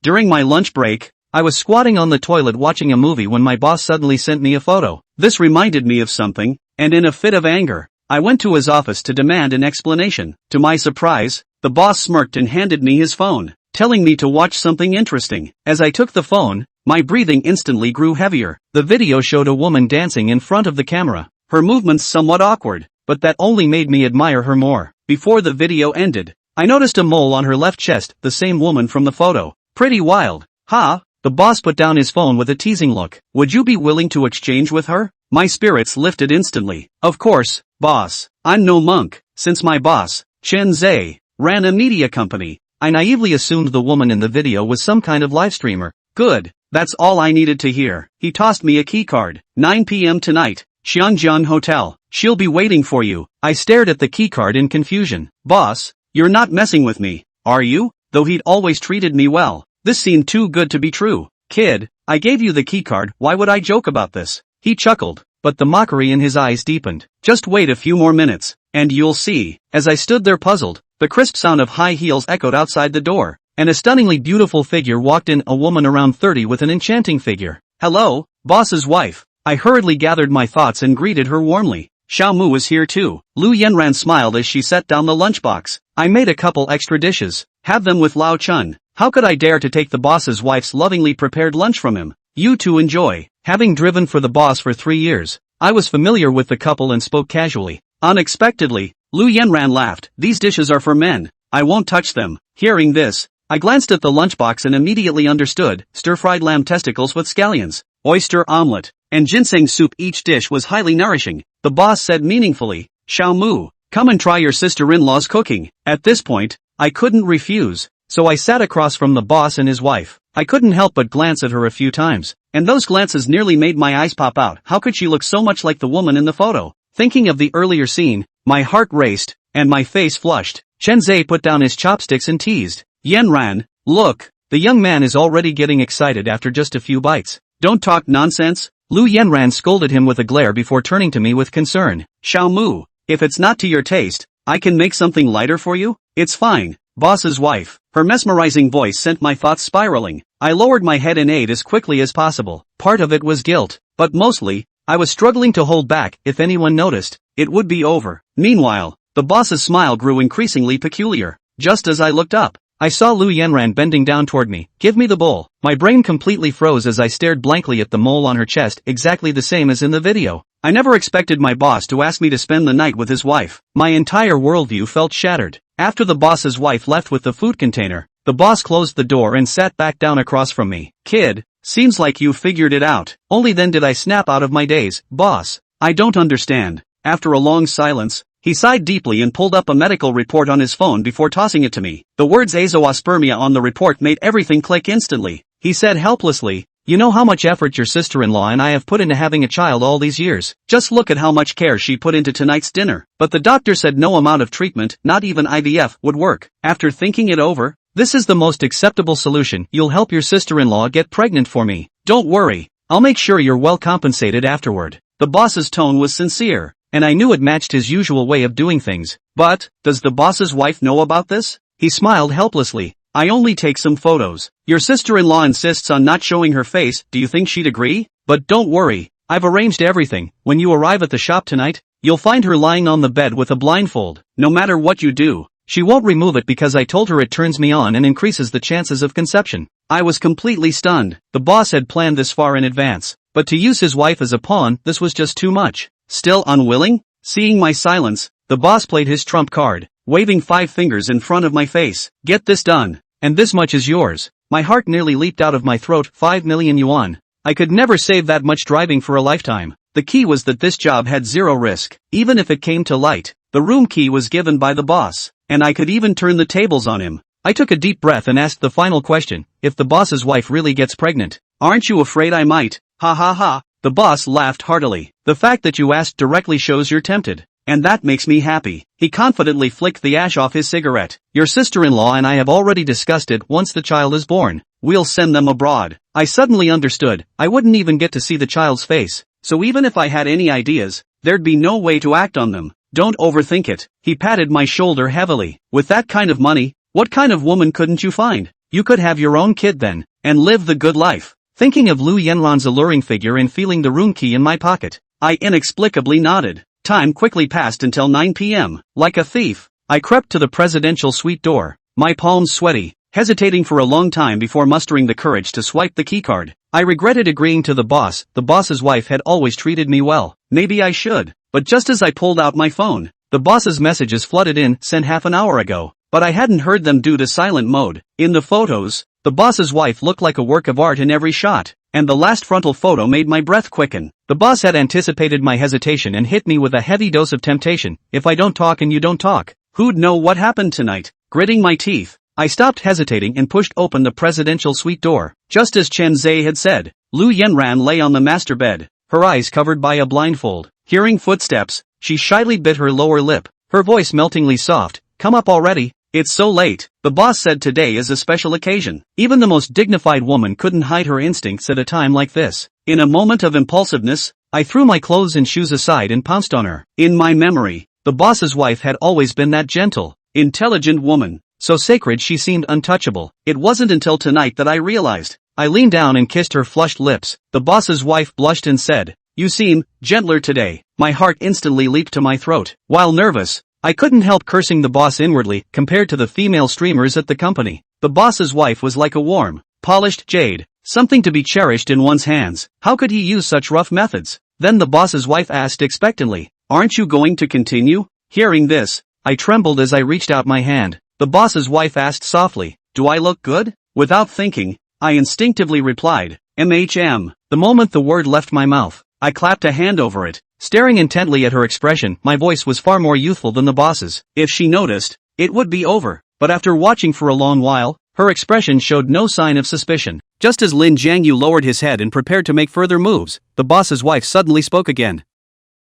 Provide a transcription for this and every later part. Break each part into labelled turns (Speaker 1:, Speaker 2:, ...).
Speaker 1: During my lunch break, I was squatting on the toilet watching a movie when my boss suddenly sent me a photo. This reminded me of something, and in a fit of anger, I went to his office to demand an explanation. To my surprise, the boss smirked and handed me his phone, telling me to watch something interesting. As I took the phone, my breathing instantly grew heavier. The video showed a woman dancing in front of the camera. Her movements somewhat awkward, but that only made me admire her more. Before the video ended, I noticed a mole on her left chest, the same woman from the photo. Pretty wild, huh? The boss put down his phone with a teasing look. Would you be willing to exchange with her? My spirits lifted instantly. Of course, boss. I'm no monk. Since my boss, Chen Zhe, ran a media company, I naively assumed the woman in the video was some kind of live streamer. Good. That's all I needed to hear. He tossed me a keycard. 9 p.m. tonight, Xiangjian Hotel. She'll be waiting for you. I stared at the keycard in confusion. Boss, you're not messing with me, are you? Though he'd always treated me well, this seemed too good to be true. Kid, I gave you the keycard, why would I joke about this? He chuckled, but the mockery in his eyes deepened. Just wait a few more minutes, and you'll see. As I stood there puzzled, the crisp sound of high heels echoed outside the door, and a stunningly beautiful figure walked in, a woman around 30 with an enchanting figure. Hello, boss's wife. I hurriedly gathered my thoughts and greeted her warmly. Xiaomu was here too. Lu Yanran smiled as she set down the lunchbox. I made a couple extra dishes. Have them with Lao Chun. How could I dare to take the boss's wife's lovingly prepared lunch from him? You two enjoy. Having driven for the boss for 3 years, I was familiar with the couple and spoke casually. Unexpectedly, Lu Yanran laughed. These dishes are for men. I won't touch them. Hearing this, I glanced at the lunchbox and immediately understood. Stir-fried lamb testicles with scallions, oyster omelet, and ginseng soup. Each dish was highly nourishing. The boss said meaningfully, Xiaomu, come and try your sister-in-law's cooking. At this point, I couldn't refuse, so I sat across from the boss and his wife. I couldn't help but glance at her a few times, and those glances nearly made my eyes pop out. How could she look so much like the woman in the photo? Thinking of the earlier scene, my heart raced, and my face flushed. Chen Zhe put down his chopsticks and teased. Yanran, look, the young man is already getting excited after just a few bites. Don't talk nonsense. Lu Yanran scolded him with a glare before turning to me with concern. Xiaomu, if it's not to your taste, I can make something lighter for you? It's fine, boss's wife. Her mesmerizing voice sent my thoughts spiraling. I lowered my head and ate as quickly as possible. Part of it was guilt, but mostly, I was struggling to hold back. If anyone noticed, it would be over. Meanwhile, the boss's smile grew increasingly peculiar. Just as I looked up, I saw Lu Yanran bending down toward me. Give me the bowl. My brain completely froze as I stared blankly at the mole on her chest, exactly the same as in the video. I never expected my boss to ask me to spend the night with his wife. My entire worldview felt shattered. After the boss's wife left with the food container, the boss closed the door and sat back down across from me. Kid, seems like you figured it out. Only then did I snap out of my daze. Boss, I don't understand. After a long silence, he sighed deeply and pulled up a medical report on his phone before tossing it to me. The words azoospermia on the report made everything click instantly. He said helplessly, you know how much effort your sister-in-law and I have put into having a child all these years. Just look at how much care she put into tonight's dinner. But the doctor said no amount of treatment, not even IVF, would work. After thinking it over, this is the most acceptable solution. You'll help your sister-in-law get pregnant for me. Don't worry, I'll make sure you're well compensated afterward. The boss's tone was sincere, and I knew it matched his usual way of doing things. But, does the boss's wife know about this? He smiled helplessly. I only take some photos. Your sister-in-law insists on not showing her face. Do you think she'd agree? But don't worry, I've arranged everything. When you arrive at the shop tonight, you'll find her lying on the bed with a blindfold. No matter what you do, she won't remove it because I told her it turns me on and increases the chances of conception. I was completely stunned. The boss had planned this far in advance, but to use his wife as a pawn, this was just too much. Still unwilling? Seeing my silence, the boss played his trump card, waving 5 fingers in front of my face. Get this done, and this much is yours. My heart nearly leaped out of my throat. 5 million yuan. I could never save that much driving for a lifetime. The key was that this job had zero risk. Even if it came to light, the room key was given by the boss, and I could even turn the tables on him. I took a deep breath and asked the final question. If the boss's wife really gets pregnant, aren't you afraid I might? Ha ha ha. The boss laughed heartily. The fact that you asked directly shows you're tempted, and that makes me happy. He confidently flicked the ash off his cigarette. Your sister-in-law and I have already discussed it. Once the child is born, we'll send them abroad. I suddenly understood. I wouldn't even get to see the child's face, so even if I had any ideas, there'd be no way to act on them. Don't overthink it. He patted my shoulder heavily. With that kind of money, what kind of woman couldn't you find? You could have your own kid then, and live the good life. Thinking of Lu Yenran's alluring figure and feeling the room key in my pocket, I inexplicably nodded. Time quickly passed until 9 p.m. Like a thief, I crept to the presidential suite door, my palms sweaty, hesitating for a long time before mustering the courage to swipe the keycard. I regretted agreeing to the boss's wife had always treated me well, maybe I should. But just as I pulled out my phone, the boss's messages flooded in, sent half an hour ago, but I hadn't heard them due to silent mode. In the photos, the boss's wife looked like a work of art in every shot, and the last frontal photo made my breath quicken. The boss had anticipated my hesitation and hit me with a heavy dose of temptation. If I don't talk and you don't talk, who'd know what happened tonight? Gritting my teeth, I stopped hesitating and pushed open the presidential suite door. Just as Chen Zhe had said, Lu Yenran lay on the master bed, her eyes covered by a blindfold. Hearing footsteps, she shyly bit her lower lip, her voice meltingly soft. Come up already, it's so late. The boss said today is a special occasion. Even the most dignified woman couldn't hide her instincts at a time like this. In a moment of impulsiveness, I threw my clothes and shoes aside and pounced on her. In my memory, the boss's wife had always been that gentle, intelligent woman. So sacred she seemed untouchable. It wasn't until tonight that I realized. I leaned down and kissed her flushed lips. The boss's wife blushed and said, "You seem gentler today." My heart instantly leaped to my throat. While nervous, I couldn't help cursing the boss inwardly. Compared to the female streamers at the company, the boss's wife was like a warm, polished jade, something to be cherished in one's hands. How could he use such rough methods? Then the boss's wife asked expectantly, "Aren't you going to continue?" Hearing this, I trembled as I reached out my hand. The boss's wife asked softly, "Do I look good?" Without thinking, I instinctively replied, "MHM." The moment the word left my mouth, I clapped a hand over it, staring intently at her expression. My voice was far more youthful than the boss's. If she noticed, it would be over. But after watching for a long while, her expression showed no sign of suspicion. Just as Lin Jiangyu lowered his head and prepared to make further moves, the boss's wife suddenly spoke again.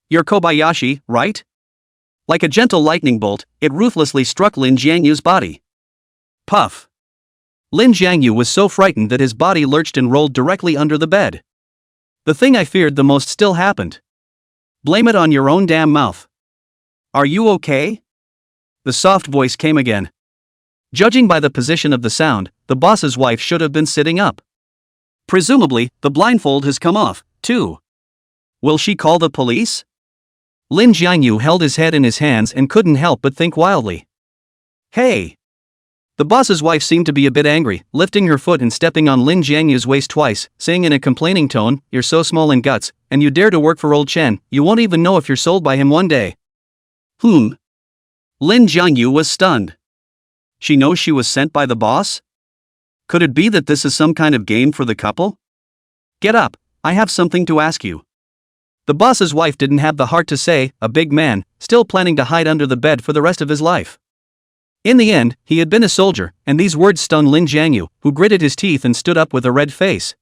Speaker 1: "You're Kobayashi, right?" Like a gentle lightning bolt, it ruthlessly struck Lin Jiangyu's body. Puff! Lin Jiangyu was so frightened that his body lurched and rolled directly under the bed. The thing I feared the most still happened. "Blame it on your own damn mouth. Are you okay?" The soft voice came again. Judging by the position of the sound, the boss's wife should have been sitting up. Presumably, the blindfold has come off, too. Will she call the police? Lin Jiangyu held his head in his hands and couldn't help but think wildly. "Hey!" The boss's wife seemed to be a bit angry, lifting her foot and stepping on Lin Jiangyu's waist twice, saying in a complaining tone, "You're so small in guts, and you dare to work for old Chen, you won't even know if you're sold by him one day." Lin Jiangyu was stunned. She knows she was sent by the boss? Could it be that this is some kind of game for the couple? "Get up, I have something to ask you." The boss's wife didn't have the heart to say, a big man, still planning to hide under the bed for the rest of his life. In the end, he had been a soldier, and these words stung Lin Jiangyu, who gritted his teeth and stood up with a red face.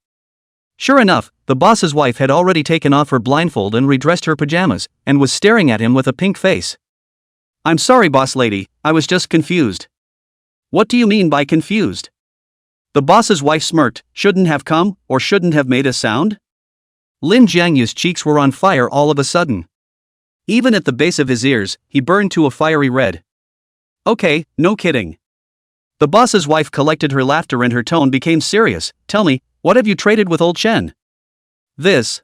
Speaker 1: Sure enough, the boss's wife had already taken off her blindfold and redressed her pajamas, and was staring at him with a pink face. "I'm sorry, boss lady, I was just confused." "What do you mean by confused?" The boss's wife smirked. "Shouldn't have come, or shouldn't have made a sound?" Lin Jiangyu's cheeks were on fire all of a sudden. Even at the base of his ears, he burned to a fiery red. "Okay, no kidding." The boss's wife collected her laughter and her tone became serious. "Tell me, what have you traded with old Chen?" "This."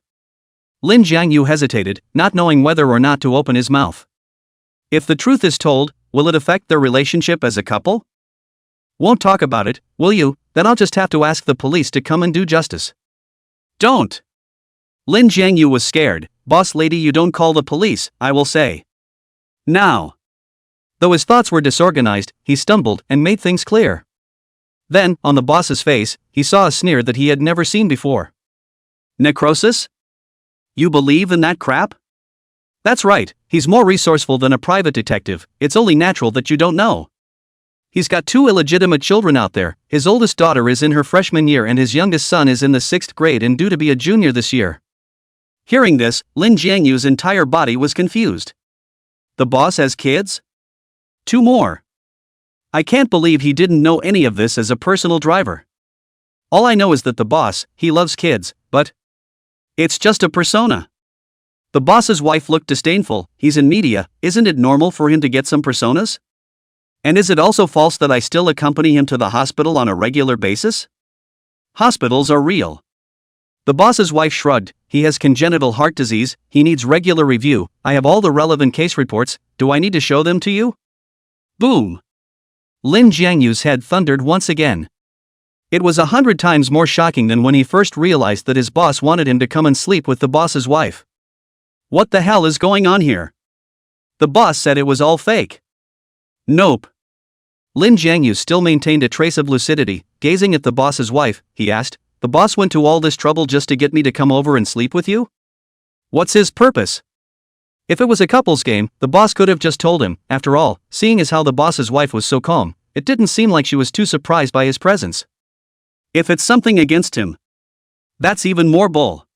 Speaker 1: Lin Jiangyu hesitated, not knowing whether or not to open his mouth. "If the truth is told, will it affect their relationship as a couple?" "Won't talk about it, will you? Then I'll just have to ask the police to come and do justice." "Don't!" Lin Jiangyu was scared. "Boss lady, you don't call the police, I will say. Now." Though his thoughts were disorganized, he stumbled and made things clear. Then, on the boss's face, he saw a sneer that he had never seen before. "Necrosis? You believe in that crap?" "That's right, he's more resourceful than a private detective, it's only natural that you don't know. He's got 2 illegitimate children out there, his oldest daughter is in her freshman year and his youngest son is in the 6th grade and due to be a junior this year." Hearing this, Lin Jiangyu's entire body was confused. The boss has kids? 2 more. I can't believe he didn't know any of this as a personal driver. All I know is that the boss, he loves kids, but it's just a persona. The boss's wife looked disdainful. "He's in media, isn't it normal for him to get some personas?" And is it also false that I still accompany him to the hospital on a regular basis? Hospitals are real. The boss's wife shrugged. He has congenital heart disease, he needs regular review, I have all the relevant case reports, do I need to show them to you? Boom! Lin Jiangyu's head thundered once again. It was 100 times more shocking than when he first realized that his boss wanted him to come and sleep with the boss's wife. What the hell is going on here? The boss said it was all fake. Nope. Lin Jiangyu still maintained a trace of lucidity. Gazing at the boss's wife, he asked, the boss went to all this trouble just to get me to come over and sleep with you? What's his purpose? If it was a couple's game, the boss could have just told him. After all, seeing as how the boss's wife was so calm, it didn't seem like she was too surprised by his presence. If it's something against him, that's even more bull.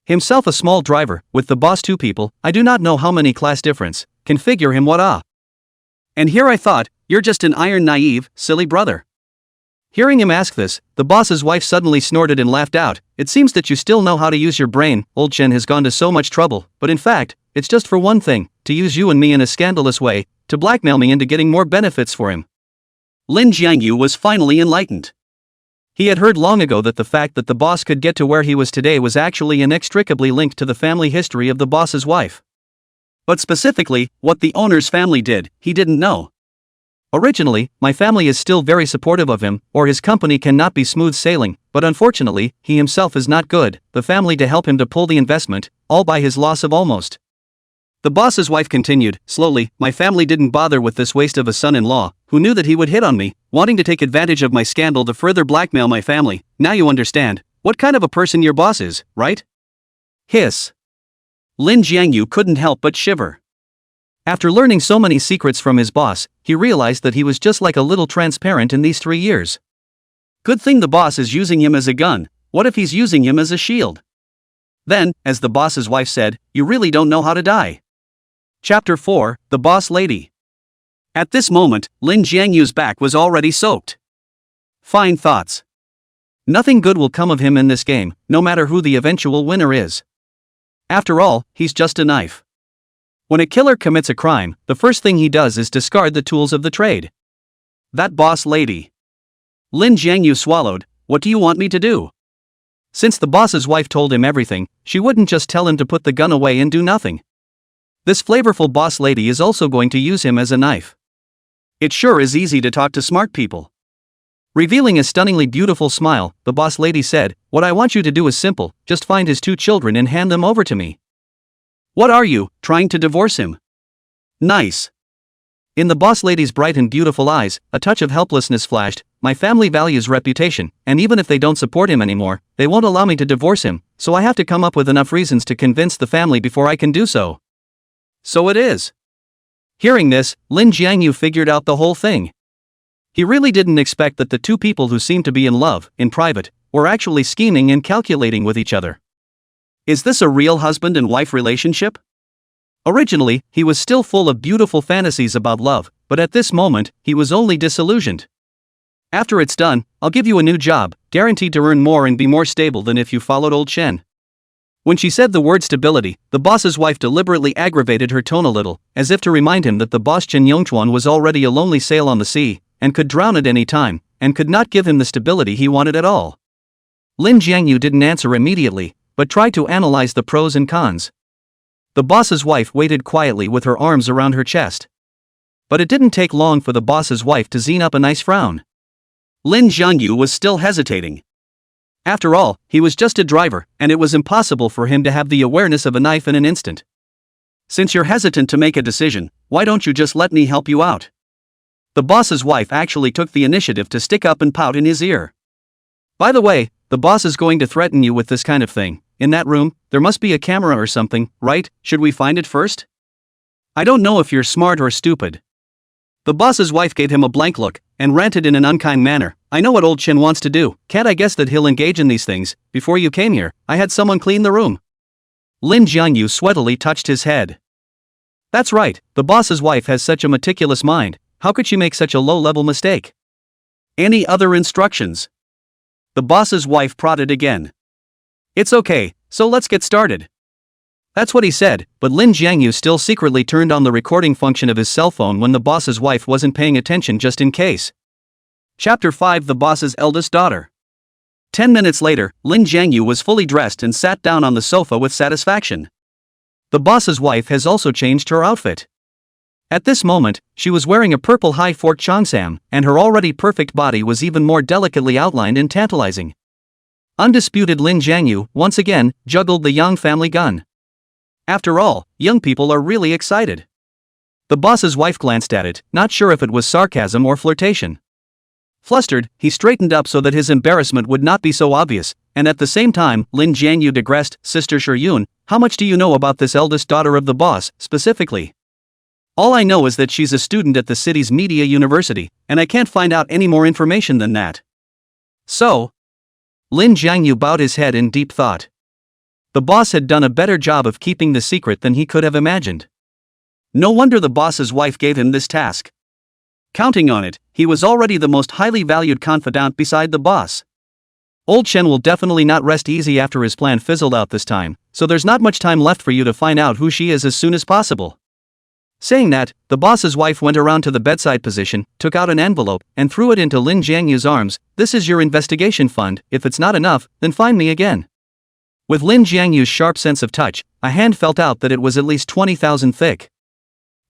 Speaker 1: Himself a small driver, with the boss 2 people, I do not know how many class difference, can figure him what ah. And here I thought, you're just an iron naive, silly brother. Hearing him ask this, the boss's wife suddenly snorted and laughed out. It seems that you still know how to use your brain. Old Chen has gone to so much trouble, but in fact, it's just for one thing, to use you and me in a scandalous way, to blackmail me into getting more benefits for him. Lin Jiangyu was finally enlightened. He had heard long ago that the fact that the boss could get to where he was today was actually inextricably linked to the family history of the boss's wife. But specifically, what the owner's family did, he didn't know. Originally, my family is still very supportive of him, or his company cannot be smooth sailing, but unfortunately, he himself is not good, the family to help him to pull the investment, all by his loss of almost. The boss's wife continued, slowly, my family didn't bother with this waste of a son-in-law, who knew that he would hit on me, wanting to take advantage of my scandal to further blackmail my family. Now you understand, what kind of a person your boss is, right? Hiss. Lin Jiangyu couldn't help but shiver. After learning so many secrets from his boss, he realized that he was just like a little transparent in these 3 years. Good thing the boss is using him as a gun, what if he's using him as a shield? Then, as the boss's wife said, you really don't know how to die. Chapter 4, The Boss Lady. At this moment, Lin Jiangyu's back was already soaked. Fine thoughts. Nothing good will come of him in this game, no matter who the eventual winner is. After all, he's just a knife. When a killer commits a crime, the first thing he does is discard the tools of the trade. That boss lady. Lin Jiangyu swallowed, what do you want me to do? Since the boss's wife told him everything, she wouldn't just tell him to put the gun away and do nothing. This flavorful boss lady is also going to use him as a knife. It sure is easy to talk to smart people. Revealing a stunningly beautiful smile, the boss lady said, what I want you to do is simple, just find his 2 children and hand them over to me. What are you, trying to divorce him? Nice. In the boss lady's bright and beautiful eyes, a touch of helplessness flashed. My family values reputation, and even if they don't support him anymore, they won't allow me to divorce him, so I have to come up with enough reasons to convince the family before I can do so. So it is. Hearing this, Lin Jiangyu figured out the whole thing. He really didn't expect that the 2 people who seemed to be in love, in private, were actually scheming and calculating with each other. Is this a real husband and wife relationship? Originally, he was still full of beautiful fantasies about love, but at this moment, he was only disillusioned. After it's done, I'll give you a new job, guaranteed to earn more and be more stable than if you followed old Chen. When she said the word stability, the boss's wife deliberately aggravated her tone a little, as if to remind him that the boss Chen Yongchuan was already a lonely sail on the sea, and could drown at any time, and could not give him the stability he wanted at all. Lin Jiangyu didn't answer immediately, but tried to analyze the pros and cons. The boss's wife waited quietly with her arms around her chest. But it didn't take long for the boss's wife to zine up a nice frown. Lin Jiangyu was still hesitating. After all, he was just a driver, and it was impossible for him to have the awareness of a knife in an instant. Since you're hesitant to make a decision, why don't you just let me help you out? The boss's wife actually took the initiative to stick up and pout in his ear. By the way, the boss is going to threaten you with this kind of thing. In that room, there must be a camera or something, right? Should we find it first? I don't know if you're smart or stupid. The boss's wife gave him a blank look, and ranted in an unkind manner. I know what old Chen wants to do, can't I guess that he'll engage in these things? Before you came here, I had someone clean the room. Lin Jiangyu sweatily touched his head. That's right, the boss's wife has such a meticulous mind, how could she make such a low-level mistake? Any other instructions? The boss's wife prodded again. It's okay, so let's get started. That's what he said, but Lin Jiangyu still secretly turned on the recording function of his cell phone when the boss's wife wasn't paying attention just in case. Chapter 5: The Boss's Eldest Daughter. 10 minutes later, Lin Jiangyu was fully dressed and sat down on the sofa with satisfaction. The boss's wife has also changed her outfit. At this moment, she was wearing a purple high fork cheongsam, and her already perfect body was even more delicately outlined and tantalizing. Undisputed Lin Jiangyu, once again, juggled the Yang family gun. After all, young people are really excited. The boss's wife glanced at it, not sure if it was sarcasm or flirtation. Flustered, he straightened up so that his embarrassment would not be so obvious, and at the same time, Lin Jiangyu digressed, "Sister Shiyun, how much do you know about this eldest daughter of the boss, specifically?" "All I know is that she's a student at the city's media university, and I can't find out any more information than that." "So?" Lin Jiangyu bowed his head in deep thought. The boss had done a better job of keeping the secret than he could have imagined. No wonder the boss's wife gave him this task. Counting on it, he was already the most highly valued confidant beside the boss. Old Chen will definitely not rest easy after his plan fizzled out this time, so there's not much time left for you to find out who she is as soon as possible. Saying that, the boss's wife went around to the bedside position, took out an envelope, and threw it into Lin Jiangyu's arms. "This is your investigation fund. If it's not enough, then find me again." With Lin Jiangyu's sharp sense of touch, a hand felt out that it was at least 20,000 thick.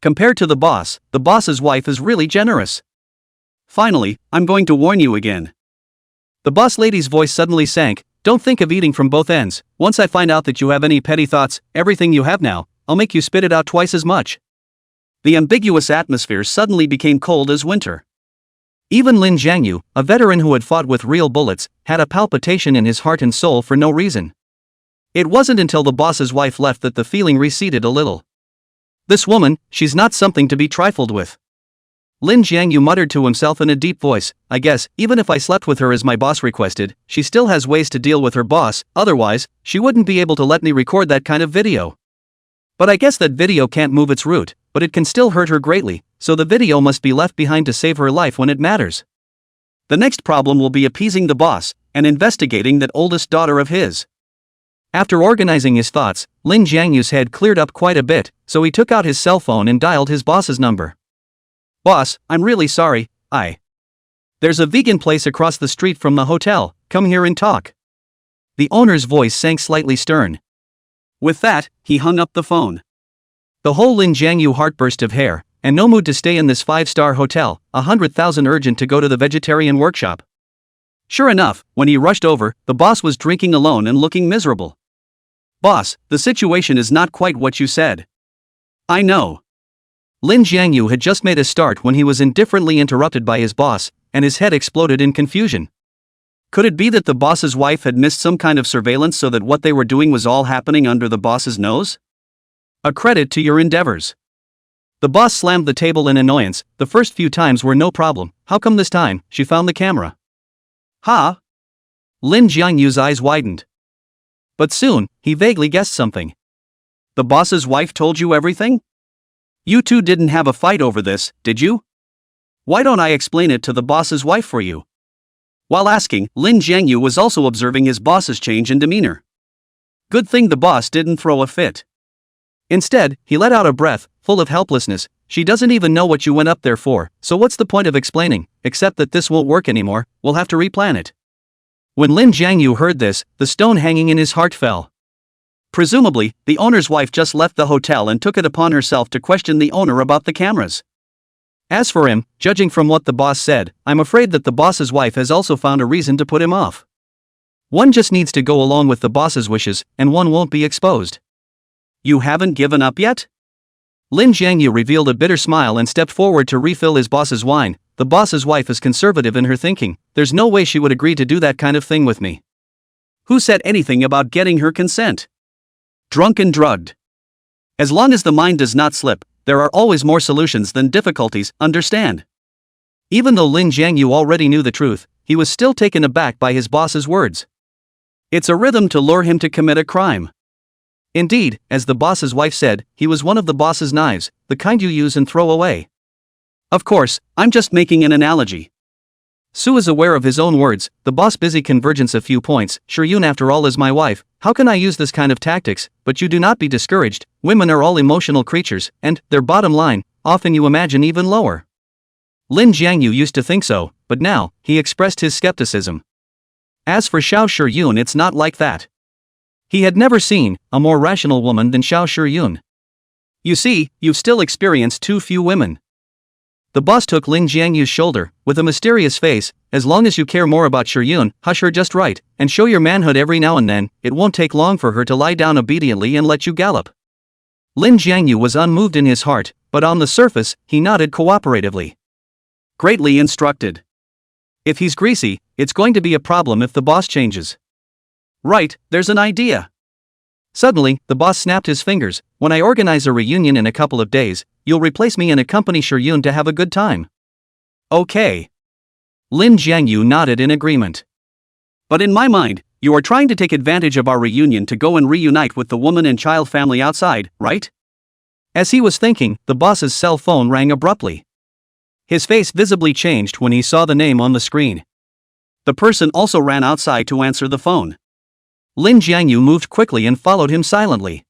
Speaker 1: Compared to the boss's wife is really generous. "Finally, I'm going to warn you again." The boss lady's voice suddenly sank. "Don't think of eating from both ends. Once I find out that you have any petty thoughts, everything you have now, I'll make you spit it out twice as much." The ambiguous atmosphere suddenly became cold as winter. Even Lin Jiangyu, a veteran who had fought with real bullets, had a palpitation in his heart and soul for no reason. It wasn't until the boss's wife left that the feeling receded a little. This woman, she's not something to be trifled with. Lin Jiangyu muttered to himself in a deep voice, "I guess, even if I slept with her as my boss requested, she still has ways to deal with her boss, otherwise, she wouldn't be able to let me record that kind of video. But I guess that video can't move its root, but it can still hurt her greatly, so the video must be left behind to save her life when it matters. The next problem will be appeasing the boss, and investigating that oldest daughter of his." After organizing his thoughts, Lin Jiangyu's head cleared up quite a bit, so he took out his cell phone and dialed his boss's number. "Boss, I'm really sorry, There's a vegan place across the street from the hotel, come here and talk." The owner's voice sank slightly stern. With that, he hung up the phone. The whole Lin Jiangyu heartburst of hair, and no mood to stay in this 5-star hotel, 100,000 urgent to go to the vegetarian workshop. Sure enough, when he rushed over, the boss was drinking alone and looking miserable. "Boss, the situation is not quite what you said." "I know." Lin Jiangyu had just made a start when he was indifferently interrupted by his boss, and his head exploded in confusion. Could it be that the boss's wife had missed some kind of surveillance so that what they were doing was all happening under the boss's nose? A credit to your endeavors. The boss slammed the table in annoyance. The first few times were no problem. How come this time she found the camera? "Huh?" Lin Jiangyu's eyes widened. But soon, he vaguely guessed something. "The boss's wife told you everything? You two didn't have a fight over this, did you? Why don't I explain it to the boss's wife for you?" While asking, Lin Jiangyu was also observing his boss's change in demeanor. Good thing the boss didn't throw a fit. Instead, he let out a breath, full of helplessness. "She doesn't even know what you went up there for, so what's the point of explaining, except that this won't work anymore, we'll have to replan it." When Lin Jiangyu heard this, the stone hanging in his heart fell. Presumably, the owner's wife just left the hotel and took it upon herself to question the owner about the cameras. As for him, judging from what the boss said, I'm afraid that the boss's wife has also found a reason to put him off. One just needs to go along with the boss's wishes, and one won't be exposed. "You haven't given up yet?" Lin Jiangyu revealed a bitter smile and stepped forward to refill his boss's wine. "The boss's wife is conservative in her thinking. There's no way she would agree to do that kind of thing with me." "Who said anything about getting her consent? Drunk and drugged. As long as the mind does not slip, there are always more solutions than difficulties, understand?" Even though Lin Jiangyu already knew the truth, he was still taken aback by his boss's words. It's a rhythm to lure him to commit a crime. Indeed, as the boss's wife said, he was one of the boss's knives, the kind you use and throw away. Of course, I'm just making an analogy. Su is aware of his own words, the boss busy convergence a few points, Shuryun after all is my wife, how can I use this kind of tactics, but you do not be discouraged, women are all emotional creatures, and, their bottom line, often you imagine even lower. Lin Jiangyu used to think so, but now, he expressed his skepticism. As for Xiao Shuryun, it's not like that. He had never seen a more rational woman than Xiao Shuryun. You see, you've still experienced too few women. The boss took Lin Jiangyu's shoulder, with a mysterious face, as long as you care more about Shuryun, hush her just right, and show your manhood every now and then, it won't take long for her to lie down obediently and let you gallop. Lin Jiangyu was unmoved in his heart, but on the surface, he nodded cooperatively. Greatly instructed. If he's greasy, it's going to be a problem if the boss changes. Right, there's an idea. Suddenly, the boss snapped his fingers, when I organize a reunion in a couple of days, you'll replace me and accompany Shuryun to have a good time. Okay. Lin Jiangyu nodded in agreement. But in my mind, you are trying to take advantage of our reunion to go and reunite with the woman and child family outside, right? As he was thinking, the boss's cell phone rang abruptly. His face visibly changed when he saw the name on the screen. The person also ran outside to answer the phone. Lin Jiangyu moved quickly and followed him silently.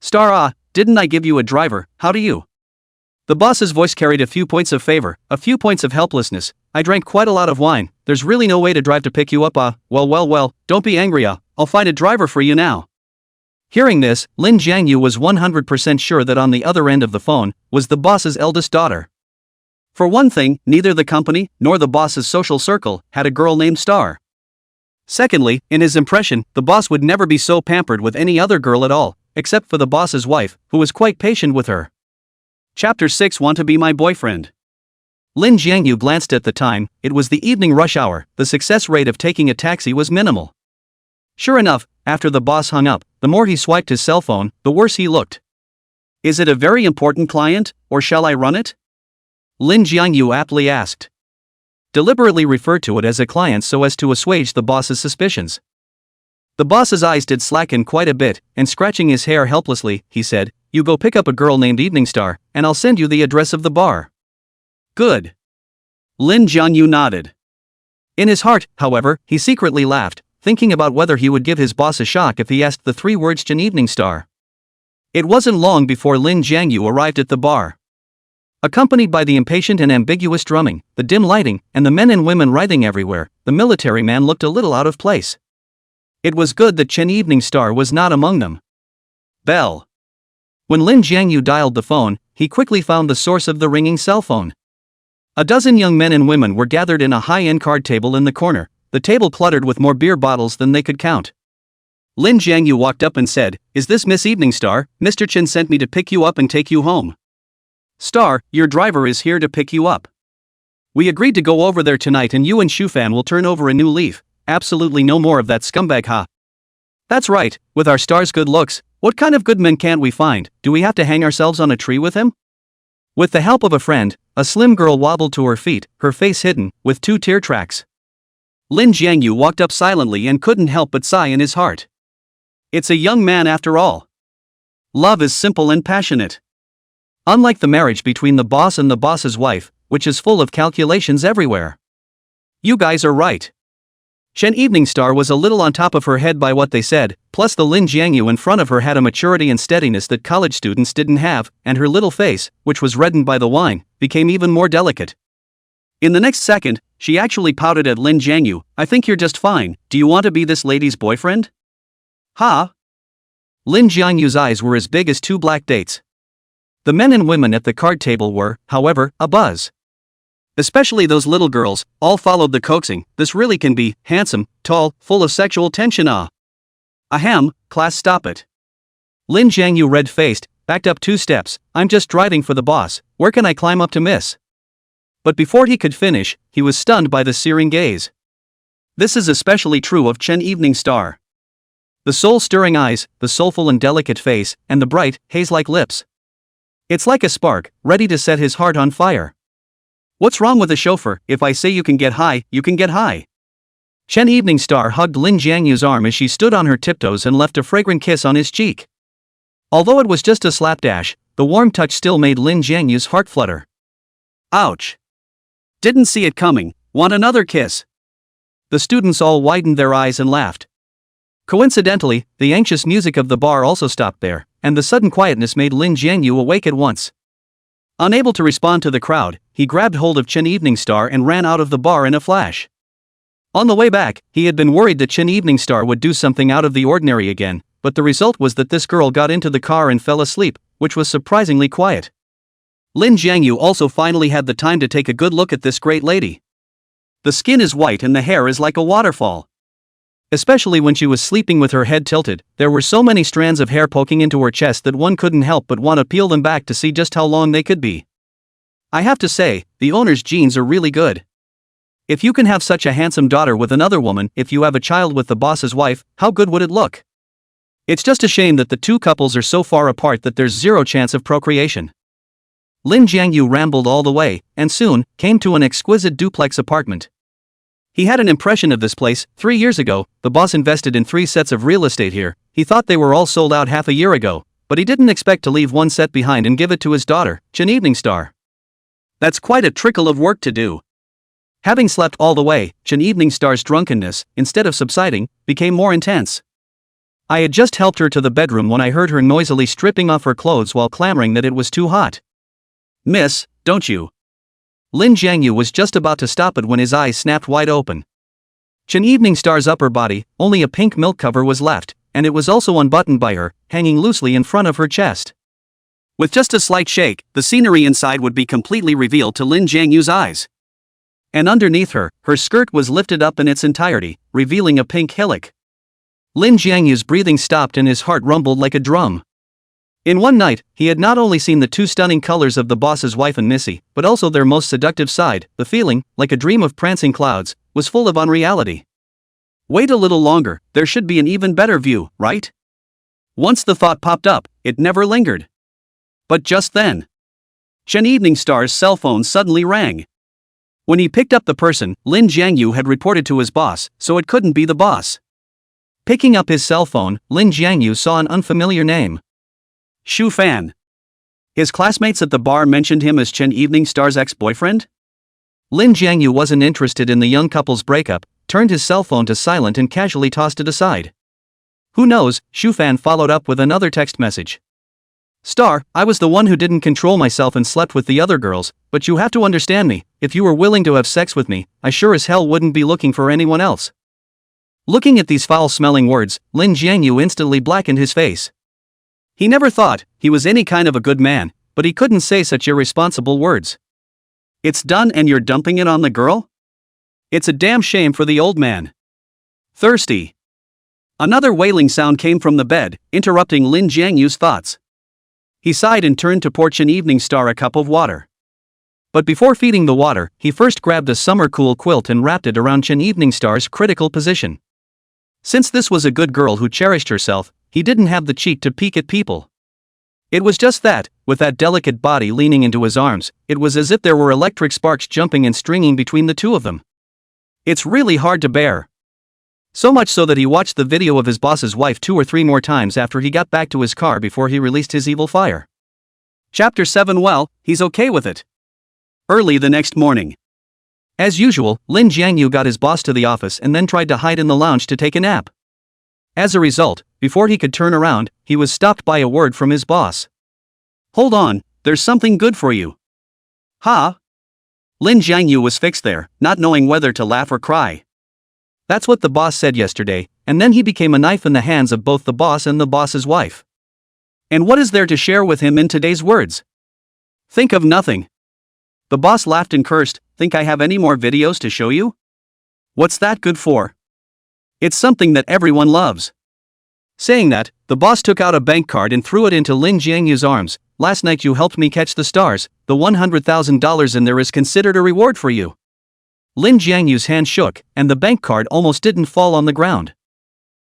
Speaker 1: Star, didn't I give you a driver, how do you? The boss's voice carried a few points of favor, a few points of helplessness. I drank quite a lot of wine, there's really no way to drive to pick you up, well, don't be angry, I'll find a driver for you now. Hearing this, Lin Jiangyu was 100% sure that on the other end of the phone was the boss's eldest daughter. For one thing, neither the company nor the boss's social circle had a girl named Star. Secondly, in his impression, the boss would never be so pampered with any other girl at all, except for the boss's wife, who was quite patient with her. Chapter 6 Want to Be My Boyfriend. Lin Jiangyu glanced at the time, it was the evening rush hour, the success rate of taking a taxi was minimal. Sure enough, after the boss hung up, the more he swiped his cell phone, the worse he looked. Is it a very important client, or shall I run it? Lin Jiangyu aptly asked. Deliberately referred to it as a client so as to assuage the boss's suspicions. The boss's eyes did slacken quite a bit, and scratching his hair helplessly, he said, you go pick up a girl named Evening Star, and I'll send you the address of the bar. Good. Lin Jiangyu nodded. In his heart, however, he secretly laughed, thinking about whether he would give his boss a shock if he asked the 3 words Chen Evening Star. It wasn't long before Lin Jiangyu arrived at the bar. Accompanied by the impatient and ambiguous drumming, the dim lighting, and the men and women writhing everywhere, the military man looked a little out of place. It was good that Chen Evening Star was not among them. Bell. When Lin Jiangyu dialed the phone, he quickly found the source of the ringing cell phone. A dozen young men and women were gathered in a high-end card table in the corner, the table cluttered with more beer bottles than they could count. Lin Jiangyu walked up and said, "Is this Miss Evening Star? Mr. Chen sent me to pick you up and take you home. Star, your driver is here to pick you up. We agreed to go over there tonight and you and Shufan will turn over a new leaf, absolutely no more of that scumbag ha." That's right, with our Star's good looks, what kind of good men can't we find, do we have to hang ourselves on a tree with him? With the help of a friend, a slim girl wobbled to her feet, her face hidden, with 2 tear tracks. Lin Jiangyu walked up silently and couldn't help but sigh in his heart. It's a young man after all. Love is simple and passionate. Unlike the marriage between the boss and the boss's wife, which is full of calculations everywhere. You guys are right. Chen Evening Star was a little on top of her head by what they said, plus the Lin Jiangyu in front of her had a maturity and steadiness that college students didn't have, and her little face, which was reddened by the wine, became even more delicate. In the next second, she actually pouted at Lin Jiangyu, "I think you're just fine, do you want to be this lady's boyfriend?" Ha! Lin Jiangyu's eyes were as big as 2 black dates. The men and women at the card table were, however, abuzz. Especially those little girls, all followed the coaxing, "This really can be, handsome, tall, full of sexual tension Ahem, class stop it." Lin Jiangyu red-faced, backed up 2 steps, "I'm just driving for the boss, where can I climb up to miss?" But before he could finish, he was stunned by the searing gaze. This is especially true of Chen Evening Star. The soul-stirring eyes, the soulful and delicate face, and the bright, haze-like lips. It's like a spark, ready to set his heart on fire. What's wrong with a chauffeur? If I say you can get high, you can get high. Chen Evening Star hugged Lin Jiangyu's arm as she stood on her tiptoes and left a fragrant kiss on his cheek. Although it was just a slapdash, the warm touch still made Lin Jiangyu's heart flutter. Ouch. Didn't see it coming, Want another kiss? The students all widened their eyes and laughed. Coincidentally, the anxious music of the bar also stopped there, and the sudden quietness made Lin Jiangyu awake at once. Unable to respond to the crowd, he grabbed hold of Chen Evening Star and ran out of the bar in a flash. On the way back, he had been worried that Chen Evening Star would do something out of the ordinary again, but the result was that this girl got into the car and fell asleep, which was surprisingly quiet. Lin Jiangyu also finally had the time to take a good look at this great lady. The skin is white and the hair is like a waterfall. Especially when she was sleeping with her head tilted, there were so many strands of hair poking into her chest that one couldn't help but want to peel them back to see just how long they could be. I have to say, the owner's genes are really good. If you can have such a handsome daughter with another woman, if you have a child with the boss's wife, how good would it look? It's just a shame that the two couples are so far apart that there's zero chance of procreation. Lin Jiangyu rambled all the way, and soon, came to an exquisite duplex apartment. He had an impression of this place. 3 years ago, the boss invested in 3 sets of real estate here. He thought they were all sold out half a year ago, but he didn't expect to leave one set behind and give it to his daughter, Chen Evening Star. That's quite a trickle of work to do. Having slept all the way, Chen Evening Star's drunkenness, instead of subsiding, became more intense. I had just helped her to the bedroom when I heard her noisily stripping off her clothes while clamoring that it was too hot. Miss, don't you? Lin Jiangyu was just about to stop it when his eyes snapped wide open. Chen Evening Star's upper body, only a pink milk cover was left, and it was also unbuttoned by her, hanging loosely in front of her chest. With just a slight shake, the scenery inside would be completely revealed to Lin Jiangyu's eyes. And underneath her, her skirt was lifted up in its entirety, revealing a pink hillock. Lin Jiangyu's breathing stopped and his heart rumbled like a drum. In one night, he had not only seen the two stunning colors of the boss's wife and Missy, but also their most seductive side. The feeling, like a dream of prancing clouds, was full of unreality. Wait a little longer, there should be an even better view, right? Once the thought popped up, it never lingered. But just then, Chen Evening Star's cell phone suddenly rang. When he picked up the person, Lin Jiangyu had reported to his boss, so it couldn't be the boss. Picking up his cell phone, Lin Jiangyu saw an unfamiliar name. Xu Fan. His classmates at the bar mentioned him as Chen Evening Star's ex-boyfriend? Lin Jiangyu wasn't interested in the young couple's breakup, turned his cell phone to silent and casually tossed it aside. Who knows, Xu Fan followed up with another text message. Star, I was the one who didn't control myself and slept with the other girls, but you have to understand me, if you were willing to have sex with me, I sure as hell wouldn't be looking for anyone else. Looking at these foul-smelling words, Lin Jiangyu instantly blackened his face. He never thought he was any kind of a good man, but he couldn't say such irresponsible words. It's done and you're dumping it on the girl? It's a damn shame for the old man. Thirsty. Another wailing sound came from the bed, interrupting Lin Jiangyu's thoughts. He sighed and turned to pour Chen Evening Star a cup of water. But before feeding the water, he first grabbed a summer-cool quilt and wrapped it around Chen Evening Star's critical position. Since this was a good girl who cherished herself, he didn't have the cheek to peek at people. It was just that, with that delicate body leaning into his arms, it was as if there were electric sparks jumping and stringing between the two of them. It's really hard to bear. So much so that he watched the video of his boss's wife 2 or 3 more times after he got back to his car before he released his evil fire. Chapter 7. Well, he's okay with it. Early the next morning. As usual, Lin Jiangyu got his boss to the office and then tried to hide in the lounge to take a nap. As a result, before he could turn around, he was stopped by a word from his boss. Hold on, there's something good for you. Huh? Lin Jiangyu was fixed there, not knowing whether to laugh or cry. That's what the boss said yesterday, and then he became a knife in the hands of both the boss and the boss's wife. And what is there to share with him in today's words? Think of nothing. The boss laughed and cursed. Think I have any more videos to show you? What's that good for? It's something that everyone loves. Saying that, the boss took out a bank card and threw it into Lin Jiangyu's arms. Last night you helped me catch the stars, the $100,000 in there is considered a reward for you. Lin Jiangyu's hand shook, and the bank card almost didn't fall on the ground.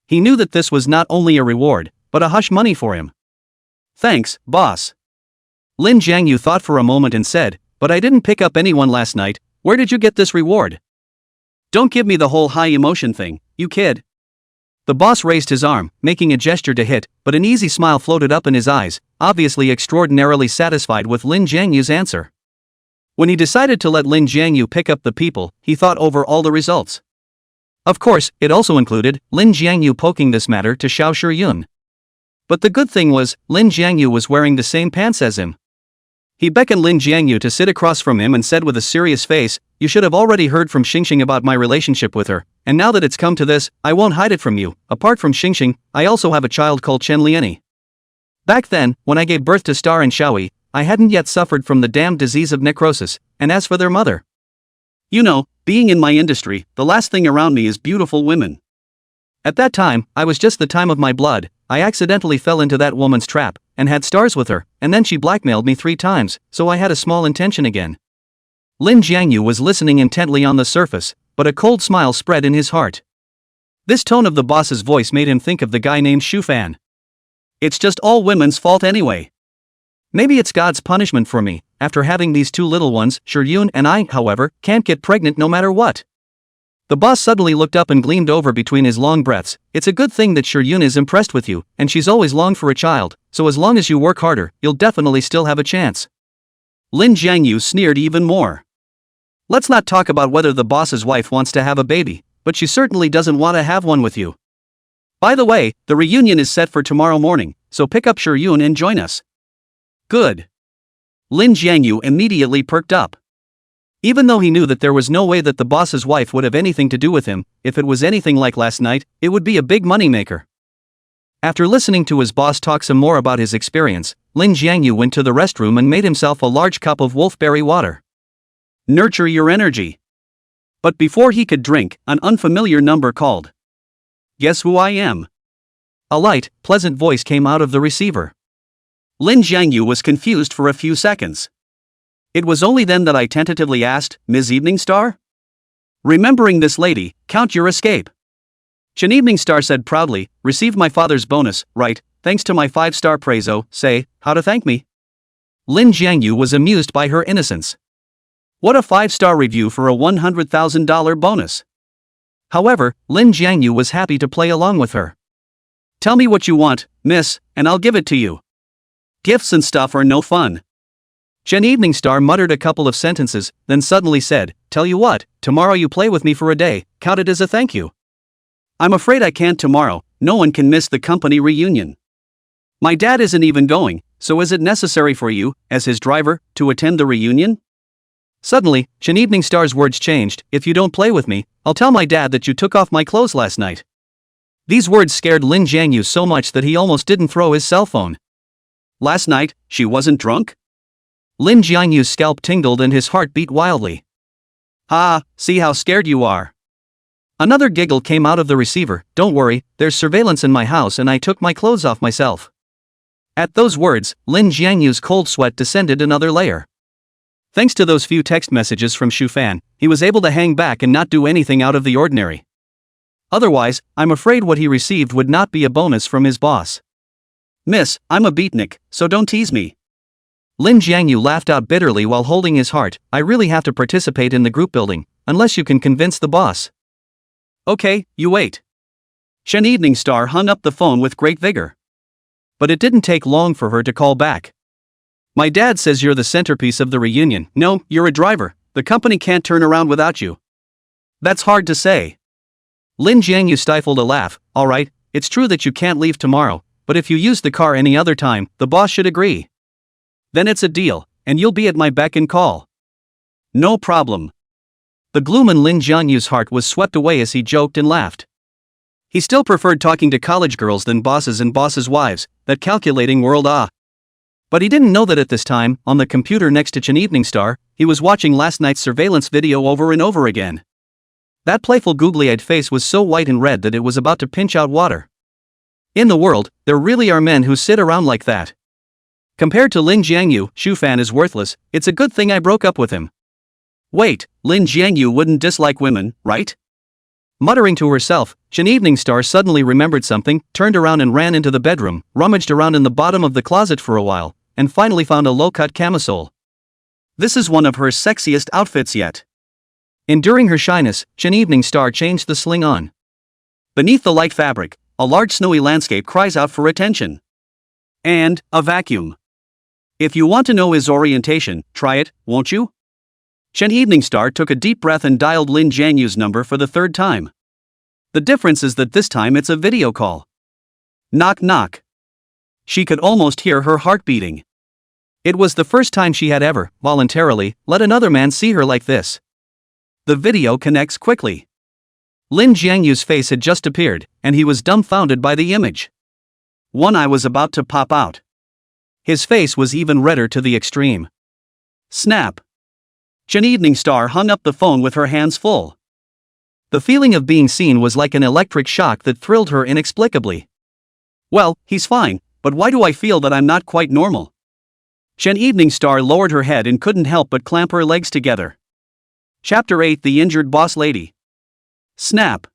Speaker 1: He knew that this was not only a reward, but a hush money for him. Thanks, boss. Lin Jiangyu thought for a moment and said, but I didn't pick up anyone last night. Where did you get this reward? Don't give me the whole high emotion thing, you kid. The boss raised his arm, making a gesture to hit, but an easy smile floated up in his eyes, obviously extraordinarily satisfied with Lin Jiangyu's answer. When he decided to let Lin Jiangyu pick up the people, he thought over all the results. Of course, it also included Lin Jiangyu poking this matter to Xiao Shiyun. But the good thing was, Lin Jiangyu was wearing the same pants as him. He beckoned Lin Jiangyu to sit across from him and said with a serious face, "You should have already heard from Xingxing about my relationship with her, and now that it's come to this, I won't hide it from you. Apart from Xingxing, I also have a child called Chen Liani. Back then, when I gave birth to Star and Xiaoyi, I hadn't yet suffered from the damned disease of necrosis, and as for their mother. You know, being in my industry, the last thing around me is beautiful women. At that time, I was just the time of my blood. I accidentally fell into that woman's trap, and had stars with her, and then she blackmailed me 3 times, so I had a small intention again." Lin Jiangyu was listening intently on the surface, but a cold smile spread in his heart. This tone of the boss's voice made him think of the guy named Xu Fan. It's just all women's fault anyway. Maybe it's God's punishment for me. After having these 2 little ones, Shiyun and I, however, can't get pregnant no matter what. The boss suddenly looked up and gleamed over between his long breaths. It's a good thing that Shiyun is impressed with you, and she's always longed for a child, so as long as you work harder, you'll definitely still have a chance. Lin Jiangyu sneered even more. Let's not talk about whether the boss's wife wants to have a baby, but she certainly doesn't want to have one with you. By the way, the reunion is set for tomorrow morning, so pick up Shiyun and join us. Good. Lin Jiangyu immediately perked up. Even though he knew that there was no way that the boss's wife would have anything to do with him, if it was anything like last night, it would be a big moneymaker. After listening to his boss talk some more about his experience, Lin Jiangyu went to the restroom and made himself a large cup of wolfberry water. Nurture your energy. But before he could drink, an unfamiliar number called. Guess who I am? A light, pleasant voice came out of the receiver. Lin Jiangyu was confused for a few seconds. It was only then that I tentatively asked, "Ms. Evening Star?" Remembering this lady, count your escape. Chen Evening Star said proudly, "Received my father's bonus, right, thanks to my 5-star praiso, say, how to thank me?" Lin Jiangyu was amused by her innocence. What a 5-star review for a $100,000 bonus. However, Lin Jiangyu was happy to play along with her. "Tell me what you want, miss, and I'll give it to you. Gifts and stuff are no fun." Chen Evening Star muttered a couple of sentences, then suddenly said, "Tell you what, tomorrow you play with me for a day, count it as a thank you." "I'm afraid I can't tomorrow, no one can miss the company reunion. My dad isn't even going, so is it necessary for you, as his driver, to attend the reunion?" Suddenly, Chen Evening Star's words changed. "If you don't play with me, I'll tell my dad that you took off my clothes last night." These words scared Lin Jiangyu so much that he almost didn't throw his cell phone. Last night, she wasn't drunk? Lin Jiangyu's scalp tingled and his heart beat wildly. "Ah, see how scared you are." Another giggle came out of the receiver. "Don't worry, there's surveillance in my house and I took my clothes off myself." At those words, Lin Jiangyu's cold sweat descended another layer. Thanks to those few text messages from Xu Fan, he was able to hang back and not do anything out of the ordinary. Otherwise, I'm afraid what he received would not be a bonus from his boss. "Miss, I'm a beatnik, so don't tease me." Lin Jiangyu laughed out bitterly while holding his heart. "I really have to participate in the group building, unless you can convince the boss." "Okay, you wait." Chen Evening Star hung up the phone with great vigor. But it didn't take long for her to call back. "My dad says you're the centerpiece of the reunion." "No, you're a driver. The company can't turn around without you." "That's hard to say." Lin Jiangyu stifled a laugh. "All right, it's true that you can't leave tomorrow, but if you use the car any other time, the boss should agree. Then it's a deal, and you'll be at my beck and call." "No problem." The gloom in Lin Jiangyu's heart was swept away as he joked and laughed. He still preferred talking to college girls than bosses and bosses' wives, that calculating world. But he didn't know that at this time, on the computer next to Chen Evening Star, he was watching last night's surveillance video over and over again. That playful googly-eyed face was so white and red that it was about to pinch out water. In the world, there really are men who sit around like that. Compared to Lin Jiangyu, Xu Fan is worthless. It's a good thing I broke up with him. Wait, Lin Jiangyu wouldn't dislike women, right? Muttering to herself, Chen Evening Star suddenly remembered something, turned around and ran into the bedroom, rummaged around in the bottom of the closet for a while, and finally found a low-cut camisole. This is one of her sexiest outfits yet. Enduring her shyness, Chen Evening Star changed the sling on. Beneath the light fabric, a large snowy landscape cries out for attention. And a vacuum. If you want to know his orientation, try it, won't you? Chen Evening Star took a deep breath and dialed Lin Jianyu's number for the third time. The difference is that this time it's a video call. Knock knock. She could almost hear her heart beating. It was the first time she had ever, voluntarily, let another man see her like this. The video connects quickly. Lin Jianyu's face had just appeared, and he was dumbfounded by the image. One eye was about to pop out. His face was even redder to the extreme. Snap. Chen Evening Star hung up the phone with her hands full. The feeling of being seen was like an electric shock that thrilled her inexplicably. Well, he's fine, but why do I feel that I'm not quite normal? Chen Evening Star lowered her head and couldn't help but clamp her legs together. Chapter 8: The Injured Boss Lady. Snap.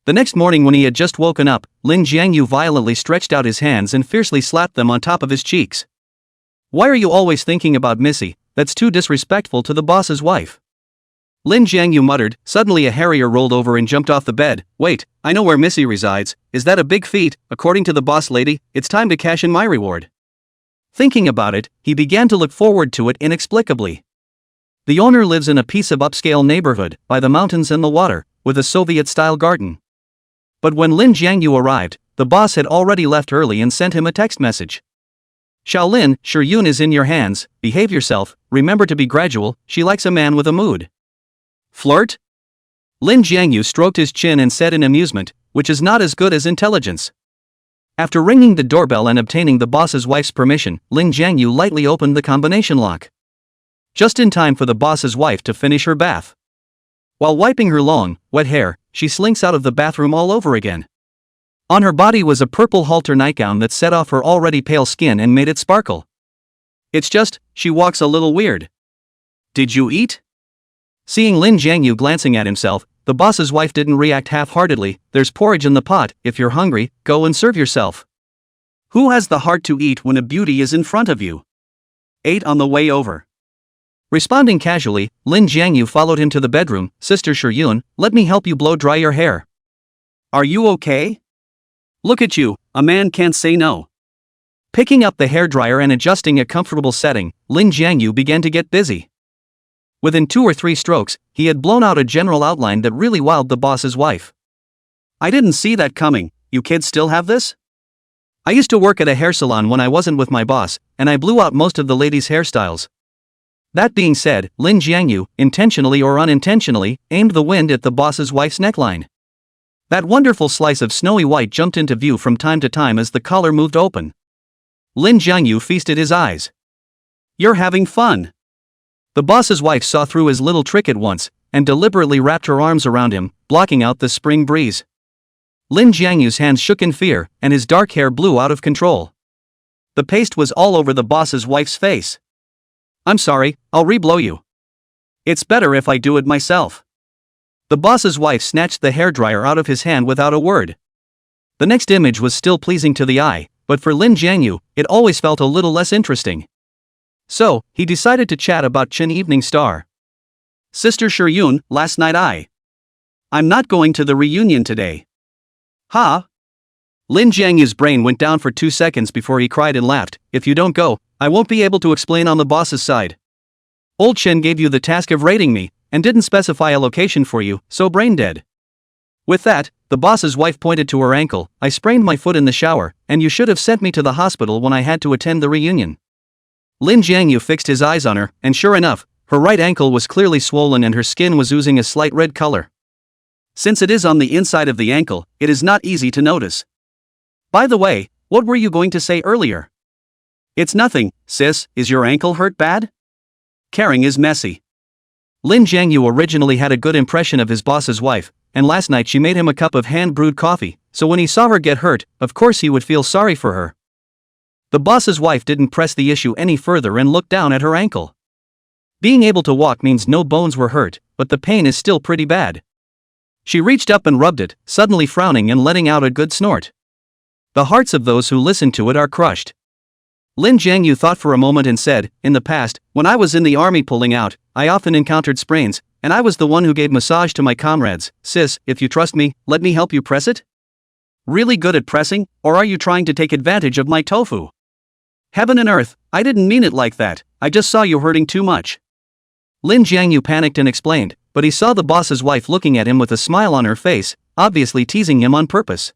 Speaker 1: The next morning when he had just woken up, Lin Jiangyu violently stretched out his hands and fiercely slapped them on top of his cheeks. Why are you always thinking about Missy? That's too disrespectful to the boss's wife. Lin Jiangyu muttered. Suddenly a harrier rolled over and jumped off the bed. Wait, I know where Missy resides. Is that a big feat? According to the boss lady, it's time to cash in my reward. Thinking about it, he began to look forward to it inexplicably. The owner lives in a piece of upscale neighborhood, by the mountains and the water, with a Soviet-style garden. But when Lin Jiangyu arrived, the boss had already left early and sent him a text message. Shaolin, Shiryun is in your hands, behave yourself, remember to be gradual, she likes a man with a mood. Flirt? Lin Jiangyu stroked his chin and said in amusement, which is not as good as intelligence. After ringing the doorbell and obtaining the boss's wife's permission, Lin Jiangyu lightly opened the combination lock. Just in time for the boss's wife to finish her bath. While wiping her long, wet hair, she slinks out of the bathroom all over again. On her body was a purple halter nightgown that set off her already pale skin and made it sparkle. It's just, she walks a little weird. Did you eat? Seeing Lin Jiangyu glancing at himself, the boss's wife didn't react half-heartedly. There's porridge in the pot, if you're hungry, go and serve yourself. Who has the heart to eat when a beauty is in front of you? Ate on the way over. Responding casually, Lin Jiangyu followed him to the bedroom. Sister Shiryun, let me help you blow dry your hair. Are you okay? Look at you, a man can't say no. Picking up the hairdryer and adjusting a comfortable setting, Lin Jiangyu began to get busy. Within 2 or 3 strokes, he had blown out a general outline that really wowed the boss's wife. I didn't see that coming. You kids still have this? I used to work at a hair salon when I wasn't with my boss, and I blew out most of the ladies' hairstyles. That being said, Lin Jiangyu, intentionally or unintentionally, aimed the wind at the boss's wife's neckline. That wonderful slice of snowy white jumped into view from time to time as the collar moved open. Lin Jiangyu feasted his eyes. You're having fun. The boss's wife saw through his little trick at once, and deliberately wrapped her arms around him, blocking out the spring breeze. Lin Jiangyu's hands shook in fear, and his dark hair blew out of control. The paste was all over the boss's wife's face. I'm sorry, I'll re-blow you. It's better if I do it myself. The boss's wife snatched the hairdryer out of his hand without a word. The next image was still pleasing to the eye, but for Lin Jiangyu, it always felt a little less interesting. So, he decided to chat about Chen Evening Star. Sister Shiryun, last night I'm not going to the reunion today. Huh? Lin Jiangyu's brain went down for 2 seconds before he cried and laughed. If you don't go, I won't be able to explain on the boss's side. Old Chen gave you the task of rating me, and didn't specify a location for you, so brain dead. With that, the boss's wife pointed to her ankle. I sprained my foot in the shower, and you should have sent me to the hospital when I had to attend the reunion. Lin Jiangyu fixed his eyes on her, and sure enough, her right ankle was clearly swollen and her skin was oozing a slight red color. Since it is on the inside of the ankle, it is not easy to notice. By the way, what were you going to say earlier? It's nothing, sis. Is your ankle hurt bad? Caring is messy. Lin Jiangyu originally had a good impression of his boss's wife, and last night she made him a cup of hand-brewed coffee, so when he saw her get hurt, of course he would feel sorry for her. The boss's wife didn't press the issue any further and looked down at her ankle. Being able to walk means no bones were hurt, but the pain is still pretty bad. She reached up and rubbed it, suddenly frowning and letting out a good snort. The hearts of those who listen to it are crushed. Lin Jiangyu thought for a moment and said, in the past, when I was in the army pulling out, I often encountered sprains, and I was the one who gave massage to my comrades. Sis, if you trust me, let me help you press it? Really good at pressing, or are you trying to take advantage of my tofu? Heaven and earth, I didn't mean it like that, I just saw you hurting too much. Lin Jiangyu panicked and explained, but he saw the boss's wife looking at him with a smile on her face, obviously teasing him on purpose.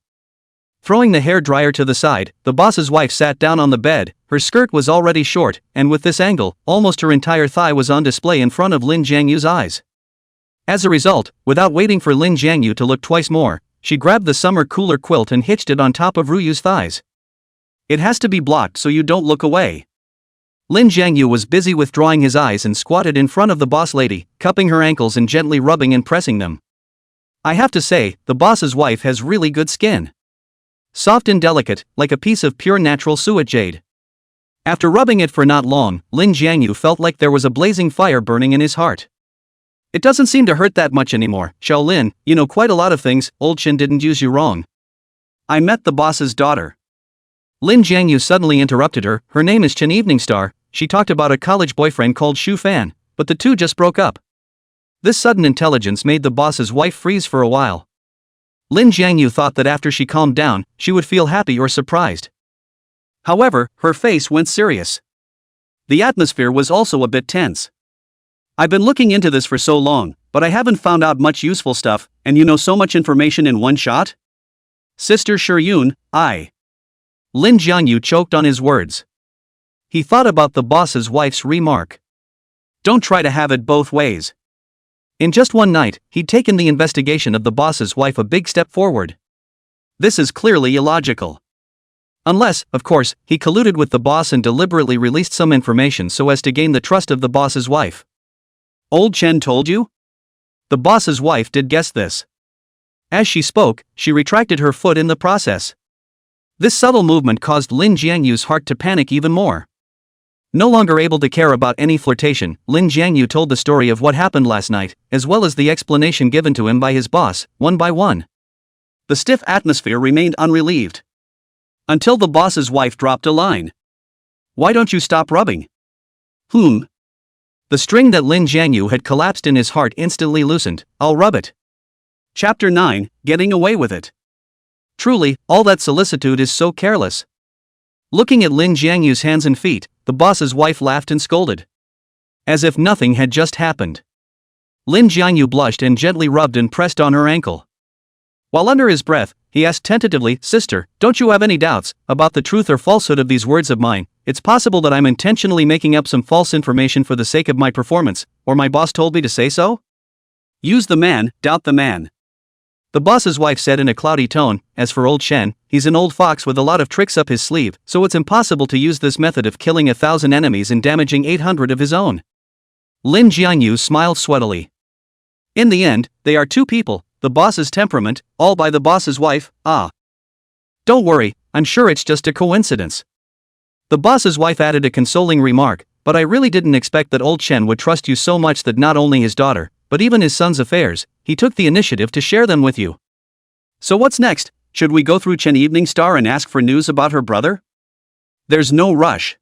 Speaker 1: Throwing the hairdryer to the side, the boss's wife sat down on the bed. Her skirt was already short, and with this angle, almost her entire thigh was on display in front of Lin Jiangyu's eyes. As a result, without waiting for Lin Jiangyu to look twice more, she grabbed the summer cooler quilt and hitched it on top of Ruyu's thighs. It has to be blocked so you don't look away. Lin Jiangyu was busy withdrawing his eyes and squatted in front of the boss lady, cupping her ankles and gently rubbing and pressing them. I have to say, the boss's wife has really good skin. Soft and delicate, like a piece of pure natural suet jade. After rubbing it for not long, Lin Jiangyu felt like there was a blazing fire burning in his heart. It doesn't seem to hurt that much anymore, Shaolin, you know quite a lot of things. Old Chen didn't use you wrong. I met the boss's daughter. Lin Jiangyu suddenly interrupted her. Her name is Chen Eveningstar. She talked about a college boyfriend called Shu Fan, but the two just broke up. This sudden intelligence made the boss's wife freeze for a while. Lin Jiangyu thought that after she calmed down, she would feel happy or surprised. However, her face went serious. The atmosphere was also a bit tense. I've been looking into this for so long, but I haven't found out much useful stuff, and you know so much information in one shot? Sister Shiryun, Lin Jiangyu choked on his words. He thought about the boss's wife's remark. Don't try to have it both ways. In just one night, he'd taken the investigation of the boss's wife a big step forward. This is clearly illogical. Unless, of course, he colluded with the boss and deliberately released some information so as to gain the trust of the boss's wife. Old Chen told you? The boss's wife did guess this. As she spoke, she retracted her foot in the process. This subtle movement caused Lin Jiangyu's heart to panic even more. No longer able to care about any flirtation, Lin Jiangyu told the story of what happened last night, as well as the explanation given to him by his boss, one by one. The stiff atmosphere remained unrelieved. Until the boss's wife dropped a line. Why don't you stop rubbing? The string that Lin Jiangyu had collapsed in his heart instantly loosened. I'll rub it. Chapter 9, Getting Away with It. Truly, all that solicitude is so careless. Looking at Lin Jiangyu's hands and feet, the boss's wife laughed and scolded. As if nothing had just happened. Lin Jiangyu blushed and gently rubbed and pressed on her ankle. While under his breath, he asked tentatively, Sister, don't you have any doubts about the truth or falsehood of these words of mine? It's possible that I'm intentionally making up some false information for the sake of my performance, or my boss told me to say so? Use the man, doubt the man. The boss's wife said in a cloudy tone. As for old Chen, he's an old fox with a lot of tricks up his sleeve, so it's impossible to use this method of killing 1,000 enemies and damaging 800 of his own. Lin Jiangyu smiled sweatily. In the end, they are two people, the boss's temperament, all by the boss's wife. Don't worry, I'm sure it's just a coincidence. The boss's wife added a consoling remark, but I really didn't expect that old Chen would trust you so much that not only his daughter, but even his son's affairs, he took the initiative to share them with you. So what's next? Should we go through Chen Eveningstar and ask for news about her brother? There's no rush.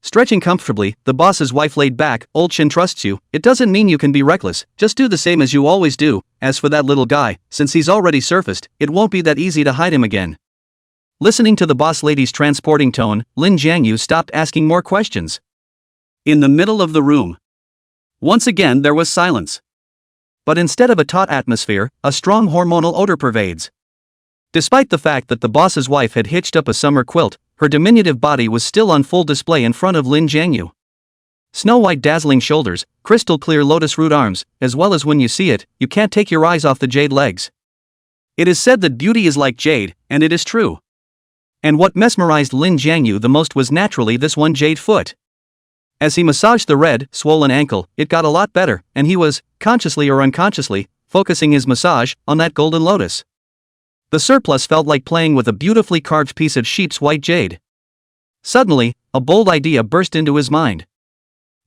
Speaker 1: Stretching comfortably, the boss's wife laid back. Old Chen trusts you. It doesn't mean you can be reckless, just do the same as you always do. As for that little guy, since he's already surfaced, it won't be that easy to hide him again. Listening to the boss lady's transporting tone, Lin Jiangyu stopped asking more questions. In the middle of the room. Once again there was silence. But instead of a taut atmosphere, a strong hormonal odor pervades. Despite the fact that the boss's wife had hitched up a summer quilt, her diminutive body was still on full display in front of Lin Jiangyu. Snow-white dazzling shoulders, crystal-clear lotus root arms, as well as when you see it, you can't take your eyes off the jade legs. It is said that beauty is like jade, and it is true. And what mesmerized Lin Jiangyu the most was naturally this one jade foot. As he massaged the red, swollen ankle, it got a lot better, and he was, consciously or unconsciously, focusing his massage on that golden lotus. The surplus felt like playing with a beautifully carved piece of sheep's white jade. Suddenly, a bold idea burst into his mind.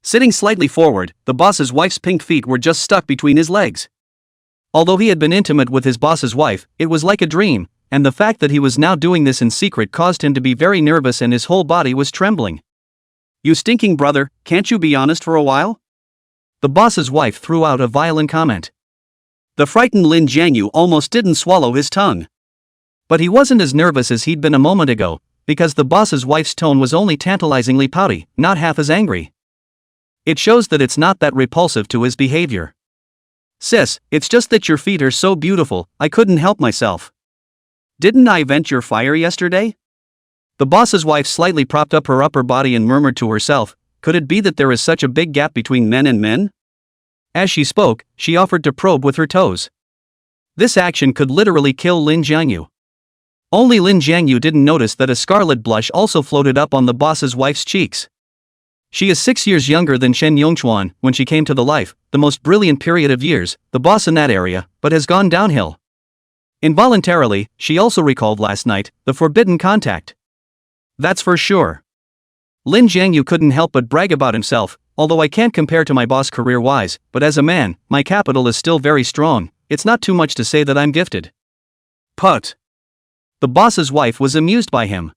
Speaker 1: Sitting slightly forward, the boss's wife's pink feet were just stuck between his legs. Although he had been intimate with his boss's wife, it was like a dream, and the fact that he was now doing this in secret caused him to be very nervous and his whole body was trembling. You stinking brother, can't you be honest for a while? The boss's wife threw out a violent comment. The frightened Lin Jiangyu almost didn't swallow his tongue. But he wasn't as nervous as he'd been a moment ago, because the boss's wife's tone was only tantalizingly pouty, not half as angry. It shows that it's not that repulsive to his behavior. Sis, it's just that your feet are so beautiful, I couldn't help myself. Didn't I vent your fire yesterday? The boss's wife slightly propped up her upper body and murmured to herself, could it be that there is such a big gap between men and men? As she spoke, she offered to probe with her toes. This action could literally kill Lin Jiangyu. Only Lin Jiangyu didn't notice that a scarlet blush also floated up on the boss's wife's cheeks. She is 6 years younger than Shen Yongchuan when she came to the life, the most brilliant period of years, the boss in that area, but has gone downhill. Involuntarily, she also recalled last night, the forbidden contact. That's for sure. Lin Jiangyu couldn't help but brag about himself, although I can't compare to my boss career-wise, but as a man, my capital is still very strong, it's not too much to say that I'm gifted. Put. The boss's wife was amused by him.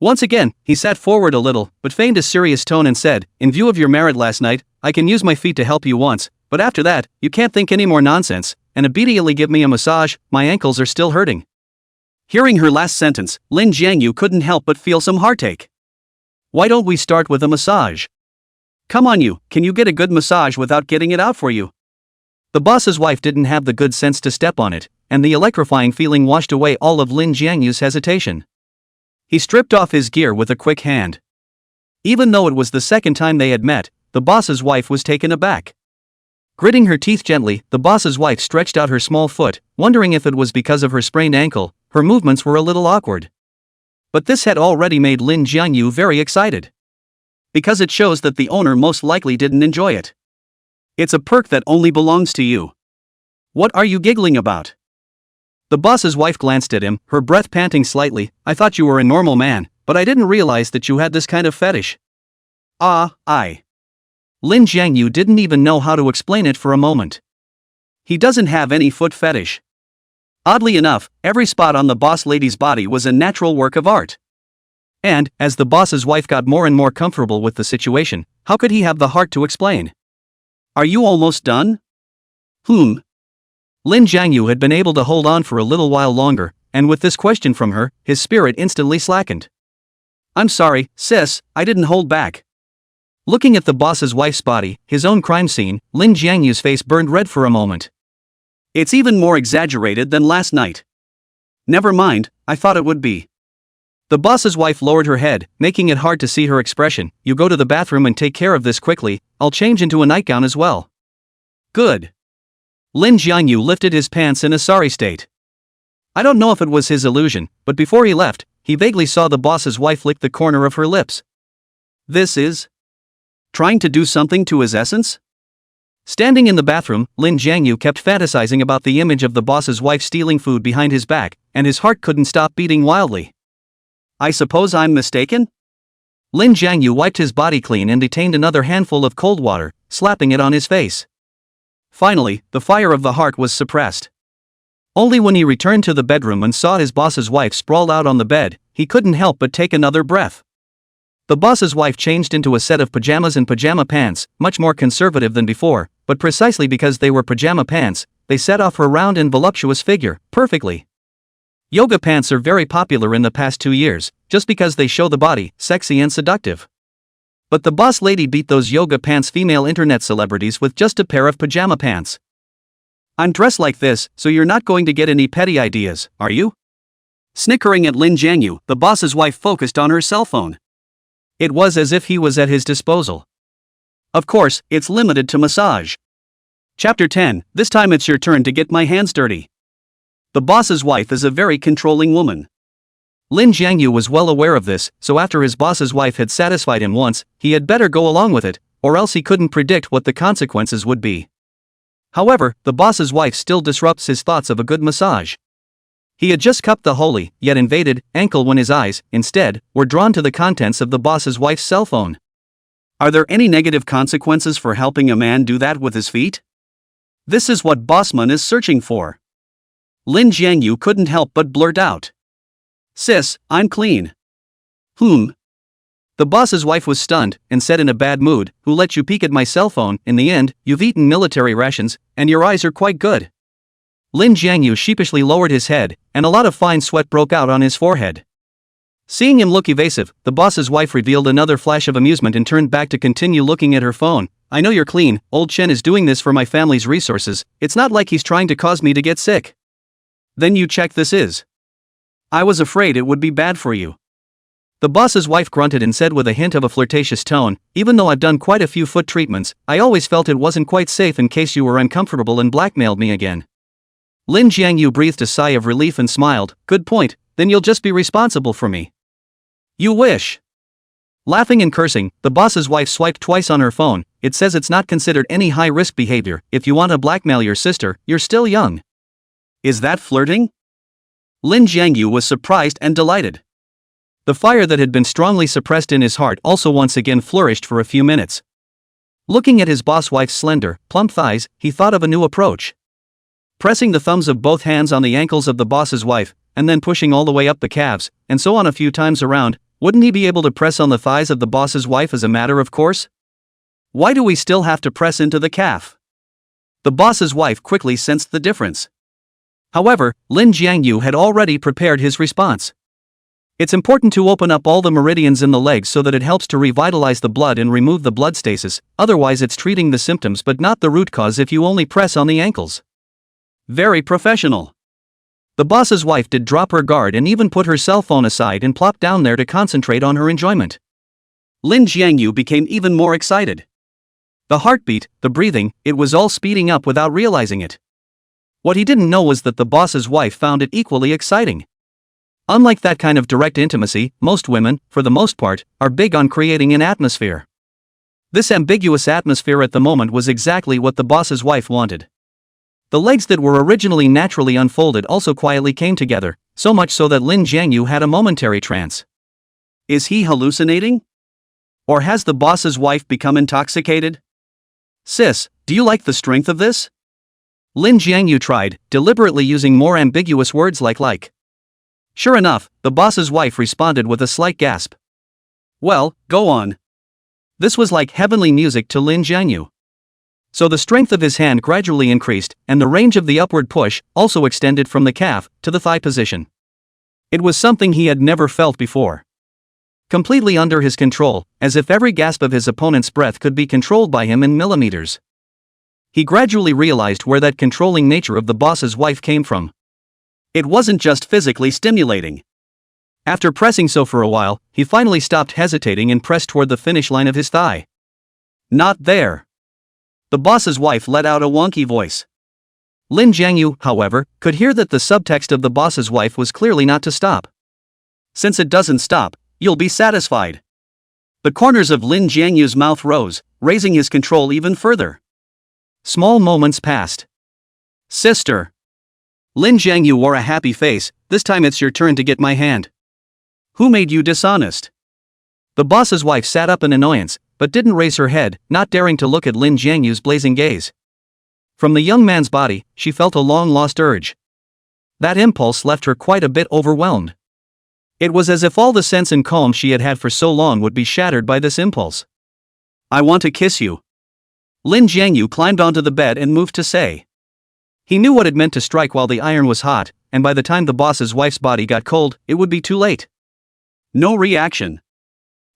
Speaker 1: Once again, he sat forward a little, but feigned a serious tone and said, in view of your merit last night, I can use my feet to help you once, but after that, you can't think any more nonsense, and immediately give me a massage, my ankles are still hurting. Hearing her last sentence, Lin Jiangyu couldn't help but feel some heartache. Why don't we start with a massage? Come on you, can you get a good massage without getting it out for you? The boss's wife didn't have the good sense to step on it, and the electrifying feeling washed away all of Lin Jiangyu's hesitation. He stripped off his gear with a quick hand. Even though it was the second time they had met, the boss's wife was taken aback. Gritting her teeth gently, the boss's wife stretched out her small foot, wondering if it was because of her sprained ankle, her movements were a little awkward. But this had already made Lin Jiangyu very excited. Because it shows that the owner most likely didn't enjoy it. It's a perk that only belongs to you. What are you giggling about? The boss's wife glanced at him, her breath panting slightly. I thought you were a normal man, but I didn't realize that you had this kind of fetish. Lin Jiangyu didn't even know how to explain it for a moment. He doesn't have any foot fetish. Oddly enough, every spot on the boss lady's body was a natural work of art. And, as the boss's wife got more and more comfortable with the situation, how could he have the heart to explain? Are you almost done? Lin Jiangyu had been able to hold on for a little while longer, and with this question from her, his spirit instantly slackened. I'm sorry, sis, I didn't hold back. Looking at the boss's wife's body, his own crime scene, Lin Jiangyu's face burned red for a moment. It's even more exaggerated than last night. Never mind, I thought it would be. The boss's wife lowered her head, making it hard to see her expression. You go to the bathroom and take care of this quickly, I'll change into a nightgown as well. Good. Lin Jiangyu lifted his pants in a sorry state. I don't know if it was his illusion, but before he left, he vaguely saw the boss's wife lick the corner of her lips. This is trying to do something to his essence? Standing in the bathroom, Lin Jiangyu kept fantasizing about the image of the boss's wife stealing food behind his back, and his heart couldn't stop beating wildly. I suppose I'm mistaken? Lin Jiangyu wiped his body clean and detained another handful of cold water, slapping it on his face. Finally, the fire of the heart was suppressed. Only when he returned to the bedroom and saw his boss's wife sprawled out on the bed, he couldn't help but take another breath. The boss's wife changed into a set of pajamas and pajama pants, much more conservative than before, but precisely because they were pajama pants, they set off her round and voluptuous figure, perfectly. Yoga pants are very popular in the past 2 years, just because they show the body, sexy and seductive. But the boss lady beat those yoga pants female internet celebrities with just a pair of pajama pants. I'm dressed like this, so you're not going to get any petty ideas, are you? Snickering at Lin Jiangyu, the boss's wife focused on her cell phone. It was as if he was at his disposal. Of course, it's limited to massage. Chapter 10, this time it's your turn to get my hands dirty. The boss's wife is a very controlling woman. Lin Jiangyu was well aware of this, so after his boss's wife had satisfied him once, he had better go along with it, or else he couldn't predict what the consequences would be. However, the boss's wife still disrupts his thoughts of a good massage. He had just cupped the holy, yet invaded, ankle when his eyes, instead, were drawn to the contents of the boss's wife's cell phone. Are there any negative consequences for helping a man do that with his feet? This is what Bossman is searching for. Lin Jiangyu couldn't help but blurt out. Sis, I'm clean. The boss's wife was stunned, and said in a bad mood, who let you peek at my cell phone? In the end, you've eaten military rations, and your eyes are quite good. Lin Jiangyu sheepishly lowered his head, and a lot of fine sweat broke out on his forehead. Seeing him look evasive, the boss's wife revealed another flash of amusement and turned back to continue looking at her phone. I know you're clean, old Chen is doing this for my family's resources, it's not like he's trying to cause me to get sick. Then you check this is. I was afraid it would be bad for you. The boss's wife grunted and said with a hint of a flirtatious tone, even though I've done quite a few foot treatments, I always felt it wasn't quite safe in case you were uncomfortable and blackmailed me again. Lin Jiangyu breathed a sigh of relief and smiled, good point, then you'll just be responsible for me. You wish. Laughing and cursing, the boss's wife swiped twice on her phone. It says it's not considered any high-risk behavior. If you want to blackmail your sister, you're still young. Is that flirting? Lin Jiangyu was surprised and delighted. The fire that had been strongly suppressed in his heart also once again flourished for a few minutes. Looking at his boss wife's slender, plump thighs, he thought of a new approach. Pressing the thumbs of both hands on the ankles of the boss's wife, and then pushing all the way up the calves, and so on a few times around, wouldn't he be able to press on the thighs of the boss's wife as a matter of course? Why do we still have to press into the calf? The boss's wife quickly sensed the difference. However, Lin Jiangyu had already prepared his response. It's important to open up all the meridians in the legs so that it helps to revitalize the blood and remove the blood stasis, otherwise it's treating the symptoms but not the root cause if you only press on the ankles. Very professional. The boss's wife did drop her guard and even put her cell phone aside and plopped down there to concentrate on her enjoyment. Lin Jiangyu became even more excited. The heartbeat, the breathing, it was all speeding up without realizing it. What he didn't know was that the boss's wife found it equally exciting. Unlike that kind of direct intimacy, most women, for the most part, are big on creating an atmosphere. This ambiguous atmosphere at the moment was exactly what the boss's wife wanted. The legs that were originally naturally unfolded also quietly came together, so much so that Lin Jiangyu had a momentary trance. Is he hallucinating? Or has the boss's wife become intoxicated? Sis, do you like the strength of this? Lin Jiangyu tried, deliberately using more ambiguous words like. Sure enough, the boss's wife responded with a slight gasp. Well, go on. This was like heavenly music to Lin Jiangyu. So the strength of his hand gradually increased, and the range of the upward push also extended from the calf to the thigh position. It was something he had never felt before. Completely under his control, as if every gasp of his opponent's breath could be controlled by him in millimeters. He gradually realized where that controlling nature of the boss's wife came from. It wasn't just physically stimulating. After pressing so for a while, he finally stopped hesitating and pressed toward the finish line of his thigh. Not there. The boss's wife let out a wonky voice. Lin Jiangyu, however, could hear that the subtext of the boss's wife was clearly not to stop. Since it doesn't stop, you'll be satisfied. The corners of Lin Jiangyu's mouth rose, raising his control even further. Small moments passed. Sister. Lin Jiangyu wore a happy face. This time it's your turn to get my hand. Who made you dishonest? The boss's wife sat up in annoyance, but didn't raise her head, not daring to look at Lin Jiangyu's blazing gaze. From the young man's body, she felt a long-lost urge. That impulse left her quite a bit overwhelmed. It was as if all the sense and calm she had had for so long would be shattered by this impulse. I want to kiss you. Lin Jiangyu climbed onto the bed and moved to say. He knew what it meant to strike while the iron was hot, and by the time the boss's wife's body got cold, it would be too late. No reaction.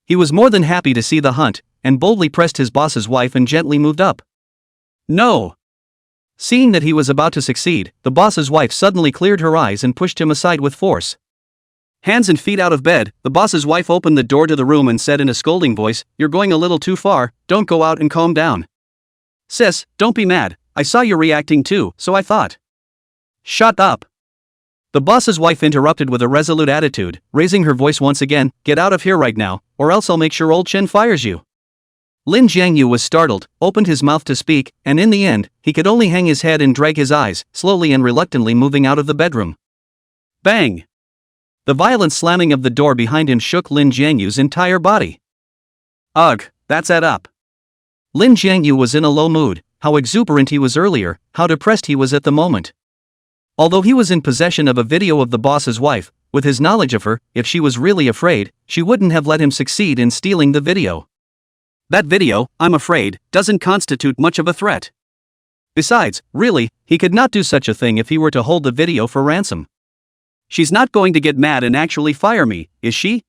Speaker 1: He was more than happy to see the hunt, and boldly pressed his boss's wife and gently moved up. No. Seeing that he was about to succeed, the boss's wife suddenly cleared her eyes and pushed him aside with force. Hands and feet out of bed, the boss's wife opened the door to the room and said in a scolding voice, "You're going a little too far, don't go out and calm down." Sis, don't be mad, I saw you reacting too, so I thought. Shut up. The boss's wife interrupted with a resolute attitude, raising her voice once again, "Get out of here right now, or else I'll make sure old Chen fires you." Lin Jiangyu was startled, opened his mouth to speak, and in the end, he could only hang his head and drag his eyes, slowly and reluctantly moving out of the bedroom. Bang! The violent slamming of the door behind him shook Lin Jiangyu's entire body. Ugh, that's it up. Lin Jiangyu was in a low mood. How exuberant he was earlier, how depressed he was at the moment. Although he was in possession of a video of the boss's wife, with his knowledge of her, if she was really afraid, she wouldn't have let him succeed in stealing the video. That video, I'm afraid, doesn't constitute much of a threat. Besides, really, he could not do such a thing if he were to hold the video for ransom. She's not going to get mad and actually fire me, is she?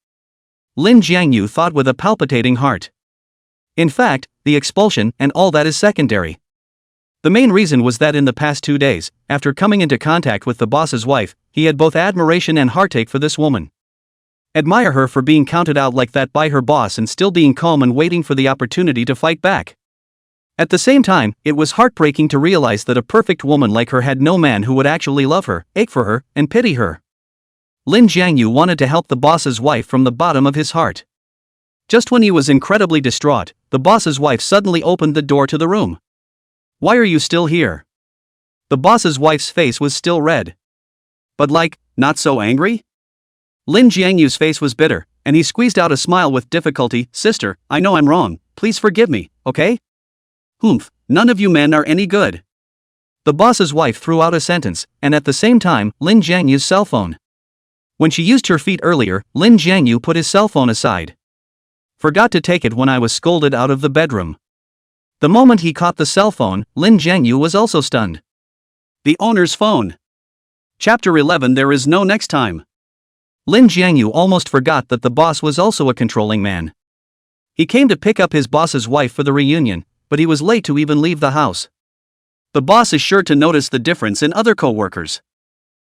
Speaker 1: Lin Jiangyu thought with a palpitating heart. In fact, the expulsion and all that is secondary. The main reason was that in the past 2 days, after coming into contact with the boss's wife, he had both admiration and heartache for this woman. Admire her for being counted out like that by her boss and still being calm and waiting for the opportunity to fight back. At the same time, it was heartbreaking to realize that a perfect woman like her had no man who would actually love her, ache for her, and pity her. Lin Jiangyu wanted to help the boss's wife from the bottom of his heart. Just when he was incredibly distraught, the boss's wife suddenly opened the door to the room. "Why are you still here?" The boss's wife's face was still red. But not so angry? Lin Jiangyu's face was bitter, and he squeezed out a smile with difficulty. "Sister, I know I'm wrong, please forgive me, okay?" "Humph, none of you men are any good." The boss's wife threw out a sentence, and at the same time, Lin Jiangyu's cell phone. When she used her feet earlier, Lin Jiangyu put his cell phone aside. "Forgot to take it when I was scolded out of the bedroom." The moment he caught the cell phone, Lin Jiangyu was also stunned. The owner's phone. Chapter 11. There is no next time. Lin Jiangyu almost forgot that the boss was also a controlling man. He came to pick up his boss's wife for the reunion, but he was late to even leave the house. The boss is sure to notice the difference in other co-workers.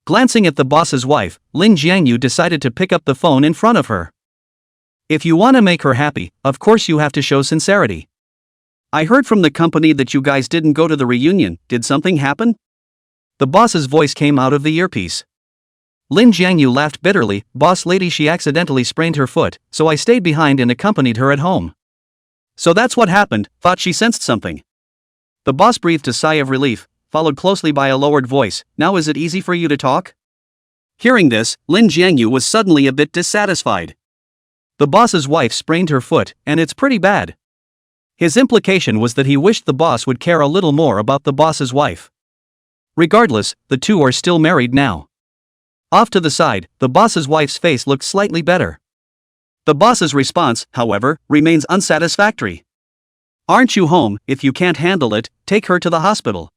Speaker 1: Glancing at the boss's wife, Lin Jiangyu decided to pick up the phone in front of her. "If you want to make her happy, of course you have to show sincerity. I heard from the company that you guys didn't go to the reunion. Did something happen?" The boss's voice came out of the earpiece. Lin Jiangyu laughed bitterly. "Boss lady, she accidentally sprained her foot, so I stayed behind and accompanied her at home." "So that's what happened." Thought she sensed something. The boss breathed a sigh of relief, followed closely by a lowered voice. "Now is it easy for you to talk?" Hearing this, Lin Jiangyu was suddenly a bit dissatisfied. The boss's wife sprained her foot, and it's pretty bad. His implication was that he wished the boss would care a little more about the boss's wife. Regardless, the two are still married now. Off to the side, the boss's wife's face looked slightly better. The boss's response, however, remains unsatisfactory. "Aren't you home? If you can't handle it, take her to the hospital."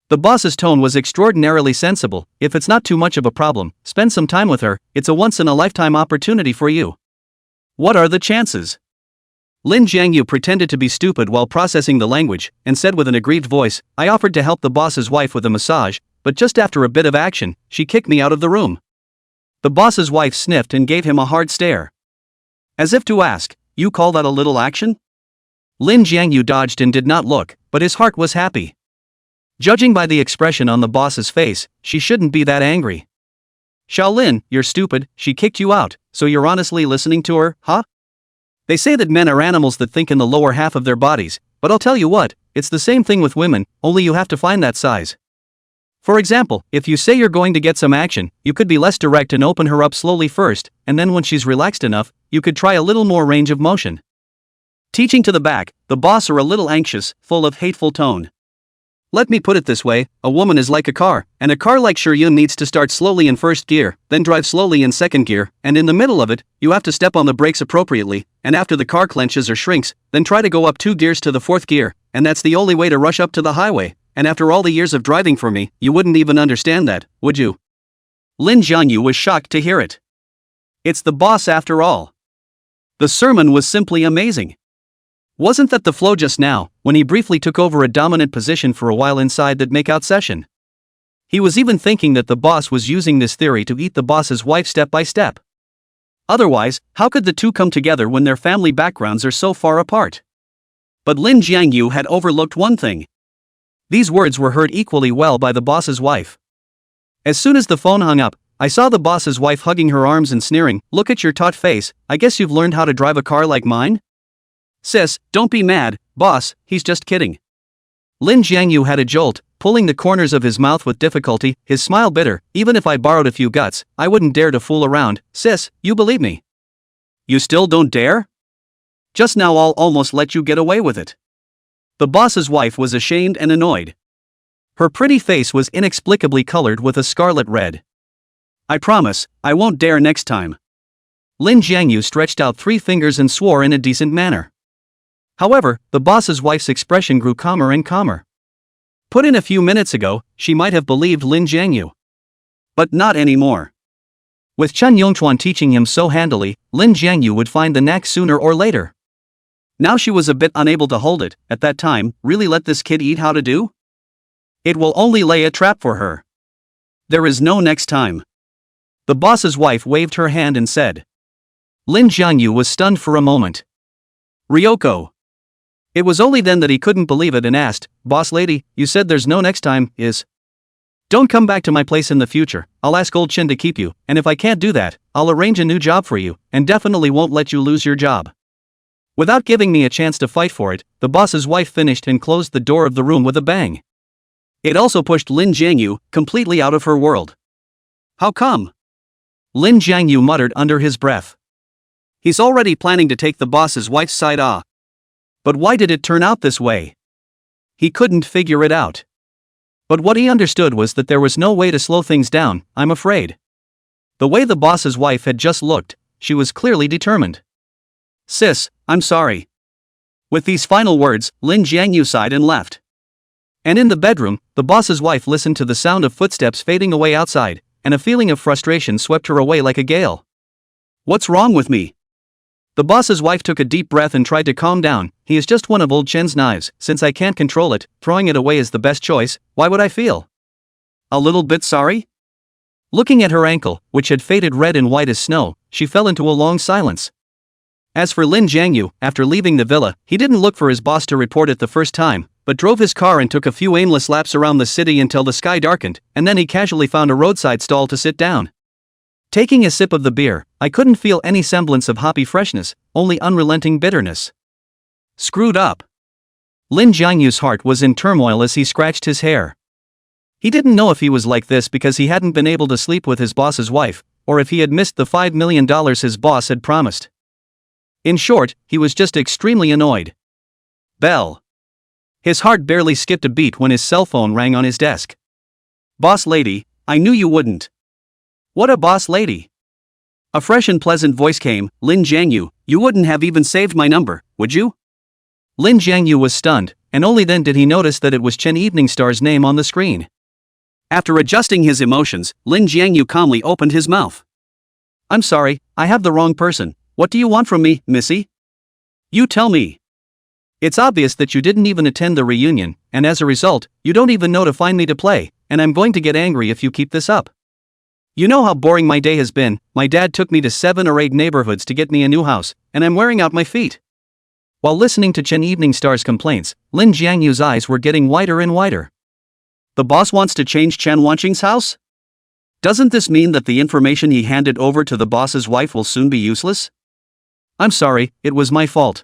Speaker 1: The boss's tone was extraordinarily sensible. "If it's not too much of a problem, spend some time with her. It's a once-in-a-lifetime opportunity for you." "What are the chances?" Lin Jiangyu pretended to be stupid while processing the language, and said with an aggrieved voice, "I offered to help the boss's wife with a massage, but just after a bit of action, she kicked me out of the room." The boss's wife sniffed and gave him a hard stare. As if to ask, "You call that a little action?" Lin Jiangyu dodged and did not look, but his heart was happy. Judging by the expression on the boss's face, she shouldn't be that angry. "Shaolin, you're stupid, she kicked you out, so you're honestly listening to her, huh?" They say that men are animals that think in the lower half of their bodies, but I'll tell you what, it's the same thing with women, only you have to find that size. For example, if you say you're going to get some action, you could be less direct and open her up slowly first, and then when she's relaxed enough, you could try a little more range of motion. Teaching to the back, the boss are a little anxious, full of hateful tone. "Let me put it this way, a woman is like a car, and a car like Shuryun needs to start slowly in first gear, then drive slowly in second gear, and in the middle of it, you have to step on the brakes appropriately, and after the car clenches or shrinks, then try to go up 2 gears to the 4th gear, and that's the only way to rush up to the highway, and after all the years of driving for me, you wouldn't even understand that, would you?" Lin Jiangyu was shocked to hear it. It's the boss after all. The sermon was simply amazing. Wasn't that the flow just now, when he briefly took over a dominant position for a while inside that makeout session? He was even thinking that the boss was using this theory to eat the boss's wife step by step. Otherwise, how could the two come together when their family backgrounds are so far apart? But Lin Jiangyu had overlooked one thing. These words were heard equally well by the boss's wife. As soon as the phone hung up, I saw the boss's wife hugging her arms and sneering, "Look at your taut face, I guess you've learned how to drive a car like mine?" "Sis, don't be mad, boss, he's just kidding." Lin Jiangyu had a jolt, pulling the corners of his mouth with difficulty, his smile bitter. "Even if I borrowed a few guts, I wouldn't dare to fool around. Sis, you believe me?" "You still don't dare? Just now I'll almost let you get away with it." The boss's wife was ashamed and annoyed. Her pretty face was inexplicably colored with a scarlet red. "I promise, I won't dare next time." Lin Jiangyu stretched out 3 fingers and swore in a decent manner. However, the boss's wife's expression grew calmer and calmer. Put in a few minutes ago, she might have believed Lin Jiangyu. But not anymore. With Chen Yongchuan teaching him so handily, Lin Jiangyu would find the knack sooner or later. Now she was a bit unable to hold it. At that time, really let this kid eat how to do? It will only lay a trap for her. There is no next time. The boss's wife waved her hand and said. Lin Jiangyu was stunned for a moment. Ryoko. It was only then that he couldn't believe it and asked, Boss lady, you said there's no next time, is? Don't come back to my place in the future. I'll ask old Chin to keep you, and if I can't do that, I'll arrange a new job for you, and definitely won't let you lose your job. Without giving me a chance to fight for it, the boss's wife finished and closed the door of the room with a bang. It also pushed Lin Jiangyu completely out of her world. How come? Lin Jiangyu muttered under his breath. He's already planning to take the boss's wife's side. But why did it turn out this way? He couldn't figure it out. But what he understood was that there was no way to slow things down, I'm afraid. The way the boss's wife had just looked, she was clearly determined. Sis, I'm sorry. With these final words, Lin Jiangyu sighed and left. And in the bedroom, the boss's wife listened to the sound of footsteps fading away outside, and a feeling of frustration swept her away like a gale. What's wrong with me? The boss's wife took a deep breath and tried to calm down. He is just one of old Chen's knives. Since I can't control it, throwing it away is the best choice. Why would I feel a little bit sorry? Looking at her ankle, which had faded red and white as snow, she fell into a long silence. As for Lin Jiangyu, after leaving the villa, he didn't look for his boss to report it the first time, but drove his car and took a few aimless laps around the city until the sky darkened, and then he casually found a roadside stall to sit down. Taking a sip of the beer, I couldn't feel any semblance of hoppy freshness, only unrelenting bitterness. Screwed up. Lin Jiangyu's heart was in turmoil as he scratched his hair. He didn't know if he was like this because he hadn't been able to sleep with his boss's wife, or if he had missed the $5 million his boss had promised. In short, he was just extremely annoyed. Bell. His heart barely skipped a beat when his cell phone rang on his desk. Boss lady, I knew you wouldn't. What a boss lady. A fresh and pleasant voice came, Lin Jiangyu, you wouldn't have even saved my number, would you? Lin Jiangyu was stunned, and only then did he notice that it was Chen Eveningstar's name on the screen. After adjusting his emotions, Lin Jiangyu calmly opened his mouth. I'm sorry, I have the wrong person. What do you want from me, missy? You tell me. It's obvious that you didn't even attend the reunion, and as a result, you don't even know to find me to play, and I'm going to get angry if you keep this up. You know how boring my day has been. My dad took me to 7 or 8 neighborhoods to get me a new house, and I'm wearing out my feet. While listening to Chen Eveningstar's complaints, Lin Jiangyu's eyes were getting wider and wider. The boss wants to change Chen Wanqing's house? Doesn't this mean that the information he handed over to the boss's wife will soon be useless? I'm sorry, it was my fault.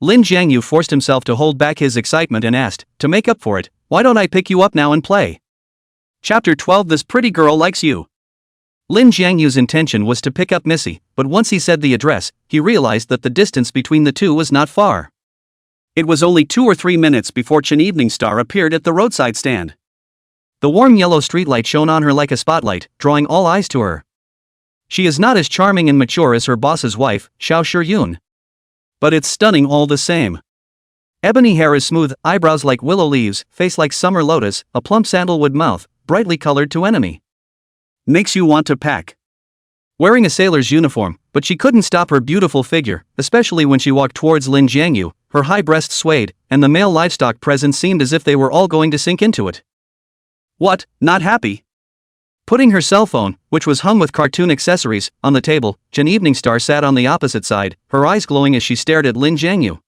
Speaker 1: Lin Jiangyu forced himself to hold back his excitement and asked, to make up for it, why don't I pick you up now and play? Chapter 12 This pretty girl likes you. Lin Jiangyu's intention was to pick up Missy, but once he said the address, he realized that the distance between the two was not far. It was only 2 or 3 minutes before Chen Eveningstar appeared at the roadside stand. The warm yellow streetlight shone on her like a spotlight, drawing all eyes to her. She is not as charming and mature as her boss's wife, Xiao Shiyun. But it's stunning all the same. Ebony hair is smooth, eyebrows like willow leaves, face like summer lotus, a plump sandalwood mouth, brightly colored to enemy. Makes you want to pack. Wearing a sailor's uniform, but she couldn't stop her beautiful figure, especially when she walked towards Lin Jiangyu, her high breasts swayed, and the male livestock present seemed as if they were all going to sink into it. What, not happy? Putting her cell phone, which was hung with cartoon accessories, on the table, Chen Eveningstar sat on the opposite side, her eyes glowing as she stared at Lin Jiangyu.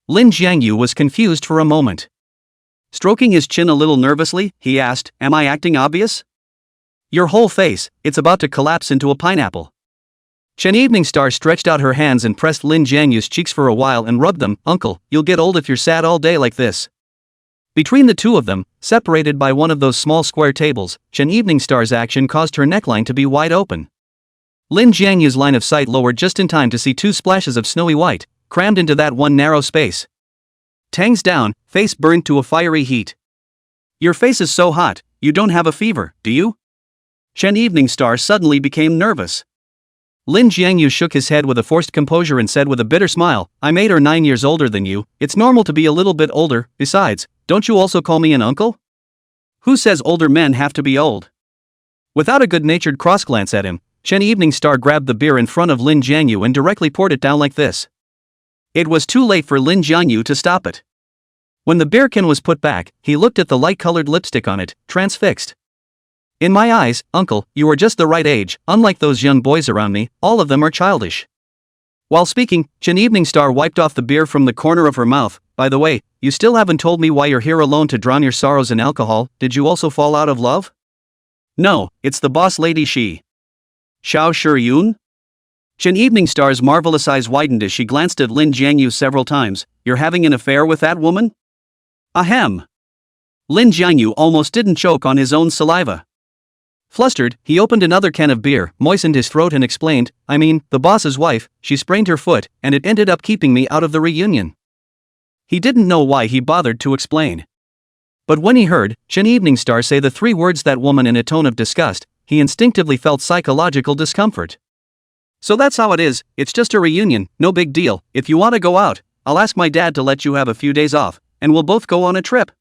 Speaker 1: Lin Jiangyu was confused for a moment. Stroking his chin a little nervously, he asked, Am I acting obvious? Your whole face, it's about to collapse into a pineapple. Chen Eveningstar stretched out her hands and pressed Lin Jiangyu's cheeks for a while and rubbed them. Uncle, you'll get old if you're sad all day like this. Between the two of them, separated by one of those small square tables, Chen Eveningstar's action caused her neckline to be wide open. Lin Jiangyu's line of sight lowered just in time to see 2 splashes of snowy white, crammed into that one narrow space. Tangs down, face burned to a fiery heat. Your face is so hot, you don't have a fever, do you? Chen Eveningstar suddenly became nervous. Lin Jiangyu shook his head with a forced composure and said with a bitter smile, I'm 8 or 9 years older than you, it's normal to be a little bit older, besides, don't you also call me an uncle? Who says older men have to be old? Without a good-natured cross-glance at him, Chen Evening Star grabbed the beer in front of Lin Jiangyu and directly poured it down like this. It was too late for Lin Jiangyu to stop it. When the beer can was put back, he looked at the light-colored lipstick on it, transfixed. In my eyes, uncle, you are just the right age. Unlike those young boys around me, all of them are childish. While speaking, Chen Evening Star wiped off the beer from the corner of her mouth. By the way, you still haven't told me why you're here alone to drown your sorrows in alcohol. Did you also fall out of love? No, it's the boss lady she. Xiao Shiyun? Chen Evening Star's marvelous eyes widened as she glanced at Lin Jiangyu several times. You're having an affair with that woman? Ahem. Lin Jiangyu almost didn't choke on his own saliva. Flustered, he opened another can of beer, moistened his throat and explained, I mean, the boss's wife, she sprained her foot, and it ended up keeping me out of the reunion. He didn't know why he bothered to explain. But when he heard Chen Evening Star say the three words that woman in a tone of disgust, he instinctively felt psychological discomfort. So that's how it is, it's just a reunion, no big deal. If you want to go out, I'll ask my dad to let you have a few days off, and we'll both go on a trip.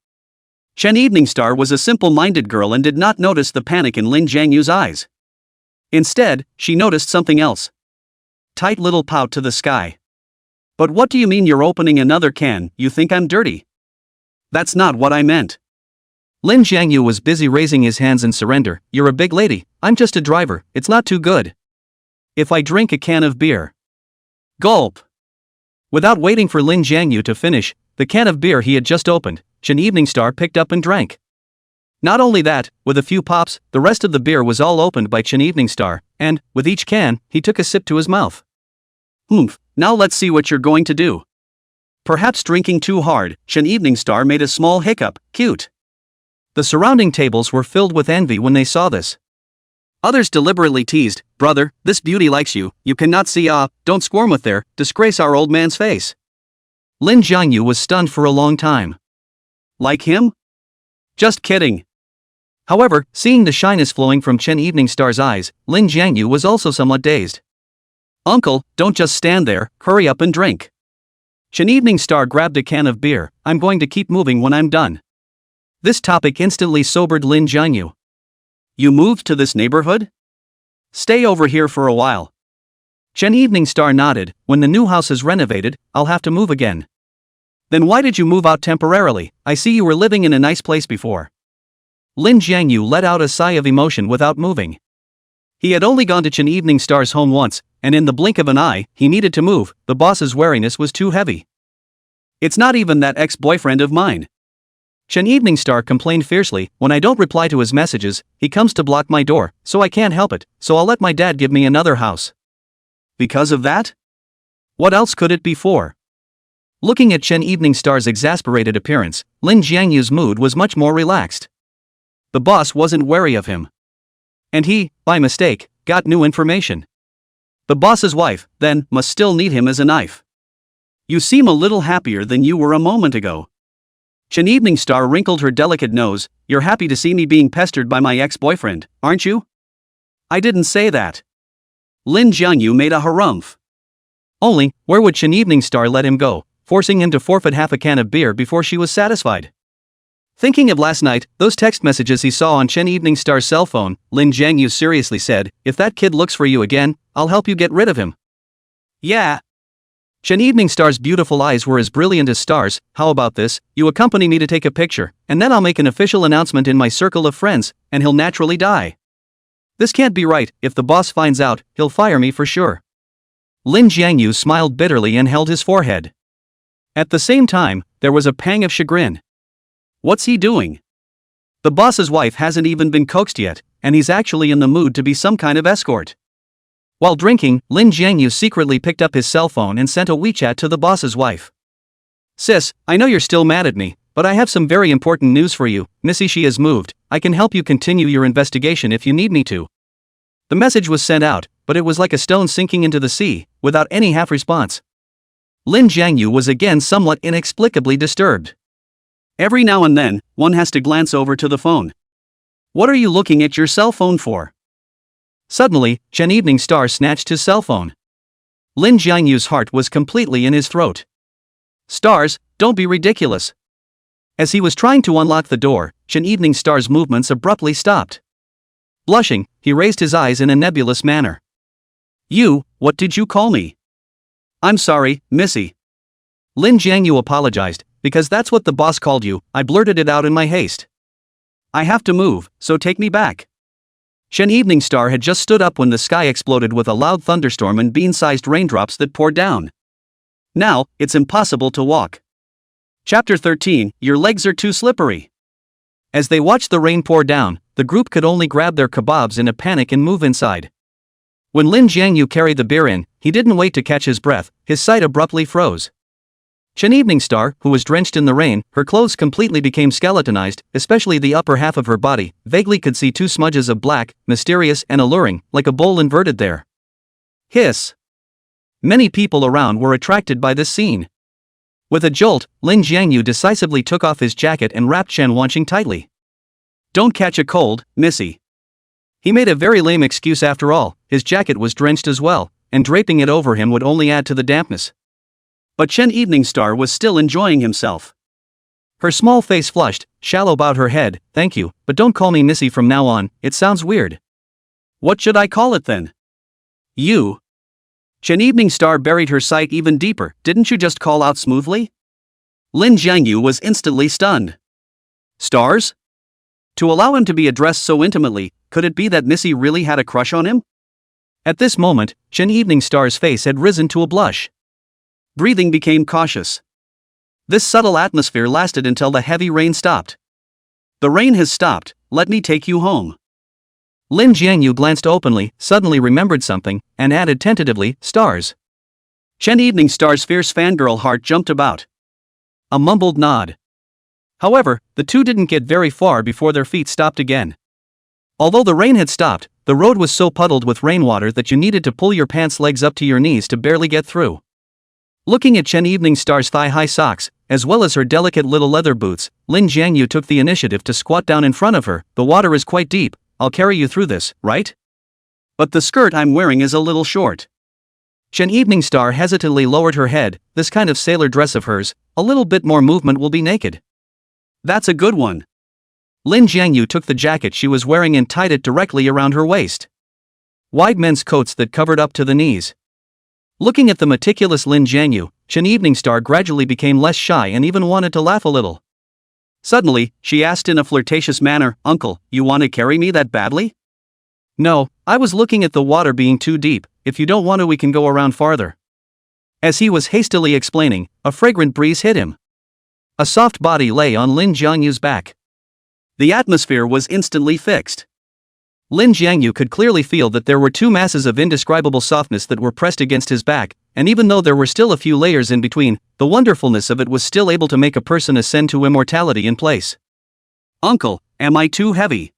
Speaker 1: Chen Evening Star was a simple-minded girl and did not notice the panic in Lin Jiangyu's eyes. Instead, she noticed something else. Tight little pout to the sky. But what do you mean you're opening another can? You think I'm dirty? That's not what I meant. Lin Jiangyu was busy raising his hands in surrender. You're a big lady, I'm just a driver, it's not too good. If I drink a can of beer. Gulp. Without waiting for Lin Jiangyu to finish the can of beer he had just opened, Chen Evening Star picked up and drank. Not only that, with a few pops, the rest of the beer was all opened by Chen Evening Star, and, with each can, he took a sip to his mouth. Now let's see what you're going to do. Perhaps drinking too hard, Chen Evening Star made a small hiccup. Cute. The surrounding tables were filled with envy when they saw this. Others deliberately teased, brother, this beauty likes you, you cannot see don't squirm with there, disgrace our old man's face. Lin Jiangyu was stunned for a long time. Like him? Just kidding. However, seeing the shyness flowing from Chen Evening Star's eyes, Lin Jiangyu was also somewhat dazed. Uncle, don't just stand there, hurry up and drink. Chen Evening Star grabbed a can of beer. I'm going to keep moving when I'm done. This topic instantly sobered Lin Jiangyu. You moved to this neighborhood? Stay over here for a while. Chen Evening Star nodded. When the new house is renovated, I'll have to move again. Then why did you move out temporarily? I see you were living in a nice place before. Lin Jiangyu let out a sigh of emotion without moving. He had only gone to Chen Evening Star's home once, and in the blink of an eye, he needed to move. The boss's wariness was too heavy. It's not even that ex-boyfriend of mine. Chen Evening Star complained fiercely, when I don't reply to his messages, he comes to block my door, so I can't help it, so I'll let my dad give me another house. Because of that? What else could it be for? Looking at Chen Evening Star's exasperated appearance, Lin Jiangyu's mood was much more relaxed. The boss wasn't wary of him. And he, by mistake, got new information. The boss's wife, then, must still need him as a knife. You seem a little happier than you were a moment ago. Chen Evening Star wrinkled her delicate nose. You're happy to see me being pestered by my ex-boyfriend, aren't you? I didn't say that. Lin Jiangyu made a harumph. Only, where would Chen Evening Star let him go, forcing him to forfeit half a can of beer before she was satisfied? Thinking of last night, those text messages he saw on Chen Evening Star's cell phone, Lin Jiangyu seriously said, if that kid looks for you again, I'll help you get rid of him. Yeah. Chen Evening Star's beautiful eyes were as brilliant as stars. How about this, you accompany me to take a picture, and then I'll make an official announcement in my circle of friends, and he'll naturally die. This can't be right, if the boss finds out, he'll fire me for sure. Lin Jiangyu smiled bitterly and held his forehead. At the same time, there was a pang of chagrin. What's he doing? The boss's wife hasn't even been coaxed yet, and he's actually in the mood to be some kind of escort. While drinking, Lin Jiangyu secretly picked up his cell phone and sent a WeChat to the boss's wife. Sis, I know you're still mad at me, but I have some very important news for you. Missy Shi has moved. I can help you continue your investigation if you need me to. The message was sent out, but it was like a stone sinking into the sea, without any half response. Lin Jiangyu was again somewhat inexplicably disturbed. Every now and then, one has to glance over to the phone. What are you looking at your cell phone for? Suddenly, Chen Evening Star snatched his cell phone. Lin Jiangyu's heart was completely in his throat. Stars, don't be ridiculous. As he was trying to unlock the door, Chen Evening Star's movements abruptly stopped. Blushing, he raised his eyes in a nebulous manner. What did you call me? I'm sorry, Missy. Lin Jiangyu apologized, because that's what the boss called you. I blurted it out in my haste. I have to move, so take me back. Shen Evening Star had just stood up when the sky exploded with a loud thunderstorm and bean-sized raindrops that poured down. Now, it's impossible to walk. Chapter 13, Your legs are too slippery. As they watched the rain pour down, the group could only grab their kebabs in a panic and move inside. When Lin Jiangyu carried the beer in, he didn't wait to catch his breath, his sight abruptly froze. Shen Evening Star, who was drenched in the rain, her clothes completely became skeletonized, especially the upper half of her body, vaguely could see two smudges of black, mysterious and alluring, like a bowl inverted there. Hiss! Many people around were attracted by this scene. With a jolt, Lin Jiangyu decisively took off his jacket and wrapped Shen Wanqing tightly. Don't catch a cold, Missy. He made a very lame excuse after all, his jacket was drenched as well, and draping it over him would only add to the dampness. But Shen Evening Star was still enjoying himself. Her small face flushed, shallow bowed her head. Thank you, but don't call me Missy from now on, it sounds weird. What should I call it then? You. Shen Evening Star buried her sight even deeper. Didn't you just call out smoothly? Lin Jiangyu was instantly stunned. Stars? To allow him to be addressed so intimately, could it be that Missy really had a crush on him? At this moment, Shen Evening Star's face had risen to a blush. Breathing became cautious. This subtle atmosphere lasted until the heavy rain stopped. The rain has stopped, let me take you home. Lin Jiangyu glanced openly, suddenly remembered something, and added tentatively, stars. Shen Evening Star's fierce fangirl heart jumped about. A mumbled nod. However, the two didn't get very far before their feet stopped again. Although the rain had stopped, the road was so puddled with rainwater that you needed to pull your pants legs up to your knees to barely get through. Looking at Shen Evening Star's thigh-high socks, as well as her delicate little leather boots, Lin Jiangyu took the initiative to squat down in front of her. The water is quite deep, I'll carry you through this, right? But the skirt I'm wearing is a little short. Shen Evening Star hesitantly lowered her head. This kind of sailor dress of hers, a little bit more movement will be naked. That's a good one. Lin Jiangyu took the jacket she was wearing and tied it directly around her waist. Wide men's coats that covered up to the knees. Looking at the meticulous Lin Jiangyu, Shen Evening Star gradually became less shy and even wanted to laugh a little. Suddenly, she asked in a flirtatious manner, Uncle, you want to carry me that badly? No, I was looking at the water being too deep. If you don't want to, we can go around farther. As he was hastily explaining, a fragrant breeze hit him. A soft body lay on Lin Jiangyu's back. The atmosphere was instantly fixed. Lin Jiangyu could clearly feel that there were two masses of indescribable softness that were pressed against his back, and even though there were still a few layers in between, the wonderfulness of it was still able to make a person ascend to immortality in place. Uncle, am I too heavy?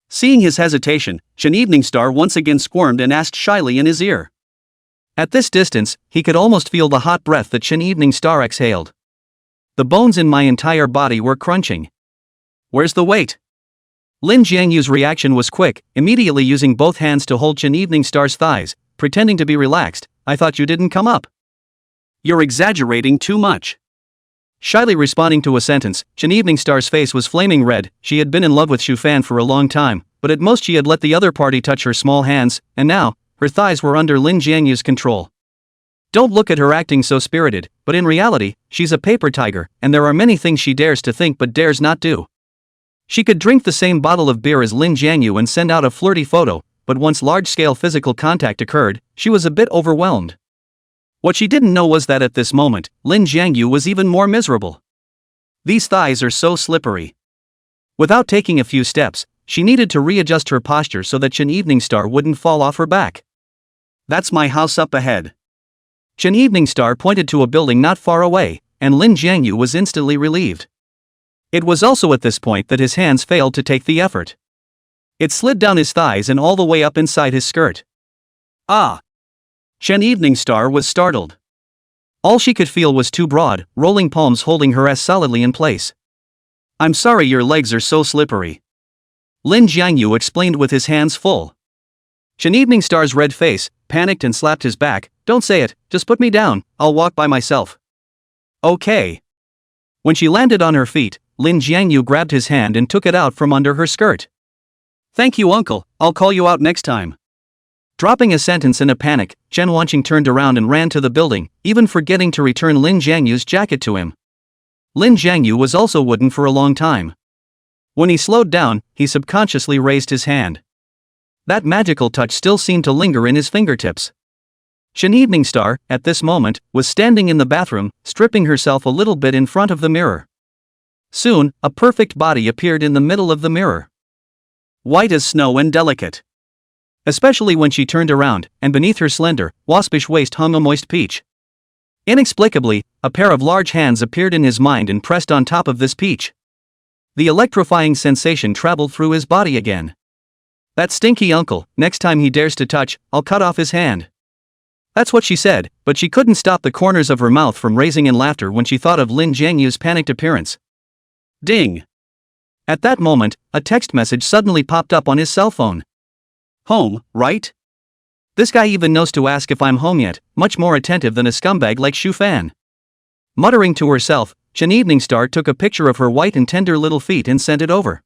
Speaker 1: Seeing his hesitation, Shen Evening Star once again squirmed and asked shyly in his ear. At this distance, he could almost feel the hot breath that Shen Evening Star exhaled. The bones in my entire body were crunching. Where's the weight? Lin Jiangyu's reaction was quick, immediately using both hands to hold Shen Evening Star's thighs, pretending to be relaxed. I thought you didn't come up. You're exaggerating too much. Shyly responding to a sentence, Shen Evening Star's face was flaming red. She had been in love with Xu Fan for a long time, but at most she had let the other party touch her small hands, and now, her thighs were under Lin Jiangyu's control. Don't look at her acting so spirited, but in reality, she's a paper tiger, and there are many things she dares to think but dares not do. She could drink the same bottle of beer as Lin Jiangyu and send out a flirty photo, but once large-scale physical contact occurred, she was a bit overwhelmed. What she didn't know was that at this moment, Lin Jiangyu was even more miserable. These thighs are so slippery. Without taking a few steps, she needed to readjust her posture so that Shen Evening Star wouldn't fall off her back. That's my house up ahead. Shen Evening Star pointed to a building not far away, and Lin Jiangyu was instantly relieved. It was also at this point that his hands failed to take the effort. It slid down his thighs and all the way up inside his skirt. Ah! Shen Evening Star was startled. All she could feel was two broad, rolling palms holding her ass solidly in place. I'm sorry your legs are so slippery. Lin Jiangyu explained with his hands full. Shen Evening Star's red face, panicked and slapped his back. Don't say it, just put me down, I'll walk by myself. Okay. When she landed on her feet, Lin Jiangyu grabbed his hand and took it out from under her skirt. Thank you, uncle, I'll call you out next time. Dropping a sentence in a panic, Chen Wanqing turned around and ran to the building, even forgetting to return Lin Jiangyu's jacket to him. Lin Jiangyu was also wooden for a long time. When he slowed down, he subconsciously raised his hand. That magical touch still seemed to linger in his fingertips. Shen Evening Star, at this moment, was standing in the bathroom, stripping herself a little bit in front of the mirror. Soon, a perfect body appeared in the middle of the mirror. White as snow and delicate. Especially when she turned around, and beneath her slender, waspish waist hung a moist peach. Inexplicably, a pair of large hands appeared in his mind and pressed on top of this peach. The electrifying sensation traveled through his body again. That stinky uncle, next time he dares to touch, I'll cut off his hand. That's what she said, but she couldn't stop the corners of her mouth from raising in laughter when she thought of Lin Jiangyu's panicked appearance. Ding! At that moment, a text message suddenly popped up on his cell phone. Home, right? This guy even knows to ask if I'm home yet, much more attentive than a scumbag like Xu Fan. Muttering to herself, Chen Evening Star took a picture of her white and tender little feet and sent it over.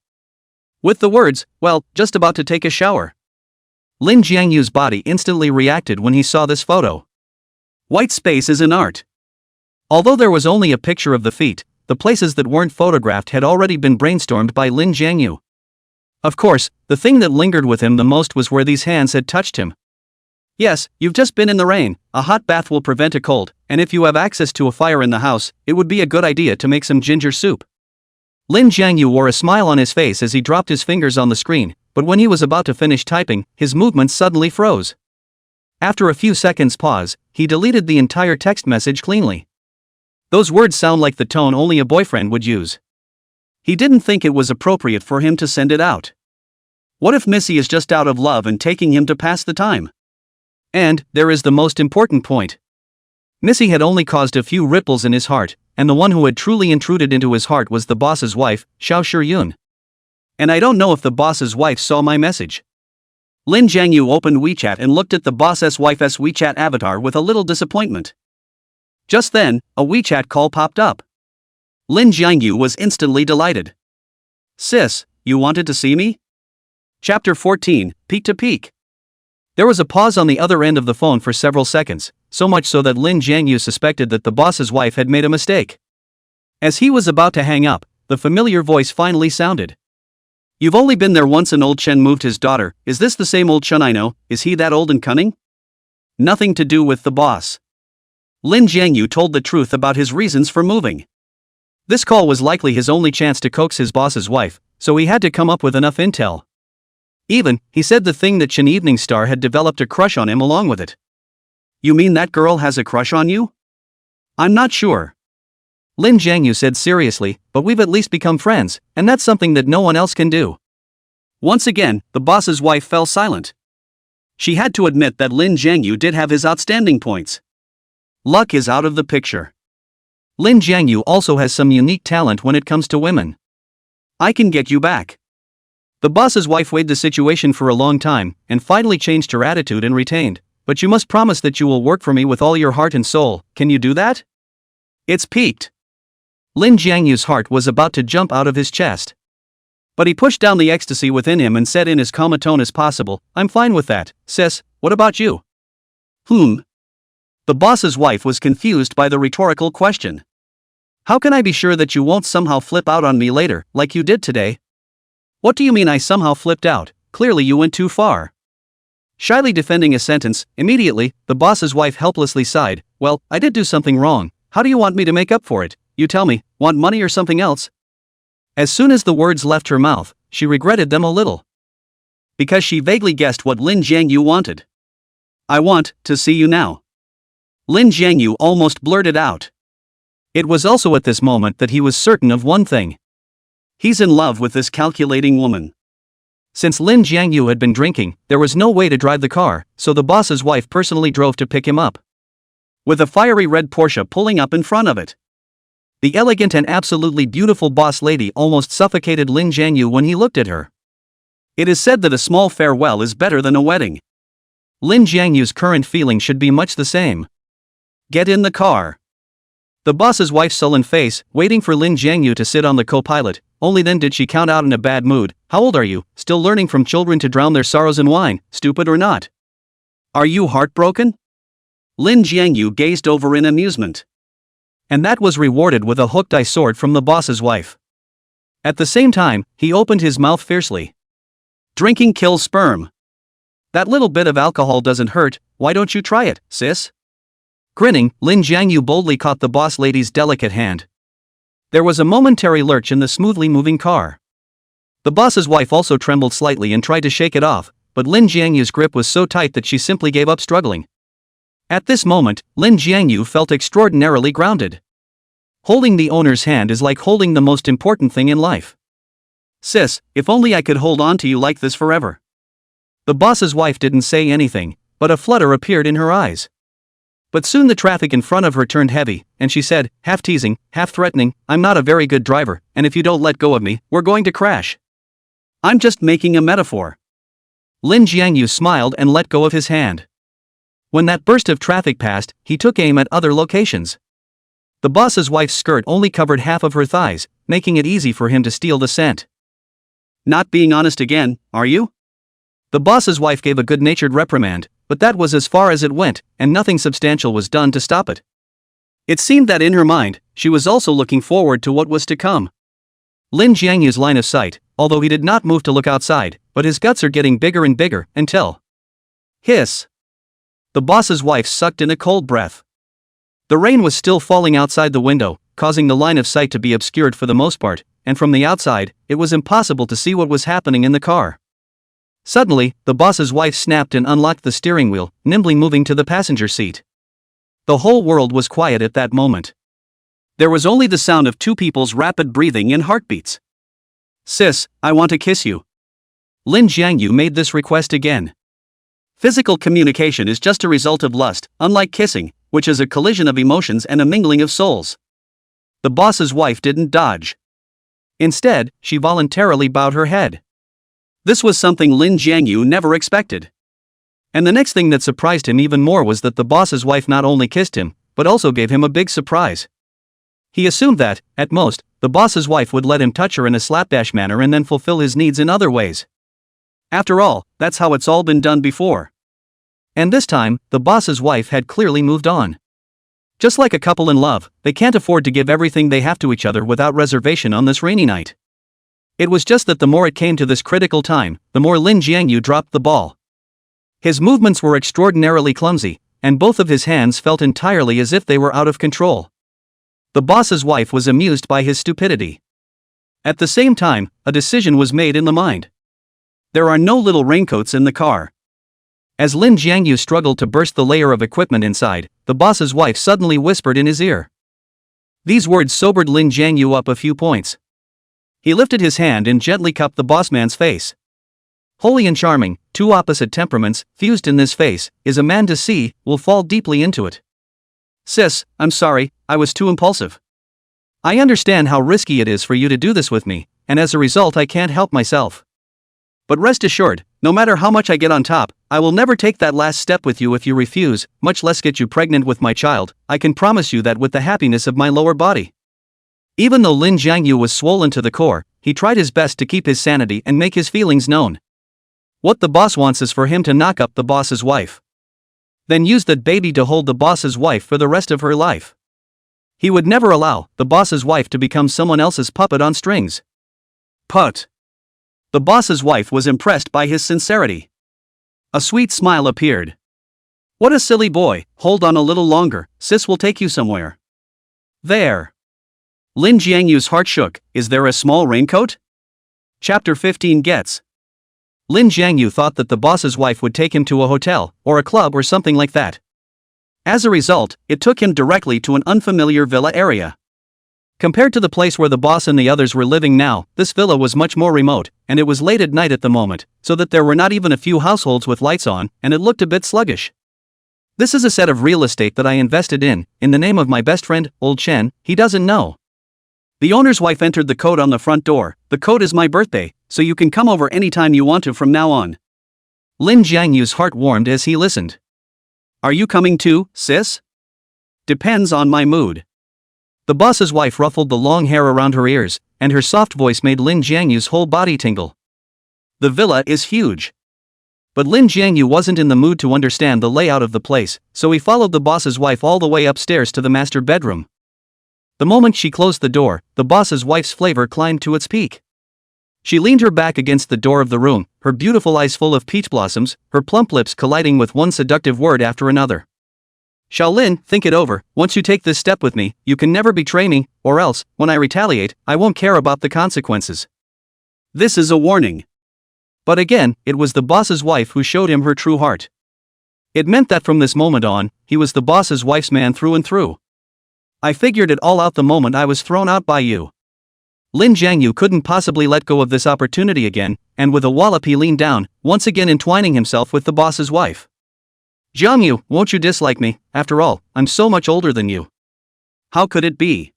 Speaker 1: With the words, well, just about to take a shower. Lin Jiangyu's body instantly reacted when he saw this photo. White space is an art. Although there was only a picture of the feet, the places that weren't photographed had already been brainstormed by Lin Jiangyu. Of course, the thing that lingered with him the most was where these hands had touched him. Yes, you've just been in the rain, a hot bath will prevent a cold, and if you have access to a fire in the house, it would be a good idea to make some ginger soup. Lin Jiangyu wore a smile on his face as he dropped his fingers on the screen, but when he was about to finish typing, his movements suddenly froze. After a few seconds pause, he deleted the entire text message cleanly. Those words sound like the tone only a boyfriend would use. He didn't think it was appropriate for him to send it out. What if Missy is just out of love and taking him to pass the time? And, there is the most important point. Missy had only caused a few ripples in his heart, and the one who had truly intruded into his heart was the boss's wife, Xiao Shiyun. And I don't know if the boss's wife saw my message. Lin Jiangyu opened WeChat and looked at the boss's wife's WeChat avatar with a little disappointment. Just then, a WeChat call popped up. Lin Jiangyu was instantly delighted. Sis, you wanted to see me? Chapter 14, Peak to Peak. There was a pause on the other end of the phone for several seconds, so much so that Lin Jiangyu suspected that the boss's wife had made a mistake. As he was about to hang up, the familiar voice finally sounded. You've only been there once and old Chen moved his daughter, is this the same old Chen I know, is he that old and cunning? Nothing to do with the boss. Lin Jiangyu told the truth about his reasons for moving. This call was likely his only chance to coax his boss's wife, so he had to come up with enough intel. Even, he said the thing that Chen Evening Star had developed a crush on him along with it. You mean that girl has a crush on you? I'm not sure. Lin Jiangyu said seriously, but we've at least become friends, and that's something that no one else can do. Once again, the boss's wife fell silent. She had to admit that Lin Jiangyu did have his outstanding points. Luck is out of the picture. Lin Jiangyu also has some unique talent when it comes to women. I can get you back. The boss's wife weighed the situation for a long time, and finally changed her attitude and retained, but you must promise that you will work for me with all your heart and soul, can you do that? It's peaked. Lin Jiangyu's heart was about to jump out of his chest. But he pushed down the ecstasy within him and said in as calm a tone as possible, I'm fine with that, sis, what about you? The boss's wife was confused by the rhetorical question. How can I be sure that you won't somehow flip out on me later, like you did today? What do you mean I somehow flipped out? Clearly you went too far. Shyly defending a sentence, immediately, the boss's wife helplessly sighed, well, I did do something wrong, how do you want me to make up for it? You tell me, want money or something else? As soon as the words left her mouth, she regretted them a little. Because she vaguely guessed what Lin Jiangyu wanted. I want to see you now. Lin Jiangyu almost blurted out. It was also at this moment that he was certain of one thing. He's in love with this calculating woman. Since Lin Jiangyu had been drinking, there was no way to drive the car, so the boss's wife personally drove to pick him up. With a fiery red Porsche pulling up in front of it. The elegant and absolutely beautiful boss lady almost suffocated Lin Jiangyu when he looked at her. It is said that a small farewell is better than a wedding. Lin Jiangyu's current feeling should be much the same. Get in the car. The boss's wife's sullen face, waiting for Lin Jiangyu to sit on the co-pilot, only then did she count out in a bad mood, "How old are you, still learning from children to drown their sorrows in wine, stupid or not? Are you heartbroken?" Lin Jiangyu gazed over in amusement. And that was rewarded with a hooked eye sword from the boss's wife. At the same time, he opened his mouth fiercely. "Drinking kills sperm. That little bit of alcohol doesn't hurt, why don't you try it, sis?" Grinning, Lin Jiangyu boldly caught the boss lady's delicate hand. There was a momentary lurch in the smoothly moving car. The boss's wife also trembled slightly and tried to shake it off, but Lin Jiangyu's grip was so tight that she simply gave up struggling. At this moment, Lin Jiangyu felt extraordinarily grounded. Holding the owner's hand is like holding the most important thing in life. "Sis, if only I could hold on to you like this forever." The boss's wife didn't say anything, but a flutter appeared in her eyes. But soon the traffic in front of her turned heavy, and she said, half teasing, half threatening, "I'm not a very good driver, and if you don't let go of me, we're going to crash." "I'm just making a metaphor." Lin Jiangyu smiled and let go of his hand. When that burst of traffic passed, he took aim at other locations. The boss's wife's skirt only covered half of her thighs, making it easy for him to steal the scent. "Not being honest again, are you?" The boss's wife gave a good-natured reprimand, but that was as far as it went, and nothing substantial was done to stop it. It seemed that in her mind, she was also looking forward to what was to come. Lin Jiangyu's line of sight, although he did not move to look outside, but his guts are getting bigger and bigger, until... Hiss! The boss's wife sucked in a cold breath. The rain was still falling outside the window, causing the line of sight to be obscured for the most part, and from the outside, it was impossible to see what was happening in the car. Suddenly, the boss's wife snapped and unlocked the steering wheel, nimbly moving to the passenger seat. The whole world was quiet at that moment. There was only the sound of two people's rapid breathing and heartbeats. "Sis, I want to kiss you." Lin Jiangyu made this request again. Physical communication is just a result of lust, unlike kissing, which is a collision of emotions and a mingling of souls. The boss's wife didn't dodge. Instead, she voluntarily bowed her head. This was something Lin Jiangyu never expected. And the next thing that surprised him even more was that the boss's wife not only kissed him, but also gave him a big surprise. He assumed that, at most, the boss's wife would let him touch her in a slapdash manner and then fulfill his needs in other ways. After all, that's how it's all been done before. And this time, the boss's wife had clearly moved on. Just like a couple in love, they can't afford to give everything they have to each other without reservation on this rainy night. It was just that the more it came to this critical time, the more Lin Jiangyu dropped the ball. His movements were extraordinarily clumsy, and both of his hands felt entirely as if they were out of control. The boss's wife was amused by his stupidity. At the same time, a decision was made in the mind. There are no little raincoats in the car. As Lin Jiangyu struggled to burst the layer of equipment inside, the boss's wife suddenly whispered in his ear. These words sobered Lin Jiangyu up a few points. He lifted his hand and gently cupped the bossman's face. Holy and charming, two opposite temperaments, fused in this face, is a man to see, will fall deeply into it. "Sis, I'm sorry, I was too impulsive. I understand how risky it is for you to do this with me, and as a result I can't help myself. But rest assured, no matter how much I get on top, I will never take that last step with you if you refuse, much less get you pregnant with my child. I can promise you that with the happiness of my lower body." Even though Lin Jiangyu was swollen to the core, he tried his best to keep his sanity and make his feelings known. What the boss wants is for him to knock up the boss's wife. Then use that baby to hold the boss's wife for the rest of her life. He would never allow the boss's wife to become someone else's puppet on strings. Put. The boss's wife was impressed by his sincerity. A sweet smile appeared. "What a silly boy, hold on a little longer, sis will take you somewhere." There. Lin Jiangyu's heart shook. Is there a small raincoat? Chapter 15 gets. Lin Jiangyu thought that the boss's wife would take him to a hotel, or a club or something like that. As a result, it took him directly to an unfamiliar villa area. Compared to the place where the boss and the others were living now, this villa was much more remote, and it was late at night at the moment, so that there were not even a few households with lights on, and it looked a bit sluggish. "This is a set of real estate that I invested in the name of my best friend, Old Chen, he doesn't know." The owner's wife entered the code on the front door. "The code is my birthday, so you can come over anytime you want to from now on." Lin Jiangyu's heart warmed as he listened. "Are you coming too, sis?" "Depends on my mood." The boss's wife ruffled the long hair around her ears, and her soft voice made Lin Jiangyu's whole body tingle. The villa is huge. But Lin Jiangyu wasn't in the mood to understand the layout of the place, so he followed the boss's wife all the way upstairs to the master bedroom. The moment she closed the door, the boss's wife's flavor climbed to its peak. She leaned her back against the door of the room, her beautiful eyes full of peach blossoms, her plump lips colliding with one seductive word after another. Shaolin, think it over. Once you take this step with me, you can never betray me, or else, when I retaliate, I won't care about the consequences. This is a warning. But again, it was the boss's wife who showed him her true heart. It meant that from this moment on, he was the boss's wife's man through and through. I figured it all out the moment I was thrown out by you. Lin Jiangyu couldn't possibly let go of this opportunity again, and with a wallop he leaned down, once again entwining himself with the boss's wife. Jiangyu, won't you dislike me? After all, I'm so much older than you. How could it be?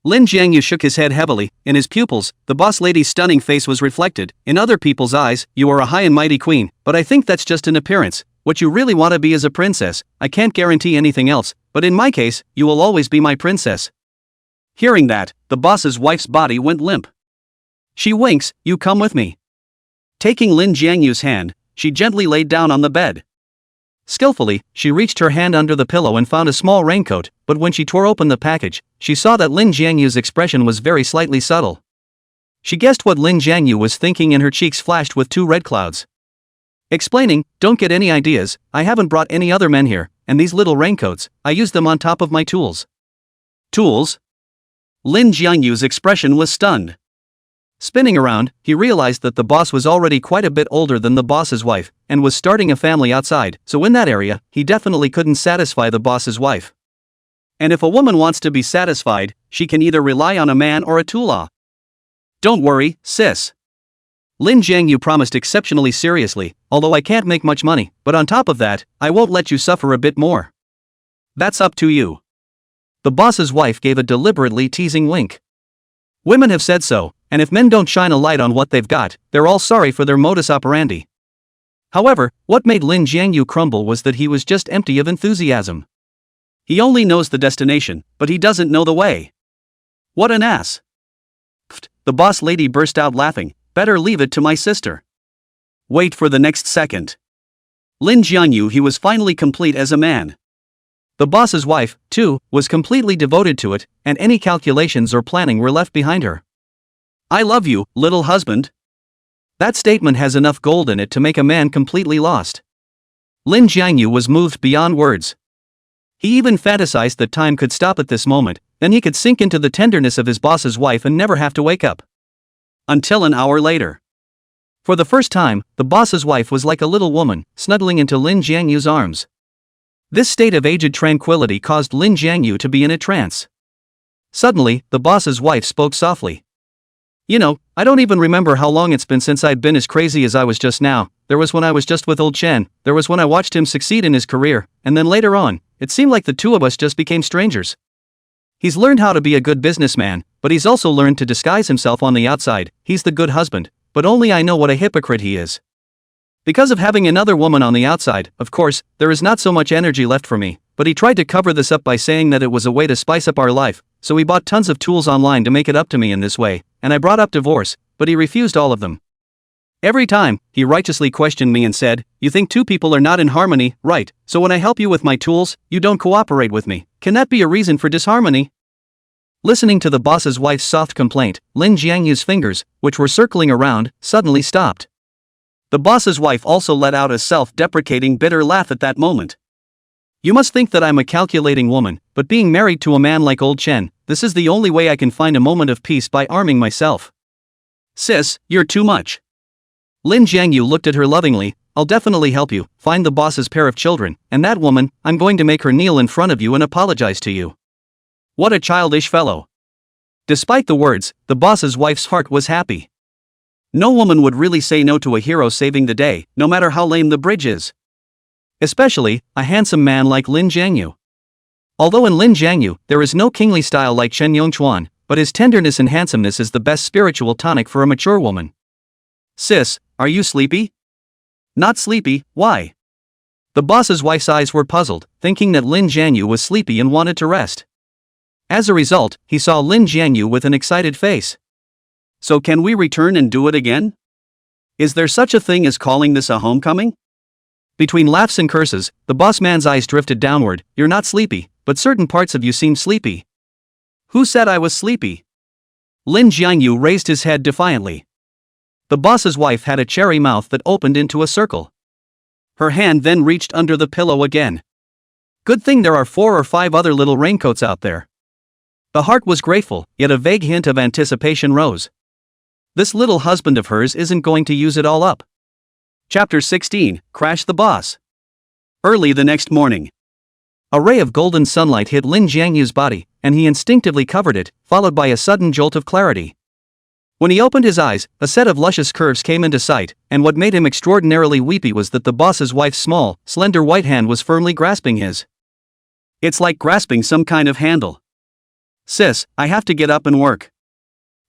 Speaker 1: Lin Jiangyu shook his head heavily. In his pupils, the boss lady's stunning face was reflected. In other people's eyes, you are a high and mighty queen, but I think that's just an appearance. What you really want to be is a princess. I can't guarantee anything else, but in my case, you will always be my princess. Hearing that, the boss's wife's body went limp. She winks, you come with me. Taking Lin Jiangyu's hand, she gently laid down on the bed. Skillfully, she reached her hand under the pillow and found a small raincoat, but when she tore open the package, she saw that Lin Jiangyu's expression was very slightly subtle. She guessed what Lin Jiangyu was thinking and her cheeks flashed with two red clouds. Explaining, don't get any ideas, I haven't brought any other men here, and these little raincoats, I use them on top of my tools. Tools? Lin Jiangyu's expression was stunned. Spinning around, he realized that the boss was already quite a bit older than the boss's wife, and was starting a family outside, so in that area, he definitely couldn't satisfy the boss's wife. And if a woman wants to be satisfied, she can either rely on a man or a toolah. Don't worry, sis. Lin Jiangyu promised exceptionally seriously, although I can't make much money, but on top of that, I won't let you suffer a bit more. That's up to you. The boss's wife gave a deliberately teasing wink. Women have said so, and if men don't shine a light on what they've got, they're all sorry for their modus operandi. However, what made Lin Jiangyu crumble was that he was just empty of enthusiasm. He only knows the destination, but he doesn't know the way. What an ass. Pfft, the boss lady burst out laughing, better leave it to my sister. Wait for the next second. Lin Jiangyu, he was finally complete as a man. The boss's wife, too, was completely devoted to it, and any calculations or planning were left behind her. I love you, little husband. That statement has enough gold in it to make a man completely lost. Lin Jiangyu was moved beyond words. He even fantasized that time could stop at this moment, then he could sink into the tenderness of his boss's wife and never have to wake up. Until an hour later. For the first time, the boss's wife was like a little woman, snuggling into Lin Jiangyu's arms. This state of aged tranquility caused Lin Jiangyu to be in a trance. Suddenly, the boss's wife spoke softly. You know, I don't even remember how long it's been since I'd been as crazy as I was just now. There was when I was just with old Chen, there was when I watched him succeed in his career, and then later on, it seemed like the two of us just became strangers. He's learned how to be a good businessman, but he's also learned to disguise himself on the outside. He's the good husband, but only I know what a hypocrite he is. Because of having another woman on the outside, of course, there is not so much energy left for me, but he tried to cover this up by saying that it was a way to spice up our life, so he bought tons of tools online to make it up to me in this way, and I brought up divorce, but he refused all of them. Every time, he righteously questioned me and said, you think two people are not in harmony, right, so when I help you with my tools, you don't cooperate with me. Can that be a reason for disharmony? Listening to the boss's wife's soft complaint, Lin Jiangyu's fingers, which were circling around, suddenly stopped. The boss's wife also let out a self-deprecating bitter laugh at that moment. You must think that I'm a calculating woman, but being married to a man like old Chen, this is the only way I can find a moment of peace by arming myself. Sis, you're too much. Lin Jiangyu looked at her lovingly. I'll definitely help you find the boss's pair of children, and that woman, I'm going to make her kneel in front of you and apologize to you. What a childish fellow. Despite the words, the boss's wife's heart was happy. No woman would really say no to a hero saving the day, no matter how lame the bridge is. Especially, a handsome man like Lin Jiangyu. Although in Lin Jiangyu, there is no kingly style like Chen Yongchuan, but his tenderness and handsomeness is the best spiritual tonic for a mature woman. Sis, are you sleepy? Not sleepy, why? The boss's wife's eyes were puzzled, thinking that Lin Jiangyu was sleepy and wanted to rest. As a result, he saw Lin Jiangyu with an excited face. So can we return and do it again? Is there such a thing as calling this a homecoming? Between laughs and curses, the boss man's eyes drifted downward. You're not sleepy, but certain parts of you seem sleepy. Who said I was sleepy? Lin Jiangyu raised his head defiantly. The boss's wife had a cherry mouth that opened into a circle. Her hand then reached under the pillow again. Good thing there are 4 or 5 other little raincoats out there. The heart was grateful, yet a vague hint of anticipation rose. This little husband of hers isn't going to use it all up. Chapter 16, Crash the Boss. Early the next morning. A ray of golden sunlight hit Lin Jiangyu's body, and he instinctively covered it, followed by a sudden jolt of clarity. When he opened his eyes, a set of luscious curves came into sight, and what made him extraordinarily weepy was that the boss's wife's small, slender white hand was firmly grasping his. It's like grasping some kind of handle. Sis, I have to get up and work.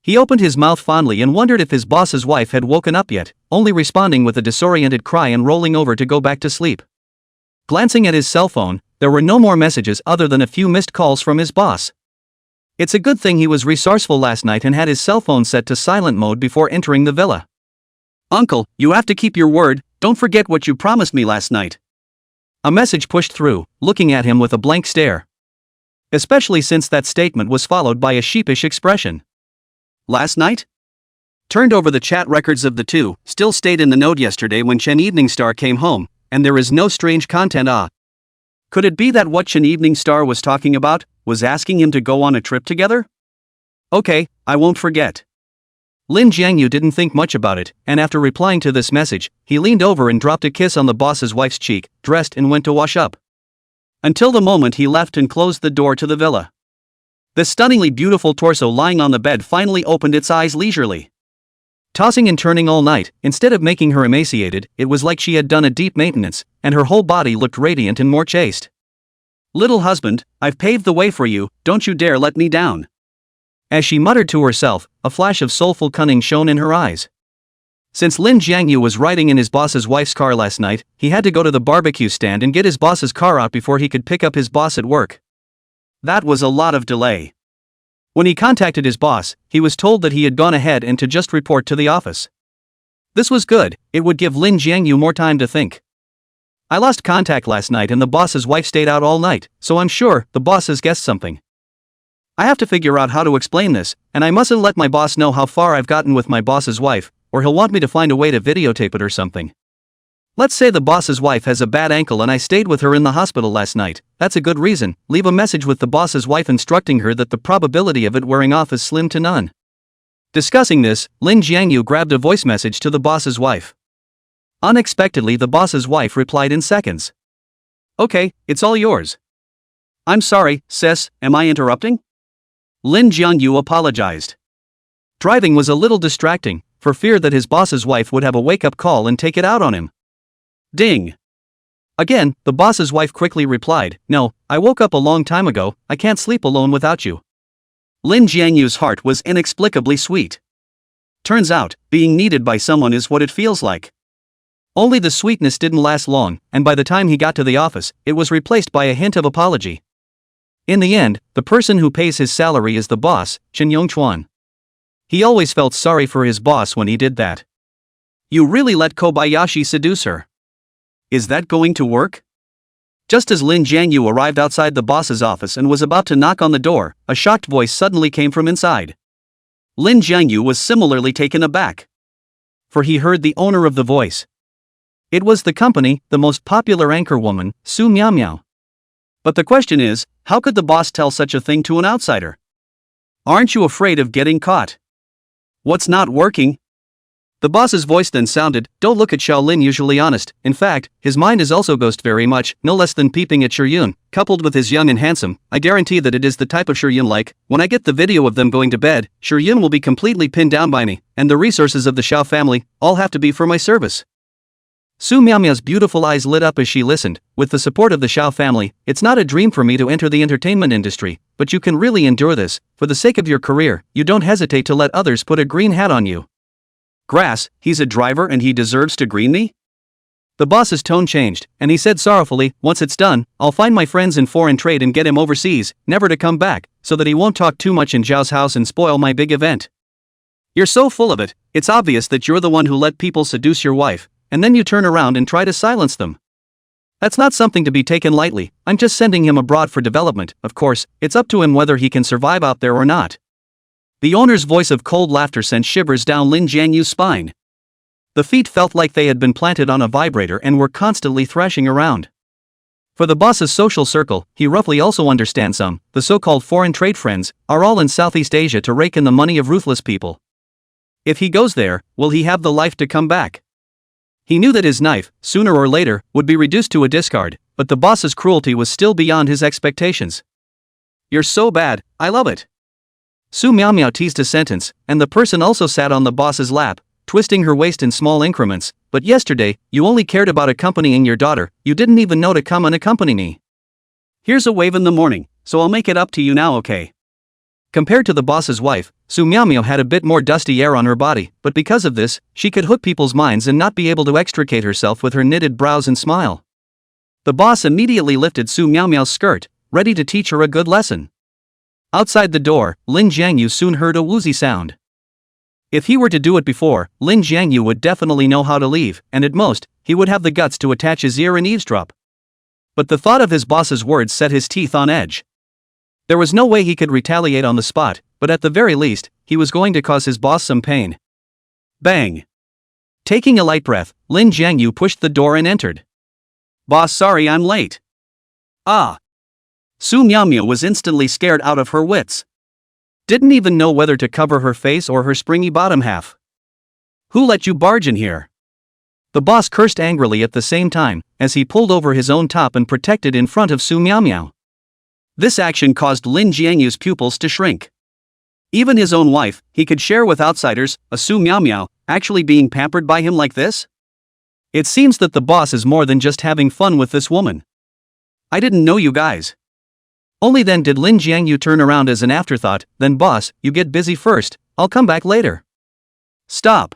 Speaker 1: He opened his mouth fondly and wondered if his boss's wife had woken up yet, only responding with a disoriented cry and rolling over to go back to sleep. Glancing at his cell phone, there were no more messages other than a few missed calls from his boss. It's a good thing he was resourceful last night and had his cell phone set to silent mode before entering the villa. Uncle, you have to keep your word, don't forget what you promised me last night. A message pushed through, looking at him with a blank stare. Especially since that statement was followed by a sheepish expression. Last night? Turned over the chat records of the two, still stayed in the node yesterday when Chen Evening Star came home, and there is no strange content. Could it be that what Chen Evening Star was talking about was asking him to go on a trip together? Okay, I won't forget. Lin Jiangyu didn't think much about it, and after replying to this message, he leaned over and dropped a kiss on the boss's wife's cheek, dressed and went to wash up. Until the moment he left and closed the door to the villa. The stunningly beautiful torso lying on the bed finally opened its eyes leisurely. Tossing and turning all night, instead of making her emaciated, it was like she had done a deep maintenance, and her whole body looked radiant and more chaste. Little husband, I've paved the way for you, don't you dare let me down. As she muttered to herself, a flash of soulful cunning shone in her eyes. Since Lin Jiangyu was riding in his boss's wife's car last night, he had to go to the barbecue stand and get his boss's car out before he could pick up his boss at work. That was a lot of delay. When he contacted his boss, he was told that he had gone ahead and to just report to the office. This was good, it would give Lin Jiangyu more time to think. I lost contact last night and the boss's wife stayed out all night, so I'm sure the boss has guessed something. I have to figure out how to explain this, and I mustn't let my boss know how far I've gotten with my boss's wife, or he'll want me to find a way to videotape it or something. Let's say the boss's wife has a bad ankle and I stayed with her in the hospital last night. That's a good reason. Leave a message with the boss's wife instructing her that the probability of it wearing off is slim to none. Discussing this, Lin Jiangyu grabbed a voice message to the boss's wife. Unexpectedly, the boss's wife replied in seconds. Okay, it's all yours. I'm sorry, sis, am I interrupting? Lin Jiangyu apologized. Driving was a little distracting, for fear that his boss's wife would have a wake-up call and take it out on him. Ding. Again, the boss's wife quickly replied, No, I woke up a long time ago, I can't sleep alone without you. Lin Jiangyu's heart was inexplicably sweet. Turns out, being needed by someone is what it feels like. Only the sweetness didn't last long, and by the time he got to the office, it was replaced by a hint of apology. In the end, the person who pays his salary is the boss, Chen Yongchuan. He always felt sorry for his boss when he did that. You really let Kobayashi seduce her. Is that going to work? Just as Lin Jiangyu arrived outside the boss's office and was about to knock on the door, a shocked voice suddenly came from inside. Lin Jiangyu was similarly taken aback. For he heard the owner of the voice. It was the company, the most popular anchor woman, Su Miao Miao. But the question is, how could the boss tell such a thing to an outsider? Aren't you afraid of getting caught? What's not working? The boss's voice then sounded, Don't look at Shaolin usually honest, in fact, his mind is also ghost very much, no less than peeping at Shiryun, coupled with his young and handsome, I guarantee that it is the type of Shiryun like, when I get the video of them going to bed, Shiryun will be completely pinned down by me, and the resources of the Shao family, all have to be for my service. Su Miaomiao's beautiful eyes lit up as she listened. With the support of the Shao family, it's not a dream for me to enter the entertainment industry, but you can really endure this. For the sake of your career, you don't hesitate to let others put a green hat on you. Grass, he's a driver and he deserves to green me? The boss's tone changed, and he said sorrowfully, Once it's done, I'll find my friends in foreign trade and get him overseas, never to come back, so that he won't talk too much in Zhao's house and spoil my big event. You're so full of it, it's obvious that you're the one who let people seduce your wife, and then you turn around and try to silence them. That's not something to be taken lightly. I'm just sending him abroad for development. Of course, it's up to him whether he can survive out there or not." The owner's voice of cold laughter sent shivers down Lin Jianyu's spine. The feet felt like they had been planted on a vibrator and were constantly thrashing around. For the boss's social circle, he roughly also understands the so-called foreign trade friends, are all in Southeast Asia to rake in the money of ruthless people. If he goes there, will he have the life to come back? He knew that his knife, sooner or later, would be reduced to a discard, but the boss's cruelty was still beyond his expectations. "You're so bad, I love it." Su Miao teased a sentence, and the person also sat on the boss's lap, twisting her waist in small increments. "But yesterday, you only cared about accompanying your daughter, you didn't even know to come and accompany me. Here's a wave in the morning, so I'll make it up to you now, okay?" Compared to the boss's wife, Su Miao had a bit more dusty air on her body, but because of this, she could hook people's minds and not be able to extricate herself with her knitted brows and smile. The boss immediately lifted Su Miao's skirt, ready to teach her a good lesson. Outside the door, Lin Jiangyu soon heard a woozy sound. If he were to do it before, Lin Jiangyu would definitely know how to leave, and at most, he would have the guts to attach his ear and eavesdrop. But the thought of his boss's words set his teeth on edge. There was no way he could retaliate on the spot, but at the very least, he was going to cause his boss some pain. Bang! Taking a light breath, Lin Jiangyu pushed the door and entered. "Boss, sorry I'm late." "Ah." Su Miao was instantly scared out of her wits. Didn't even know whether to cover her face or her springy bottom half. "Who let you barge in here?" The boss cursed angrily at the same time, as he pulled over his own top and protected in front of Su Miao. This action caused Lin Jianyu's pupils to shrink. Even his own wife, he could share with outsiders, a Su Miao, actually being pampered by him like this? It seems that the boss is more than just having fun with this woman. "I didn't know you guys." Only then did Lin Jiangyu turn around as an afterthought. "Then boss, you get busy first, I'll come back later." "Stop."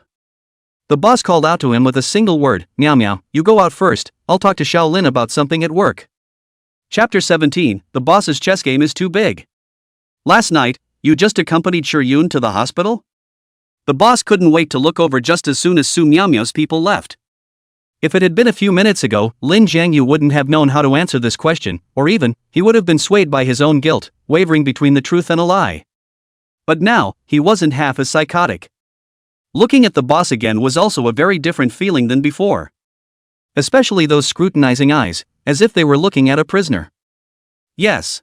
Speaker 1: The boss called out to him with a single word, "Miao, you go out first, I'll talk to Shaolin about something at work." Chapter 17, the boss's chess game is too big. "Last night, you just accompanied Shiryun to the hospital?" The boss couldn't wait to look over just as soon as Su Miao's people left. If it had been a few minutes ago, Lin Jiangyu wouldn't have known how to answer this question, or even, he would have been swayed by his own guilt, wavering between the truth and a lie. But now, he wasn't half as psychotic. Looking at the boss again was also a very different feeling than before. Especially those scrutinizing eyes, as if they were looking at a prisoner. Yes.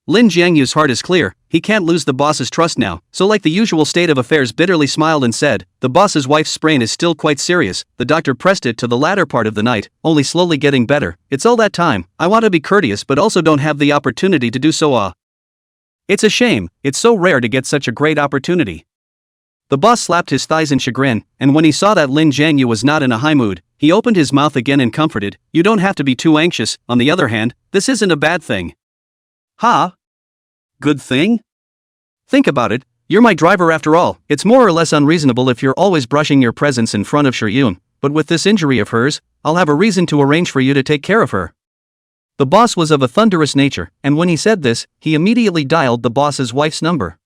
Speaker 1: Lin Jiangyu's heart is clear, he can't lose the boss's trust now, so like the usual state of affairs bitterly smiled and said, "The boss's wife's sprain is still quite serious, the doctor pressed it to the latter part of the night, only slowly getting better, it's all that time, I want to be courteous but also don't have the opportunity to do so. It's a shame, it's so rare to get such a great opportunity." The boss slapped his thighs in chagrin, and when he saw that Lin Jiangyu was not in a high mood, he opened his mouth again and comforted, "You don't have to be too anxious, on the other hand, this isn't a bad thing." "Huh? Good thing? Think about it, you're my driver after all, it's more or less unreasonable if you're always brushing your presence in front of Shiryun, but with this injury of hers, I'll have a reason to arrange for you to take care of her." The boss was of a thunderous nature, and when he said this, he immediately dialed the boss's wife's number.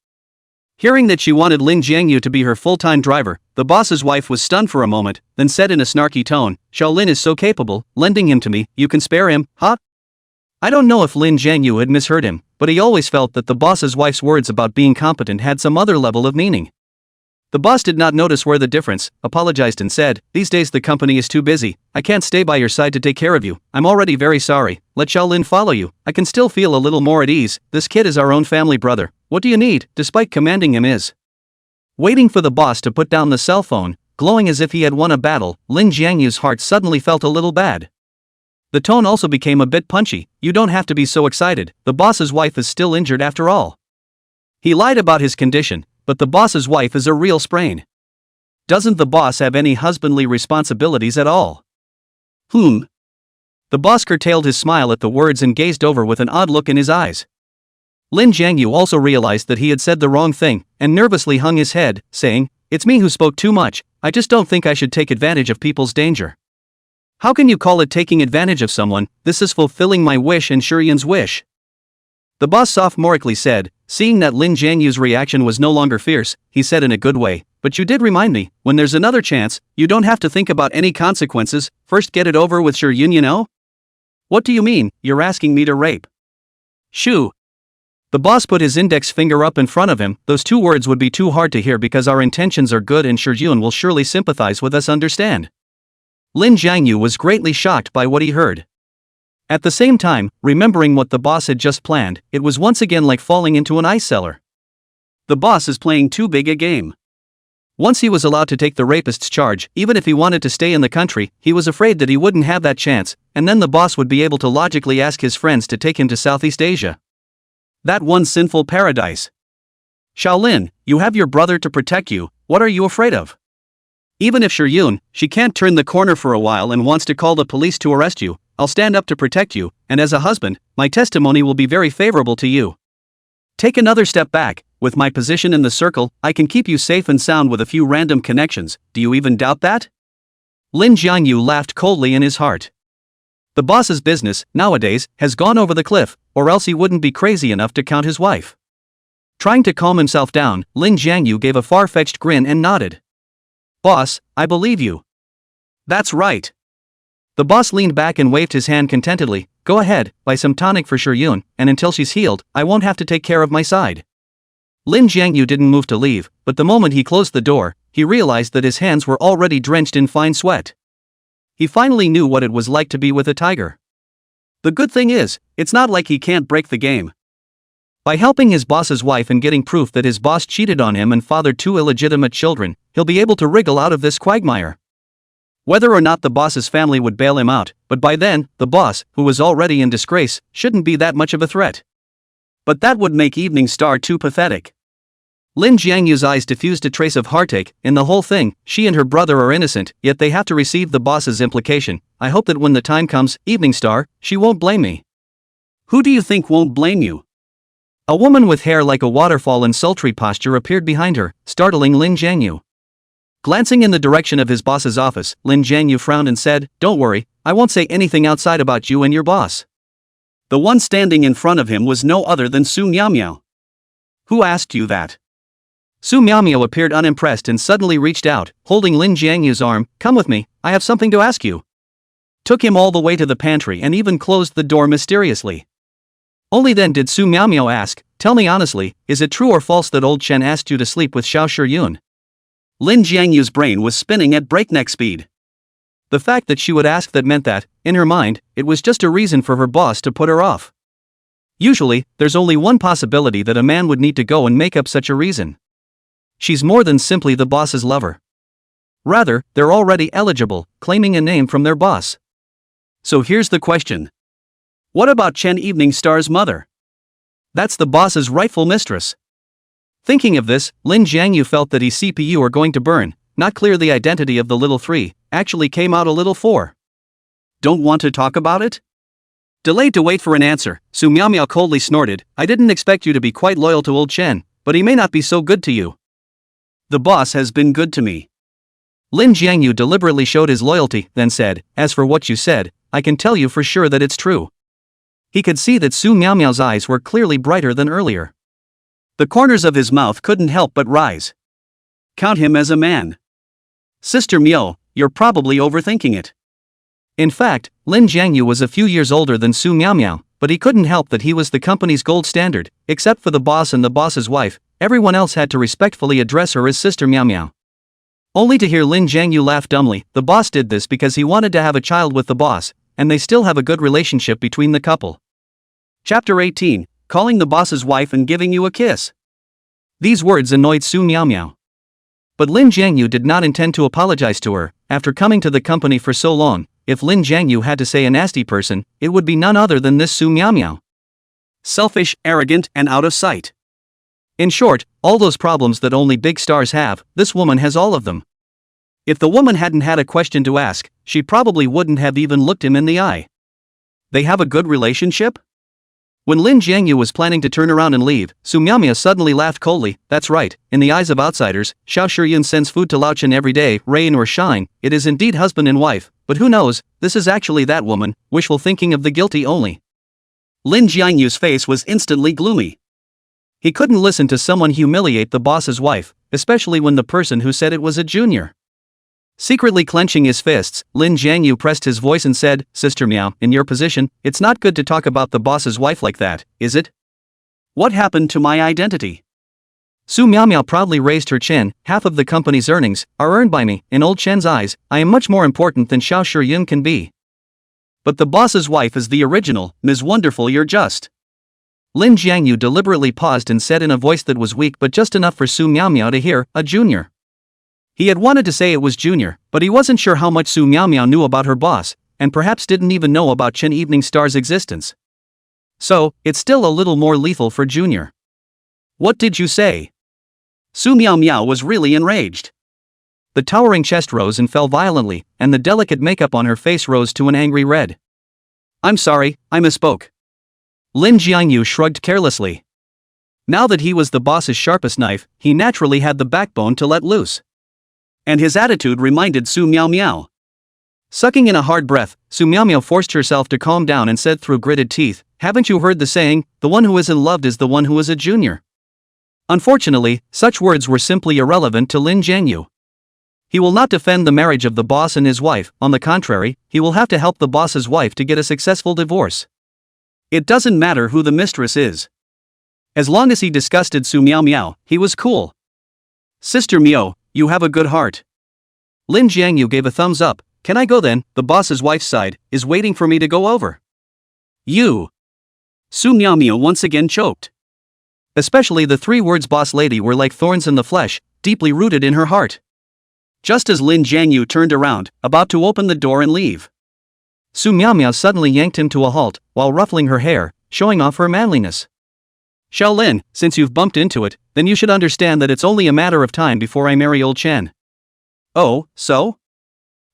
Speaker 1: Hearing that she wanted Lin Jiangyu to be her full-time driver, the boss's wife was stunned for a moment, then said in a snarky tone, "Shaolin is so capable, lending him to me, you can spare him, huh?" I don't know if Lin Jiangyu had misheard him, but he always felt that the boss's wife's words about being competent had some other level of meaning. The boss did not notice where the difference, apologized and said, "These days the company is too busy, I can't stay by your side to take care of you, I'm already very sorry, let Shaolin follow you, I can still feel a little more at ease, this kid is our own family brother, what do you need?" Despite commanding him is. Waiting for the boss to put down the cell phone, glowing as if he had won a battle, Lin Jiangyu's heart suddenly felt a little bad. The tone also became a bit punchy, "You don't have to be so excited, the boss's wife is still injured after all." He lied about his condition, but the boss's wife is a real sprain. Doesn't the boss have any husbandly responsibilities at all? The boss curtailed his smile at the words and gazed over with an odd look in his eyes. Lin Jiangyu also realized that he had said the wrong thing, and nervously hung his head, saying, "It's me who spoke too much, I just don't think I should take advantage of people's danger." "How can you call it taking advantage of someone? This is fulfilling my wish and Shiryun's wish." The boss sophomorically said, Seeing that Lin Jianyu's reaction was no longer fierce, he said in a good way, "But you did remind me, when there's another chance, you don't have to think about any consequences, first get it over with Sure Yun, you know?" "What do you mean, you're asking me to rape?" "Shoo." The boss put his index finger up in front of him. "Those two words would be too hard to hear because our intentions are good and Sure Yun will surely sympathize with us, understand?" Lin Jianyu was greatly shocked by what he heard. At the same time, remembering what the boss had just planned, it was once again like falling into an ice cellar. The boss is playing too big a game. Once he was allowed to take the rapist's charge, even if he wanted to stay in the country, he was afraid that he wouldn't have that chance, and then the boss would be able to logically ask his friends to take him to Southeast Asia. That one sinful paradise. "Shaolin, you have your brother to protect you, what are you afraid of? Even if Sure Yun, she can't turn the corner for a while and wants to call the police to arrest you, I'll stand up to protect you, and as a husband, my testimony will be very favorable to you. Take another step back, with my position in the circle, I can keep you safe and sound with a few random connections, do you even doubt that?" Lin Jianyu laughed coldly in his heart. The boss's business, nowadays, has gone over the cliff, or else he wouldn't be crazy enough to count his wife. Trying to calm himself down, Lin Jianyu gave a far-fetched grin and nodded. "Boss, I believe you." "That's right." The boss leaned back and waved his hand contentedly. "Go ahead, buy some tonic for Sure Yun, and until she's healed, I won't have to take care of my side." Lin Jianyu didn't move to leave, but the moment he closed the door, he realized that his hands were already drenched in fine sweat. He finally knew what it was like to be with a tiger. The good thing is, it's not like he can't break the game. By helping his boss's wife and getting proof that his boss cheated on him and fathered two illegitimate children, he'll be able to wriggle out of this quagmire. Whether or not the boss's family would bail him out, but by then, the boss, who was already in disgrace, shouldn't be that much of a threat. But that would make Evening Star too pathetic. Lin Jianyu's eyes diffused a trace of heartache. In the whole thing, she and her brother are innocent, yet they have to receive the boss's implication. "I hope that when the time comes, Evening Star, she won't blame me." "Who do you think won't blame you?" A woman with hair like a waterfall and sultry posture appeared behind her, startling Lin Jianyu. Glancing in the direction of his boss's office, Lin Jianyu frowned and said, "Don't worry, I won't say anything outside about you and your boss." The one standing in front of him was no other than Su Miaomiao. "Who asked you that?" Su Miaomiao appeared unimpressed and suddenly reached out, holding Lin Jianyu's arm. "Come with me, I have something to ask you." Took him all the way to the pantry and even closed the door mysteriously. Only then did Su Miaomiao ask, "Tell me honestly, is it true or false that old Chen asked you to sleep with Xiao Sure Yun?" Lin Jianyu's brain was spinning at breakneck speed. The fact that she would ask that meant that, in her mind, it was just a reason for her boss to put her off. Usually, there's only one possibility that a man would need to go and make up such a reason. She's more than simply the boss's lover. Rather, they're already eligible, claiming a name from their boss. So here's the question. What about Chen Evening Star's mother? That's the boss's rightful mistress. Thinking of this, Lin Jianyu felt that his CPU are going to burn. Not clear the identity of the little 3, actually came out a little 4. Don't want to talk about it? Delayed to wait for an answer, Su Miaomiao coldly snorted, "I didn't expect you to be quite loyal to old Chen, but he may not be so good to you." "The boss has been good to me." Lin Jianyu deliberately showed his loyalty, then said, "As for what you said, I can tell you for sure that it's true." He could see that Su Miaomiao's eyes were clearly brighter than earlier. The corners of his mouth couldn't help but rise. Count him as a man. "Sister Miao, you're probably overthinking it." In fact, Lin Jianyu was a few years older than Su Miaomiao, but he couldn't help that he was the company's gold standard. Except for the boss and the boss's wife, everyone else had to respectfully address her as Sister Miaomiao. Only to hear Lin Jianyu laugh dumbly. The boss did this because he wanted to have a child with the boss, and they still have a good relationship between the couple. Chapter 18, Calling the boss's wife and giving you a kiss. These words annoyed Su Miaomiao. But Lin Jianyu did not intend to apologize to her. After coming to the company for so long, if Lin Jianyu had to say a nasty person, it would be none other than this Su Miaomiao. Selfish, arrogant, and out of sight. In short, all those problems that only big stars have, this woman has all of them. If the woman hadn't had a question to ask, she probably wouldn't have even looked him in the eye. They have a good relationship? When Lin Jianyu was planning to turn around and leave, Su Miaomiao suddenly laughed coldly. "That's right, in the eyes of outsiders, Xiao Shiyun sends food to Lao Chen every day, rain or shine, it is indeed husband and wife, but who knows, this is actually that woman, wishful thinking of the guilty only." Lin Jianyu's face was instantly gloomy. He couldn't listen to someone humiliate the boss's wife, especially when the person who said it was a junior. Secretly clenching his fists, Lin Jiangyu pressed his voice and said, "Sister Miao, in your position, it's not good to talk about the boss's wife like that, is it? What happened to my identity?" Su Miao proudly raised her chin. "Half of the company's earnings are earned by me. In old Chen's eyes, I am much more important than Xiao Shiyun can be. But the boss's wife is the original, Ms. Wonderful, you're just." Lin Jiangyu deliberately paused and said in a voice that was weak but just enough for Su Miao to hear, "A junior." He had wanted to say it was junior, but he wasn't sure how much Su Miao knew about her boss, and perhaps didn't even know about Chen Evening Star's existence. So, it's still a little more lethal for junior. "What did you say?" Su Miao was really enraged. The towering chest rose and fell violently, and the delicate makeup on her face rose to an angry red. "I'm sorry, I misspoke." Lin Jiangyu shrugged carelessly. Now that he was the boss's sharpest knife, he naturally had the backbone to let loose. And his attitude reminded Su Miao. Sucking in a hard breath, Su Miao forced herself to calm down and said through gritted teeth, "Haven't you heard the saying, the one who isn't loved is the one who is a junior?" Unfortunately, such words were simply irrelevant to Lin Jiangyu. He will not defend the marriage of the boss and his wife. On the contrary, he will have to help the boss's wife to get a successful divorce. It doesn't matter who the mistress is. As long as he disgusted Su Miao, he was cool. "Sister Miao, you have a good heart." Lin Jiangyu gave a thumbs up. "Can I go then? The boss's wife's side is waiting for me to go over." "You." Su Miao once again choked. Especially the three words boss lady were like thorns in the flesh, deeply rooted in her heart. Just as Lin Jiangyu turned around, about to open the door and leave, Su Miao suddenly yanked him to a halt, while ruffling her hair, showing off her manliness. "Shaolin, since you've bumped into it, then you should understand that it's only a matter of time before I marry old Chen." "Oh, so?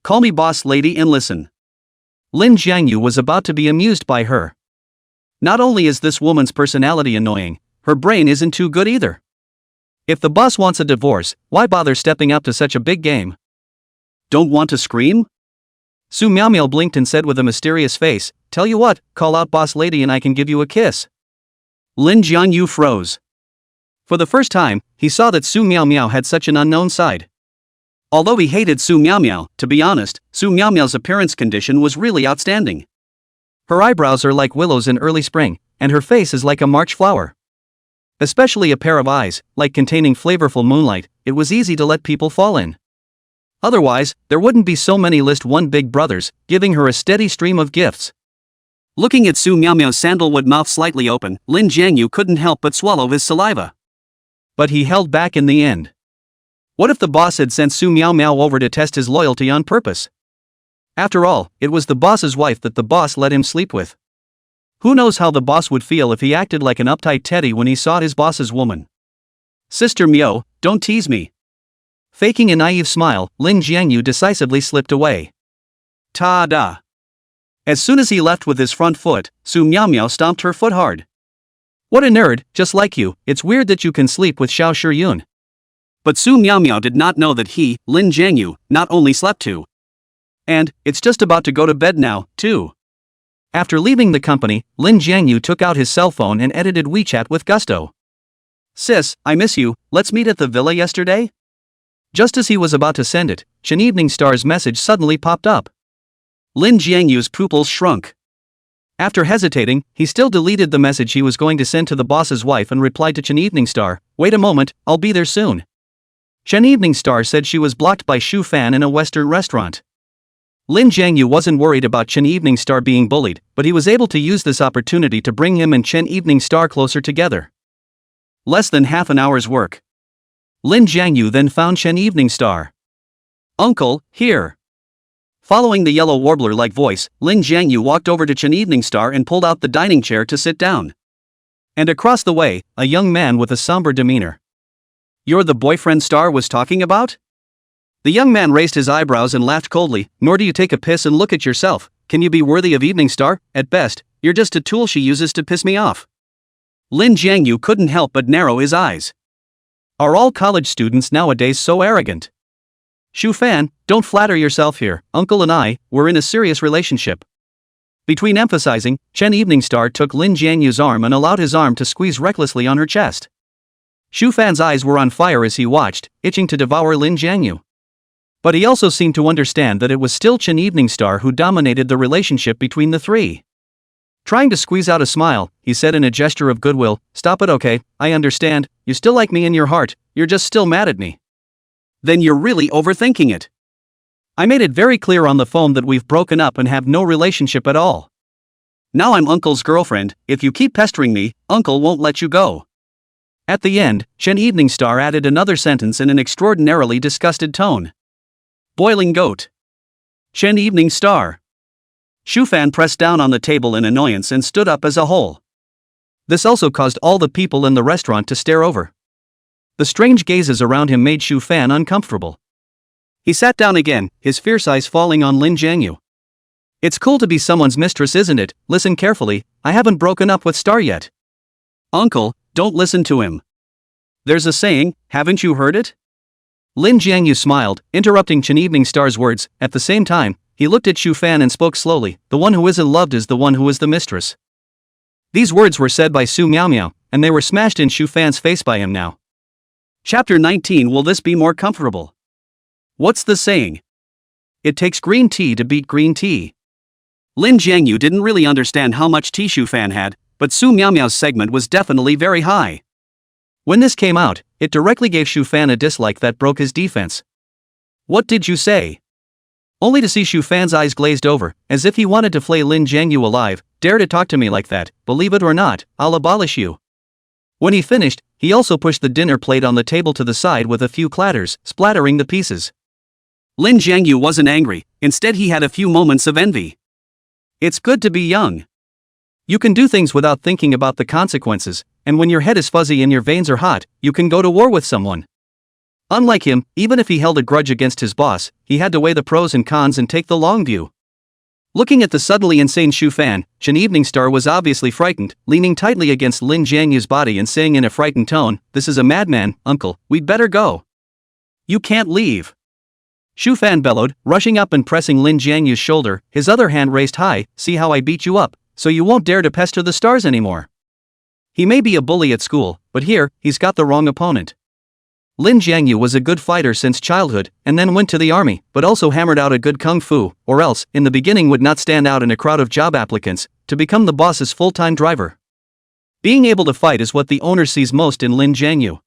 Speaker 1: Call me boss lady and listen." Lin Jiangyu was about to be amused by her. Not only is this woman's personality annoying, her brain isn't too good either. If the boss wants a divorce, why bother stepping up to such a big game? "Don't want to scream?" Su Miao blinked and said with a mysterious face, "Tell you what, call out boss lady and I can give you a kiss." Lin Jiangyu froze. For the first time, he saw that Su Miao had such an unknown side. Although he hated Su Miao, to be honest, Su Miao's appearance condition was really outstanding. Her eyebrows are like willows in early spring, and her face is like a March flower. Especially a pair of eyes, like containing flavorful moonlight, it was easy to let people fall in. Otherwise, there wouldn't be so many list one big brothers, giving her a steady stream of gifts. Looking at Su Miao's sandalwood mouth slightly open, Lin Jiangyu couldn't help but swallow his saliva. But he held back in the end. What if the boss had sent Su Miao over to test his loyalty on purpose? After all, it was the boss's wife that the boss let him sleep with. Who knows how the boss would feel if he acted like an uptight teddy when he saw his boss's woman. "Sister Miao, don't tease me." Faking a naive smile, Lin Jiangyu decisively slipped away. Ta-da! As soon as he left with his front foot, Su Miao stomped her foot hard. "What a nerd, just like you, it's weird that you can sleep with Xiao Shiyun." But Su Miao did not know that he, Lin Jiangyu, not only slept too. And, it's just about to go to bed now, too. After leaving the company, Lin Jiangyu took out his cell phone and edited WeChat with gusto. "Sis, I miss you, let's meet at the villa yesterday?" Just as he was about to send it, Chen Evening Star's message suddenly popped up. Lin Jiangyu's pupils shrunk. After hesitating, he still deleted the message he was going to send to the boss's wife and replied to Chen Evening Star, "Wait a moment, I'll be there soon." Chen Evening Star said she was blocked by Shu Fan in a Western restaurant. Lin Jiangyu wasn't worried about Chen Evening Star being bullied, but he was able to use this opportunity to bring him and Chen Evening Star closer together. Less than half an hour's work. Lin Jiangyu then found Chen Evening Star. "Uncle, here." Following the yellow warbler-like voice, Lin Jiangyu walked over to Chen Evening Star and pulled out the dining chair to sit down. And across the way, a young man with a somber demeanor. "You're the boyfriend Star was talking about?" The young man raised his eyebrows and laughed coldly. "Nor do you take a piss and look at yourself. Can you be worthy of Evening Star? At best, you're just a tool she uses to piss me off." Lin Jiangyu couldn't help but narrow his eyes. Are all college students nowadays so arrogant? "Shu Fan, don't flatter yourself here, Uncle and I, we're in a serious relationship." Between emphasizing, Chen Evening Star took Lin Jiangyu's arm and allowed his arm to squeeze recklessly on her chest. Shu Fan's eyes were on fire as he watched, itching to devour Lin Jiangyu. But he also seemed to understand that it was still Chen Evening Star who dominated the relationship between the three. Trying to squeeze out a smile, he said in a gesture of goodwill, "Stop it, okay, I understand, you still like me in your heart, you're just still mad at me." "Then you're really overthinking it. I made it very clear on the phone that we've broken up and have no relationship at all. Now I'm Uncle's girlfriend, if you keep pestering me, Uncle won't let you go." At the end, Chen Evening Star added another sentence in an extraordinarily disgusted tone. "Boiling goat. Chen Evening Star." Shu Fan pressed down on the table in annoyance and stood up as a whole. This also caused all the people in the restaurant to stare over. The strange gazes around him made Shu Fan uncomfortable. He sat down again, his fierce eyes falling on Lin Jiangyu. "It's cool to be someone's mistress, isn't it? Listen carefully, I haven't broken up with Star yet." "Uncle, don't listen to him. There's a saying, haven't you heard it?" Lin Jiangyu smiled, interrupting Chen Evening Star's words. At the same time, he looked at Shu Fan and spoke slowly, "The one who isn't loved is the one who is the mistress." These words were said by Su Miao Miao, and they were smashed in Shu Fan's face by him now. Chapter 19. Will this be more comfortable? What's the saying? It takes green tea to beat green tea. Lin Jiangyu didn't really understand how much tea Shu Fan had, but Su Miao Miao's segment was definitely very high. When this came out, it directly gave Shu Fan a dislike that broke his defense. "What did you say?" Only to see Shu Fan's eyes glazed over, as if he wanted to flay Lin Jiangyu alive. "Dare to talk to me like that, believe it or not, I'll abolish you." When he finished, he also pushed the dinner plate on the table to the side with a few clatters, splattering the pieces. Lin Jiangyu wasn't angry, instead he had a few moments of envy. It's good to be young. You can do things without thinking about the consequences, and when your head is fuzzy and your veins are hot, you can go to war with someone. Unlike him, even if he held a grudge against his boss, he had to weigh the pros and cons and take the long view. Looking at the suddenly insane Shu Fan, Chen Evening Star was obviously frightened, leaning tightly against Lin Jiangyu's body and saying in a frightened tone, "This is a madman, Uncle, we'd better go." "You can't leave." Shu Fan bellowed, rushing up and pressing Lin Jiangyu's shoulder, his other hand raised high. "See how I beat you up, so you won't dare to pester the stars anymore. He may be a bully at school, but here, he's got the wrong opponent." Lin Jiangyu was a good fighter since childhood, and then went to the army, but also hammered out a good kung fu, or else, in the beginning would not stand out in a crowd of job applicants, to become the boss's full-time driver. Being able to fight is what the owner sees most in Lin Jiangyu.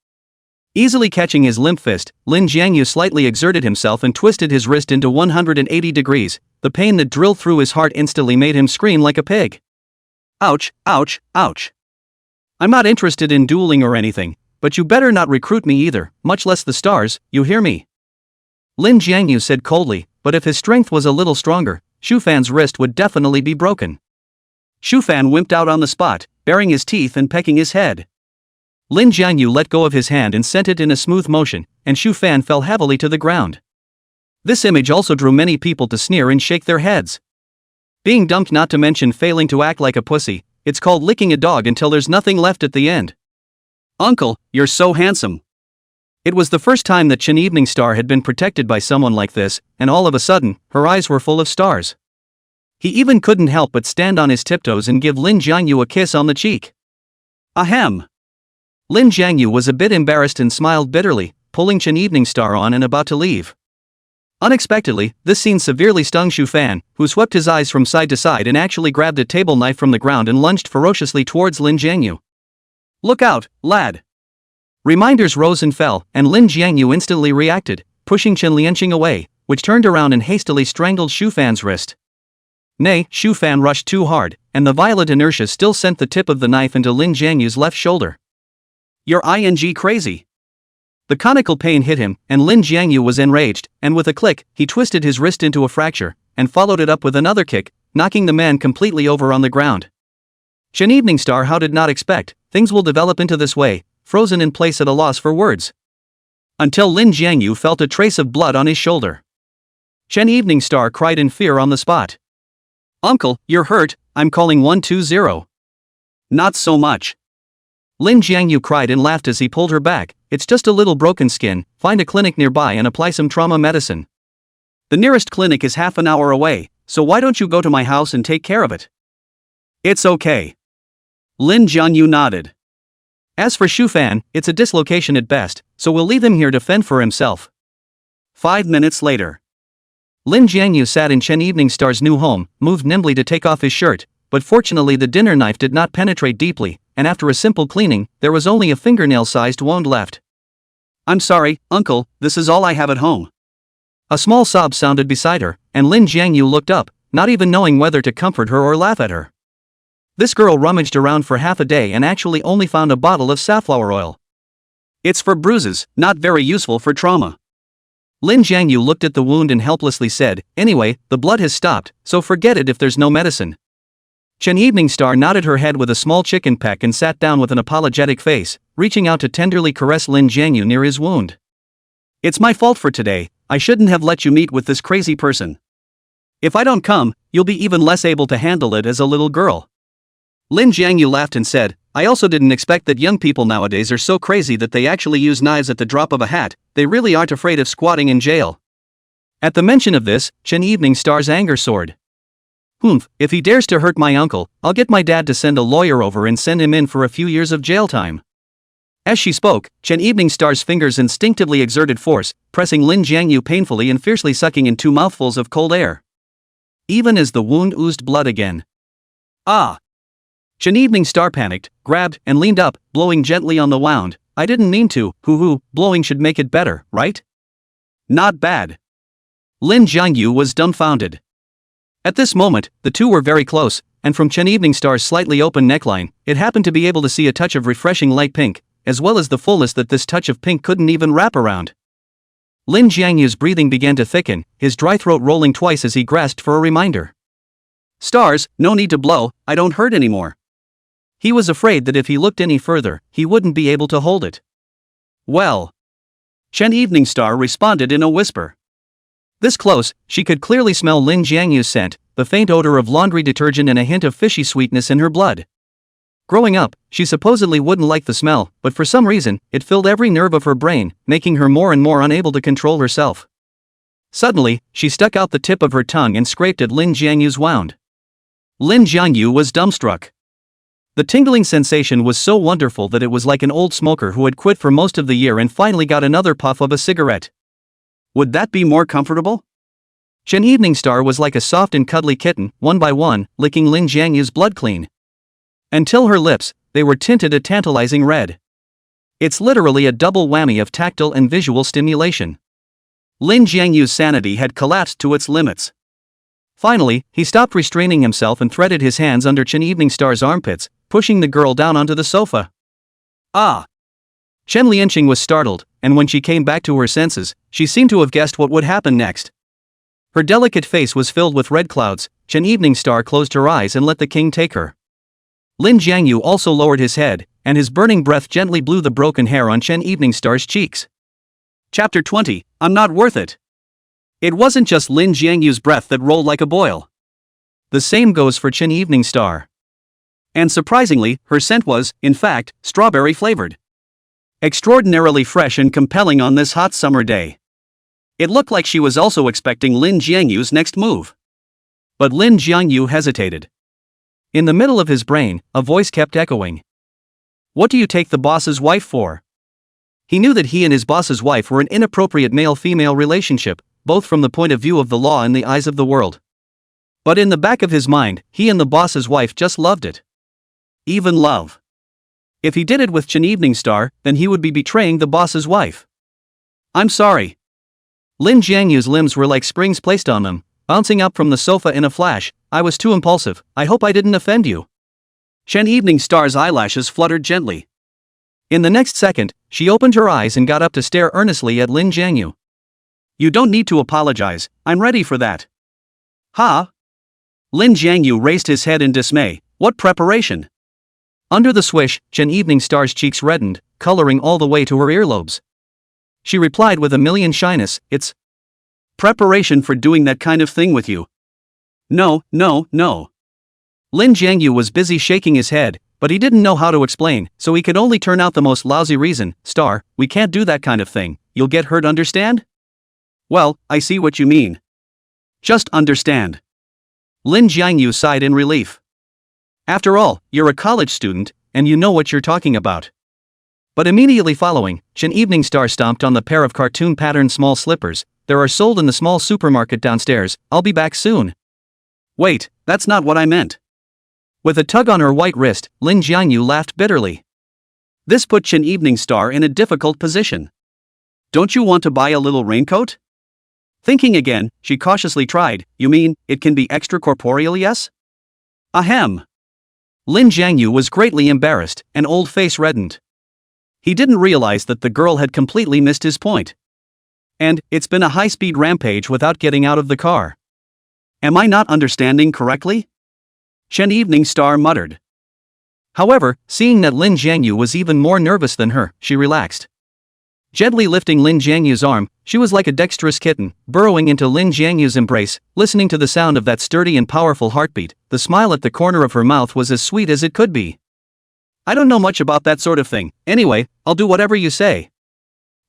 Speaker 1: Easily catching his limp fist, Lin Jiangyu slightly exerted himself and twisted his wrist into 180 degrees. The pain that drilled through his heart instantly made him scream like a pig. "Ouch, ouch, ouch. I'm not interested in dueling or anything, but you better not recruit me either, much less the stars, you hear me?" Lin Jiangyu said coldly, but if his strength was a little stronger, Shu Fan's wrist would definitely be broken. Shu Fan wimped out on the spot, baring his teeth and pecking his head. Lin Jiangyu let go of his hand and sent it in a smooth motion, and Shu Fan fell heavily to the ground. This image also drew many people to sneer and shake their heads. Being dumped, not to mention failing to act like a pussy, it's called licking a dog until there's nothing left at the end. "Uncle, you're so handsome." It was the first time that Chen Evening Star had been protected by someone like this, and all of a sudden, her eyes were full of stars. He even couldn't help but stand on his tiptoes and give Lin Jiangyu a kiss on the cheek. Ahem. Lin Jiangyu was a bit embarrassed and smiled bitterly, pulling Chen Evening Star on and about to leave. Unexpectedly, this scene severely stung Shu Fan, who swept his eyes from side to side and actually grabbed a table knife from the ground and lunged ferociously towards Lin Jiangyu. "Look out, lad." Reminders rose and fell, and Lin Jiangyu instantly reacted, pushing Chen Lianqing away, which turned around and hastily strangled Shu Fan's wrist. Nay, Shu Fan rushed too hard, and the violent inertia still sent the tip of the knife into Lin Jiangyu's left shoulder. "You're crazy." The conical pain hit him, and Lin Jiangyu was enraged, and with a click, he twisted his wrist into a fracture, and followed it up with another kick, knocking the man completely over on the ground. Chen Evening Star how did not expect, things will develop into this way, frozen in place at a loss for words. Until Lin Jiangyu felt a trace of blood on his shoulder. Chen Evening Star cried in fear on the spot. "Uncle, you're hurt, I'm calling 120. "Not so much." Lin Jiangyu cried and laughed as he pulled her back. "It's just a little broken skin, find a clinic nearby and apply some trauma medicine. The nearest clinic is half an hour away, so why don't you go to my house and take care of it?" "It's okay." Lin Jiangyu nodded. As for Shu Fan, it's a dislocation at best, so we'll leave him here to fend for himself. 5 minutes later. Lin Jiangyu sat in Chen Evening Star's new home, moved nimbly to take off his shirt, but fortunately the dinner knife did not penetrate deeply, and after a simple cleaning, there was only a fingernail-sized wound left. I'm sorry, uncle, this is all I have at home. A small sob sounded beside her, and Lin Jiangyu looked up, not even knowing whether to comfort her or laugh at her. This girl rummaged around for half a day and actually only found a bottle of safflower oil. It's for bruises, not very useful for trauma. Lin Jiangyu looked at the wound and helplessly said, anyway, the blood has stopped, so forget it if there's no medicine. Chen Evening Star nodded her head with a small chicken peck and sat down with an apologetic face, reaching out to tenderly caress Lin Jiangyu near his wound. It's my fault for today, I shouldn't have let you meet with this crazy person. If I don't come, you'll be even less able to handle it as a little girl. Lin Jiangyu laughed and said, I also didn't expect that young people nowadays are so crazy that they actually use knives at the drop of a hat, they really aren't afraid of squatting in jail. At the mention of this, Chen Evening Star's anger soared. If he dares to hurt my uncle, I'll get my dad to send a lawyer over and send him in for a few years of jail time. As she spoke, Chen Evening Star's fingers instinctively exerted force, pressing Lin Jiangyu painfully and fiercely sucking in 2 mouthfuls of cold air. Even as the wound oozed blood again. Ah! Chen Evening Star panicked, grabbed, and leaned up, blowing gently on the wound. I didn't mean to, blowing should make it better, right? Not bad. Lin Jiangyu was dumbfounded. At this moment, the two were very close, and from Chen Evening Star's slightly open neckline, it happened to be able to see a touch of refreshing light pink, as well as the fullness that this touch of pink couldn't even wrap around. Lin Jiangyu's breathing began to thicken, his dry throat rolling twice as he grasped for a reminder. Stars, no need to blow, I don't hurt anymore. He was afraid that if he looked any further, he wouldn't be able to hold it. Well. Chen Evening Star responded in a whisper. This close, she could clearly smell Lin Jiangyu's scent, the faint odor of laundry detergent and a hint of fishy sweetness in her blood. Growing up, she supposedly wouldn't like the smell, but for some reason, it filled every nerve of her brain, making her more and more unable to control herself. Suddenly, she stuck out the tip of her tongue and scraped at Lin Jiangyu's wound. Lin Jiangyu was dumbstruck. The tingling sensation was so wonderful that it was like an old smoker who had quit for most of the year and finally got another puff of a cigarette. Would that be more comfortable? Chen Evening Star was like a soft and cuddly kitten, one by one, licking Lin Jiangyu's blood clean. Until her lips, they were tinted a tantalizing red. It's literally a double whammy of tactile and visual stimulation. Lin Jiangyu's sanity had collapsed to its limits. Finally, he stopped restraining himself and threaded his hands under Chen Evening Star's armpits, pushing the girl down onto the sofa. Ah! Chen Lianqing was startled, and when she came back to her senses, she seemed to have guessed what would happen next. Her delicate face was filled with red clouds. Chen Evening Star closed her eyes and let the king take her. Lin Jiangyu also lowered his head, and his burning breath gently blew the broken hair on Chen Evening Star's cheeks. Chapter 20, I'm not worth it. It wasn't just Lin Jiangyu's breath that rolled like a boil. The same goes for Chen Evening Star. And surprisingly, her scent was, in fact, strawberry flavored. Extraordinarily fresh and compelling on this hot summer day. It looked like she was also expecting Lin Jiangyu's next move. But Lin Jiangyu hesitated. In the middle of his brain, a voice kept echoing. What do you take the boss's wife for? He knew that he and his boss's wife were an inappropriate male-female relationship, both from the point of view of the law and the eyes of the world. But in the back of his mind, he and the boss's wife just loved it. Even love. If he did it with Chen Evening Star, then he would be betraying the boss's wife. I'm sorry. Lin Jiangyu's limbs were like springs placed on them, bouncing up from the sofa in a flash. I was too impulsive, I hope I didn't offend you. Chen Evening Star's eyelashes fluttered gently. In the next second, she opened her eyes and got up to stare earnestly at Lin Jiangyu. You don't need to apologize, I'm ready for that. Huh? Lin Jiangyu raised his head in dismay. What preparation? Under the swish, Chen Evening Star's cheeks reddened, coloring all the way to her earlobes. She replied with a million shyness, it's preparation for doing that kind of thing with you. No. Lin Jiangyu was busy shaking his head, but he didn't know how to explain, so he could only turn out the most lousy reason. Star, we can't do that kind of thing, you'll get hurt, understand? Well, I see what you mean. Just understand. Lin Jiangyu sighed in relief. After all, you're a college student, and you know what you're talking about. But immediately following, Shin Evening Star stomped on the pair of cartoon-patterned small slippers. They are sold in the small supermarket downstairs. I'll be back soon. Wait, that's not what I meant. With a tug on her white wrist, Lin Jiangyu laughed bitterly. This put Shin Evening Star in a difficult position. Don't you want to buy a little raincoat? Thinking again, she cautiously tried. You mean, it can be extracorporeal, yes? Ahem. Lin Jiangyu was greatly embarrassed, and old face reddened. He didn't realize that the girl had completely missed his point. And, it's been a high-speed rampage without getting out of the car. Am I not understanding correctly? Shen Evening Star muttered. However, seeing that Lin Jiangyu was even more nervous than her, she relaxed. Gently lifting Lin Jiangyu's arm, she was like a dexterous kitten, burrowing into Lin Jiangyu's embrace, listening to the sound of that sturdy and powerful heartbeat. The smile at the corner of her mouth was as sweet as it could be. I don't know much about that sort of thing. Anyway, I'll do whatever you say.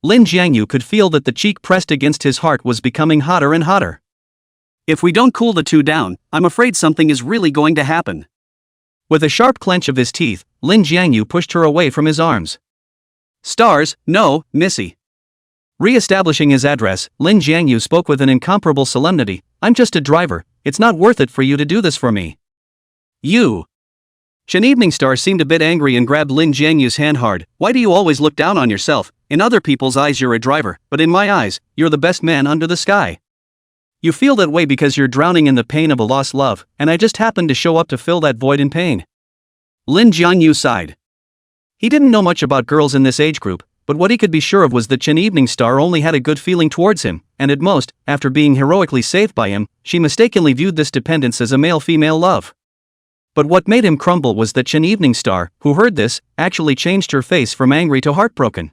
Speaker 1: Lin Jiangyu could feel that the cheek pressed against his heart was becoming hotter and hotter. If we don't cool the two down, I'm afraid something is really going to happen. With a sharp clench of his teeth, Lin Jiangyu pushed her away from his arms. Stars, no, Missy. Re-establishing his address, Lin Jiangyu spoke with an incomparable solemnity. I'm just a driver. It's not worth it for you to do this for me. You. Shen Evening Star seemed a bit angry and grabbed Lin Jiangyu's hand hard. Why do you always look down on yourself? In other people's eyes you're a driver, but in my eyes, you're the best man under the sky. You feel that way because you're drowning in the pain of a lost love, and I just happened to show up to fill that void in pain. Lin Jiangyu sighed. He didn't know much about girls in this age group, but what he could be sure of was that Shen Evening Star only had a good feeling towards him, and at most, after being heroically saved by him, she mistakenly viewed this dependence as a male-female love. But what made him crumble was that Shen Evening Star, who heard this, actually changed her face from angry to heartbroken.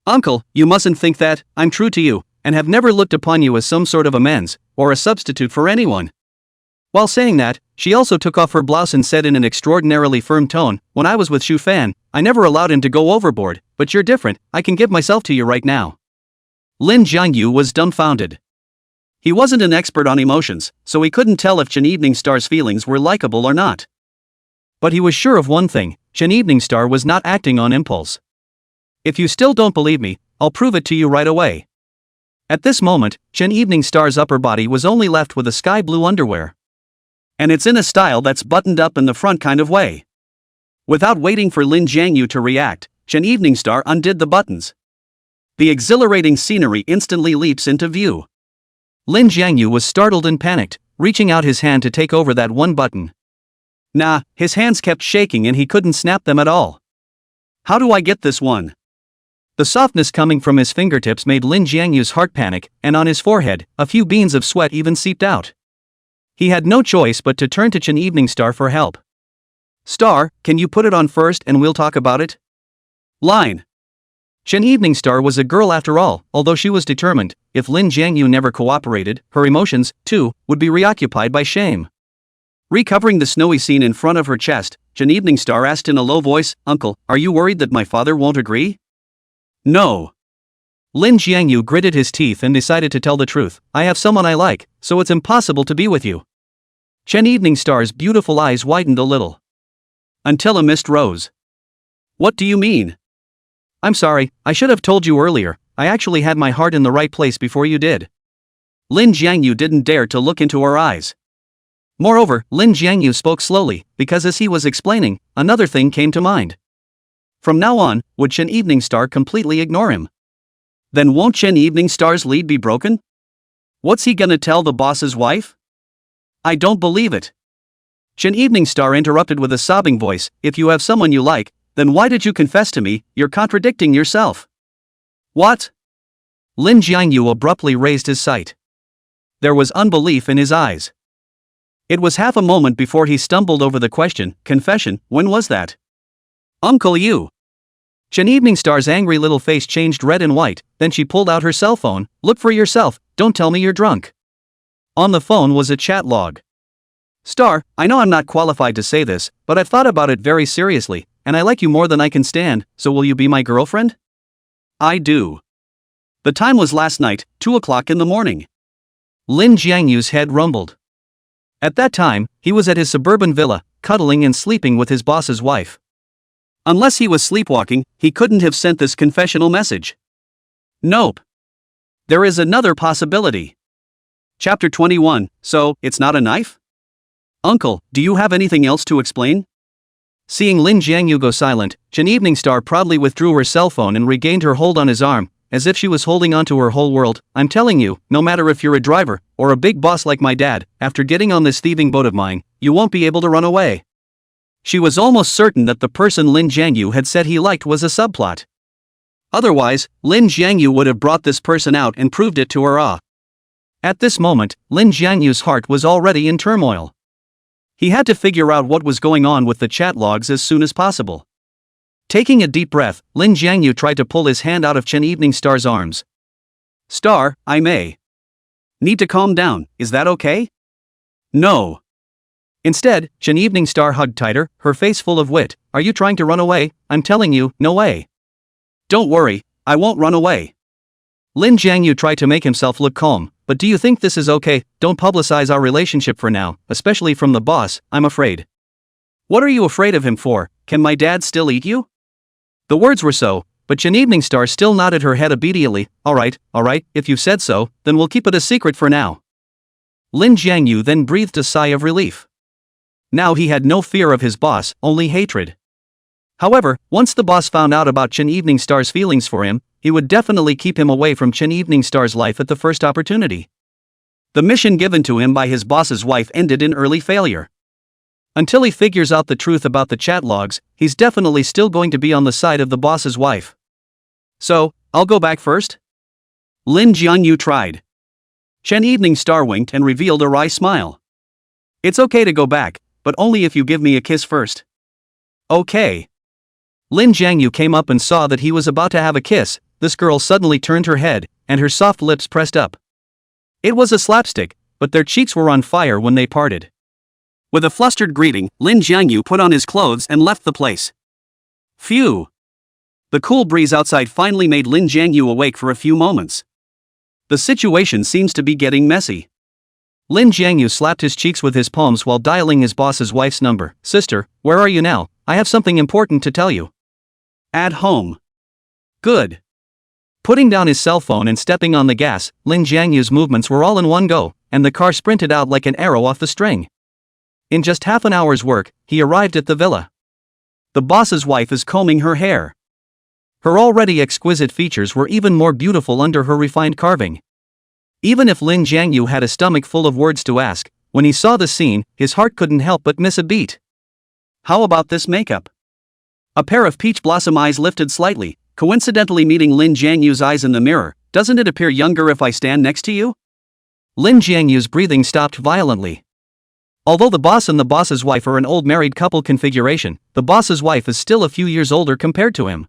Speaker 1: Uncle, you mustn't think that. I'm true to you, and have never looked upon you as some sort of amends, or a substitute for anyone. While saying that, she also took off her blouse and said in an extraordinarily firm tone, when I was with Shu Fan, I never allowed him to go overboard, but you're different, I can give myself to you right now. Lin Jiangyu was dumbfounded. He wasn't an expert on emotions, so he couldn't tell if Shen Evening Star's feelings were likable or not. But he was sure of one thing, Shen Evening Star was not acting on impulse. If you still don't believe me, I'll prove it to you right away. At this moment, Shen Evening Star's upper body was only left with a sky blue underwear. And it's in a style that's buttoned up in the front kind of way. Without waiting for Lin Jiangyu to react, Shen Evening Star undid the buttons. The exhilarating scenery instantly leaps into view. Lin Jiangyu was startled and panicked, reaching out his hand to take over that one button. Nah, his hands kept shaking and he couldn't snap them at all. How do I get this one? The softness coming from his fingertips made Lin Jiangyu's heart panic, and on his forehead, a few beads of sweat even seeped out. He had no choice but to turn to Shen Evening Star for help. Star, can you put it on first and we'll talk about it? Line. Shen Evening Star was a girl after all, although she was determined, if Lin Jiangyu never cooperated, her emotions, too, would be reoccupied by shame. Recovering the snowy scene in front of her chest, Shen Evening Star asked in a low voice, Uncle, are you worried that my father won't agree? No. Lin Jiangyu gritted his teeth and decided to tell the truth. I have someone I like, so it's impossible to be with you. Shen Evening Star's beautiful eyes widened a little. Until a mist rose. What do you mean? I'm sorry, I should have told you earlier, I actually had my heart in the right place before you did. Lin Jiangyu didn't dare to look into her eyes. Moreover, Lin Jiangyu spoke slowly, because as he was explaining, another thing came to mind. From now on, would Shen Evening Star completely ignore him? Then won't Shen Evening Star's lead be broken? What's he gonna tell the boss's wife? I don't believe it. Shen Evening Star interrupted with a sobbing voice, if you have someone you like, then why did you confess to me? You're contradicting yourself. What? Lin Jiangyu abruptly raised his sight. There was unbelief in his eyes. It was half a moment before he stumbled over the question, confession, when was that? Uncle you. Shen Evening Star's angry little face changed red and white, then she pulled out her cell phone, look for yourself, don't tell me you're drunk. On the phone was a chat log. Star, I know I'm not qualified to say this, but I've thought about it very seriously, and I like you more than I can stand, so will you be my girlfriend? I do. The time was last night, 2 o'clock in the morning. Lin Jiangyu's head rumbled. At that time, he was at his suburban villa, cuddling and sleeping with his boss's wife. Unless he was sleepwalking, he couldn't have sent this confessional message. Nope. There is another possibility. Chapter 21, so, it's not a knife? Uncle, do you have anything else to explain? Seeing Lin Jiangyu go silent, Chen Eveningstar proudly withdrew her cell phone and regained her hold on his arm, as if she was holding onto her whole world. I'm telling you, no matter if you're a driver, or a big boss like my dad, after getting on this thieving boat of mine, you won't be able to run away. She was almost certain that the person Lin Jiangyu had said he liked was a subplot. Otherwise, Lin Jiangyu would have brought this person out and proved it to her. At this moment, Lin Jiangyu's heart was already in turmoil. He had to figure out what was going on with the chat logs as soon as possible. Taking a deep breath, Lin Jiangyu tried to pull his hand out of Chen Eveningstar's arms. Star, I may need to calm down, is that okay? No. Instead, Chen Eveningstar hugged tighter, her face full of wit. Are you trying to run away? I'm telling you, no way. Don't worry, I won't run away. Lin Jiangyu tried to make himself look calm, but do you think this is okay? Don't publicize our relationship for now, especially from the boss, I'm afraid. What are you afraid of him for? Can my dad still eat you? The words were so, but Chen Eveningstar still nodded her head obediently. Alright, if you said so, then we'll keep it a secret for now. Lin Jiangyu then breathed a sigh of relief. Now he had no fear of his boss, only hatred. However, once the boss found out about Chen Eveningstar's feelings for him, he would definitely keep him away from Chen Eveningstar's life at the first opportunity. The mission given to him by his boss's wife ended in early failure. Until he figures out the truth about the chat logs, he's definitely still going to be on the side of the boss's wife. So, I'll go back first? Lin Jiangyu tried. Chen Eveningstar winked and revealed a wry smile. It's okay to go back, but only if you give me a kiss first. Okay. Lin Jiangyu came up and saw that he was about to have a kiss. This girl suddenly turned her head, and her soft lips pressed up. It was a slapstick, but their cheeks were on fire when they parted. With a flustered greeting, Lin Jiangyu put on his clothes and left the place. Phew. The cool breeze outside finally made Lin Jiangyu awake for a few moments. The situation seems to be getting messy. Lin Jiangyu slapped his cheeks with his palms while dialing his boss's wife's number. Sister, where are you now? I have something important to tell you. At home. Good. Putting down his cell phone and stepping on the gas, Lin Jiangyu's movements were all in one go, and the car sprinted out like an arrow off the string. In just half an hour's work, he arrived at the villa. The boss's wife is combing her hair. Her already exquisite features were even more beautiful under her refined carving. Even if Lin Jiangyu had a stomach full of words to ask, when he saw the scene, his heart couldn't help but miss a beat. How about this makeup? A pair of peach blossom eyes lifted slightly, coincidentally meeting Lin Jiangyu's eyes in the mirror. Doesn't it appear younger if I stand next to you? Lin Jiangyu's breathing stopped violently. Although the boss and the boss's wife are an old married couple configuration, the boss's wife is still a few years older compared to him.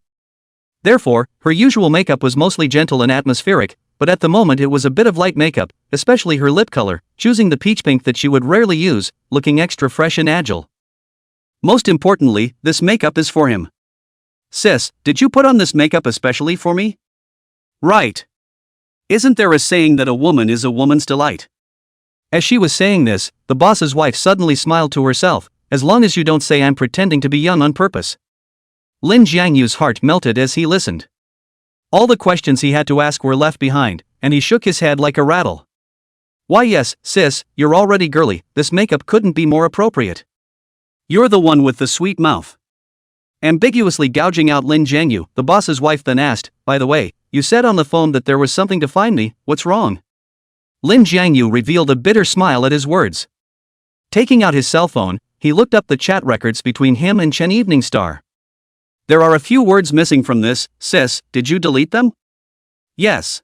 Speaker 1: Therefore, her usual makeup was mostly gentle and atmospheric, but at the moment it was a bit of light makeup, especially her lip color, choosing the peach pink that she would rarely use, looking extra fresh and agile. Most importantly, this makeup is for him. Sis, did you put on this makeup especially for me? Right. Isn't there a saying that a woman is a woman's delight? As she was saying this, the boss's wife suddenly smiled to herself. As long as you don't say I'm pretending to be young on purpose. Lin Jiangyu's heart melted as he listened. All the questions he had to ask were left behind, and he shook his head like a rattle. Why yes, sis, you're already girly, this makeup couldn't be more appropriate. You're the one with the sweet mouth. Ambiguously gouging out Lin Jiangyu, the boss's wife then asked, by the way, you said on the phone that there was something to find me, what's wrong? Lin Jiangyu revealed a bitter smile at his words. Taking out his cell phone, he looked up the chat records between him and Chen Eveningstar. There are a few words missing from this. Sis, did you delete them? Yes.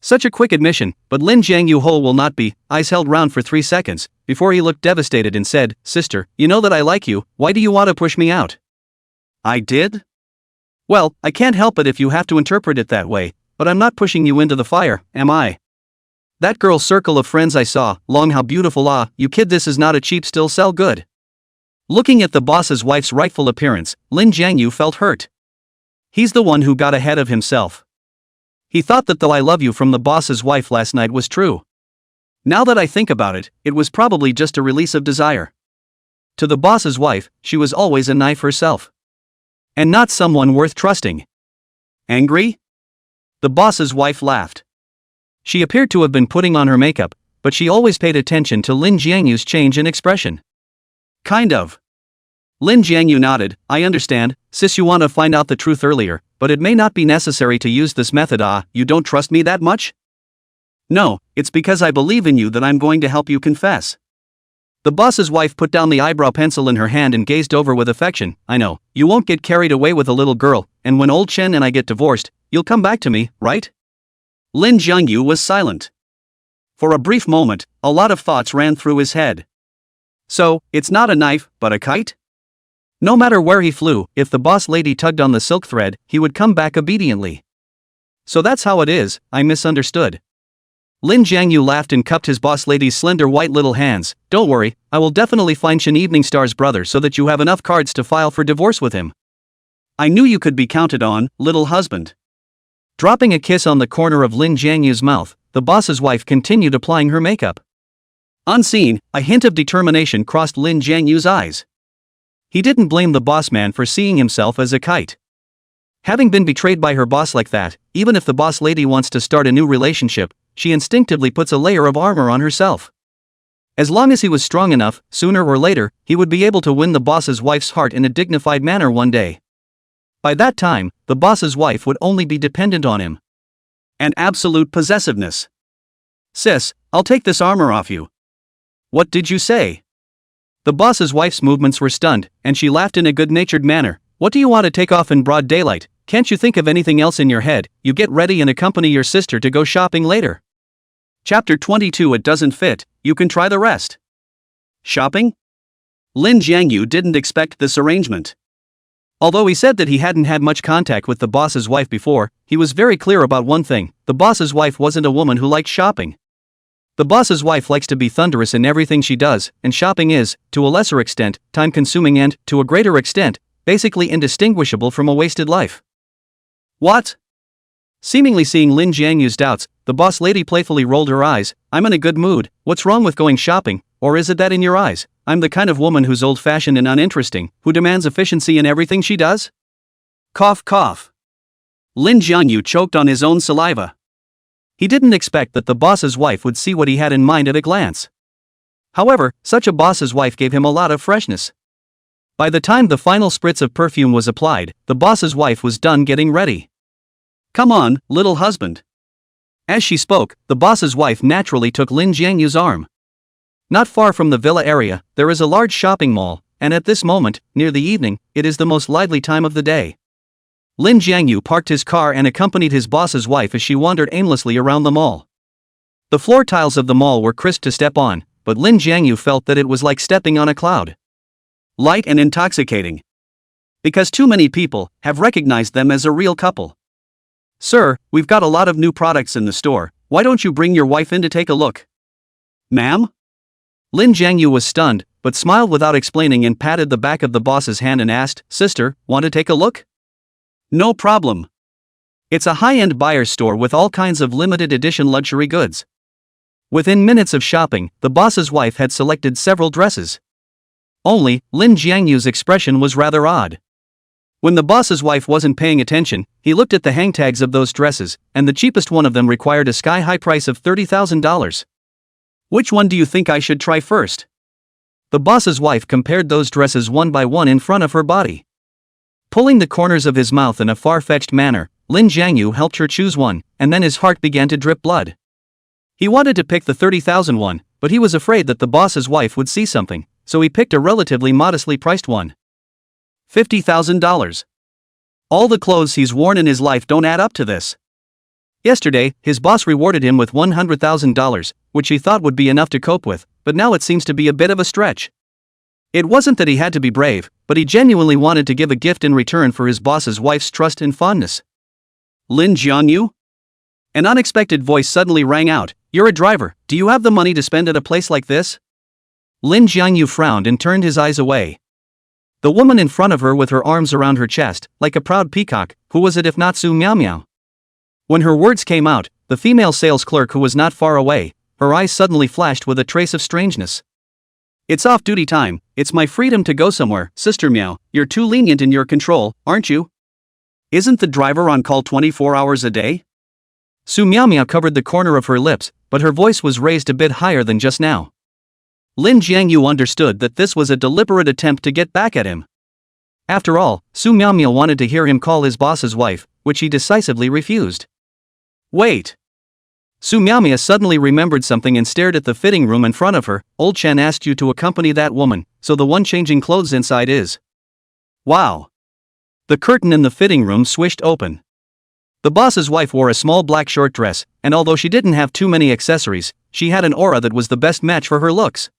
Speaker 1: Such a quick admission, but Lin Jiangyu whole will not be. Eyes held round for 3 seconds, before he looked devastated and said, Sister, you know that I like you, why do you want to push me out? I did? Well, I can't help it if you have to interpret it that way, but I'm not pushing you into the fire, am I? That girl's circle of friends I saw, long how beautiful you kid, this is not a cheap still sell good. Looking at the boss's wife's rightful appearance, Lin Jiangyu felt hurt. He's the one who got ahead of himself. He thought that the I love you from the boss's wife last night was true. Now that I think about it, it was probably just a release of desire. To the boss's wife, she was always a knife herself. And not someone worth trusting. Angry? The boss's wife laughed. She appeared to have been putting on her makeup, but she always paid attention to Lin Jiangyu's change in expression. Kind of. Lin Jiangyu nodded. I understand, sis, you want to find out the truth earlier, but it may not be necessary to use this method. You don't trust me that much? No, it's because I believe in you that I'm going to help you confess. The boss's wife put down the eyebrow pencil in her hand and gazed over with affection. I know, you won't get carried away with a little girl, and when old Chen and I get divorced, you'll come back to me, right? Lin Jiangyu was silent. For a brief moment, a lot of thoughts ran through his head. So, it's not a knife, but a kite? No matter where he flew, if the boss lady tugged on the silk thread, he would come back obediently. So that's how it is. I misunderstood. Lin Jiangyu laughed and cupped his boss lady's slender white little hands. Don't worry, I will definitely find Shen Evening Star's brother so that you have enough cards to file for divorce with him. I knew you could be counted on, little husband. Dropping a kiss on the corner of Lin Jiangyu's mouth, the boss's wife continued applying her makeup. Unseen, a hint of determination crossed Lin Jiangyu's eyes. He didn't blame the boss man for seeing himself as a kite. Having been betrayed by her boss like that, even if the boss lady wants to start a new relationship, she instinctively puts a layer of armor on herself. As long as he was strong enough, sooner or later, he would be able to win the boss's wife's heart in a dignified manner one day. By that time, the boss's wife would only be dependent on him. An absolute possessiveness. Sis, I'll take this armor off you. What did you say? The boss's wife's movements were stunned, and she laughed in a good-natured manner. What do you want to take off in broad daylight? Can't you think of anything else in your head? You get ready and accompany your sister to go shopping later. Chapter 22. It doesn't fit, you can try the rest. Shopping? Lin Jiangyu didn't expect this arrangement. Although he said that he hadn't had much contact with the boss's wife before, he was very clear about one thing: the boss's wife wasn't a woman who liked shopping. The boss's wife likes to be thunderous in everything she does, and shopping is, to a lesser extent, time-consuming and, to a greater extent, basically indistinguishable from a wasted life. What? Seemingly seeing Lin Jiangyu's doubts, the boss lady playfully rolled her eyes. I'm in a good mood, what's wrong with going shopping, or is it that in your eyes, I'm the kind of woman who's old-fashioned and uninteresting, who demands efficiency in everything she does? Cough cough. Lin Jiangyu choked on his own saliva. He didn't expect that the boss's wife would see what he had in mind at a glance. However, such a boss's wife gave him a lot of freshness. By the time the final spritz of perfume was applied, the boss's wife was done getting ready. Come on, little husband. As she spoke, the boss's wife naturally took Lin Jiangyu's arm. Not far from the villa area, there is a large shopping mall, and at this moment, near the evening, it is the most lively time of the day. Lin Jiangyu parked his car and accompanied his boss's wife as she wandered aimlessly around the mall. The floor tiles of the mall were crisp to step on, but Lin Jiangyu felt that it was like stepping on a cloud. Light and intoxicating. Because too many people have recognized them as a real couple. Sir, we've got a lot of new products in the store, why don't you bring your wife in to take a look? Ma'am? Lin Jiangyu was stunned, but smiled without explaining and patted the back of the boss's hand and asked, Sister, want to take a look? No problem. It's a high-end buyer's store with all kinds of limited edition luxury goods. Within minutes of shopping, the boss's wife had selected several dresses. Only, Lin Jiangyu's expression was rather odd. When the boss's wife wasn't paying attention, he looked at the hang tags of those dresses, and the cheapest one of them required a sky-high price of $30,000. Which one do you think I should try first? The boss's wife compared those dresses one by one in front of her body. Pulling the corners of his mouth in a far-fetched manner, Lin Jiangyu helped her choose one, and then his heart began to drip blood. He wanted to pick the $30,000 one, but he was afraid that the boss's wife would see something, so he picked a relatively modestly priced one. $50,000. All the clothes he's worn in his life don't add up to this. Yesterday, his boss rewarded him with $100,000, which he thought would be enough to cope with, but now it seems to be a bit of a stretch. It wasn't that he had to be brave, but he genuinely wanted to give a gift in return for his boss's wife's trust and fondness. Lin Jiangyu? An unexpected voice suddenly rang out. You're a driver, do you have the money to spend at a place like this? Lin Jiangyu frowned and turned his eyes away. The woman in front of her with her arms around her chest, like a proud peacock, who was it if not Su Miao Miao? When her words came out, the female sales clerk who was not far away, her eyes suddenly flashed with a trace of strangeness. It's off-duty time, It's my freedom to go somewhere, Sister Meow. You're too lenient in your control, aren't you? Isn't the driver on call 24 hours a day? Su Meow Meow covered the corner of her lips, but her voice was raised a bit higher than just now. Lin Jiangyu understood that this was a deliberate attempt to get back at him. After all, Su Meow Meow wanted to hear him call his boss's wife, which he decisively refused. Wait! Su Meow Meow suddenly remembered something and stared at the fitting room in front of her. Old Chen asked you to accompany that woman, so the one changing clothes inside is. Wow! The curtain in the fitting room swished open. The boss's wife wore a small black short dress, and although she didn't have too many accessories, she had an aura that was the best match for her looks.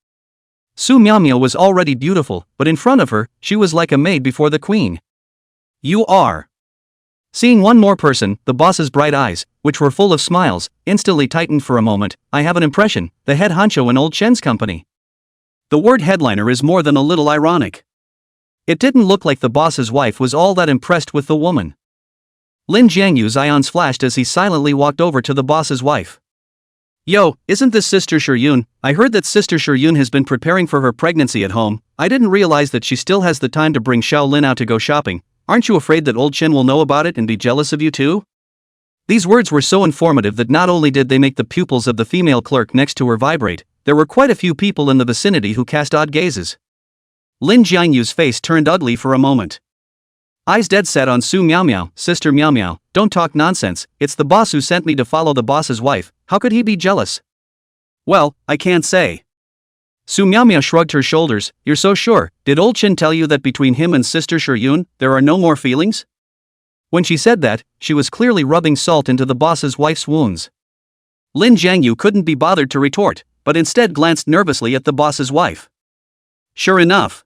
Speaker 1: Su Meow Meow was already beautiful, but in front of her, she was like a maid before the queen. You are. Seeing one more person, the boss's bright eyes, which were full of smiles, instantly tightened for a moment. I have an impression, the head honcho in Old Chen's company. The word headliner is more than a little ironic. It didn't look like the boss's wife was all that impressed with the woman. Lin Jiangyu's ions flashed as he silently walked over to the boss's wife. Yo, isn't this Sister Shiryun? I heard that Sister Shiryun has been preparing for her pregnancy at home. I didn't realize that she still has the time to bring Xiao Lin out to go shopping. Aren't you afraid that Old Chen will know about it and be jealous of you too? These words were so informative that not only did they make the pupils of the female clerk next to her vibrate, there were quite a few people in the vicinity who cast odd gazes. Lin Jiangyu's face turned ugly for a moment. Eyes dead set on Su Meow Meow. Sister Meow Meow, don't talk nonsense, it's the boss who sent me to follow the boss's wife, how could he be jealous? Well, I can't say. Su Meow Meow shrugged her shoulders. You're so sure? Did Old Chen tell you that between him and Sister Shiryun, there are no more feelings? When she said that, she was clearly rubbing salt into the boss's wife's wounds. Lin Jiangyu couldn't be bothered to retort, but instead glanced nervously at the boss's wife. Sure enough.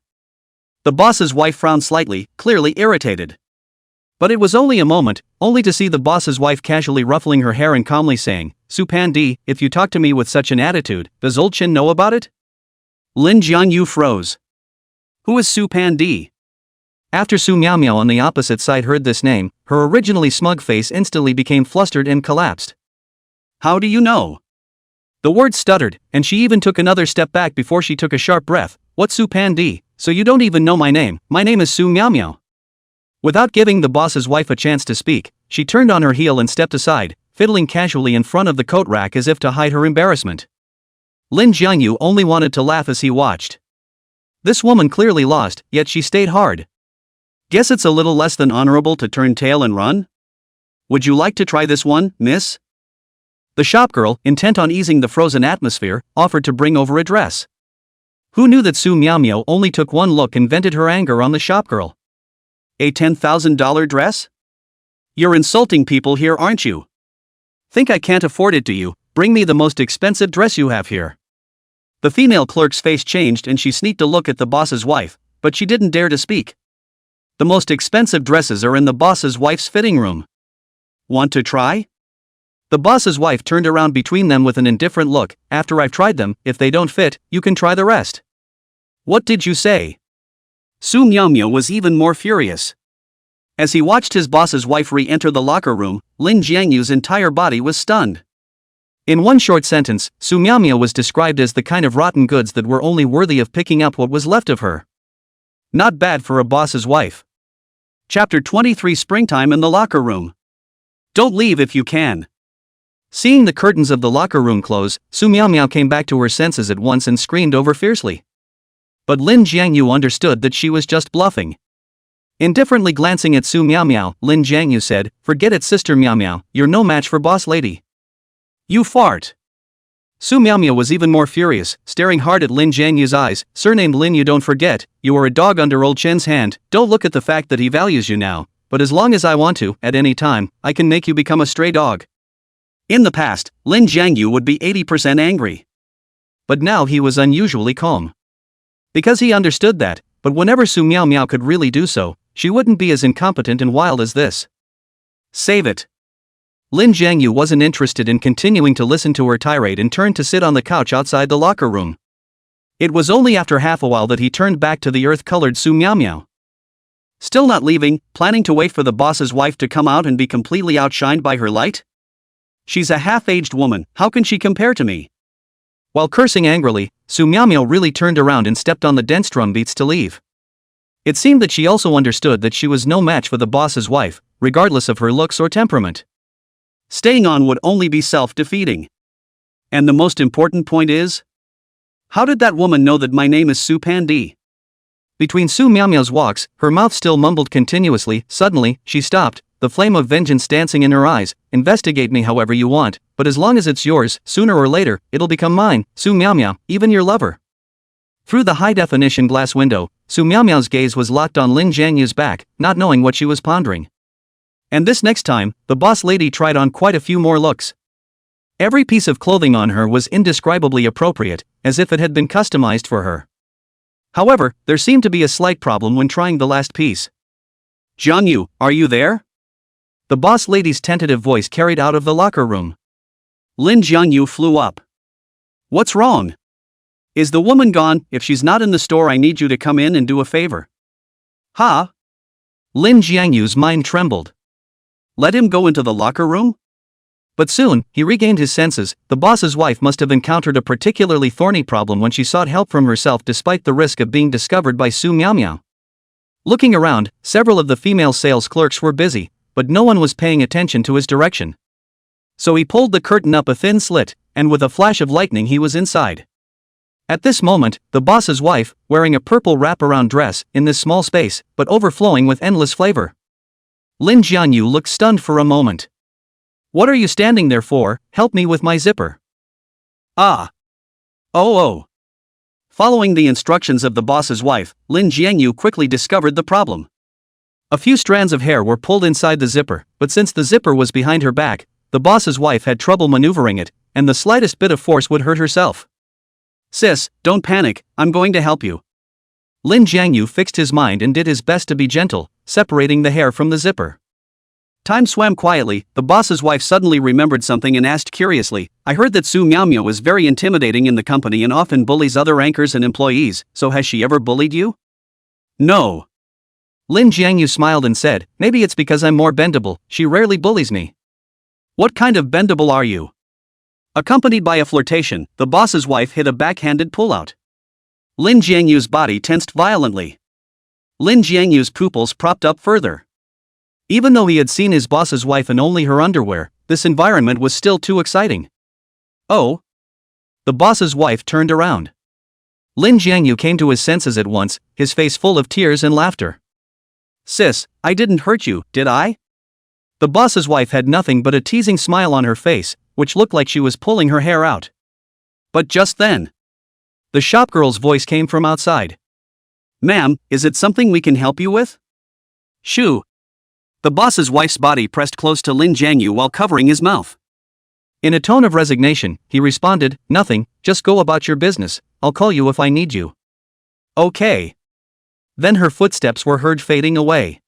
Speaker 1: The boss's wife frowned slightly, clearly irritated. But it was only a moment, only to see the boss's wife casually ruffling her hair and calmly saying, Su Pandi, if you talk to me with such an attitude, does Old Chen know about it? Lin Jiangyu froze. Who is Su Pandi? After Su Meow Meow on the opposite side heard this name, her originally smug face instantly became flustered and collapsed. How do you know? The word stuttered, and she even took another step back before she took a sharp breath. What's Su Pandi? So you don't even know my name is Su Meow Meow. Without giving the boss's wife a chance to speak, she turned on her heel and stepped aside, fiddling casually in front of the coat rack as if to hide her embarrassment. Lin Jiangyu only wanted to laugh as he watched. This woman clearly lost, yet she stayed hard. Guess it's a little less than honorable to turn tail and run? Would you like to try this one, miss? The shopgirl, intent on easing the frozen atmosphere, offered to bring over a dress. Who knew that Su Meow Meow only took one look and vented her anger on the shopgirl? A $10,000 dress? You're insulting people here, aren't you? Think I can't afford it, do you? Bring me the most expensive dress you have here. The female clerk's face changed and she sneaked a look at the boss's wife, but she didn't dare to speak. The most expensive dresses are in the boss's wife's fitting room. Want to try? The boss's wife turned around between them with an indifferent look. After I've tried them, if they don't fit, you can try the rest. What did you say? Su Meow Meow was even more furious. As he watched his boss's wife re-enter the locker room, Lin Jiangyu's entire body was stunned. In one short sentence, Su Meow Meow was described as the kind of rotten goods that were only worthy of picking up what was left of her. Not bad for a boss's wife. Chapter 23 Springtime in the Locker Room. Don't leave if you can. Seeing the curtains of the locker room close, Su Meow Meow came back to her senses at once and screamed over fiercely. But Lin Jiangyu understood that she was just bluffing. Indifferently glancing at Su Meow Meow, Lin Jiangyu said, Forget it, Sister Meow Meow, you're no match for boss lady. You fart. Su Meow Meow was even more furious, staring hard at Lin Jiangyu's eyes. Surnamed Lin, you don't forget, you are a dog under Old Chen's hand. Don't look at the fact that he values you now, but as long as I want to, at any time, I can make you become a stray dog. In the past, Lin Jiangyu would be 80% angry. But now he was unusually calm. Because he understood that, but whenever Su Meow Meow could really do so, she wouldn't be as incompetent and wild as this. Save it. Lin Jiangyu wasn't interested in continuing to listen to her tirade and turned to sit on the couch outside the locker room. It was only after half a while that he turned back to the earth-colored Su Meow Meow. Still not leaving, planning to wait for the boss's wife to come out and be completely outshined by her light? She's a half-aged woman, how can she compare to me? While cursing angrily, Su Miao really turned around and stepped on the dense drum beats to leave. It seemed that she also understood that she was no match for the boss's wife, regardless of her looks or temperament. Staying on would only be self-defeating. And the most important point is? How did that woman know that my name is Su Pandi? Between Su Miao's walks, her mouth still mumbled continuously. Suddenly, she stopped, the flame of vengeance dancing in her eyes. Investigate me however you want, but as long as it's yours, sooner or later, it'll become mine, Su Miao, even your lover. Through the high-definition glass window, Su Miao's gaze was locked on Lin Jianyu's back, not knowing what she was pondering. And this next time, the boss lady tried on quite a few more looks. Every piece of clothing on her was indescribably appropriate, as if it had been customized for her. However, there seemed to be a slight problem when trying the last piece. Jianyu, are you there? The boss lady's tentative voice carried out of the locker room. Lin Jianyu flew up. What's wrong? Is the woman gone? If she's not in the store, I need you to come in and do a favor. Ha? Lin Jianyu's mind trembled. Let him go into the locker room? But soon, he regained his senses. The boss's wife must have encountered a particularly thorny problem when she sought help from herself despite the risk of being discovered by Su Miao. Looking around, several of the female sales clerks were busy, but no one was paying attention to his direction. So he pulled the curtain up a thin slit, and with a flash of lightning he was inside. At this moment, the boss's wife, wearing a purple wraparound dress, in this small space, but overflowing with endless flavor. Lin Jianyu looked stunned for a moment. What are you standing there for? Help me with my zipper. Ah. Oh. Following the instructions of the boss's wife, Lin Jianyu quickly discovered the problem. A few strands of hair were pulled inside the zipper, but since the zipper was behind her back, the boss's wife had trouble maneuvering it, and the slightest bit of force would hurt herself. Sis, don't panic, I'm going to help you. Lin Jianyu fixed his mind and did his best to be gentle, separating the hair from the zipper. Time swam quietly. The boss's wife suddenly remembered something and asked curiously, I heard that Su Miao is very intimidating in the company and often bullies other anchors and employees, so has she ever bullied you? No. Lin Jianyu smiled and said, maybe it's because I'm more bendable, she rarely bullies me. What kind of bendable are you? Accompanied by a flirtation, the boss's wife hit a backhanded pullout. Lin Jianyu's body tensed violently. Lin Jianyu's pupils propped up further. Even though he had seen his boss's wife in only her underwear, this environment was still too exciting. Oh? The boss's wife turned around. Lin Jianyu came to his senses at once, his face full of tears and laughter. Sis, I didn't hurt you, did I? The boss's wife had nothing but a teasing smile on her face, which looked like she was pulling her hair out. But just then, the shopgirl's voice came from outside. Ma'am, is it something we can help you with? Shoo. The boss's wife's body pressed close to Lin Jianyu while covering his mouth. In a tone of resignation, he responded, nothing, just go about your business, I'll call you if I need you. Okay. Then her footsteps were heard fading away.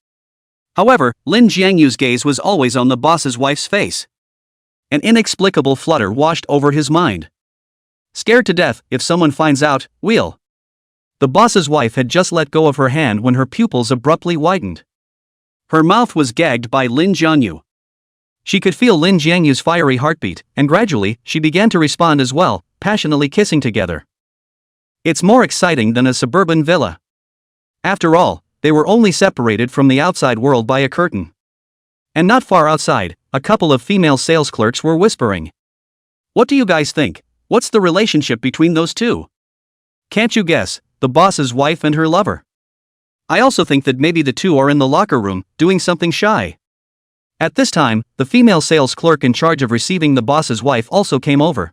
Speaker 1: However, Lin Jianyu's gaze was always on the boss's wife's face. An inexplicable flutter washed over his mind. Scared to death, if someone finds out, we'll. The boss's wife had just let go of her hand when her pupils abruptly widened. Her mouth was gagged by Lin Jianyu. She could feel Lin Jianyu's fiery heartbeat, and gradually, she began to respond as well, passionately kissing together. It's more exciting than a suburban villa. After all, they were only separated from the outside world by a curtain. And not far outside, a couple of female sales clerks were whispering. What do you guys think? What's the relationship between those two? Can't you guess, the boss's wife and her lover? I also think that maybe the two are in the locker room, doing something shy. At this time, the female sales clerk in charge of receiving the boss's wife also came over.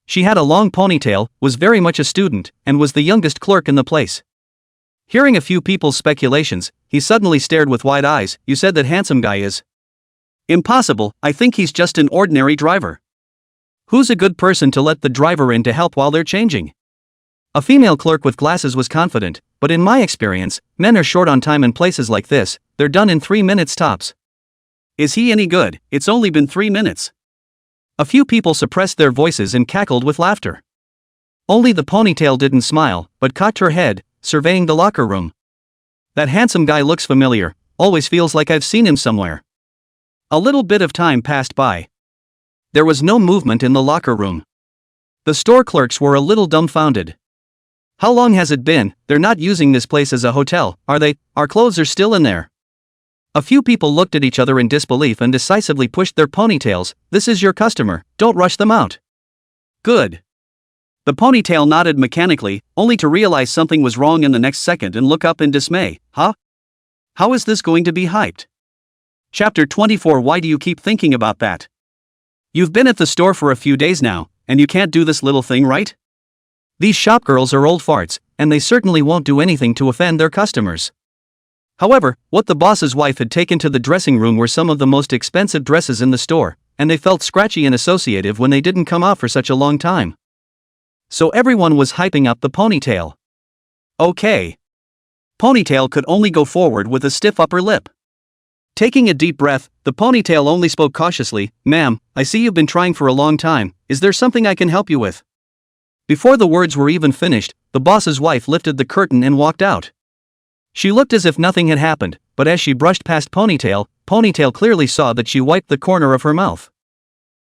Speaker 1: She had a long ponytail, was very much a student, and was the youngest clerk in the place. Hearing a few people's speculations, he suddenly stared with wide eyes. You said that handsome guy is? Impossible, I think he's just an ordinary driver. Who's a good person to let the driver in to help while they're changing? A female clerk with glasses was confident, but in my experience, men are short on time in places like this, they're done in 3 minutes tops. Is he any good? It's only been 3 minutes. A few people suppressed their voices and cackled with laughter. Only the ponytail didn't smile, but cocked her head, surveying the locker room. That handsome guy looks familiar, always feels like I've seen him somewhere. A little bit of time passed by. There was no movement in the locker room. The store clerks were a little dumbfounded. How long has it been? They're not using this place as a hotel, are they? Our clothes are still in there. A few people looked at each other in disbelief and decisively pushed their ponytails. This is your customer, don't rush them out. Good. The ponytail nodded mechanically, only to realize something was wrong in the next second and look up in dismay. Huh? How is this going to be hyped? Chapter 24. Why do you keep thinking about that? You've been at the store for a few days now, and you can't do this little thing, right? These shopgirls are old farts, and they certainly won't do anything to offend their customers. However, what the boss's wife had taken to the dressing room were some of the most expensive dresses in the store, and they felt scratchy and associative when they didn't come off for such a long time. So everyone was hyping up the ponytail. Okay. Ponytail could only go forward with a stiff upper lip. Taking a deep breath, the ponytail only spoke cautiously. Ma'am, I see you've been trying for a long time, is there something I can help you with? Before the words were even finished, the boss's wife lifted the curtain and walked out. She looked as if nothing had happened, but as she brushed past Ponytail, Ponytail clearly saw that she wiped the corner of her mouth.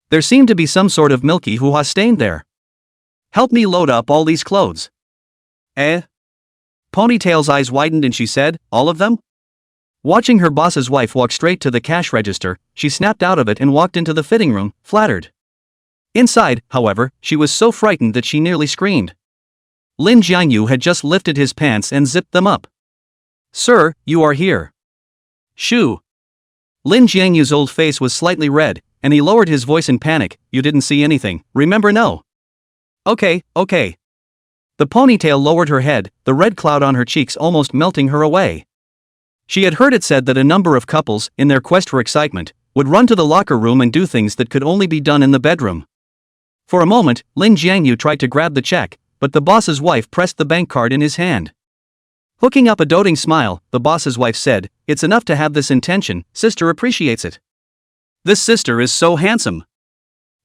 Speaker 1: There seemed to be some sort of milky hoo-ha stain there. Help me load up all these clothes. Eh? Ponytail's eyes widened and she said, all of them? Watching her boss's wife walk straight to the cash register, she snapped out of it and walked into the fitting room, flattered. Inside, however, she was so frightened that she nearly screamed. Lin Jiangyu had just lifted his pants and zipped them up. Sir, you are here. Shoo. Lin Jiangyu's old face was slightly red, and he lowered his voice in panic. You didn't see anything, remember? No. Okay. The ponytail lowered her head, the red cloud on her cheeks almost melting her away. She had heard it said that a number of couples, in their quest for excitement, would run to the locker room and do things that could only be done in the bedroom. For a moment, Lin Jiangyu tried to grab the check, but the boss's wife pressed the bank card in his hand. Hooking up a doting smile, the boss's wife said, It's enough to have this intention, sister appreciates it. This sister is so handsome.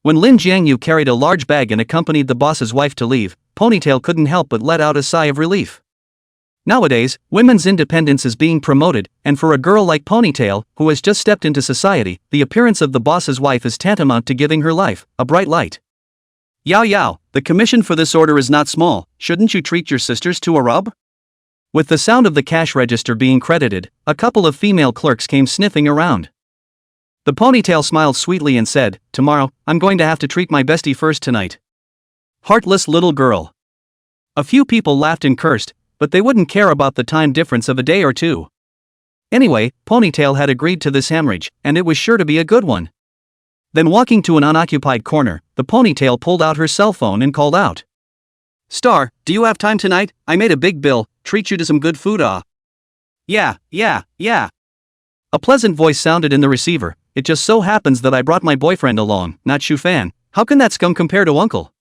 Speaker 1: When Lin Jiangyu carried a large bag and accompanied the boss's wife to leave, Ponytail couldn't help but let out a sigh of relief. Nowadays, women's independence is being promoted, and for a girl like Ponytail, who has just stepped into society, the appearance of the boss's wife is tantamount to giving her life a bright light. Yao, the commission for this order is not small, shouldn't you treat your sisters to a rub? With the sound of the cash register being credited, a couple of female clerks came sniffing around. The Ponytail smiled sweetly and said, Tomorrow, I'm going to have to treat my bestie first tonight. Heartless little girl. A few people laughed and cursed, but they wouldn't care about the time difference of a day or two. Anyway, Ponytail had agreed to this hemorrhage, and it was sure to be a good one. Then walking to an unoccupied corner, the Ponytail pulled out her cell phone and called out. Star, do you have time tonight? I made a big bill, treat you to some good food. Yeah. A pleasant voice sounded in the receiver. It just so happens that I brought my boyfriend along, not Shu Fan. How can that scum compare to Uncle?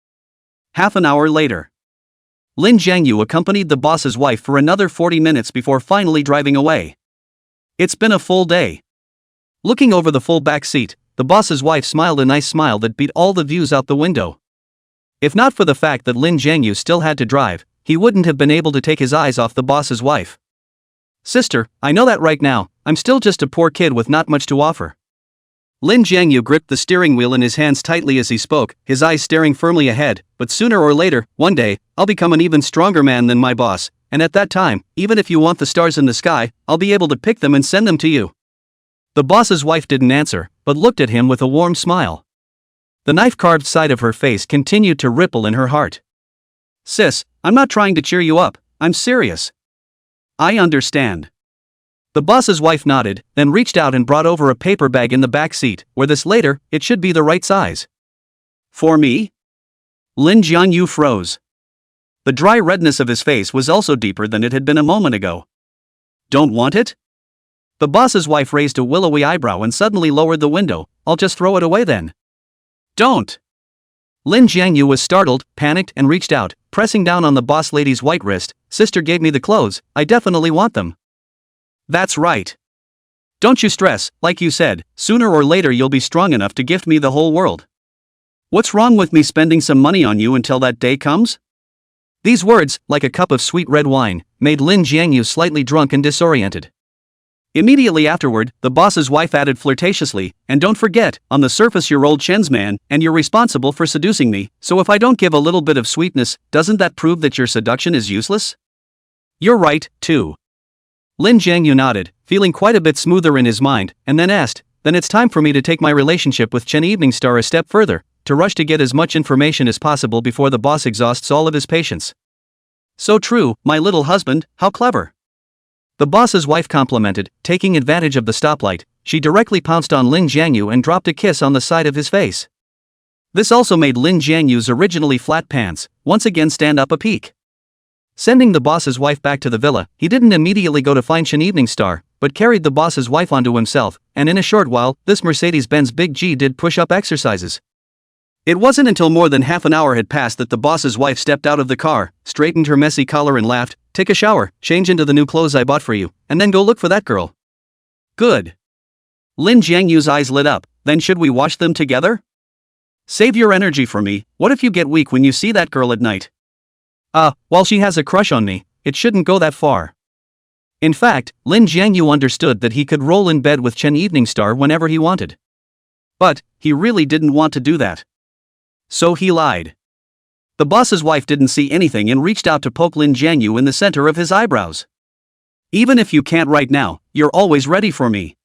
Speaker 1: Half an hour later. Lin Jiangyu accompanied the boss's wife for another 40 minutes before finally driving away. It's been a full day. Looking over the full back seat, the boss's wife smiled a nice smile that beat all the views out the window. If not for the fact that Lin Jiangyu still had to drive, he wouldn't have been able to take his eyes off the boss's wife. Sister, I know that right now, I'm still just a poor kid with not much to offer. Lin Jiangyu gripped the steering wheel in his hands tightly as he spoke, his eyes staring firmly ahead, but sooner or later, one day, I'll become an even stronger man than my boss, and at that time, even if you want the stars in the sky, I'll be able to pick them and send them to you. The boss's wife didn't answer, but looked at him with a warm smile. The knife-carved side of her face continued to ripple in her heart. Sis, I'm not trying to cheer you up, I'm serious. I understand. The boss's wife nodded, then reached out and brought over a paper bag in the back seat, where this later, it should be the right size. For me? Lin Jiangyu froze. The dry redness of his face was also deeper than it had been a moment ago. Don't want it? The boss's wife raised a willowy eyebrow and suddenly lowered the window. I'll just throw it away then. Don't! Lin Jiangyu was startled, panicked and reached out, pressing down on the boss lady's white wrist. Sister gave me the clothes, I definitely want them. That's right. Don't you stress, like you said, sooner or later you'll be strong enough to gift me the whole world. What's wrong with me spending some money on you until that day comes? These words, like a cup of sweet red wine, made Lin Jiangyu slightly drunk and disoriented. Immediately afterward, the boss's wife added flirtatiously, "And don't forget, on the surface you're old Chen's man, and you're responsible for seducing me, so if I don't give a little bit of sweetness, doesn't that prove that your seduction is useless?" "You're right, too." Lin Jiangyu nodded, feeling quite a bit smoother in his mind, and then asked, "Then it's time for me to take my relationship with Chen Evening Star a step further, to rush to get as much information as possible before the boss exhausts all of his patience." "So true, my little husband, how clever." The boss's wife complimented, taking advantage of the stoplight. She directly pounced on Lin Jiangyu and dropped a kiss on the side of his face. This also made Lin Jiangyu's originally flat pants once again stand up a peak. Sending the boss's wife back to the villa, he didn't immediately go to find Chen Evening Star, but carried the boss's wife onto himself, and in a short while, this Mercedes-Benz Big G did push-up exercises. It wasn't until more than half an hour had passed that the boss's wife stepped out of the car, straightened her messy collar and laughed, "Take a shower, change into the new clothes I bought for you, and then go look for that girl." "Good." Lin Jiangyu's eyes lit up, "Then should we watch them together?" "Save your energy for me, what if you get weak when you see that girl at night?" While she has a crush on me, it shouldn't go that far." In fact, Lin Jiangyu understood that he could roll in bed with Chen Evening Star whenever he wanted. But, he really didn't want to do that. So he lied. The boss's wife didn't see anything and reached out to poke Lin Jiangyu in the center of his eyebrows. "Even if you can't right now, you're always ready for me."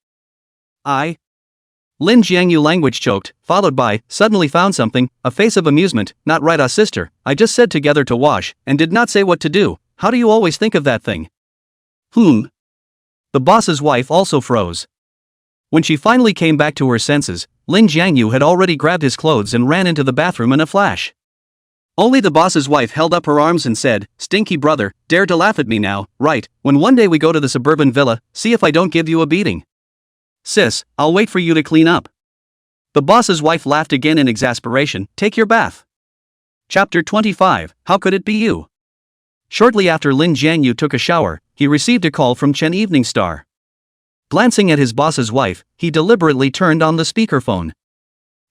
Speaker 1: Lin Jiangyu language choked, followed by, "Suddenly found something, a face of amusement, not right sister, I just said together to wash, and did not say what to do, how do you always think of that thing?" The boss's wife also froze. When she finally came back to her senses, Lin Jiangyu had already grabbed his clothes and ran into the bathroom in a flash. Only the boss's wife held up her arms and said, "Stinky brother, dare to laugh at me now, right, when one day we go to the suburban villa, see if I don't give you a beating." "Sis, I'll wait for you to clean up." The boss's wife laughed again in exasperation, "Take your bath." Chapter 25, How Could It Be You? Shortly after Lin Jiangyu took a shower, he received a call from Chen Evening Star. Glancing at his boss's wife, he deliberately turned on the speakerphone.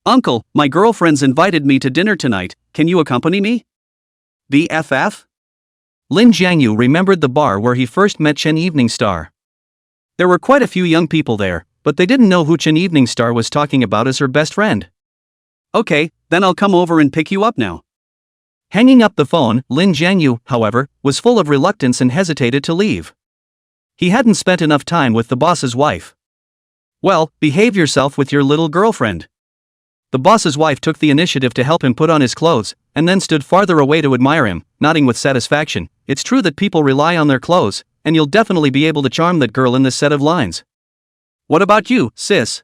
Speaker 1: "Uncle, my girlfriend's invited me to dinner tonight, can you accompany me?" "BFF?" Lin Jiangyu remembered the bar where he first met Chen Evening Star. There were quite a few young people there, but they didn't know who Chen Evening Star was talking about as her best friend. "Okay, then I'll come over and pick you up now." Hanging up the phone, Lin Jiangyu, however, was full of reluctance and hesitated to leave. He hadn't spent enough time with the boss's wife. "Well, behave yourself with your little girlfriend." The boss's wife took the initiative to help him put on his clothes, and then stood farther away to admire him, nodding with satisfaction. "It's true that people rely on their clothes, and you'll definitely be able to charm that girl in this set of lines." "What about you, sis?"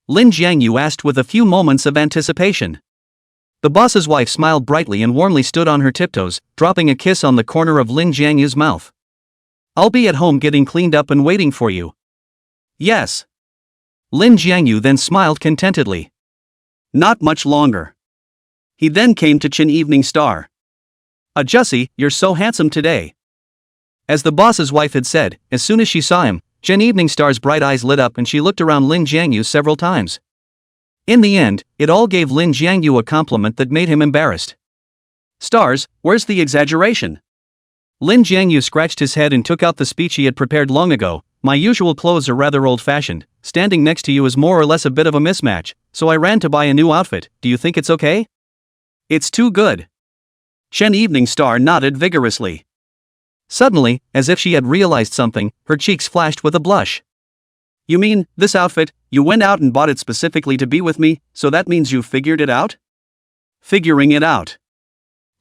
Speaker 1: Lin Jiangyu asked with a few moments of anticipation. The boss's wife smiled brightly and warmly stood on her tiptoes, dropping a kiss on the corner of Lin Jiangyu's mouth. "I'll be at home getting cleaned up and waiting for you." "Yes." Lin Jiangyu then smiled contentedly. Not much longer. He then came to Chen Evening Star. "Jussie, you're so handsome today." As the boss's wife had said, as soon as she saw him, Chen Evening Star's bright eyes lit up and she looked around Lin Jiangyu several times. In the end, it all gave Lin Jiangyu a compliment that made him embarrassed. "Stars, where's the exaggeration?" Lin Jiangyu scratched his head and took out the speech he had prepared long ago. "My usual clothes are rather old-fashioned, standing next to you is more or less a bit of a mismatch, so I ran to buy a new outfit, do you think it's okay?" "It's too good." Chen Evening Star nodded vigorously. Suddenly, as if she had realized something, her cheeks flashed with a blush. "You mean, this outfit, you went out and bought it specifically to be with me, so that means you figured it out?" "Figuring it out."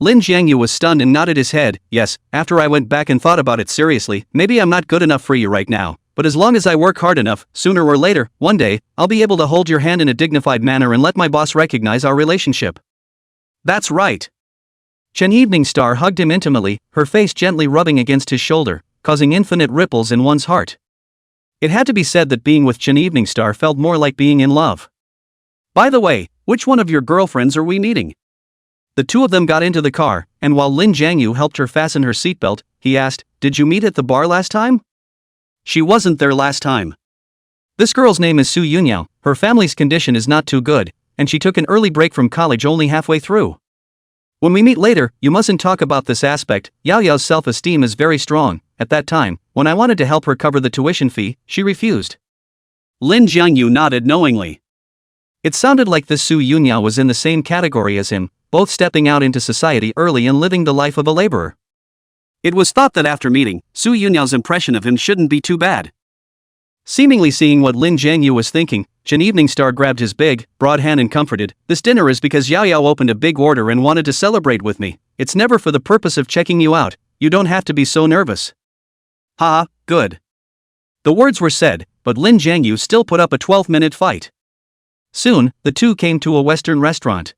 Speaker 1: Lin Jiangyu was stunned and nodded his head. "Yes, after I went back and thought about it seriously, maybe I'm not good enough for you right now, but as long as I work hard enough, sooner or later, one day, I'll be able to hold your hand in a dignified manner and let my boss recognize our relationship." "That's right." Chen Evening Star hugged him intimately, her face gently rubbing against his shoulder, causing infinite ripples in one's heart. It had to be said that being with Chen Evening Star felt more like being in love. "By the way, which one of your girlfriends are we meeting?" The two of them got into the car, and while Lin Jiangyu helped her fasten her seatbelt, he asked, "Did you meet at the bar last time?" "She wasn't there last time." "This girl's name is Su Yunyao, her family's condition is not too good, and she took an early break from college only halfway through." When we meet later, you mustn't talk about this aspect. Yao Yao's self-esteem is very strong. At that time, when I wanted to help her cover the tuition fee, she refused. Lin Jiangyu nodded knowingly. It sounded like this Su Yunyao was in the same category as him, both stepping out into society early and living the life of a laborer. It was thought that after meeting, Su Yunyao's impression of him shouldn't be too bad. Seemingly seeing what Lin Jiangyu was thinking, Chen Evening Star grabbed his big, broad hand and comforted, "This dinner is because Yao Yao opened a big order and wanted to celebrate with me. It's never for the purpose of checking you out. You don't have to be so nervous." "Ha, good." The words were said, but Lin Jiangyu still put up a 12-minute fight. Soon, the two came to a Western restaurant.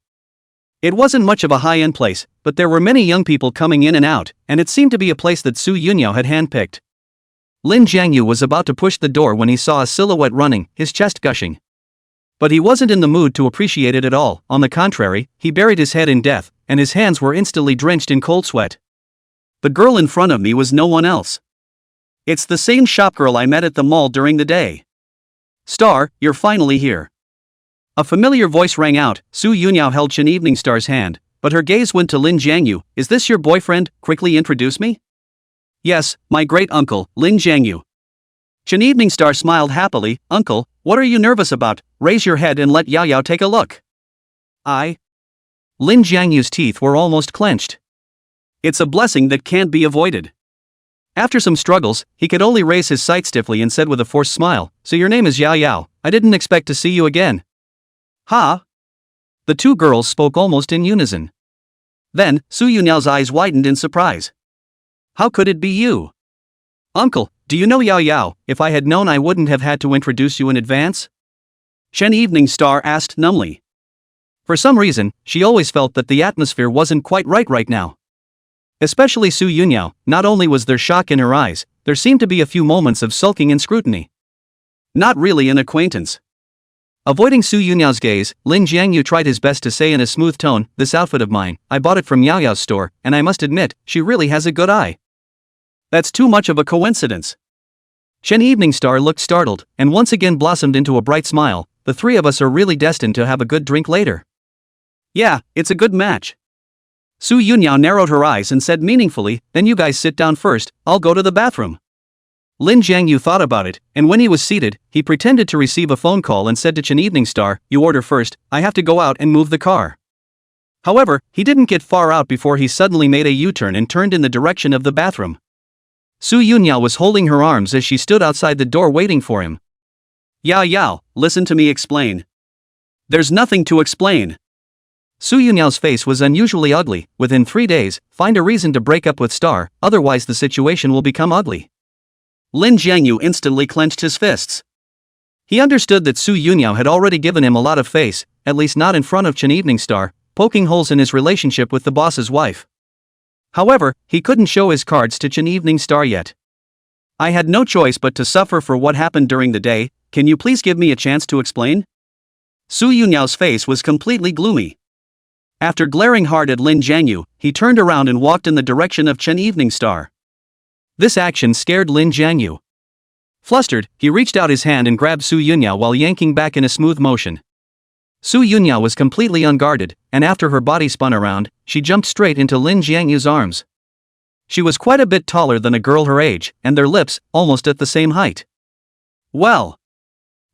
Speaker 1: It wasn't much of a high-end place, but there were many young people coming in and out, and it seemed to be a place that Su Yunyao had handpicked. Lin Jiangyu was about to push the door when he saw a silhouette running, his chest gushing. But he wasn't in the mood to appreciate it at all. On the contrary, he buried his head in death, and his hands were instantly drenched in cold sweat. The girl in front of me was no one else. It's the same shopgirl I met at the mall during the day. "Star, you're finally here." A familiar voice rang out. Su Yunyao held Chen Evening Star's hand, but her gaze went to Lin Jiangyu. "Is this your boyfriend? Quickly introduce me." "Yes, my great-uncle, Lin Jiangyu." Chen Evening Star smiled happily. "Uncle, what are you nervous about? Raise your head and let Yao Yao take a look." Lin Jiangyu's teeth were almost clenched. It's a blessing that can't be avoided. After some struggles, he could only raise his sight stiffly and said with a forced smile, "So your name is Yao Yao. I didn't expect to see you again." "Ha!" The two girls spoke almost in unison. Then, Su Yunyao's eyes widened in surprise. "How could it be you?" "Uncle, do you know Yao Yao? If I had known I wouldn't have had to introduce you in advance?" Chen Evening Star asked numbly. For some reason, she always felt that the atmosphere wasn't quite right now. Especially Su Yunyao. Not only was there shock in her eyes, there seemed to be a few moments of sulking and scrutiny. Not really an acquaintance. Avoiding Su Yunyao's gaze, Lin Jiangyu tried his best to say in a smooth tone, "This outfit of mine, I bought it from Yao Yao's store, and I must admit, she really has a good eye." "That's too much of a coincidence." Chen Evening Star looked startled, and once again blossomed into a bright smile. "The three of us are really destined to have a good drink later." "Yeah, it's a good match." Su Yunyao narrowed her eyes and said meaningfully, "Then you guys sit down first, I'll go to the bathroom." Lin Jiangyu thought about it, and when he was seated, he pretended to receive a phone call and said to Chen Evening Star, "You order first, I have to go out and move the car." However, he didn't get far out before he suddenly made a U-turn and turned in the direction of the bathroom. Su Yunyao was holding her arms as she stood outside the door waiting for him. "Yao Yao, listen to me explain." "There's nothing to explain." Su Yunyao's face was unusually ugly. "Within 3 days, find a reason to break up with Star, otherwise the situation will become ugly." Lin Jiangyu instantly clenched his fists. He understood that Su Yunyao had already given him a lot of face, at least not in front of Chen Evening Star, poking holes in his relationship with the boss's wife. However, he couldn't show his cards to Chen Evening Star yet. "I had no choice but to suffer for what happened during the day. Can you please give me a chance to explain?" Su Yunyao's face was completely gloomy. After glaring hard at Lin Jiangyu, he turned around and walked in the direction of Chen Evening Star. This action scared Lin Jiangyu. Flustered, he reached out his hand and grabbed Su Yunyao while yanking back in a smooth motion. Su Yunyao was completely unguarded, and after her body spun around, she jumped straight into Lin Jiangyu's arms. She was quite a bit taller than a girl her age, and their lips, almost at the same height. Well.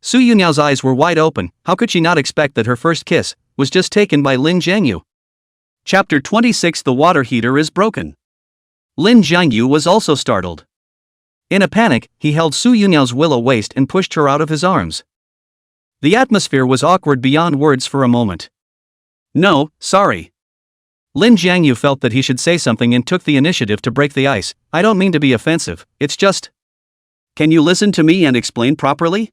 Speaker 1: Su Yunyao's eyes were wide open. How could she not expect that her first kiss was just taken by Lin Jiangyu? Chapter 26: The water heater is broken. Lin Jiangyu was also startled. In a panic, he held Su Yunyao's willow waist and pushed her out of his arms. The atmosphere was awkward beyond words for a moment. "No, sorry." Lin Jiangyu felt that he should say something and took the initiative to break the ice. "I don't mean to be offensive, it's just... Can you listen to me and explain properly?"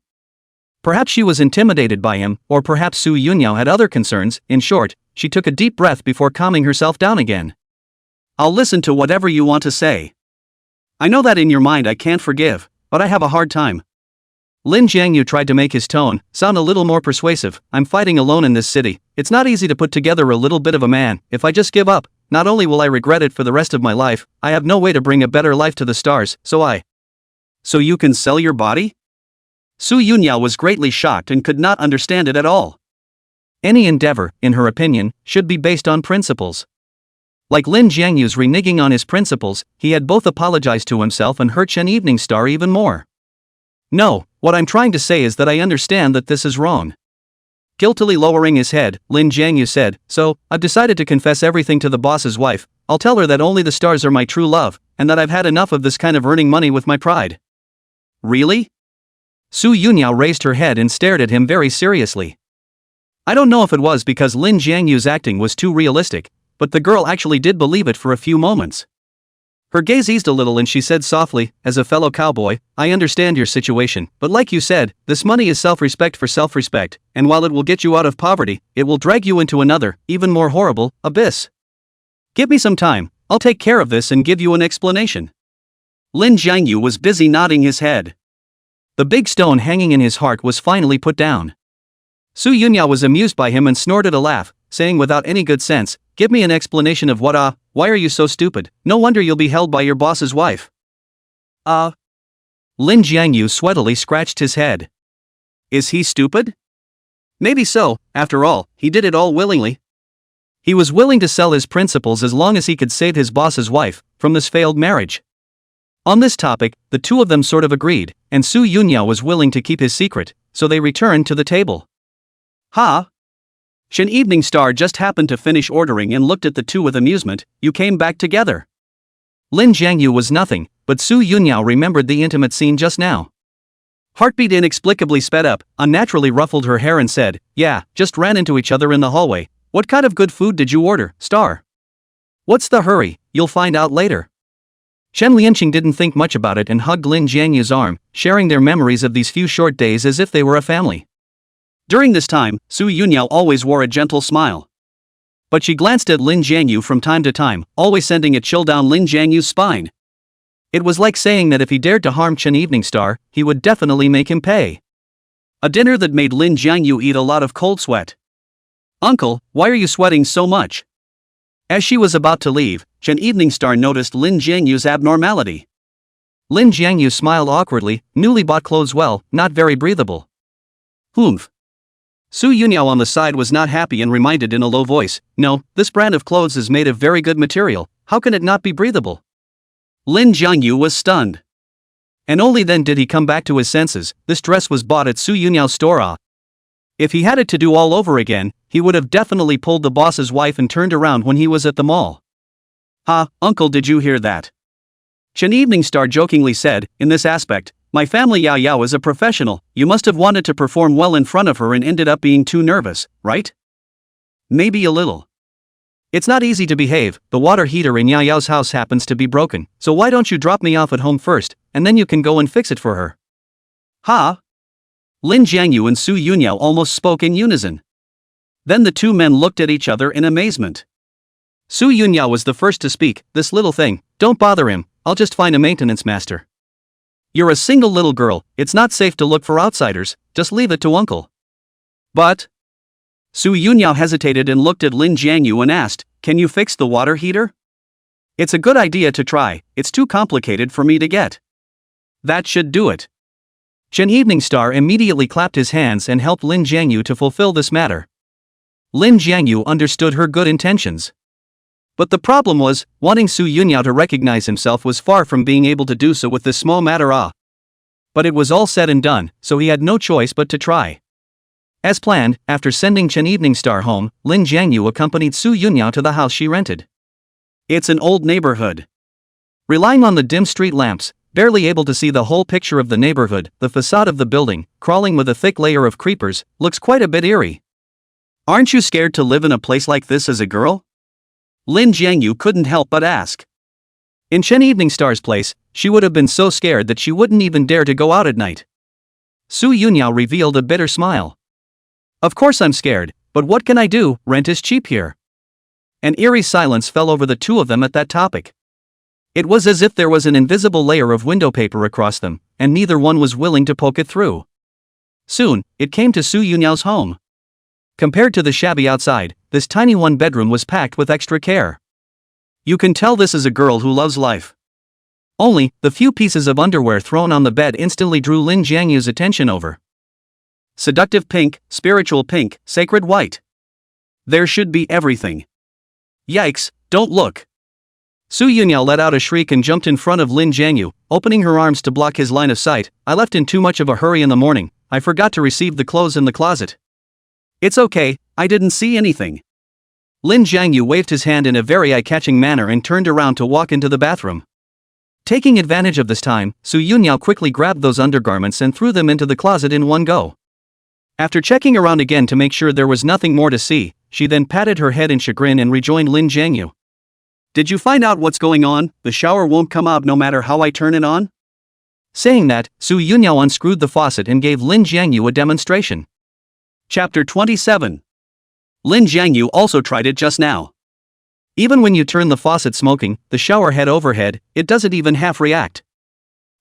Speaker 1: Perhaps she was intimidated by him, or perhaps Su Yunyao had other concerns. In short, she took a deep breath before calming herself down again. "I'll listen to whatever you want to say. I know that in your mind I can't forgive, but I have a hard time." Lin Jiangyu tried to make his tone sound a little more persuasive. "I'm fighting alone in this city. It's not easy to put together a little bit of a man. If I just give up, not only will I regret it for the rest of my life, I have no way to bring a better life to the stars, So you can sell your body?" Su Yunyao was greatly shocked and could not understand it at all. Any endeavor, in her opinion, should be based on principles. Like Lin Jiangyu's reneging on his principles, he had both apologized to himself and hurt Chen Evening Star even more. No, what I'm trying to say is that I understand that this is wrong. Guiltily lowering his head, Lin Jiangyu said, so, I've decided to confess everything to the boss's wife. I'll tell her that only the stars are my true love, and that I've had enough of this kind of earning money with my pride. Really? Su Yunyao raised her head and stared at him very seriously. I don't know if it was because Lin Jiangyu's acting was too realistic, but the girl actually did believe it for a few moments. Her gaze eased a little and she said softly, as a fellow cowboy, I understand your situation, but like you said, this money is self-respect for self-respect, and while it will get you out of poverty, it will drag you into another, even more horrible, abyss. Give me some time, I'll take care of this and give you an explanation. Lin Jiangyu was busy nodding his head. The big stone hanging in his heart was finally put down. Su Yunyao was amused by him and snorted a laugh, saying without any good sense, give me an explanation of what why are you so stupid? No wonder you'll be held by your boss's wife. Lin Jiangyu sweatily scratched his head. Is he stupid? Maybe so, after all, he did it all willingly. He was willing to sell his principles as long as he could save his boss's wife from this failed marriage. On this topic, the two of them sort of agreed, and Su Yunyao was willing to keep his secret, so they returned to the table. Chen Evening Star just happened to finish ordering and looked at the two with amusement. You came back together. Lin Jiangyu was nothing, but Su Yunyao remembered the intimate scene just now. Heartbeat inexplicably sped up, unnaturally ruffled her hair and said, yeah, just ran into each other in the hallway. What kind of good food did you order, Star? What's the hurry, you'll find out later. Chen Lianqing didn't think much about it and hugged Lin Jiangyu's arm, sharing their memories of these few short days as if they were a family. During this time, Su Yunyao always wore a gentle smile. But she glanced at Lin Jiangyu from time to time, always sending a chill down Lin Jiangyu's spine. It was like saying that if he dared to harm Chen Evening Star, he would definitely make him pay. A dinner that made Lin Jiangyu eat a lot of cold sweat. Uncle, why are you sweating so much? As she was about to leave, Chen Evening Star noticed Lin Jiangyu's abnormality. Lin Jiangyu smiled awkwardly, newly bought clothes well, not very breathable. Humph. Su Yunyao on the side was not happy and reminded in a low voice, no, this brand of clothes is made of very good material, how can it not be breathable? Lin Jiangyu was stunned. And only then did he come back to his senses, this dress was bought at Su Yunyao's store. If he had it to do all over again, he would have definitely pulled the boss's wife and turned around when he was at the mall. Uncle, did you hear that? Chen Evening Star jokingly said, in this aspect, my family Yao Yao is a professional, you must have wanted to perform well in front of her and ended up being too nervous, right? Maybe a little. It's not easy to behave, the water heater in Yao Yao's house happens to be broken, so why don't you drop me off at home first, and then you can go and fix it for her. Lin Jiangyu and Su Yunyao almost spoke in unison. Then the two men looked at each other in amazement. Su Yunyao was the first to speak, this little thing, don't bother him, I'll just find a maintenance master. You're a single little girl, it's not safe to look for outsiders, just leave it to uncle. But? Su Yunyao hesitated and looked at Lin Jiangyu and asked, can you fix the water heater? It's a good idea to try, it's too complicated for me to get. That should do it. Chen Evening Star immediately clapped his hands and helped Lin Jiangyu to fulfill this matter. Lin Jiangyu understood her good intentions. But the problem was, wanting Su Yunyao to recognize himself was far from being able to do so with this small matter. But it was all said and done, so he had no choice but to try. As planned, after sending Chen Evening Star home, Lin Jiangyu accompanied Su Yunyao to the house she rented. It's an old neighborhood. Relying on the dim street lamps, barely able to see the whole picture of the neighborhood, the facade of the building, crawling with a thick layer of creepers, looks quite a bit eerie. Aren't you scared to live in a place like this as a girl? Lin Jiangyu couldn't help but ask. In Chen Evening Star's place, she would have been so scared that she wouldn't even dare to go out at night. Su Yunyao revealed a bitter smile. Of course I'm scared, but what can I do, rent is cheap here. An eerie silence fell over the two of them at that topic. It was as if there was an invisible layer of window paper across them, and neither one was willing to poke it through. Soon, it came to Su Yunyao's home. Compared to the shabby outside, this tiny one-bedroom was packed with extra care. You can tell this is a girl who loves life. Only, the few pieces of underwear thrown on the bed instantly drew Lin Jiangyu's attention over. Seductive pink, spiritual pink, sacred white. There should be everything. Yikes, Don't look. Su Yunyao let out a shriek and jumped in front of Lin Jiangyu, opening her arms to block his line of sight. I left in too much of a hurry in the morning. I forgot to receive the clothes in the closet. It's okay, I didn't see anything. Lin Jiangyu waved his hand in a very eye-catching manner and turned around to walk into the bathroom. Taking advantage of this time, Su Yunyao quickly grabbed those undergarments and threw them into the closet in one go. After checking around again to make sure there was nothing more to see, she then patted her head in chagrin and rejoined Lin Jiangyu. Did you find out what's going on? The shower won't come out no matter how I turn it on? Saying that, Su Yunyao unscrewed the faucet and gave Lin Jiangyu a demonstration. Chapter 27. Lin Jiangyu also tried it just now. Even when you turn the faucet smoking, the shower head overhead, it doesn't even half react.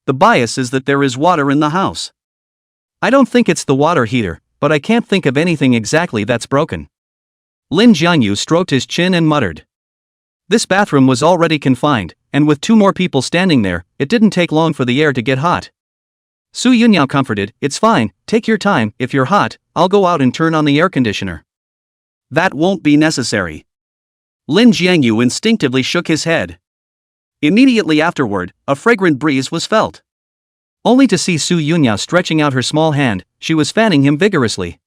Speaker 1: The bias is that there is water in the house. I don't think it's the water heater, but I can't think of anything exactly that's broken. Lin Jiangyu stroked his chin and muttered. This bathroom was already confined, and with 2 more people standing there, it didn't take long for the air to get hot. Su Yunyao comforted, it's fine, take your time, if you're hot, I'll go out and turn on the air conditioner. That won't be necessary. Lin Jiangyu instinctively shook his head. Immediately afterward, a fragrant breeze was felt. Only to see Su Yunyao stretching out her small hand, she was fanning him vigorously.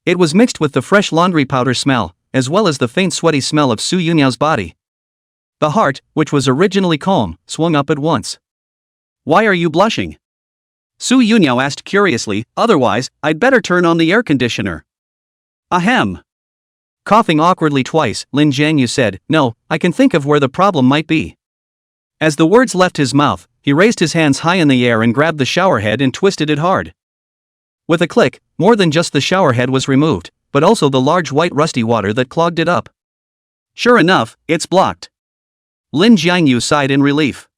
Speaker 1: It was mixed with the fresh laundry powder smell, as well as the faint sweaty smell of Su Yunyao's body. The heart, which was originally calm, swung up at once. Why are you blushing? Su Yunyao asked curiously, otherwise, I'd better turn on the air conditioner. Ahem. Coughing awkwardly twice, Lin Jiangyu said, no, I can think of where the problem might be. As the words left his mouth, he raised his hands high in the air and grabbed the shower head and twisted it hard. With a click, more than just the shower head was removed, but also the large white rusty water that clogged it up. Sure enough, it's blocked. Lin Jiangyu sighed in relief.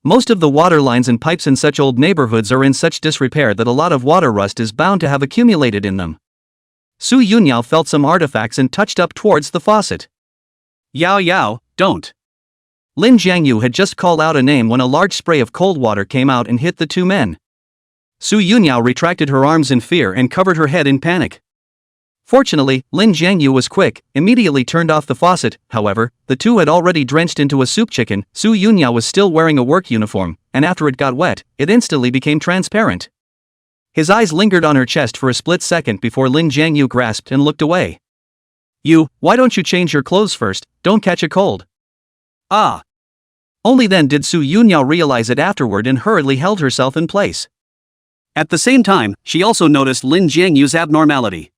Speaker 1: Most of the water lines and pipes in such old neighborhoods are in such disrepair that a lot of water rust is bound to have accumulated in them. Su Yunyao felt some artifacts and touched up towards the faucet. Yao, don't. Lin Jiangyu had just called out a name when a large spray of cold water came out and hit the 2 men. Su Yunyao retracted her arms in fear and covered her head in panic. Fortunately, Lin Jiangyu was quick, immediately turned off the faucet. However, the 2 had already drenched into a soup chicken. Su Yunyao was still wearing a work uniform, and after it got wet, it instantly became transparent. His eyes lingered on her chest for a split second before Lin Jiangyu grasped and looked away. Why don't you change your clothes first, don't catch a cold. Ah. Only then did Su Yunyao realize it afterward and hurriedly held herself in place. At the same time, she also noticed Lin Jiangyu's abnormality.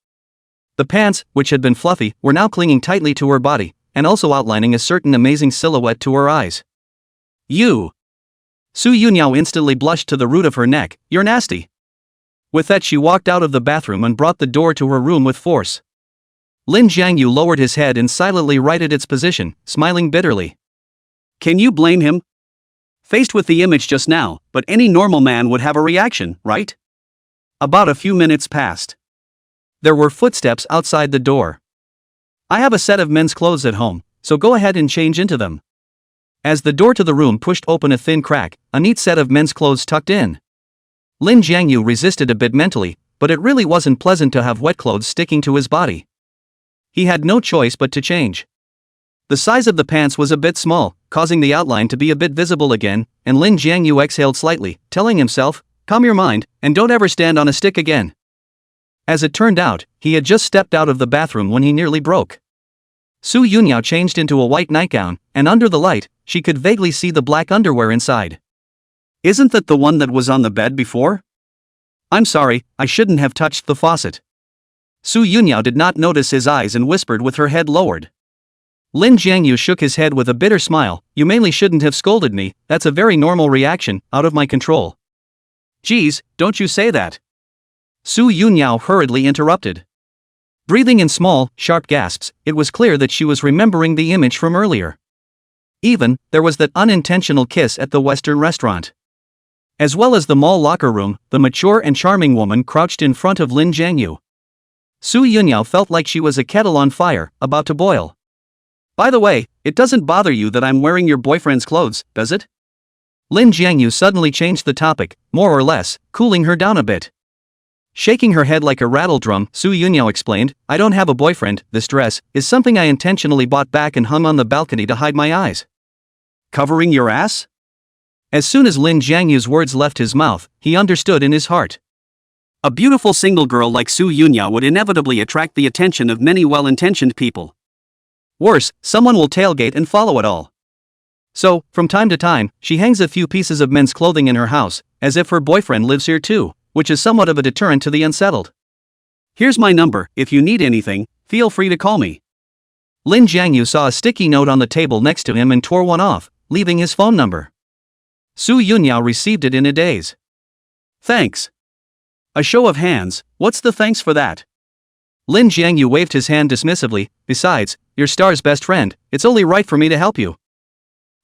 Speaker 1: The pants, which had been fluffy, were now clinging tightly to her body, and also outlining a certain amazing silhouette to her eyes. Su Yunyao instantly blushed to the root of her neck, you're nasty. With that she walked out of the bathroom and brought the door to her room with force. Lin Jiangyu lowered his head and silently righted its position, smiling bitterly. Can you blame him? Faced with the image just now, but any normal man would have a reaction, right? About a few minutes passed. There were footsteps outside the door. I have a set of men's clothes at home, so go ahead and change into them. As the door to the room pushed open a thin crack, a neat set of men's clothes tucked in. Lin Jiangyu resisted a bit mentally, but it really wasn't pleasant to have wet clothes sticking to his body. He had no choice but to change. The size of the pants was a bit small, causing the outline to be a bit visible again, and Lin Jiangyu exhaled slightly, telling himself, calm your mind, and don't ever stand on a stick again. As it turned out, he had just stepped out of the bathroom when he nearly broke. Su Yunyao changed into a white nightgown, and under the light, she could vaguely see the black underwear inside. Isn't that the one that was on the bed before? I'm sorry, I shouldn't have touched the faucet. Su Yunyao did not notice his eyes and whispered with her head lowered. Lin Jiangyu shook his head with a bitter smile, you mainly shouldn't have scolded me, that's a very normal reaction, out of my control. Geez, don't you say that. Su Yunyao hurriedly interrupted. Breathing in small, sharp gasps, it was clear that she was remembering the image from earlier. Even, there was that unintentional kiss at the Western restaurant. As well as the mall locker room, the mature and charming woman crouched in front of Lin Jiangyu. Su Yunyao felt like she was a kettle on fire, about to boil. By the way, it doesn't bother you that I'm wearing your boyfriend's clothes, does it? Lin Jiangyu suddenly changed the topic, more or less, cooling her down a bit. Shaking her head like a rattledrum, Su Yunyao explained, I don't have a boyfriend, this dress is something I intentionally bought back and hung on the balcony to hide my eyes. Covering your ass? As soon as Lin Jiangyu's words left his mouth, he understood in his heart. A beautiful single girl like Su Yunyao would inevitably attract the attention of many well-intentioned people. Worse, someone will tailgate and follow it all. So, from time to time, she hangs a few pieces of men's clothing in her house, as if her boyfriend lives here too, which is somewhat of a deterrent to the unsettled. Here's my number, if you need anything, feel free to call me. Lin Jiangyu saw a sticky note on the table next to him and tore one off, leaving his phone number. Su Yunyao received it in a daze. Thanks. A show of hands, what's the thanks for that? Lin Jiangyu waved his hand dismissively, besides, you're Star's best friend, it's only right for me to help you.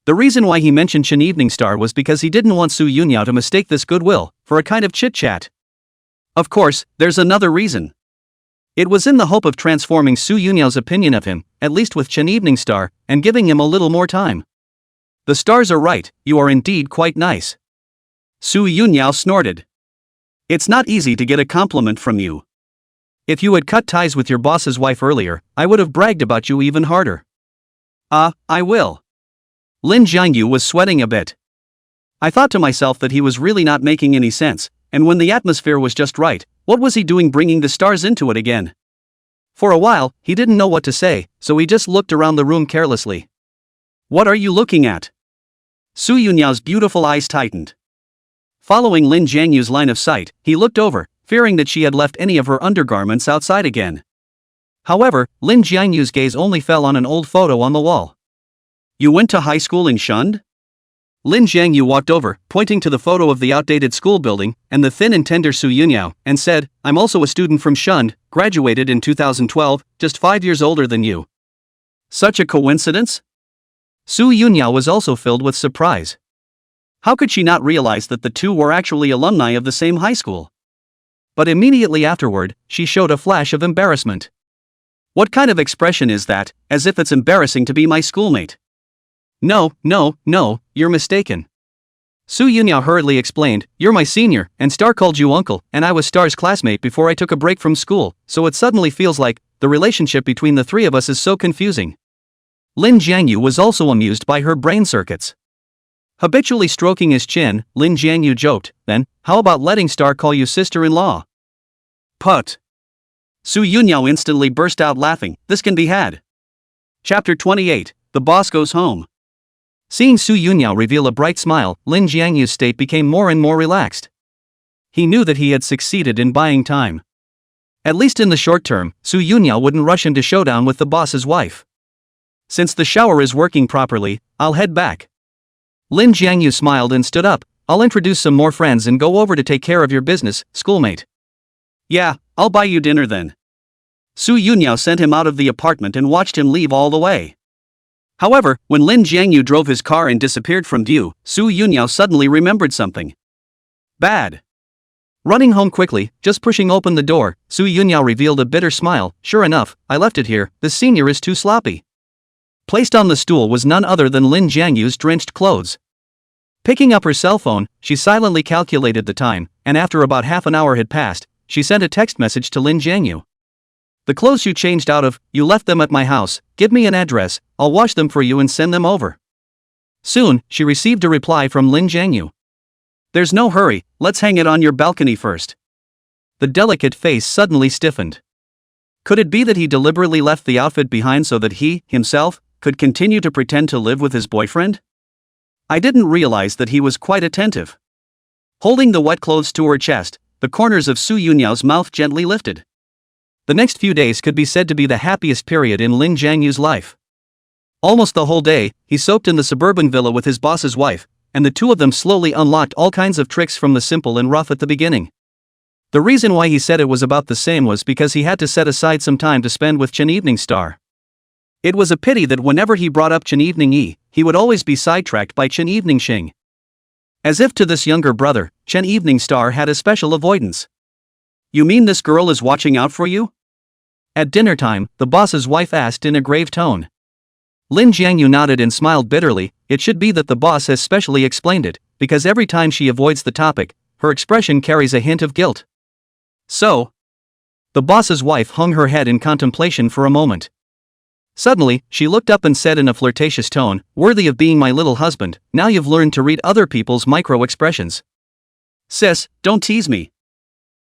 Speaker 1: The reason why he mentioned Chen Evening Star was because he didn't want Su Yunyao to mistake this goodwill for a kind of chit-chat. Of course, there's another reason. It was in the hope of transforming Su Yunyao's opinion of him, at least with Chen Evening Star, and giving him a little more time. The stars are right, you are indeed quite nice. Su Yunyao snorted. It's not easy to get a compliment from you. If you had cut ties with your boss's wife earlier, I would have bragged about you even harder. I will. Lin Jiangyu was sweating a bit. I thought to myself that he was really not making any sense, and when the atmosphere was just right, what was he doing bringing the stars into it again? For a while, he didn't know what to say, so he just looked around the room carelessly. What are you looking at? Su Yunyao's beautiful eyes tightened. Following Lin Jiangyu's line of sight, he looked over, fearing that she had left any of her undergarments outside again. However, Lin Jiangyu's gaze only fell on an old photo on the wall. You went to high school in Shund? Lin Jiangyu walked over, pointing to the photo of the outdated school building and the thin and tender Su Yunyao, and said, I'm also a student from Shund, graduated in 2012, just 5 years older than you. Such a coincidence? Su Yunyao was also filled with surprise. How could she not realize that the two were actually alumni of the same high school? But immediately afterward, she showed a flash of embarrassment. What kind of expression is that, as if it's embarrassing to be my schoolmate? No, you're mistaken. Su Yunyao hurriedly explained, you're my senior, and Star called you uncle, and I was Star's classmate before I took a break from school, so it suddenly feels like, the relationship between the three of us is so confusing. Lin Jiangyu was also amused by her brain circuits. Habitually stroking his chin, Lin Jiangyu joked, then, how about letting Star call you sister-in-law? Put. Su Yunyao instantly burst out laughing, this can be had. Chapter 28, The Boss Goes Home. Seeing Su Yunyao reveal a bright smile, Lin Jiangyu's state became more and more relaxed. He knew that he had succeeded in buying time. At least in the short term, Su Yunyao wouldn't rush into showdown with the boss's wife. Since the shower is working properly, I'll head back. Lin Jiangyu smiled and stood up, I'll introduce some more friends and go over to take care of your business, schoolmate. Yeah, I'll buy you dinner then. Su Yunyao sent him out of the apartment and watched him leave all the way. However, when Lin Jiangyu drove his car and disappeared from view, Su Yunyao suddenly remembered something. Bad. Running home quickly, just pushing open the door, Su Yunyao revealed a bitter smile, sure enough, I left it here, the senior is too sloppy. Placed on the stool was none other than Lin Jiangyu's drenched clothes. Picking up her cell phone, she silently calculated the time, and after about half an hour had passed, she sent a text message to Lin Jiangyu. The clothes you changed out of, you left them at my house, give me an address, I'll wash them for you and send them over. Soon, she received a reply from Lin Jiangyu. There's no hurry, let's hang it on your balcony first. The delicate face suddenly stiffened. Could it be that he deliberately left the outfit behind so that he, himself, could continue to pretend to live with his boyfriend? I didn't realize that he was quite attentive. Holding the wet clothes to her chest, the corners of Su Yunyao's mouth gently lifted. The next few days could be said to be the happiest period in Lin Jiangyu's life. Almost the whole day, he soaked in the suburban villa with his boss's wife, and the two of them slowly unlocked all kinds of tricks from the simple and rough at the beginning. The reason why he said it was about the same was because he had to set aside some time to spend with Chen Evening Star. It was a pity that whenever he brought up Chen Evening Yi, he would always be sidetracked by Chen Evening Xing. As if to this younger brother, Chen Evening Star had a special avoidance. You mean this girl is watching out for you? At dinner time, the boss's wife asked in a grave tone. Lin Jiangyu nodded and smiled bitterly, it should be that the boss has specially explained it, because every time she avoids the topic, her expression carries a hint of guilt. So? The boss's wife hung her head in contemplation for a moment. Suddenly, she looked up and said in a flirtatious tone, "Worthy of being my little husband, now you've learned to read other people's micro-expressions." "Sis, don't tease me."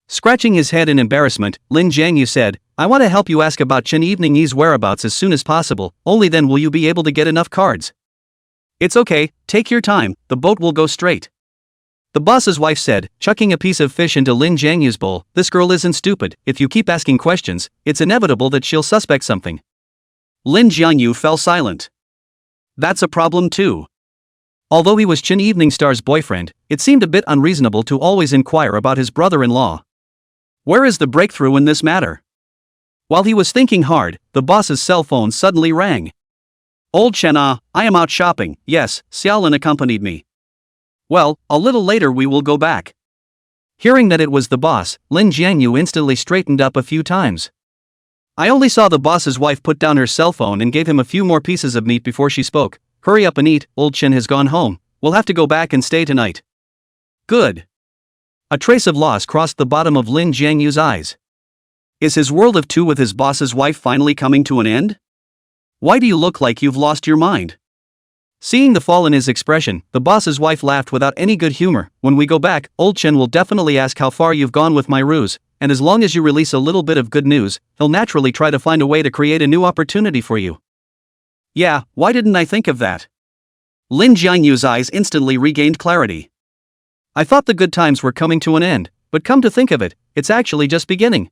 Speaker 1: Scratching his head in embarrassment, Lin Jiangyu said, "I want to help you ask about Chen Evening Yi's whereabouts as soon as possible, only then will you be able to get enough cards." "It's okay, take your time, the boat will go straight." The boss's wife said, chucking a piece of fish into Lin Jiangyu's bowl, "This girl isn't stupid, if you keep asking questions, it's inevitable that she'll suspect something." Lin Jiangyu fell silent. That's a problem too. Although he was Chen Evening Star's boyfriend, it seemed a bit unreasonable to always inquire about his brother-in-law. Where is the breakthrough in this matter? While he was thinking hard, the boss's cell phone suddenly rang. "Old Chen I am out shopping, yes, Xiaolin accompanied me." "Well, a little later we will go back." Hearing that it was the boss, Lin Jiangyu instantly straightened up a few times. I only saw the boss's wife put down her cell phone and gave him a few more pieces of meat before she spoke. "Hurry up and eat, old Chen has gone home, we'll have to go back and stay tonight." "Good." A trace of loss crossed the bottom of Lin Jiangyu's eyes. Is his world of two with his boss's wife finally coming to an end? Why do you look like you've lost your mind? Seeing the fall in his expression, the boss's wife laughed without any good humor. "When we go back, old Chen will definitely ask how far you've gone with my ruse, and as long as you release a little bit of good news, he'll naturally try to find a way to create a new opportunity for you." Yeah, why didn't I think of that? Lin Jiangyu's eyes instantly regained clarity. I thought the good times were coming to an end, but come to think of it, it's actually just beginning.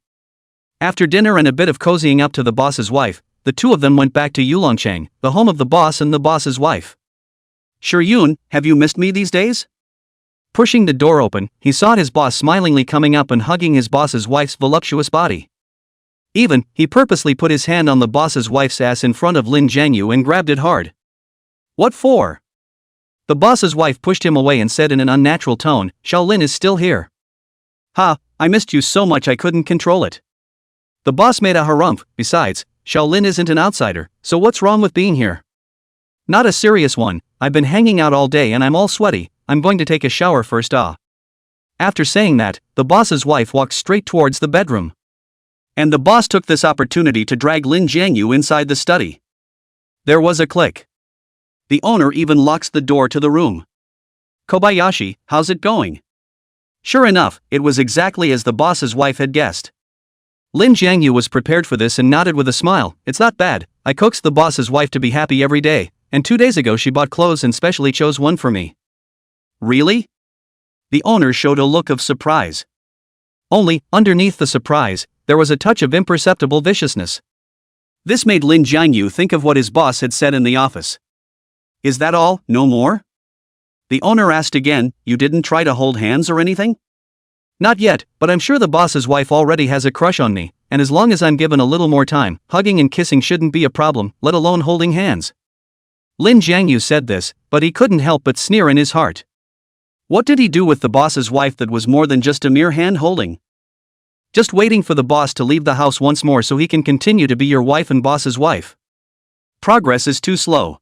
Speaker 1: After dinner and a bit of cozying up to the boss's wife, the two of them went back to Yulongchang, the home of the boss and the boss's wife. "Shiyun, have you missed me these days?" Pushing the door open, he saw his boss smilingly coming up and hugging his boss's wife's voluptuous body. Even, he purposely put his hand on the boss's wife's ass in front of Lin Jiangyu and grabbed it hard. "What for?" The boss's wife pushed him away and said in an unnatural tone, "Shaolin is still here." "Ha, I missed you so much I couldn't control it." The boss made a harumph. "Besides, Shaolin isn't an outsider, so what's wrong with being here?" "Not a serious one, I've been hanging out all day and I'm all sweaty, I'm going to take a shower first After saying that, the boss's wife walked straight towards the bedroom. And the boss took this opportunity to drag Lin Jiangyu inside the study. There was a click. The owner even locks the door to the room. "Kobayashi, how's it going?" Sure enough, it was exactly as the boss's wife had guessed. Lin Jiangyu was prepared for this and nodded with a smile. "It's not bad, I coax the boss's wife to be happy every day, and 2 days ago she bought clothes and specially chose one for me." "Really?" The owner showed a look of surprise. Only, underneath the surprise, there was a touch of imperceptible viciousness. This made Lin Jiangyu think of what his boss had said in the office. "Is that all, no more?" The owner asked again. "You didn't try to hold hands or anything?" "Not yet, but I'm sure the boss's wife already has a crush on me, and as long as I'm given a little more time, hugging and kissing shouldn't be a problem, let alone holding hands." Lin Jiangyu said this, but he couldn't help but sneer in his heart. What did he do with the boss's wife that was more than just a mere hand-holding? Just waiting for the boss to leave the house once more so he can continue to be your wife and boss's wife. Progress is too slow.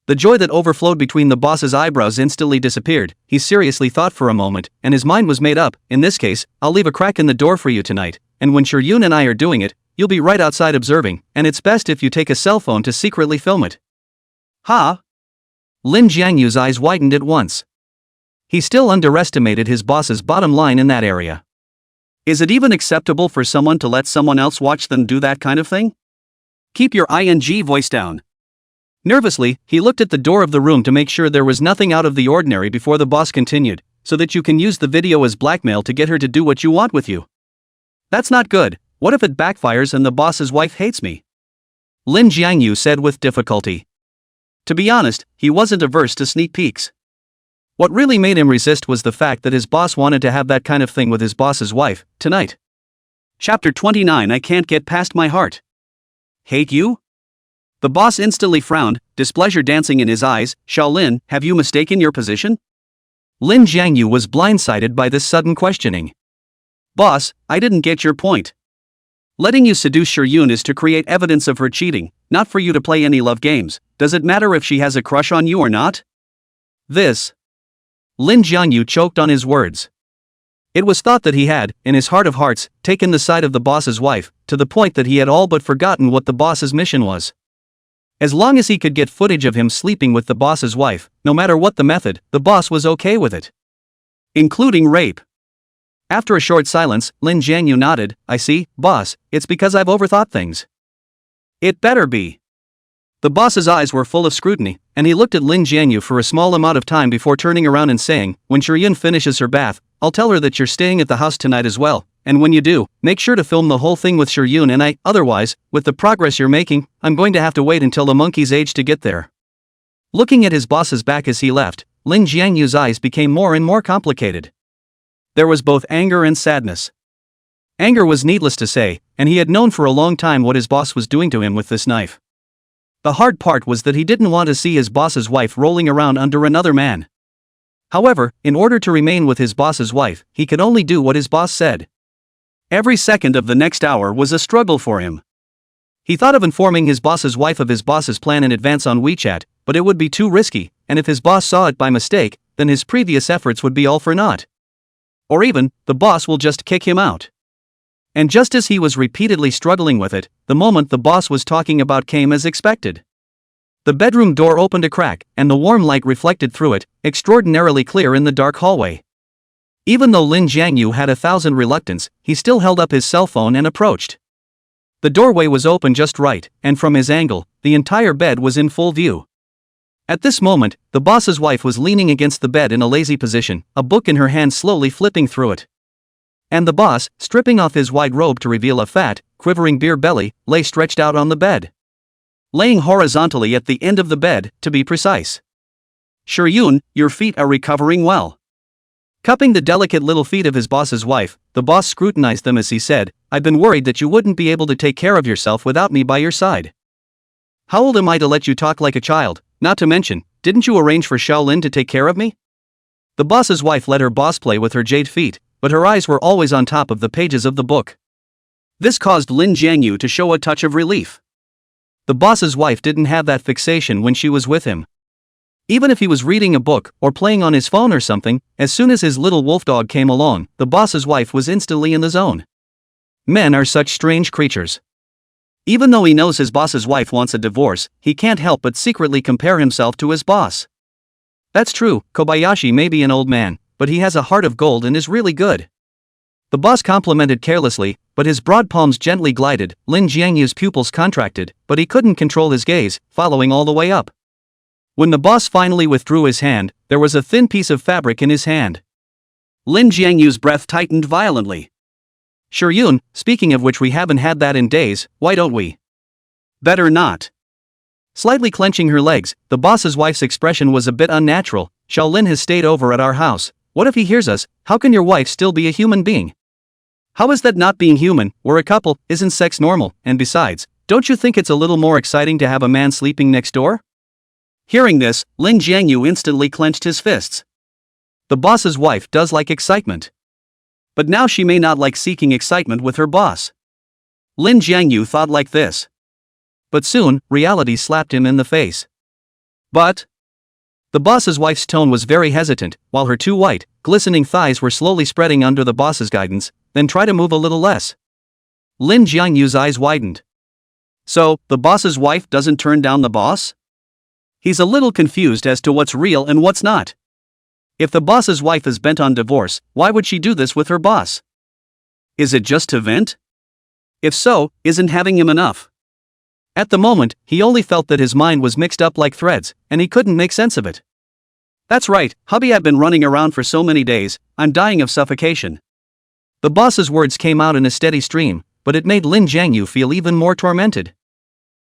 Speaker 1: The joy that overflowed between the boss's eyebrows instantly disappeared. He seriously thought for a moment, and his mind was made up. "In this case, I'll leave a crack in the door for you tonight, and when Shiryun and I are doing it, you'll be right outside observing, and it's best if you take a cell phone to secretly film it." "Ha?" Lin Jiangyu's eyes widened at once. He still underestimated his boss's bottom line in that area. Is it even acceptable for someone to let someone else watch them do that kind of thing? Keep your ing voice down. Nervously, he looked at the door of the room to make sure there was nothing out of the ordinary before the boss continued, "So that you can use the video as blackmail to get her to do what you want with you." "That's not good. What if it backfires and the boss's wife hates me?" Lin Jiangyu said with difficulty. To be honest, he wasn't averse to sneak peeks. What really made him resist was the fact that his boss wanted to have that kind of thing with his boss's wife, tonight. Chapter 29. I can't get past my heart. Hate you? The boss instantly frowned, displeasure dancing in his eyes. "Shaolin, have you mistaken your position?" Lin Jiangyu was blindsided by this sudden questioning. "Boss, I didn't get your point. Letting you seduce Shiryun is to create evidence of her cheating, not for you to play any love games. Does it matter if she has a crush on you or not?" Lin Jiangyu choked on his words. It was thought that he had, in his heart of hearts, taken the side of the boss's wife, to the point that he had all but forgotten what the boss's mission was. As long as he could get footage of him sleeping with the boss's wife, no matter what the method, the boss was okay with it. Including rape. After a short silence, Lin Jiangyu nodded. I see, boss, it's because I've overthought things. It better be. The boss's eyes were full of scrutiny, and he looked at Lin Jiangyu for a small amount of time before turning around and saying, when Shiryun finishes her bath, I'll tell her that you're staying at the house tonight as well, and when you do, make sure to film the whole thing with Shiryun and I, otherwise, with the progress you're making, I'm going to have to wait until the monkey's age to get there. Looking at his boss's back as he left, Lin Jiangyu's eyes became more and more complicated. There was both anger and sadness. Anger was needless to say, and he had known for a long time what his boss was doing to him with this knife. The hard part was that he didn't want to see his boss's wife rolling around under another man. However, in order to remain with his boss's wife, he could only do what his boss said. Every second of the next hour was a struggle for him. He thought of informing his boss's wife of his boss's plan in advance on WeChat, but it would be too risky, and if his boss saw it by mistake, then his previous efforts would be all for naught. Or even, the boss will just kick him out. And just as he was repeatedly struggling with it, the moment the boss was talking about came as expected. The bedroom door opened a crack, and the warm light reflected through it, extraordinarily clear in the dark hallway. Even though Lin Jiangyu had 1,000 reluctance, he still held up his cell phone and approached. The doorway was open just right, and from his angle, the entire bed was in full view. At this moment, the boss's wife was leaning against the bed in a lazy position, a book in her hand slowly flipping through it. And the boss, stripping off his wide robe to reveal a fat, quivering beer belly, lay stretched out on the bed. Laying horizontally at the end of the bed, to be precise. Shiryun, your feet are recovering well. Cupping the delicate little feet of his boss's wife, the boss scrutinized them as he said, I've been worried that you wouldn't be able to take care of yourself without me by your side. How old am I to let you talk like a child? Not to mention, didn't you arrange for Shaolin to take care of me? The boss's wife let her boss play with her jade feet, but her eyes were always on top of the pages of the book. This caused Lin Jiangyu to show a touch of relief. The boss's wife didn't have that fixation when she was with him. Even if he was reading a book, or playing on his phone or something, as soon as his little wolf dog came along, the boss's wife was instantly in the zone. Men are such strange creatures. Even though he knows his boss's wife wants a divorce, he can't help but secretly compare himself to his boss. That's true, Kobayashi may be an old man, but he has a heart of gold and is really good. The boss complimented carelessly, but his broad palms gently glided. Lin Jiangyu's pupils contracted, but he couldn't control his gaze, following all the way up. When the boss finally withdrew his hand, there was a thin piece of fabric in his hand. Lin Jiangyu's breath tightened violently. Shiryun, speaking of which we haven't had that in days, why don't we? Better not. Slightly clenching her legs, the boss's wife's expression was a bit unnatural. Shaolin has stayed over at our house. What if he hears us? How can your wife still be a human being? How is that not being human? We're a couple, isn't sex normal? And besides, don't you think it's a little more exciting to have a man sleeping next door? Hearing this, Lin Jiangyu instantly clenched his fists. The boss's wife does like excitement. But now she may not like seeking excitement with her boss. Lin Jiangyu thought like this. But soon, reality slapped him in the face. But the boss's wife's tone was very hesitant, while her two white, glistening thighs were slowly spreading under the boss's guidance. Then try to move a little less. Lin Jiangyu's eyes widened. So, the boss's wife doesn't turn down the boss? He's a little confused as to what's real and what's not. If the boss's wife is bent on divorce, why would she do this with her boss? Is it just to vent? If so, isn't having him enough? At the moment, he only felt that his mind was mixed up like threads, and he couldn't make sense of it. That's right, hubby, I've been running around for so many days, I'm dying of suffocation. The boss's words came out in a steady stream, but it made Lin Jiangyu feel even more tormented.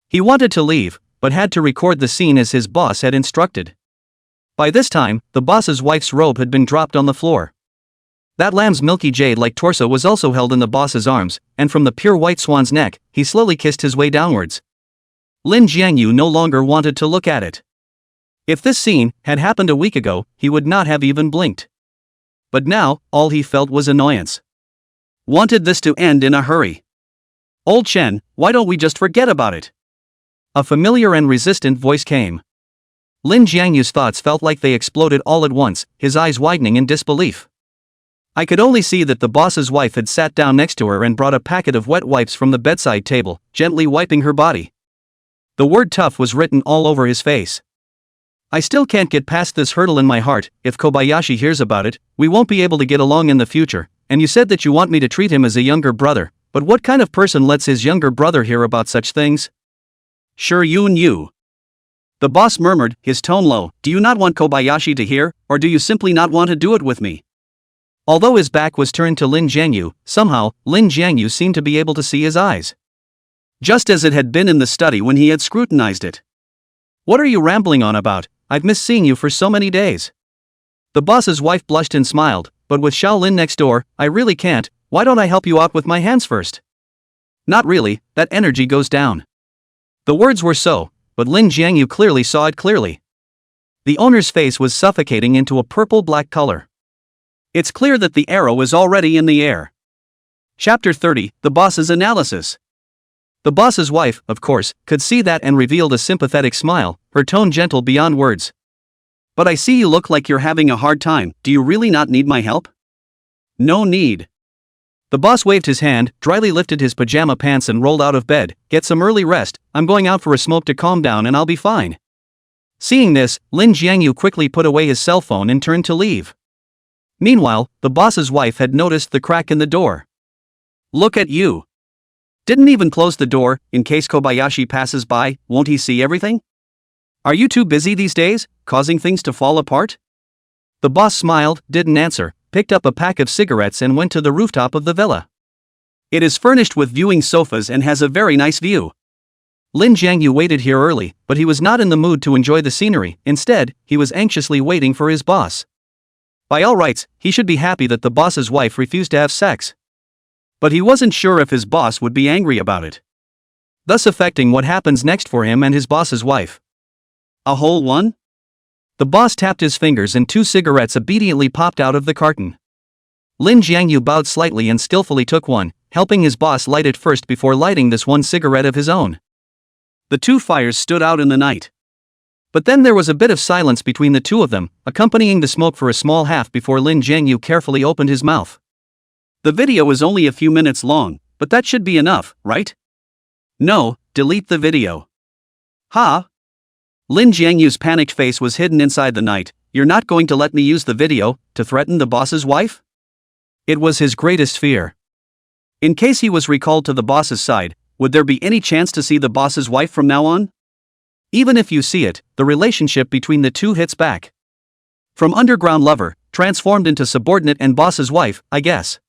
Speaker 1: He wanted to leave, but had to record the scene as his boss had instructed. By this time, the boss's wife's robe had been dropped on the floor. That lamb's milky jade-like torso was also held in the boss's arms, and from the pure white swan's neck, he slowly kissed his way downwards. Lin Jiangyu no longer wanted to look at it. If this scene had happened a week ago, he would not have even blinked. But now, all he felt was annoyance. Wanted this to end in a hurry. Old Chen, why don't we just forget about it? A familiar and resistant voice came. Lin Jiangyu's thoughts felt like they exploded all at once, his eyes widening in disbelief. I could only see that the boss's wife had sat down next to her and brought a packet of wet wipes from the bedside table, gently wiping her body. The word tough was written all over his face. I still can't get past this hurdle in my heart. If Kobayashi hears about it, we won't be able to get along in the future, and you said that you want me to treat him as a younger brother, but what kind of person lets his younger brother hear about such things? Sure you. The boss murmured, his tone low. Do you not want Kobayashi to hear, or do you simply not want to do it with me? Although his back was turned to Lin Jiangyu, somehow, Lin Jiangyu seemed to be able to see his eyes. Just as it had been in the study when he had scrutinized it. What are you rambling on about? I've missed seeing you for so many days. The boss's wife blushed and smiled, but with Shaolin next door, I really can't. Why don't I help you out with my hands first? Not really, that energy goes down. The words were so, but Lin Jiangyu clearly saw it clearly. The owner's face was suffocating into a purple-black color. It's clear that the arrow is already in the air. Chapter 30, The Boss's Analysis. The boss's wife, of course, could see that and revealed a sympathetic smile, her tone gentle beyond words. But I see you look like you're having a hard time. Do you really not need my help? No need. The boss waved his hand, dryly lifted his pajama pants and rolled out of bed. Get some early rest, I'm going out for a smoke to calm down and I'll be fine. Seeing this, Lin Jiangyu quickly put away his cell phone and turned to leave. Meanwhile, the boss's wife had noticed the crack in the door. Look at you. Didn't even close the door, in case Kobayashi passes by, won't he see everything? Are you too busy these days, causing things to fall apart? The boss smiled, didn't answer, picked up a pack of cigarettes and went to the rooftop of the villa. It is furnished with viewing sofas and has a very nice view. Lin Jiangyu waited here early, but he was not in the mood to enjoy the scenery. Instead, he was anxiously waiting for his boss. By all rights, he should be happy that the boss's wife refused to have sex. But he wasn't sure if his boss would be angry about it, thus affecting what happens next for him and his boss's wife. A whole one? The boss tapped his fingers and 2 cigarettes obediently popped out of the carton. Lin Jiangyu bowed slightly and skillfully took one, helping his boss light it first before lighting this one cigarette of his own. The 2 fires stood out in the night. But then there was a bit of silence between the 2 of them, accompanying the smoke for a small half before Lin Jiangyu carefully opened his mouth. The video is only a few minutes long, but that should be enough, right? No, delete the video. Ha! Lin Jiangyu's panicked face was hidden inside the night. You're not going to let me use the video to threaten the boss's wife? It was his greatest fear. In case he was recalled to the boss's side, would there be any chance to see the boss's wife from now on? Even if you see it, the relationship between the 2 hits back. From underground lover, transformed into subordinate and boss's wife, I guess.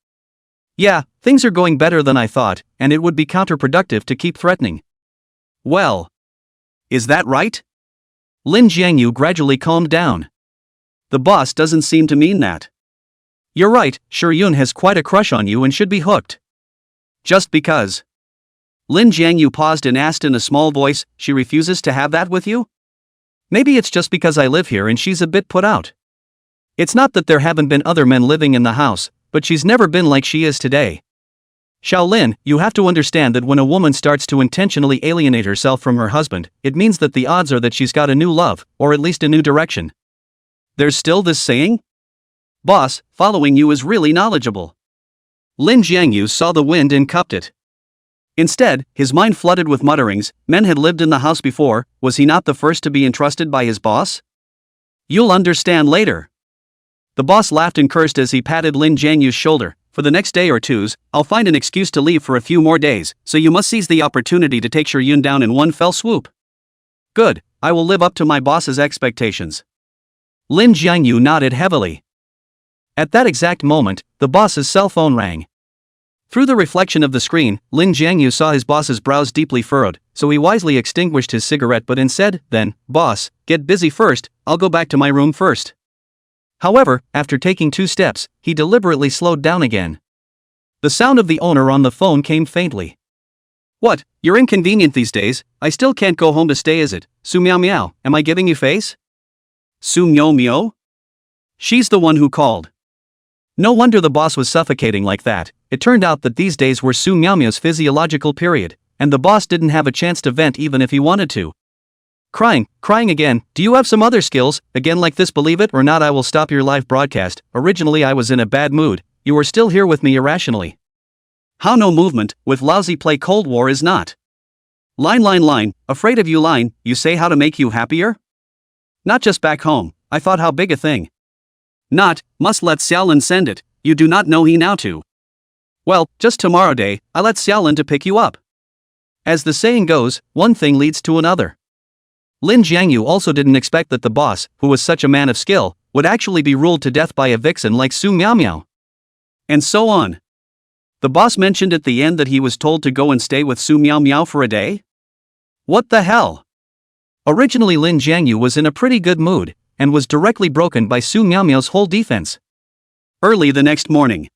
Speaker 1: Yeah, things are going better than I thought, and it would be counterproductive to keep threatening. Well, is that right? Lin Jiangyu gradually calmed down. The boss doesn't seem to mean that. You're right, Shuryun has quite a crush on you and should be hooked. Just because. Lin Jiangyu paused and asked in a small voice, she refuses to have that with you? Maybe it's just because I live here and she's a bit put out. It's not that there haven't been other men living in the house, but she's never been like she is today. Shaolin, you have to understand that when a woman starts to intentionally alienate herself from her husband, it means that the odds are that she's got a new love, or at least a new direction. There's still this saying? Boss, following you is really knowledgeable. Lin Jiangyu saw the wind and cupped it. Instead, his mind flooded with mutterings. Men had lived in the house before, was he not the first to be entrusted by his boss? You'll understand later. The boss laughed and cursed as he patted Lin Jiangyu's shoulder. For the next day or 2, I'll find an excuse to leave for a few more days, so you must seize the opportunity to take Shuryun down in one fell swoop. Good, I will live up to my boss's expectations. Lin Jiangyu nodded heavily. At that exact moment, the boss's cell phone rang. Through the reflection of the screen, Lin Jiangyu saw his boss's brows deeply furrowed, so he wisely extinguished his cigarette but instead, then, boss, get busy first, I'll go back to my room first. However, after taking 2 steps, he deliberately slowed down again. The sound of the owner on the phone came faintly. What, you're inconvenient these days, I still can't go home to stay is it? Su Miao Miao, am I giving you face? Su Miao Miao? She's the one who called. No wonder the boss was suffocating like that. It turned out that these days were Su Miao Miao's physiological period, and the boss didn't have a chance to vent even if he wanted to. Crying again, do you have some other skills, again like this? Believe it or not, I will stop your live broadcast. Originally I was in a bad mood, you are still here with me irrationally. How no movement, with lousy play Cold War is not. Line, afraid of you line, you say how to make you happier? Not just back home, I thought how big a thing. Not, must let Xiaolin send it, you do not know he now to. Well, just tomorrow day, I let Xiaolin to pick you up. As the saying goes, one thing leads to another. Lin Jiangyu also didn't expect that the boss, who was such a man of skill, would actually be ruled to death by a vixen like Su Miao. And so on. The boss mentioned at the end that he was told to go and stay with Su Miao for a day? What the hell? Originally Lin Jiangyu was in a pretty good mood, and was directly broken by Su Miao's whole defense. Early the next morning,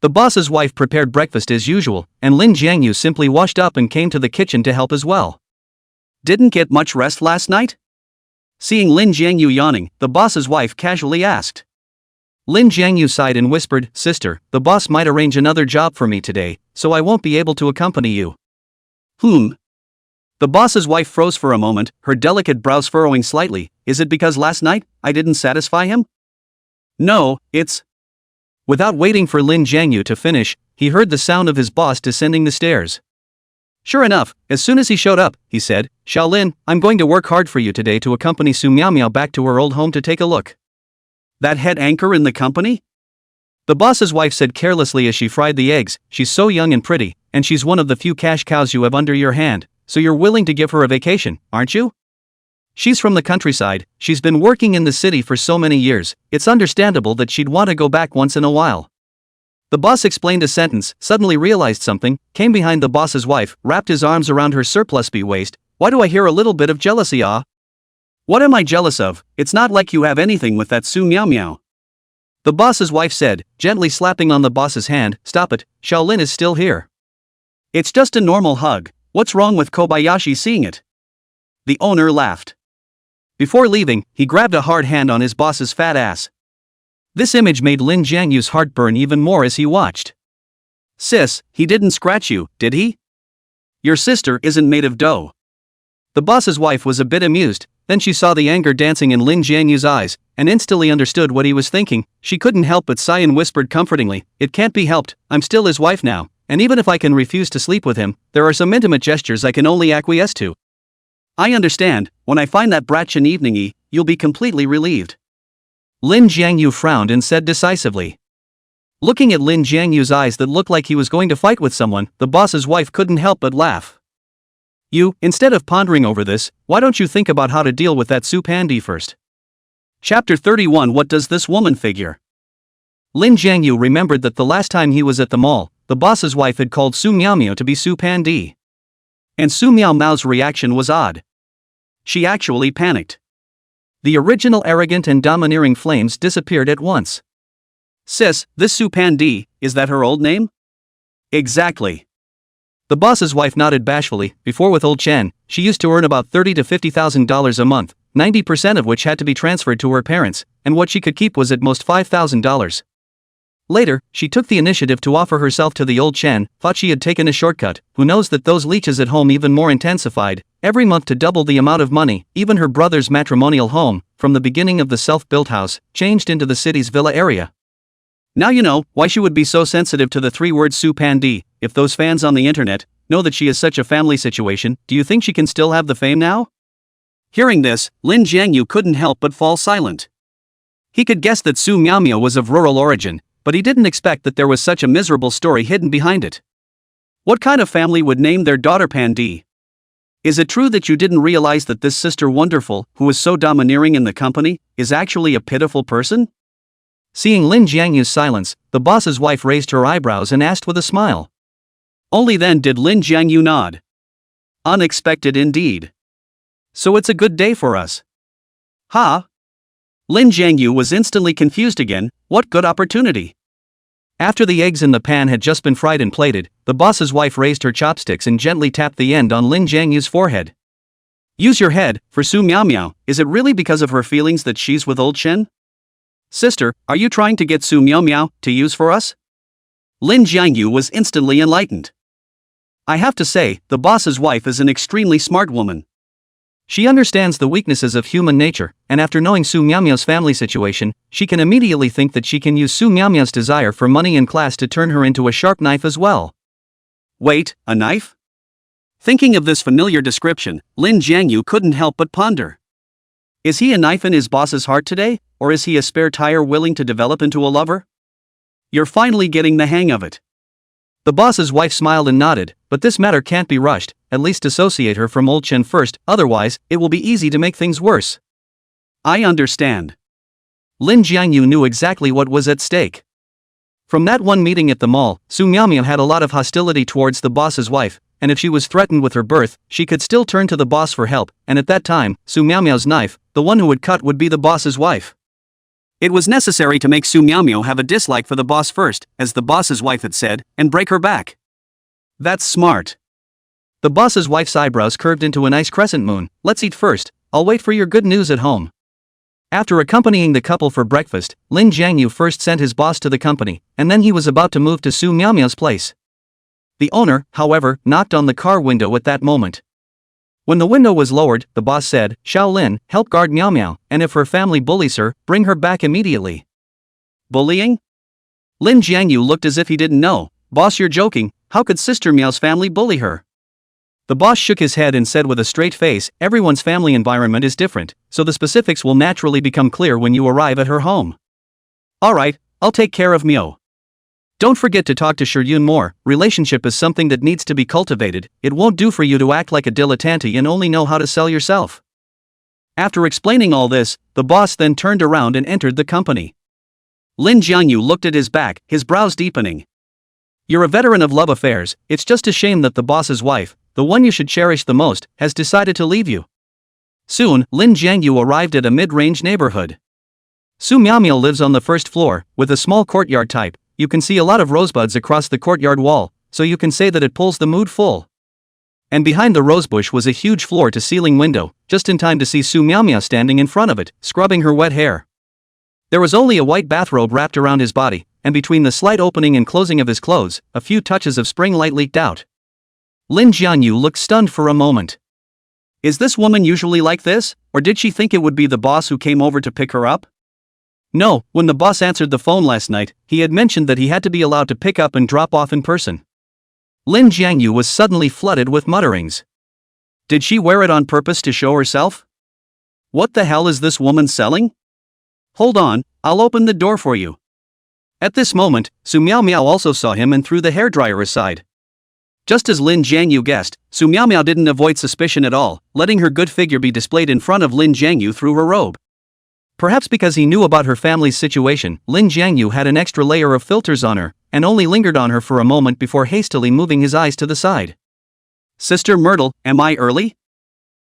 Speaker 1: the boss's wife prepared breakfast as usual, and Lin Jiangyu simply washed up and came to the kitchen to help as well. Didn't get much rest last night? Seeing Lin Jiangyu yawning, the boss's wife casually asked. Lin Jiangyu sighed and whispered, "Sister, the boss might arrange another job for me today, so I won't be able to accompany you." The boss's wife froze for a moment, her delicate brows furrowing slightly. Is it because last night, I didn't satisfy him? No, it's... Without waiting for Lin Jiangyu to finish, he heard the sound of his boss descending the stairs. Sure enough, as soon as he showed up, he said, "Xiaolin, I'm going to work hard for you today to accompany Su Miao back to her old home to take a look." That head anchor in the company? The boss's wife said carelessly as she fried the eggs, "She's so young and pretty, and she's one of the few cash cows you have under your hand, so you're willing to give her a vacation, aren't you? She's from the countryside, she's been working in the city for so many years, it's understandable that she'd want to go back once in a while." The boss explained a sentence, suddenly realized something, came behind the boss's wife, wrapped his arms around her surplusy waist. "Why do I hear a little bit of jealousy, ah? What am I jealous of? It's not like you have anything with that Su Miao." The boss's wife said, gently slapping on the boss's hand, "Stop it, Xiaolin is still here. It's just a normal hug, what's wrong with Kobayashi seeing it?" The owner laughed. Before leaving, he grabbed a hard hand on his boss's fat ass. This image made Lin Jiangyu's heart burn even more as he watched. "Sis, he didn't scratch you, did he? Your sister isn't made of dough." The boss's wife was a bit amused, then she saw the anger dancing in Lin Jiangyu's eyes, and instantly understood what he was thinking. She couldn't help but sigh and whispered comfortingly, "It can't be helped, I'm still his wife now, and even if I can refuse to sleep with him, there are some intimate gestures I can only acquiesce to. I understand, when I find that brat Chen evening you'll be completely relieved." Lin Jiangyu frowned and said decisively. Looking at Lin Jiangyu's eyes that looked like he was going to fight with someone, the boss's wife couldn't help but laugh. Instead of pondering over this, why don't you think about how to deal with that Su Pandi first? Chapter 31. What does this woman figure? Lin Jiangyu remembered that the last time he was at the mall, the boss's wife had called Su Miao to be Su Pandi. And Su Miao's reaction was odd. She actually panicked. The original arrogant and domineering flames disappeared at once. "Sis, this Su Pandi, is that her old name?" "Exactly." The boss's wife nodded bashfully. "Before with old Chen, she used to earn about $30,000 to $50,000 a month, 90% of which had to be transferred to her parents, and what she could keep was at most $5,000. Later, she took the initiative to offer herself to the old Chen, thought she had taken a shortcut, who knows that those leeches at home even more intensified, every month to double the amount of money. Even her brother's matrimonial home, from the beginning of the self-built house, changed into the city's villa area. Now you know why she would be so sensitive to the three words Su Pandi. If those fans on the internet know that she is such a family situation, do you think she can still have the fame now?" Hearing this, Lin Jiangyu couldn't help but fall silent. He could guess that Su Miao was of rural origin, but he didn't expect that there was such a miserable story hidden behind it. What kind of family would name their daughter Pandi? Is it true that you didn't realize that this sister Wonderful, who is so domineering in the company, is actually a pitiful person? Seeing Lin Jiangyu's silence, the boss's wife raised her eyebrows and asked with a smile. Only then did Lin Jiangyu nod. Unexpected indeed. So it's a good day for us. Ha! Lin Jiangyu was instantly confused again. What good opportunity? After the eggs in the pan had just been fried and plated, the boss's wife raised her chopsticks and gently tapped the end on Lin Jiangyu's forehead. Use your head, for Su Miao. Is it really because of her feelings that she's with old Chen? Sister, are you trying to get Su Miao to use for us? Lin Jiangyu was instantly enlightened. I have to say, the boss's wife is an extremely smart woman. She understands the weaknesses of human nature, and after knowing Su Miaomiao's family situation, she can immediately think that she can use Su Miaomiao's desire for money and class to turn her into a sharp knife as well. Wait, a knife? Thinking of this familiar description, Lin Jiangyu couldn't help but ponder. Is he a knife in his boss's heart today, or is he a spare tire willing to develop into a lover? You're finally getting the hang of it. The boss's wife smiled and nodded, but this matter can't be rushed, at least dissociate her from old Chen first, otherwise, it will be easy to make things worse. I understand. Lin Jiangyu knew exactly what was at stake. From that one meeting at the mall, Su Miaomiao had a lot of hostility towards the boss's wife, and if she was threatened with her birth, she could still turn to the boss for help, and at that time, Su Miaomiao's knife, the one who would cut would be the boss's wife. It was necessary to make Su Miaomiao have a dislike for the boss first, as the boss's wife had said, and break her back. That's smart. The boss's wife's eyebrows curved into a nice crescent moon. Let's eat first, I'll wait for your good news at home. After accompanying the couple for breakfast, Lin Jiangyu first sent his boss to the company, and then he was about to move to Su Miaomiao's place. The owner, however, knocked on the car window at that moment. When the window was lowered, the boss said, "Xiao Lin, help guard Miao Miao, and if her family bullies her, bring her back immediately." Bullying? Lin Jiangyu looked as if he didn't know. Boss, you're joking, how could Sister Miao's family bully her? The boss shook his head and said with a straight face, everyone's family environment is different, so the specifics will naturally become clear when you arrive at her home. Alright, I'll take care of Miao. Don't forget to talk to Shiryun more. Relationship is something that needs to be cultivated. It won't do for you to act like a dilettante and only know how to sell yourself. After explaining all this, the boss then turned around and entered the company. Lin Jiangyu looked at his back, his brows deepening. You're a veteran of love affairs, it's just a shame that the boss's wife, the one you should cherish the most, has decided to leave you. Soon, Lin Jiangyu arrived at a mid-range neighborhood. Su Miaomiao lives on the first floor, with a small courtyard type. You can see a lot of rosebuds across the courtyard wall, so you can say that it pulls the mood full. And behind the rosebush was a huge floor-to-ceiling window, just in time to see Su Miaomiao standing in front of it, scrubbing her wet hair. There was only a white bathrobe wrapped around his body, and between the slight opening and closing of his clothes, a few touches of spring light leaked out. Lin Jiangyu looked stunned for a moment. Is this woman usually like this, or did she think it would be the boss who came over to pick her up? No, when the boss answered the phone last night, he had mentioned that he had to be allowed to pick up and drop off in person. Lin Jiangyu was suddenly flooded with mutterings. Did she wear it on purpose to show herself? What the hell is this woman selling? Hold on, I'll open the door for you. At this moment, Su Miaomiao also saw him and threw the hairdryer aside. Just as Lin Jiangyu guessed, Su Miaomiao didn't avoid suspicion at all, letting her good figure be displayed in front of Lin Jiangyu through her robe. Perhaps because he knew about her family's situation, Lin Jiangyu had an extra layer of filters on her, and only lingered on her for a moment before hastily moving his eyes to the side. Sister Myrtle, am I early?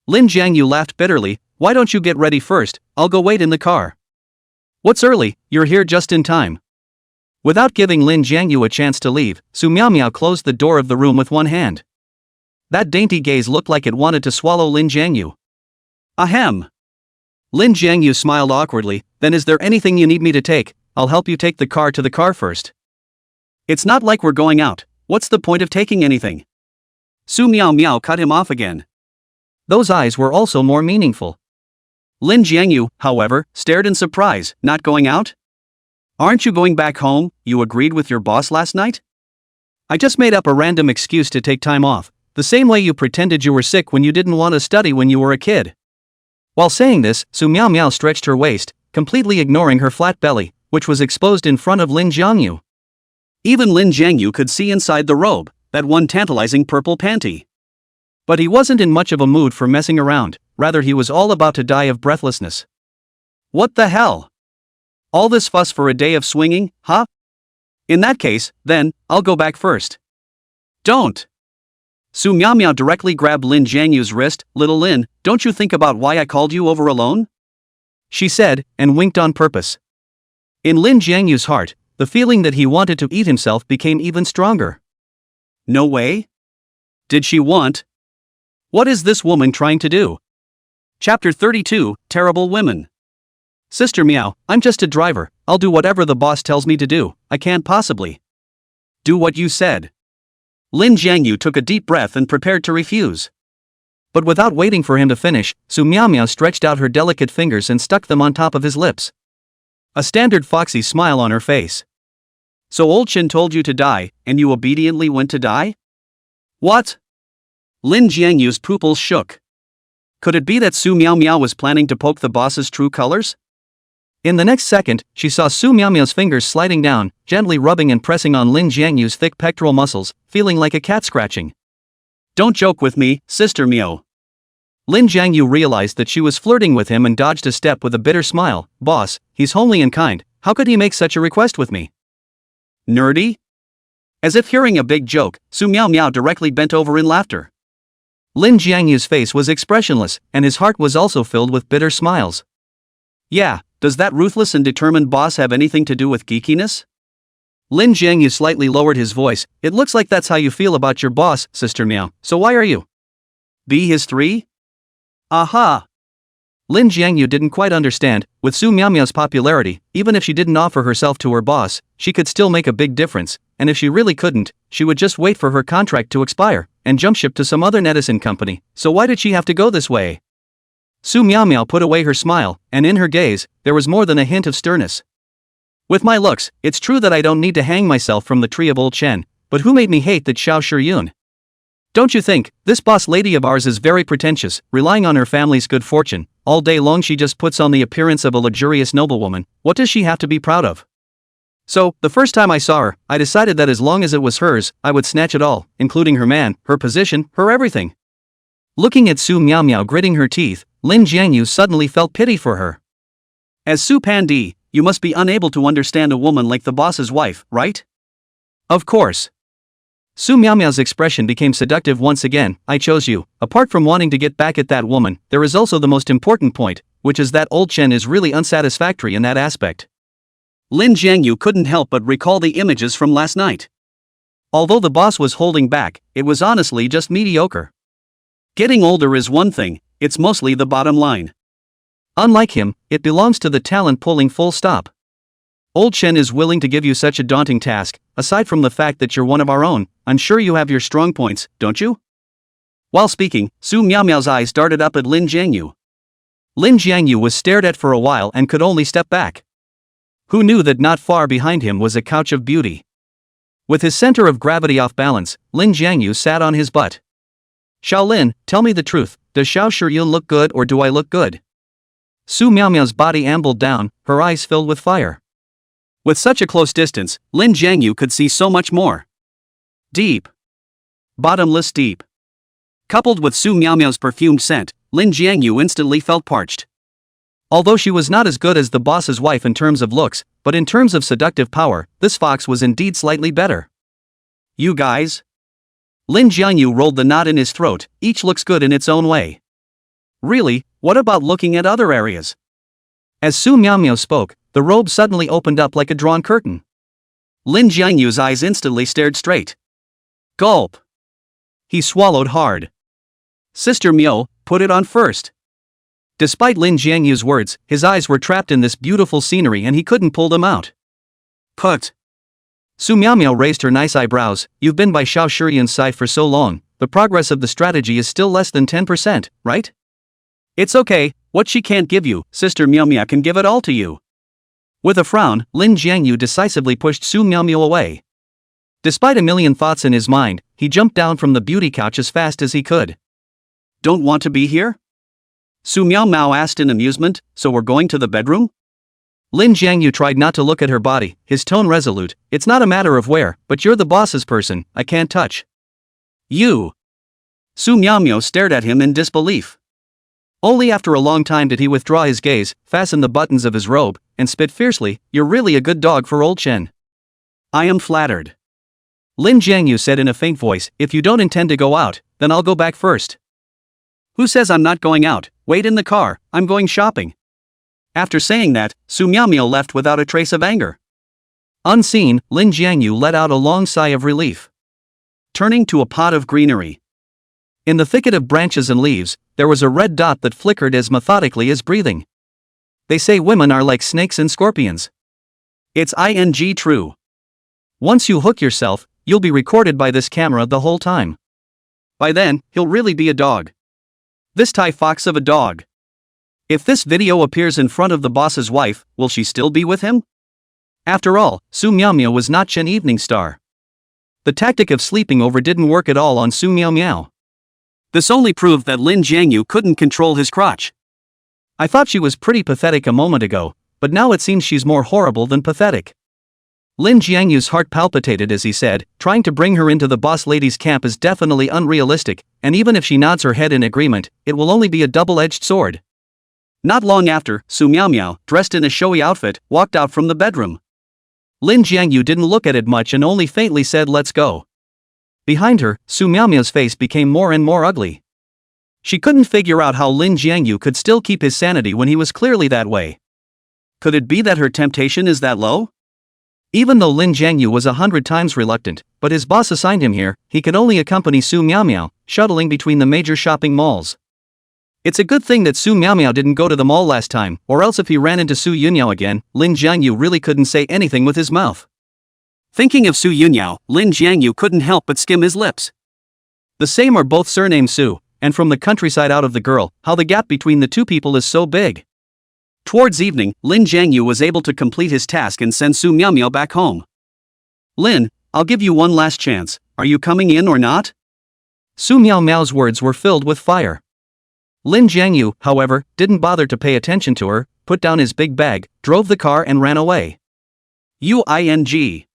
Speaker 1: Lin Jiangyu laughed bitterly. Why don't you get ready first, I'll go wait in the car. What's early, you're here just in time. Without giving Lin Jiangyu a chance to leave, Su Miaomiao closed the door of the room with one hand. That dainty gaze looked like it wanted to swallow Lin Jiangyu. Ahem. Lin Jiangyu smiled awkwardly. Then is there anything you need me to take? I'll help you take the car to the car first. It's not like we're going out, what's the point of taking anything? Su Miaomiao cut him off again. Those eyes were also more meaningful. Lin Jiangyu, however, stared in surprise. Not going out? Aren't you going back home? You agreed with your boss last night? I just made up a random excuse to take time off, the same way you pretended you were sick when you didn't want to study when you were a kid. While saying this, Su Miaomiao stretched her waist, completely ignoring her flat belly, which was exposed in front of Lin Jiangyu. Even Lin Jiangyu could see inside the robe, that one tantalizing purple panty. But he wasn't in much of a mood for messing around, rather he was all about to die of breathlessness. What the hell? All this fuss for a day of swinging, huh? In that case, then, I'll go back first. Don't! Su Miaomiao directly grabbed Lin Jiangyu's wrist. Little Lin, don't you think about why I called you over alone? She said, and winked on purpose. In Lin Jiangyu's heart, the feeling that he wanted to eat himself became even stronger. No way? Did she want? What is this woman trying to do? Chapter 32, Terrible Women. Sister Miao, I'm just a driver, I'll do whatever the boss tells me to do, I can't possibly. Do what you said. Lin Jiangyu took a deep breath and prepared to refuse. But without waiting for him to finish, Su Miao Miao stretched out her delicate fingers and stuck them on top of his lips. A standard foxy smile on her face. So old Chen told you to die, and you obediently went to die? What? Lin Jiangyu's pupils shook. Could it be that Su Miao Miao was planning to poke the boss's true colors? In the next second, she saw Su Miao Miao's fingers sliding down, gently rubbing and pressing on Lin Jiangyu's thick pectoral muscles, feeling like a cat scratching. Don't joke with me, Sister Miao. Lin Jiangyu realized that she was flirting with him and dodged a step with a bitter smile. Boss, he's homely and kind, how could he make such a request with me? Nerdy? As if hearing a big joke, Su Miao Miao directly bent over in laughter. Lin Jiangyu's face was expressionless, and his heart was also filled with bitter smiles. Yeah, does that ruthless and determined boss have anything to do with geekiness? Lin Jiangyu slightly lowered his voice. It looks like that's how you feel about your boss, Sister Miao, so why are you? Be his 3? Aha! Lin Jiangyu didn't quite understand. With Su Miao Miao's popularity, even if she didn't offer herself to her boss, she could still make a big difference, and if she really couldn't, she would just wait for her contract to expire and jump ship to some other netizen company. So why did she have to go this way? Su Miao Miao put away her smile, and in her gaze, there was more than a hint of sternness. With my looks, it's true that I don't need to hang myself from the tree of old Chen, but who made me hate that Xiao Shiyun? Don't you think, this boss lady of ours is very pretentious, relying on her family's good fortune, all day long she just puts on the appearance of a luxurious noblewoman. What does she have to be proud of? So, the first time I saw her, I decided that as long as it was hers, I would snatch it all, including her man, her position, her everything. Looking at Su Miao Miao gritting her teeth, Lin Jiangyu suddenly felt pity for her. As Su Pandi, you must be unable to understand a woman like the boss's wife, right? Of course. Su Miao Miao's expression became seductive once again. I chose you. Apart from wanting to get back at that woman, there is also the most important point, which is that old Chen is really unsatisfactory in that aspect. Lin Jiangyu couldn't help but recall the images from last night. Although the boss was holding back, it was honestly just mediocre. Getting older is one thing, it's mostly the bottom line. Unlike him, it belongs to the talent pulling full stop. Old Chen is willing to give you such a daunting task. Aside from the fact that you're one of our own, I'm sure you have your strong points, don't you? While speaking, Su Miao Miao's eyes darted up at Lin Jiangyu. Lin Jiangyu was stared at for a while and could only step back. Who knew that not far behind him was a couch of beauty? With his center of gravity off balance, Lin Jiangyu sat on his butt. Shaolin, tell me the truth, does Xiao Shiyun look good or do I look good? Su Miao Miao's body ambled down, her eyes filled with fire. With such a close distance, Lin Jiangyu could see so much more. Deep. Bottomless deep. Coupled with Su Miao Miao's perfumed scent, Lin Jiangyu instantly felt parched. Although she was not as good as the boss's wife in terms of looks, but in terms of seductive power, this fox was indeed slightly better. You guys? Lin Jiangyu rolled the knot in his throat. Each looks good in its own way. Really, what about looking at other areas? As Su Miao Miao spoke, the robe suddenly opened up like a drawn curtain. Lin Jiangyu's eyes instantly stared straight. Gulp. He swallowed hard. Sister Miao, put it on first. Despite Lin Jiangyu's words, his eyes were trapped in this beautiful scenery and he couldn't pull them out. Put. Su Miao Miao raised her nice eyebrows. You've been by Xiao Shiyun's side for so long, the progress of the strategy is still less than 10%, right? It's okay, what she can't give you, Sister Miao Miao can give it all to you. With a frown, Lin Jiangyu decisively pushed Su Miao Miao away. Despite a million thoughts in his mind, he jumped down from the beauty couch as fast as he could. Don't want to be here? Su Miao Miao asked in amusement, so we're going to the bedroom? Lin Jiangyu tried not to look at her body, his tone resolute. It's not a matter of where, but you're the boss's person, I can't touch. You. Su Miao Miao stared at him in disbelief. Only after a long time did he withdraw his gaze, fasten the buttons of his robe, and spit fiercely. You're really a good dog for old Chen. I am flattered. Lin Jiangyu said in a faint voice, if you don't intend to go out, then I'll go back first. Who says I'm not going out? Wait in the car, I'm going shopping. After saying that, Su Miao Miao left without a trace of anger. Unseen, Lin Jiangyu let out a long sigh of relief. Turning to a pot of greenery. In the thicket of branches and leaves, there was a red dot that flickered as methodically as breathing. They say women are like snakes and scorpions. It's true. Once you hook yourself, you'll be recorded by this camera the whole time. By then, he'll really be a dog. This Thai fox of a dog. If this video appears in front of the boss's wife, will she still be with him? After all, Su Miao Miao was not an evening star. The tactic of sleeping over didn't work at all on Su Miao Miao. This only proved that Lin Jiangyu couldn't control his crotch. I thought she was pretty pathetic a moment ago, but now it seems she's more horrible than pathetic. Lin Jiangyu's heart palpitated as he said, trying to bring her into the boss lady's camp is definitely unrealistic, and even if she nods her head in agreement, it will only be a double-edged sword. Not long after, Su Miao Miao, dressed in a showy outfit, walked out from the bedroom. Lin Jiangyu didn't look at it much and only faintly said let's go. Behind her, Su Miao Miao's face became more and more ugly. She couldn't figure out how Lin Jiangyu could still keep his sanity when he was clearly that way. Could it be that her temptation is that low? Even though Lin Jiangyu was 100 times reluctant, but his boss assigned him here, he could only accompany Su Miao Miao, shuttling between the major shopping malls. It's a good thing that Su Miao Miao didn't go to the mall last time, or else if he ran into Su Yunyao again, Lin Jiangyu really couldn't say anything with his mouth. Thinking of Su Yunyao, Lin Jiangyu couldn't help but skim his lips. The same are both surnamed Su, and from the countryside out of the girl, how the gap between the two people is so big. Towards evening, Lin Jiangyu was able to complete his task and send Su Miao Miao back home. Lin, I'll give you one last chance, are you coming in or not? Su Miao Miao's words were filled with fire. Lin Jiangyu, however, didn't bother to pay attention to her, put down his big bag, drove the car and ran away. Uing.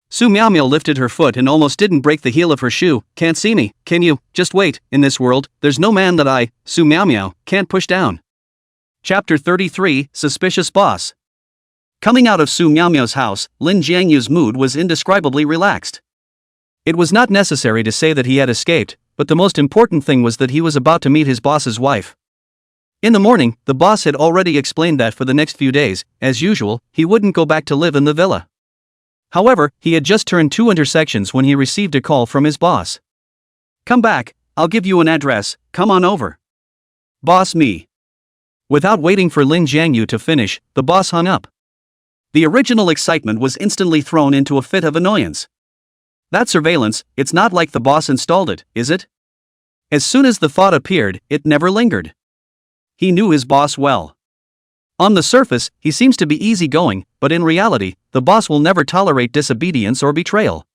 Speaker 1: Su Miao Miao lifted her foot and almost didn't break the heel of her shoe. Can't see me, can you? Just wait, in this world, there's no man that I, Su Miao Miao, can't push down. Chapter 33, Suspicious Boss. Coming out of Su Miao Miao's house, Lin Jiangyu's mood was indescribably relaxed. It was not necessary to say that he had escaped, but the most important thing was that he was about to meet his boss's wife. In the morning, the boss had already explained that for the next few days, as usual, he wouldn't go back to live in the villa. However, he had just turned 2 intersections when he received a call from his boss. Come back, I'll give you an address, come on over. Boss me. Without waiting for Lin Jiangyu to finish, the boss hung up. The original excitement was instantly thrown into a fit of annoyance. That surveillance, it's not like the boss installed it, is it? As soon as the thought appeared, it never lingered. He knew his boss well. On the surface, he seems to be easygoing, but in reality, the boss will never tolerate disobedience or betrayal.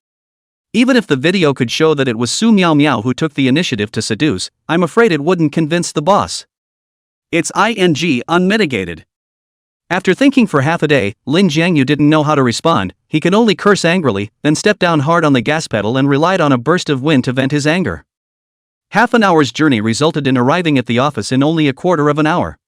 Speaker 1: Even if the video could show that it was Su Miao Miao who took the initiative to seduce, I'm afraid it wouldn't convince the boss. It's unmitigated. After thinking for half a day, Lin Jiangyu didn't know how to respond. He could only curse angrily, then step down hard on the gas pedal and relied on a burst of wind to vent his anger. Half an hour's journey resulted in arriving at the office in only a quarter of an hour.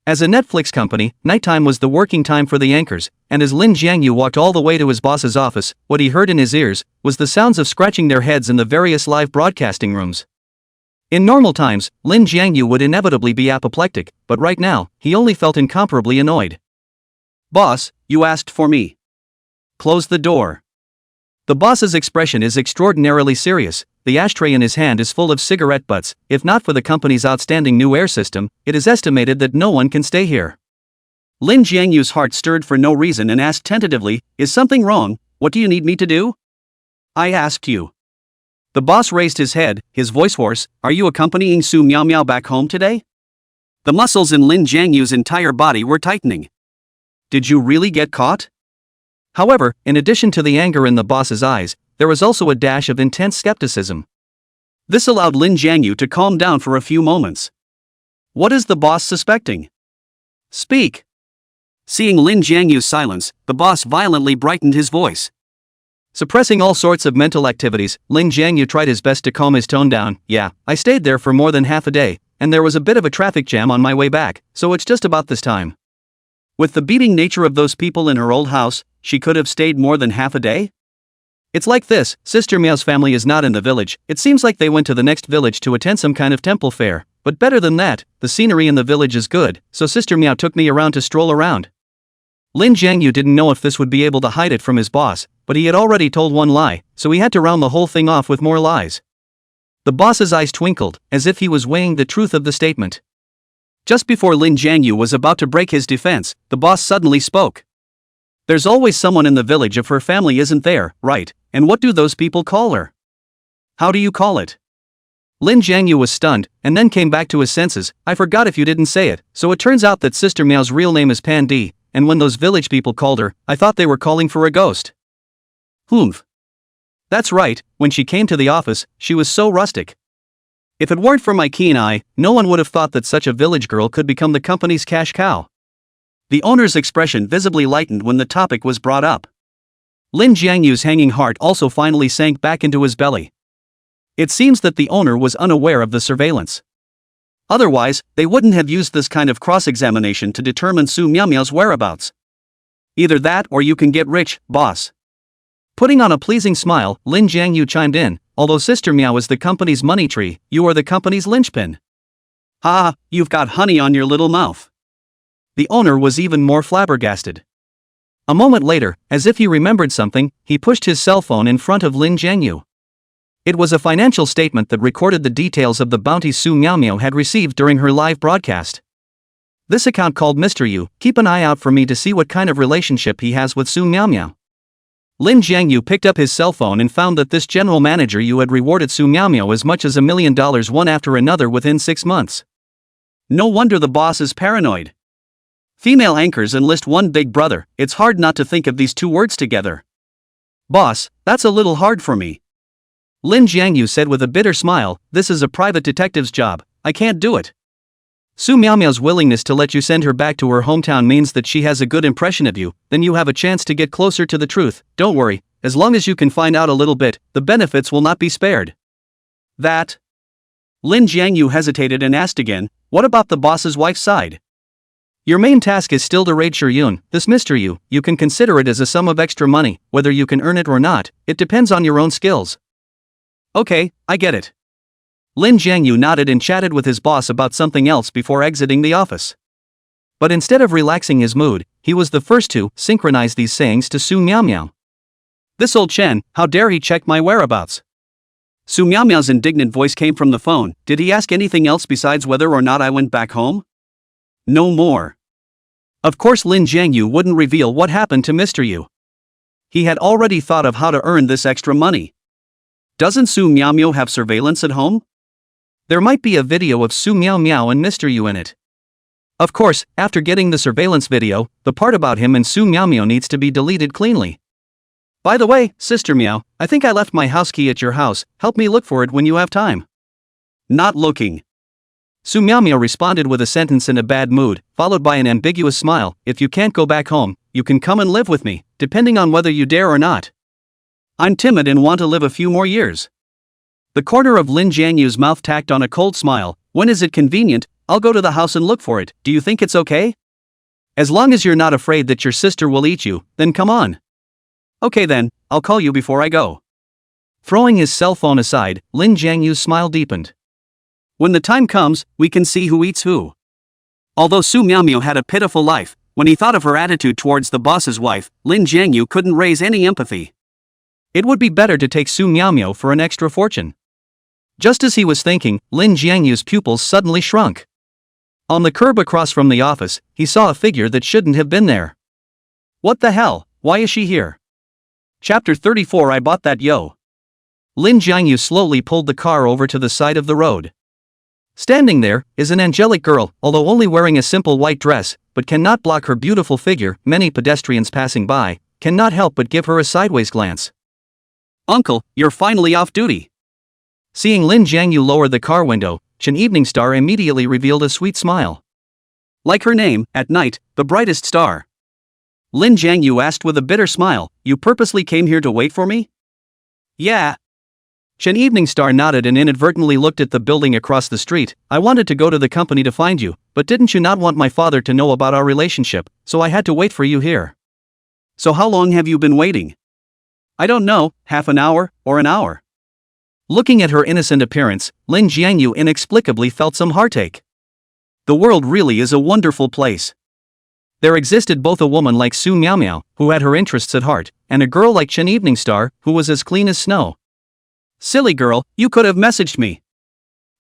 Speaker 1: As a Netflix company, nighttime was the working time for the anchors, and as Lin Jiangyu walked all the way to his boss's office, what he heard in his ears was the sounds of scratching their heads in the various live broadcasting rooms. In normal times, Lin Jiangyu would inevitably be apoplectic, but right now, he only felt incomparably annoyed. Boss, you asked for me. Close the door. The boss's expression is extraordinarily serious. The ashtray in his hand is full of cigarette butts. If not for the company's outstanding new air system, it is estimated that no one can stay here. Lin Jiangyu's heart stirred for no reason and asked tentatively, is something wrong? What do you need me to do? I asked you. The boss raised his head, his voice hoarse, are you accompanying Su Miao Miao back home today? The muscles in Lin Jiangyu's entire body were tightening. Did you really get caught? However, in addition to the anger in the boss's eyes, there was also a dash of intense skepticism. This allowed Lin Jiangyu to calm down for a few moments. What is the boss suspecting? Speak. Seeing Lin Jiangyu's silence, the boss violently brightened his voice. Suppressing all sorts of mental activities, Lin Jiangyu tried his best to calm his tone down. Yeah, I stayed there for more than half a day, and there was a bit of a traffic jam on my way back, so it's just about this time. With the beating nature of those people in her old house, she could have stayed more than half a day? It's like this, Sister Miao's family is not in the village, it seems like they went to the next village to attend some kind of temple fair, but better than that, the scenery in the village is good, so Sister Miao took me around to stroll around. Lin Jiangyu didn't know if this would be able to hide it from his boss, but he had already told one lie, so he had to round the whole thing off with more lies. The boss's eyes twinkled, as if he was weighing the truth of the statement. Just before Lin Jiangyu was about to break his defense, the boss suddenly spoke. There's always someone in the village if her family isn't there, right, and what do those people call her? How do you call it? Lin Jiangyu was stunned, and then came back to his senses. I forgot if you didn't say it, so it turns out that Sister Miao's real name is Pan Di, and when those village people called her, I thought they were calling for a ghost. Humph. That's right, when she came to the office, she was so rustic. If it weren't for my keen eye, no one would have thought that such a village girl could become the company's cash cow. The owner's expression visibly lightened when the topic was brought up. Lin Jiangyu's hanging heart also finally sank back into his belly. It seems that the owner was unaware of the surveillance. Otherwise, they wouldn't have used this kind of cross-examination to determine Su Miaomiao's whereabouts. Either that or you can get rich, boss. Putting on a pleasing smile, Lin Jiangyu chimed in, although Sister Miao is the company's money tree, you are the company's linchpin. Ha, you've got honey on your little mouth. The owner was even more flabbergasted. A moment later, as if he remembered something, he pushed his cell phone in front of Lin Jiangyu. It was a financial statement that recorded the details of the bounty Su Miaomiao had received during her live broadcast. This account called Mr. Yu, keep an eye out for me to see what kind of relationship he has with Su Miaomiao. Lin Jiangyu picked up his cell phone and found that this general manager Yu had rewarded Su Miaomiao as much as $1 million one after another within 6 months. No wonder the boss is paranoid. Female anchors enlist one big brother, it's hard not to think of these two words together. Boss, that's a little hard for me. Lin Jiangyu said with a bitter smile, this is a private detective's job, I can't do it. Su Miaomiao's willingness to let you send her back to her hometown means that she has a good impression of you, then you have a chance to get closer to the truth, don't worry, as long as you can find out a little bit, the benefits will not be spared. That? Lin Jiangyu hesitated and asked again, what about the boss's wife's side? Your main task is still to raid Shiryun, this Mr. Yu, you can consider it as a sum of extra money, whether you can earn it or not, it depends on your own skills. Okay, I get it. Lin Jiangyu nodded and chatted with his boss about something else before exiting the office. But instead of relaxing his mood, he was the first to synchronize these sayings to Su Miaomiao. This old Chen, how dare he check my whereabouts? Su Miaomiao's indignant voice came from the phone, did he ask anything else besides whether or not I went back home? No more. Of course Lin Jiangyu wouldn't reveal what happened to Mr. Yu. He had already thought of how to earn this extra money. Doesn't Su Miaomiao have surveillance at home? There might be a video of Su Miaomiao and Mr. Yu in it. Of course, after getting the surveillance video, the part about him and Su Miaomiao needs to be deleted cleanly. By the way, Sister Miao, I think I left my house key at your house, help me look for it when you have time. Not looking. Su Miaomiao responded with a sentence in a bad mood, followed by an ambiguous smile, if you can't go back home, you can come and live with me, depending on whether you dare or not. I'm timid and want to live a few more years. The corner of Lin Jiangyu's mouth tacked on a cold smile, when is it convenient, I'll go to the house and look for it, do you think it's okay? As long as you're not afraid that your sister will eat you, then come on. Okay then, I'll call you before I go. Throwing his cell phone aside, Lin Jiangyu's smile deepened. When the time comes, we can see who eats who. Although Su Miaomiao had a pitiful life, when he thought of her attitude towards the boss's wife, Lin Jiangyu couldn't raise any empathy. It would be better to take Su Miaomiao for an extra fortune. Just as he was thinking, Lin Jiangyu's pupils suddenly shrunk. On the curb across from the office, he saw a figure that shouldn't have been there. What the hell, why is she here? Chapter 34 I bought that yo. Lin Jiangyu slowly pulled the car over to the side of the road. Standing there is an angelic girl, although only wearing a simple white dress, but cannot block her beautiful figure. Many pedestrians passing by cannot help but give her a sideways glance. Uncle, you're finally off duty. Seeing Lin Jiangyu lower the car window, Chen Evening Star immediately revealed a sweet smile. Like her name, at night, the brightest star. Lin Jiangyu asked with a bitter smile, you purposely came here to wait for me? Yeah. Chen Evening Star nodded and inadvertently looked at the building across the street. I wanted to go to the company to find you, but didn't you not want my father to know about our relationship, so I had to wait for you here. So how long have you been waiting? I don't know, half an hour, or an hour. Looking at her innocent appearance, Lin Jiangyu inexplicably felt some heartache. The world really is a wonderful place. There existed both a woman like Su Miaomiao, who had her interests at heart, and a girl like Chen Evening Star, who was as clean as snow. Silly girl, you could have messaged me.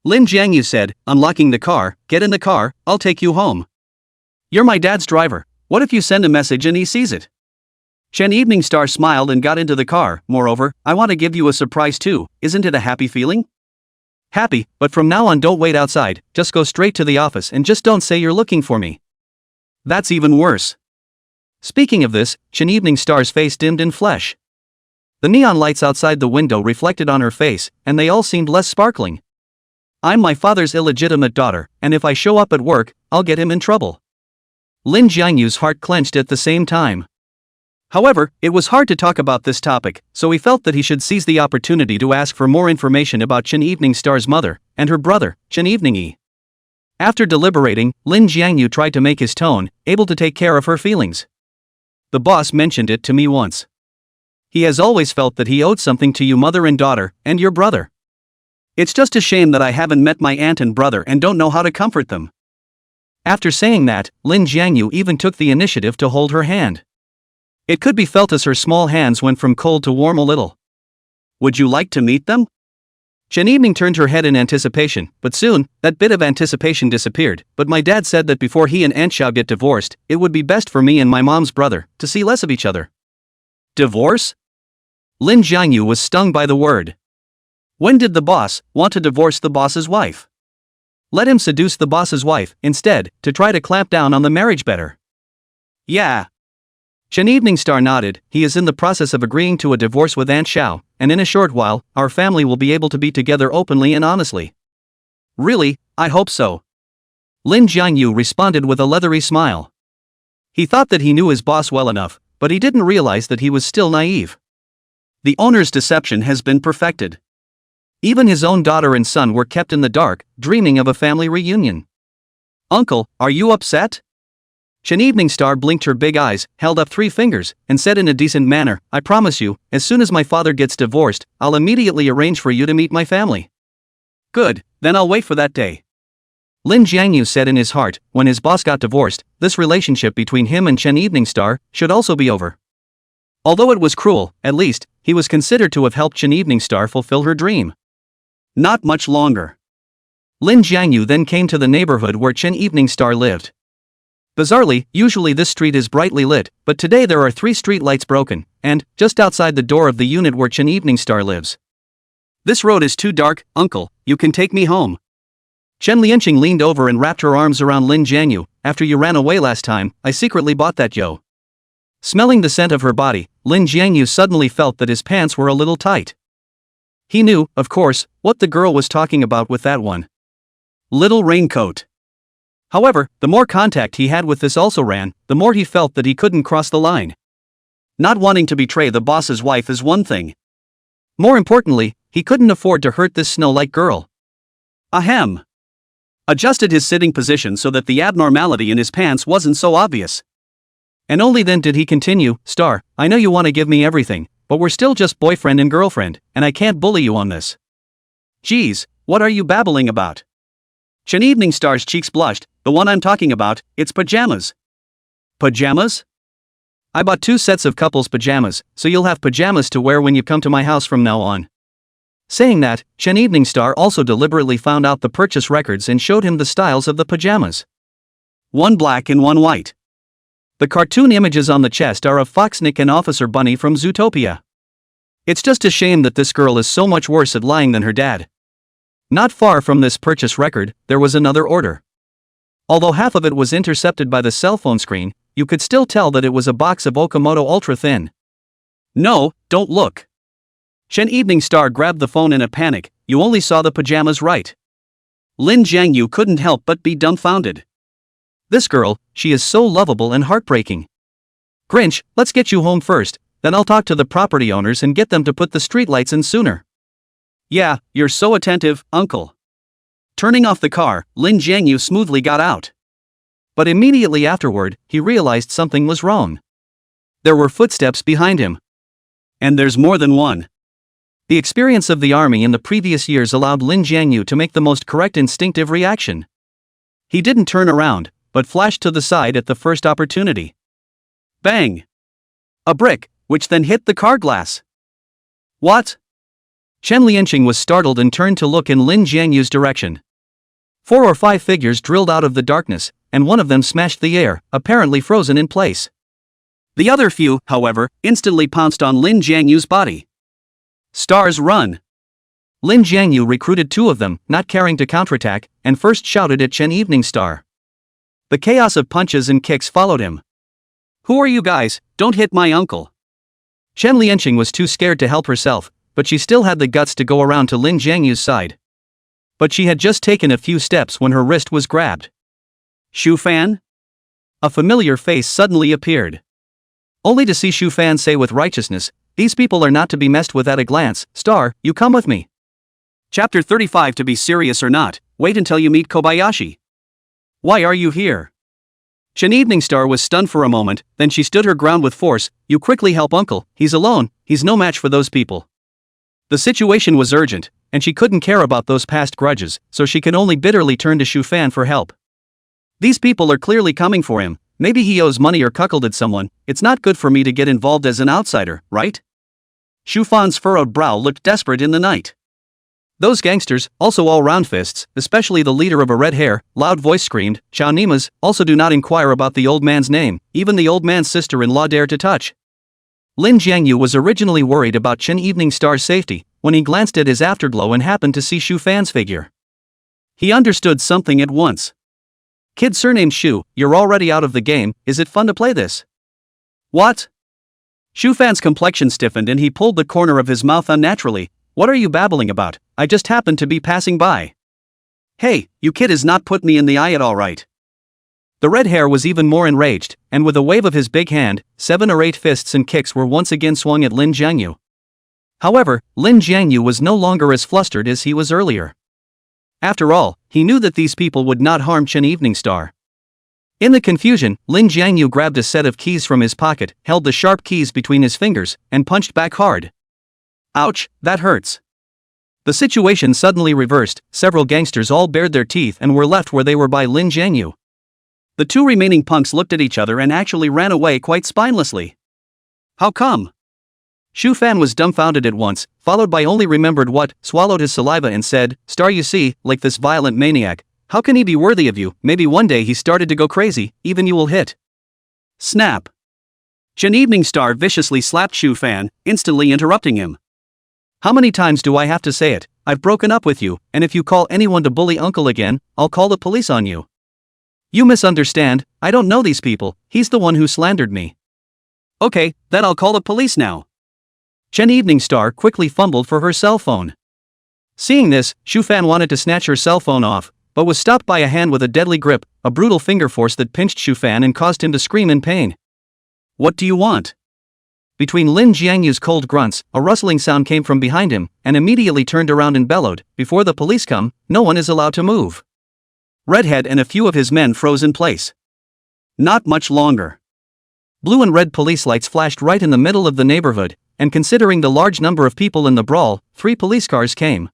Speaker 1: Lin Jiangyu said, unlocking the car, get in the car, I'll take you home. You're my dad's driver, what if you send a message and he sees it? Chen Evening Star smiled and got into the car, moreover, I want to give you a surprise too, isn't it a happy feeling? Happy, but from now on don't wait outside, just go straight to the office and just don't say you're looking for me. That's even worse. Speaking of this, Chin Evening Star's face dimmed in flesh. The neon lights outside the window reflected on her face, and they all seemed less sparkling. I'm my father's illegitimate daughter, and if I show up at work, I'll get him in trouble. Lin Jiangyu's heart clenched at the same time. However, it was hard to talk about this topic, so he felt that he should seize the opportunity to ask for more information about Chin Evening Star's mother, and her brother, Chin Evening Yi. After deliberating, Lin Jiangyu tried to make his tone, able to take care of her feelings. The boss mentioned it to me once. He has always felt that he owed something to you mother and daughter, and your brother. It's just a shame that I haven't met my aunt and brother and don't know how to comfort them. After saying that, Lin Jiangyu even took the initiative to hold her hand. It could be felt as her small hands went from cold to warm a little. Would you like to meet them? Chen Evening turned her head in anticipation, but soon, that bit of anticipation disappeared. But my dad said that before he and Aunt Xiao get divorced, it would be best for me and my mom's brother to see less of each other. Divorce? Lin Jiangyu was stung by the word. When did the boss want to divorce the boss's wife? Let him seduce the boss's wife, instead, to try to clamp down on the marriage better. Yeah. Chen Evening Star nodded. He is in the process of agreeing to a divorce with Aunt Xiao, and in a short while, our family will be able to be together openly and honestly. Really, I hope so. Lin Jiangyu responded with a leathery smile. He thought that he knew his boss well enough, but he didn't realize that he was still naive. The owner's deception has been perfected. Even his own daughter and son were kept in the dark, dreaming of a family reunion. Uncle, are you upset? Chen Evening Star blinked her big eyes, held up 3 fingers, and said in a decent manner, I promise you, as soon as my father gets divorced, I'll immediately arrange for you to meet my family. Good, then I'll wait for that day. Lin Jiangyu said in his heart, when his boss got divorced, this relationship between him and Chen Evening Star should also be over. Although it was cruel, at least, he was considered to have helped Chen Evening Star fulfill her dream. Not much longer. Lin Jiangyu then came to the neighborhood where Chen Evening Star lived. Bizarrely, usually this street is brightly lit, but today there are 3 street lights broken, and, just outside the door of the unit where Chen Evening Star lives. This road is too dark, uncle, you can take me home. Chen Lianqing leaned over and wrapped her arms around Lin Jiangyu. After you ran away last time, I secretly bought that yo. Smelling the scent of her body, Lin Jiangyu suddenly felt that his pants were a little tight. He knew, of course, what the girl was talking about with that one. Little raincoat. However, the more contact he had with this also ran, the more he felt that he couldn't cross the line. Not wanting to betray the boss's wife is one thing. More importantly, he couldn't afford to hurt this snow-like girl. Ahem. Adjusted his sitting position so that the abnormality in his pants wasn't so obvious. And only then did he continue, Star, I know you want to give me everything, but we're still just boyfriend and girlfriend, and I can't bully you on this. Geez, what are you babbling about? Chen Evening Star's cheeks blushed. The one I'm talking about, it's pajamas. Pajamas? I bought 2 sets of couples pajamas, so you'll have pajamas to wear when you come to my house from now on. Saying that, Chen Evening Star also deliberately found out the purchase records and showed him the styles of the pajamas. 1 black and 1 white. The cartoon images on the chest are of Foxnick and Officer Bunny from Zootopia. It's just a shame that this girl is so much worse at lying than her dad. Not far from this purchase record, there was another order. Although half of it was intercepted by the cell phone screen, you could still tell that it was a box of Okamoto Ultra Thin. No, don't look. Chen Evening Star grabbed the phone in a panic. You only saw the pajamas, right? Lin Jiangyu couldn't help but be dumbfounded. This girl, she is so lovable and heartbreaking. Grinch, let's get you home first, then I'll talk to the property owners and get them to put the streetlights in sooner. Yeah, you're so attentive, uncle. Turning off the car, Lin Jiangyu smoothly got out. But immediately afterward, he realized something was wrong. There were footsteps behind him. And there's more than one. The experience of the army in the previous years allowed Lin Jiangyu to make the most correct instinctive reaction. He didn't turn around, but flashed to the side at the first opportunity. Bang! A brick, which then hit the car glass. What? Chen Lianqing was startled and turned to look in Lin Jiangyu's direction. 4 or 5 figures drilled out of the darkness, and one of them smashed the air, apparently frozen in place. The other few, however, instantly pounced on Lin Jiangyu's body. Stars run! Lin Jiangyu recruited 2 of them, not caring to counterattack, and first shouted at Chen Evening Star. The chaos of punches and kicks followed him. "Who are you guys? Don't hit my uncle." Chen Lianqing was too scared to help herself, but she still had the guts to go around to Lin Jiangyu's side. But she had just taken a few steps when her wrist was grabbed. "Shu Fan?" A familiar face suddenly appeared. Only to see Shu Fan say with righteousness, "These people are not to be messed with at a glance. Star, you come with me." Chapter 35. To be serious or not, wait until you meet Kobayashi. "Why are you here?" Chen Evening Star was stunned for a moment, then she stood her ground with force. "You quickly help uncle, he's alone, he's no match for those people." The situation was urgent, and she couldn't care about those past grudges, so she could only bitterly turn to Shu Fan for help. "These people are clearly coming for him, maybe he owes money or cuckolded someone, it's not good for me to get involved as an outsider, right?" Shu Fan's furrowed brow looked desperate in the night. "Those gangsters, also all round fists, especially the leader of a red hair, loud voice screamed, Chao Nimas, also do not inquire about the old man's name, even the old man's sister-in-law dare to touch." Lin Jiangyu was originally worried about Chen Evening Star's safety, when he glanced at his afterglow and happened to see Shu Fan's figure. He understood something at once. "Kid surnamed Shu, you're already out of the game, is it fun to play this?" "What?" Shu Fan's complexion stiffened and he pulled the corner of his mouth unnaturally. "What are you babbling about? I just happened to be passing by." "Hey, you kid is not put me in the eye at all, right?" The red hair was even more enraged, and with a wave of his big hand, 7 or 8 fists and kicks were once again swung at Lin Jiangyu. However, Lin Jiangyu was no longer as flustered as he was earlier. After all, he knew that these people would not harm Chen Evening Star. In the confusion, Lin Jiangyu grabbed a set of keys from his pocket, held the sharp keys between his fingers, and punched back hard. "Ouch, that hurts." The situation suddenly reversed, several gangsters all bared their teeth and were left where they were by Lin Jiangyu. The 2 remaining punks looked at each other and actually ran away quite spinelessly. "How come?" Shu Fan was dumbfounded at once, followed by only remembered what, swallowed his saliva and said, "Star, you see, like this violent maniac, how can he be worthy of you? Maybe one day he started to go crazy, even you will hit." Snap. Chen Evening Star viciously slapped Shu Fan, instantly interrupting him. "How many times do I have to say it? I've broken up with you, and if you call anyone to bully uncle again, I'll call the police on you." "You misunderstand, I don't know these people, he's the one who slandered me." "Okay, then I'll call the police now." Chen Evening Star quickly fumbled for her cell phone. Seeing this, Shu Fan wanted to snatch her cell phone off, but was stopped by a hand with a deadly grip, a brutal finger force that pinched Shu Fan and caused him to scream in pain. "What do you want?" Between Lin Jiangyu's cold grunts, a rustling sound came from behind him, and immediately turned around and bellowed, "Before the police come, no one is allowed to move." Redhead and a few of his men froze in place. Not much longer. Blue and red police lights flashed right in the middle of the neighborhood, and considering the large number of people in the brawl, 3 police cars came.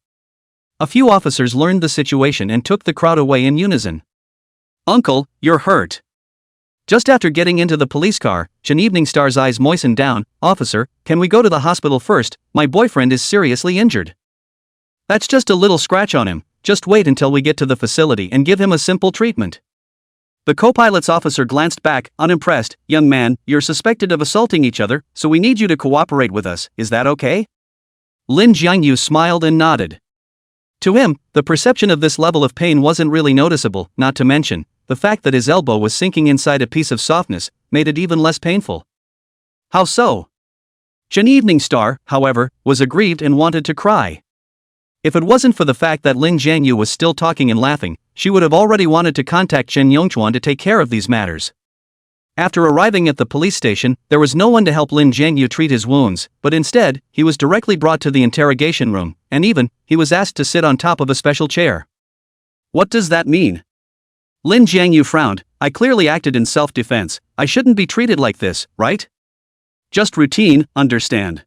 Speaker 1: A few officers learned the situation and took the crowd away in unison. "Uncle, you're hurt." Just after getting into the police car, Chen Evening Star's eyes moistened down. "Officer, can we go to the hospital first? My boyfriend is seriously injured." "That's just a little scratch on him, just wait until we get to the facility and give him a simple treatment." The co-pilot's officer glanced back, unimpressed. "Young man, you're suspected of assaulting each other, so we need you to cooperate with us, is that okay?" Lin Jiangyu smiled and nodded. To him, the perception of this level of pain wasn't really noticeable, not to mention, the fact that his elbow was sinking inside a piece of softness, made it even less painful. How so? Chen Evening Star, however, was aggrieved and wanted to cry. If it wasn't for the fact that Lin Jiangyu was still talking and laughing, she would have already wanted to contact Chen Yongchuan to take care of these matters. After arriving at the police station, there was no one to help Lin Jiangyu treat his wounds, but instead, he was directly brought to the interrogation room, and even, he was asked to sit on top of a special chair. "What does that mean?" Lin Jiangyu frowned. "I clearly acted in self-defense, I shouldn't be treated like this, right? Just routine, understand."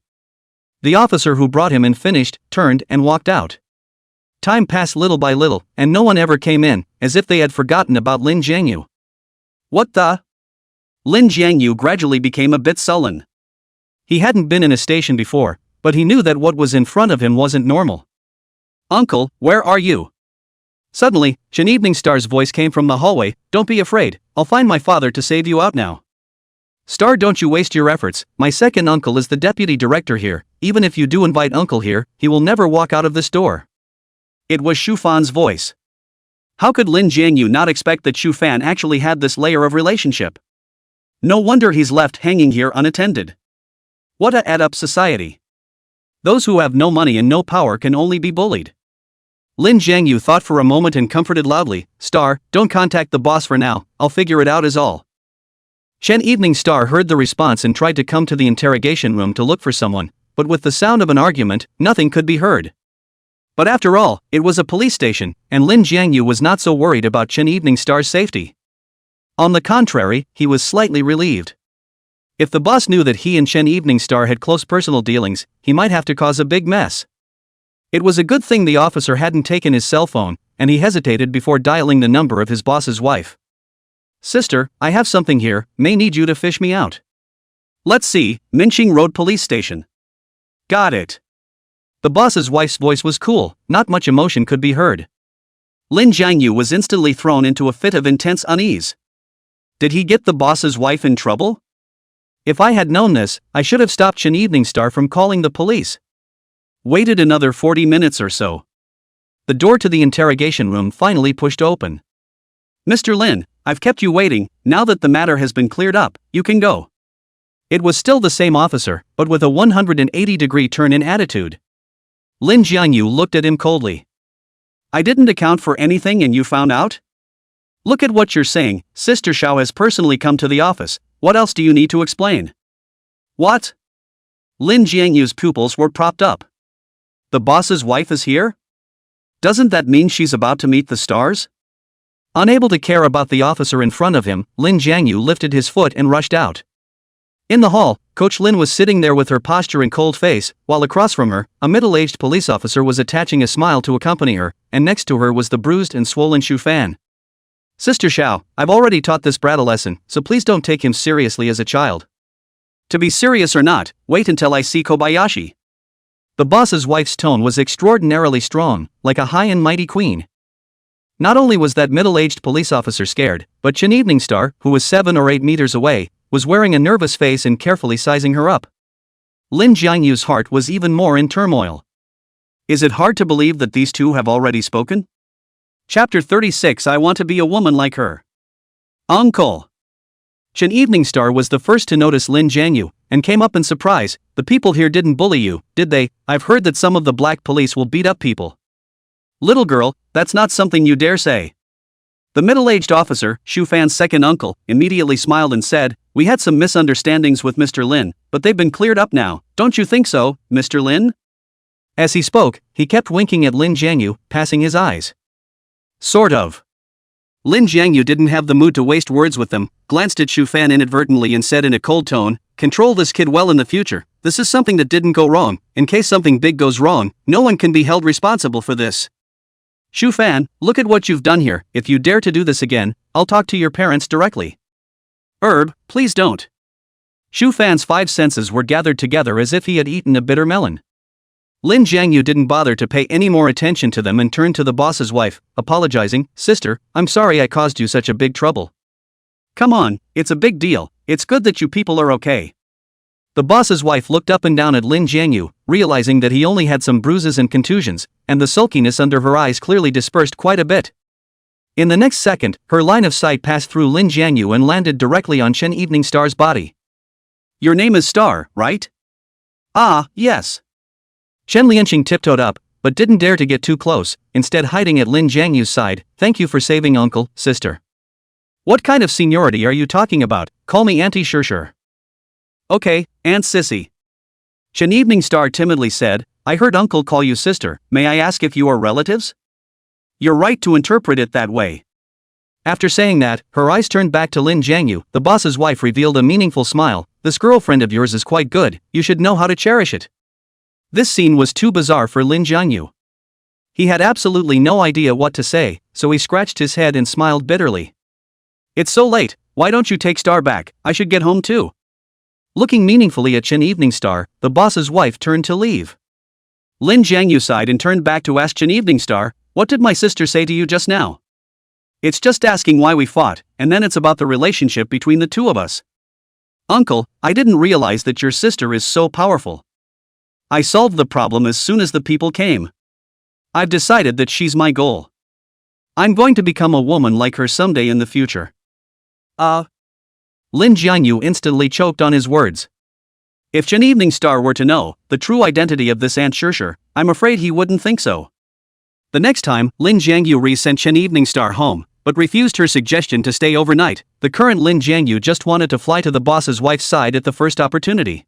Speaker 1: The officer who brought him in finished, turned, and walked out. Time passed little by little, and no one ever came in, as if they had forgotten about Lin Jiangyu. "What the?" Lin Jiangyu gradually became a bit sullen. He hadn't been in a station before, but he knew that what was in front of him wasn't normal. "Uncle, where are you?" Suddenly, Chen Evening Star's voice came from the hallway. "Don't be afraid, I'll find my father to save you out now." Star, don't you waste your efforts, my second uncle is the deputy director here, even if you do invite uncle here, he will never walk out of this door. It was Shu Fan's voice. How could Lin Jiangyu not expect that Shu Fan actually had this layer of relationship? No wonder he's left hanging here unattended. What a add-up society. Those who have no money and no power can only be bullied. Lin Jiangyu thought for a moment and comforted loudly, Star, don't contact the boss for now, I'll figure it out is all. Shen Evening Star heard the response and tried to come to the interrogation room to look for someone, but with the sound of an argument, nothing could be heard. But after all, it was a police station, and Lin Jiangyu was not so worried about Chen Evening Star's safety. On the contrary, he was slightly relieved. If the boss knew that he and Chen Evening Star had close personal dealings, he might have to cause a big mess. It was a good thing the officer hadn't taken his cell phone, and he hesitated before dialing the number of his boss's wife. Sister, I have something here, may need you to fish me out. Let's see, Minqing Road Police Station. Got it. The boss's wife's voice was cool, not much emotion could be heard. Lin Jiangyu was instantly thrown into a fit of intense unease. Did he get the boss's wife in trouble? If I had known this, I should have stopped Chen Evening Star from calling the police. Waited another 40 minutes or so. The door to the interrogation room finally pushed open. Mr. Lin, I've kept you waiting, now that the matter has been cleared up, you can go. It was still the same officer, but with a 180-degree turn in attitude. Lin Jiangyu looked at him coldly. I didn't account for anything and you found out? Look at what you're saying, Sister Xiao has personally come to the office, what else do you need to explain? What? Lin Jiangyu's pupils were propped up. The boss's wife is here? Doesn't that mean she's about to meet the stars? Unable to care about the officer in front of him, Lin Jiangyu lifted his foot and rushed out. In the hall, Coach Lin was sitting there with her posture and cold face, while across from her, a middle-aged police officer was attaching a smile to accompany her, and next to her was the bruised and swollen Shu Fan. Sister Xiao, I've already taught this brat a lesson, so please don't take him seriously as a child. To be serious or not, wait until I see Kobayashi. The boss's wife's tone was extraordinarily strong, like a high and mighty queen. Not only was that middle-aged police officer scared, but Chen Evening Star, who was 7 or 8 meters away, was wearing a nervous face and carefully sizing her up. Lin Jiangyu's heart was even more in turmoil. Is it hard to believe that these two have already spoken? Chapter 36 I want to be a woman like her. Uncle. Chen Evening Star was the first to notice Lin Jiangyu, and came up in surprise. The people here didn't bully you, did they? I've heard that some of the black police will beat up people. Little girl, that's not something you dare say. The middle-aged officer, Shu Fan's second uncle, immediately smiled and said, we had some misunderstandings with Mr. Lin, but they've been cleared up now, don't you think so, Mr. Lin? As he spoke, he kept winking at Lin Jiangyu, passing his eyes. Sort of. Lin Jiangyu didn't have the mood to waste words with them, glanced at Shu Fan inadvertently and said in a cold tone, control this kid well in the future, this is something that didn't go wrong, in case something big goes wrong, no one can be held responsible for this. Shu Fan, look at what you've done here, if you dare to do this again, I'll talk to your parents directly. Please don't. Shu Fan's 5 senses were gathered together as if he had eaten a bitter melon. Lin Jiangyu didn't bother to pay any more attention to them and turned to the boss's wife, apologizing, Sister, I'm sorry I caused you such a big trouble. Come on, it's a big deal, it's good that you people are okay. The boss's wife looked up and down at Lin Jiangyu, realizing that he only had some bruises and contusions, and the sulkiness under her eyes clearly dispersed quite a bit. In the next second, her line of sight passed through Lin Jiangyu and landed directly on Chen Evening Star's body. Your name is Star, right? Ah, yes. Chen Lianqing tiptoed up, but didn't dare to get too close, instead hiding at Lin Jiangyu's side. Thank you for saving uncle, sister. What kind of seniority are you talking about? Call me Auntie Sure. Okay, Aunt Sissy. Chen Evening Star timidly said, I heard uncle call you sister, may I ask if you are relatives? You're right to interpret it that way. After saying that, her eyes turned back to Lin Jiangyu. The boss's wife revealed a meaningful smile. This girlfriend of yours is quite good, you should know how to cherish it. This scene was too bizarre for Lin Jiangyu. He had absolutely no idea what to say, so he scratched his head and smiled bitterly. It's so late, why don't you take Star back, I should get home too. Looking meaningfully at Chen Evening Star, the boss's wife turned to leave. Lin Jiangyu sighed and turned back to ask Chen Evening Star, what did my sister say to you just now? It's just asking why we fought, and then it's about the relationship between the two of us. Uncle, I didn't realize that your sister is so powerful. I solved the problem as soon as the people came. I've decided that she's my goal. I'm going to become a woman like her someday in the future. Lin Jianyu instantly choked on his words. If Chen Evening Star were to know the true identity of this Aunt Shursher, I'm afraid he wouldn't think so. The next time, Lin Jianyu sent Chen Evening Star home, but refused her suggestion to stay overnight. The current Lin Jianyu just wanted to fly to the boss's wife's side at the first opportunity.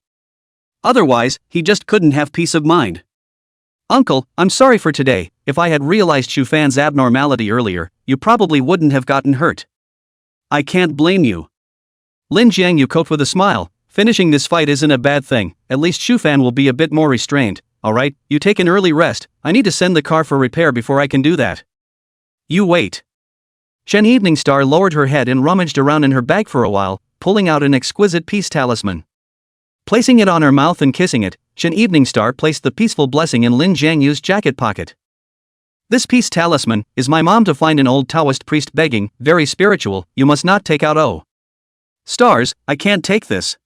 Speaker 1: Otherwise, he just couldn't have peace of mind. Uncle, I'm sorry for today. If I had realized Shu Fan's abnormality earlier, you probably wouldn't have gotten hurt. I can't blame you. Lin Jianyu coped with a smile. Finishing this fight isn't a bad thing, at least Shu Fan will be a bit more restrained. Alright, you take an early rest, I need to send the car for repair before I can do that. You wait. Chen Evening Star lowered her head and rummaged around in her bag for a while, pulling out an exquisite peace talisman. Placing it on her mouth and kissing it, Chen Evening Star placed the peaceful blessing in Lin Jianyu's jacket pocket. This peace talisman is my mom to find an old Taoist priest begging, very spiritual, you must not take out stars, I can't take this.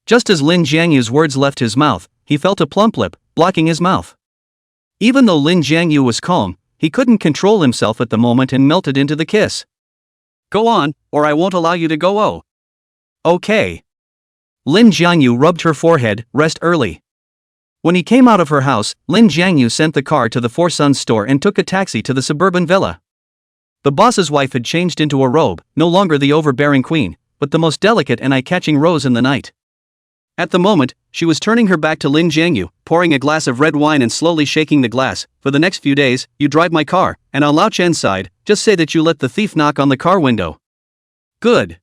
Speaker 1: Just as Lin Jianyu's words left his mouth, he felt a plump lip, blocking his mouth. Even though Lin Jianyu was calm, he couldn't control himself at the moment and melted into the kiss. Go on, or I won't allow you to go. Okay. Lin Jianyu rubbed her forehead, rest early. When he came out of her house, Lin Jianyu sent the car to the Four Sons store and took a taxi to the suburban villa. The boss's wife had changed into a robe, no longer the overbearing queen, but the most delicate and eye-catching rose in the night. At the moment, she was turning her back to Lin Jianyu, pouring a glass of red wine and slowly shaking the glass. For the next few days, you drive my car, and on Lao Chen's side, just say that you let the thief knock on the car window. Good.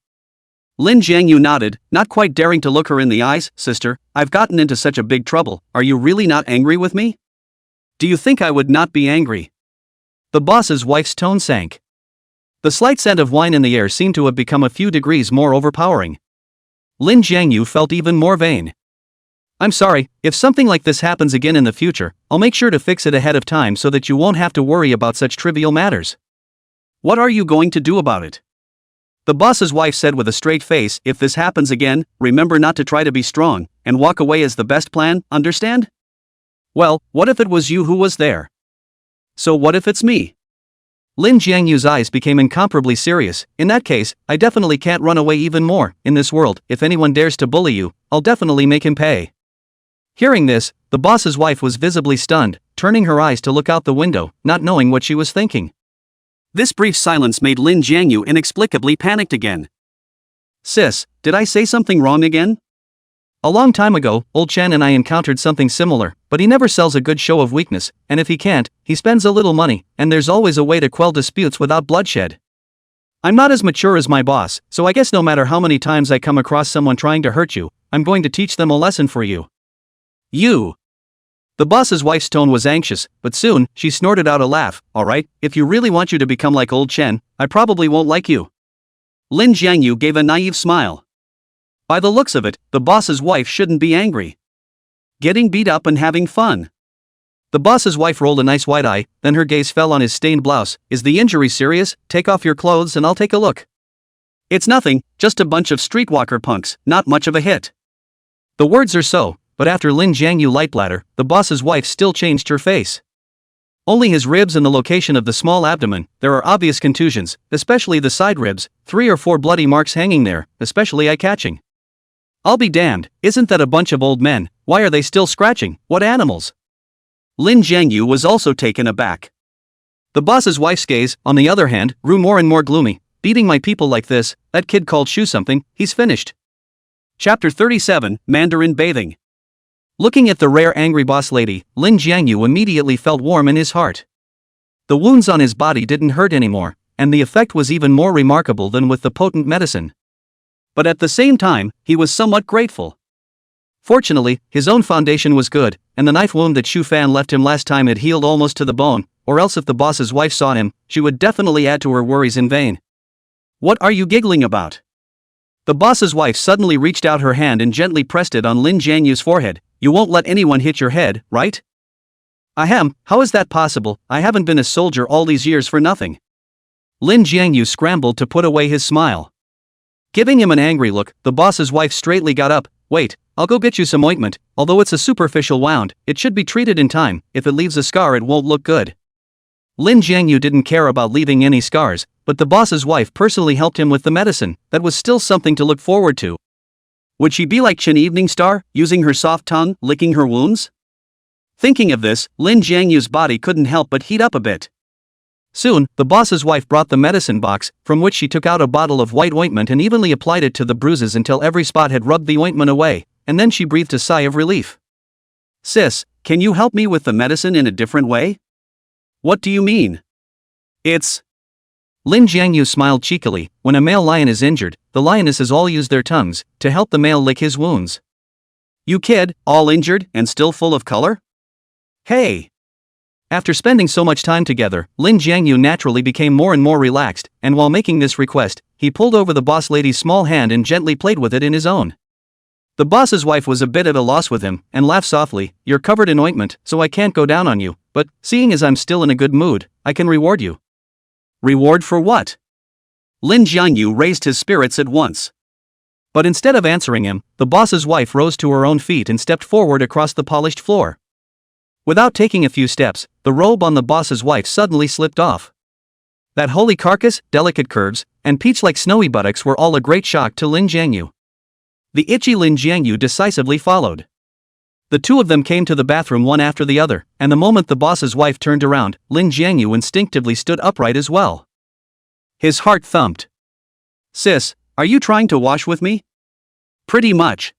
Speaker 1: Lin Jianyu nodded, not quite daring to look her in the eyes. Sister, I've gotten into such a big trouble, are you really not angry with me? Do you think I would not be angry? The boss's wife's tone sank. The slight scent of wine in the air seemed to have become a few degrees more overpowering. Lin Jianyu felt even more vain. I'm sorry, if something like this happens again in the future, I'll make sure to fix it ahead of time so that you won't have to worry about such trivial matters. What are you going to do about it? The boss's wife said with a straight face, if this happens again, remember not to try to be strong, and walk away is the best plan, understand? Well, what if it was you who was there? So what if it's me? Lin Jianyu's eyes became incomparably serious. In that case, I definitely can't run away even more. In this world, if anyone dares to bully you, I'll definitely make him pay. Hearing this, the boss's wife was visibly stunned, turning her eyes to look out the window, not knowing what she was thinking. This brief silence made Lin Jianyu inexplicably panicked again. Sis, did I say something wrong again? A long time ago, old Chen and I encountered something similar, but he never sells a good show of weakness, and if he can't, he spends a little money, and there's always a way to quell disputes without bloodshed. I'm not as mature as my boss, so I guess no matter how many times I come across someone trying to hurt you, I'm going to teach them a lesson for you. You. The boss's wife's tone was anxious, but soon, she snorted out a laugh. Alright, if you really want you to become like old Chen, I probably won't like you. Lin Jianyu gave a naive smile. By the looks of it, the boss's wife shouldn't be angry. Getting beat up and having fun. The boss's wife rolled a nice wide eye, then her gaze fell on his stained blouse. Is the injury serious? Take off your clothes and I'll take a look. It's nothing, just a bunch of streetwalker punks, not much of a hit. The words are so, but after Lin Jianyu light bladder, the boss's wife still changed her face. Only his ribs and the location of the small abdomen, there are obvious contusions, especially the side ribs, 3 or 4 bloody marks hanging there, especially eye-catching. I'll be damned, isn't that a bunch of old men? Why are they still scratching? What animals? Lin Jianyu was also taken aback. The boss's wife's gaze, on the other hand, grew more and more gloomy. Beating my people like this, that kid called Shu something, he's finished. Chapter 37, Mandarin Bathing. Looking at the rare angry boss lady, Lin Jianyu immediately felt warm in his heart. The wounds on his body didn't hurt anymore, and the effect was even more remarkable than with the potent medicine. But at the same time, he was somewhat grateful. Fortunately, his own foundation was good, and the knife wound that Shu Fan left him last time had healed almost to the bone, or else if the boss's wife saw him, she would definitely add to her worries in vain. What are you giggling about? The boss's wife suddenly reached out her hand and gently pressed it on Lin Jianyu's forehead. You won't let anyone hit your head, right? Ahem, how is that possible? I haven't been a soldier all these years for nothing. Lin Jianyu scrambled to put away his smile. Giving him an angry look, the boss's wife straightly got up. Wait, I'll go get you some ointment. Although it's a superficial wound, it should be treated in time. If it leaves a scar, it won't look good. Lin Jiangyu didn't care about leaving any scars, but the boss's wife personally helped him with the medicine. That was still something to look forward to. Would she be like Chen Evening Star, using her soft tongue, licking her wounds? Thinking of this, Lin Jiangyu's body couldn't help but heat up a bit. Soon, the boss's wife brought the medicine box, from which she took out a bottle of white ointment and evenly applied it to the bruises until every spot had rubbed the ointment away, and then she breathed a sigh of relief. Sis, can you help me with the medicine in a different way? What do you mean? It's... Lin Jiangyu smiled cheekily. When a male lion is injured, the lionesses all use their tongues to help the male lick his wounds. You kid, all injured and still full of color? Hey! After spending so much time together, Lin Jiangyu naturally became more and more relaxed, and while making this request, he pulled over the boss lady's small hand and gently played with it in his own. The boss's wife was a bit at a loss with him, and laughed softly. You're covered in ointment, so I can't go down on you, but, seeing as I'm still in a good mood, I can reward you. Reward for what? Lin Jiangyu raised his spirits at once. But instead of answering him, the boss's wife rose to her own feet and stepped forward across the polished floor. Without taking a few steps, the robe on the boss's wife suddenly slipped off. That holy carcass, delicate curves, and peach-like snowy buttocks were all a great shock to Lin Jiangyu. The itchy Lin Jiangyu decisively followed. The two of them came to the bathroom one after the other, and the moment the boss's wife turned around, Lin Jiangyu instinctively stood upright as well. His heart thumped. Sis, are you trying to wash with me? Pretty much.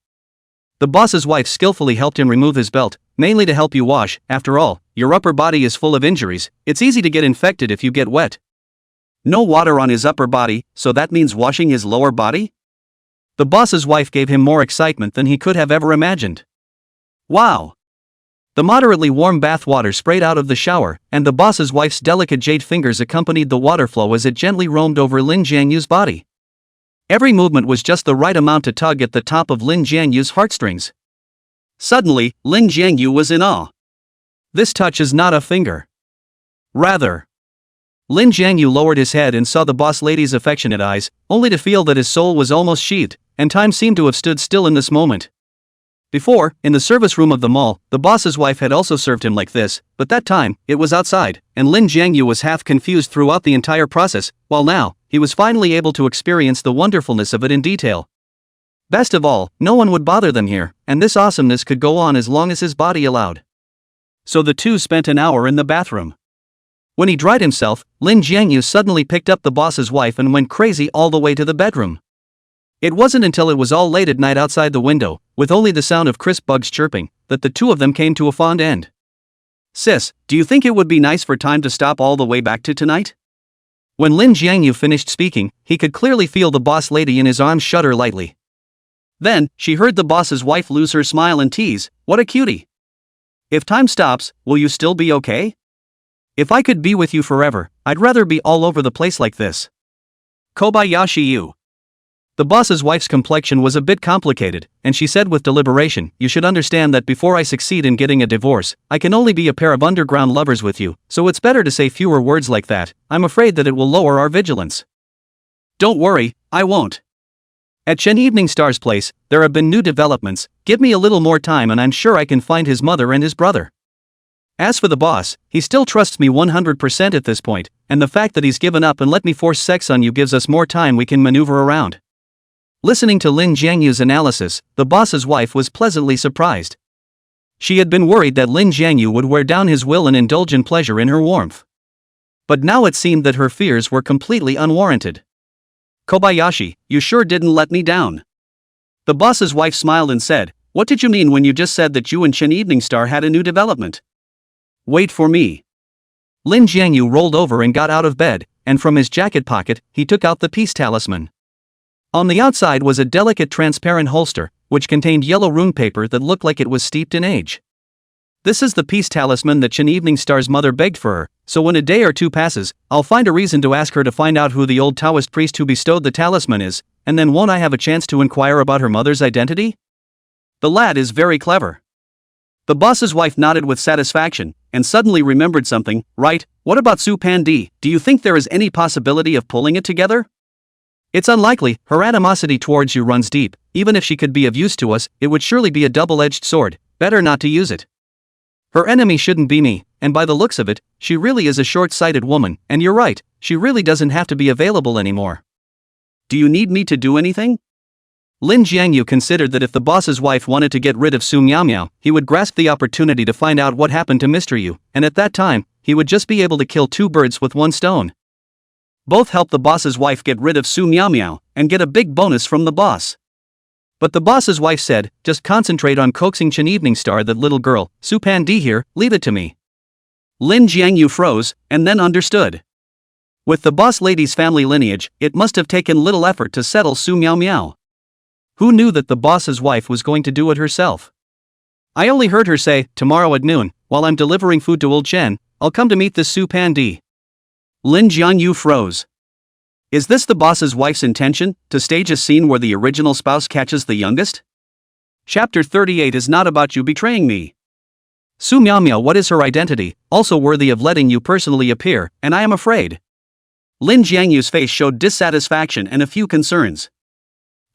Speaker 1: The boss's wife skillfully helped him remove his belt, mainly to help you wash. After all, your upper body is full of injuries, it's easy to get infected if you get wet. No water on his upper body, so that means washing his lower body? The boss's wife gave him more excitement than he could have ever imagined. Wow! The moderately warm bath water sprayed out of the shower, and the boss's wife's delicate jade fingers accompanied the water flow as it gently roamed over Lin Jiangyu's body. Every movement was just the right amount to tug at the top of Lin Jiangyu's heartstrings. Suddenly, Lin Jiangyu was in awe. This touch is not a finger. Rather. Lin Jiangyu lowered his head and saw the boss lady's affectionate eyes, only to feel that his soul was almost sheathed, and time seemed to have stood still in this moment. Before, in the service room of the mall, the boss's wife had also served him like this, but that time, it was outside, and Lin Jiangyu was half confused throughout the entire process, while now, he was finally able to experience the wonderfulness of it in detail. Best of all, no one would bother them here, and this awesomeness could go on as long as his body allowed. So the two spent an hour in the bathroom. When he dried himself, Lin Jiangyu suddenly picked up the boss's wife and went crazy all the way to the bedroom. It wasn't until it was all late at night outside the window, with only the sound of crisp bugs chirping, that the two of them came to a fond end. Sis, do you think it would be nice for time to stop all the way back to tonight? When Lin Jiangyu finished speaking, he could clearly feel the boss lady in his arms shudder lightly. Then, she heard the boss's wife lose her smile and tease, what a cutie. If time stops, will you still be okay? If I could be with you forever, I'd rather be all over the place like this. Kobayashi Yu. The boss's wife's complexion was a bit complicated, and she said with deliberation, you should understand that before I succeed in getting a divorce, I can only be a pair of underground lovers with you, so it's better to say fewer words like that. I'm afraid that it will lower our vigilance. Don't worry, I won't. At Chen Evening Star's place, there have been new developments. Give me a little more time and I'm sure I can find his mother and his brother. As for the boss, he still trusts me 100% at this point, and the fact that he's given up and let me force sex on you gives us more time we can maneuver around. Listening to Lin Jiangyu's analysis, the boss's wife was pleasantly surprised. She had been worried that Lin Jiangyu would wear down his will and indulge in pleasure in her warmth. But now it seemed that her fears were completely unwarranted. Kobayashi, you sure didn't let me down. The boss's wife smiled and said, what did you mean when you just said that you and Chen Evening Star had a new development? Wait for me. Lin Jiangyu rolled over and got out of bed, and from his jacket pocket, he took out the peace talisman. On the outside was a delicate transparent holster, which contained yellow rune paper that looked like it was steeped in age. This is the peace talisman that Chen Evening Star's mother begged for her, so when a day or two passes, I'll find a reason to ask her to find out who the old Taoist priest who bestowed the talisman is, and then won't I have a chance to inquire about her mother's identity? The lad is very clever. The boss's wife nodded with satisfaction, and suddenly remembered something. Right, what about Su Pan Di? Do you think there is any possibility of pulling it together? It's unlikely her animosity towards you runs deep. Even if she could be of use to us, it would surely be a double-edged sword. Better not to use it. Her enemy shouldn't be me, and by the looks of it, she really is a short-sighted woman, and you're right, she really doesn't have to be available anymore. Do you need me to do anything? Lin Jiangyu considered that if the boss's wife wanted to get rid of Su Miao, he would grasp the opportunity to find out what happened to Mr. Yu, and at that time, he would just be able to kill two birds with one stone. Both help the boss's wife get rid of Su Miao, and get a big bonus from the boss. But the boss's wife said, just concentrate on coaxing Chen Evening Star, that little girl, Su Pan-di here, leave it to me. Lin Jiangyu froze, and then understood. With the boss lady's family lineage, it must have taken little effort to settle Su Miao. Who knew that the boss's wife was going to do it herself? I only heard her say, tomorrow at noon, while I'm delivering food to old Chen, I'll come to meet this Su Pan-di. Lin Jiangyu froze. Is this the boss's wife's intention, to stage a scene where the original spouse catches the youngest? Chapter 38 is not about you betraying me. Su Miao, what is her identity, also worthy of letting you personally appear, and I am afraid. Lin Jiangyu's face showed dissatisfaction and a few concerns.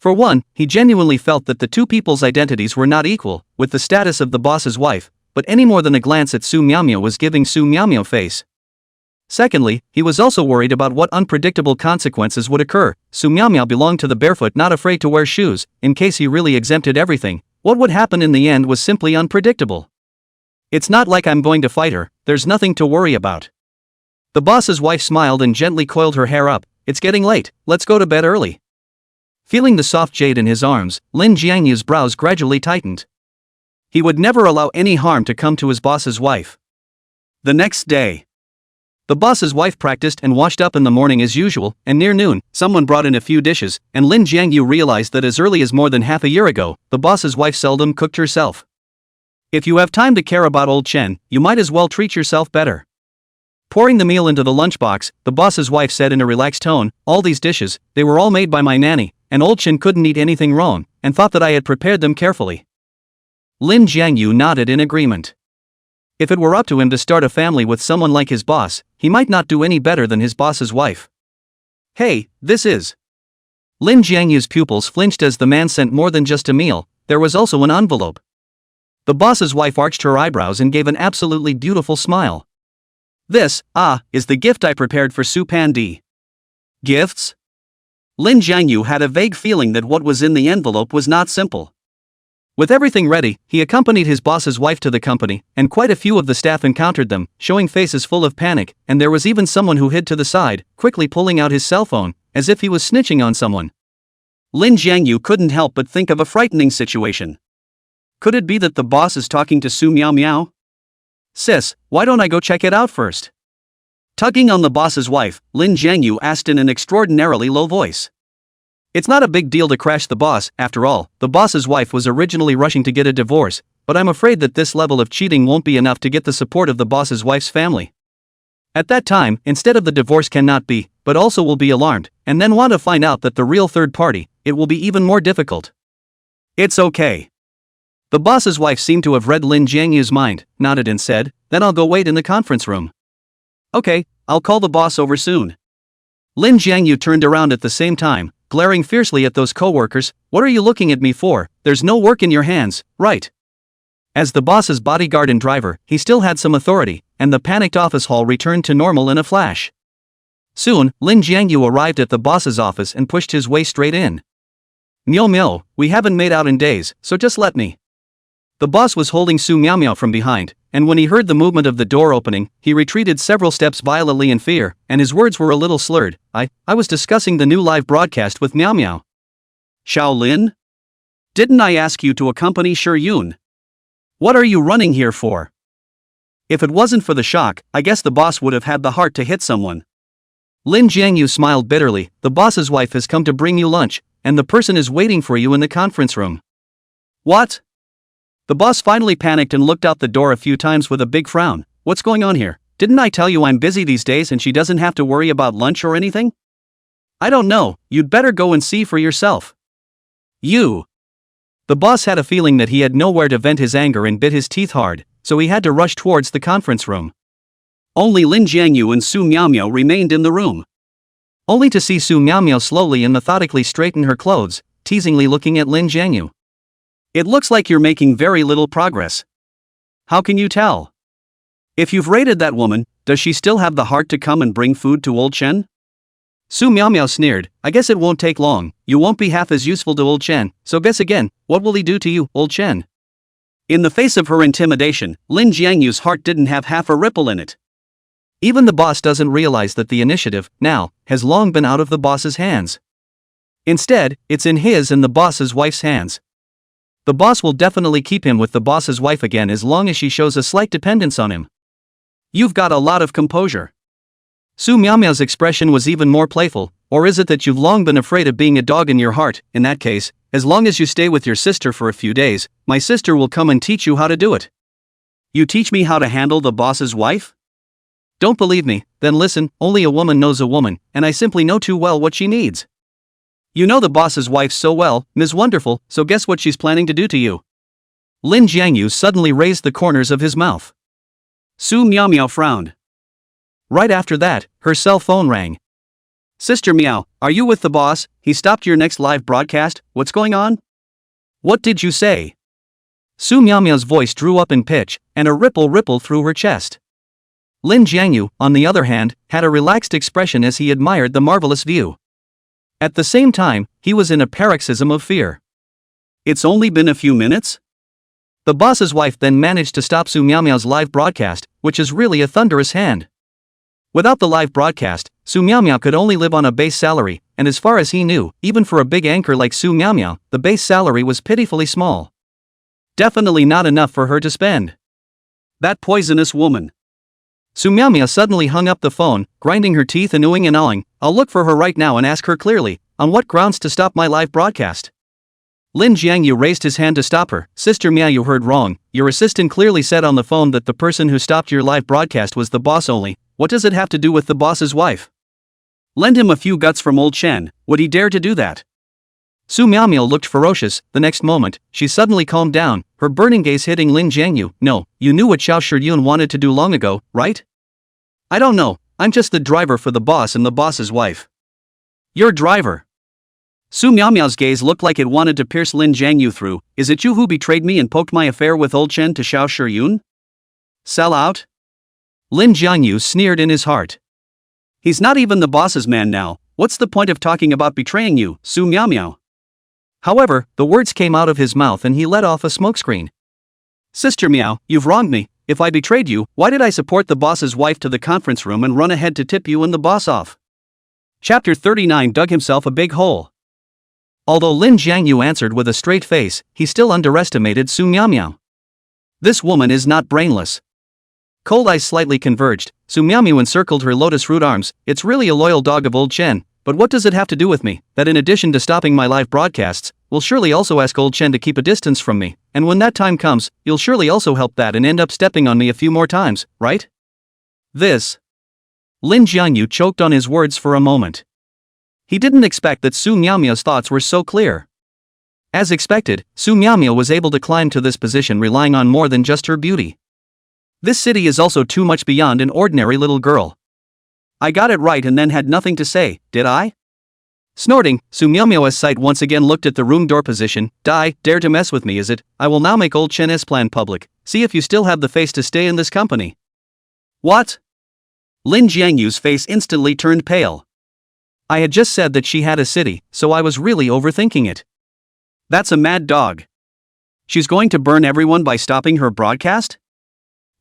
Speaker 1: For one, he genuinely felt that the two people's identities were not equal, with the status of the boss's wife, but any more than a glance at Su Miao was giving Su Miao face. Secondly, he was also worried about what unpredictable consequences would occur. Su Miao belonged to the barefoot not afraid to wear shoes. In case he really exempted everything, what would happen in the end was simply unpredictable. It's not like I'm going to fight her, there's nothing to worry about. The boss's wife smiled and gently coiled her hair up. It's getting late, let's go to bed early. Feeling the soft jade in his arms, Lin Jiangyu's brows gradually tightened. He would never allow any harm to come to his boss's wife. The next day, the boss's wife practiced and washed up in the morning as usual, and near noon, someone brought in a few dishes, and Lin Jiangyu realized that as early as more than half a year ago, the boss's wife seldom cooked herself. If you have time to care about old Chen, you might as well treat yourself better. Pouring the meal into the lunchbox, the boss's wife said in a relaxed tone, all these dishes, they were all made by my nanny, and old Chen couldn't eat anything wrong, and thought that I had prepared them carefully. Lin Jiangyu nodded in agreement. If it were up to him to start a family with someone like his boss, he might not do any better than his boss's wife. Hey, this is... Lin Jiangyu's pupils flinched as the man sent more than just a meal, there was also an envelope. The boss's wife arched her eyebrows and gave an absolutely beautiful smile. This, is the gift I prepared for Su Pan-di. Gifts? Lin Jiangyu had a vague feeling that what was in the envelope was not simple. With everything ready, he accompanied his boss's wife to the company, and quite a few of the staff encountered them, showing faces full of panic, and there was even someone who hid to the side, quickly pulling out his cell phone, as if he was snitching on someone. Lin Jiangyu couldn't help but think of a frightening situation. Could it be that the boss is talking to Su Miao? Sis, why don't I go check it out first? Tugging on the boss's wife, Lin Jiangyu asked in an extraordinarily low voice. It's not a big deal to crash the boss, after all, the boss's wife was originally rushing to get a divorce, but I'm afraid that this level of cheating won't be enough to get the support of the boss's wife's family. At that time, instead of the divorce cannot be, but also will be alarmed, and then want to find out that the real third party, it will be even more difficult. It's okay. The boss's wife seemed to have read Lin Jiangyu's mind, nodded and said, then I'll go wait in the conference room. Okay, I'll call the boss over soon. Lin Jiangyu turned around at the same time, glaring fiercely at those co-workers. What are you looking at me for? There's no work in your hands, right? As the boss's bodyguard and driver, he still had some authority, and the panicked office hall returned to normal in a flash. Soon, Lin Jiangyu arrived at the boss's office and pushed his way straight in. Miao, we haven't made out in days, so just let me. The boss was holding Su Miao from behind, and when he heard the movement of the door opening, he retreated several steps violently in fear, and his words were a little slurred. I was discussing the new live broadcast with Miao. Shaolin? Didn't I ask you to accompany Yun? What are you running here for? If it wasn't for the shock, I guess the boss would have had the heart to hit someone. Lin Jiangyu smiled bitterly. The boss's wife has come to bring you lunch, and the person is waiting for you in the conference room. What? The boss finally panicked and looked out the door a few times with a big frown. What's going on here? Didn't I tell you I'm busy these days and she doesn't have to worry about lunch or anything? I don't know, you'd better go and see for yourself. You. The boss had a feeling that he had nowhere to vent his anger and bit his teeth hard, so he had to rush towards the conference room. Only Lin Jiangyu and Su Miao remained in the room. only to see Su Miaomiao slowly and methodically straighten her clothes, teasingly looking at Lin Jiangyu. It looks like you're making very little progress. How can you tell? If you've raided that woman, does she still have the heart to come and bring food to old Chen? Su Miaomiao sneered, I guess it won't take long, you won't be half as useful to old Chen, so guess again, what will he do to you, old Chen? In the face of her intimidation, Lin Jiangyu's heart didn't have half a ripple in it. Even the boss doesn't realize that the initiative, now, has long been out of the boss's hands. Instead, it's in his and the boss's wife's hands. The boss will definitely keep him with the boss's wife again as long as she shows a slight dependence on him. You've got a lot of composure. Su Miaomiao's expression was even more playful, or is it that you've long been afraid of being a dog in your heart? In that case, as long as you stay with your sister for a few days, my sister will come and teach you how to do it. You teach me how to handle the boss's wife? Don't believe me? Then listen, only a woman knows a woman, and I simply know too well what she needs. You know the boss's wife so well, Ms. Wonderful, so guess what she's planning to do to you? Lin Jiangyu suddenly raised the corners of his mouth. Su Miaomiao frowned. Right after that, her cell phone rang. Sister Miao, are you with the boss? He stopped your next live broadcast, what's going on? What did you say? Su Miaomiao's voice drew up in pitch, and a ripple rippled through her chest. Lin Jiangyu, on the other hand, had a relaxed expression as he admired the marvelous view. At the same time, he was in a paroxysm of fear. It's only been a few minutes? The boss's wife then managed to stop Su Miaomiao's live broadcast, which is really a thunderous hand. Without the live broadcast, Su Miaomiao could only live on a base salary, and as far as he knew, even for a big anchor like Su Miaomiao, the base salary was pitifully small. Definitely not enough for her to spend. That poisonous woman. Su Miaomiao suddenly hung up the phone, grinding her teeth and oohing and awing. I'll look for her right now and ask her clearly, on what grounds to stop my live broadcast. Lin Jiangyu raised his hand to stop her. Sister Miao, you heard wrong. Your assistant clearly said on the phone that the person who stopped your live broadcast was the boss only. What does it have to do with the boss's wife? Lend him a few guts from old Chen, would he dare to do that? Su Miaomiao looked ferocious. The next moment, she suddenly calmed down, her burning gaze hitting Lin Jiangyu. No, you knew what chauffeur-wife wanted to do long ago, right? I don't know, I'm just the driver for the boss and the boss's wife. Your driver? Su Miaomiao's gaze looked like it wanted to pierce Lin Jiangyu through. Is it you who betrayed me and poked my affair with old Chen to chauffeur-wife? Sell out? Lin Jiangyu sneered in his heart. He's not even the boss's man now, what's the point of talking about betraying you, Su Miaomiao? However, the words came out of his mouth and he let off a smokescreen. Sister Miao, you've wronged me. If I betrayed you, why did I support the boss's wife to the conference room and run ahead to tip you and the boss off? Chapter 39 dug himself a big hole. Although Lin Jiangyu answered with a straight face, he still underestimated Su Miaomiao. This woman is not brainless. Cold eyes slightly converged. Su Miaomiao encircled her lotus root arms. It's really a loyal dog of old Chen, but what does it have to do with me, that in addition to stopping my live broadcasts, will surely also ask old Chen to keep a distance from me, and when that time comes, you'll surely also help that and end up stepping on me a few more times, right? This. Lin Jiangyu choked on his words for a moment. He didn't expect that Su Miaomiao's thoughts were so clear. As expected, Su Miaomiao was able to climb to this position relying on more than just her beauty. This city is also too much beyond an ordinary little girl. I got it right and then had nothing to say, did I? Snorting, Su Miaomiao's sight once again looked at the room door position. Dare to mess with me, is it? I will now make old Chen's plan public. See if you still have the face to stay in this company. What? Lin Jiangyu's face instantly turned pale. I had just said that she had a city, so I was really overthinking it. That's a mad dog. She's going to burn everyone by stopping her broadcast?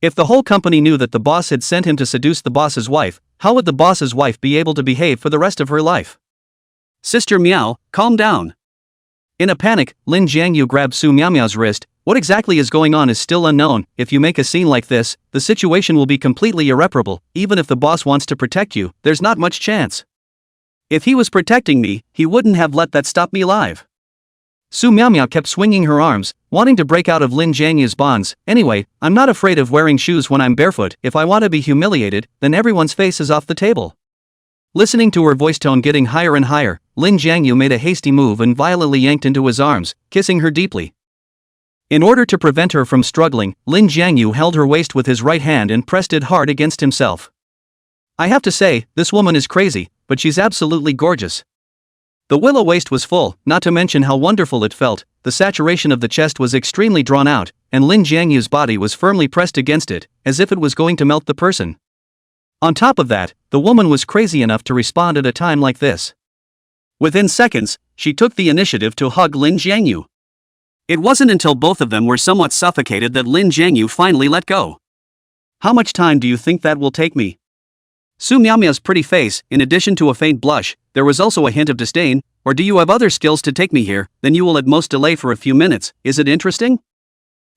Speaker 1: If the whole company knew that the boss had sent him to seduce the boss's wife, how would the boss's wife be able to behave for the rest of her life? Sister Miao, calm down. In a panic, Lin Jiangyu grabbed Su Miaomiao's wrist. What exactly is going on is still unknown. If you make a scene like this, the situation will be completely irreparable. Even if the boss wants to protect you, there's not much chance. If he was protecting me, he wouldn't have let that stop me live. Su Miaomiao kept swinging her arms, wanting to break out of Lin Jiangyu's bonds. Anyway, I'm not afraid of wearing shoes when I'm barefoot. If I want to be humiliated, then everyone's face is off the table. Listening to her voice tone getting higher and higher, Lin Jiangyu made a hasty move and violently yanked into his arms, kissing her deeply. In order to prevent her from struggling, Lin Jiangyu held her waist with his right hand and pressed it hard against himself. I have to say, this woman is crazy, but she's absolutely gorgeous. The willow waist was full, not to mention how wonderful it felt. The saturation of the chest was extremely drawn out, and Lin Jiangyu's body was firmly pressed against it, as if it was going to melt the person. On top of that, the woman was crazy enough to respond at a time like this. Within seconds, she took the initiative to hug Lin Jiangyu. It wasn't until both of them were somewhat suffocated that Lin Jiangyu finally let go. How much time do you think that will take me? Su Miaomiao's pretty face, in addition to a faint blush, there was also a hint of disdain. Or do you have other skills to take me here? Then you will at most delay for a few minutes. Is it interesting?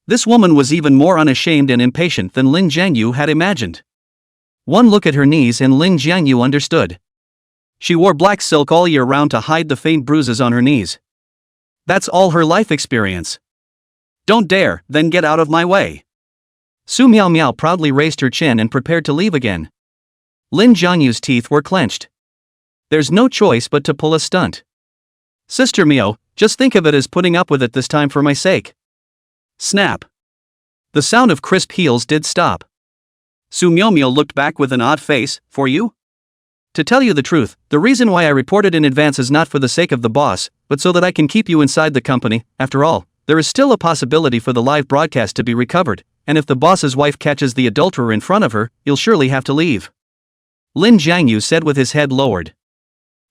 Speaker 1: This woman was even more unashamed and impatient than Lin Jiangyu had imagined. One look at her knees and Lin Jiangyu understood. She wore black silk all year round to hide the faint bruises on her knees. That's all her life experience. Don't dare, then get out of my way. Su Miaomiao proudly raised her chin and prepared to leave again. Lin Jiangyu's teeth were clenched. There's no choice but to pull a stunt. Sister Miao, just think of it as putting up with it this time for my sake. Snap. The sound of crisp heels did stop. Su Miaomiao looked back with an odd face. For you? To tell you the truth, the reason why I reported in advance is not for the sake of the boss, but so that I can keep you inside the company. After all, there is still a possibility for the live broadcast to be recovered, and if the boss's wife catches the adulterer in front of her, you'll surely have to leave. Lin Jiangyu said with his head lowered.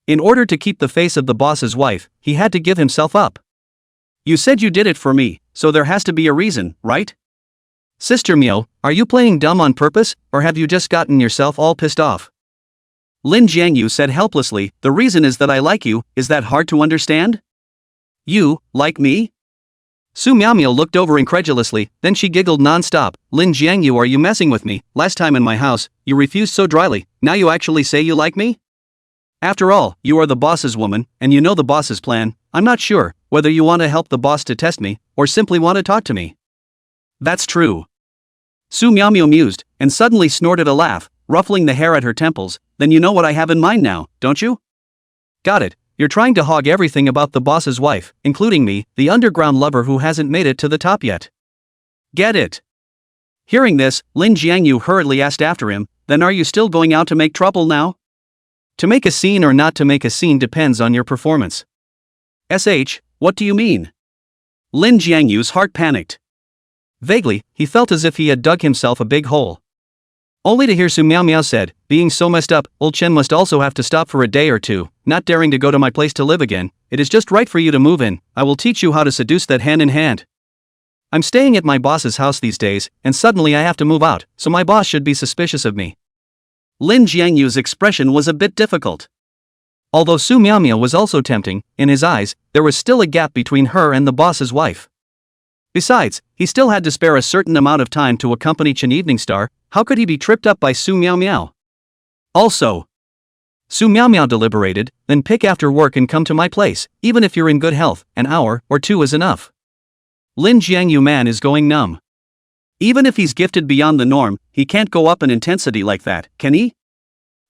Speaker 1: In order to keep the face of the boss's wife, he had to give himself up. You said you did it for me, so there has to be a reason, right? Sister Miao, are you playing dumb on purpose, or have you just gotten yourself all pissed off? Lin Jiangyu said helplessly, the reason is that I like you. Is that hard to understand? You, like me? Su Miaomiao looked over incredulously, then she giggled non-stop. Lin Jiangyu, are you messing with me? Last time in my house, you refused so dryly, now you actually say you like me? After all, you are the boss's woman, and you know the boss's plan. I'm not sure whether you want to help the boss to test me, or simply want to talk to me. That's true. Su Miaomiao mused, and suddenly snorted a laugh, ruffling the hair at her temples. Then you know what I have in mind now, don't you? Got it. You're trying to hog everything about the boss's wife, including me, the underground lover who hasn't made it to the top yet. Get it? Hearing this, Lin Jiangyu hurriedly asked after him, then are you still going out to make trouble now? To make a scene or not to make a scene depends on your performance. What do you mean? Lin Jiangyu's heart panicked. Vaguely, he felt as if he had dug himself a big hole. Only to hear Su Miaomiao said, being so messed up, old Chen must also have to stop for a day or two, not daring to go to my place to live again. It is just right for you to move in. I will teach you how to seduce that hand in hand. I'm staying at my boss's house these days, and suddenly I have to move out, so my boss should be suspicious of me. Lin Jiangyu's expression was a bit difficult. Although Su Miaomiao was also tempting, in his eyes, there was still a gap between her and the boss's wife. Besides, he still had to spare a certain amount of time to accompany Chen Evening Star. How could he be tripped up by Su Miaomiao? Also, Su Miaomiao deliberated, then pick after work and come to my place. Even if you're in good health, an hour or two is enough. Lin Jiangyu man is going numb. Even if he's gifted beyond the norm, he can't go up in intensity like that, can he?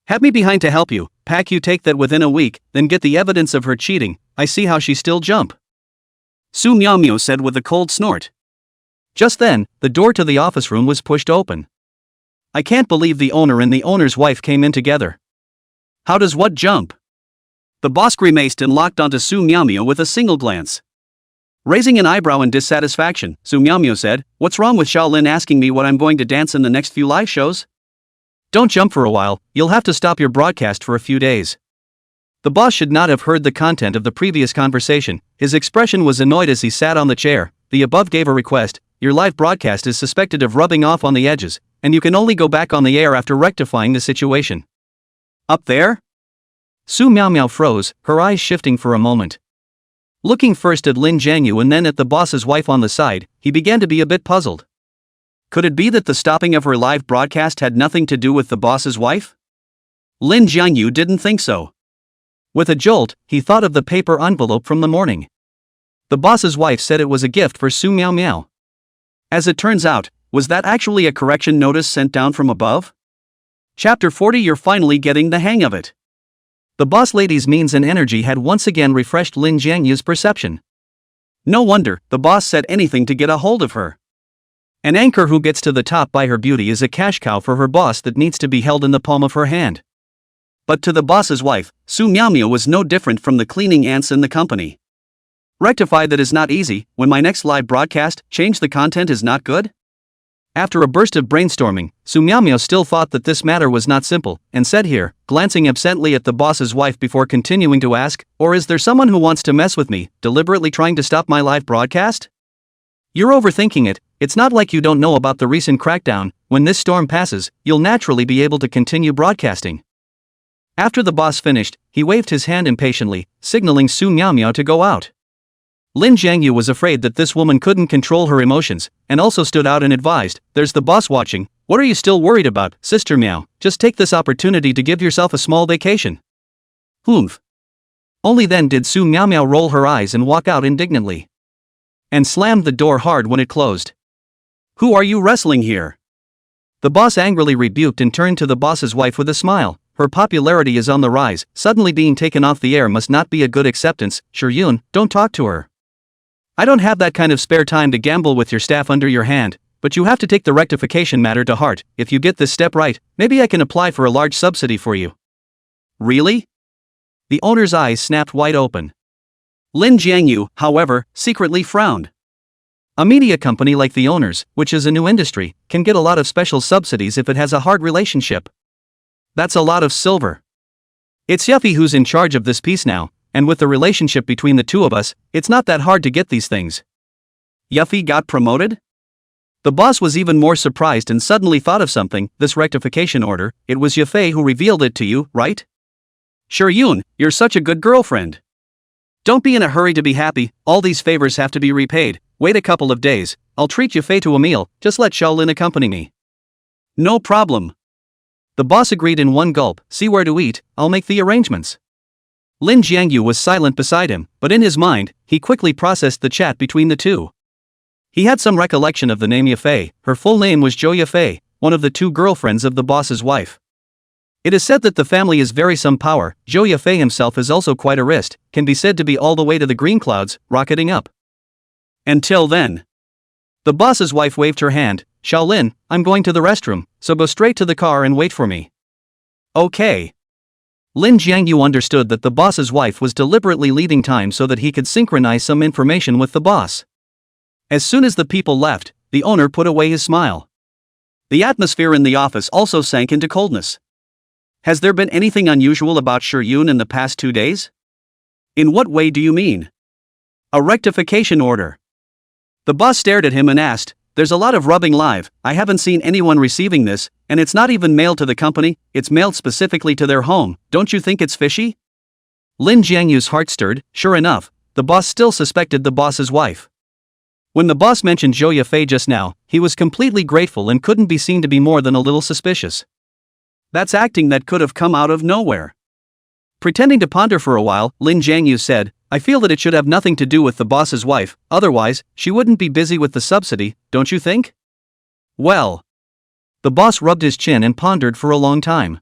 Speaker 1: Have me behind to help you. Pack you take that within a week, then get the evidence of her cheating. I see how she still jump. Su Miaomiao said with a cold snort. Just then, the door to the office room was pushed open. I can't believe the owner and the owner's wife came in together. How does what jump? The boss grimaced and locked onto Su Miaomiao with a single glance. Raising an eyebrow in dissatisfaction, Su Miaomiao said, what's wrong with Shaolin asking me what I'm going to dance in the next few live shows? Don't jump for a while, you'll have to stop your broadcast for a few days. The boss should not have heard the content of the previous conversation. His expression was annoyed as he sat on the chair. The above gave a request. Your live broadcast is suspected of rubbing off on the edges, and you can only go back on the air after rectifying the situation. Up there? Su Miaomiao froze, her eyes shifting for a moment. Looking first at Lin Jiangyu and then at the boss's wife on the side, he began to be a bit puzzled. Could it be that the stopping of her live broadcast had nothing to do with the boss's wife? Lin Jiangyu didn't think so. With a jolt, he thought of the paper envelope from the morning. The boss's wife said it was a gift for Su Miaomiao. As it turns out, was that actually a correction notice sent down from above? Chapter 40. You're finally getting the hang of it. The boss lady's means and energy had once again refreshed Lin Jiangyu's perception. No wonder the boss said anything to get a hold of her. An anchor who gets to the top by her beauty is a cash cow for her boss that needs to be held in the palm of her hand. But to the boss's wife, Su Miao was no different from the cleaning ants in the company. Rectify that is not easy. When my next live broadcast, change the content is not good? After a burst of brainstorming, Su Miao still thought that this matter was not simple, and said here, glancing absently at the boss's wife before continuing to ask, or is there someone who wants to mess with me, deliberately trying to stop my live broadcast? You're overthinking it. It's not like you don't know about the recent crackdown. When this storm passes, you'll naturally be able to continue broadcasting. After the boss finished, he waved his hand impatiently, signaling Su Miao to go out. Lin Jiangyu was afraid that this woman couldn't control her emotions, and also stood out and advised, there's the boss watching. What are you still worried about, Sister Miao? Just take this opportunity to give yourself a small vacation. Humph. Only then did Su Miao roll her eyes and walk out indignantly. And slammed the door hard when it closed. Who are you wrestling here? The boss angrily rebuked and turned to the boss's wife with a smile. Her popularity is on the rise. Suddenly being taken off the air must not be a good acceptance. Shuryun, don't talk to her. I don't have that kind of spare time to gamble with your staff under your hand, but you have to take the rectification matter to heart. If you get this step right, maybe I can apply for a large subsidy for you. Really? The owner's eyes snapped wide open. Lin Jiangyu, however, secretly frowned. A media company like the owner's, which is a new industry, can get a lot of special subsidies if it has a hard relationship. That's a lot of silver. It's Yuffie who's in charge of this piece now, and with the relationship between the two of us, it's not that hard to get these things. Yuffie got promoted? The boss was even more surprised and suddenly thought of something. This rectification order, it was Yuffie who revealed it to you, right? Shuryun, you're such a good girlfriend. Don't be in a hurry to be happy, all these favors have to be repaid. Wait a couple of days, I'll treat Yuffie to a meal, just let Shaolin accompany me. No problem. The boss agreed in one gulp, see where to eat, I'll make the arrangements. Lin Jiangyu was silent beside him, but in his mind, he quickly processed the chat between the two. He had some recollection of the name Yuffie. Her full name was Jo Yuffie, one of the two girlfriends of the boss's wife. It is said that the family is very some power. Jo Yuffie himself is also quite a wrist, can be said to be all the way to the green clouds, rocketing up. Until then. The boss's wife waved her hand, Shaolin, I'm going to the restroom, so go straight to the car and wait for me. Okay. Lin Jiangyu understood that the boss's wife was deliberately leaving time so that he could synchronize some information with the boss. As soon as the people left, the owner put away his smile. The atmosphere in the office also sank into coldness. Has there been anything unusual about Shuryun in the past 2 days? In what way do you mean? A rectification order. The boss stared at him and asked, there's a lot of rubbing live, I haven't seen anyone receiving this, and it's not even mailed to the company, it's mailed specifically to their home, don't you think it's fishy? Lin Jiangyu's heart stirred. Sure enough, the boss still suspected the boss's wife. When the boss mentioned Jo Yuffie just now, he was completely grateful and couldn't be seen to be more than a little suspicious. That's acting that could have come out of nowhere. Pretending to ponder for a while, Lin Jiangyu said, I feel that it should have nothing to do with the boss's wife, otherwise, she wouldn't be busy with the subsidy, don't you think? Well. The boss rubbed his chin and pondered for a long time.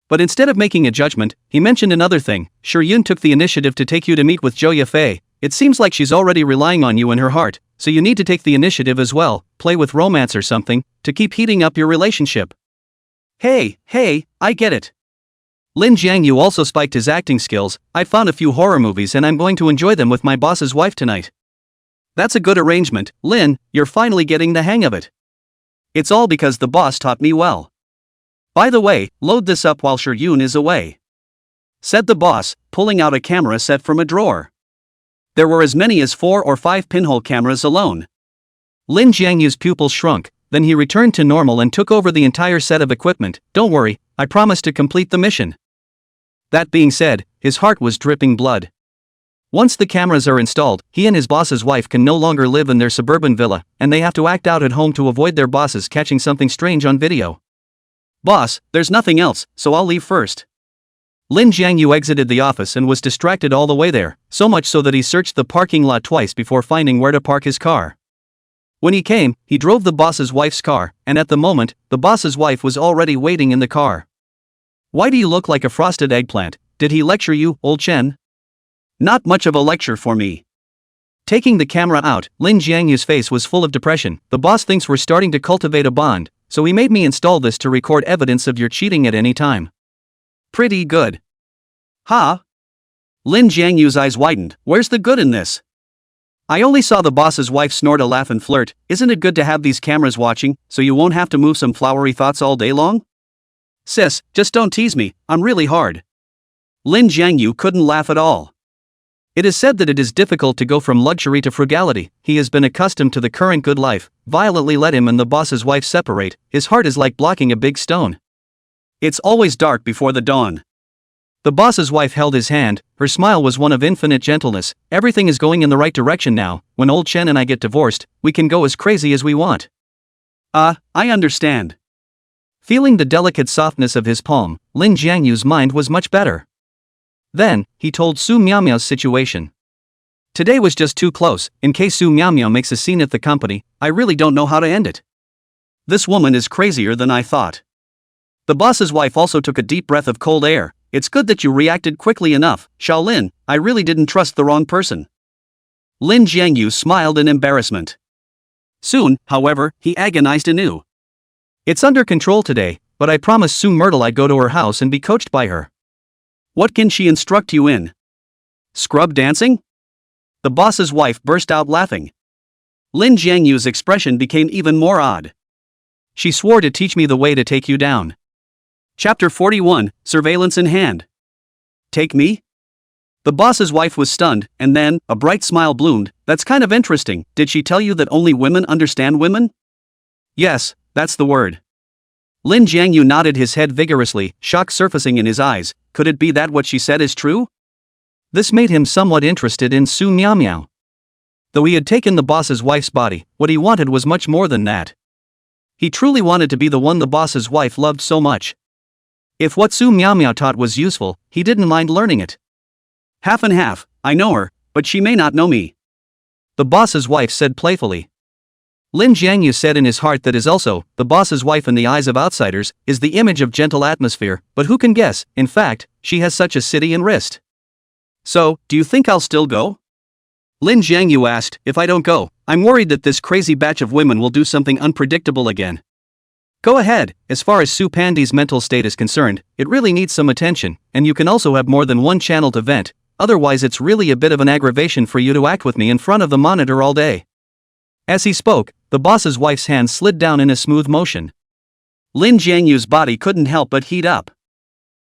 Speaker 1: But instead of making a judgment, he mentioned another thing. Shuryun took the initiative to take you to meet with Jo Yuffie. It seems like she's already relying on you in her heart, so you need to take the initiative as well, play with romance or something, to keep heating up your relationship. Hey, I get it. Lin Jiangyu also spiked his acting skills. I found a few horror movies and I'm going to enjoy them with my boss's wife tonight. That's a good arrangement, Lin, you're finally getting the hang of it. It's all because the boss taught me well. By the way, load this up while Shuryun is away. Said the boss, pulling out a camera set from a drawer. There were as many as 4 or 5 pinhole cameras alone. Lin Jiangyu's pupils shrunk, then he returned to normal and took over the entire set of equipment. Don't worry, I promise to complete the mission. That being said, his heart was dripping blood. Once the cameras are installed, he and his boss's wife can no longer live in their suburban villa, and they have to act out at home to avoid their bosses catching something strange on video. Boss, there's nothing else, so I'll leave first. Lin Jiangyu exited the office and was distracted all the way there, so much so that he searched the parking lot twice before finding where to park his car. When he came, he drove the boss's wife's car, and at the moment, the boss's wife was already waiting in the car. Why do you look like a frosted eggplant? Did he lecture you, old Chen? Not much of a lecture for me. Taking the camera out, Lin Jiangyu's face was full of depression. The boss thinks we're starting to cultivate a bond, so he made me install this to record evidence of your cheating at any time. Pretty good. Huh? Lin Jiangyu's eyes widened. Where's the good in this? I only saw the boss's wife snort a laugh and flirt. Isn't it good to have these cameras watching, so you won't have to move some flowery thoughts all day long? Sis, just don't tease me, I'm really hard. Lin Jiangyu couldn't laugh at all. It is said that it is difficult to go from luxury to frugality. He has been accustomed to the current good life. Violently let him and the boss's wife separate. His heart is like blocking a big stone. It's always dark before the dawn. The boss's wife held his hand. Her smile was one of infinite gentleness. Everything is going in the right direction now. When old Chen and I get divorced, we can go as crazy as we want. I understand. Feeling the delicate softness of his palm, Lin Jiangyu's mind was much better. Then, he told Su Miaomiao's situation. Today was just too close. In case Su Miaomiao makes a scene at the company, I really don't know how to end it. This woman is crazier than I thought. The boss's wife also took a deep breath of cold air. It's good that you reacted quickly enough, Shaolin. I really didn't trust the wrong person. Lin Jiangyu smiled in embarrassment. Soon, however, he agonized anew. It's under control today, but I promised Su Myrtle I'd go to her house and be coached by her. What can she instruct you in? Scrub dancing? The boss's wife burst out laughing. Lin Jiangyu's expression became even more odd. She swore to teach me the way to take you down. Chapter 41, Surveillance in Hand. Take me? The boss's wife was stunned, and then, a bright smile bloomed. That's kind of interesting. Did she tell you that only women understand women? Yes, that's the word. Lin Jiangyu nodded his head vigorously, shock surfacing in his eyes. Could it be that what she said is true? This made him somewhat interested in Su Miaomiao. Though he had taken the boss's wife's body, what he wanted was much more than that. He truly wanted to be the one the boss's wife loved so much. If what Su Miaomiao taught was useful, he didn't mind learning it. Half and half, I know her, but she may not know me. The boss's wife said playfully. Lin Jiangyu said in his heart that is also, the boss's wife in the eyes of outsiders, is the image of gentle atmosphere, but who can guess, in fact, she has such a city and wrist. So, do you think I'll still go? Lin Jiangyu asked. If I don't go, I'm worried that this crazy batch of women will do something unpredictable again. Go ahead. As far as Su Pandi's mental state is concerned, it really needs some attention, and you can also have more than one channel to vent, otherwise it's really a bit of an aggravation for you to act with me in front of the monitor all day. As he spoke, the boss's wife's hand slid down in a smooth motion. Lin Jiangyu's body couldn't help but heat up.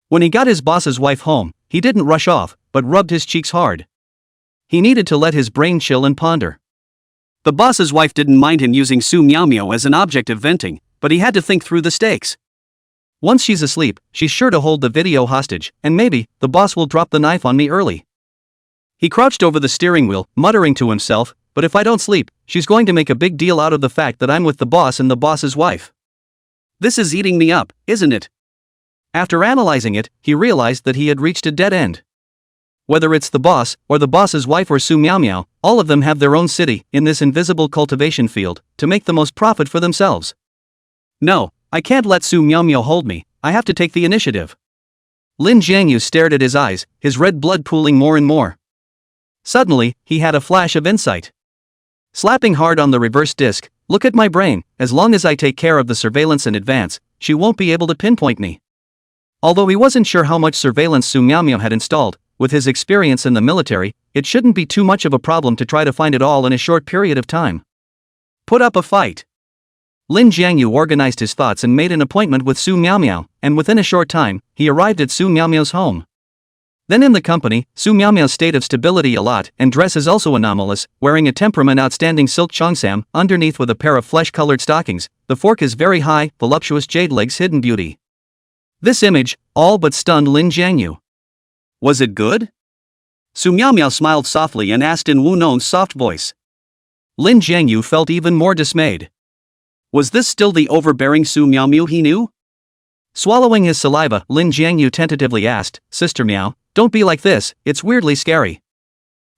Speaker 1: When he got his boss's wife home, he didn't rush off, but rubbed his cheeks hard. He needed to let his brain chill and ponder. The boss's wife didn't mind him using Su Miaomiao as an object of venting, but he had to think through the stakes. Once she's asleep, she's sure to hold the video hostage, and maybe, the boss will drop the knife on me early. He crouched over the steering wheel, muttering to himself, but if I don't sleep, she's going to make a big deal out of the fact that I'm with the boss and the boss's wife. This is eating me up, isn't it? After analyzing it, he realized that he had reached a dead end. Whether it's the boss, or the boss's wife or Su Miaomiao, all of them have their own city, in this invisible cultivation field, to make the most profit for themselves. No, I can't let Su Miaomiao hold me, I have to take the initiative. Lin Jiangyu stared at his eyes, his red blood pooling more and more. Suddenly, he had a flash of insight. Slapping hard on the reverse disc, look at my brain, as long as I take care of the surveillance in advance, she won't be able to pinpoint me. Although he wasn't sure how much surveillance Su Miaomiao had installed, with his experience in the military, it shouldn't be too much of a problem to try to find it all in a short period of time. Put up a fight. Lin Jiangyu organized his thoughts and made an appointment with Su Miaomiao, and within a short time, he arrived at Su Miaomiao's home. Then in the company, Su Miaomiao's state of stability a lot, and dress is also anomalous, wearing a temperament outstanding silk cheongsam, underneath with a pair of flesh-colored stockings, the fork is very high, voluptuous jade legs hidden beauty. This image, all but stunned Lin Jiangyu. Was it good? Su Miaomiao smiled softly and asked in Wu Nong's soft voice. Lin Jiangyu felt even more dismayed. Was this still the overbearing Su Miaomiao he knew? Swallowing his saliva, Lin Jiangyu tentatively asked, Sister Miao, don't be like this, it's weirdly scary.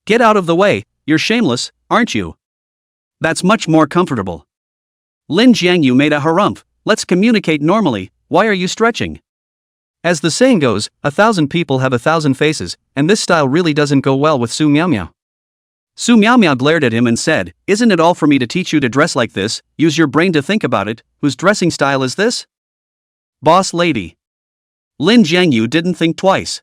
Speaker 1: Get out of the way, you're shameless, aren't you? That's much more comfortable. Lin Jiangyu made a harumph. Let's communicate normally, why are you stretching? As the saying goes, 1,000 people have 1,000 faces, and this style really doesn't go well with Su Miaomiao. Su Miao glared at him and said, "Isn't it all for me to teach you to dress like this? Use your brain to think about it. Whose dressing style is this?" "Boss lady." Lin Jiangyu didn't think twice.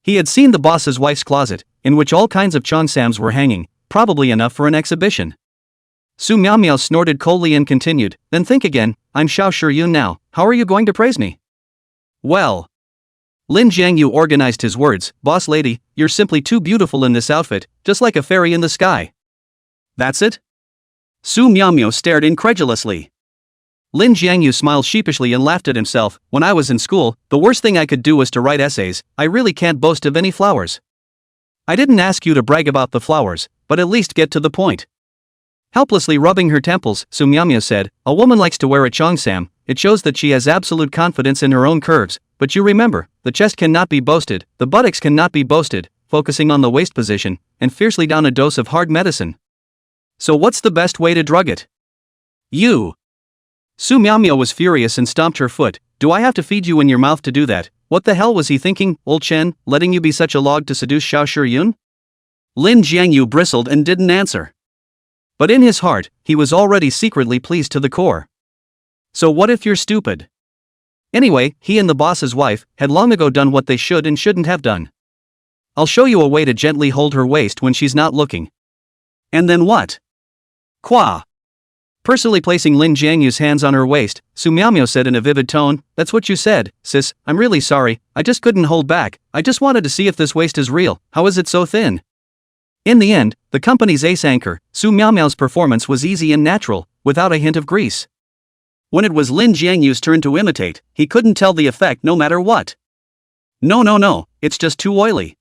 Speaker 1: He had seen the boss's wife's closet, in which all kinds of cheongsams were hanging, probably enough for an exhibition. Su Miao snorted coldly and continued, "Then think again. I'm chauffeur-wife now. How are you going to praise me?" "Well." Lin Jiangyu organized his words, "Boss lady, you're simply too beautiful in this outfit, just like a fairy in the sky." "That's it?" Su Miao stared incredulously. Lin Jiangyu smiled sheepishly and laughed at himself. "When I was in school, the worst thing I could do was to write essays. I really can't boast of any flowers." "I didn't ask you to brag about the flowers, but at least get to the point." Helplessly rubbing her temples, Su Miao said, "A woman likes to wear a cheongsam. It shows that she has absolute confidence in her own curves, but you remember, the chest cannot be boasted, the buttocks cannot be boasted," focusing on the waist position, and fiercely down a dose of hard medicine. "So what's the best way to drug it?" "You." Su Miao was furious and stomped her foot. "Do I have to feed you in your mouth to do that? What the hell was he thinking, old Chen, letting you be such a log to seduce Xiao Shiyun?" Lin Jiangyu bristled and didn't answer. But in his heart, he was already secretly pleased to the core. So what if you're stupid? Anyway, he and the boss's wife had long ago done what they should and shouldn't have done. "I'll show you a way to gently hold her waist when she's not looking." "And then what?" "Qua." Personally placing Lin Jiangyu's hands on her waist, Su Miao said in a vivid tone, "That's what you said, sis, I'm really sorry, I just couldn't hold back, I just wanted to see if this waist is real, how is it so thin?" In the end, the company's ace anchor, Su Miao's performance was easy and natural, without a hint of grease. When it was Lin Jiangyu's turn to imitate, he couldn't tell the effect no matter what. No, it's just too oily."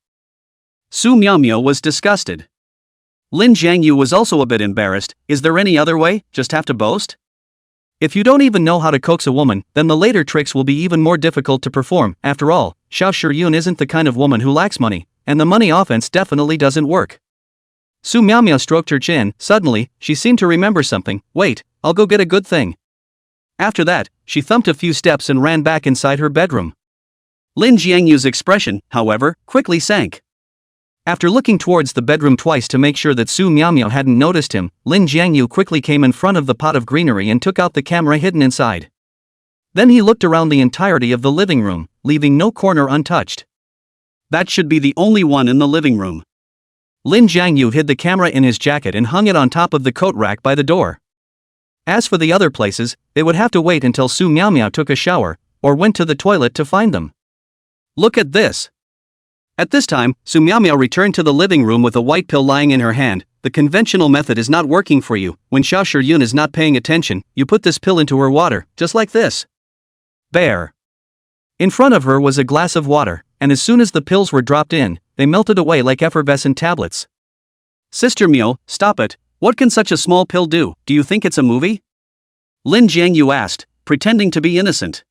Speaker 1: Su Miao was disgusted. Lin Jiangyu was also a bit embarrassed. "Is there any other way, just have to boast?" If you don't even know how to coax a woman, then the later tricks will be even more difficult to perform. After all, Xiao Shiyun isn't the kind of woman who lacks money, and the money offense definitely doesn't work. Su Miao stroked her chin. Suddenly, she seemed to remember something. "Wait, I'll go get a good thing." After that, she thumped a few steps and ran back inside her bedroom. Lin Jiangyu's expression, however, quickly sank. After looking towards the bedroom twice to make sure that Su Miao hadn't noticed him, Lin Jiangyu quickly came in front of the pot of greenery and took out the camera hidden inside. Then he looked around the entirety of the living room, leaving no corner untouched. "That should be the only one in the living room." Lin Jiangyu hid the camera in his jacket and hung it on top of the coat rack by the door. As for the other places, they would have to wait until Su Miao took a shower, or went to the toilet to find them. "Look at this." At this time, Su Miao returned to the living room with a white pill lying in her hand. "The conventional method is not working for you. When Xiao Shiyun is not paying attention, you put this pill into her water, just like this." Bear. In front of her was a glass of water, and as soon as the pills were dropped in, they melted away like effervescent tablets. "Sister Mio, stop it. What can such a small pill do? Do you think it's a movie?" Lin Jiangyu asked, pretending to be innocent.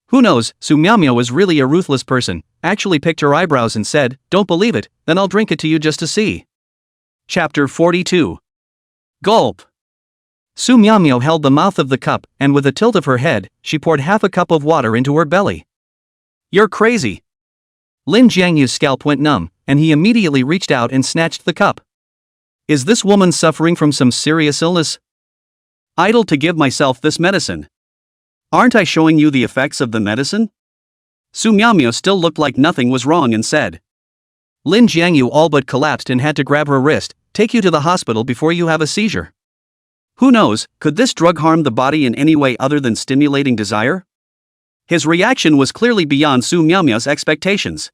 Speaker 1: Who knows, Su Miao was really a ruthless person, actually picked her eyebrows and said, "Don't believe it, then I'll drink it to you just to see." Chapter 42. Gulp. Su Miao held the mouth of the cup, and with a tilt of her head, she poured half a cup of water into her belly. "You're crazy." Lin Jiangyu's scalp went numb, and he immediately reached out and snatched the cup. Is this woman suffering from some serious illness? Idle to give myself this medicine. Aren't I showing you the effects of the medicine? Su Miao still looked like nothing was wrong and said. Lin Jiangyu all but collapsed and had to grab her wrist. "Take you to the hospital before you have a seizure." Who knows, could this drug harm the body in any way other than stimulating desire? His reaction was clearly beyond Su Miao's expectations.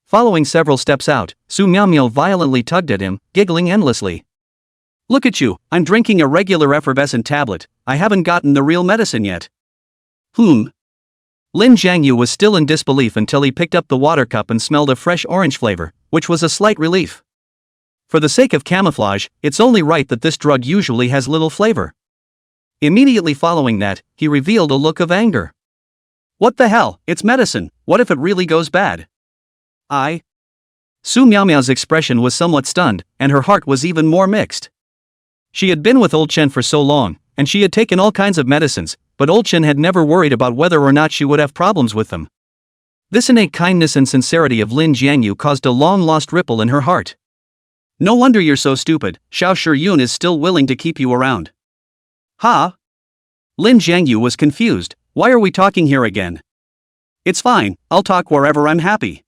Speaker 1: Following several steps out, Su Miao violently tugged at him, giggling endlessly. "Look at you, I'm drinking a regular effervescent tablet, I haven't gotten the real medicine yet." Lin Jiangyu was still in disbelief until he picked up the water cup and smelled a fresh orange flavor, which was a slight relief. For the sake of camouflage, it's only right that this drug usually has little flavor. Immediately following that, he revealed a look of anger. "What the hell, it's medicine, what if it really goes bad?" Su Miao's expression was somewhat stunned, and her heart was even more mixed. She had been with Old Chen for so long, and she had taken all kinds of medicines, but Old Chen had never worried about whether or not she would have problems with them. This innate kindness and sincerity of Lin Jiangyu caused a long-lost ripple in her heart. No wonder you're so stupid, Xiao Shiyun is still willing to keep you around. Ha? Lin Jiangyu was confused, why are we talking here again? It's fine, I'll talk wherever I'm happy.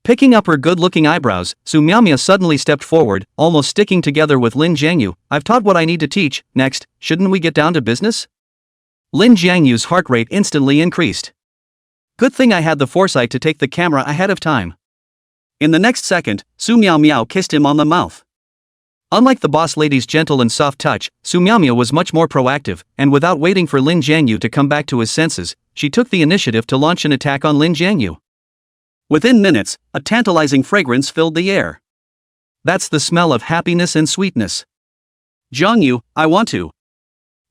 Speaker 1: Picking up her good-looking eyebrows, Su Miaomia suddenly stepped forward, almost sticking together with Lin Jiangyu. I've taught what I need to teach, next, shouldn't we get down to business? Lin Jiangyu's heart rate instantly increased. Good thing I had the foresight to take the camera ahead of time. In the next second, Su Miaomia kissed him on the mouth. Unlike the boss lady's gentle and soft touch, Su Miaomia was much more proactive, and without waiting for Lin Jiangyu to come back to his senses, she took the initiative to launch an attack on Lin Jiangyu. Within minutes, a tantalizing fragrance filled the air. That's the smell of happiness and sweetness. Jiangyu, I want to.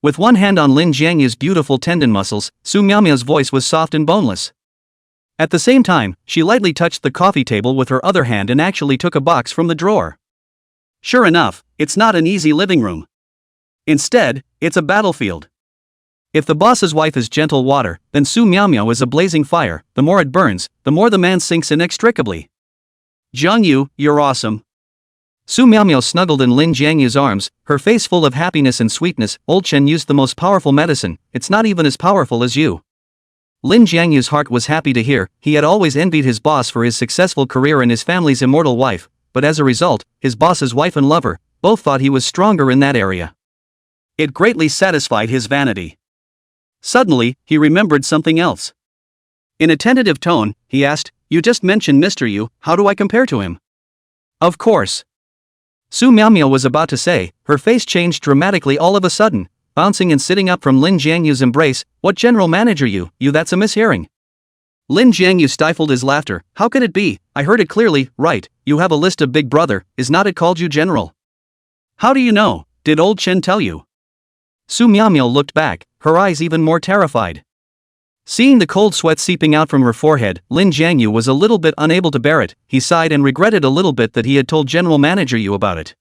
Speaker 1: With one hand on Lin Jiangyu's beautiful tendon muscles, Su Miaomia's voice was soft and boneless. At the same time, she lightly touched the coffee table with her other hand and actually took a box from the drawer. Sure enough, it's not an easy living room. Instead, it's a battlefield. If the boss's wife is gentle water, then Su Miaomia is a blazing fire. The more it burns, the more the man sinks inextricably. Jiangyu, you're awesome. Su Miaomia snuggled in Lin Jiangyu's arms, her face full of happiness and sweetness. Old Chen used the most powerful medicine, it's not even as powerful as you. Lin Jiangyu's heart was happy to hear. He had always envied his boss for his successful career and his family's immortal wife, but as a result, his boss's wife and lover both thought he was stronger in that area. It greatly satisfied his vanity. Suddenly, he remembered something else. In a tentative tone, he asked, you just mentioned Mr. Yu, how do I compare to him? Of course. Su Miaomia was about to say, her face changed dramatically all of a sudden, bouncing and sitting up from Lin Jiangyu's embrace. What general manager you, that's a mishearing. Lin Jiangyu stifled his laughter. How could it be? I heard it clearly, right, you have a list of big brother, is not it called you general? How do you know, did old Chen tell you? Su Miaomia looked back, her eyes even more terrified. Seeing the cold sweat seeping out from her forehead, Lin Jiangyu was a little bit unable to bear it. He sighed and regretted a little bit that he had told General Manager Yu about it.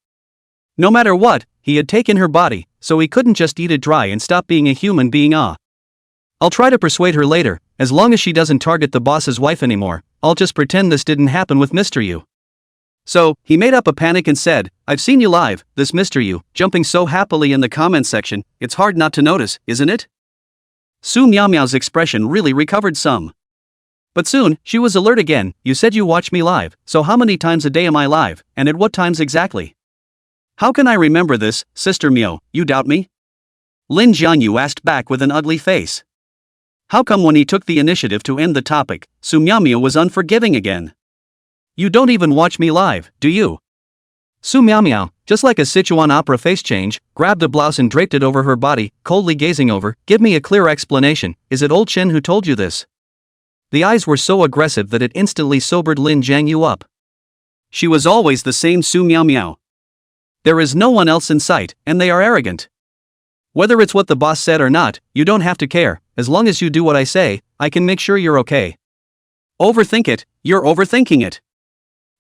Speaker 1: No matter what, he had taken her body, so he couldn't just eat it dry and stop being a human being. I'll try to persuade her later, as long as she doesn't target the boss's wife anymore, I'll just pretend this didn't happen with Mr. Yu. So, he made up a panic and said, I've seen you live, this Mr. Yu, jumping so happily in the comments section, it's hard not to notice, isn't it? Su Miaomia's expression really recovered some. But soon, she was alert again. You said you watch me live, so how many times a day am I live, and at what times exactly? How can I remember this, Sister Miao, you doubt me? Lin Jiangyu asked back with an ugly face. How come when he took the initiative to end the topic, Su Miaomia was unforgiving again? You don't even watch me live, do you? Su Miaomia, just like a Sichuan opera face change, grabbed a blouse and draped it over her body, coldly gazing over. Give me a clear explanation, is it old Chen who told you this? The eyes were so aggressive that it instantly sobered Lin Jiangyu up. She was always the same Su Miaomia. There is no one else in sight, and they are arrogant. Whether it's what the boss said or not, you don't have to care, as long as you do what I say, I can make sure you're okay. Overthink it, you're overthinking it.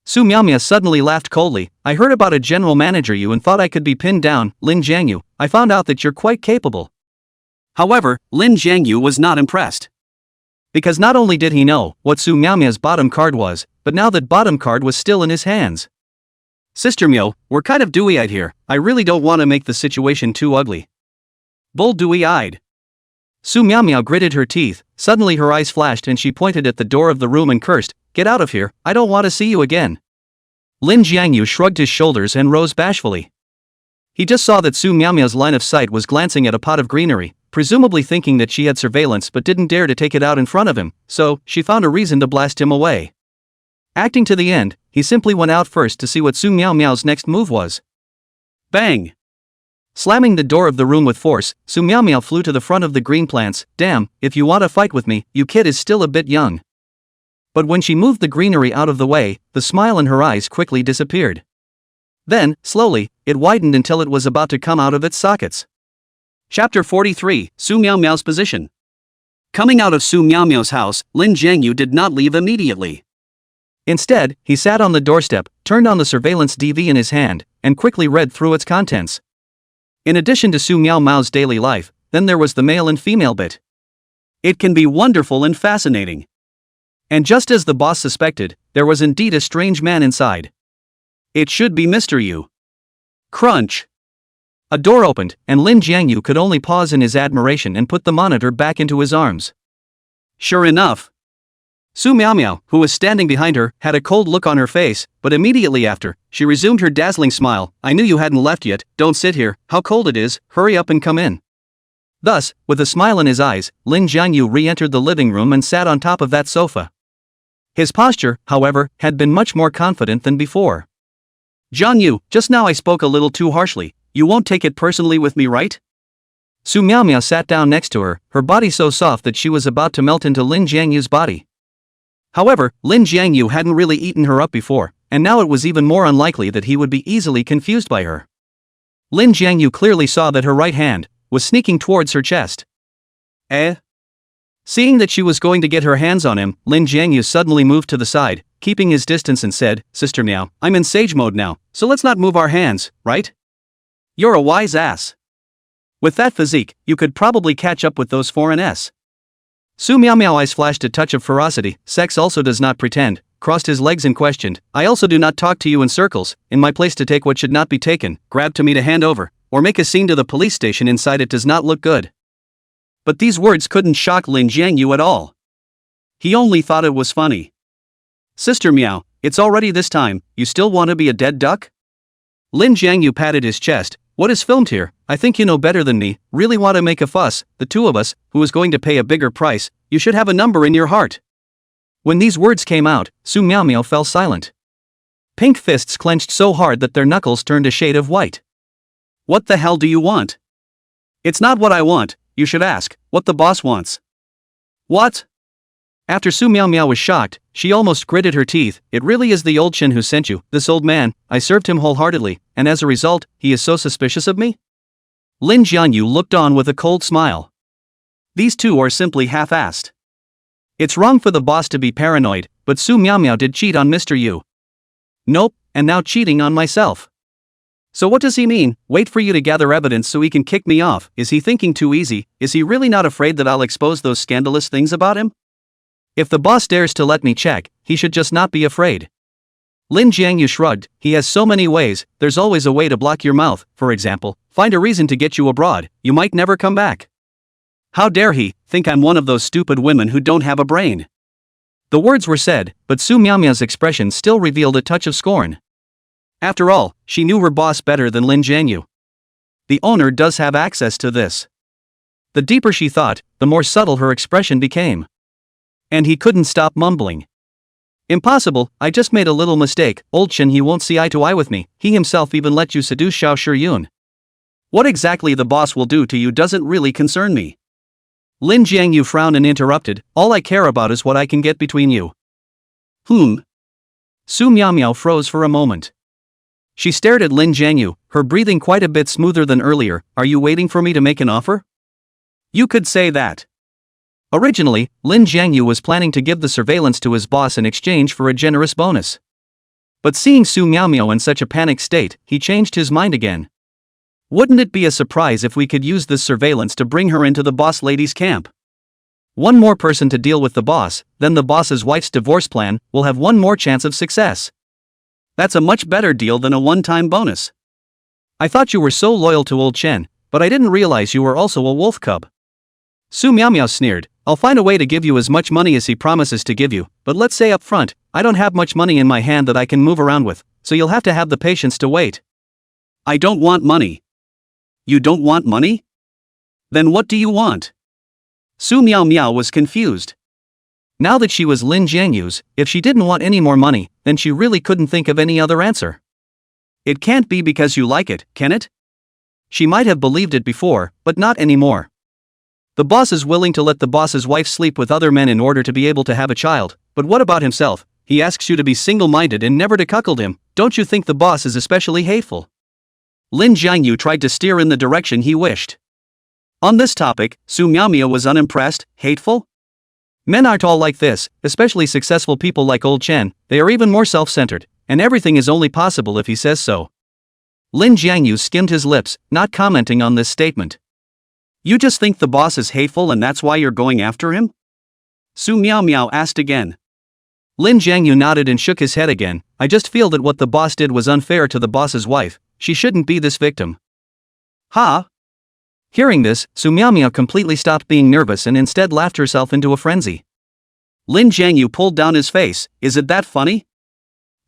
Speaker 1: Su Miaomia suddenly laughed coldly. I heard about a general manager you and thought I could be pinned down, Lin Jiangyu. I found out that you're quite capable. However, Lin Jiangyu was not impressed. Because not only did he know what Su Miaomia's bottom card was, but now that bottom card was still in his hands. Sister Miao, we're kind of dewy-eyed here. I really don't want to make the situation too ugly. Bull dewy-eyed. Su Miaomia gritted her teeth. Suddenly her eyes flashed and she pointed at the door of the room and cursed. Get out of here, I don't want to see you again. Lin Jiangyu shrugged his shoulders and rose bashfully. He just saw that Su Miaomia's line of sight was glancing at a pot of greenery, presumably thinking that she had surveillance but didn't dare to take it out in front of him, so she found a reason to blast him away. Acting to the end, he simply went out first to see what Su Miaomia's next move was. Bang! Slamming the door of the room with force, Su Miaomia flew to the front of the green plants. Damn, if you want to fight with me, you kid is still a bit young. But when she moved the greenery out of the way, the smile in her eyes quickly disappeared. Then, slowly, it widened until it was about to come out of its sockets. Chapter 43, Su Miaomia's position. Coming out of Su Miaomia's house, Lin Jiangyu did not leave immediately. Instead, he sat on the doorstep, turned on the surveillance DV in his hand, and quickly read through its contents. In addition to Su Miaomia's daily life, then there was the male and female bit. It can be wonderful and fascinating. And just as the boss suspected, there was indeed a strange man inside. It should be Mr. Yu. Crunch. A door opened, and Lin Jiangyu could only pause in his admiration and put the monitor back into his arms. Sure enough, Su Miao, who was standing behind her, had a cold look on her face, but immediately after, she resumed her dazzling smile. I knew you hadn't left yet. Don't sit here, how cold it is, hurry up and come in. Thus, with a smile in his eyes, Lin Jiangyu re-entered the living room and sat on top of that sofa. His posture, however, had been much more confident than before. Jiang Yu, just now I spoke a little too harshly. You won't take it personally with me, right? Su Miao sat down next to her body so soft that she was about to melt into Lin Jiangyu's body. However, Lin Jiangyu hadn't really eaten her up before, and now it was even more unlikely that he would be easily confused by her. Lin Jiangyu clearly saw that her right hand was sneaking towards her chest. Seeing that she was going to get her hands on him, Lin Jiangyu suddenly moved to the side, keeping his distance and said, Sister Miao, I'm in sage mode now, so let's not move our hands, right? You're a wise ass. With that physique, you could probably catch up with those foreigners. Su Miao eyes flashed a touch of ferocity. Sex also does not pretend, crossed his legs and questioned, I also do not talk to you in circles, in my place to take what should not be taken, grab to me to hand over, or make a scene to the police station inside it does not look good. But these words couldn't shock Lin Jiangyu at all. He only thought it was funny. Sister Miao, it's already this time, you still want to be a dead duck? Lin Jiangyu patted his chest. What is filmed here? I think you know better than me, really want to make a fuss, the two of us, who is going to pay a bigger price, you should have a number in your heart. When these words came out, Su Miao fell silent. Pink fists clenched so hard that their knuckles turned a shade of white. What the hell do you want? It's not what I want, you should ask, what the boss wants. What? After Su Miao was shocked, she almost gritted her teeth. It really is the old Chen who sent you, this old man. I served him wholeheartedly, and as a result, he is so suspicious of me? Lin Jiangyu looked on with a cold smile. These two are simply half-assed. It's wrong for the boss to be paranoid, but Su Miao did cheat on Mr. Yu. Nope, and now cheating on myself. So what does he mean? Wait for you to gather evidence so he can kick me off. Is he thinking too easy? Is he really not afraid that I'll expose those scandalous things about him? If the boss dares to let me check, he should just not be afraid. Lin Jiangyu shrugged. He has so many ways, there's always a way to block your mouth, for example, find a reason to get you abroad, you might never come back. How dare he think I'm one of those stupid women who don't have a brain? The words were said, but Su Miao's expression still revealed a touch of scorn. After all, she knew her boss better than Lin Jiangyu. The owner does have access to this. The deeper she thought, the more subtle her expression became. And he couldn't stop mumbling. Impossible, I just made a little mistake, old Chen he won't see eye to eye with me, he himself even let you seduce Xiao Shiyun. What exactly the boss will do to you doesn't really concern me. Lin Jiangyu frowned and interrupted, all I care about is what I can get between you. Su Miao froze for a moment. She stared at Lin Jiangyu, her breathing quite a bit smoother than earlier. Are you waiting for me to make an offer? You could say that. Originally, Lin Jiangyu was planning to give the surveillance to his boss in exchange for a generous bonus. But seeing Su Miao in such a panicked state, he changed his mind again. Wouldn't it be a surprise if we could use this surveillance to bring her into the boss lady's camp? One more person to deal with the boss, then the boss's wife's divorce plan will have one more chance of success. That's a much better deal than a one-time bonus. I thought you were so loyal to old Chen, but I didn't realize you were also a wolf cub. Su Miao sneered. I'll find a way to give you as much money as he promises to give you, but let's say up front, I don't have much money in my hand that I can move around with, so you'll have to have the patience to wait. I don't want money. You don't want money? Then what do you want? Su Miao was confused. Now that she was Lin Jiangyu's, if she didn't want any more money, then she really couldn't think of any other answer. It can't be because you like it, can it? She might have believed it before, but not anymore. The boss is willing to let the boss's wife sleep with other men in order to be able to have a child, but what about himself? He asks you to be single-minded and never to cuckold him. Don't you think the boss is especially hateful? Lin Jiangyu tried to steer in the direction he wished. On this topic, Su Miao was unimpressed. Hateful? Men aren't all like this, especially successful people like old Chen, they are even more self-centered, and everything is only possible if he says so. Lin Jiangyu skimmed his lips, not commenting on this statement. You just think the boss is hateful and that's why you're going after him? Su Miao asked again. Lin Jiangyu nodded and shook his head again. I just feel that what the boss did was unfair to the boss's wife. She shouldn't be this victim. Ha! Hearing this, Su Miaomiao completely stopped being nervous and instead laughed herself into a frenzy. Lin Jiangyu pulled down his face. Is it that funny?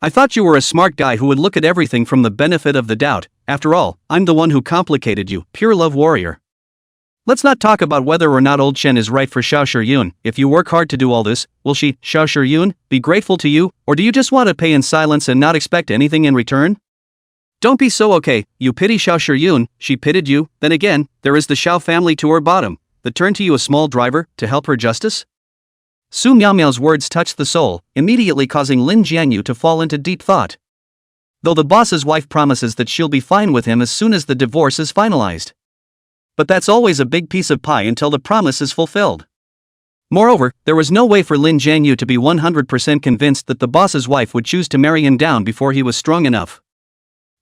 Speaker 1: I thought you were a smart guy who would look at everything from the benefit of the doubt. After all, I'm the one who complicated you, pure love warrior. Let's not talk about whether or not old Chen is right for Xiao Shiyun. If you work hard to do all this, will she, Xiao Shiyun, be grateful to you, or do you just want to pay in silence and not expect anything in return? Don't be so okay, you pity Xiao Shiyun, she pitied you. Then again, there is the Xiao family to her bottom, that turned to you a small driver, to help her justice? Su Miaomiao's words touched the soul, immediately causing Lin Jiangyu to fall into deep thought. Though the boss's wife promises that she'll be fine with him as soon as the divorce is finalized. But that's always a big piece of pie until the promise is fulfilled. Moreover, there was no way for Lin Jiangyu to be 100% convinced that the boss's wife would choose to marry him down before he was strong enough.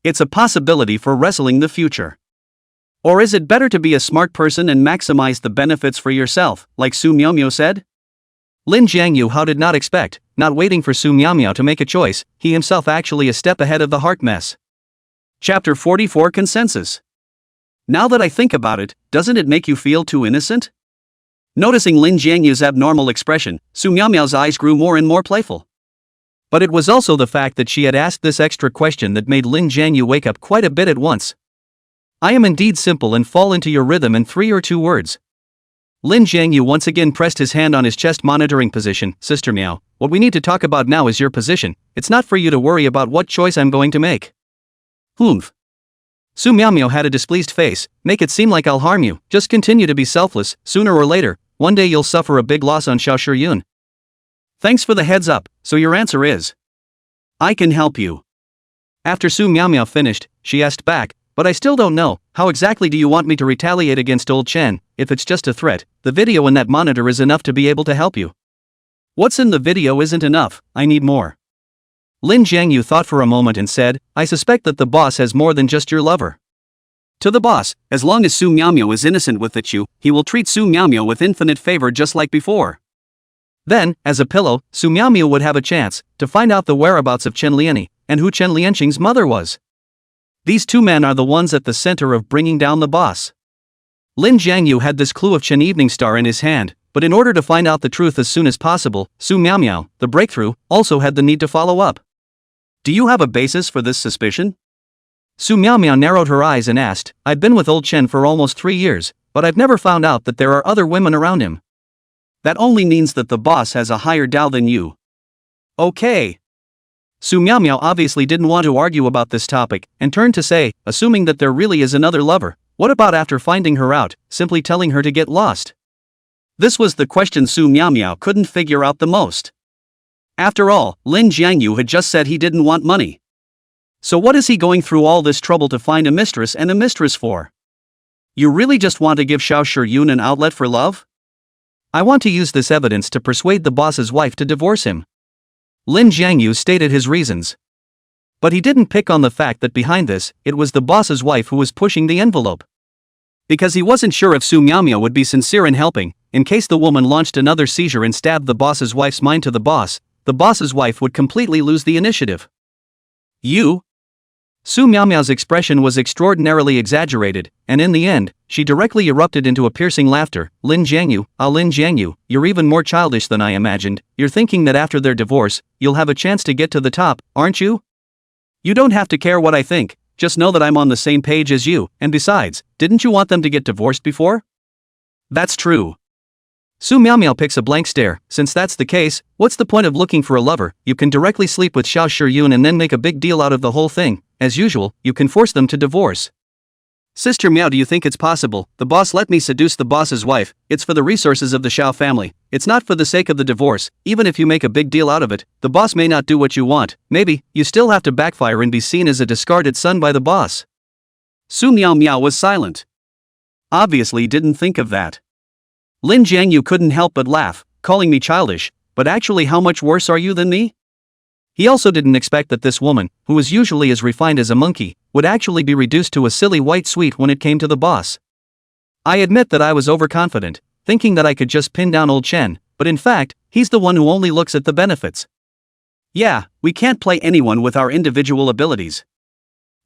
Speaker 1: It's a possibility for wrestling the future. Or is it better to be a smart person and maximize the benefits for yourself, like Su Miaomiao said? Lin Jiangyu how did not expect, not waiting for Su Miaomiao to make a choice, he himself actually a step ahead of the heart mess. Chapter 44 Consensus. Now that I think about it, doesn't it make you feel too innocent? Noticing Lin Jiangyu's abnormal expression, Su Miaomiao's eyes grew more and more playful. But it was also the fact that she had asked this extra question that made Lin Jiangyu wake up quite a bit at once. I am indeed simple and fall into your rhythm in 3 or 2 words. Lin Jiangyu once again pressed his hand on his chest monitoring position. Sister Miao, what we need to talk about now is your position. It's not for you to worry about what choice I'm going to make. Humph. Su Miaomiao had a displeased face. Make it seem like I'll harm you. Just continue to be selfless. Sooner or later, one day you'll suffer a big loss on Xiao Shiyun. Thanks for the heads up. So your answer is? I can help you. After Su Miaomiao finished, she asked back, but I still don't know, how exactly do you want me to retaliate against old Chen? If it's just a threat, the video in that monitor is enough to be able to help you. What's in the video isn't enough, I need more. Lin Jiangyu thought for a moment and said, I suspect that the boss has more than just your lover. To the boss, as long as Su Miaomiao is innocent with the Chu, he will treat Su Miaomiao with infinite favor just like before. Then, as a pillow, Su Miaomiao would have a chance to find out the whereabouts of Chen Lianyi, and who Chen Lianqing's mother was. These 2 men are the ones at the center of bringing down the boss. Lin Jiangyu had this clue of Chen Evening Star in his hand, but in order to find out the truth as soon as possible, Su Miaomiao, the breakthrough, also had the need to follow up. Do you have a basis for this suspicion? Su Miaomiao narrowed her eyes and asked, I've been with old Chen for almost 3 years, but I've never found out that there are other women around him. That only means that the boss has a higher Dao than you. Okay. Su Miaomiao obviously didn't want to argue about this topic, and turned to say, assuming that there really is another lover, what about after finding her out, simply telling her to get lost? This was the question Su Miaomiao couldn't figure out the most. After all, Lin Jiangyu had just said he didn't want money. So what is he going through all this trouble to find a mistress and a mistress for? You really just want to give Xiao Shiyun an outlet for love? I want to use this evidence to persuade the boss's wife to divorce him. Lin Jiangyu stated his reasons. But he didn't pick on the fact that behind this, it was the boss's wife who was pushing the envelope. Because he wasn't sure if Su Miaomiao would be sincere in helping, in case the woman launched another seizure and stabbed the boss's wife's mind to the boss's wife would completely lose the initiative. You? Su Miaomiao's expression was extraordinarily exaggerated, and in the end, she directly erupted into a piercing laughter. Lin Jiangyu, you're even more childish than I imagined. You're thinking that after their divorce, you'll have a chance to get to the top, aren't you? You don't have to care what I think, just know that I'm on the same page as you, and besides, didn't you want them to get divorced before? That's true. Su Miaomiao picks a blank stare. Since that's the case, what's the point of looking for a lover? You can directly sleep with Xiao Shiyun and then make a big deal out of the whole thing. As usual, you can force them to divorce. Sister Miao, do you think it's possible? The boss let me seduce the boss's wife. It's for the resources of the Xiao family. It's not for the sake of the divorce. Even if you make a big deal out of it, the boss may not do what you want. Maybe, you still have to backfire and be seen as a discarded son by the boss. Su Miaomiao was silent. Obviously didn't think of that. Lin Jiangyu couldn't help but laugh, calling me childish, but actually how much worse are you than me? He also didn't expect that this woman, who was usually as refined as a monkey, would actually be reduced to a silly white sweet when it came to the boss. I admit that I was overconfident, thinking that I could just pin down old Chen, but in fact, he's the one who only looks at the benefits. Yeah, we can't play anyone with our individual abilities.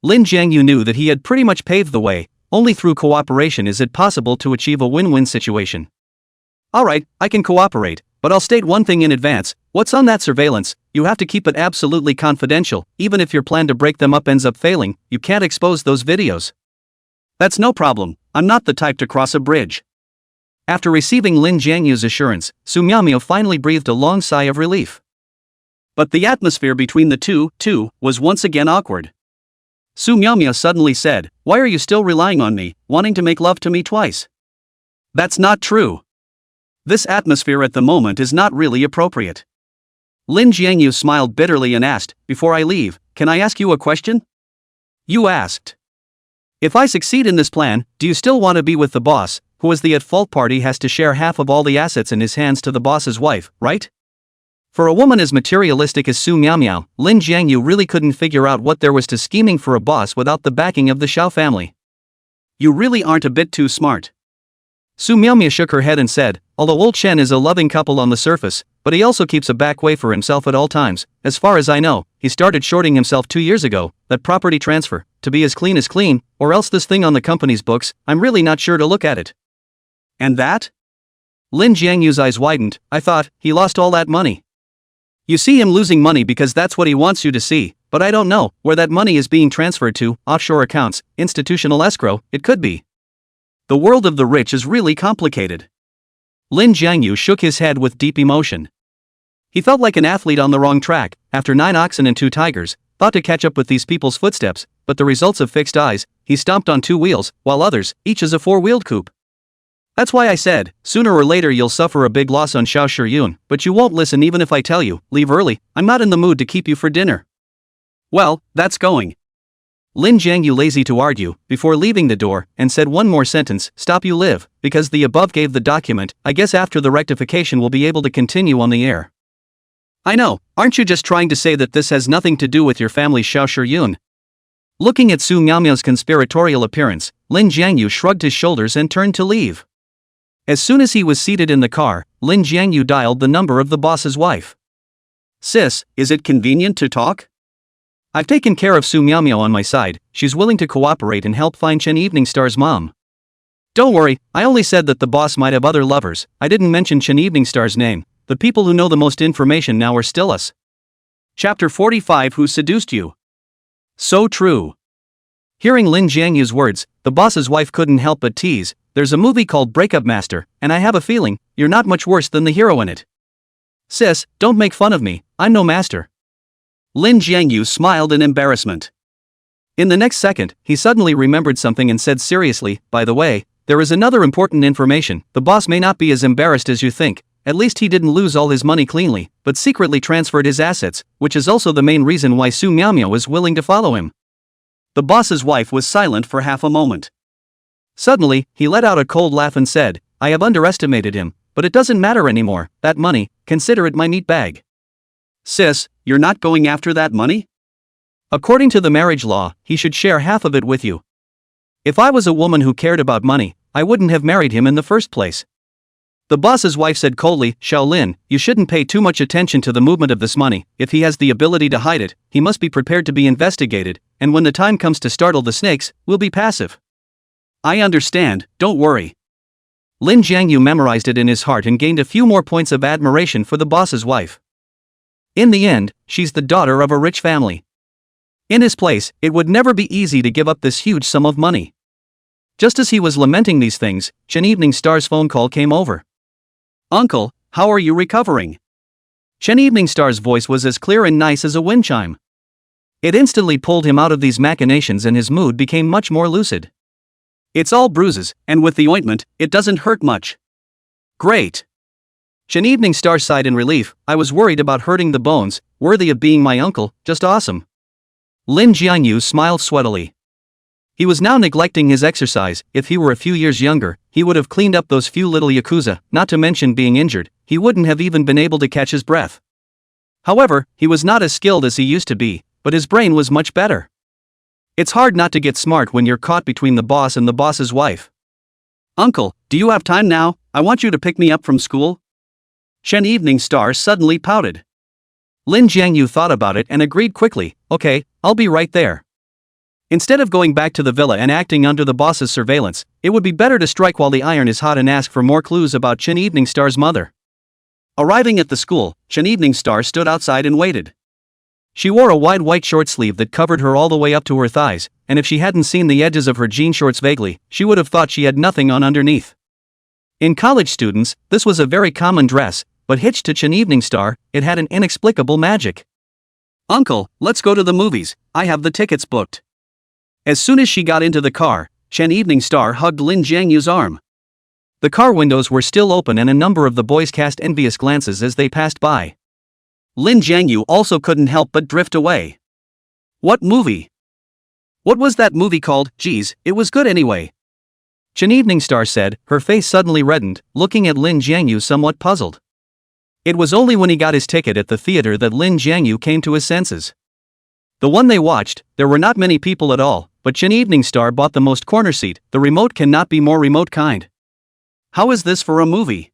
Speaker 1: Lin Jiangyu knew that he had pretty much paved the way. Only through cooperation is it possible to achieve a win-win situation. Alright, I can cooperate, but I'll state one thing in advance. What's on that surveillance? You have to keep it absolutely confidential. Even if your plan to break them up ends up failing, you can't expose those videos. That's no problem. I'm not the type to cross a bridge. After receiving Lin Jiangyu's assurance, Su Miaomio finally breathed a long sigh of relief. But the atmosphere between the two was once again awkward. Su Miaomio suddenly said, "Why are you still relying on me, wanting to make love to me twice?" That's not true. This atmosphere at the moment is not really appropriate. Lin Jiangyu smiled bitterly and asked, "Before I leave, can I ask you a question?" You asked. If I succeed in this plan, do you still want to be with the boss, who as the at-fault party has to share half of all the assets in his hands to the boss's wife, right? For a woman as materialistic as Su Miaomio, Lin Jiangyu really couldn't figure out what there was to scheming for a boss without the backing of the Xiao family. You really aren't a bit too smart. Su Miaomio shook her head and said, although old Chen is a loving couple on the surface, but he also keeps a back way for himself at all times. As far as I know, he started shorting himself 2 years ago, that property transfer, to be as clean, or else this thing on the company's books, I'm really not sure to look at it. And that? Lin Jiangyu's eyes widened. I thought, he lost all that money. You see him losing money because that's what he wants you to see, but I don't know where that money is being transferred to, offshore accounts, institutional escrow, it could be. The world of the rich is really complicated. Lin Jiangyu shook his head with deep emotion. He felt like an athlete on the wrong track, after 9 oxen and 2 tigers, thought to catch up with these people's footsteps, but the results of fixed eyes, he stomped on 2 wheels, while others, each is a 4-wheeled coupe. That's why I said, sooner or later you'll suffer a big loss on Xiao Shiyun, but you won't listen even if I tell you, leave early, I'm not in the mood to keep you for dinner. Well, that's going. Lin Jiangyu lazy to argue, before leaving the door, and said one more sentence, stop you live, because the above gave the document, I guess after the rectification we'll be able to continue on the air. I know, aren't you just trying to say that this has nothing to do with your family's Xiao Shiyun? Looking at Su Miaomio's conspiratorial appearance, Lin Jiangyu shrugged his shoulders and turned to leave. As soon as he was seated in the car, Lin Jiangyu dialed the number of the boss's wife. Sis, is it convenient to talk? I've taken care of Su Miaomio on my side, she's willing to cooperate and help find Chen Evening Star's mom. Don't worry, I only said that the boss might have other lovers, I didn't mention Chen Evening Star's name, the people who know the most information now are still us. Chapter 45 Who Seduced You? So true. Hearing Lin Jiangyu's words, the boss's wife couldn't help but tease, there's a movie called Breakup Master, and I have a feeling, you're not much worse than the hero in it. Sis, don't make fun of me, I'm no master. Lin Jiangyu smiled in embarrassment. In the next second, he suddenly remembered something and said seriously, by the way, there is another important information, the boss may not be as embarrassed as you think, at least he didn't lose all his money cleanly, but secretly transferred his assets, which is also the main reason why Su Miaomio is willing to follow him. The boss's wife was silent for half a moment. Suddenly, he let out a cold laugh and said, I have underestimated him, but it doesn't matter anymore, that money, consider it my meat bag. Sis, you're not going after that money? According to the marriage law, he should share half of it with you. If I was a woman who cared about money, I wouldn't have married him in the first place. The boss's wife said coldly, Shaolin, you shouldn't pay too much attention to the movement of this money, if he has the ability to hide it, he must be prepared to be investigated, and when the time comes to startle the snakes, we'll be passive. I understand, don't worry. Lin Jiangyu memorized it in his heart and gained a few more points of admiration for the boss's wife. In the end, she's the daughter of a rich family. In his place, it would never be easy to give up this huge sum of money. Just as he was lamenting these things, Chen Evening Star's phone call came over. Uncle, how are you recovering? Chen Evening Star's voice was as clear and nice as a wind chime. It instantly pulled him out of these machinations and his mood became much more lucid. It's all bruises, and with the ointment, it doesn't hurt much. Great. Chen Evening Star sighed in relief, I was worried about hurting the bones, worthy of being my uncle, just awesome. Lin Jiangyu smiled sweatily. He was now neglecting his exercise, if he were a few years younger, he would have cleaned up those few little yakuza, not to mention being injured, he wouldn't have even been able to catch his breath. However, he was not as skilled as he used to be, but his brain was much better. It's hard not to get smart when you're caught between the boss and the boss's wife. Uncle, do you have time now? I want you to pick me up from school. Chen Evening Star suddenly pouted. Lin Jiangyu thought about it and agreed quickly, okay, I'll be right there. Instead of going back to the villa and acting under the boss's surveillance, it would be better to strike while the iron is hot and ask for more clues about Chen Evening Star's mother. Arriving at the school, Chen Evening Star stood outside and waited. She wore a wide white short sleeve that covered her all the way up to her thighs, and if she hadn't seen the edges of her jean shorts vaguely, she would have thought she had nothing on underneath. In college students, this was a very common dress, but hitched to Chen Evening Star, it had an inexplicable magic. "Uncle, let's go to the movies, I have the tickets booked." As soon as she got into the car, Chen Evening Star hugged Lin Jiangyu's arm. The car windows were still open and a number of the boys cast envious glances as they passed by. Lin Jiangyu also couldn't help but drift away. What movie? What was that movie called? Geez, it was good anyway. Chen Evening Star said, her face suddenly reddened, looking at Lin Jiangyu somewhat puzzled. It was only when he got his ticket at the theater that Lin Jiangyu came to his senses. The one they watched, there were not many people at all, but Chen Evening Star bought the most corner seat, the remote cannot be more remote kind. How is this for a movie?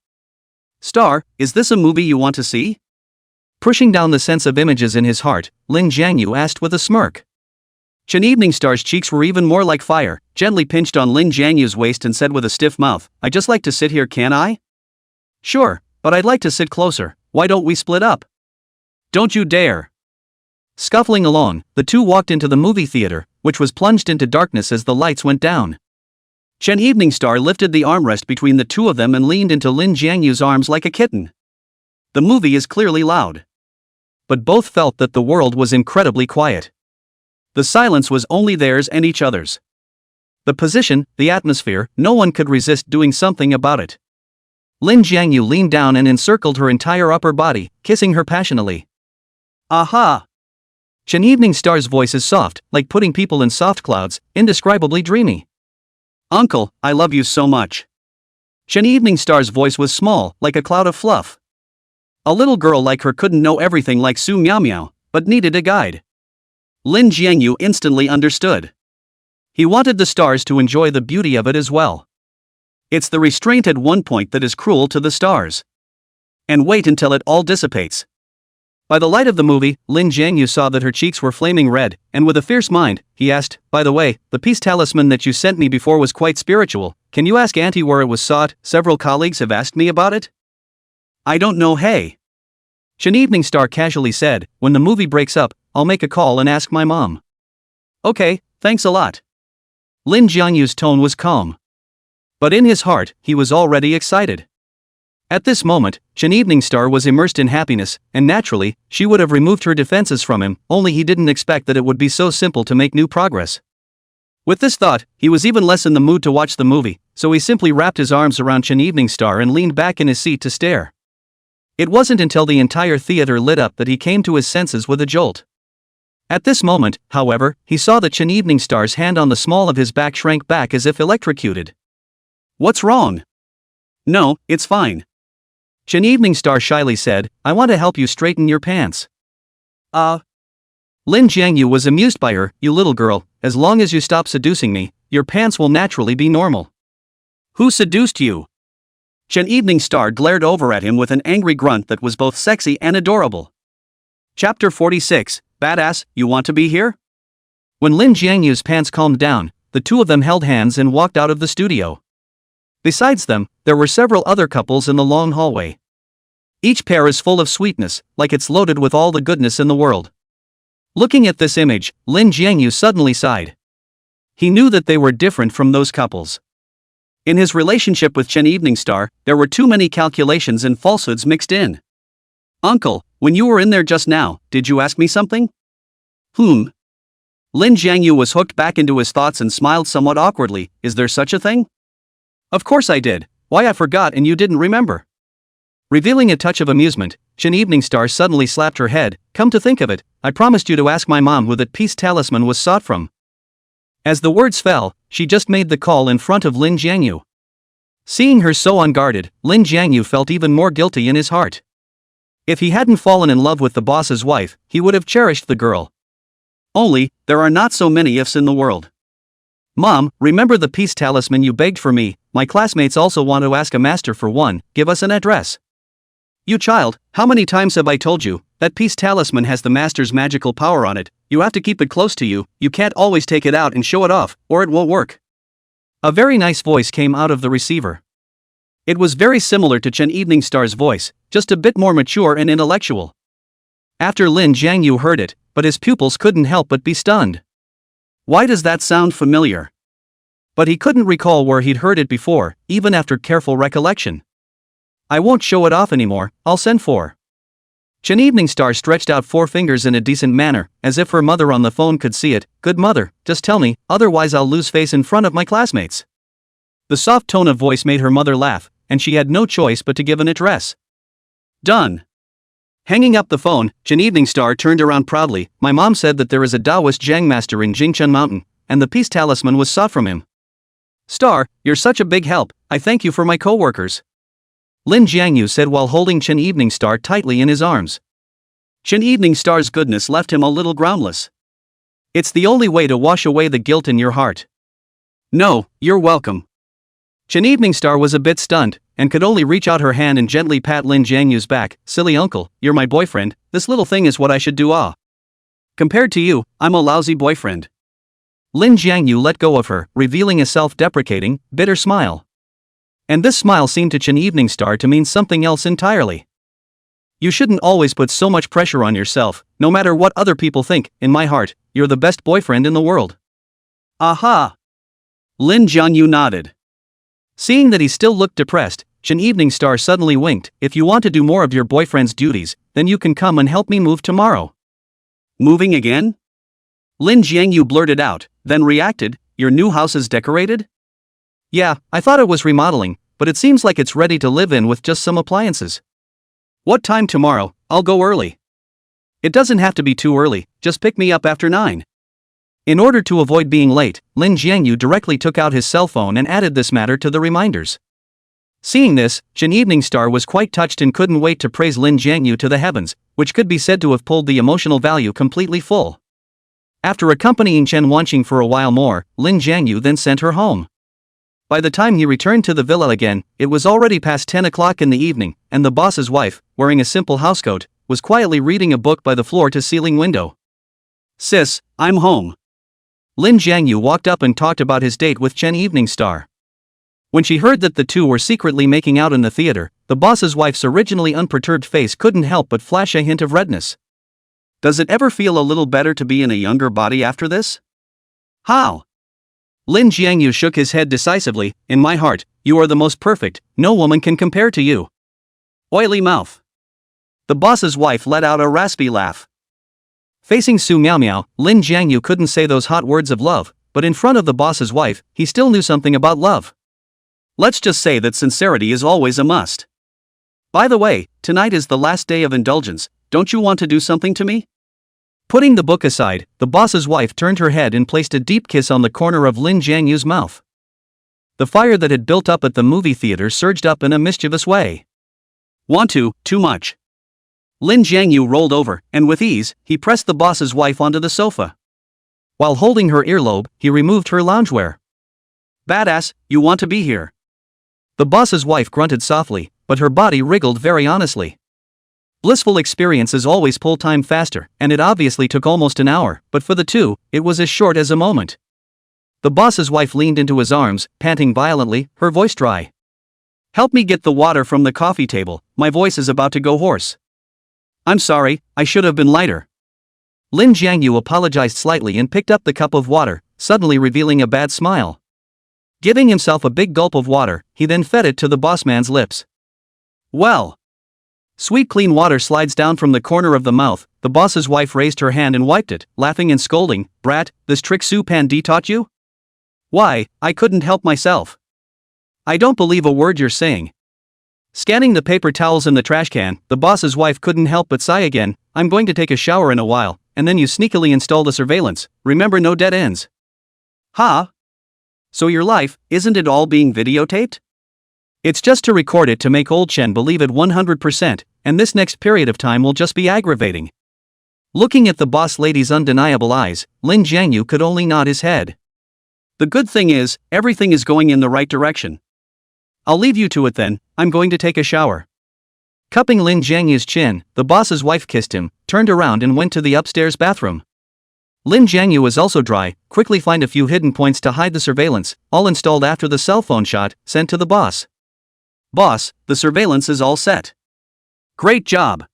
Speaker 1: Star, is this a movie you want to see? Pushing down the sense of images in his heart, Lin Jiangyu asked with a smirk. Chen Evening Star's cheeks were even more like fire, gently pinched on Lin Jiangyu's waist and said with a stiff mouth, "I'd just like to sit here, can I?" "Sure, but I'd like to sit closer, why don't we split up?" "Don't you dare." Scuffling along, the two walked into the movie theater, which was plunged into darkness as the lights went down. Chen Evening Star lifted the armrest between the two of them and leaned into Lin Jiangyu's arms like a kitten. The movie is clearly loud. But both felt that the world was incredibly quiet. The silence was only theirs and each other's. The position, the atmosphere, no one could resist doing something about it. Lin Jiangyu leaned down and encircled her entire upper body, kissing her passionately. Aha! Chen Evening Star's voice is soft, like putting people in soft clouds, indescribably dreamy. "Uncle, I love you so much." Chen Evening Star's voice was small, like a cloud of fluff. A little girl like her couldn't know everything like Su Miao Miao, but needed a guide. Lin Jiangyu instantly understood. He wanted the stars to enjoy the beauty of it as well. It's the restraint at one point that is cruel to the stars. And wait until it all dissipates. By the light of the movie, Lin Jiangyu saw that her cheeks were flaming red, and with a fierce mind, he asked, "By the way, the peace talisman that you sent me before was quite spiritual, can you ask Auntie where it was sought? Several colleagues have asked me about it." "I don't know, hey." Chen Evening Star casually said, "When the movie breaks up, I'll make a call and ask my mom." "Okay, thanks a lot." Lin Jiangyu's tone was calm. But in his heart, he was already excited. At this moment, Chen Evening Star was immersed in happiness, and naturally, she would have removed her defenses from him, only he didn't expect that it would be so simple to make new progress. With this thought, he was even less in the mood to watch the movie, so he simply wrapped his arms around Chen Evening Star and leaned back in his seat to stare. It wasn't until the entire theater lit up that he came to his senses with a jolt. At this moment, however, he saw that Chen Evening Star's hand on the small of his back shrank back as if electrocuted. "What's wrong?" "No, it's fine." Chen Evening Star shyly said, "I want to help you straighten your pants." Lin Jiangyu was amused by her, "You little girl, as long as you stop seducing me, your pants will naturally be normal." "Who seduced you?" Chen Evening Star glared over at him with an angry grunt that was both sexy and adorable. Chapter 46, Badass, you want to be here? When Lin Jiangyu's pants calmed down, the two of them held hands and walked out of the studio. Besides them, there were several other couples in the long hallway. Each pair is full of sweetness, like it's loaded with all the goodness in the world. Looking at this image, Lin Jiangyu suddenly sighed. He knew that they were different from those couples. In his relationship with Chen Evening Star, there were too many calculations and falsehoods mixed in. "Uncle, when you were in there just now, did you ask me something?" Lin Jiangyu was hooked back into his thoughts and smiled somewhat awkwardly. "Is there such a thing?" "Of course I did. Why, I forgot and you didn't remember." Revealing a touch of amusement, Chen Evening Star suddenly slapped her head. "Come to think of it, I promised you to ask my mom who that peace talisman was sought from." As the words fell, she just made the call in front of Lin Jiangyu. Seeing her so unguarded, Lin Jiangyu felt even more guilty in his heart. If he hadn't fallen in love with the boss's wife, he would have cherished the girl. Only, there are not so many ifs in the world. "Mom, remember the peace talisman you begged for me? My classmates also want to ask a master for one, give us an address." You child, how many times have I told you, that peace talisman has the master's magical power on it, you have to keep it close to you, you can't always take it out and show it off, or it won't work. A very nice voice came out of the receiver. It was very similar to Chen Evening Star's voice, just a bit more mature and intellectual. After Lin Jiangyu heard it, but his pupils couldn't help but be stunned. Why does that sound familiar? But he couldn't recall where he'd heard it before, even after careful recollection. I won't show it off anymore, I'll send for. Chen Evening Star stretched out 4 fingers in a decent manner, as if her mother on the phone could see it. Good mother, just tell me, otherwise I'll lose face in front of my classmates. The soft tone of voice made her mother laugh, and she had no choice but to give an address. Done. Hanging up the phone, Chen Evening Star turned around proudly. My mom said that there is a Taoist Zhang master in Jingchun Mountain, and the peace talisman was sought from him. Star, you're such a big help, I thank you for my co-workers. Lin Jiangyu said while holding Chen Evening Star tightly in his arms. Chen Evening Star's goodness left him a little groundless. It's the only way to wash away the guilt in your heart. No, you're welcome. Chen Evening Star was a bit stunned, and could only reach out her hand and gently pat Lin Jiangyu's back. Silly uncle, you're my boyfriend, this little thing is what I should do. Compared to you, I'm a lousy boyfriend. Lin Jiangyu let go of her, revealing a self-deprecating, bitter smile. And this smile seemed to Chen Evening Star to mean something else entirely. You shouldn't always put so much pressure on yourself, no matter what other people think. In my heart, you're the best boyfriend in the world. Aha! Lin Jiangyu nodded. Seeing that he still looked depressed, Chen Evening Star suddenly winked. If you want to do more of your boyfriend's duties, then you can come and help me move tomorrow. Moving again? Lin Jiangyu blurted out, then reacted, your new house is decorated? Yeah, I thought it was remodeling, but it seems like it's ready to live in with just some appliances. What time tomorrow? I'll go early. It doesn't have to be too early, just pick me up after 9. In order to avoid being late, Lin Jiangyu directly took out his cell phone and added this matter to the reminders. Seeing this, Chen Evening Star was quite touched and couldn't wait to praise Lin Jiangyu to the heavens, which could be said to have pulled the emotional value completely full. After accompanying Chen Wanqing for a while more, Lin Jiangyu then sent her home. By the time he returned to the villa again, it was already past 10 o'clock in the evening, and the boss's wife, wearing a simple housecoat, was quietly reading a book by the floor-to-ceiling window. Sis, I'm home. Lin Jiangyu walked up and talked about his date with Chen Evening Star. When she heard that the two were secretly making out in the theater, the boss's wife's originally unperturbed face couldn't help but flash a hint of redness. Does it ever feel a little better to be in a younger body after this? How? Lin Jiangyu shook his head decisively. In my heart, you are the most perfect, no woman can compare to you. Oily mouth. The boss's wife let out a raspy laugh. Facing Su Miao Miao, Lin Jiangyu couldn't say those hot words of love, but in front of the boss's wife, he still knew something about love. Let's just say that sincerity is always a must. By the way, tonight is the last day of indulgence, don't you want to do something to me? Putting the book aside, the boss's wife turned her head and placed a deep kiss on the corner of Lin Jiangyu's mouth. The fire that had built up at the movie theater surged up in a mischievous way. Want to, too much. Lin Jiangyu rolled over, and with ease, he pressed the boss's wife onto the sofa. While holding her earlobe, he removed her loungewear. Badass, you want to be here. The boss's wife grunted softly, but her body wriggled very honestly. Blissful experiences always pull time faster, and it obviously took almost an hour, but for the two, it was as short as a moment. The boss's wife leaned into his arms, panting violently, her voice dry. Help me get the water from the coffee table, my voice is about to go hoarse. I'm sorry, I should have been lighter. Lin Jiangyu apologized slightly and picked up the cup of water, suddenly revealing a bad smile. Giving himself a big gulp of water, he then fed it to the bossman's lips. Well. Sweet clean water slides down from the corner of the mouth. The boss's wife raised her hand and wiped it, laughing and scolding. Brat, this trick Su Pandi taught you? Why, I couldn't help myself. I don't believe a word you're saying. Scanning the paper towels in the trash can, the boss's wife couldn't help but sigh again. I'm going to take a shower in a while, and then you sneakily install the surveillance. Remember, no dead ends. Ha? So your life, isn't it all being videotaped? It's just to record it to make old Chen believe it 100%, and this next period of time will just be aggravating. Looking at the boss lady's undeniable eyes, Lin Jiangyu could only nod his head. The good thing is, everything is going in the right direction. I'll leave you to it then, I'm going to take a shower. Cupping Lin Jiangyu's chin, the boss's wife kissed him, turned around and went to the upstairs bathroom. Lin Jiangyu was also dry, quickly find a few hidden points to hide the surveillance, all installed after the cell phone shot, sent to the boss. Boss, the surveillance is all set. Great job.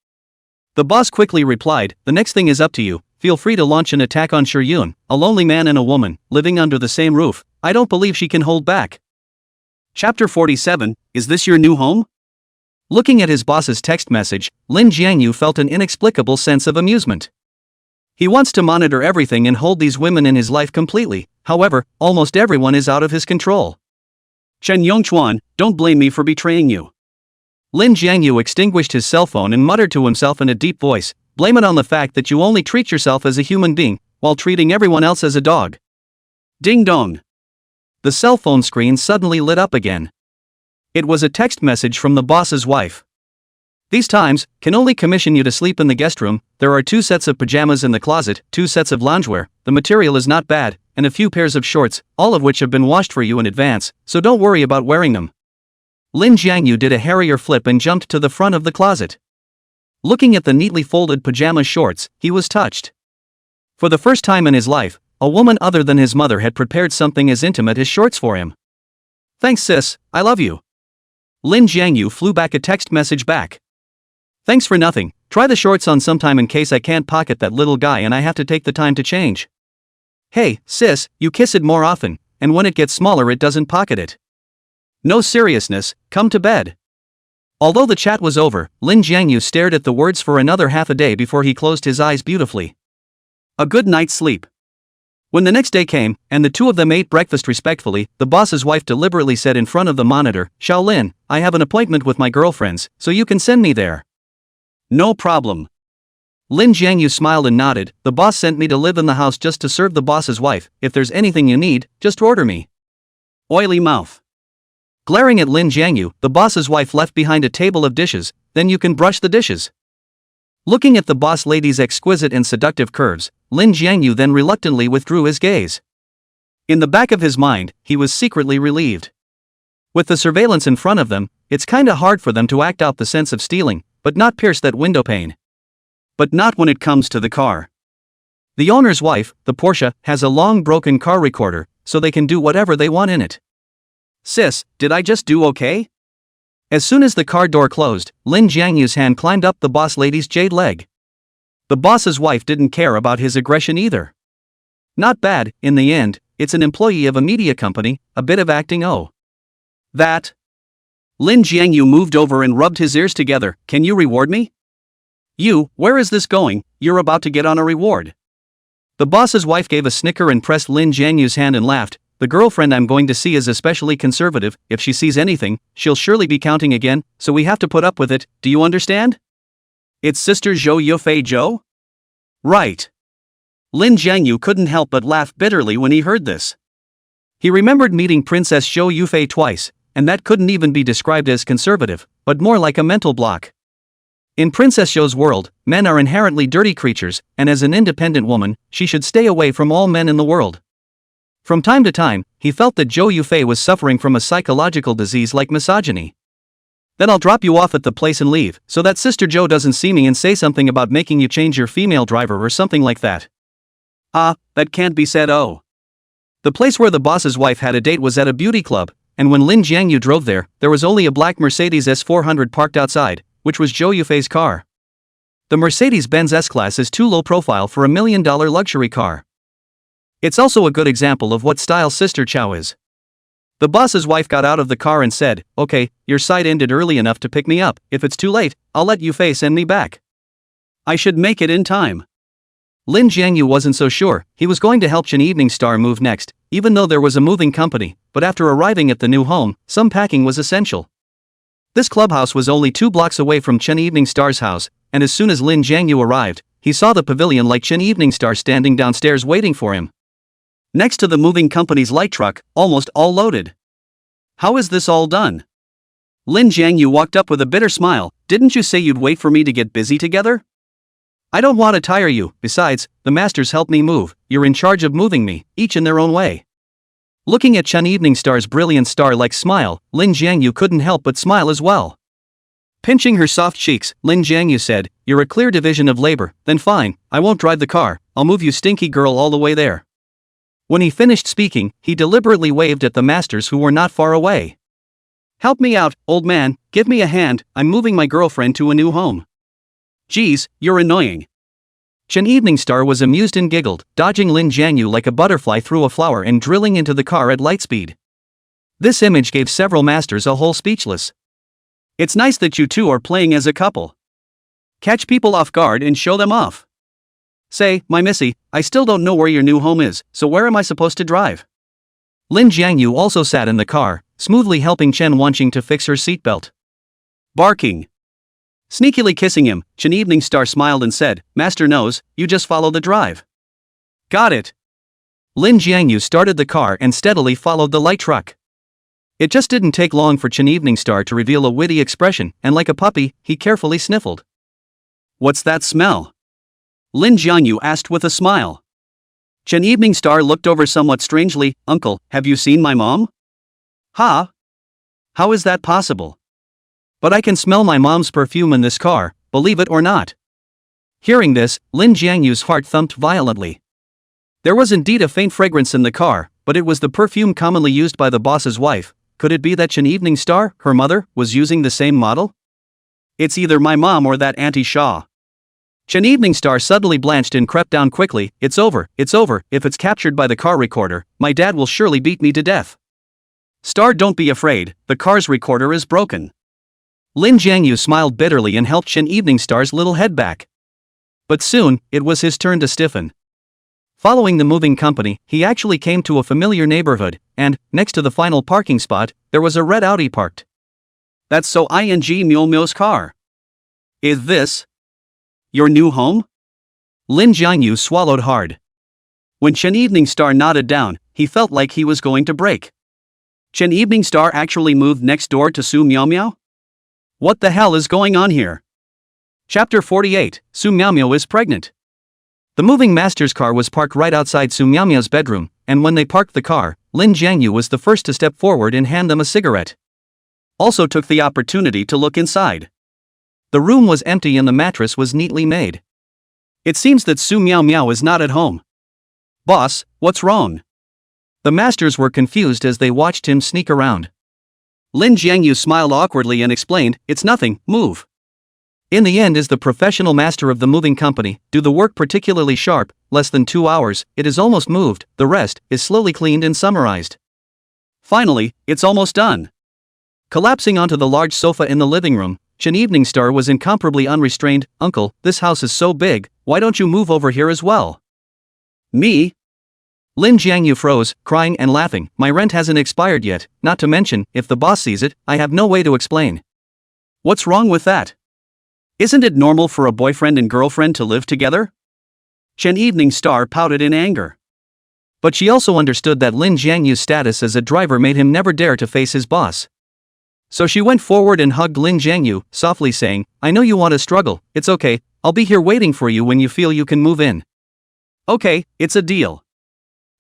Speaker 1: The boss quickly replied, the next thing is up to you, feel free to launch an attack on Shiryun, a lonely man and a woman, living under the same roof, I don't believe she can hold back. Chapter 47, Is this your new home? Looking at his boss's text message, Lin Jiangyu felt an inexplicable sense of amusement. He wants to monitor everything and hold these women in his life completely, however, almost everyone is out of his control. Chen Yongchuan, don't blame me for betraying you. Lin Jiangyu extinguished his cell phone and muttered to himself in a deep voice, blame it on the fact that you only treat yourself as a human being, while treating everyone else as a dog. Ding dong. The cell phone screen suddenly lit up again. It was a text message from the boss's wife. These times, can only commission you to sleep in the guest room, there are 2 sets of pajamas in the closet, 2 sets of loungewear, the material is not bad, and a few pairs of shorts, all of which have been washed for you in advance, so don't worry about wearing them. Lin Jiangyu did a Harrier flip and jumped to the front of the closet. Looking at the neatly folded pajama shorts, he was touched. For the first time in his life, a woman other than his mother had prepared something as intimate as shorts for him. Thanks sis, I love you. Lin Jiangyu flew back a text message back. Thanks for nothing, try the shorts on sometime in case I can't pocket that little guy and I have to take the time to change. Hey, sis, you kiss it more often, and when it gets smaller it doesn't pocket it. No seriousness, come to bed. Although the chat was over, Lin Jiangyu stared at the words for another half a day before he closed his eyes beautifully. A good night's sleep. When the next day came, and the two of them ate breakfast respectfully, the boss's wife deliberately said in front of the monitor, Shaolin, I have an appointment with my girlfriends, so you can send me there. No problem. Lin Jiangyu smiled and nodded, the boss sent me to live in the house just to serve the boss's wife, if there's anything you need, just order me. Oily mouth. Glaring at Lin Jiangyu, the boss's wife left behind a table of dishes, then you can brush the dishes. Looking at the boss lady's exquisite and seductive curves, Lin Jiangyu then reluctantly withdrew his gaze. In the back of his mind, he was secretly relieved. With the surveillance in front of them, it's kinda hard for them to act out the sense of stealing, but not pierce that window pane. But not when it comes to the car. The owner's wife, the Porsche, has a long broken car recorder, so they can do whatever they want in it. Sis, did I just do okay? As soon as the car door closed, Lin Jiangyu's hand climbed up the boss lady's jade leg. The boss's wife didn't care about his aggression either. Not bad, in the end, it's an employee of a media company, a bit of acting that. Lin Jiangyu moved over and rubbed his ears together, can you reward me? You, where is this going, you're about to get on a reward. The boss's wife gave a snicker and pressed Lin Jiangyu's hand and laughed, the girlfriend I'm going to see is especially conservative, if she sees anything, she'll surely be counting again, so we have to put up with it, do you understand? It's Sister Zhou Yufei Zhou? Right. Lin Jiangyu couldn't help but laugh bitterly when he heard this. He remembered meeting Princess Zhou Yufei twice, and that couldn't even be described as conservative, but more like a mental block. In Princess Zhou's world, men are inherently dirty creatures, and as an independent woman, she should stay away from all men in the world. From time to time, he felt that Zhou Yufei was suffering from a psychological disease like misogyny. Then I'll drop you off at the place and leave, so that Sister Zhou doesn't see me and say something about making you change your female driver or something like that. Ah, that can't be said. Oh. The place where the boss's wife had a date was at a beauty club, and when Lin Jiangyu drove there, there was only a black Mercedes S400 parked outside, which was Zhou Yufei's car. The Mercedes-Benz S-Class is too low profile for $1 million luxury car. It's also a good example of what style Sister Chow is. The boss's wife got out of the car and said, okay, your side ended early enough to pick me up, if it's too late, I'll let Yufei send me back. I should make it in time. Lin Jiangyu wasn't so sure, he was going to help Chen Evening Star move next, even though there was a moving company, but after arriving at the new home, some packing was essential. This clubhouse was only 2 blocks away from Chen Evening Star's house, and as soon as Lin Jiangyu arrived, he saw the pavilion like Chen Evening Star standing downstairs waiting for him. Next to the moving company's light truck, almost all loaded. How is this all done? Lin Jiangyu walked up with a bitter smile, didn't you say you'd wait for me to get busy together? I don't want to tire you, besides, the masters helped me move, you're in charge of moving me, each in their own way. Looking at Chen Evening Star's brilliant star-like smile, Lin Jiangyu couldn't help but smile as well. Pinching her soft cheeks, Lin Jiangyu said, "You're a clear division of labor, then fine, I won't drive the car, I'll move you stinky girl all the way there." When he finished speaking, he deliberately waved at the masters who were not far away. "Help me out, old man, give me a hand, I'm moving my girlfriend to a new home." "Geez, you're annoying." Chen Evening Star was amused and giggled, dodging Lin Jiangyu like a butterfly through a flower and drilling into the car at light speed. This image gave several masters a whole speechless. "It's nice that you two are playing as a couple. Catch people off guard and show them off. Say, my missy, I still don't know where your new home is, so where am I supposed to drive?" Lin Jiangyu also sat in the car, smoothly helping Chen Wanqing to fix her seatbelt. Barking. Sneakily kissing him, Chen Evening Star smiled and said, "Master knows, you just follow the drive." "Got it." Lin Jiangyu started the car and steadily followed the light truck. It just didn't take long for Chen Evening Star to reveal a witty expression, and like a puppy, he carefully sniffled. "What's that smell?" Lin Jiangyu asked with a smile. Chen Evening Star looked over somewhat strangely. "Uncle, have you seen my mom?" "Huh? How is that possible?" "But I can smell my mom's perfume in this car, believe it or not." Hearing this, Lin Jiangyu's heart thumped violently. There was indeed a faint fragrance in the car, but it was the perfume commonly used by the boss's wife. Could it be that Chen Evening Star, her mother, was using the same model? "It's either my mom or that Auntie Shaw." Chen Evening Star suddenly blanched and crept down quickly. It's over, if it's captured by the car recorder, my dad will surely beat me to death." "Star, don't be afraid, the car's recorder is broken." Lin Jiangyu smiled bitterly and helped Chen Evening Star's little head back. But soon, it was his turn to stiffen. Following the moving company, he actually came to a familiar neighborhood, and, next to the final parking spot, there was a red Audi parked. "That's so ing Mule Mule's car. Is this your new home?" Lin Jiangyu swallowed hard. When Chen Evening Star nodded down, he felt like he was going to break. Chen Evening Star actually moved next door to Su Miao Miao? What the hell is going on here? Chapter 48, Su Miao Miao is pregnant. The moving master's car was parked right outside Su Miao Miao's bedroom, and when they parked the car, Lin Jiangyu was the first to step forward and hand them a cigarette. Also took the opportunity to look inside. The room was empty and the mattress was neatly made. It seems that Su Miao Miao is not at home. "Boss, what's wrong?" The masters were confused as they watched him sneak around. Lin Jiangyu smiled awkwardly and explained, "It's nothing, move." In the end, as the professional master of the moving company, do the work particularly sharp, less than 2 hours, it is almost moved, the rest is slowly cleaned and summarized. Finally, it's almost done. Collapsing onto the large sofa in the living room, Chen Evening Star was incomparably unrestrained. "Uncle, this house is so big, why don't you move over here as well?" "Me?" Lin Jiangyu froze, crying and laughing. "My rent hasn't expired yet, not to mention, if the boss sees it, I have no way to explain." "What's wrong with that? Isn't it normal for a boyfriend and girlfriend to live together?" Chen Evening Star pouted in anger. But she also understood that Lin Jiangyu's status as a driver made him never dare to face his boss. So she went forward and hugged Lin Jiangyu, softly saying, "I know you want to struggle, it's okay, I'll be here waiting for you when you feel you can move in." "Okay, it's a deal."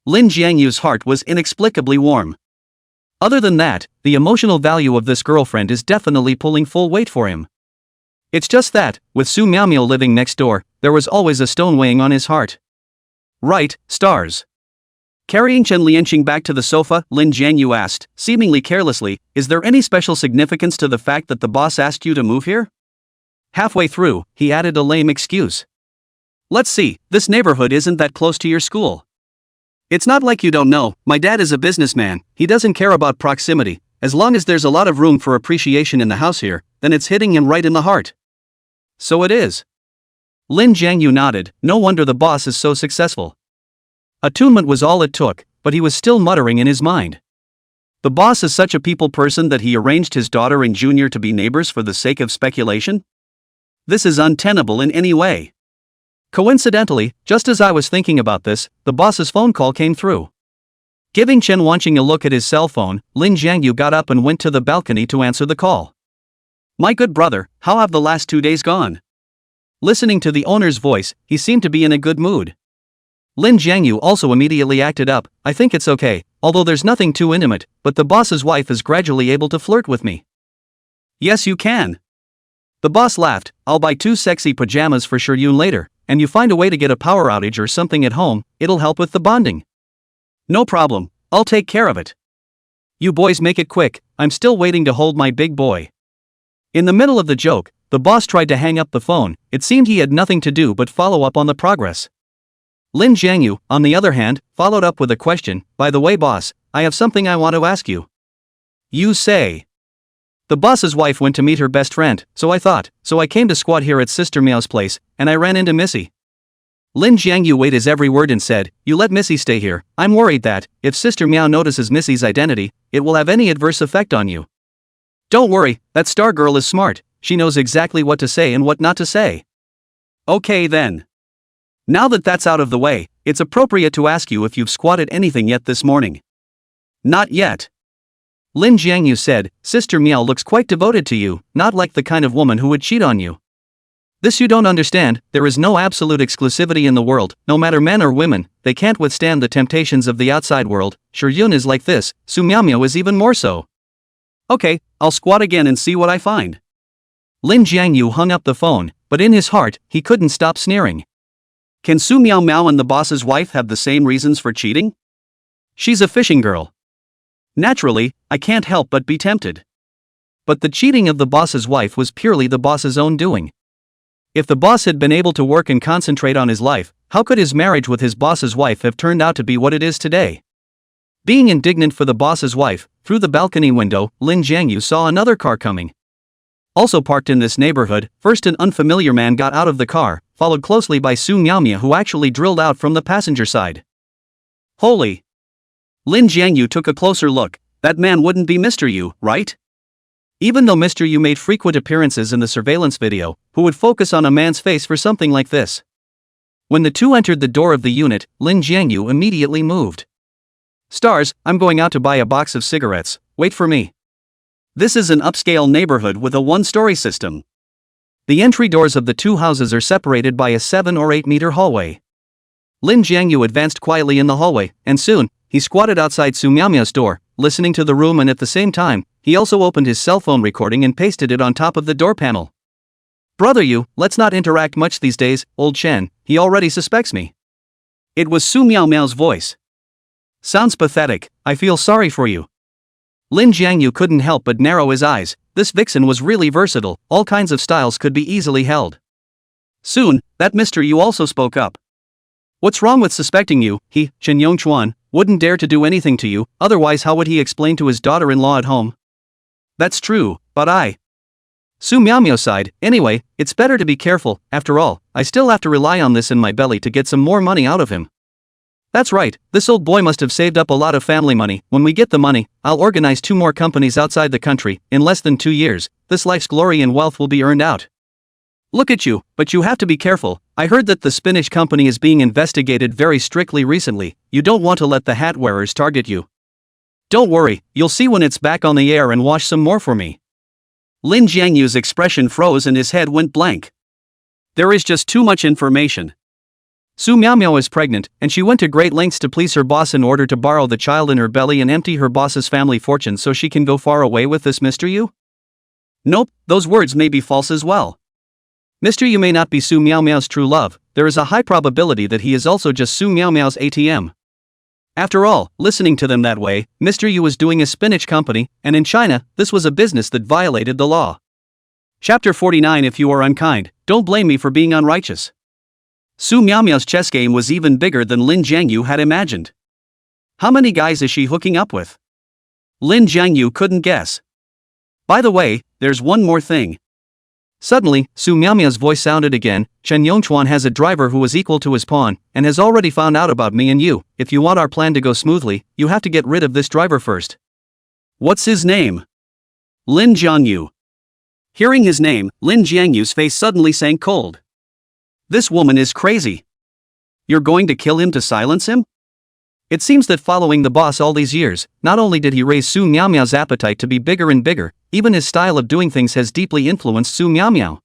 Speaker 1: Lin Jiangyu's heart was inexplicably warm. Other than that, the emotional value of this girlfriend is definitely pulling full weight for him. It's just that, with Su Miao Miao living next door, there was always a stone weighing on his heart. "Right, stars." Carrying Chen Lianqing back to the sofa, Lin Jiangyu asked, seemingly carelessly, "Is there any special significance to the fact that the boss asked you to move here?" Halfway through, he added a lame excuse. "Let's see, this neighborhood isn't that close to your school. It's not like you don't know, my dad is a businessman, he doesn't care about proximity, as long as there's a lot of room for appreciation in the house here, then it's hitting him right in the heart." "So it is." Lin Jiangyu nodded, no wonder the boss is so successful. Attunement was all it took, but he was still muttering in his mind. The boss is such a people person that he arranged his daughter and Junior to be neighbors for the sake of speculation? This is untenable in any way. Coincidentally, just as I was thinking about this, the boss's phone call came through. Giving Chen Wanqing a look at his cell phone, Lin Jiangyu got up and went to the balcony to answer the call. "My good brother, how have the last 2 days gone?" Listening to the owner's voice, he seemed to be in a good mood. Lin Jiangyu also immediately acted up. "I think it's okay, although there's nothing too intimate, but the boss's wife is gradually able to flirt with me." "Yes, you can." The boss laughed. I'll buy 2 sexy pajamas for sure you later, and you find a way to get a power outage or something at home, it'll help with the bonding. No problem, I'll take care of it. You boys make it quick, I'm still waiting to hold my big boy. In the middle of the joke, the boss tried to hang up the phone. It seemed he had nothing to do but follow up on the progress. Lin Jiangyu, on the other hand, followed up with a question. By the way boss, I have something I want to ask you. You say. The boss's wife went to meet her best friend, so I came to squat here at Sister Miao's place, and I ran into Missy. Lin Jiangyu weighed his every word and said, you let Missy stay here. I'm worried that, if Sister Miao notices Missy's identity, it will have any adverse effect on you. Don't worry, that star girl is smart, she knows exactly what to say and what not to say. Okay then. Now that that's out of the way, it's appropriate to ask you if you've squatted anything yet this morning. Not yet. Lin Jiangyu said, Sister Miao looks quite devoted to you, not like the kind of woman who would cheat on you. This you don't understand, there is no absolute exclusivity in the world, no matter men or women, they can't withstand the temptations of the outside world. Sure Yun is like this, Su Miao is even more so. Okay, I'll squat again and see what I find. Lin Jiangyu hung up the phone, but in his heart, he couldn't stop sneering. Can Su Miao and the boss's wife have the same reasons for cheating? She's a fishing girl. Naturally, I can't help but be tempted. But the cheating of the boss's wife was purely the boss's own doing. If the boss had been able to work and concentrate on his life, how could his marriage with his boss's wife have turned out to be what it is today? Being indignant for the boss's wife, through the balcony window, Lin Jiangyu saw another car coming. Also parked in this neighborhood, first an unfamiliar man got out of the car, followed closely by Su Miao who actually drilled out from the passenger side. Holy! Lin Jiangyu took a closer look. That man wouldn't be Mr. Yu, right? Even though Mr. Yu made frequent appearances in the surveillance video, who would focus on a man's face for something like this? When the two entered the door of the unit, Lin Jiangyu immediately moved. Stars, I'm going out to buy a box of cigarettes, wait for me. This is an upscale neighborhood with a one-story system. The entry doors of the two houses are separated by a 7 or 8 meter hallway. Lin Jiangyu advanced quietly in the hallway, and soon, he squatted outside Su Miao's door, listening to the room, and at the same time, he also opened his cell phone recording and pasted it on top of the door panel. Brother Yu, let's not interact much these days, old Chen, he already suspects me. It was Su Miao's voice. Sounds pathetic, I feel sorry for you. Lin Jiangyu couldn't help but narrow his eyes. This vixen was really versatile, all kinds of styles could be easily held. Soon, that Mr. Yu also spoke up. What's wrong with suspecting you? He, Chen Yongchuan, wouldn't dare to do anything to you, otherwise how would he explain to his daughter-in-law at home? That's true, but Su Miao sighed. Anyway, it's better to be careful, after all, I still have to rely on this in my belly to get some more money out of him. That's right, this old boy must have saved up a lot of family money. When we get the money, I'll organize 2 more companies outside the country. In less than 2 years, this life's glory and wealth will be earned out. Look at you, but you have to be careful. I heard that the Spanish company is being investigated very strictly recently. You don't want to let the hat wearers target you. Don't worry, you'll see when it's back on the air, and wash some more for me. Lin Jiangyu's expression froze and his head went blank. There is just too much information. Su Miao is pregnant, and she went to great lengths to please her boss in order to borrow the child in her belly and empty her boss's family fortune so she can go far away with this Mr. Yu? Nope, those words may be false as well. Mr. Yu may not be Su Miao's true love, there is a high probability that he is also just Su Miao's ATM. After all, listening to them that way, Mr. Yu was doing a spinach company, and in China, this was a business that violated the law. Chapter 49. If you are unkind, don't blame me for being unrighteous. Su Miao's chess game was even bigger than Lin Jiangyu had imagined. How many guys is she hooking up with? Lin Jiangyu couldn't guess. By the way, there's one more thing. Suddenly, Su Miao's voice sounded again. Chen Yongchuan has a driver who is equal to his pawn, and has already found out about me and you. If you want our plan to go smoothly, you have to get rid of this driver first. What's his name? Lin Jiangyu. Hearing his name, Lin Jiangyu's face suddenly sank cold. This woman is crazy. You're going to kill him to silence him? It seems that following the boss all these years, not only did he raise Su Miao's appetite to be bigger and bigger, even his style of doing things has deeply influenced Su Miao.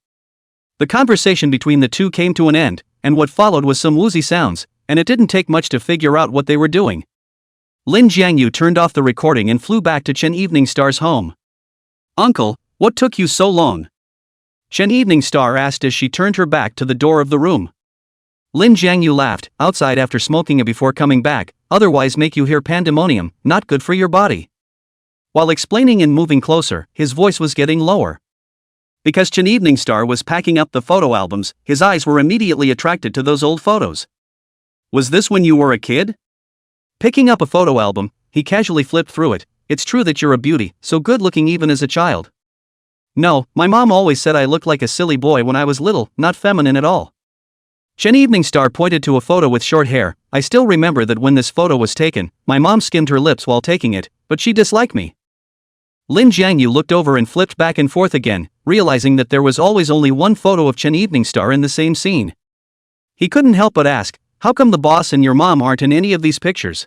Speaker 1: The conversation between the two came to an end, and what followed was some woozy sounds, and it didn't take much to figure out what they were doing. Lin Jiangyu turned off the recording and flew back to Chen Evening Star's home. Uncle, what took you so long? Chen Evening Star asked as she turned her back to the door of the room. Lin Jiangyu laughed. Outside after smoking it before coming back, otherwise make you hear pandemonium, not good for your body. While explaining and moving closer, his voice was getting lower. Because Chen Evening Star was packing up the photo albums, his eyes were immediately attracted to those old photos. Was this when you were a kid? Picking up a photo album, he casually flipped through it. It's true that you're a beauty, so good looking even as a child. No, my mom always said I looked like a silly boy when I was little, not feminine at all. Chen Evening Star pointed to a photo with short hair. I still remember that when this photo was taken, my mom skimmed her lips while taking it, but she disliked me. Lin Jiangyu looked over and flipped back and forth again, realizing that there was always only one photo of Chen Evening Star in the same scene. He couldn't help but ask, how come the boss and your mom aren't in any of these pictures?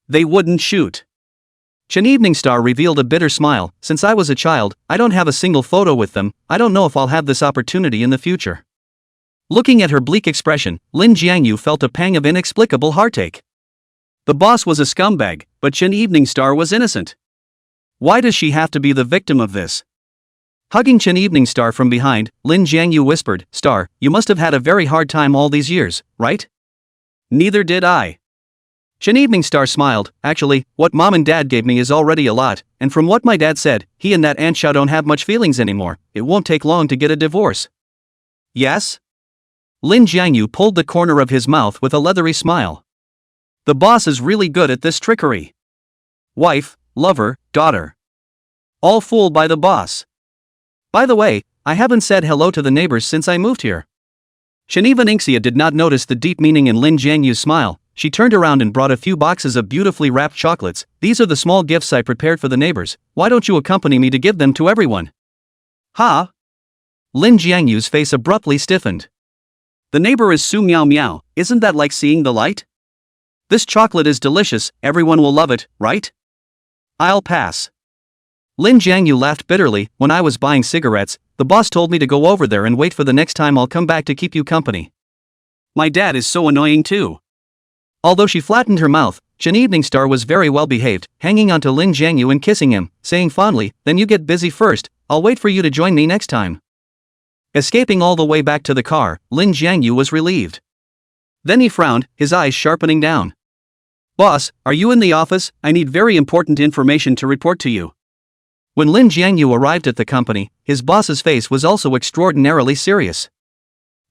Speaker 1: They wouldn't shoot. Chen Evening Star revealed a bitter smile. Since I was a child, I don't have a single photo with them. I don't know if I'll have this opportunity in the future. Looking at her bleak expression, Lin Jiangyu felt a pang of inexplicable heartache. The boss was a scumbag, but Chen Evening Star was innocent. Why does she have to be the victim of this? Hugging Chen Evening Star from behind, Lin Jiangyu whispered, Star, you must have had a very hard time all these years, right? Neither did I. Chen Evening Star smiled. Actually, what mom and dad gave me is already a lot, and from what my dad said, he and that Aunt Xiao don't have much feelings anymore. It won't take long to get a divorce. Yes? Lin Jiangyu pulled the corner of his mouth with a leathery smile. The boss is really good at this trickery. Wife, lover, daughter. All fooled by the boss. By the way, I haven't said hello to the neighbors since I moved here. Shaniva Ningxia did not notice the deep meaning in Lin Jiangyu's smile. She turned around and brought a few boxes of beautifully wrapped chocolates. These are the small gifts I prepared for the neighbors. Why don't you accompany me to give them to everyone? Ha! Lin Jiangyu's face abruptly stiffened. The neighbor is Su Miao Miao. Isn't that like seeing the light? This chocolate is delicious. Everyone will love it, right? I'll pass. Lin Jiangyu laughed bitterly. When I was buying cigarettes, the boss told me to go over there and wait for the next time I'll come back to keep you company. My dad is so annoying too. Although she flattened her mouth, Chen Evening Star was very well behaved, hanging onto Lin Jiangyu and kissing him, saying fondly, then you get busy first, I'll wait for you to join me next time. Escaping all the way back to the car, Lin Jiangyu was relieved. Then he frowned, his eyes sharpening down. Boss, are you in the office? I need very important information to report to you. When Lin Jiangyu arrived at the company, his boss's face was also extraordinarily serious.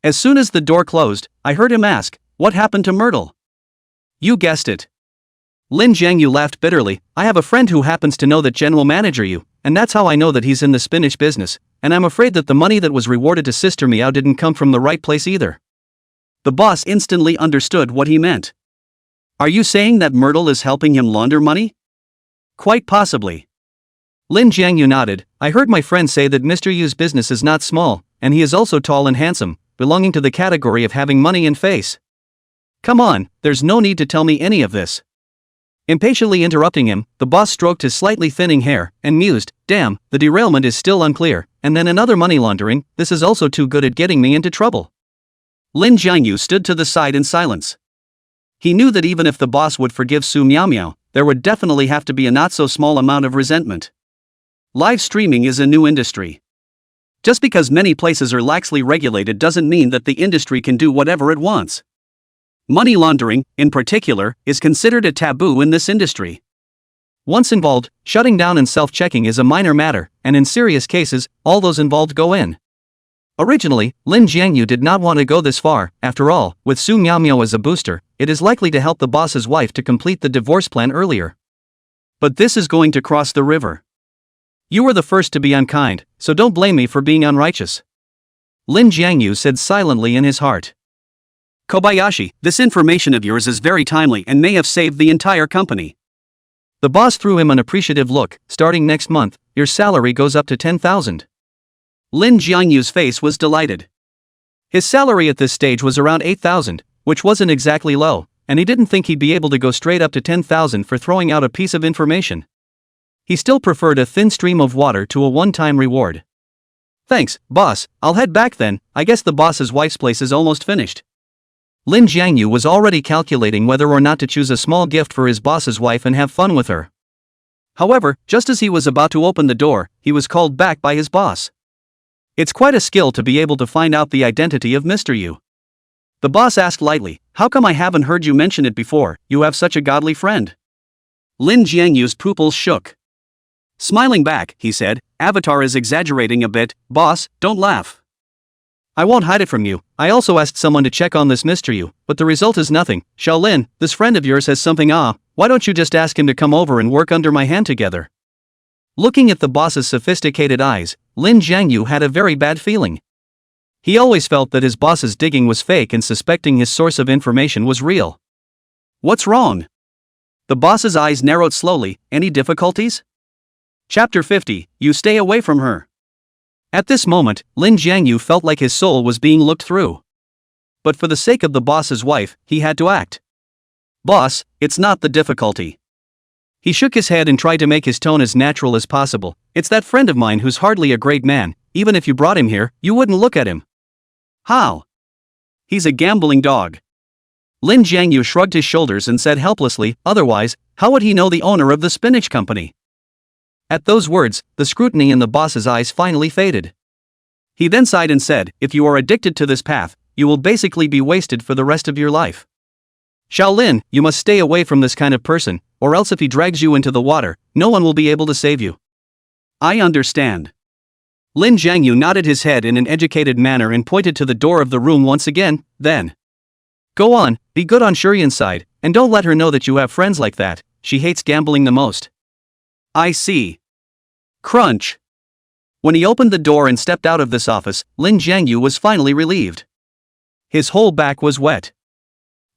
Speaker 1: As soon as the door closed, I heard him ask, what happened to Myrtle? You guessed it. Lin Jiangyu laughed bitterly. I have a friend who happens to know that general manager you, and that's how I know that he's in the spinach business, and I'm afraid that the money that was rewarded to Sister Miao didn't come from the right place either. The boss instantly understood what he meant. Are you saying that Myrtle is helping him launder money? Quite possibly. Lin Jiangyu nodded. I heard my friend say that Mr. Yu's business is not small, and he is also tall and handsome, belonging to the category of having money and face. Come on, there's no need to tell me any of this. Impatiently interrupting him, the boss stroked his slightly thinning hair, and mused, damn, the derailment is still unclear, and then another money laundering, this is also too good at getting me into trouble. Lin Jiangyu stood to the side in silence. He knew that even if the boss would forgive Su Miao Miao, there would definitely have to be a not so small amount of resentment. Live streaming is a new industry. Just because many places are laxly regulated doesn't mean that the industry can do whatever it wants. Money laundering, in particular, is considered a taboo in this industry. Once involved, shutting down and self-checking is a minor matter, and in serious cases, all those involved go in. Originally, Lin Jiangyu did not want to go this far. After all, with Su Miao Miao as a booster, it is likely to help the boss's wife to complete the divorce plan earlier. But this is going to cross the river. You were the first to be unkind, so don't blame me for being unrighteous. Lin Jiangyu said silently in his heart. Kobayashi, this information of yours is very timely and may have saved the entire company. The boss threw him an appreciative look. Starting next month, your salary goes up to 10,000. Lin Jiangyu's face was delighted. His salary at this stage was around 8,000, which wasn't exactly low, and he didn't think he'd be able to go straight up to 10,000 for throwing out a piece of information. He still preferred a thin stream of water to a one-time reward. Thanks, boss, I'll head back then. I guess the boss's wife's place is almost finished. Lin Jiangyu was already calculating whether or not to choose a small gift for his boss's wife and have fun with her. However, just as he was about to open the door, he was called back by his boss. It's quite a skill to be able to find out the identity of Mr. Yu. The boss asked lightly, how come I haven't heard you mention it before? You have such a godly friend. Lin Jiangyu's pupils shook. Smiling back, he said, Avatar is exaggerating a bit, boss, don't laugh. I won't hide it from you. I also asked someone to check on this Mr. Yu, but the result is nothing. Shaolin, this friend of yours has something. Why don't you just ask him to come over and work under my hand together? Looking at the boss's sophisticated eyes, Lin Jiangyu had a very bad feeling. He always felt that his boss's digging was fake and suspecting his source of information was real. What's wrong? The boss's eyes narrowed slowly. Any difficulties? Chapter 50, You stay away from her. At this moment, Lin Jiangyu felt like his soul was being looked through. But for the sake of the boss's wife, he had to act. Boss, it's not the difficulty. He shook his head and tried to make his tone as natural as possible. It's that friend of mine who's hardly a great man. Even if you brought him here, you wouldn't look at him. How? He's a gambling dog. Lin Jiangyu shrugged his shoulders and said helplessly, otherwise, how would he know the owner of the spinach company? At those words, the scrutiny in the boss's eyes finally faded. He then sighed and said, if you are addicted to this path, you will basically be wasted for the rest of your life. Shaolin, you must stay away from this kind of person, or else if he drags you into the water, no one will be able to save you. I understand. Lin Jiangyu nodded his head in an educated manner and pointed to the door of the room once again, then. Go on, be good on Shurian's side, and don't let her know that you have friends like that. She hates gambling the most. I see. Crunch. When he opened the door and stepped out of this office, Lin Jiangyu was finally relieved. His whole back was wet.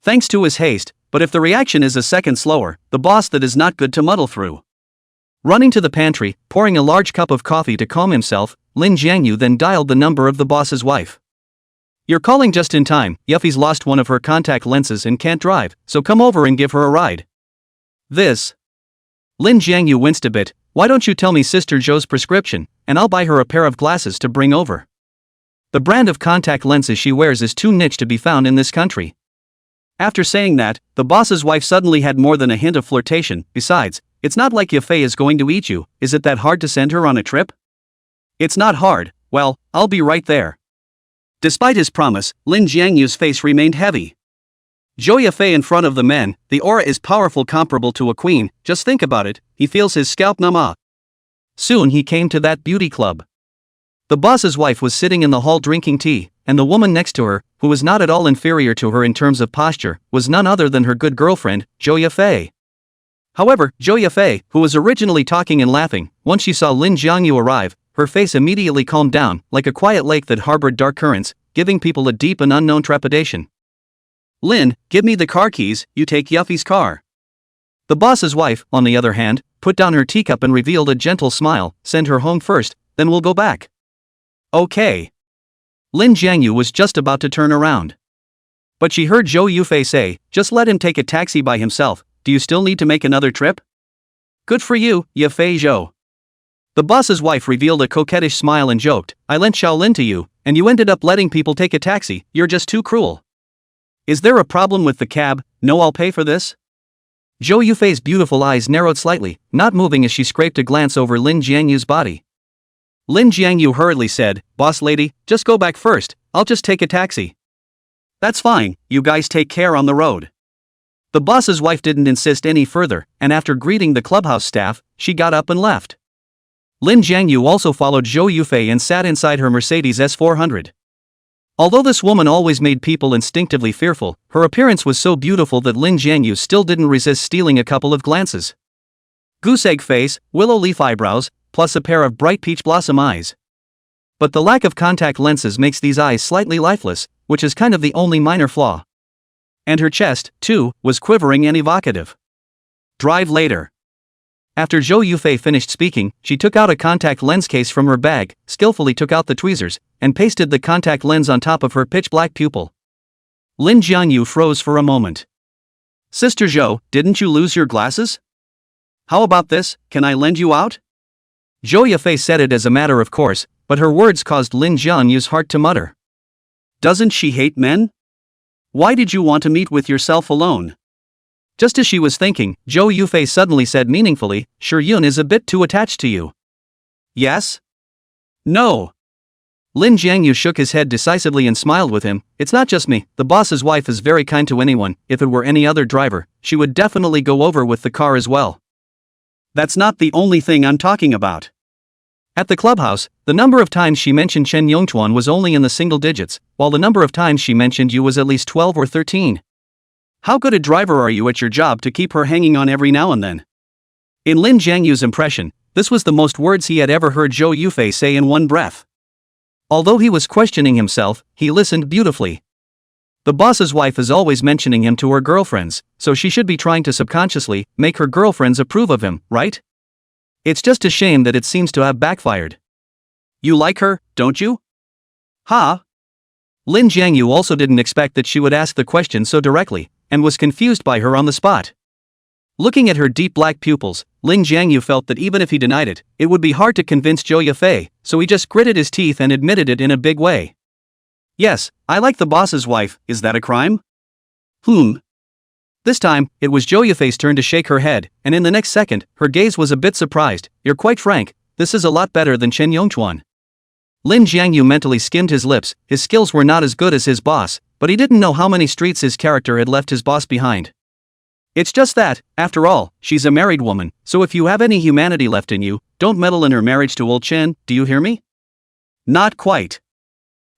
Speaker 1: Thanks to his haste, but if the reaction is a second slower, the boss that is not good to muddle through. Running to the pantry, pouring a large cup of coffee to calm himself, Lin Jiangyu then dialed the number of the boss's wife. You're calling just in time, Yuffie's lost one of her contact lenses and can't drive, so come over and give her a ride. This. Lin Jiangyu winced a bit. Why don't you tell me Sister Zhou's prescription, and I'll buy her a pair of glasses to bring over. The brand of contact lenses she wears is too niche to be found in this country. After saying that, the boss's wife suddenly had more than a hint of flirtation. Besides, it's not like Yafei is going to eat you. Is it that hard to send her on a trip? It's not hard. Well, I'll be right there. Despite his promise, Lin Jiangyu's face remained heavy. Zhou Yafei in front of the men, the aura is powerful, comparable to a queen. Just think about it, he feels his scalp numb. Soon he came to that beauty club. The boss's wife was sitting in the hall drinking tea, and the woman next to her, who was not at all inferior to her in terms of posture, was none other than her good girlfriend, Zhou Yafei. However, Zhou Yafei, who was originally talking and laughing, once she saw Lin Jiangyu arrive, her face immediately calmed down, like a quiet lake that harbored dark currents, giving people a deep and unknown trepidation. Lin, give me the car keys, you take Yuffie's car. The boss's wife, on the other hand, put down her teacup and revealed a gentle smile. Send her home first, then we'll go back. Okay. Lin Jiangyu was just about to turn around. But she heard Zhou Yufei say, just let him take a taxi by himself. Do you still need to make another trip? Good for you, Yafei Zhou. The boss's wife revealed a coquettish smile and joked, I lent Shaolin to you, and you ended up letting people take a taxi. You're just too cruel. Is there a problem with the cab? No, I'll pay for this. Zhou Yufei's beautiful eyes narrowed slightly, not moving as she scraped a glance over Lin Jiangyu's body. Lin Jiangyu hurriedly said, Boss lady, just go back first, I'll just take a taxi. That's fine, you guys take care on the road. The boss's wife didn't insist any further, and after greeting the clubhouse staff, she got up and left. Lin Jiangyu also followed Zhou Yufei and sat inside her Mercedes S400. Although this woman always made people instinctively fearful, her appearance was so beautiful that Lin Jiangyu still didn't resist stealing a couple of glances. Goose egg face, willow leaf eyebrows, plus a pair of bright peach blossom eyes. But the lack of contact lenses makes these eyes slightly lifeless, which is kind of the only minor flaw. And her chest, too, was quivering and evocative. Drive later. After Zhou Yufei finished speaking, she took out a contact lens case from her bag, skillfully took out the tweezers, and pasted the contact lens on top of her pitch-black pupil. Lin Jiangyu froze for a moment. Sister Zhou, didn't you lose your glasses? How about this, can I lend you out? Zhou Yufei said it as a matter of course, but her words caused Lin Jiangyu's heart to mutter. Doesn't she hate men? Why did you want to meet with yourself alone? Just as she was thinking, Zhou Yufei suddenly said meaningfully, Sure Yun is a bit too attached to you. Yes? No. Lin Jiangyu shook his head decisively and smiled with him. It's not just me, the boss's wife is very kind to anyone. If it were any other driver, she would definitely go over with the car as well. That's not the only thing I'm talking about. At the clubhouse, the number of times she mentioned Chen Yongchuan was only in the single digits, while the number of times she mentioned you was at least 12 or 13. How good a driver are you at your job to keep her hanging on every now and then? In Lin Jiangyu's impression, this was the most words he had ever heard Zhou Yufei say in one breath. Although he was questioning himself, he listened beautifully. The boss's wife is always mentioning him to her girlfriends, so she should be trying to subconsciously make her girlfriends approve of him, right? It's just a shame that it seems to have backfired. You like her, don't you? Huh? Lin Jiangyu also didn't expect that she would ask the question so directly, and was confused by her on the spot. Looking at her deep black pupils, Lin Jiangyu felt that even if he denied it, it would be hard to convince Zhou Yufei, so he just gritted his teeth and admitted it in a big way. Yes, I like the boss's wife, is that a crime? This time, it was Zhou Yufei's turn to shake her head, and in the next second, her gaze was a bit surprised. You're quite frank, this is a lot better than Chen Yongchuan. Lin Jiangyu mentally skimmed his lips. His skills were not as good as his boss, but he didn't know how many streets his character had left his boss behind. It's just that, after all, she's a married woman, so if you have any humanity left in you, don't meddle in her marriage to old Chen, do you hear me? Not quite.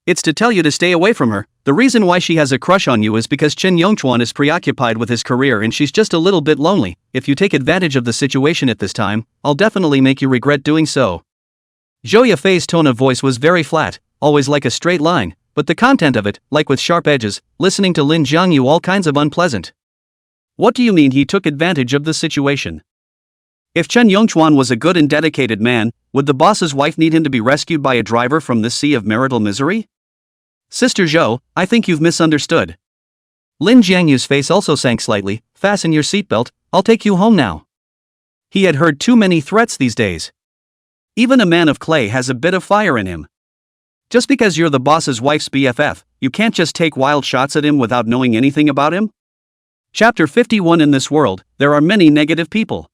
Speaker 1: It's to tell you to stay away from her. The reason why she has a crush on you is because Chen Yongchuan is preoccupied with his career and she's just a little bit lonely. If you take advantage of the situation at this time, I'll definitely make you regret doing so. Zhou Yufei's tone of voice was very flat, always like a straight line, but the content of it, like with sharp edges, listening to Lin Jiangyu all kinds of unpleasant. What do you mean he took advantage of the situation? If Chen Yongchuan was a good and dedicated man, would the boss's wife need him to be rescued by a driver from this sea of marital misery? Sister Zhou, I think you've misunderstood. Lin Jiangyu's face also sank slightly. Fasten your seatbelt, I'll take you home now. He had heard too many threats these days. Even a man of clay has a bit of fire in him. Just because you're the boss's wife's BFF, you can't just take wild shots at him without knowing anything about him? Chapter 51. In this world, there are many negative people.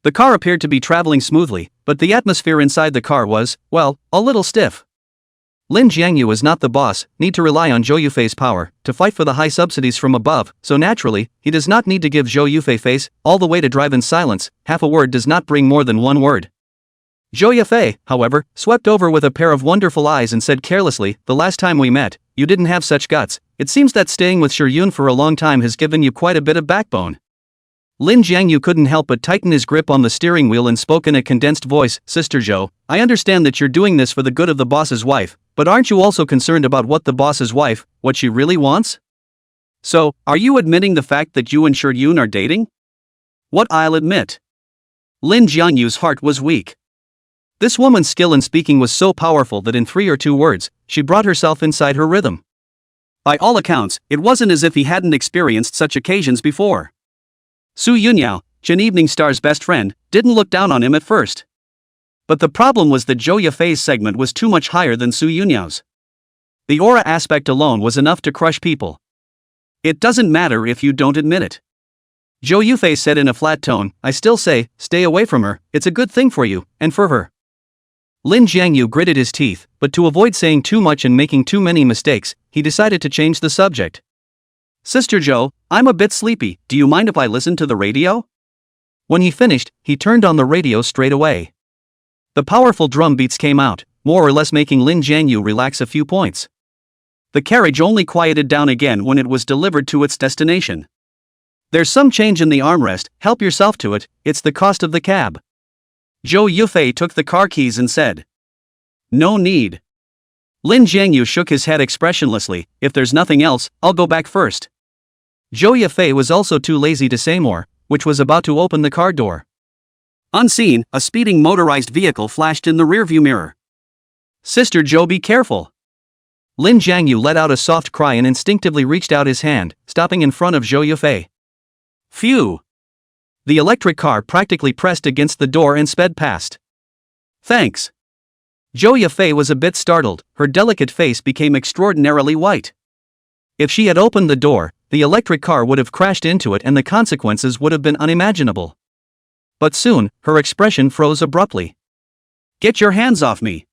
Speaker 1: The car appeared to be traveling smoothly, but the atmosphere inside the car was, well, a little stiff. Lin Jiangyu is not the boss, need to rely on Zhou Yufei's power to fight for the high subsidies from above, so naturally, he does not need to give Zhou Yufei face all the way to drive in silence. Half a word does not bring more than one word. Zhou Yufei, however, swept over with a pair of wonderful eyes and said carelessly, the last time we met, you didn't have such guts. It seems that staying with Yun for a long time has given you quite a bit of backbone. Lin Jiangyu couldn't help but tighten his grip on the steering wheel and spoke in a condensed voice, Sister Zhou, I understand that you're doing this for the good of the boss's wife, but aren't you also concerned about what the boss's wife, what she really wants? So, are you admitting the fact that you and Yun are dating? What I'll admit. Lin Jiangyu's heart was weak. This woman's skill in speaking was so powerful that in 3 or 2 words, she brought herself inside her rhythm. By all accounts, it wasn't as if he hadn't experienced such occasions before. Su Yunyao, Chen Evening Star's best friend, didn't look down on him at first. But the problem was that Zhou Yufei's segment was too much higher than Su Yunyao's. The aura aspect alone was enough to crush people. It doesn't matter if you don't admit it. Zhou Yufei said in a flat tone, I still say, stay away from her, it's a good thing for you, and for her. Lin Jiangyu gritted his teeth, but to avoid saying too much and making too many mistakes, he decided to change the subject. Sister Zhou, I'm a bit sleepy, do you mind if I listen to the radio? When he finished, he turned on the radio straight away. The powerful drum beats came out, more or less making Lin Jiangyu relax a few points. The carriage only quieted down again when it was delivered to its destination. There's some change in the armrest, help yourself to it, it's the cost of the cab. Zhou Yufei took the car keys and said. No need. Lin Jiangyu shook his head expressionlessly, if there's nothing else, I'll go back first. Zhou Yufei was also too lazy to say more, which was about to open the car door. Unseen, a speeding motorized vehicle flashed in the rearview mirror. Sister Zhou, be careful. Lin Jiangyu let out a soft cry and instinctively reached out his hand, stopping in front of Zhou Yufei. Phew! The electric car practically pressed against the door and sped past. Thanks. Zhou Yufei was a bit startled, her delicate face became extraordinarily white. If she had opened the door, the electric car would have crashed into it and the consequences would have been unimaginable. But soon, her expression froze abruptly. Get your hands off me.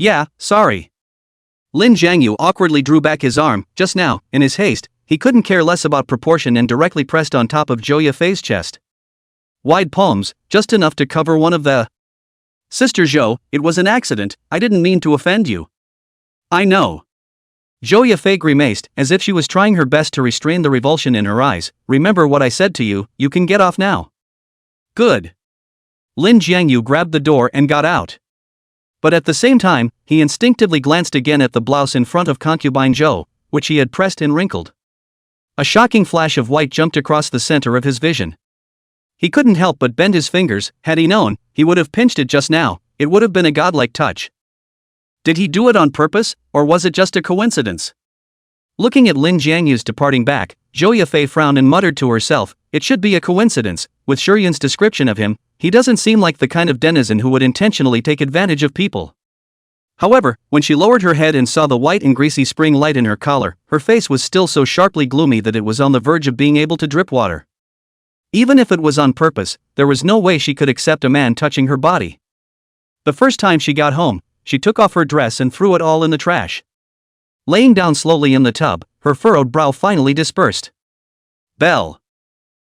Speaker 1: Yeah, sorry. Lin Jiangyu awkwardly drew back his arm. Just now, in his haste, he couldn't care less about proportion and directly pressed on top of Zhou Yafei's chest. Wide palms, just enough to cover one of the... Sister Zhou, it was an accident, I didn't mean to offend you. I know. Zhou Yafei grimaced, as if she was trying her best to restrain the revulsion in her eyes. Remember what I said to you, you can get off now. Good. Lin Jiangyu grabbed the door and got out. But at the same time, he instinctively glanced again at the blouse in front of concubine Zhou, which he had pressed and wrinkled. A shocking flash of white jumped across the center of his vision. He couldn't help but bend his fingers. Had he known, he would have pinched it just now. It would have been a godlike touch. Did he do it on purpose, or was it just a coincidence? Looking at Lin Jiangyu's departing back, Zhou Yafei frowned and muttered to herself, it should be a coincidence. With Shuyun's description of him, he doesn't seem like the kind of denizen who would intentionally take advantage of people. However, when she lowered her head and saw the white and greasy spring light in her collar, her face was still so sharply gloomy that it was on the verge of being able to drip water. Even if it was on purpose, there was no way she could accept a man touching her body. The first time she got home, she took off her dress and threw it all in the trash. Laying down slowly in the tub, her furrowed brow finally dispersed. Bell.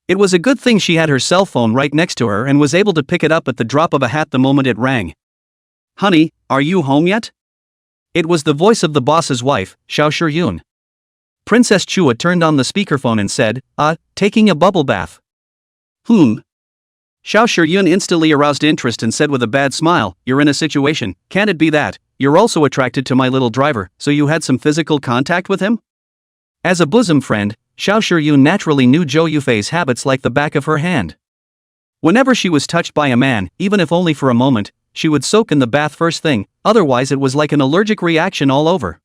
Speaker 1: It was a good thing she had her cell phone right next to her and was able to pick it up at the drop of a hat the moment it rang. Honey, are you home yet? It was the voice of the boss's wife, Xiao Shiyun. Princess Chua turned on the speakerphone and said, taking a bubble bath. Xiao Shiyun instantly aroused interest and said with a bad smile, you're in a situation, can't it be that, you're also attracted to my little driver, so you had some physical contact with him? As a bosom friend, Xiao Shiyun naturally knew Zhou Yufei's habits like the back of her hand. Whenever she was touched by a man, even if only for a moment, she would soak in the bath first thing, otherwise it was like an allergic reaction all over.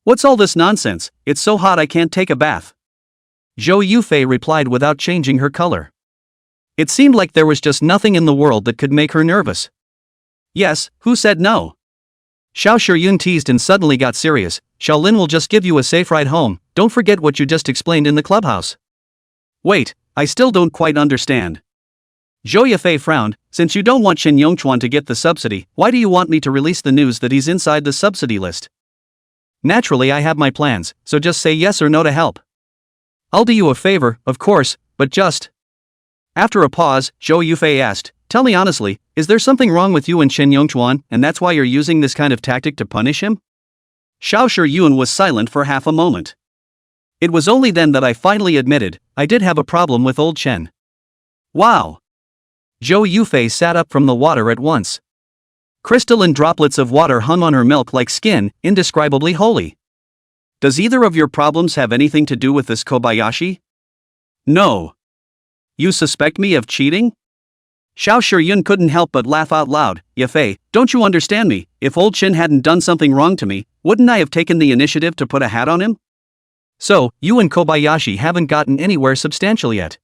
Speaker 1: What's all this nonsense? It's so hot I can't take a bath. Zhou Yufei replied without changing her color. It seemed like there was just nothing in the world that could make her nervous. Yes, who said no? Xiao Shiyun teased and suddenly got serious. Shaolin will just give you a safe ride home, don't forget what you just explained in the clubhouse. Wait, I still don't quite understand. Zhou Yafei frowned, since you don't want Shen Yongchuan to get the subsidy, why do you want me to release the news that he's inside the subsidy list? Naturally I have my plans, so just say yes or no to help. I'll do you a favor, of course, but just... After a pause, Zhou Yufei asked, tell me honestly, is there something wrong with you and Shen Yongchuan, and that's why you're using this kind of tactic to punish him? Xiao Shiyun was silent for half a moment. It was only then that I finally admitted, I did have a problem with old Chen. Wow! Zhou Yufei sat up from the water at once. Crystalline droplets of water hung on her milk like skin, indescribably holy. Does either of your problems have anything to do with this Kobayashi? No. You suspect me of cheating? Xiao Shiyun couldn't help but laugh out loud. Yafei, don't you understand me? If old Chen hadn't done something wrong to me, wouldn't I have taken the initiative to put a hat on him? So, you and Kobayashi haven't gotten anywhere substantial yet.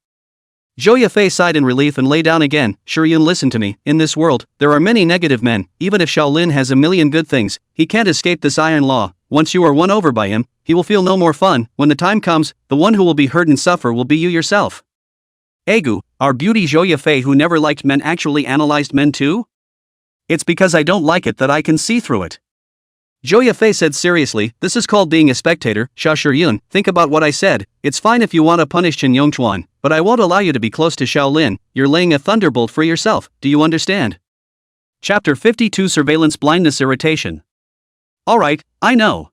Speaker 1: Zhou Yafei sighed in relief and lay down again. Shiyun, listen to me, in this world, there are many negative men, even if Shaolin has a million good things, he can't escape this iron law. Once you are won over by him, he will feel no more fun. When the time comes, the one who will be hurt and suffer will be you yourself. Egu, our beauty Zhou Yafei who never liked men actually analyzed men too? It's because I don't like it that I can see through it. Zhou Yafei said seriously, this is called being a spectator. Xiao Shiyun, think about what I said, it's fine if you want to punish Chen Yongchuan, but I won't allow you to be close to Shaolin, you're laying a thunderbolt for yourself, do you understand? Chapter 52 Surveillance Blindness Irritation. Alright, I know.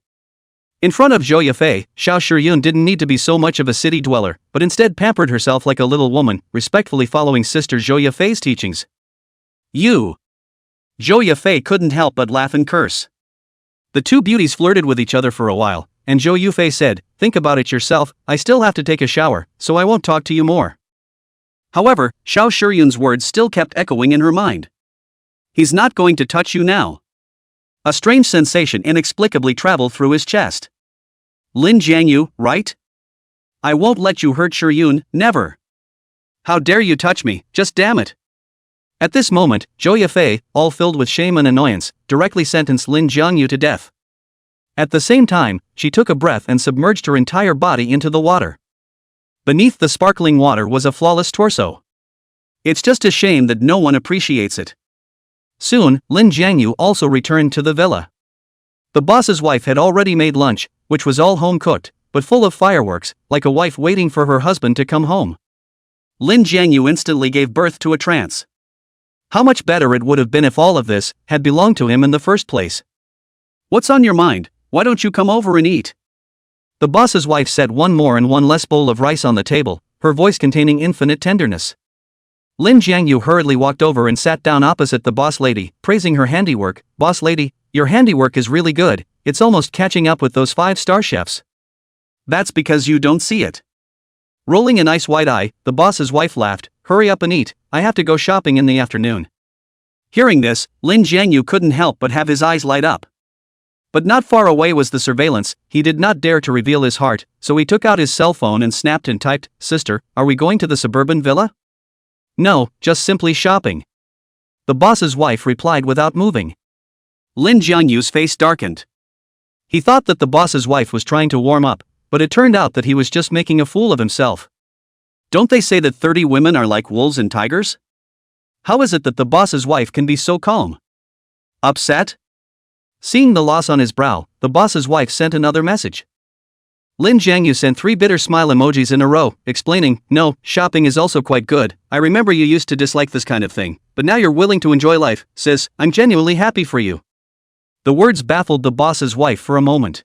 Speaker 1: In front of Zhou Yafei, Xiao Shiyun didn't need to be so much of a city dweller, but instead pampered herself like a little woman, respectfully following Sister Zhou Yafei's teachings. You! Zhou Yafei couldn't help but laugh and curse. The two beauties flirted with each other for a while, and Zhou Yufei said, think about it yourself, I still have to take a shower, so I won't talk to you more. However, Xiao Shiyun's words still kept echoing in her mind. He's not going to touch you now. A strange sensation inexplicably traveled through his chest. Lin Jiangyu, right? I won't let you hurt Shiyun, never. How dare you touch me, just damn it. At this moment, Zhou Yafei, all filled with shame and annoyance, directly sentenced Lin Jiangyu to death. At the same time, she took a breath and submerged her entire body into the water. Beneath the sparkling water was a flawless torso. It's just a shame that no one appreciates it. Soon, Lin Jiangyu also returned to the villa. The boss's wife had already made lunch, which was all home-cooked, but full of fireworks, like a wife waiting for her husband to come home. Lin Jiangyu instantly gave birth to a trance. How much better it would have been if all of this had belonged to him in the first place. "What's on your mind? Why don't you come over and eat?" The boss's wife set one more and one less bowl of rice on the table, her voice containing infinite tenderness. Lin Jiangyu hurriedly walked over and sat down opposite the boss lady, praising her handiwork. "Boss lady, your handiwork is really good, it's almost catching up with those 5-star chefs." "That's because you don't see it." Rolling a nice wide eye, the boss's wife laughed. "Hurry up and eat, I have to go shopping in the afternoon." Hearing this, Lin Jiangyu couldn't help but have his eyes light up. But not far away was the surveillance. He did not dare to reveal his heart, so he took out his cell phone and snapped and typed, "Sister, are we going to the suburban villa?" "No, just simply shopping." The boss's wife replied without moving. Lin Jiangyu's face darkened. He thought that the boss's wife was trying to warm up, but it turned out that he was just making a fool of himself. Don't they say that 30 women are like wolves and tigers? How is it that the boss's wife can be so calm? Upset? Seeing the loss on his brow, the boss's wife sent another message. Lin Jiangyu sent 3 bitter smile emojis in a row, explaining, "No, shopping is also quite good. I remember you used to dislike this kind of thing, but now you're willing to enjoy life, sis. I'm genuinely happy for you." The words baffled the boss's wife for a moment.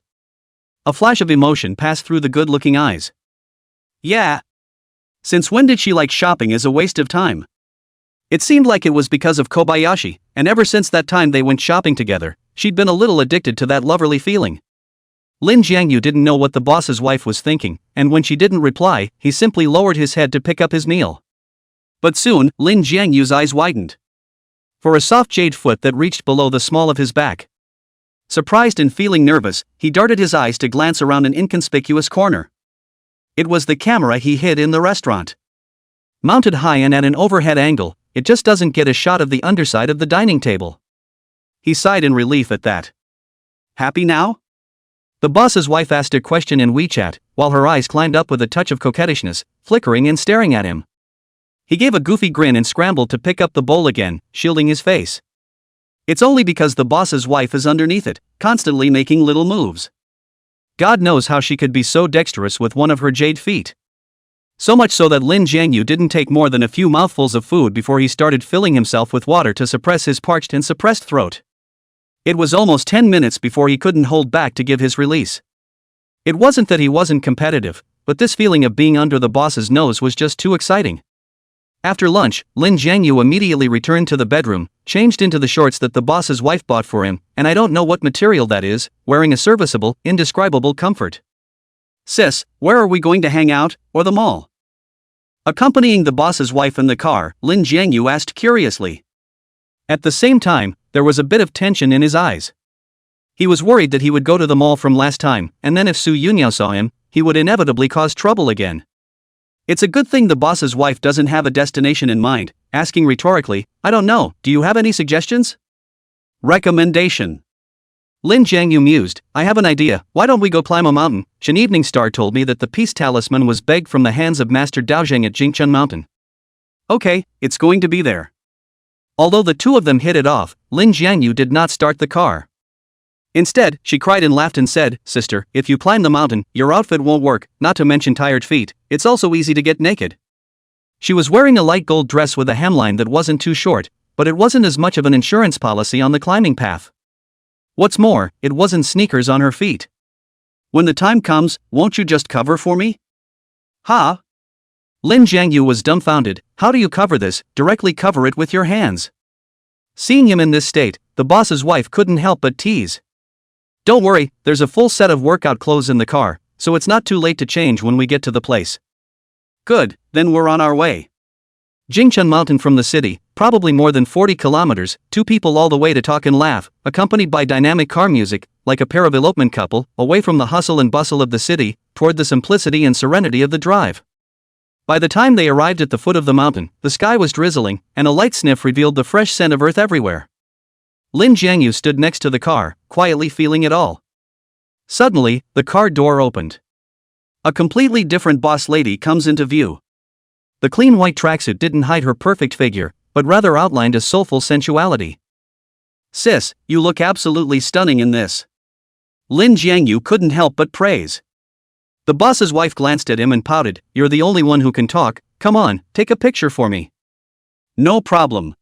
Speaker 1: A flash of emotion passed through the good-looking eyes. Yeah. Since when did she like shopping as a waste of time? It seemed like it was because of Kobayashi, and ever since that time they went shopping together, she'd been a little addicted to that loverly feeling. Lin Jiangyu didn't know what the boss's wife was thinking, and when she didn't reply, he simply lowered his head to pick up his meal. But soon, Lin Jiangyu's eyes widened. For a soft jade foot that reached below the small of his back. Surprised and feeling nervous, he darted his eyes to glance around an inconspicuous corner. It was the camera he hid in the restaurant. Mounted high and at an overhead angle, it just doesn't get a shot of the underside of the dining table. He sighed in relief at that. "Happy now?" The boss's wife asked a question in WeChat, while her eyes climbed up with a touch of coquettishness, flickering and staring at him. He gave a goofy grin and scrambled to pick up the bowl again, shielding his face. It's only because the boss's wife is underneath it, constantly making little moves. God knows how she could be so dexterous with one of her jade feet. So much so that Lin Jiangyu didn't take more than a few mouthfuls of food before he started filling himself with water to suppress his parched and suppressed throat. It was almost 10 minutes before he couldn't hold back to give his release. It wasn't that he wasn't competitive, but this feeling of being under the boss's nose was just too exciting. After lunch, Lin Jiangyu immediately returned to the bedroom, changed into the shorts that the boss's wife bought for him, and I don't know what material that is, wearing a serviceable, indescribable comfort. "Sis, where are we going to hang out, or the mall?" Accompanying the boss's wife in the car, Lin Jiangyu asked curiously. At the same time, there was a bit of tension in his eyes. He was worried that he would go to the mall from last time, and then if Su Yunyao saw him, he would inevitably cause trouble again. It's a good thing the boss's wife doesn't have a destination in mind, asking rhetorically, "I don't know, do you have any suggestions?" Recommendation. Lin Jiangyu mused, "I have an idea, why don't we go climb a mountain? An evening star told me that the peace talisman was begged from the hands of Master Daozheng at Jingchun Mountain." "Okay, it's going to be there." Although the two of them hit it off, Lin Jiangyu did not start the car. Instead, she cried and laughed and said, "Sister, if you climb the mountain, your outfit won't work, not to mention tired feet, it's also easy to get naked." She was wearing a light gold dress with a hemline that wasn't too short, but it wasn't as much of an insurance policy on the climbing path. What's more, it wasn't sneakers on her feet. "When the time comes, won't you just cover for me?" "Huh?" Lin Jiangyu was dumbfounded. "How do you cover this? Directly cover it with your hands." Seeing him in this state, the boss's wife couldn't help but tease. "Don't worry, there's a full set of workout clothes in the car, so it's not too late to change when we get to the place." "Good, then we're on our way." Jingchun Mountain from the city, probably more than 40 kilometers, two people all the way to talk and laugh, accompanied by dynamic car music, like a pair of elopement couple, away from the hustle and bustle of the city, toward the simplicity and serenity of the drive. By the time they arrived at the foot of the mountain, the sky was drizzling, and a light sniff revealed the fresh scent of earth everywhere. Lin Jiangyu stood next to the car, quietly feeling it all. Suddenly, the car door opened. A completely different boss lady comes into view. The clean white tracksuit didn't hide her perfect figure, but rather outlined a soulful sensuality. Sis, you look absolutely stunning in this. Lin Jiangyu couldn't help but praise. The boss's wife glanced at him and pouted, "You're the only one who can talk, come on, take a picture for me." "No problem."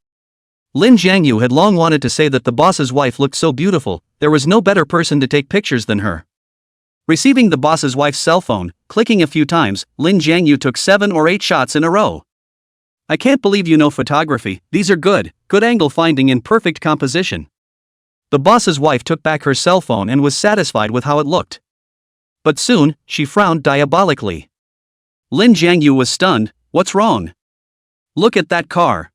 Speaker 1: Lin Jiangyu had long wanted to say that the boss's wife looked so beautiful, there was no better person to take pictures than her. Receiving the boss's wife's cell phone, clicking a few times, Lin Jiangyu took 7 or 8 shots in a row. "I can't believe you know photography, these are good angle finding and perfect composition." The boss's wife took back her cell phone and was satisfied with how it looked. But soon, she frowned diabolically. Lin Jiangyu was stunned. "What's wrong?" "Look at that car."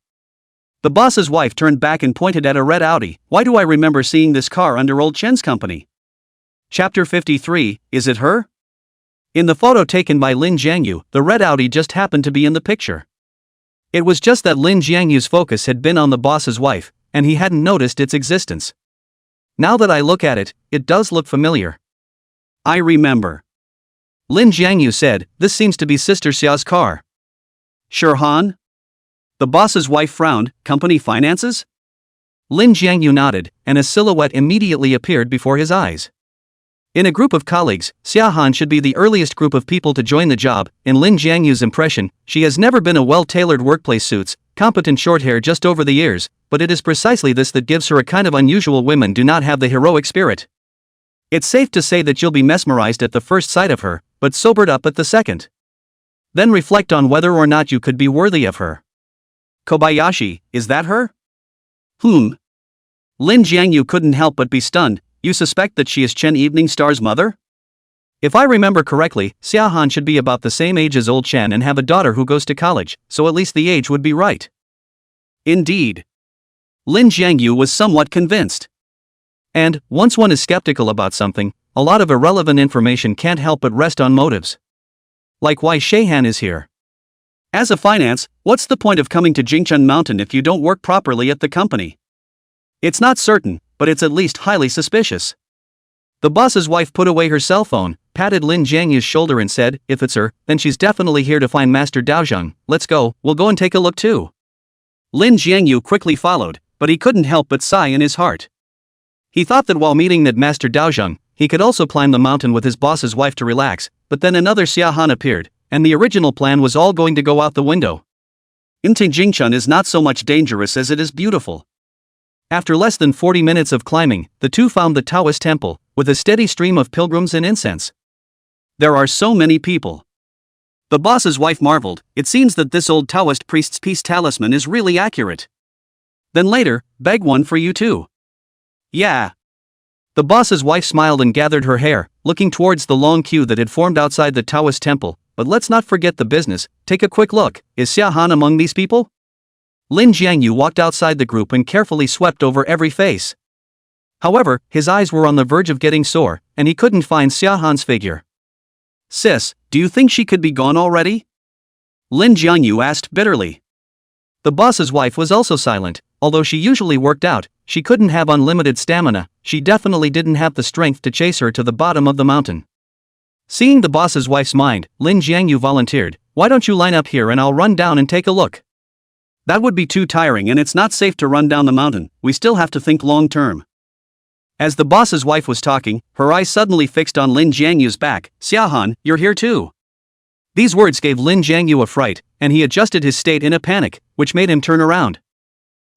Speaker 1: The boss's wife turned back and pointed at a red Audi. "Why do I remember seeing this car under old Chen's company?" Chapter 53, Is it her? In the photo taken by Lin Jiangyu, the red Audi just happened to be in the picture. It was just that Lin Jiangyu's focus had been on the boss's wife, and he hadn't noticed its existence. "Now that I look at it, it does look familiar." "I remember." Lin Jiangyu said, "This seems to be Sister Xia's car." "Sure, Han?" The boss's wife frowned. "Company finances?" Lin Jiangyu nodded, and a silhouette immediately appeared before his eyes. In a group of colleagues, Xia Han should be the earliest group of people to join the job. In Lin Jiangyu's impression, she has never been a well-tailored workplace suits, competent short hair just over the years, but it is precisely this that gives her a kind of unusual women do not have the heroic spirit. It's safe to say that you'll be mesmerized at the first sight of her, but sobered up at the second. Then reflect on whether or not you could be worthy of her. "Kobayashi, is that her?" Lin Jiangyu couldn't help but be stunned. "You suspect that she is Chen Evening Star's mother?" "If I remember correctly, Xia Han should be about the same age as old Chen and have a daughter who goes to college, so at least the age would be right." Indeed. Lin Jiangyu was somewhat convinced. And, once one is skeptical about something, a lot of irrelevant information can't help but rest on motives. Like why Shehan is here. As a finance, what's the point of coming to Jingchun Mountain if you don't work properly at the company? It's not certain, but it's at least highly suspicious. The boss's wife put away her cell phone, patted Lin Jiangyu's shoulder and said, "If it's her, then she's definitely here to find Master Daozheng. Let's go, we'll go and take a look too." Lin Jiangyu quickly followed, but he couldn't help but sigh in his heart. He thought that while meeting that Master Daozheng, he could also climb the mountain with his boss's wife to relax, but then another Xia Han appeared, and the original plan was all going to go out the window. Jingchun is not so much dangerous as it is beautiful. After less than 40 minutes of climbing, the two found the Taoist temple, with a steady stream of pilgrims and incense. There are so many people. The boss's wife marveled. It seems that this old Taoist priest's peace talisman is really accurate. Then later, beg one for you too. Yeah. The boss's wife smiled and gathered her hair, looking towards the long queue that had formed outside the Taoist temple. But let's not forget the business. Take a quick look. Is Xia Han among these people? Lin Jiangyu walked outside the group and carefully swept over every face. However, his eyes were on the verge of getting sore, and he couldn't find Xia Han's figure. "Sis, do you think she could be gone already?" Lin Jiangyu asked bitterly. The boss's wife was also silent. Although she usually worked out, she couldn't have unlimited stamina. She definitely didn't have the strength to chase her to the bottom of the mountain. Seeing the boss's wife's mind, Lin Jiangyu volunteered, "Why don't you line up here and I'll run down and take a look?" "That would be too tiring and it's not safe to run down the mountain, we still have to think long term." As the boss's wife was talking, her eyes suddenly fixed on Lin Jiangyu's back. "Xia Han, you're here too." These words gave Lin Jiangyu a fright, and he adjusted his state in a panic, which made him turn around.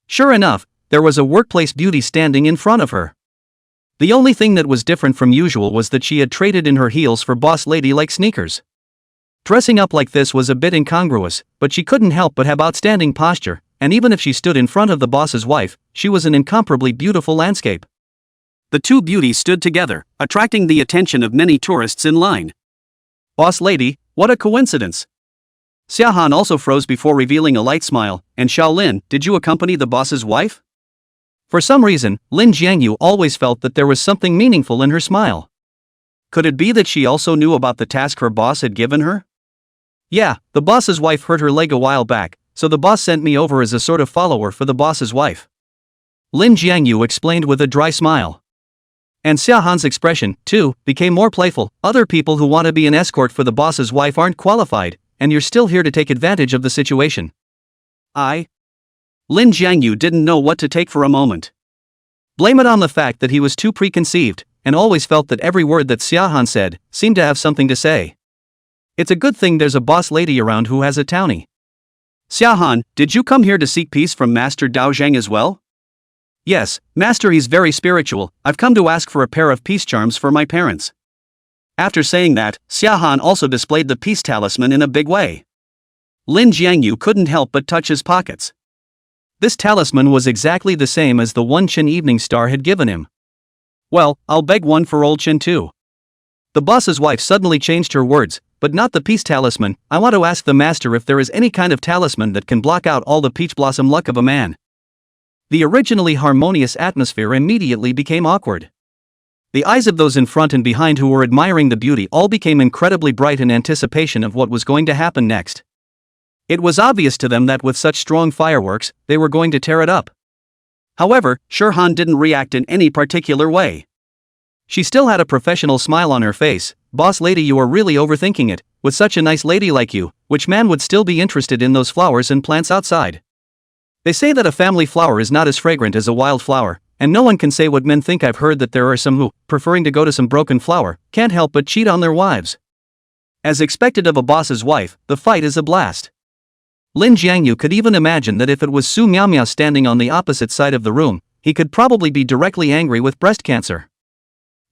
Speaker 1: Sure enough, there was a workplace beauty standing in front of her. The only thing that was different from usual was that she had traded in her heels for boss lady-like sneakers. Dressing up like this was a bit incongruous, but she couldn't help but have outstanding posture, and even if she stood in front of the boss's wife, she was an incomparably beautiful landscape. The two beauties stood together, attracting the attention of many tourists in line. "Boss lady, what a coincidence." Xia Han also froze before revealing a light smile. "And Shaolin, did you accompany the boss's wife?" For some reason, Lin Jiangyu always felt that there was something meaningful in her smile. Could it be that she also knew about the task her boss had given her? "Yeah, the boss's wife hurt her leg a while back, so the boss sent me over as a sort of follower for the boss's wife." Lin Jiangyu explained with a dry smile. And Xia Han's expression, too, became more playful. "Other people who want to be an escort for the boss's wife aren't qualified, and you're still here to take advantage of the situation." Lin Jiangyu didn't know what to take for a moment. Blame it on the fact that he was too preconceived, and always felt that every word that Xiahan said seemed to have something to say. It's a good thing there's a boss lady around who has a townie. Xiahan, did you come here to seek peace from Master Dao Zheng as well? Yes, Master, he's very spiritual. I've come to ask for a pair of peace charms for my parents. After saying that, Xiahan also displayed the peace talisman in a big way. Lin Jiangyu couldn't help but touch his pockets. This talisman was exactly the same as the one Chen Evening Star had given him. Well, I'll beg one for old Chen too. The boss's wife suddenly changed her words, but not the peace talisman. I want to ask the master if there is any kind of talisman that can block out all the peach blossom luck of a man. The originally harmonious atmosphere immediately became awkward. The eyes of those in front and behind who were admiring the beauty all became incredibly bright in anticipation of what was going to happen next. It was obvious to them that with such strong fireworks, they were going to tear it up. However, Shirhan didn't react in any particular way. She still had a professional smile on her face. Boss lady, you are really overthinking it. With such a nice lady like you, which man would still be interested in those flowers and plants outside? They say that a family flower is not as fragrant as a wild flower, and no one can say what men think. I've heard that there are some who, preferring to go to some broken flower, can't help but cheat on their wives. As expected of a boss's wife, the fight is a blast. Lin Jiangyu could even imagine that if it was Su Miaomiao standing on the opposite side of the room, he could probably be directly angry with breast cancer.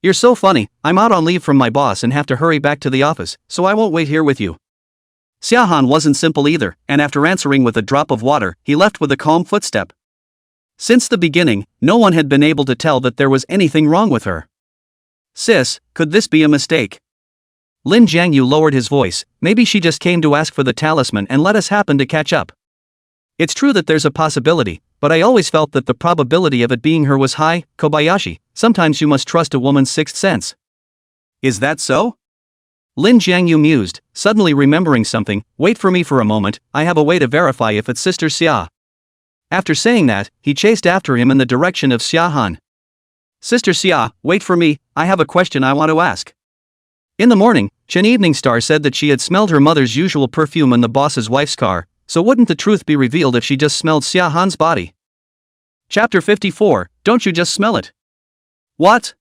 Speaker 1: You're so funny, I'm out on leave from my boss and have to hurry back to the office, so I won't wait here with you. Xiahan wasn't simple either, and after answering with a drop of water, he left with a calm footstep. Since the beginning, no one had been able to tell that there was anything wrong with her. Sis, could this be a mistake? Lin Jiangyu lowered his voice. Maybe she just came to ask for the talisman and let us happen to catch up. It's true that there's a possibility, but I always felt that the probability of it being her was high. Kobayashi, sometimes you must trust a woman's sixth sense. Is that so? Lin Jiangyu mused, suddenly remembering something. Wait for me for a moment, I have a way to verify if it's Sister Xia. After saying that, he chased after him in the direction of Xiahan. Sister Xia, wait for me, I have a question I want to ask. In the morning, Chen Evening Star said that she had smelled her mother's usual perfume in the boss's wife's car, so wouldn't the truth be revealed if she just smelled Xiahan's body? Chapter 54, Don't you just smell it? What?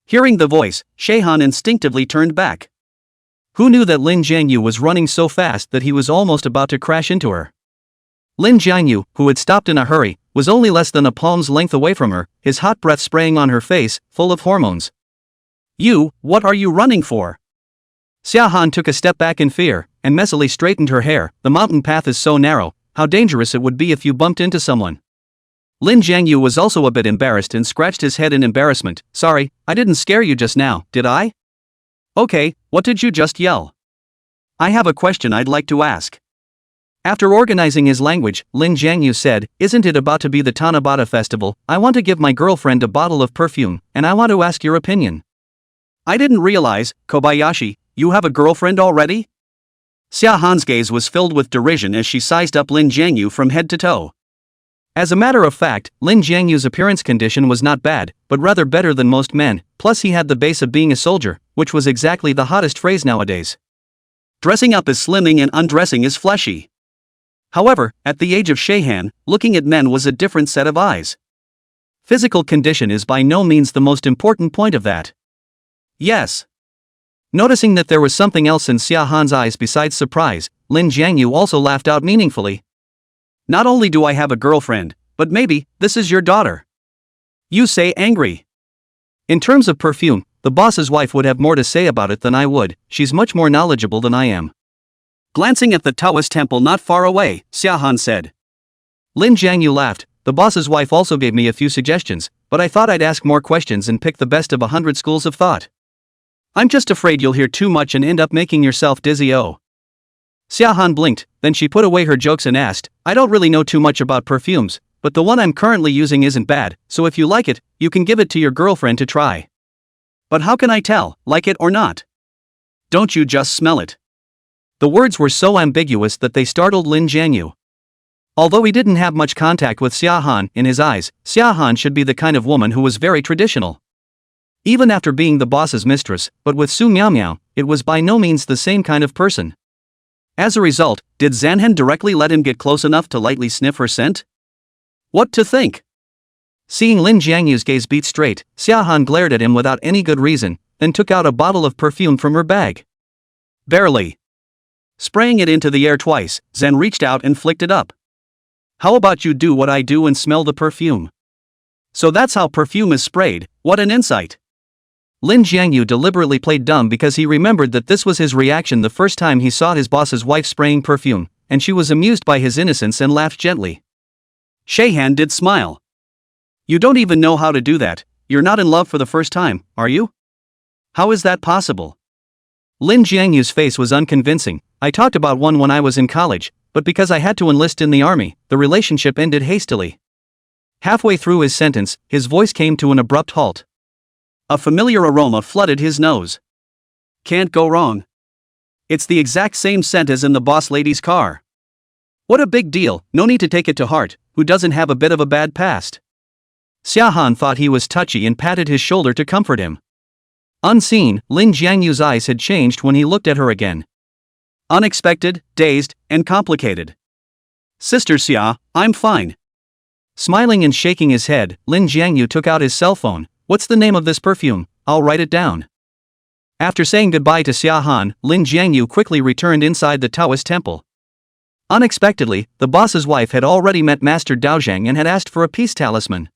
Speaker 1: Hearing the voice, Shehan instinctively turned back. Who knew that Lin Jiangyu was running so fast that he was almost about to crash into her? Lin Jiangyu, who had stopped in a hurry, was only less than a palm's length away from her, his hot breath spraying on her face, full of hormones. You, what are you running for? Xiahan took a step back in fear, and messily straightened her hair. The mountain path is so narrow, how dangerous it would be if you bumped into someone. Lin Jiangyu was also a bit embarrassed and scratched his head in embarrassment. Sorry, I didn't scare you just now, did I? Okay, what did you just yell? I have a question I'd like to ask. After organizing his language, Lin Jiangyu said, Isn't it about to be the Tanabata festival? I want to give my girlfriend a bottle of perfume, and I want to ask your opinion. I didn't realize, Kobayashi, you have a girlfriend already? Xiahan's gaze was filled with derision as she sized up Lin Jiangyu from head to toe. As a matter of fact, Lin Jiangyu's appearance condition was not bad, but rather better than most men, plus he had the base of being a soldier, which was exactly the hottest phrase nowadays. Dressing up is slimming and undressing is fleshy. However, at the age of Shehan, looking at men was a different set of eyes. Physical condition is by no means the most important point of that. Yes. Noticing that there was something else in Xiahan's eyes besides surprise, Lin Jiangyu also laughed out meaningfully. Not only do I have a girlfriend, but maybe, this is your daughter. You say angry. In terms of perfume, the boss's wife would have more to say about it than I would, she's much more knowledgeable than I am. Glancing at the Taoist temple not far away, Xiahan said. Lin Jiangyu laughed. The boss's wife also gave me a few suggestions, but I thought I'd ask more questions and pick the best of 100 schools of thought. I'm just afraid you'll hear too much and end up making yourself dizzy. Oh. Xiahan blinked, then she put away her jokes and asked, I don't really know too much about perfumes, but the one I'm currently using isn't bad, so if you like it, you can give it to your girlfriend to try. But how can I tell, like it or not? Don't you just smell it? The words were so ambiguous that they startled Lin Jiangyu. Although he didn't have much contact with Xiahan, in his eyes, Xiahan should be the kind of woman who was very traditional. Even after being the boss's mistress, but with Su Miaomiao, it was by no means the same kind of person. As a result, did Zanhen directly let him get close enough to lightly sniff her scent? What to think? Seeing Lin Jiangyu's gaze beat straight, Xiahan glared at him without any good reason, then took out a bottle of perfume from her bag. Barely spraying it into the air twice, Zhen reached out and flicked it up. How about you do what I do and smell the perfume? So that's how perfume is sprayed, what an insight. Lin Jiangyu deliberately played dumb because he remembered that this was his reaction the first time he saw his boss's wife spraying perfume, and she was amused by his innocence and laughed gently. Shahan did smile. You don't even know how to do that, you're not in love for the first time, are you? How is that possible? Lin Jiangyu's face was unconvincing. I talked about one when I was in college, but because I had to enlist in the army, the relationship ended hastily. Halfway through his sentence, his voice came to an abrupt halt. A familiar aroma flooded his nose. Can't go wrong. It's the exact same scent as in the boss lady's car. What a big deal, no need to take it to heart, who doesn't have a bit of a bad past? Xiahan thought he was touchy and patted his shoulder to comfort him. Unseen, Lin Jiangyu's eyes had changed when he looked at her again. Unexpected, dazed, and complicated. Sister Xia, I'm fine. Smiling and shaking his head, Lin Jiangyu took out his cell phone. What's the name of this perfume? I'll write it down. After saying goodbye to Xiahan, Lin Jiangyu quickly returned inside the Taoist temple. Unexpectedly, the boss's wife had already met Master Daozhang and had asked for a peace talisman.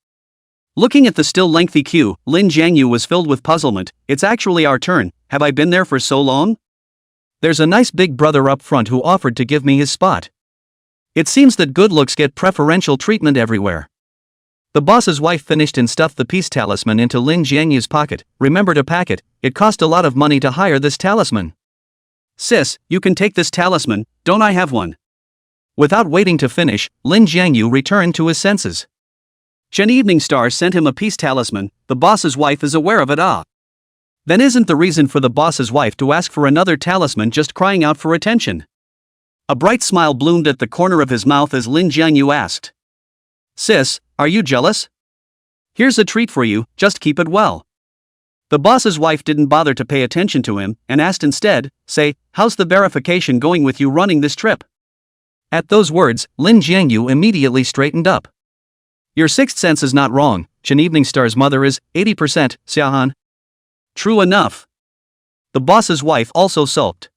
Speaker 1: Looking at the still lengthy queue, Lin Jiangyu was filled with puzzlement. It's actually our turn, have I been there for so long? There's a nice big brother up front who offered to give me his spot. It seems that good looks get preferential treatment everywhere. The boss's wife finished and stuffed the peace talisman into Lin Jiangyu's pocket. Remember to pack it, it cost a lot of money to hire this talisman. Sis, you can take this talisman, don't I have one? Without waiting to finish, Lin Jiangyu returned to his senses. Chen Evening Star sent him a peace talisman, the boss's wife is aware of it. Then isn't the reason for the boss's wife to ask for another talisman just crying out for attention? A bright smile bloomed at the corner of his mouth as Lin Jiangyu asked. Sis, are you jealous? Here's a treat for you, just keep it well. The boss's wife didn't bother to pay attention to him and asked instead, say, how's the verification going with you running this trip? At those words, Lin Jiangyu immediately straightened up. Your sixth sense is not wrong, Chen Evening Star's mother is 80%, Xiahan. True enough. The boss's wife also sulked.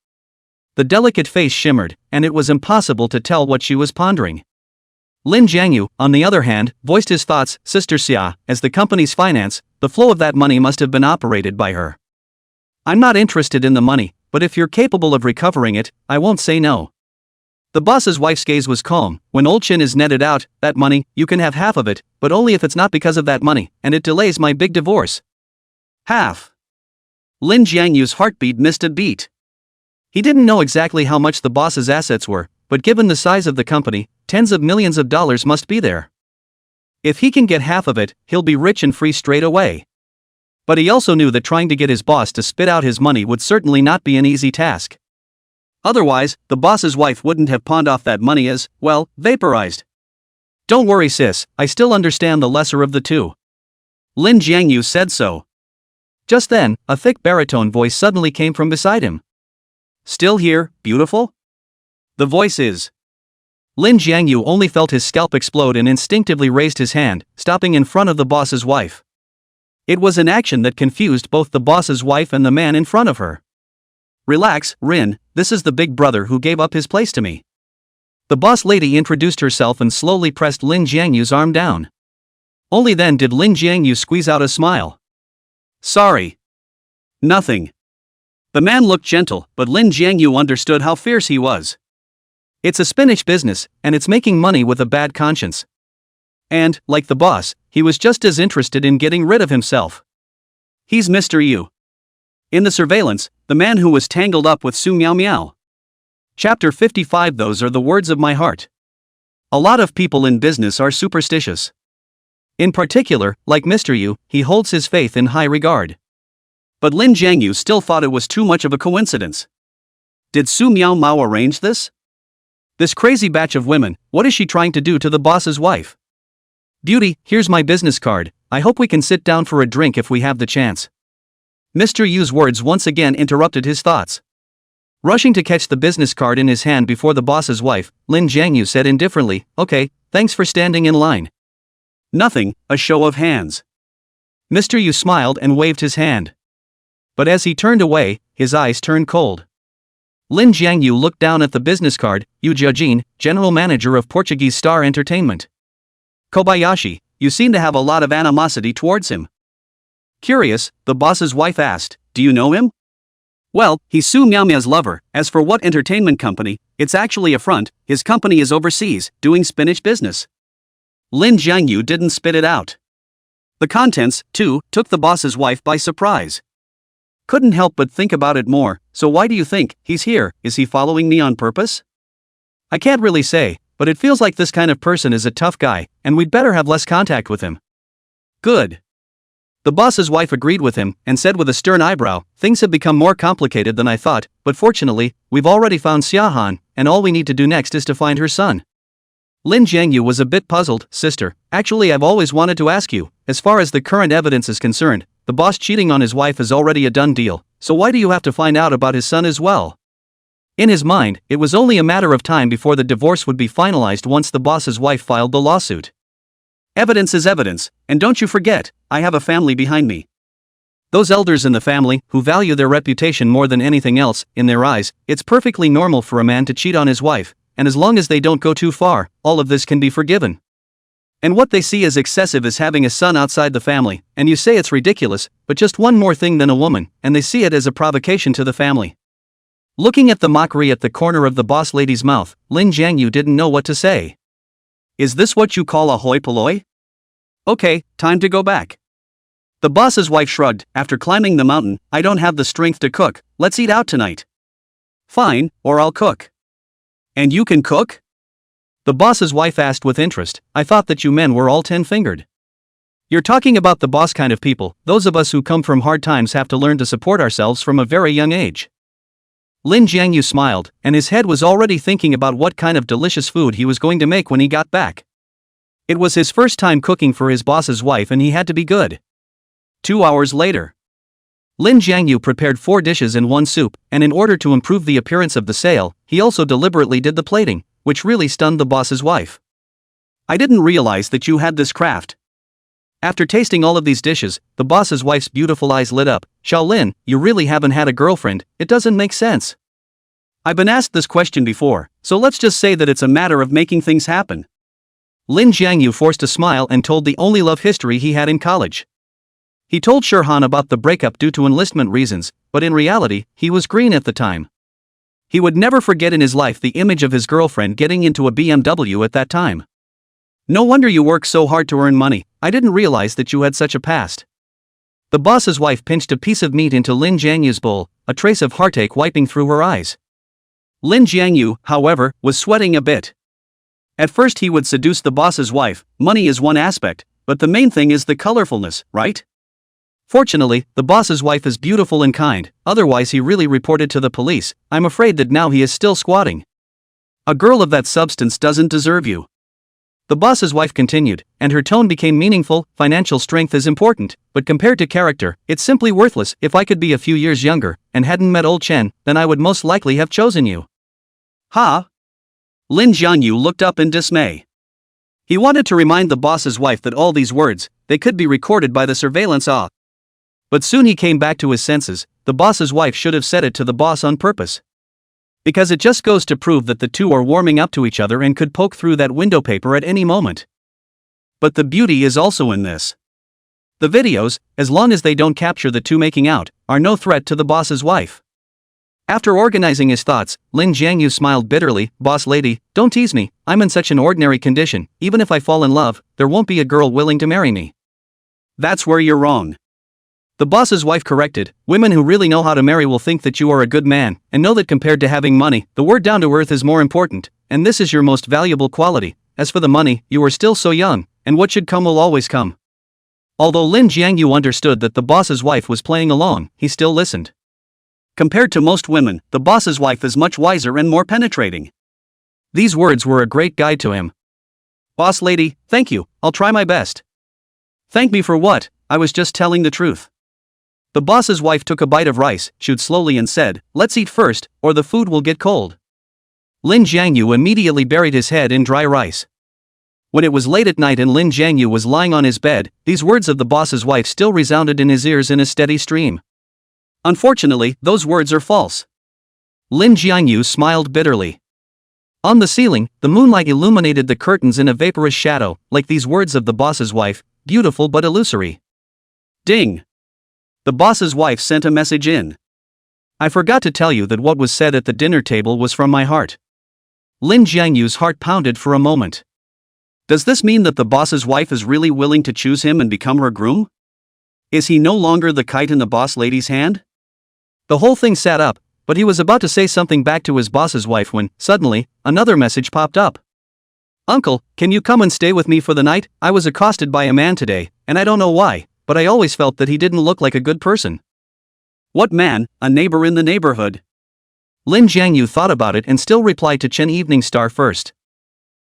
Speaker 1: The delicate face shimmered, and it was impossible to tell what she was pondering. Lin Jiangyu, on the other hand, voiced his thoughts. Sister Xia, as the company's finance, the flow of that money must have been operated by her. I'm not interested in the money, but if you're capable of recovering it, I won't say no. The boss's wife's gaze was calm. When old Chin is netted out, that money, you can have half of it, but only if it's not because of that money, and it delays my big divorce. Half. Lin Jiangyu's heartbeat missed a beat. He didn't know exactly how much the boss's assets were, but given the size of the company, tens of millions of dollars must be there. If he can get half of it, he'll be rich and free straight away. But he also knew that trying to get his boss to spit out his money would certainly not be an easy task. Otherwise, the boss's wife wouldn't have pawned off that money as, well, vaporized. Don't worry sis, I still understand the lesser of the two. Lin Jiangyu said so. Just then, a thick baritone voice suddenly came from beside him. Still here, beautiful? The voice is. Lin Jiangyu only felt his scalp explode and instinctively raised his hand, stopping in front of the boss's wife. It was an action that confused both the boss's wife and the man in front of her. Relax, Rin, this is the big brother who gave up his place to me. The boss lady introduced herself and slowly pressed Lin Jiangyu's arm down. Only then did Lin Jiangyu squeeze out a smile. Sorry. Nothing. The man looked gentle, but Lin Jiangyu understood how fierce he was. It's a spinach business, and it's making money with a bad conscience. And, like the boss, he was just as interested in getting rid of himself. He's Mr. Yu. In the surveillance, the man who was tangled up with Su Miao Miao. Chapter 55. Those are the words of my heart. A lot of people in business are superstitious. In particular, like Mr. Yu, he holds his faith in high regard. But Lin Jiangyu still thought it was too much of a coincidence. Did Su Miao Miao arrange this? This crazy batch of women, what is she trying to do to the boss's wife? Beauty, here's my business card, I hope we can sit down for a drink if we have the chance. Mr. Yu's words once again interrupted his thoughts. Rushing to catch the business card in his hand before the boss's wife, Lin Jiangyu said indifferently, okay, thanks for standing in line. Nothing, a show of hands. Mr. Yu smiled and waved his hand. But as he turned away, his eyes turned cold. Lin Jiangyu looked down at the business card. Yu Jiajin, General Manager of Portuguese Star Entertainment. Kobayashi, you seem to have a lot of animosity towards him. Curious, the boss's wife asked, do you know him? Well, he's Su Miaomia's lover. As for what entertainment company, it's actually a front. His company is overseas, doing spinach business. Lin Jiangyu didn't spit it out. The contents, too, took the boss's wife by surprise. Couldn't help but think about it more. So why do you think he's here? Is he following me on purpose? I can't really say, but it feels like this kind of person is a tough guy, and we'd better have less contact with him. Good. The boss's wife agreed with him and said with a stern eyebrow, things have become more complicated than I thought, but fortunately, we've already found Xiahan, and all we need to do next is to find her son. Lin Jiangyu was a bit puzzled. Sister, actually I've always wanted to ask you, as far as the current evidence is concerned, the boss cheating on his wife is already a done deal, so why do you have to find out about his son as well? In his mind, it was only a matter of time before the divorce would be finalized once the boss's wife filed the lawsuit. Evidence is evidence, and don't you forget, I have a family behind me. Those elders in the family, who value their reputation more than anything else, in their eyes, it's perfectly normal for a man to cheat on his wife, and as long as they don't go too far, all of this can be forgiven. And what they see as excessive is having a son outside the family, and you say it's ridiculous, but just one more thing than a woman, and they see it as a provocation to the family. Looking at the mockery at the corner of the boss lady's mouth, Lin Jiangyu didn't know what to say. Is this what you call a hoi polloi? Okay, time to go back. The boss's wife shrugged. After climbing the mountain, I don't have the strength to cook. Let's eat out tonight. Fine, or I'll cook. And you can cook? The boss's wife asked with interest. I thought that you men were all 10-fingered. You're talking about the boss kind of people. Those of us who come from hard times have to learn to support ourselves from a very young age. Lin Jiangyu smiled, and his head was already thinking about what kind of delicious food he was going to make when he got back. It was his first time cooking for his boss's wife and he had to be good. 2 hours later. Lin Jiangyu prepared 4 dishes and 1 soup, and in order to improve the appearance of the sale, he also deliberately did the plating, which really stunned the boss's wife. I didn't realize that you had this craft. After tasting all of these dishes, the boss's wife's beautiful eyes lit up. Shaolin, you really haven't had a girlfriend, it doesn't make sense. I've been asked this question before, so let's just say that it's a matter of making things happen. Lin Jiangyu forced a smile and told the only love history he had in college. He told Shirhan about the breakup due to enlistment reasons, but in reality, he was green at the time. He would never forget in his life the image of his girlfriend getting into a BMW at that time. No wonder you work so hard to earn money. I didn't realize that you had such a past. The boss's wife pinched a piece of meat into Lin Jiangyu's bowl, a trace of heartache wiping through her eyes. Lin Jiangyu, however, was sweating a bit. At first he would seduce the boss's wife. Money is one aspect, but the main thing is the colorfulness, right? Fortunately, the boss's wife is beautiful and kind, otherwise he really reported to the police. I'm afraid that now he is still squatting. A girl of that substance doesn't deserve you. The boss's wife continued, and her tone became meaningful. Financial strength is important, but compared to character, it's simply worthless. If I could be a few years younger, and hadn't met old Chen, then I would most likely have chosen you. Ha! Lin Jiangyu looked up in dismay. He wanted to remind the boss's wife that all these words, they could be recorded by the surveillance. But soon he came back to his senses. The boss's wife should have said it to the boss on purpose. Because it just goes to prove that the two are warming up to each other and could poke through that window paper at any moment. But the beauty is also in this. The videos, as long as they don't capture the two making out, are no threat to the boss's wife. After organizing his thoughts, Lin Jiangyu smiled bitterly. Boss lady, don't tease me, I'm in such an ordinary condition. Even if I fall in love, there won't be a girl willing to marry me. That's where you're wrong. The boss's wife corrected. Women who really know how to marry will think that you are a good man, and know that compared to having money, the word down to earth is more important, and this is your most valuable quality. As for the money, you are still so young, and what should come will always come. Although Lin Jiangyu understood that the boss's wife was playing along, he still listened. Compared to most women, the boss's wife is much wiser and more penetrating. These words were a great guide to him. Boss lady, thank you, I'll try my best. Thank me for what? I was just telling the truth. The boss's wife took a bite of rice, chewed slowly and said, let's eat first, or the food will get cold. Lin Jiangyu immediately buried his head in dry rice. When it was late at night and Lin Jiangyu was lying on his bed, these words of the boss's wife still resounded in his ears in a steady stream. Unfortunately, those words are false. Lin Jiangyu smiled bitterly. On the ceiling, the moonlight illuminated the curtains in a vaporous shadow, like these words of the boss's wife, beautiful but illusory. Ding! The boss's wife sent a message in. I forgot to tell you that what was said at the dinner table was from my heart. Lin Jiangyu's heart pounded for a moment. Does this mean that the boss's wife is really willing to choose him and become her groom? Is he no longer the kite in the boss lady's hand? The whole thing sat up, but he was about to say something back to his boss's wife when, suddenly, another message popped up. Uncle, can you come and stay with me for the night? I was accosted by a man today, and I don't know why, but I always felt that he didn't look like a good person. What man? A neighbor in the neighborhood. Lin Jiangyu thought about it and still replied to Chen Evening Star first.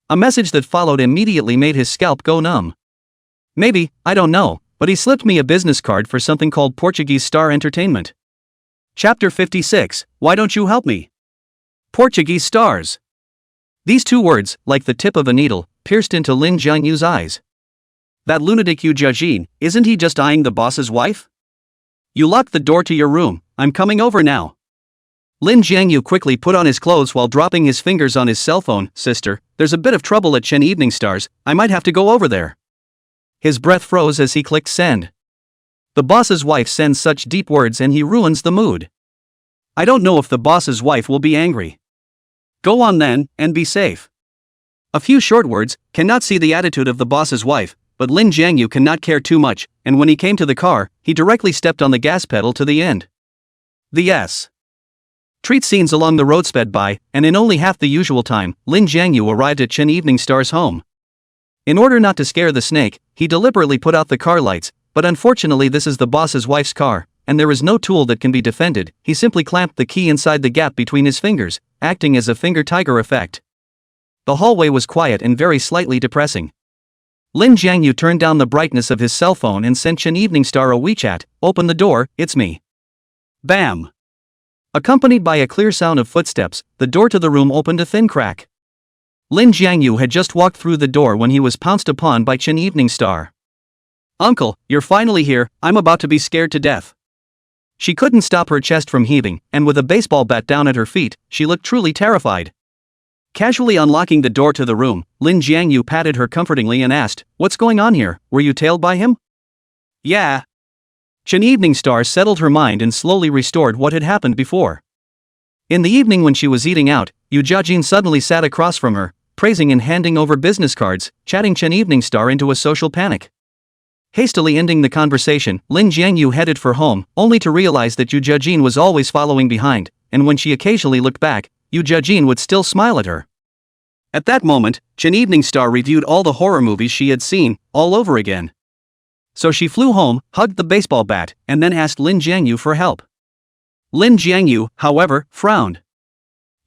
Speaker 1: A message that followed immediately made his scalp go numb. Maybe, I don't know, but he slipped me a business card for something called Portuguese Star Entertainment. Chapter 56, Why Don't You Help Me? Portuguese Stars. These two words, like the tip of a needle, pierced into Lin Jiangyu's eyes. That lunatic Yu Jiajin, isn't he just eyeing the boss's wife? You locked the door to your room, I'm coming over now. Lin Jiangyu quickly put on his clothes while dropping his fingers on his cell phone. Sister, there's a bit of trouble at Chen Evening Stars, I might have to go over there. His breath froze as he clicked send. The boss's wife sends such deep words and he ruins the mood. I don't know if the boss's wife will be angry. Go on then, and be safe. A few short words, cannot see the attitude of the boss's wife, but Lin Jiangyu cannot care too much, and when he came to the car, he directly stepped on the gas pedal to the end. The S. Treat scenes along the road sped by, and in only half the usual time, Lin Jiangyu arrived at Chen Evening Star's home. In order not to scare the snake, he deliberately put out the car lights, but unfortunately this is the boss's wife's car, and there is no tool that can be defended. He simply clamped the key inside the gap between his fingers, acting as a finger tiger effect. The hallway was quiet and very slightly depressing. Lin Jiangyu turned down the brightness of his cell phone and sent Chen Evening Star a WeChat, open the door, it's me. Bam! Accompanied by a clear sound of footsteps, the door to the room opened a thin crack. Lin Jiangyu had just walked through the door when he was pounced upon by Chen Evening Star. Uncle, you're finally here, I'm about to be scared to death. She couldn't stop her chest from heaving, and with a baseball bat down at her feet, she looked truly terrified. Casually unlocking the door to the room, Lin Jiangyu patted her comfortingly and asked, What's going on here, were you tailed by him? Yeah. Chen Evening Star settled her mind and slowly restored what had happened before. In the evening when she was eating out, Yu Jiajin suddenly sat across from her, praising and handing over business cards, chatting Chen Evening Star into a social panic. Hastily ending the conversation, Lin Jiangyu headed for home, only to realize that Yu Jiajin was always following behind, and when she occasionally looked back, Yu Jiajin would still smile at her. At that moment, Chen Evening Star reviewed all the horror movies she had seen, all over again. So she flew home, hugged the baseball bat, and then asked Lin Jiangyu for help. Lin Jiangyu, however, frowned.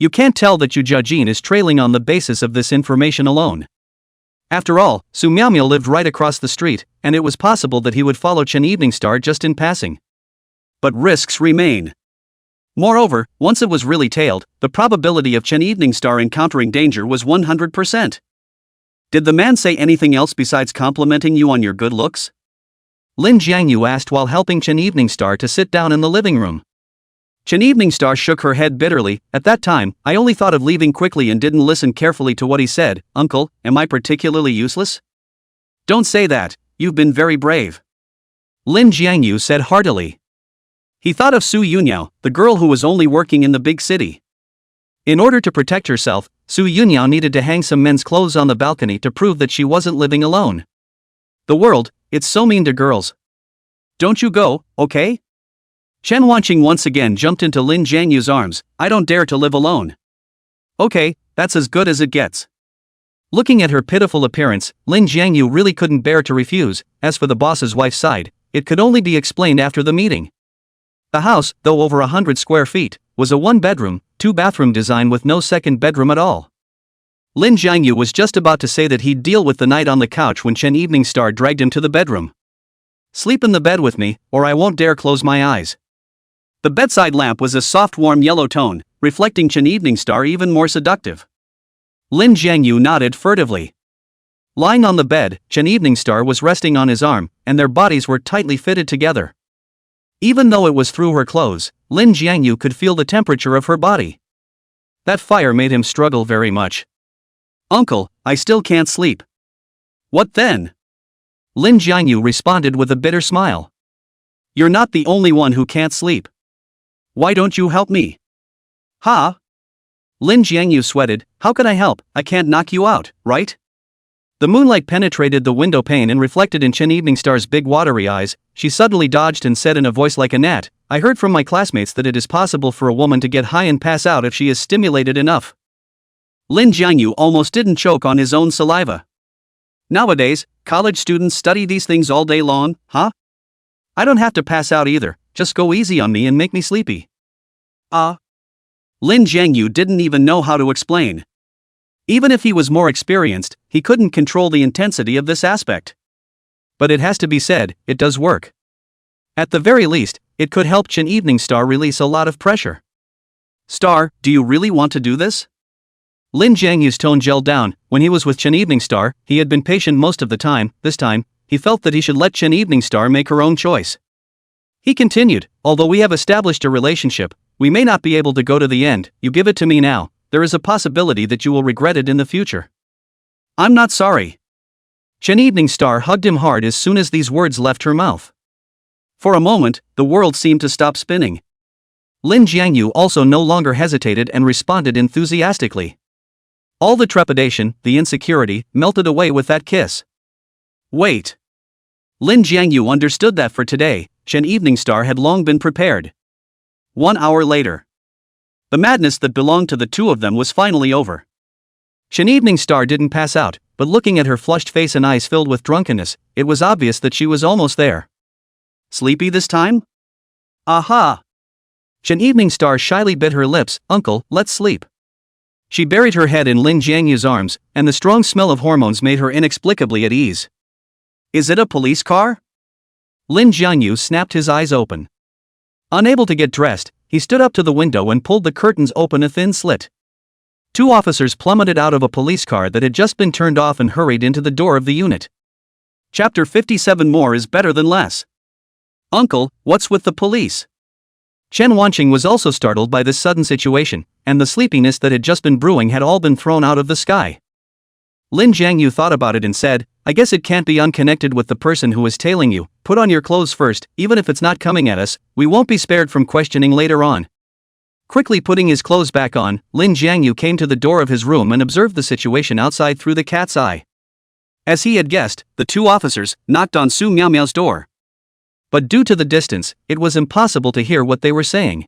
Speaker 1: You can't tell that Yu Jiajin is trailing on the basis of this information alone. After all, Su Miaomiao lived right across the street, and it was possible that he would follow Chen Evening Star just in passing. But risks remain. Moreover, once it was really tailed, the probability of Chen Evening Star encountering danger was 100%. Did the man say anything else besides complimenting you on your good looks? Lin Jiangyu asked while helping Chen Evening Star to sit down in the living room. Chen Evening Star shook her head bitterly. At that time, I only thought of leaving quickly and didn't listen carefully to what he said. Uncle, am I particularly useless? Don't say that, you've been very brave. Lin Jiangyu said heartily. He thought of Su Yunyao, the girl who was only working in the big city. In order to protect herself, Su Yunyao needed to hang some men's clothes on the balcony to prove that she wasn't living alone. The world, it's so mean to girls. Don't you go, okay? Chen Wanqing once again jumped into Lin Jiangyu's arms. I don't dare to live alone. Okay, that's as good as it gets. Looking at her pitiful appearance, Lin Jiangyu really couldn't bear to refuse. As for the boss's wife's side, it could only be explained after the meeting. The house, though over 100 square feet, was a one-bedroom, two-bathroom design with no second bedroom at all. Lin Jiangyu was just about to say that he'd deal with the night on the couch when Chen Evening Star dragged him to the bedroom. Sleep in the bed with me, or I won't dare close my eyes. The bedside lamp was a soft warm yellow tone, reflecting Chen Evening Star even more seductive. Lin Jiangyu nodded furtively. Lying on the bed, Chen Evening Star was resting on his arm, and their bodies were tightly fitted together. Even though it was through her clothes, Lin Jiangyu could feel the temperature of her body. That fire made him struggle very much. "Uncle, I still can't sleep." "What then?" Lin Jiangyu responded with a bitter smile. "You're not the only one who can't sleep. Why don't you help me?" "Huh?" Lin Jiangyu sweated. "How can I help? I can't knock you out, right?" The moonlight penetrated the window pane and reflected in Chen Evening Star's big watery eyes. She suddenly dodged and said in a voice like a gnat, "I heard from my classmates that it is possible for a woman to get high and pass out if she is stimulated enough." Lin Jiangyu almost didn't choke on his own saliva. "Nowadays, college students study these things all day long, huh? I don't have to pass out either, just go easy on me and make me sleepy." Lin Jiangyu didn't even know how to explain. Even if he was more experienced, he couldn't control the intensity of this aspect. But it has to be said, it does work. At the very least, it could help Chen Evening Star release a lot of pressure. "Star, do you really want to do this?" Lin Jiangyu's tone gelled down. When he was with Chen Evening Star, he had been patient most of the time. This time, he felt that he should let Chen Evening Star make her own choice. He continued, "Although we have established a relationship, we may not be able to go to the end. You give it to me now. There is a possibility that you will regret it in the future." "I'm not sorry." Chen Evening Star hugged him hard as soon as these words left her mouth. For a moment, the world seemed to stop spinning. Lin Jiangyu also no longer hesitated and responded enthusiastically. All the trepidation, the insecurity, melted away with that kiss. Wait. Lin Jiangyu understood that for today, Chen Evening Star had long been prepared. 1 hour later. The madness that belonged to the two of them was finally over. Chen Evening Star didn't pass out, but looking at her flushed face and eyes filled with drunkenness, it was obvious that she was almost there. "Sleepy this time?" "Aha!" Chen Evening Star shyly bit her lips. "Uncle, let's sleep." She buried her head in Lin Jiangyu's arms, and the strong smell of hormones made her inexplicably at ease. "Is it a police car?" Lin Jiangyu snapped his eyes open. Unable to get dressed, he stood up to the window and pulled the curtains open a thin slit. 2 officers plummeted out of a police car that had just been turned off and hurried into the door of the unit. Chapter 57. More is better than less. "Uncle, what's with the police?" Chen Wanqing was also startled by this sudden situation, and the sleepiness that had just been brewing had all been thrown out of the sky. Lin Jiangyu thought about it and said, "I guess it can't be unconnected with the person who is tailing you. Put on your clothes first, even if it's not coming at us, we won't be spared from questioning later on." Quickly putting his clothes back on, Lin Jiangyu came to the door of his room and observed the situation outside through the cat's eye. As he had guessed, the 2 officers knocked on Su Miaomiao's door. But due to the distance, it was impossible to hear what they were saying.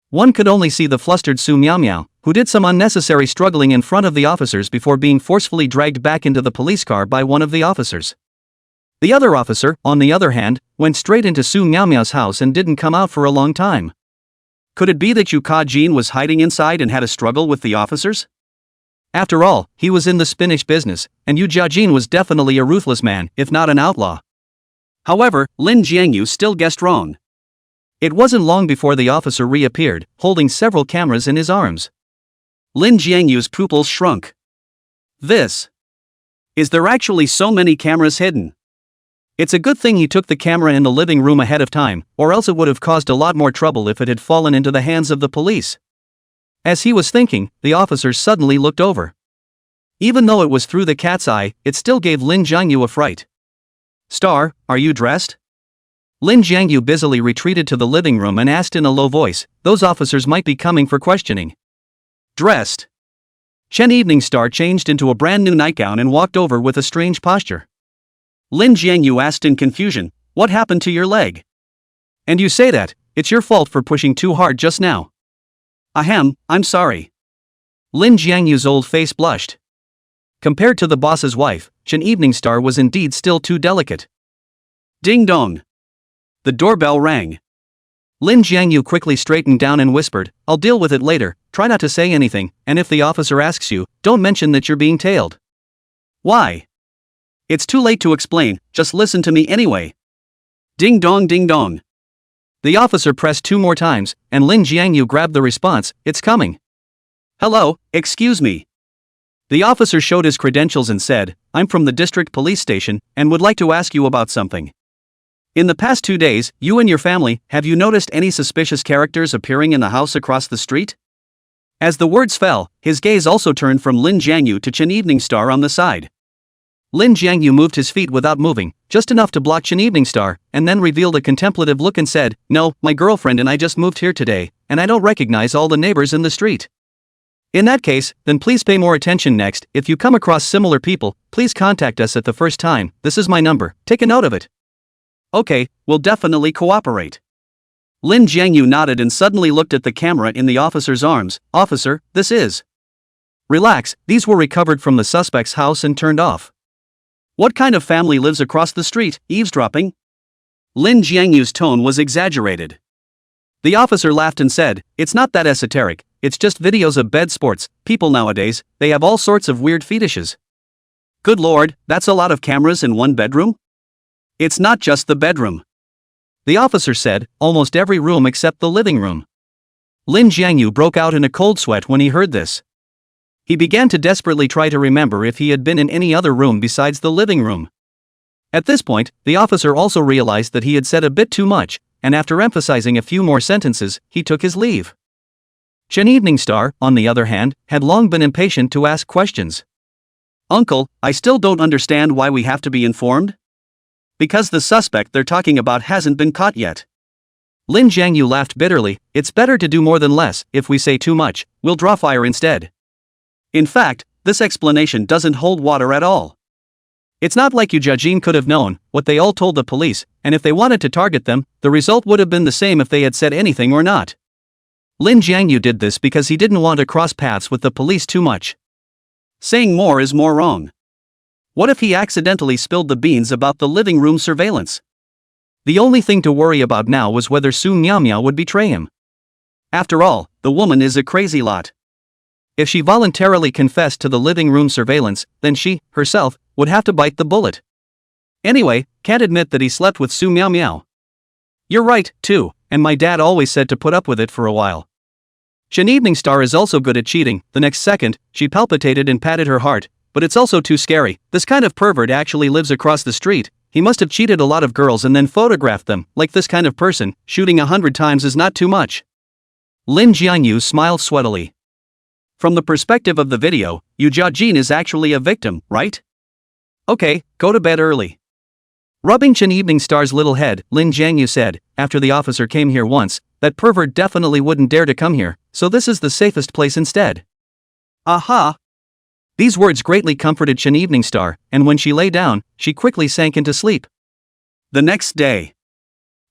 Speaker 1: One could only see the flustered Su Miaomiao, who did some unnecessary struggling in front of the officers before being forcefully dragged back into the police car by one of the officers. The other officer, on the other hand, went straight into Su Miaomiao's house and didn't come out for a long time. Could it be that Yu Ka-jin was hiding inside and had a struggle with the officers? After all, he was in the spinach business, and Yu Jiajin was definitely a ruthless man, if not an outlaw. However, Lin Jiangyu still guessed wrong. It wasn't long before the officer reappeared, holding several cameras in his arms. Lin Jiangyu's pupils shrunk. Is there actually so many cameras hidden? It's a good thing he took the camera in the living room ahead of time, or else it would have caused a lot more trouble if it had fallen into the hands of the police. As he was thinking, the officers suddenly looked over. Even though it was through the cat's eye, it still gave Lin Jiangyu a fright. "Star, are you dressed?" Lin Jiangyu busily retreated to the living room and asked in a low voice. Those officers might be coming for questioning. "Dressed?" Chen Evening Star changed into a brand new nightgown and walked over with a strange posture. Lin Jiangyu asked in confusion, "What happened to your leg?" "And you say that, it's your fault for pushing too hard just now." "Ahem, I'm sorry." Lin Jiangyu's old face blushed. Compared to the boss's wife, Chen Evening Star was indeed still too delicate. Ding dong. The doorbell rang. Lin Jiangyu quickly straightened down and whispered, "I'll deal with it later, try not to say anything, and if the officer asks you, don't mention that you're being tailed." "Why?" "It's too late to explain, just listen to me anyway." Ding dong ding dong. The officer pressed 2 more times, and Lin Jiangyu grabbed the response, "It's coming." "Hello, excuse me." The officer showed his credentials and said, "I'm from the district police station and would like to ask you about something. In the past 2 days, you and your family, have you noticed any suspicious characters appearing in the house across the street?" As the words fell, his gaze also turned from Lin Jiangyu to Chen Evening Star on the side. Lin Jiangyu moved his feet without moving, just enough to block Chen Evening Star, and then revealed a contemplative look and said, "No, my girlfriend and I just moved here today, and I don't recognize all the neighbors in the street." In that case, then please pay more attention next. If you come across similar people, please contact us at the first time. This is my number, take a note of it. Okay, we'll definitely cooperate. Lin Jiangyu nodded and suddenly looked at the camera in the officer's arms. "Officer, this is..." "Relax, these were recovered from the suspect's house and turned off." "What kind of family lives across the street, eavesdropping?" Lin Jiangyu's tone was exaggerated. The officer laughed and said, "It's not that esoteric, it's just videos of bed sports. People nowadays, they have all sorts of weird fetishes." "Good lord, that's a lot of cameras in one bedroom?" "It's not just the bedroom," the officer said, "almost every room except the living room." Lin Jiangyu broke out in a cold sweat when he heard this. He began to desperately try to remember if he had been in any other room besides the living room. At this point, the officer also realized that he had said a bit too much, and after emphasizing a few more sentences, he took his leave. Chen Evening Star, on the other hand, had long been impatient to ask questions. "Uncle, I still don't understand why we have to be informed?" "Because the suspect they're talking about hasn't been caught yet." Lin Jiangyu laughed bitterly. "It's better to do more than less. If we say too much, we'll draw fire instead." In fact, this explanation doesn't hold water at all. It's not like Yu Jiajin could have known what they all told the police, and if they wanted to target them, the result would have been the same if they had said anything or not. Lin Jiangyu did this because he didn't want to cross paths with the police too much. Saying more is more wrong. What if he accidentally spilled the beans about the living room surveillance? The only thing to worry about now was whether Su Miao would betray him. After all, the woman is a crazy lot. If she voluntarily confessed to the living room surveillance, then she, herself, would have to bite the bullet. Anyway, can't admit that he slept with Su Miao. You're right, too, and my dad always said to put up with it for a while. Chen Evening Star is also good at cheating. The next second, she palpitated and patted her heart, but it's also too scary. This kind of pervert actually lives across the street. He must have cheated a lot of girls and then photographed them. Like this kind of person, shooting 100 times is not too much. Lin Jiangyu smiled sweatily. From the perspective of the video, Yu Jiajin is actually a victim, right? Okay, go to bed early. Rubbing Chen Evening Star's little head, Lin Jiangyu said, "After the officer came here once, that pervert definitely wouldn't dare to come here, so this is the safest place instead." Aha! These words greatly comforted Chen Evening Star, and when she lay down, she quickly sank into sleep. The next day,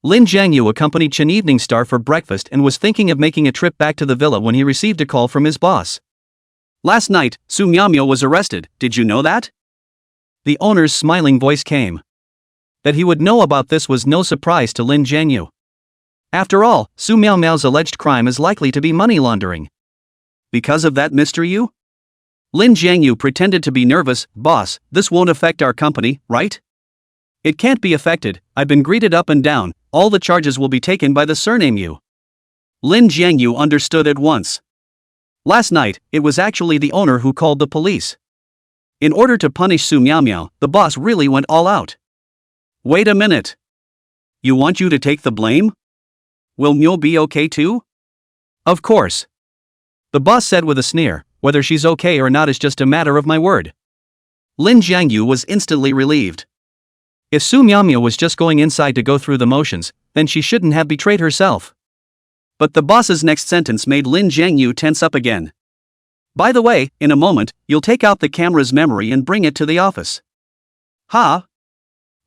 Speaker 1: Lin Jiangyu accompanied Chen Evening Star for breakfast and was thinking of making a trip back to the villa when he received a call from his boss. "Last night, Su Miao was arrested, did you know that?" The owner's smiling voice came. That he would know about this was no surprise to Lin Jiangyu. After all, Su Miao's alleged crime is likely to be money laundering. Because of that mystery you? Lin Jiangyu pretended to be nervous. "Boss, this won't affect our company, right?" "It can't be affected, I've been greeted up and down, all the charges will be taken by the surname Yu." Lin Jiangyu understood at once. Last night, it was actually the owner who called the police. In order to punish Su Miao, the boss really went all out. Wait a minute. You want you to take the blame? Will Mio be okay too? Of course. The boss said with a sneer, "Whether she's okay or not is just a matter of my word." Lin Jiangyu was instantly relieved. If Su Miao was just going inside to go through the motions, then she shouldn't have betrayed herself. But the boss's next sentence made Lin Jiangyu tense up again. "By the way, in a moment, you'll take out the camera's memory and bring it to the office." "Huh?"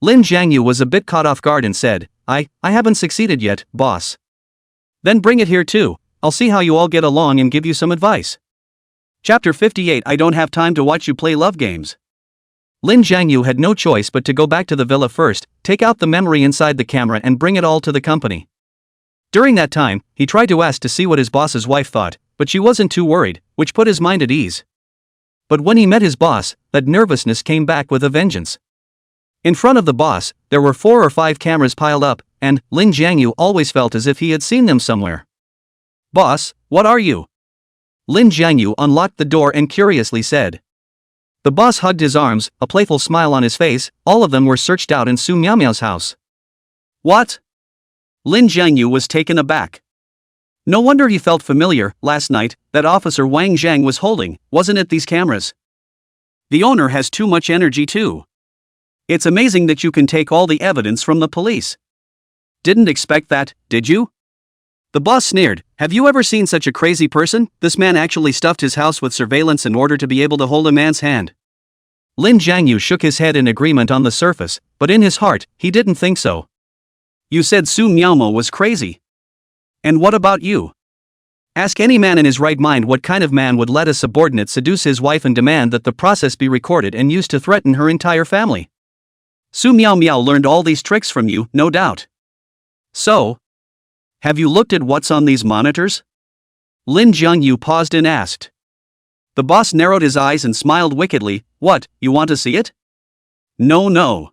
Speaker 1: Lin Jiangyu was a bit caught off guard and said, I haven't succeeded yet, boss." "Then bring it here too, I'll see how you all get along and give you some advice." Chapter 58. I don't have time to watch you play love games. Lin Jiangyu had no choice but to go back to the villa first, take out the memory inside the camera and bring it all to the company. During that time, he tried to ask to see what his boss's wife thought, but she wasn't too worried, which put his mind at ease. But when he met his boss, that nervousness came back with a vengeance. In front of the boss, there were 4 or 5 cameras piled up, and Lin Jiangyu always felt as if he had seen them somewhere. "Boss, what are you?" Lin Jiangyu unlocked the door and curiously said. The boss hugged his arms, a playful smile on his face. All of them were searched out in Su Miao's house. What? Lin Jiangyu was taken aback. No wonder he felt familiar. Last night, that officer Wang Zhang was holding, wasn't it, these cameras? The owner has too much energy too. It's amazing that you can take all the evidence from the police. Didn't expect that, did you? The boss sneered. Have you ever seen such a crazy person? This man actually stuffed his house with surveillance in order to be able to hold a man's hand. Lin Jiangyu shook his head in agreement on the surface, but in his heart, he didn't think so. You said Su Miaomo was crazy. And what about you? Ask any man in his right mind what kind of man would let a subordinate seduce his wife and demand that the process be recorded and used to threaten her entire family. Su Miao learned all these tricks from you, no doubt. So, have you looked at what's on these monitors? Lin Jiangyu paused and asked. The boss narrowed his eyes and smiled wickedly. What, you want to see it? No.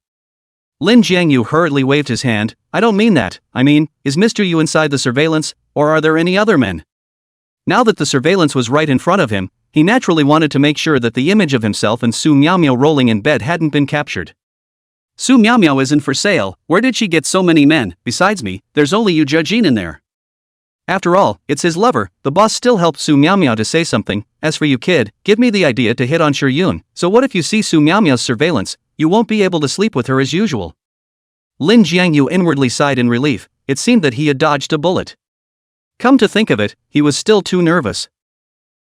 Speaker 1: Lin Jiangyu hurriedly waved his hand. I don't mean that. I mean, is Mr. Yu inside the surveillance, or are there any other men? Now that the surveillance was right in front of him, he naturally wanted to make sure that the image of himself and Su Miao rolling in bed hadn't been captured. Su Miao isn't for sale. Where did she get so many men? Besides me, there's only Yu Jiajin in there. After all, it's his lover. The boss still helped Su Miao to say something. As for you, kid, give me the idea to hit on Yun. So what if you see Su Miao's surveillance? You won't be able to sleep with her as usual. Lin Jiangyu inwardly sighed in relief. It seemed that he had dodged a bullet. Come to think of it, he was still too nervous.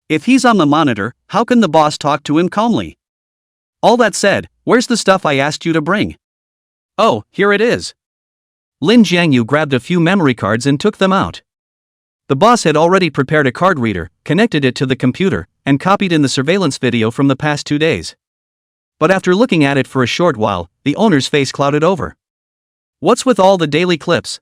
Speaker 1: If he's on the monitor, how can the boss talk to him calmly? All that said, where's the stuff I asked you to bring? Oh, here it is. Lin Jiangyu grabbed a few memory cards and took them out. The boss had already prepared a card reader, connected it to the computer, and copied in the surveillance video from the past 2 days. But after looking at it for a short while, the owner's face clouded over. What's with all the daily clips?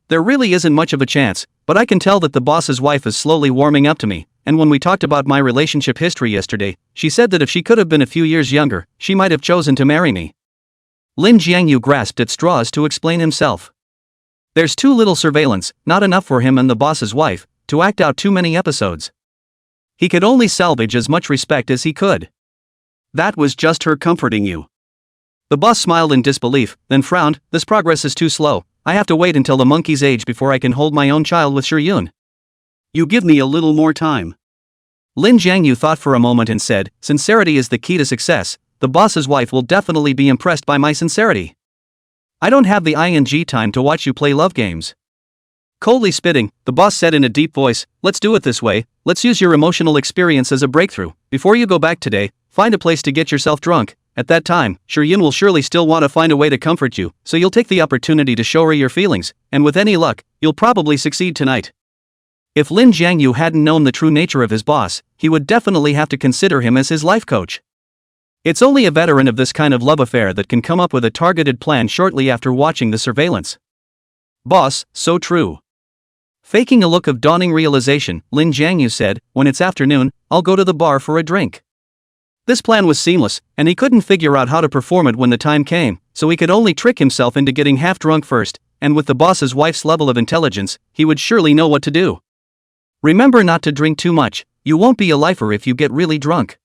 Speaker 1: There really isn't much of a chance, but I can tell that the boss's wife is slowly warming up to me, and when we talked about my relationship history yesterday, she said that if she could have been a few years younger, she might have chosen to marry me. Lin Jiangyu grasped at straws to explain himself. There's too little surveillance, not enough for him and the boss's wife, to act out too many episodes. He could only salvage as much respect as he could. That was just her comforting you. The boss smiled in disbelief, then frowned. This progress is too slow. I have to wait until the monkey's age before I can hold my own child with Yun. You give me a little more time. Lin Jiangyu thought for a moment and said, sincerity is the key to success. The boss's wife will definitely be impressed by my sincerity. I don't have the ing time to watch you play love games. Coldly spitting, the boss said in a deep voice, let's do it this way. Let's use your emotional experience as a breakthrough. Before you go back today, find a place to get yourself drunk. At that time, Yun will surely still want to find a way to comfort you, so you'll take the opportunity to show her your feelings, and with any luck, you'll probably succeed tonight. If Lin Jiangyu hadn't known the true nature of his boss, he would definitely have to consider him as his life coach. It's only a veteran of this kind of love affair that can come up with a targeted plan shortly after watching the surveillance. Boss, so true. Faking a look of dawning realization, Lin Jiangyu said, when it's afternoon, I'll go to the bar for a drink. This plan was seamless, and he couldn't figure out how to perform it when the time came, so he could only trick himself into getting half drunk first, and with the boss's wife's level of intelligence, he would surely know what to do. Remember not to drink too much, you won't be a lifer if you get really drunk.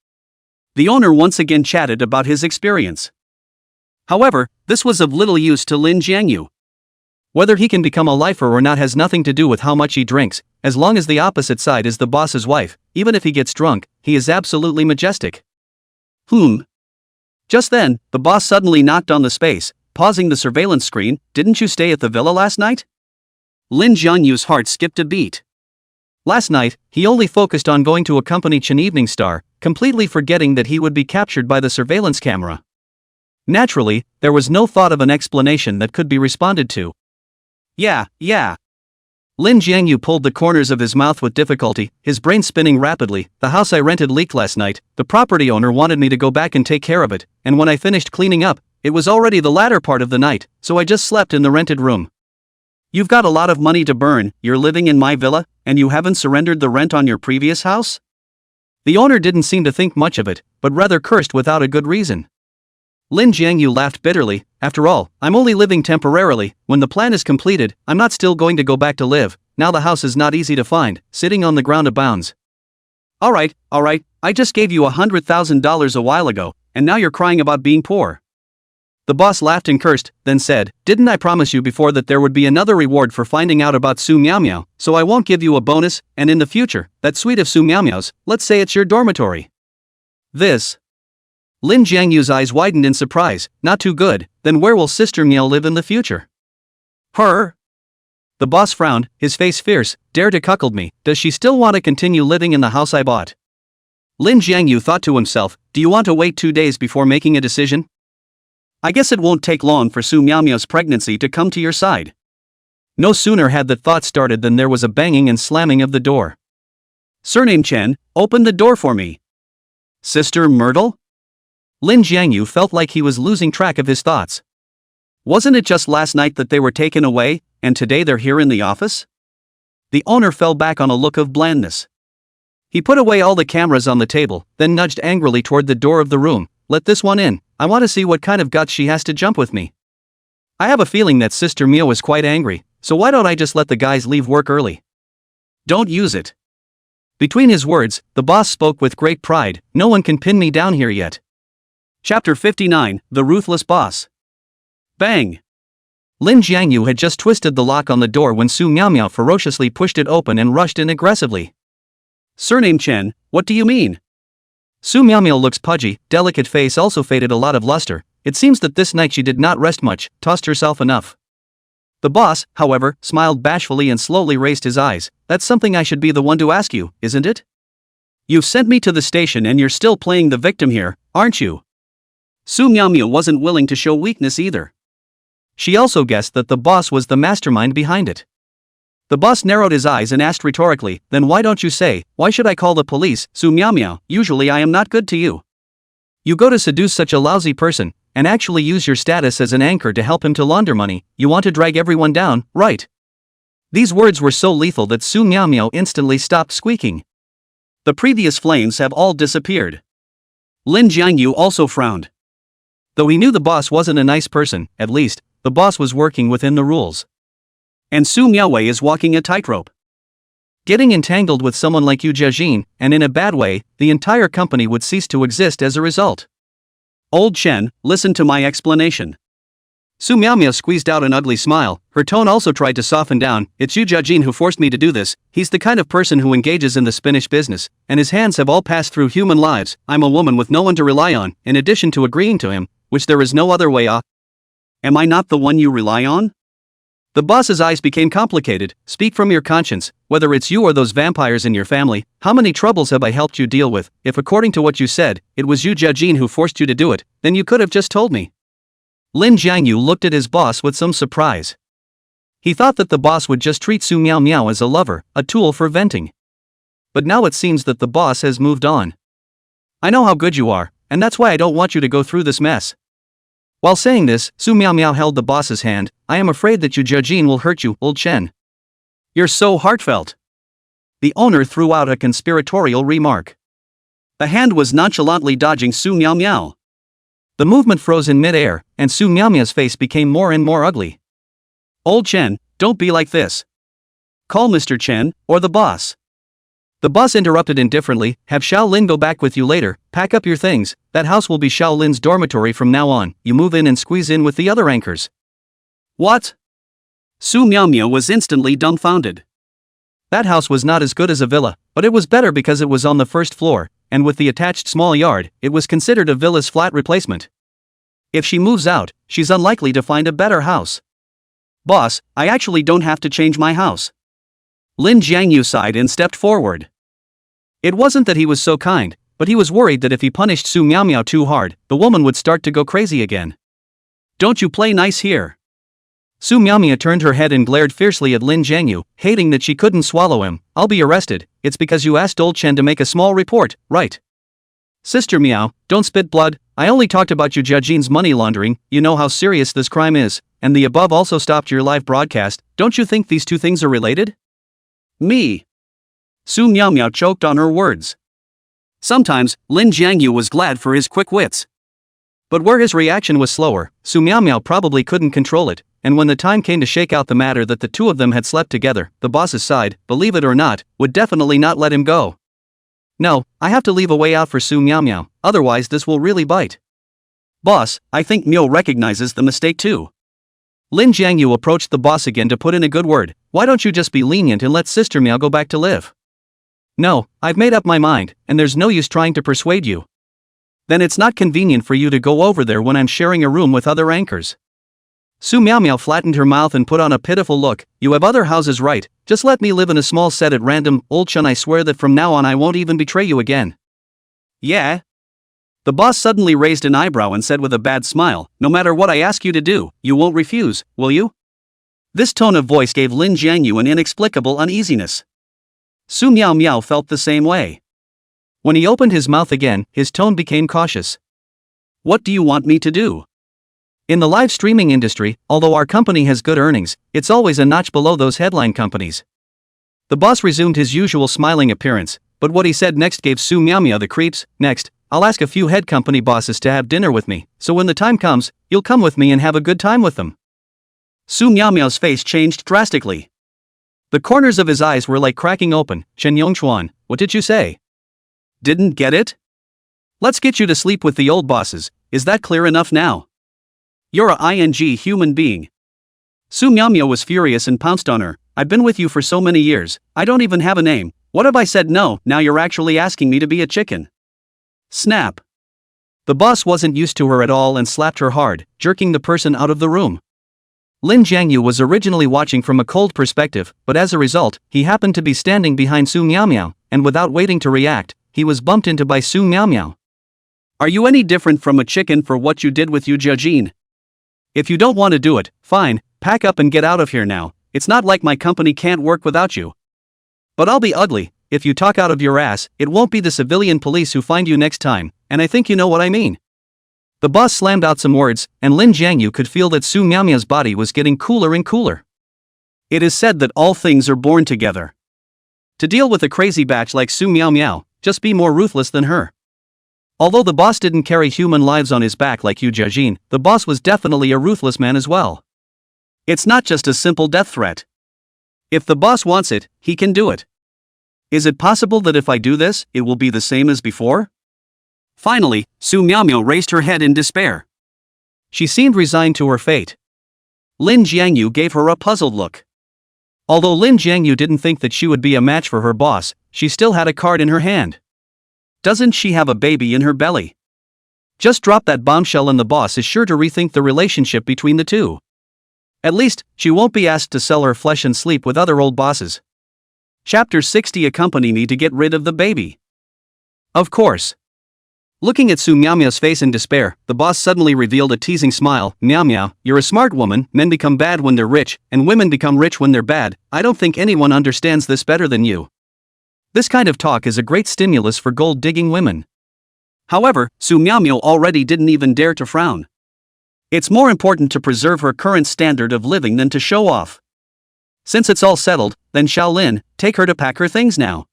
Speaker 1: The owner once again chatted about his experience. However, this was of little use to Lin Jiangyu. Whether he can become a lifer or not has nothing to do with how much he drinks, as long as the opposite side is the boss's wife. Even if he gets drunk, he is absolutely majestic. Just then, the boss suddenly knocked on the space, pausing the surveillance screen. Didn't you stay at the villa last night? Lin Jiangyu's heart skipped a beat. Last night, he only focused on going to accompany Chen Evening Star, completely forgetting that he would be captured by the surveillance camera. Naturally, there was no thought of an explanation that could be responded to. Yeah. Lin Jiangyu pulled the corners of his mouth with difficulty, his brain spinning rapidly. The house I rented leaked last night. The property owner wanted me to go back and take care of it, and when I finished cleaning up, it was already the latter part of the night, so I just slept in the rented room. You've got a lot of money to burn. You're living in my villa, and you haven't surrendered the rent on your previous house? The owner didn't seem to think much of it, but rather cursed without a good reason. Lin Jiangyu laughed bitterly. After all, I'm only living temporarily. When the plan is completed, I'm not still going to go back to live. Now the house is not easy to find, sitting on the ground abounds. Alright, I just gave you $100,000 a while ago, and now you're crying about being poor. The boss laughed and cursed, then said, didn't I promise you before that there would be another reward for finding out about Su Miao Miao, so I won't give you a bonus, and in the future, that suite of Su Miao Miaos, let's say it's your dormitory. This. Lin Jiangyu's eyes widened in surprise, not too good, then where will Sister Miao live in the future? Her? The boss frowned, his face fierce, dare to cuckold me, does she still want to continue living in the house I bought? Lin Jiangyu thought to himself, do you want to wait 2 days before making a decision? I guess it won't take long for Su Miao Miao's pregnancy to come to your side. No sooner had the thought started than there was a banging and slamming of the door. Surname Chen, open the door for me. Sister Myrtle? Lin Jiangyu felt like he was losing track of his thoughts. Wasn't it just last night that they were taken away, and today they're here in the office? The owner fell back on a look of blandness. He put away all the cameras on the table, then nudged angrily toward the door of the room. Let this one in, I want to see what kind of guts she has to jump with me. I have a feeling that Sister Miao is quite angry, so why don't I just let the guys leave work early? Don't use it. Between his words, the boss spoke with great pride, no one can pin me down here yet. Chapter 59, The Ruthless Boss. Bang! Lin Jiangyu had just twisted the lock on the door when Su Miao Miao ferociously pushed it open and rushed in aggressively. Surname Chen, what do you mean? Su Miao Miao looks pudgy, delicate face also faded a lot of luster. It seems that this night she did not rest much, tossed herself enough. The boss, however, smiled bashfully and slowly raised his eyes. That's something I should be the one to ask you, isn't it? You've sent me to the station and you're still playing the victim here, aren't you? Su Miao Miao wasn't willing to show weakness either. She also guessed that the boss was the mastermind behind it. The boss narrowed his eyes and asked rhetorically, then why don't you say, why should I call the police, Su Miao Miao, usually I am not good to you. You go to seduce such a lousy person, and actually use your status as an anchor to help him to launder money, you want to drag everyone down, right? These words were so lethal that Su Miao Miao instantly stopped squeaking. The previous flames have all disappeared. Lin Jiangyu also frowned. Though he knew the boss wasn't a nice person, at least, the boss was working within the rules. And Su Miaowei is walking a tightrope. Getting entangled with someone like Yu Jiajin, and in a bad way, the entire company would cease to exist as a result. Old Chen, listen to my explanation. Su Miao Miao squeezed out an ugly smile, her tone also tried to soften down. It's Yu Jiajin who forced me to do this, he's the kind of person who engages in the Spanish business, and his hands have all passed through human lives. I'm a woman with no one to rely on, in addition to agreeing to him, which there is no other way. Am I not the one you rely on? The boss's eyes became complicated. Speak from your conscience, whether it's you or those vampires in your family, how many troubles have I helped you deal with? If according to what you said, it was Yu Jiajin who forced you to do it, then you could have just told me. Lin Jiangyu looked at his boss with some surprise. He thought that the boss would just treat Su Miao Miao as a lover, a tool for venting. But now it seems that the boss has moved on. I know how good you are, and that's why I don't want you to go through this mess. While saying this, Su Miao Miao held the boss's hand. I am afraid that Yu Jiajin will hurt you, old Chen. You're so heartfelt. The owner threw out a conspiratorial remark. The hand was nonchalantly dodging Su Miao Miao. The movement froze in mid-air, and Su Miao Miao's face became more and more ugly. Old Chen, don't be like this. Call Mr. Chen, or the boss. The boss interrupted indifferently, have Shaolin go back with you later, pack up your things, that house will be Shaolin's dormitory from now on, you move in and squeeze in with the other anchors. What? Su Miao Miao was instantly dumbfounded. That house was not as good as a villa, but it was better because it was on the first floor, and with the attached small yard, it was considered a villa's flat replacement. If she moves out, she's unlikely to find a better house. Boss, I actually don't have to change my house. Lin Jiangyu sighed and stepped forward. It wasn't that he was so kind, but he was worried that if he punished Su Miao Miao too hard, the woman would start to go crazy again. Don't you play nice here. Su Miao Miao turned her head and glared fiercely at Lin Jiangyu, hating that she couldn't swallow him. I'll be arrested, it's because you asked old Chen to make a small report, right? Sister Miao, don't spit blood, I only talked about Yu Jiajin's money laundering, you know how serious this crime is, and the above also stopped your live broadcast, don't you think these two things are related? Me. Su Miao Miao choked on her words. Sometimes, Lin Jiangyu was glad for his quick wits. But where his reaction was slower, Su Miao Miao probably couldn't control it, and when the time came to shake out the matter that the two of them had slept together, the boss's side, believe it or not, would definitely not let him go. No, I have to leave a way out for Su Miao Miao, otherwise this will really bite. Boss, I think Miao recognizes the mistake too. Lin Jiangyu approached the boss again to put in a good word. Why don't you just be lenient and let Sister Miao go back to live? No, I've made up my mind, and there's no use trying to persuade you. Then it's not convenient for you to go over there when I'm sharing a room with other anchors. Su Miao Miao flattened her mouth and put on a pitiful look. You have other houses, right? Just let me live in a small set at random. Old Chun, I swear that from now on I won't even betray you again. Yeah? The boss suddenly raised an eyebrow and said with a bad smile, no matter what I ask you to do, you won't refuse, will you? This tone of voice gave Lin Jiangyu an inexplicable uneasiness. Su Miao Miao felt the same way. When he opened his mouth again, his tone became cautious. What do you want me to do? In the live streaming industry, although our company has good earnings, it's always a notch below those headline companies. The boss resumed his usual smiling appearance, but what he said next gave Su Miao Miao the creeps. Next, I'll ask a few head company bosses to have dinner with me, so when the time comes, you'll come with me and have a good time with them. Su Miao Miao's face changed drastically. The corners of his eyes were like cracking open. Shen Yongchuan, what did you say? Didn't get it? Let's get you to sleep with the old bosses, is that clear enough now? You're a ing human being. Su Miao Miao was furious and pounced on her. I've been with you for so many years, I don't even have a name. What have I said? No, now you're actually asking me to be a chicken. Snap. The boss wasn't used to her at all and slapped her hard, jerking the person out of the room. Lin Jiangyu was originally watching from a cold perspective, but as a result, he happened to be standing behind Su Miao Miao, and without waiting to react, he was bumped into by Su Miao Miao. Are you any different from a chicken for what you did with Yu Jiajin? If you don't want to do it, fine, pack up and get out of here now. It's not like my company can't work without you. But I'll be ugly, if you talk out of your ass, it won't be the civilian police who find you next time, and I think you know what I mean. The boss slammed out some words, and Lin Jiangyu could feel that Su Miao Miao's body was getting cooler and cooler. It is said that all things are born together. To deal with a crazy batch like Su Miao Miao, just be more ruthless than her. Although the boss didn't carry human lives on his back like Yu Jiajin, the boss was definitely a ruthless man as well. It's not just a simple death threat. If the boss wants it, he can do it. Is it possible that if I do this, it will be the same as before? Finally, Su Miao Miao raised her head in despair. She seemed resigned to her fate. Lin Jiangyu gave her a puzzled look. Although Lin Jiangyu didn't think that she would be a match for her boss, she still had a card in her hand. Doesn't she have a baby in her belly? Just drop that bombshell and the boss is sure to rethink the relationship between the two. At least, she won't be asked to sell her flesh and sleep with other old bosses. Chapter 60. Accompany me to get rid of the baby. Of course. Looking at Su Miao Miao's face in despair, the boss suddenly revealed a teasing smile. Miao Miao, you're a smart woman. Men become bad when they're rich, and women become rich when they're bad. I don't think anyone understands this better than you. This kind of talk is a great stimulus for gold-digging women. However, Su Miao Miao already didn't even dare to frown. It's more important to preserve her current standard of living than to show off. Since it's all settled, then Shaolin, take her to pack her things now.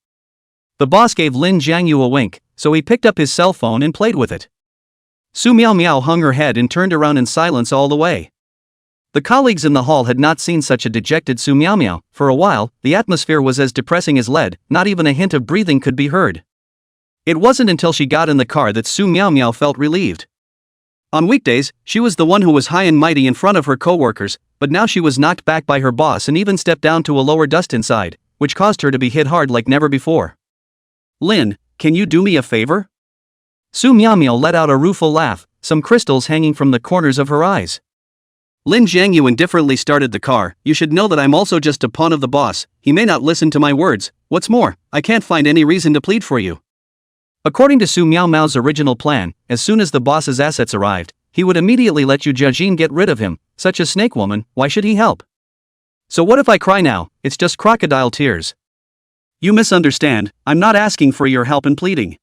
Speaker 1: The boss gave Lin Jiangyu a wink, so he picked up his cell phone and played with it. Su Miao Miao hung her head and turned around in silence all the way. The colleagues in the hall had not seen such a dejected Su Miao Miao. For a while, the atmosphere was as depressing as lead, not even a hint of breathing could be heard. It wasn't until she got in the car that Su Miao Miao felt relieved. On weekdays, she was the one who was high and mighty in front of her co-workers, but now she was knocked back by her boss and even stepped down to a lower dust inside, which caused her to be hit hard like never before. Lin, can you do me a favor? Su Miao Miao let out a rueful laugh, some crystals hanging from the corners of her eyes. Lin Jiangyu indifferently started the car. You should know that I'm also just a pawn of the boss. He may not listen to my words. What's more, I can't find any reason to plead for you. According to Su Miao Miao's original plan, as soon as the boss's assets arrived, he would immediately let Yu Jiajin get rid of him. Such a snake woman, why should he help? So what if I cry now? It's just crocodile tears. You misunderstand, I'm not asking for your help in pleading.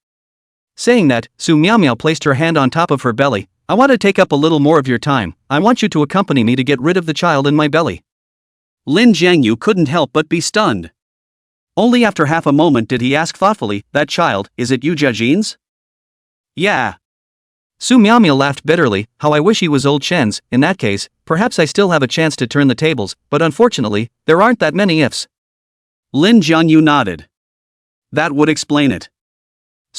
Speaker 1: Saying that, Su Miao Miao placed her hand on top of her belly. I want to take up a little more of your time. I want you to accompany me to get rid of the child in my belly. Lin Jiangyu couldn't help but be stunned. Only after half a moment did he ask thoughtfully, that child, is it Yu Jiajin's? Yeah. Su Miao Miao laughed bitterly. How I wish he was old Chen's. In that case, perhaps I still have a chance to turn the tables, but unfortunately, there aren't that many ifs. Lin Jiangyu nodded. That would explain it.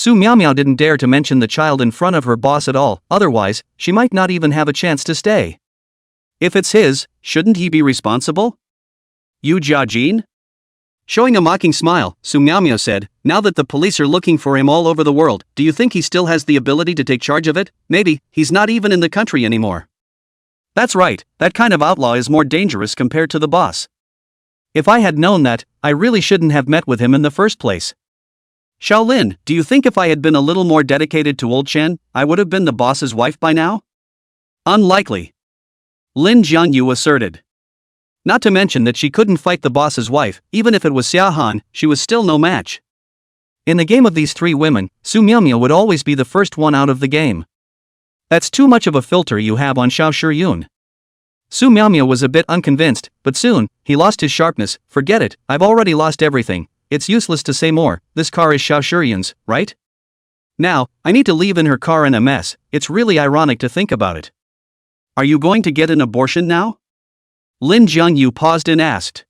Speaker 1: Su Miao didn't dare to mention the child in front of her boss at all, otherwise, she might not even have a chance to stay. If it's his, shouldn't he be responsible? Yu Jiajin? Showing a mocking smile, Su Miao said, now that the police are looking for him all over the world, do you think he still has the ability to take charge of it? Maybe, he's not even in the country anymore. That's right, that kind of outlaw is more dangerous compared to the boss. If I had known that, I really shouldn't have met with him in the first place. Shaolin, do you think if I had been a little more dedicated to old Chen, I would have been the boss's wife by now? Unlikely. Lin Jiangyu asserted. Not to mention that she couldn't fight the boss's wife, even if it was Xia Han, she was still no match. In the game of these three women, Su Miao would always be the first one out of the game. That's too much of a filter you have on Xiao Shiyun. Su Miao was a bit unconvinced, but soon, he lost his sharpness. Forget it, I've already lost everything. It's useless to say more, this car is Xiao Shiyun's, right? Now, I need to leave in her car in a mess. It's really ironic to think about it. Are you going to get an abortion now? Lin Jiangyu paused and asked.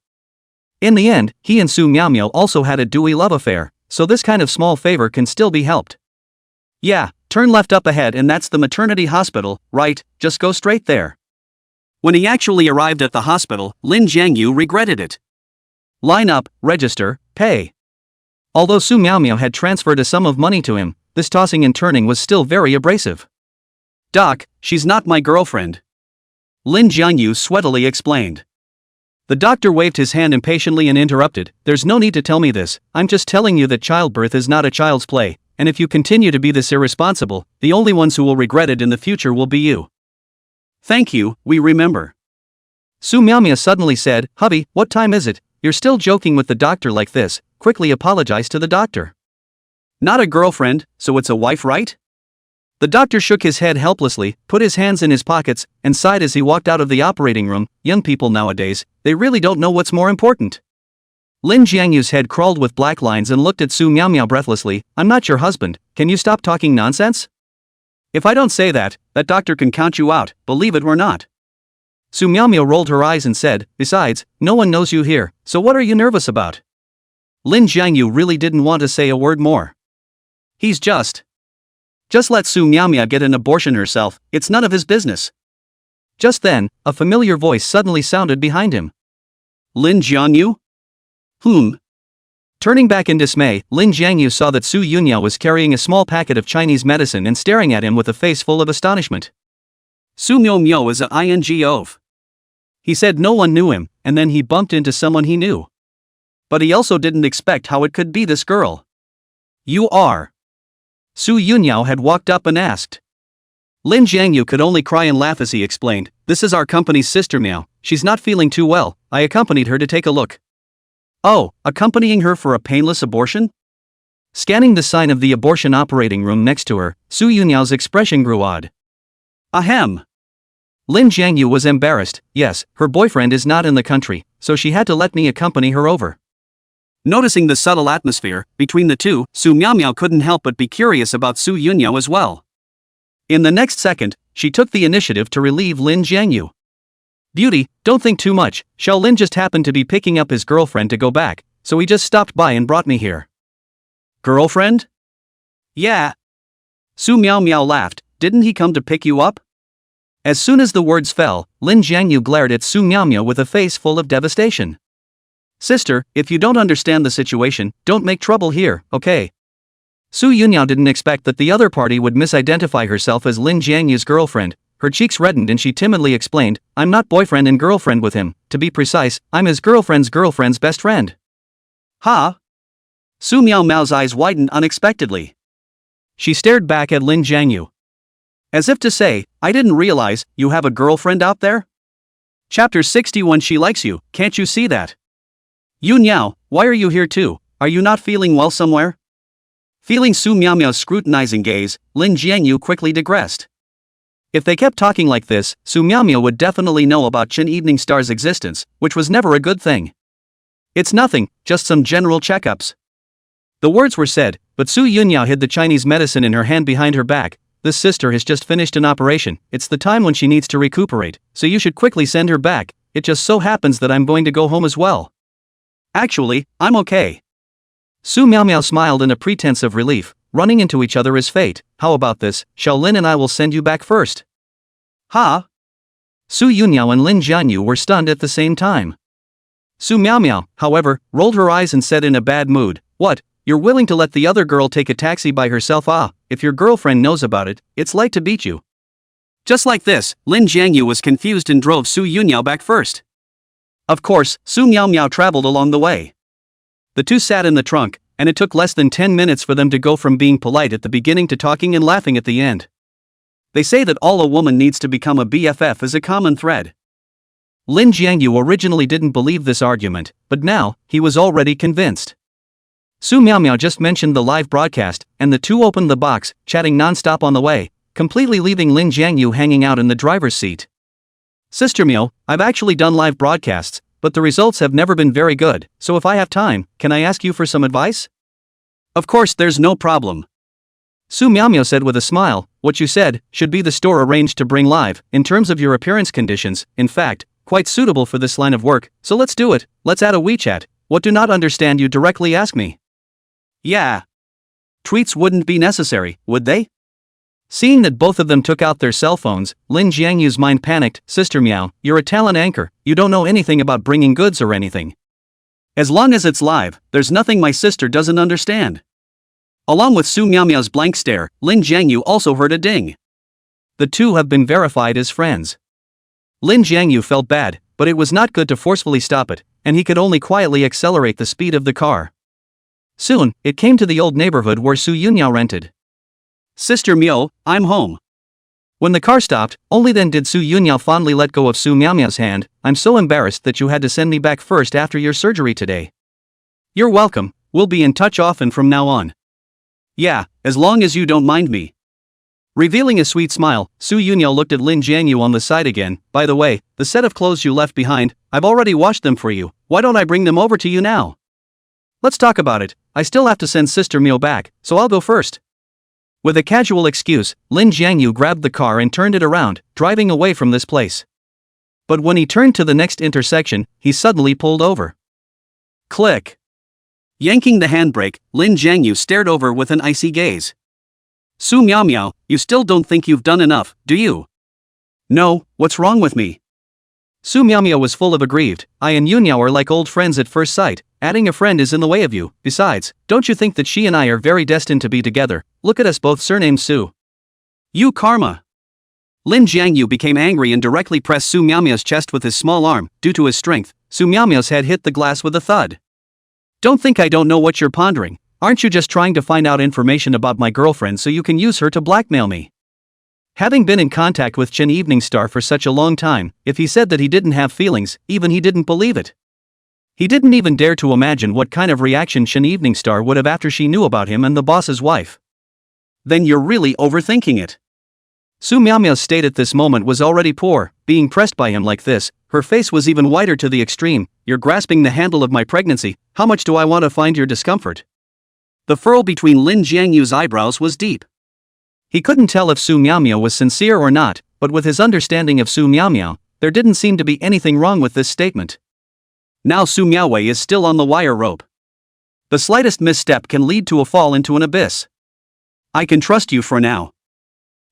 Speaker 1: In the end, he and Su Miao also had a dewy love affair, so this kind of small favor can still be helped. Yeah, turn left up ahead and that's the maternity hospital, right, just go straight there. When he actually arrived at the hospital, Lin Jiangyu regretted it. Line up, register, pay. Although Su Miao had transferred a sum of money to him, this tossing and turning was still very abrasive. Doc, she's not my girlfriend. Lin Jiangyu sweatily explained. The doctor waved his hand impatiently and interrupted, there's no need to tell me this, I'm just telling you that childbirth is not a child's play, and if you continue to be this irresponsible, the only ones who will regret it in the future will be you. Thank you, we remember. Su Miao suddenly said, hubby, what time is it? You're still joking with the doctor like this, quickly apologize to the doctor. Not a girlfriend, so it's a wife, right? The doctor shook his head helplessly, put his hands in his pockets, and sighed as he walked out of the operating room. Young people nowadays, they really don't know what's more important. Lin Jiangyu's head crawled with black lines and looked at Su Miao breathlessly, I'm not your husband, can you stop talking nonsense? If I don't say that, that doctor can count you out, believe it or not. Su Miao rolled her eyes and said, besides, no one knows you here, so what are you nervous about? Lin Jiangyu really didn't want to say a word more. He's just let Su Miao get an abortion herself, it's none of his business. Just then, a familiar voice suddenly sounded behind him. Lin Jiangyu? Turning back in dismay, Lin Jiangyu saw that Su Yunyao was carrying a small packet of Chinese medicine and staring at him with a face full of astonishment. Su Miao is a INGO. He said no one knew him, and then he bumped into someone he knew. But he also didn't expect how it could be this girl. You are. Su Yunyao had walked up and asked. Lin Jiangyu could only cry and laugh as he explained, this is our company's sister Miao, she's not feeling too well, I accompanied her to take a look. Oh, accompanying her for a painless abortion? Scanning the sign of the abortion operating room next to her, Su Yunyao's expression grew odd. Ahem. Lin Jiangyu was embarrassed, yes, her boyfriend is not in the country, so she had to let me accompany her over. Noticing the subtle atmosphere between the two, Su Miao couldn't help but be curious about Su Yunyao as well. In the next second, she took the initiative to relieve Lin Jiangyu. Beauty, don't think too much, Shaolin just happened to be picking up his girlfriend to go back, so he just stopped by and brought me here. Girlfriend? Yeah. Su Miao laughed, didn't he come to pick you up? As soon as the words fell, Lin Jiangyu glared at Su Miao with a face full of devastation. Sister, if you don't understand the situation, don't make trouble here, okay? Su Yunyao didn't expect that the other party would misidentify herself as Lin Jiangyu's girlfriend. Her cheeks reddened and she timidly explained, I'm not boyfriend and girlfriend with him, to be precise, I'm his girlfriend's best friend. Huh? Su Miao's eyes widened unexpectedly. She stared back at Lin Jiangyu. As if to say, I didn't realize, you have a girlfriend out there? Chapter 61 She likes you, can't you see that? Yunyao, why are you here too, are you not feeling well somewhere? Feeling Su Miao's scrutinizing gaze, Lin Jiangyu quickly digressed. If they kept talking like this, Su Miao would definitely know about Chin Evening Star's existence, which was never a good thing. It's nothing, just some general checkups. The words were said, but Su Yunyao hid the Chinese medicine in her hand behind her back. This sister has just finished an operation, it's the time when she needs to recuperate, so you should quickly send her back, it just so happens that I'm going to go home as well. Actually, I'm okay. Su Miao smiled in a pretense of relief, running into each other is fate. How about this, Xiaolin and I will send you back first. Ha! Su Yunyao and Lin Jianyu were stunned at the same time. Su Miaomiao, however, rolled her eyes and said in a bad mood, "What, you're willing to let the other girl take a taxi by herself? Ah, if your girlfriend knows about it, it's like to beat you." Just like this, Lin Jianyu was confused and drove Su Yunyao back first. Of course, Su Miaomiao traveled along the way. The two sat in the trunk, and it took less than 10 minutes for them to go from being polite at the beginning to talking and laughing at the end. They say that all a woman needs to become a BFF is a common thread. Lin Jianyu originally didn't believe this argument, but now, he was already convinced. Su Miaomiao just mentioned the live broadcast, and the two opened the box, chatting non-stop on the way, completely leaving Lin Jianyu hanging out in the driver's seat. "Sister Miao, I've actually done live broadcasts, but the results have never been very good, so if I have time, can I ask you for some advice?" "Of course, there's no problem." Su Miaomiao said with a smile, "What you said should be the store arranged to bring live, in terms of your appearance conditions, in fact, quite suitable for this line of work, so let's do it, let's add a WeChat. What do not understand you directly ask me." "Yeah. Tweets wouldn't be necessary, would they?" Seeing that both of them took out their cell phones, Lin Jianyu's mind panicked. "Sister Miao, you're a talent anchor, you don't know anything about bringing goods or anything. As long as it's live, there's nothing my sister doesn't understand." Along with Su Miaomiao's blank stare, Lin Jianyu also heard a ding. The two have been verified as friends. Lin Jianyu felt bad, but it was not good to forcefully stop it, and he could only quietly accelerate the speed of the car. Soon, it came to the old neighborhood where Su Yunyao rented. "Sister Miao, I'm home." When the car stopped, only then did Su Yunyao fondly let go of Su Miaomiao's hand. "I'm so embarrassed that you had to send me back first after your surgery today." "You're welcome, we'll be in touch often from now on." "Yeah, as long as you don't mind me." Revealing a sweet smile, Su Yunyao looked at Lin Jianyu on the side again. "By the way, the set of clothes you left behind, I've already washed them for you, why don't I bring them over to you now?" "Let's talk about it, I still have to send Sister Miao back, so I'll go first." With a casual excuse, Lin Jianyu grabbed the car and turned it around, driving away from this place. But when he turned to the next intersection, he suddenly pulled over. Click. Yanking the handbrake, Lin Jianyu stared over with an icy gaze. "Su Miaomiao, you still don't think you've done enough, do you?" "No, what's wrong with me?" Su Miaomiao was full of aggrieved. "I and Yunyao are like old friends at first sight, adding a friend is in the way of you, besides, don't you think that she and I are very destined to be together? Look at us both surnamed Su." "You karma." Lin Jianyu became angry and directly pressed Su Miaomiao's chest with his small arm. Due to his strength, Su Miaomiao's head hit the glass with a thud. "Don't think I don't know what you're pondering. Aren't you just trying to find out information about my girlfriend so you can use her to blackmail me?" Having been in contact with Chen Evening Star for such a long time, if he said that he didn't have feelings, even he didn't believe it. He didn't even dare to imagine what kind of reaction Chen Evening Star would have after she knew about him and the boss's wife. "Then you're really overthinking it." Su Miaomiao's state at this moment was already poor. Being pressed by him like this, her face was even whiter to the extreme. "You're grasping the handle of my pregnancy, how much do I want to find your discomfort?" The furrow between Lin Jianyu's eyebrows was deep. He couldn't tell if Su Miaomiao was sincere or not, but with his understanding of Su Miaomiao, there didn't seem to be anything wrong with this statement. Now Su Miaowei is still on the wire rope. The slightest misstep can lead to a fall into an abyss. "I can trust you for now."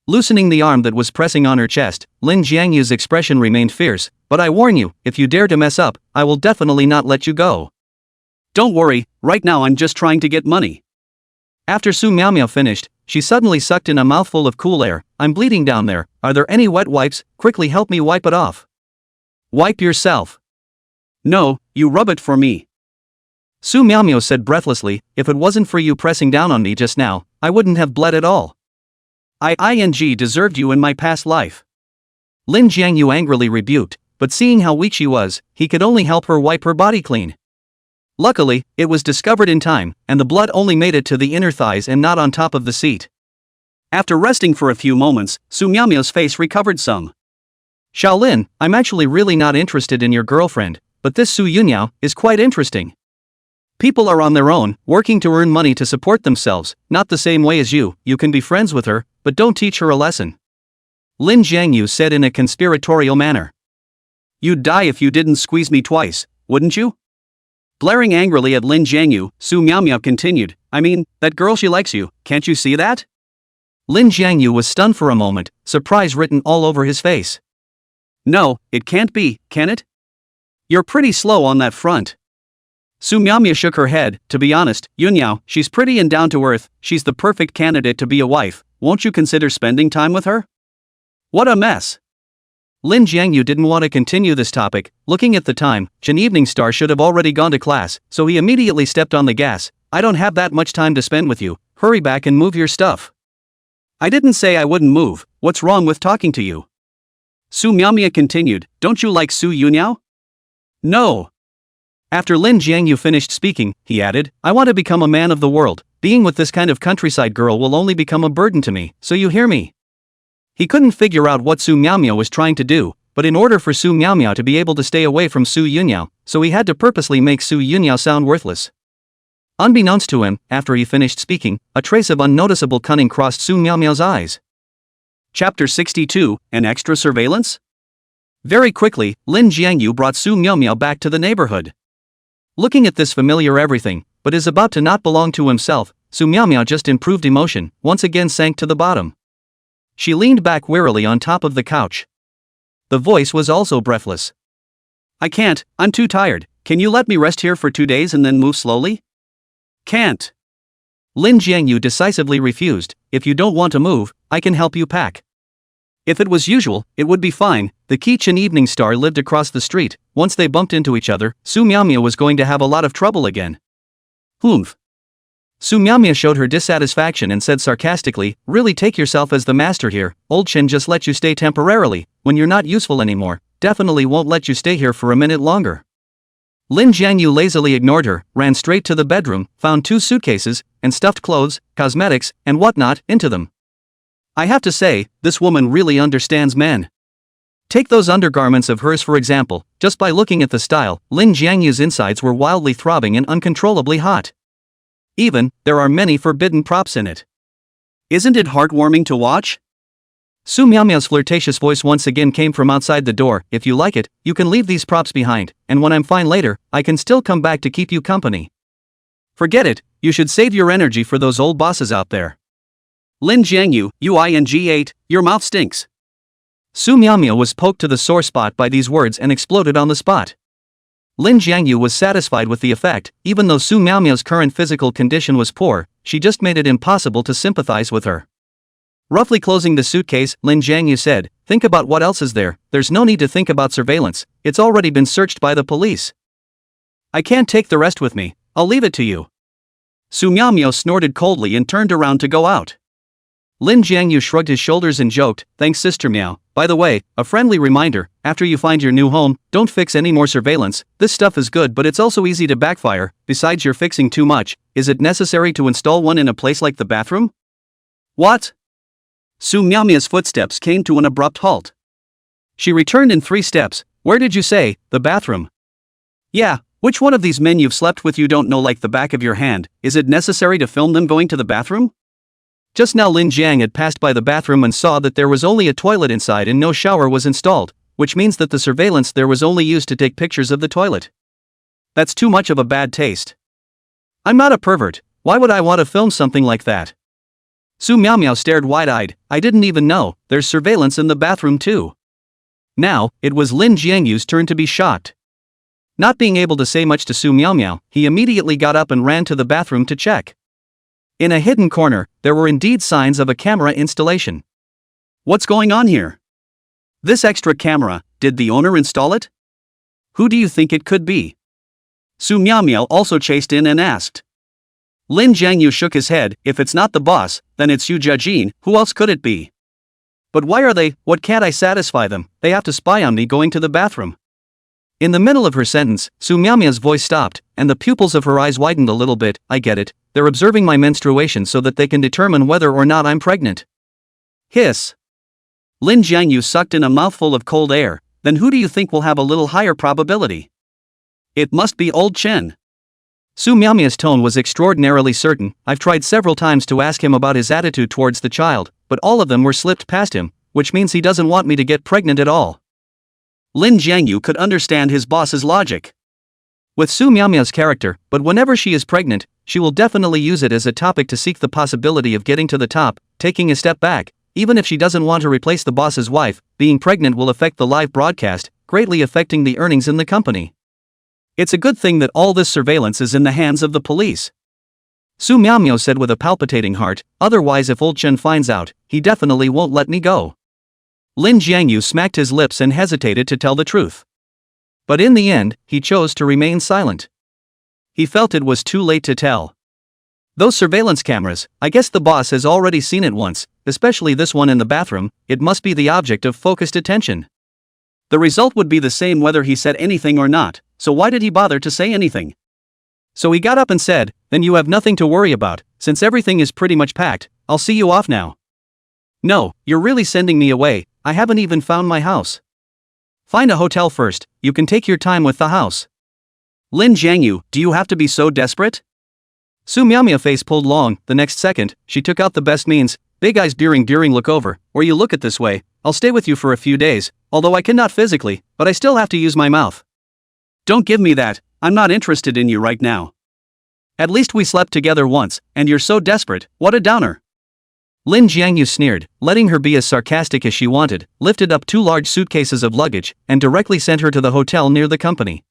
Speaker 1: Loosening the arm that was pressing on her chest, Lin Jianyu's expression remained fierce. "But I warn you, if you dare to mess up, I will definitely not let you go." "Don't worry, right now I'm just trying to get money." After Su Miaomiao finished, she suddenly sucked in a mouthful of cool air. "I'm bleeding down there, are there any wet wipes? Quickly help me wipe it off." "Wipe yourself." "No, you rub it for me." Su Miaomiao said breathlessly, "If it wasn't for you pressing down on me just now, I wouldn't have bled at all. I deserved you in my past life." Lin Jianyu angrily rebuked, but seeing how weak she was, he could only help her wipe her body clean. Luckily, it was discovered in time, and the blood only made it to the inner thighs and not on top of the seat. After resting for a few moments, Su Miaomiao's face recovered some. "Xiaolin, I'm actually really not interested in your girlfriend, but this Su Yunyao is quite interesting. People are on their own, working to earn money to support themselves, not the same way as you can be friends with her, but don't teach her a lesson," Lin Jianyu said in a conspiratorial manner. "You'd die if you didn't squeeze me twice, wouldn't you?" Glaring angrily at Lin Jiangyu, Su Miaomiao continued, I mean, that girl, she likes you, can't you see that? Lin Jiangyu was stunned for a moment, surprise written all over his face. No, it can't be, can it? You're pretty slow on that front. Su Miaomiao shook her head. To be honest, Yunyao, she's pretty and down to earth, she's the perfect candidate to be a wife, won't you consider spending time with her? What a mess. Lin Jiangyu didn't want to continue this topic. Looking at the time, Chen Evening Star should have already gone to class, so he immediately stepped on the gas. I don't have that much time to spend with you, hurry back and move your stuff. I didn't say I wouldn't move, what's wrong with talking to you? Su Miaomiao continued, don't you like Su Yunyao? No. After Lin Jiangyu finished speaking, he added, I want to become a man of the world, being with this kind of countryside girl will only become a burden to me, so you hear me? He couldn't figure out what Su Miaomiao was trying to do, but in order for Su Miaomiao to be able to stay away from Su Yunyao, so he had to purposely make Su Yunyao sound worthless. Unbeknownst to him, after he finished speaking, a trace of unnoticeable cunning crossed Su Miaomiao's eyes. Chapter 62, An Extra Surveillance? Very quickly, Lin Jiangyu brought Su Miaomiao back to the neighborhood. Looking at this familiar everything, but is about to not belong to himself, Su Miaomiao just improved emotion, once again sank to the bottom. She leaned back wearily on top of the couch. The voice was also breathless. I can't, I'm too tired, can you let me rest here for 2 days and then move slowly? Can't. Lin Jiangyu decisively refused, if you don't want to move, I can help you pack. If it was usual, it would be fine. The Chen Evening Star lived across the street. Once they bumped into each other, Su Miaomiao was going to have a lot of trouble again. Humph. Su Miaomiao showed her dissatisfaction and said sarcastically, really take yourself as the master here, old Chen just let you stay temporarily, when you're not useful anymore, definitely won't let you stay here for a minute longer. Lin Jiangyu lazily ignored her, ran straight to the bedroom, found 2 suitcases, and stuffed clothes, cosmetics, and whatnot, into them. I have to say, this woman really understands men. Take those undergarments of hers for example, just by looking at the style, Lin Jiangyu's insides were wildly throbbing and uncontrollably hot. Even, there are many forbidden props in it. Isn't it heartwarming to watch? Su Miaomiao's flirtatious voice once again came from outside the door, if you like it, you can leave these props behind, and when I'm fine later, I can still come back to keep you company. Forget it, you should save your energy for those old bosses out there. Lin Jiangyu, UING8, your mouth stinks. Su Miaomiao was poked to the sore spot by these words and exploded on the spot. Lin Jiangyu was satisfied with the effect, even though Su Miaomiao's current physical condition was poor, she just made it impossible to sympathize with her. Roughly closing the suitcase, Lin Jiangyu said, think about what else is there, there's no need to think about surveillance, it's already been searched by the police. I can't take the rest with me, I'll leave it to you. Su Miaomiao snorted coldly and turned around to go out. Lin Jiangyu shrugged his shoulders and joked, thanks Sister Miao, by the way, a friendly reminder, after you find your new home, don't fix any more surveillance, this stuff is good but it's also easy to backfire, besides you're fixing too much, is it necessary to install one in a place like the bathroom? What? Su Miaomiao's footsteps came to an abrupt halt. She returned in 3 steps, where did you say, the bathroom? Yeah, which one of these men you've slept with you don't know like the back of your hand, is it necessary to film them going to the bathroom? Just now Lin Jiang had passed by the bathroom and saw that there was only a toilet inside and no shower was installed, which means that the surveillance there was only used to take pictures of the toilet. That's too much of a bad taste. I'm not a pervert, why would I want to film something like that? Su Miaomiao stared wide-eyed, I didn't even know, there's surveillance in the bathroom too. Now, it was Lin Jiangyu's turn to be shocked. Not being able to say much to Su Miaomiao, he immediately got up and ran to the bathroom to check. In a hidden corner, there were indeed signs of a camera installation. What's going on here? This extra camera, did the owner install it? Who do you think it could be? Su Miaomiao also chased in and asked. Lin Jiangyu shook his head, if it's not the boss, then it's Yu Jiajin, who else could it be? But why are they, what can't I satisfy them, they have to spy on me going to the bathroom. In the middle of her sentence, Su Miaomiao's voice stopped, and the pupils of her eyes widened a little bit, I get it, they're observing my menstruation so that they can determine whether or not I'm pregnant. Hiss. Lin Jiangyu sucked in a mouthful of cold air, then who do you think will have a little higher probability? It must be old Chen. Su Miaomiao's tone was extraordinarily certain, I've tried several times to ask him about his attitude towards the child, but all of them were slipped past him, which means he doesn't want me to get pregnant at all. Lin Jiangyu could understand his boss's logic. with Su Miaomiao's character, but whenever she is pregnant, she will definitely use it as a topic to seek the possibility of getting to the top, taking a step back. Even if she doesn't want to replace the boss's wife, being pregnant will affect the live broadcast, greatly affecting the earnings in the company. It's a good thing that all this surveillance is in the hands of the police. Su Miaomiao said with a palpitating heart, otherwise if old Chen finds out, he definitely won't let me go. Lin Jiangyu smacked his lips and hesitated to tell the truth. But in the end, he chose to remain silent. He felt it was too late to tell. Those surveillance cameras, I guess the boss has already seen it once, especially this one in the bathroom. It must be the object of focused attention. The result would be the same whether he said anything or not, so why did he bother to say anything? So he got up and said, then you have nothing to worry about, since everything is pretty much packed, I'll see you off now. No, you're really sending me away, I haven't even found my house. Find a hotel first, you can take your time with the house. Lin Jiangyu, do you have to be so desperate? Su Miaomiao's face pulled long. The next second, she took out the best means. Big eyes during look over, or you look it this way, I'll stay with you for a few days, although I cannot physically, but I still have to use my mouth. Don't give me that, I'm not interested in you right now. At least we slept together once, and you're so desperate, what a downer. Lin Jiangyu sneered, letting her be as sarcastic as she wanted, lifted up 2 large suitcases of luggage, and directly sent her to the hotel near the company.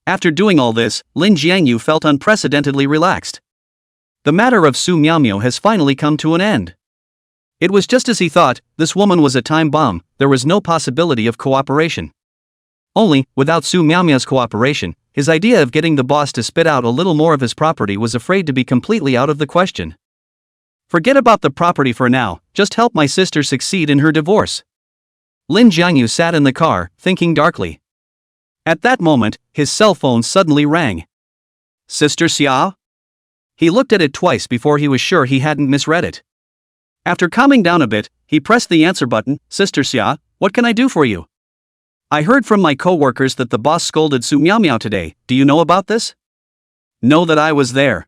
Speaker 1: After doing all this, Lin Jiangyu felt unprecedentedly relaxed. The matter of Su Miaomiao has finally come to an end. It was just as he thought, this woman was a time bomb, there was no possibility of cooperation. Only, without Su Miaomiao's cooperation, his idea of getting the boss to spit out a little more of his property was afraid to be completely out of the question. Forget about the property for now, just help my sister succeed in her divorce. Lin Jiangyu sat in the car, thinking darkly. At that moment, his cell phone suddenly rang. Sister Xia? He looked at it twice before he was sure he hadn't misread it. After calming down a bit, he pressed the answer button. Sister Xia, what can I do for you? I heard from my co-workers that the boss scolded Su Miaomiao today. Do you know about this? Know that I was there.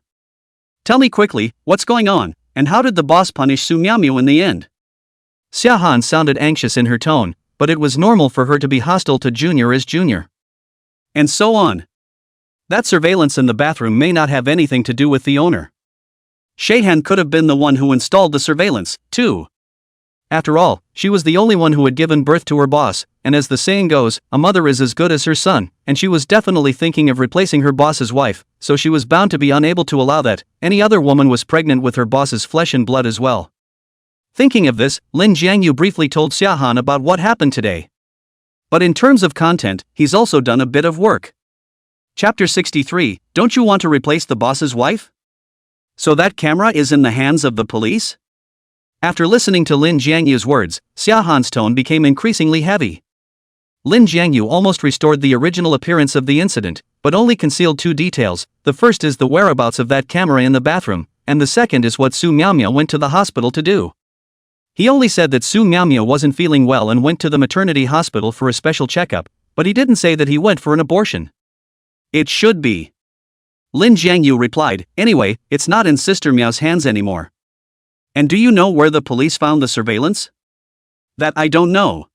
Speaker 1: Tell me quickly, what's going on, and how did the boss punish Su Miaomiao in the end? Xia Han sounded anxious in her tone, but it was normal for her to be hostile to Junior as Junior. And so on. That surveillance in the bathroom may not have anything to do with the owner. Sheihan could have been the one who installed the surveillance, too. After all, she was the only one who had given birth to her boss, and as the saying goes, a mother is as good as her son, and she was definitely thinking of replacing her boss's wife, so she was bound to be unable to allow that. Any other woman was pregnant with her boss's flesh and blood as well. Thinking of this, Lin Jiangyu briefly told Xia Han about what happened today. But in terms of content, he's also done a bit of work. Chapter 63, don't you want to replace the boss's wife? So that camera is in the hands of the police? After listening to Lin Jiangyu's words, Xia Han's tone became increasingly heavy. Lin Jiangyu almost restored the original appearance of the incident, but only concealed 2 details. The first is the whereabouts of that camera in the bathroom, and the second is what Su Miaomiao went to the hospital to do. He only said that Su Miaomiao wasn't feeling well and went to the maternity hospital for a special checkup, but he didn't say that he went for an abortion. It should be. Lin Jiangyu replied, anyway, it's not in Sister Miao's hands anymore. And do you know where the police found the surveillance? That I don't know.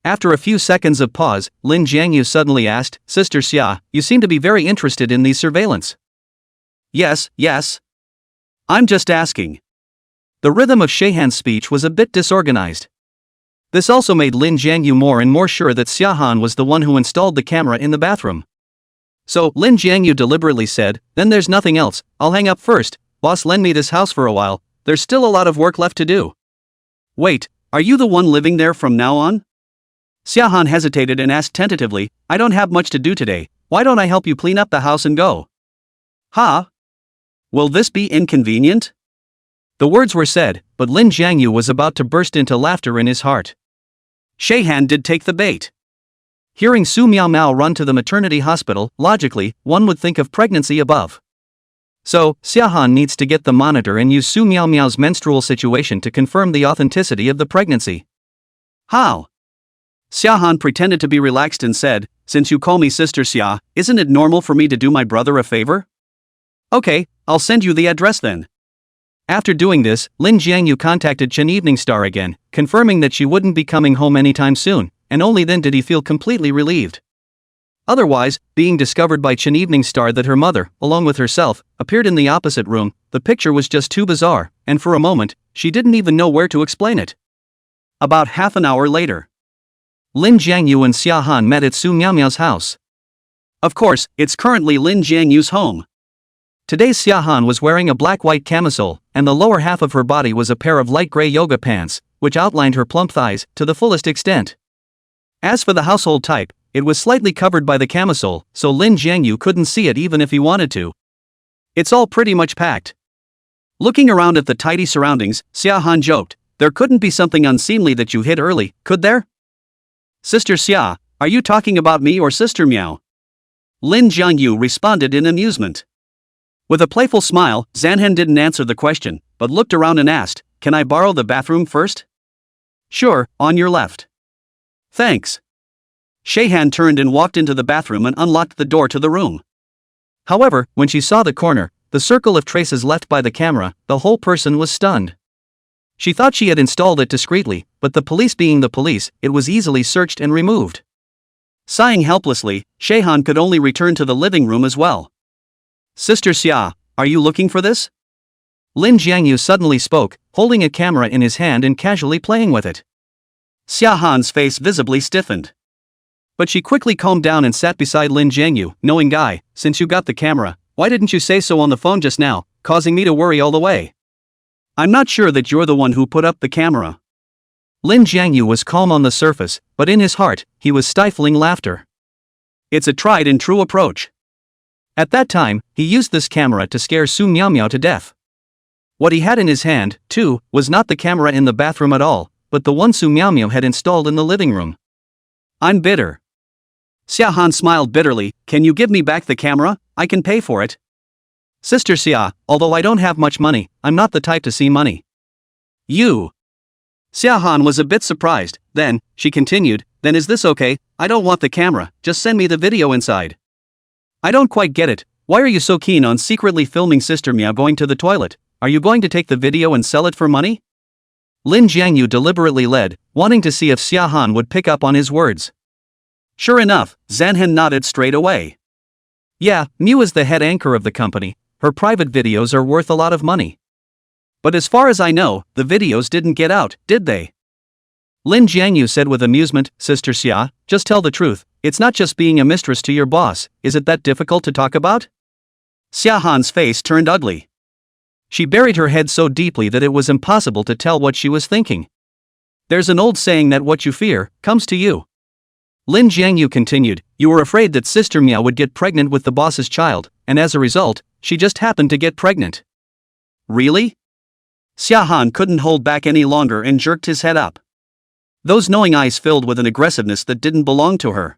Speaker 1: After a few seconds of pause, Lin Jiangyu suddenly asked, Sister Xia, you seem to be very interested in these surveillance. Yes. I'm just asking. The rhythm of Sheihan's speech was a bit disorganized. This also made Lin Jiangyu more and more sure that Xia Han was the one who installed the camera in the bathroom. So, Lin Jiangyu deliberately said, then there's nothing else, I'll hang up first, boss lend me this house for a while, there's still a lot of work left to do. Wait, are you the one living there from now on? Xia Han hesitated and asked tentatively, I don't have much to do today, why don't I help you clean up the house and go? Huh? Will this be inconvenient? The words were said, but Lin Jiangyu was about to burst into laughter in his heart. Sheihan did take the bait. Hearing Su Miaomiao run to the maternity hospital, logically, one would think of pregnancy above. So, Xia Han needs to get the monitor and use Su Miaomiao's menstrual situation to confirm the authenticity of the pregnancy. How? Xia Han pretended to be relaxed and said, since you call me Sister Xia, isn't it normal for me to do my brother a favor? Okay, I'll send you the address then. After doing this, Lin Jiangyu contacted Chen Evening Star again, confirming that she wouldn't be coming home anytime soon, and only then did he feel completely relieved. Otherwise, being discovered by Chen Evening Star that her mother, along with herself, appeared in the opposite room, the picture was just too bizarre, and for a moment, she didn't even know where to explain it. About half an hour later, Lin Jiangyu and Xia Han met at Su Miaomiao's house. Of course, it's currently Lin Jiangyu's home. Today's Xia Han was wearing a black-white camisole, and the lower half of her body was a pair of light gray yoga pants, which outlined her plump thighs to the fullest extent. As for the household type, it was slightly covered by the camisole, so Lin Jiangyu couldn't see it even if he wanted to. It's all pretty much packed. Looking around at the tidy surroundings, Xia Han joked, "There couldn't be something unseemly that you hid early, could there?" "Sister Xia, are you talking about me or Sister Miao?" Lin Jiangyu responded in amusement. With a playful smile, Zanhen didn't answer the question, but looked around and asked, "Can I borrow the bathroom first?" "Sure, on your left." "Thanks." Sheihan turned and walked into the bathroom and unlocked the door to the room. However, when she saw the corner, the circle of traces left by the camera, the whole person was stunned. She thought she had installed it discreetly, but the police being the police, it was easily searched and removed. Sighing helplessly, Sheihan could only return to the living room as well. "Sister Xia, are you looking for this?" Lin Jiangyu suddenly spoke, holding a camera in his hand and casually playing with it. Xia Han's face visibly stiffened. But she quickly calmed down and sat beside Lin Jiangyu, knowing guy, since you got the camera, why didn't you say so on the phone just now, causing me to worry all the way? I'm not sure that you're the one who put up the camera. Lin Jiangyu was calm on the surface, but in his heart, he was stifling laughter. It's a tried and true approach. At that time, he used this camera to scare Su Miaomiao to death. What he had in his hand, too, was not the camera in the bathroom at all, but the one Su Miaomiao had installed in the living room. I'm bitter. Xia Han smiled bitterly, "Can you give me back the camera? I can pay for it." "Sister Xia, although I don't have much money, I'm not the type to see money." "You?" Xia Han was a bit surprised, then, she continued, "Then is this okay? I don't want the camera, just send me the video inside." "I don't quite get it, why are you so keen on secretly filming Sister Miao going to the toilet? Are you going to take the video and sell it for money?" Lin Jiangyu deliberately led, wanting to see if Xia Han would pick up on his words. Sure enough, Zanhen nodded straight away. Yeah, Miu is the head anchor of the company, her private videos are worth a lot of money. But as far as I know, the videos didn't get out, did they? Lin Jiangyu said with amusement, "Sister Xia, just tell the truth, it's not just being a mistress to your boss, is it that difficult to talk about?" Xia Han's face turned ugly. She buried her head so deeply that it was impossible to tell what she was thinking. There's an old saying that what you fear, comes to you. Lin Jiangyu continued, "You were afraid that Sister Miao would get pregnant with the boss's child, and as a result, she just happened to get pregnant." Really? Xia Han couldn't hold back any longer and jerked his head up. Those knowing eyes filled with an aggressiveness that didn't belong to her.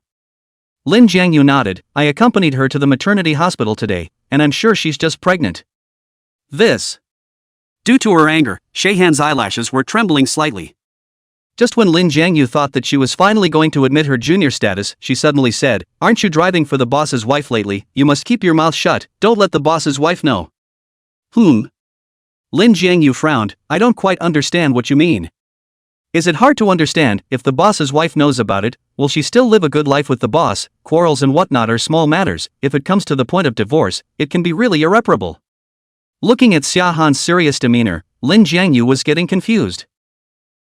Speaker 1: Lin Jiangyu nodded, "I accompanied her to the maternity hospital today, and I'm sure she's just pregnant." This. Due to her anger, Sheihan's eyelashes were trembling slightly. Just when Lin Jiangyu thought that she was finally going to admit her junior status, she suddenly said, "Aren't you driving for the boss's wife lately? You must keep your mouth shut, don't let the boss's wife know." Lin Jiangyu frowned, "I don't quite understand what you mean." "Is it hard to understand? If the boss's wife knows about it, will she still live a good life with the boss? Quarrels and whatnot are small matters, if it comes to the point of divorce, it can be really irreparable." Looking at Xia Han's serious demeanor, Lin Jiangyu was getting confused.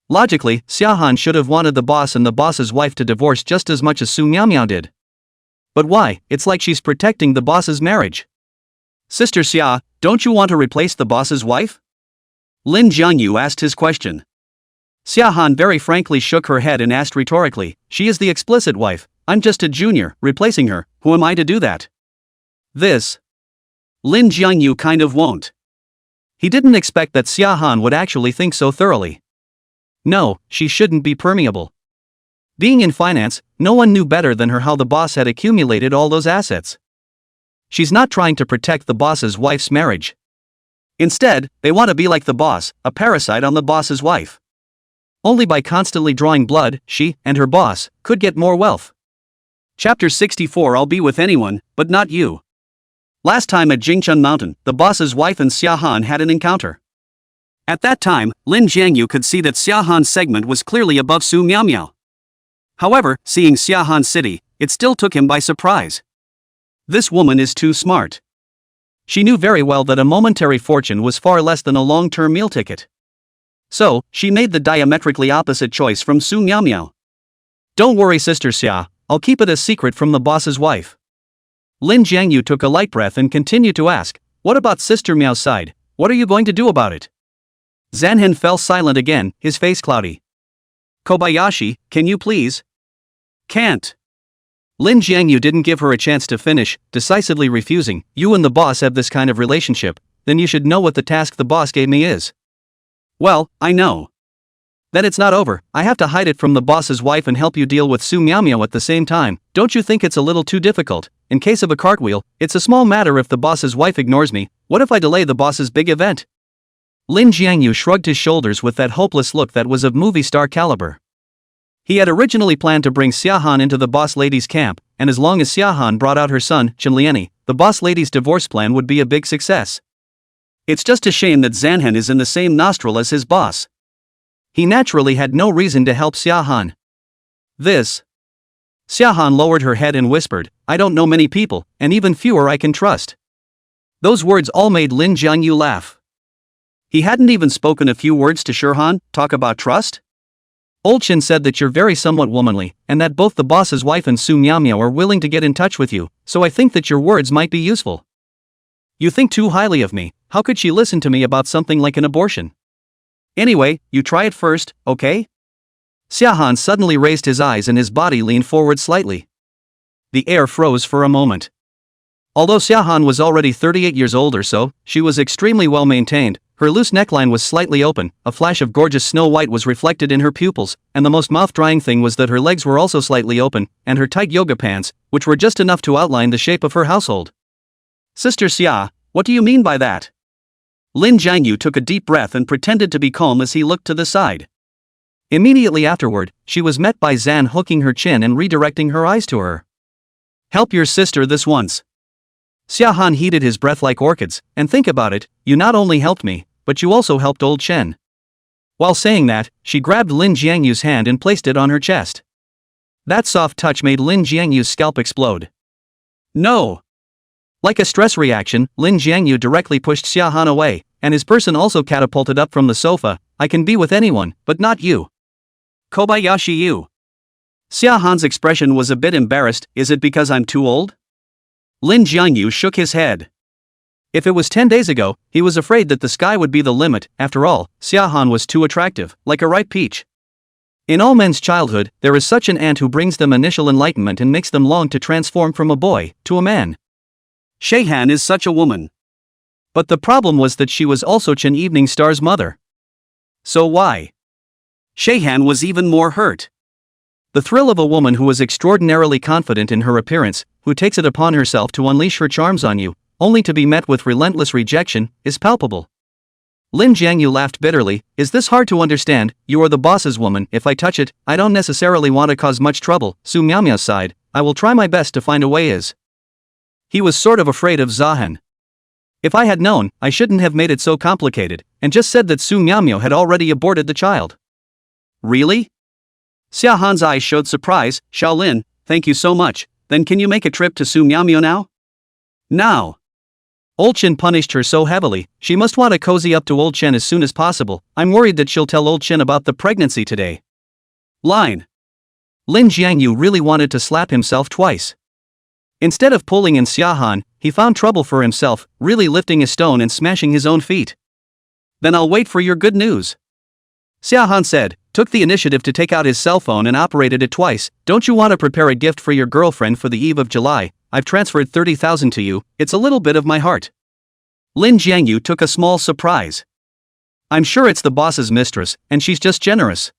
Speaker 1: Logically, Xia Han should have wanted the boss and the boss's wife to divorce just as much as Su Miaomiao did. But why? It's like she's protecting the boss's marriage. "Sister Xia, don't you want to replace the boss's wife?" Lin Jiangyu asked his question. Xia Han very frankly shook her head and asked rhetorically, "She is the explicit wife, I'm just a junior, replacing her, who am I to do that?" This. Lin Jiangyu kind of won't. He didn't expect that Xia Han would actually think so thoroughly. No, she shouldn't be permeable. Being in finance, no one knew better than her how the boss had accumulated all those assets. She's not trying to protect the boss's wife's marriage. Instead, they want to be like the boss, a parasite on the boss's wife. Only by constantly drawing blood, she and her boss could get more wealth. Chapter 64. I'll be with anyone, but not you. Last time at Jingchun Mountain, the boss's wife and Xia Han had an encounter. At that time, Lin Jiangyu could see that Xia Han's segment was clearly above Su Miaomiao. However, seeing Xia Han's city, it still took him by surprise. This woman is too smart. She knew very well that a momentary fortune was far less than a long-term meal ticket. So, she made the diametrically opposite choice from Su Miao. Don't worry, Sister Xia, I'll keep it a secret from the boss's wife. Lin Jiangyu took a light breath and continued to ask, what about Sister Miao's side, what are you going to do about it? Zanhen fell silent again, his face cloudy. Kobayashi, can you please? Can't. Lin Jiangyu didn't give her a chance to finish, decisively refusing. You and the boss have this kind of relationship, then you should know what the task the boss gave me is. Well, I know. Then it's not over, I have to hide it from the boss's wife and help you deal with Su Miao at the same time. Don't you think it's a little too difficult? In case of a cartwheel, it's a small matter if the boss's wife ignores me. What if I delay the boss's big event? Lin Jiangyu shrugged his shoulders with that hopeless look that was of movie star caliber. He had originally planned to bring Xia Han into the boss lady's camp, and as long as Xia Han brought out her son, Chen Liani, the boss lady's divorce plan would be a big success. It's just a shame that Zanhen is in the same nostril as his boss. He naturally had no reason to help Xia Han. Xia Han lowered her head and whispered, I don't know many people, and even fewer I can trust. Those words all made Lin Jiangyu laugh. He hadn't even spoken a few words to Shirhan, talk about trust? Old Chen said that you're very somewhat womanly, and that both the boss's wife and Su Miao are willing to get in touch with you, so I think that your words might be useful. You think too highly of me, how could she listen to me about something like an abortion? Anyway, you try it first, okay? Xia Han suddenly raised his eyes and his body leaned forward slightly. The air froze for a moment. Although Xia Han was already 38 years old or so, she was extremely well maintained. Her loose neckline was slightly open, a flash of gorgeous snow white was reflected in her pupils, and the most mouth-drying thing was that her legs were also slightly open, and her tight yoga pants, which were just enough to outline the shape of her household. Sister Xia, what do you mean by that? Lin Jiangyu took a deep breath and pretended to be calm as he looked to the side. Immediately afterward, she was met by Zan hooking her chin and redirecting her eyes to her. Help your sister this once. Xia Han heated his breath like orchids, and think about it, you not only helped me, but you also helped old Chen. While saying that, she grabbed Lin Jiangyu's hand and placed it on her chest. That soft touch made Lin Jiangyu's scalp explode. No! Like a stress reaction, Lin Jiangyu directly pushed Xia Han away, and his person also catapulted up from the sofa. I can be with anyone, but not you. Kobayashi you. Xia Han's expression was a bit embarrassed. Is it because I'm too old? Lin Jiangyu shook his head. If it was 10 days ago, he was afraid that the sky would be the limit. After all, Xia Han was too attractive, like a ripe peach. In all men's childhood, there is such an aunt who brings them initial enlightenment and makes them long to transform from a boy to a man. Sheihan is such a woman. But the problem was that she was also Chen Evening Star's mother. So why? Sheihan was even more hurt. The thrill of a woman who is extraordinarily confident in her appearance, who takes it upon herself to unleash her charms on you, only to be met with relentless rejection, is palpable. Lin Jiangyu laughed bitterly. Is this hard to understand? You are the boss's woman. If I touch it, I don't necessarily want to cause much trouble. Su Miao's side, I will try my best to find a way is. He was sort of afraid of Zahen. If I had known, I shouldn't have made it so complicated, and just said that Su Miao had already aborted the child. Really? Xia Han's eyes showed surprise. Shaolin, thank you so much, then can you make a trip to Su Miao now? Now. Old Chen punished her so heavily, she must want to cozy up to Old Chen as soon as possible. I'm worried that she'll tell Old Chen about the pregnancy today. Line. Lin Jiangyu really wanted to slap himself twice. Instead of pulling in Xia Han, he found trouble for himself, really lifting a stone and smashing his own feet. Then I'll wait for your good news. Xia Han said, took the initiative to take out his cell phone and operated it twice. Don't you want to prepare a gift for your girlfriend for the eve of July? I've transferred 30,000 to you, it's a little bit of my heart. Lin Jiangyu took a small surprise. I'm sure it's the boss's mistress, and she's just generous.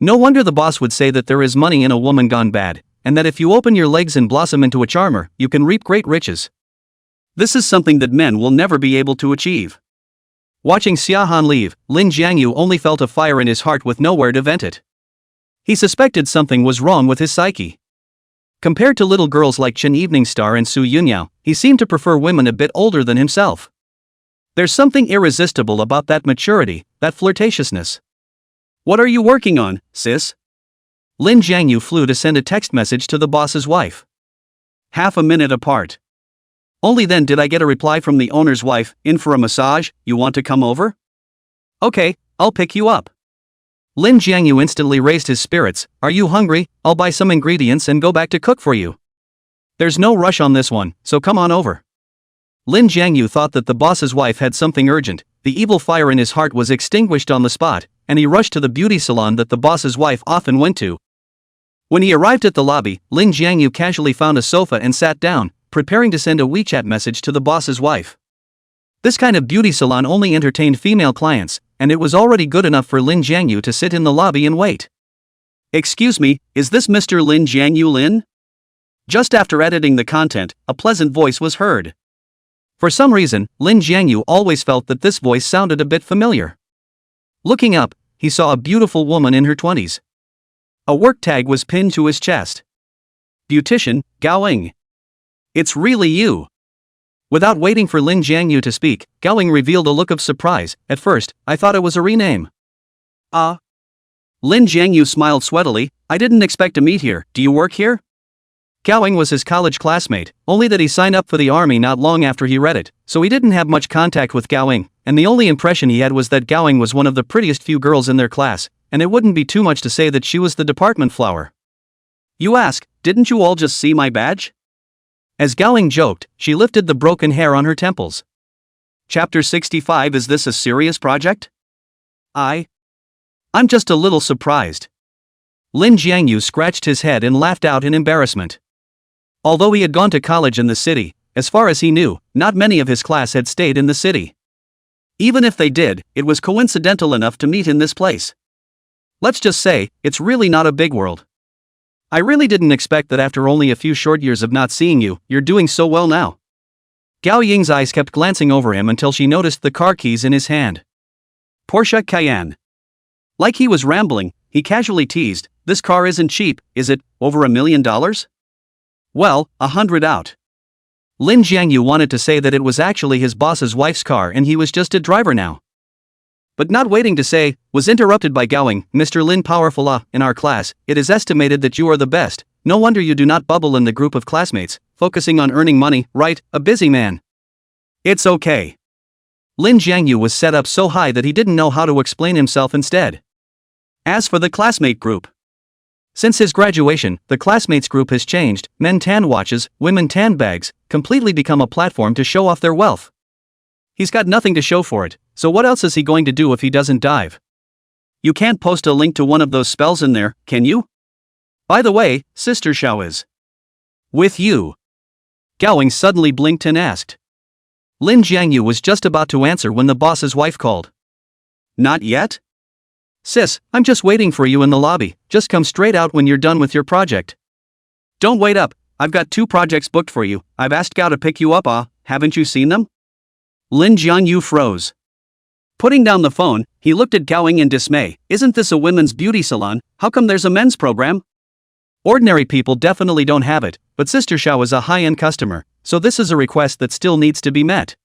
Speaker 1: No wonder the boss would say that there is money in a woman gone bad, and that if you open your legs and blossom into a charmer, you can reap great riches. This is something that men will never be able to achieve. Watching Xia Han leave, Lin Jiangyu only felt a fire in his heart with nowhere to vent it. He suspected something was wrong with his psyche. Compared to little girls like Chen Evening Star and Su Yunyao, he seemed to prefer women a bit older than himself. There's something irresistible about that maturity, that flirtatiousness. What are you working on, sis? Lin Jiangyu flew to send a text message to the boss's wife. Half a minute apart. Only then did I get a reply from the owner's wife, in for a massage, you want to come over? Okay, I'll pick you up. Lin Jiangyu instantly raised his spirits, are you hungry? I'll buy some ingredients and go back to cook for you. There's no rush on this one, so come on over. Lin Jiangyu thought that the boss's wife had something urgent, the evil fire in his heart was extinguished on the spot, and he rushed to the beauty salon that the boss's wife often went to. When he arrived at the lobby, Lin Jiangyu casually found a sofa and sat down, preparing to send a WeChat message to the boss's wife. This kind of beauty salon only entertained female clients, and it was already good enough for Lin Jiangyu to sit in the lobby and wait. Excuse me, is this Mr. Lin Jiangyu Lin? Just after editing the content, a pleasant voice was heard. For some reason, Lin Jiangyu always felt that this voice sounded a bit familiar. Looking up, he saw a beautiful woman in her 20s. A work tag was pinned to his chest. Beautician, Gao Ying. It's really you. Without waiting for Lin Jiangyu to speak, Gao Ying revealed a look of surprise. At first, I thought it was a rename. Lin Jiangyu smiled sweatily, I didn't expect to meet here, do you work here? Gao Ying was his college classmate, only that he signed up for the army not long after he read it, so he didn't have much contact with Gao Ying, and the only impression he had was that Gao Ying was one of the prettiest few girls in their class, and it wouldn't be too much to say that she was the department flower. You ask, didn't you all just see my badge? As Gao Ying joked, she lifted the broken hair on her temples. Chapter 65. Is this a serious project? I'm just a little surprised. Lin Jiangyu scratched his head and laughed out in embarrassment. Although he had gone to college in the city, as far as he knew, not many of his class had stayed in the city. Even if they did, it was coincidental enough to meet in this place. Let's just say, it's really not a big world. I really didn't expect that after only a few short years of not seeing you, you're doing so well now. Gao Ying's eyes kept glancing over him until she noticed the car keys in his hand. Porsche Cayenne. Like he was rambling, he casually teased, this car isn't cheap, is it, over $1 million? Well, 100 out. Lin Jiangyu wanted to say that it was actually his boss's wife's car and he was just a driver now. But not waiting to say, was interrupted by Gao Ying, Mr. Lin Powerful in our class, it is estimated that you are the best, no wonder you do not bubble in the group of classmates, focusing on earning money, right, a busy man. It's okay. Lin Jiangyu was set up so high that he didn't know how to explain himself instead. As for the classmate group. Since his graduation, the classmates group has changed, men tan watches, women tan bags, completely become a platform to show off their wealth. He's got nothing to show for it, so what else is he going to do if he doesn't dive? You can't post a link to one of those spells in there, can you? By the way, Sister Xiao is with you. Gao Ying suddenly blinked and asked. Lin Jiangyu was just about to answer when the boss's wife called. Not yet? Sis, I'm just waiting for you in the lobby, just come straight out when you're done with your project. Don't wait up, I've got 2 projects booked for you, I've asked Gao to pick you up, haven't you seen them? Lin Jiangyu froze. Putting down the phone, he looked at Gao Ying in dismay, isn't this a women's beauty salon, how come there's a men's program? Ordinary people definitely don't have it, but Sister Xiao is a high-end customer, so this is a request that still needs to be met.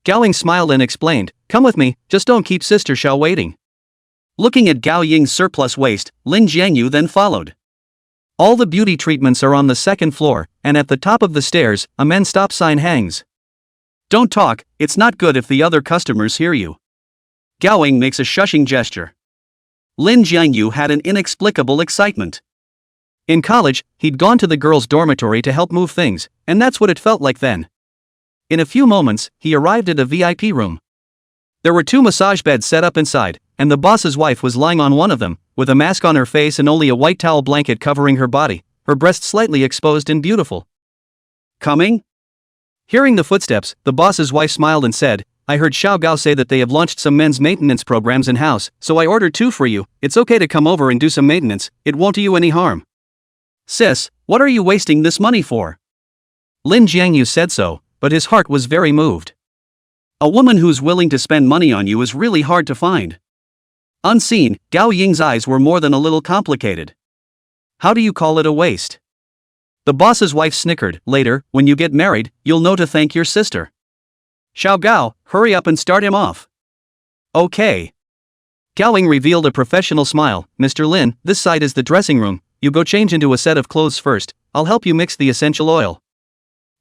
Speaker 1: Gao Ying smiled and explained, come with me, just don't keep Sister Xiao waiting. Looking at Gao Ying's surplus waist, Lin Jiangyu then followed. All the beauty treatments are on the 2nd floor, and at the top of the stairs, a men's stop sign hangs. Don't talk, it's not good if the other customers hear you. Gao Ying makes a shushing gesture. Lin Jiangyu had an inexplicable excitement. In college, he'd gone to the girls' dormitory to help move things, and that's what it felt like then. In a few moments, he arrived at a VIP room. There were 2 massage beds set up inside, and the boss's wife was lying on one of them, with a mask on her face and only a white towel blanket covering her body, her breasts slightly exposed and beautiful. Coming? Hearing the footsteps, the boss's wife smiled and said, I heard Xiao Gao say that they have launched some men's maintenance programs in-house, so I ordered 2 for you, it's okay to come over and do some maintenance, it won't do you any harm. Sis, what are you wasting this money for? Lin Jiangyu said so, but his heart was very moved. A woman who's willing to spend money on you is really hard to find. Unseen, Gao Ying's eyes were more than a little complicated. How do you call it a waste? The boss's wife snickered, later, when you get married, you'll know to thank your sister. Xiao Gao, hurry up and start him off. Okay. Gao Ying revealed a professional smile. Mr. Lin, this side is the dressing room. You go change into a set of clothes first. I'll help you mix the essential oil.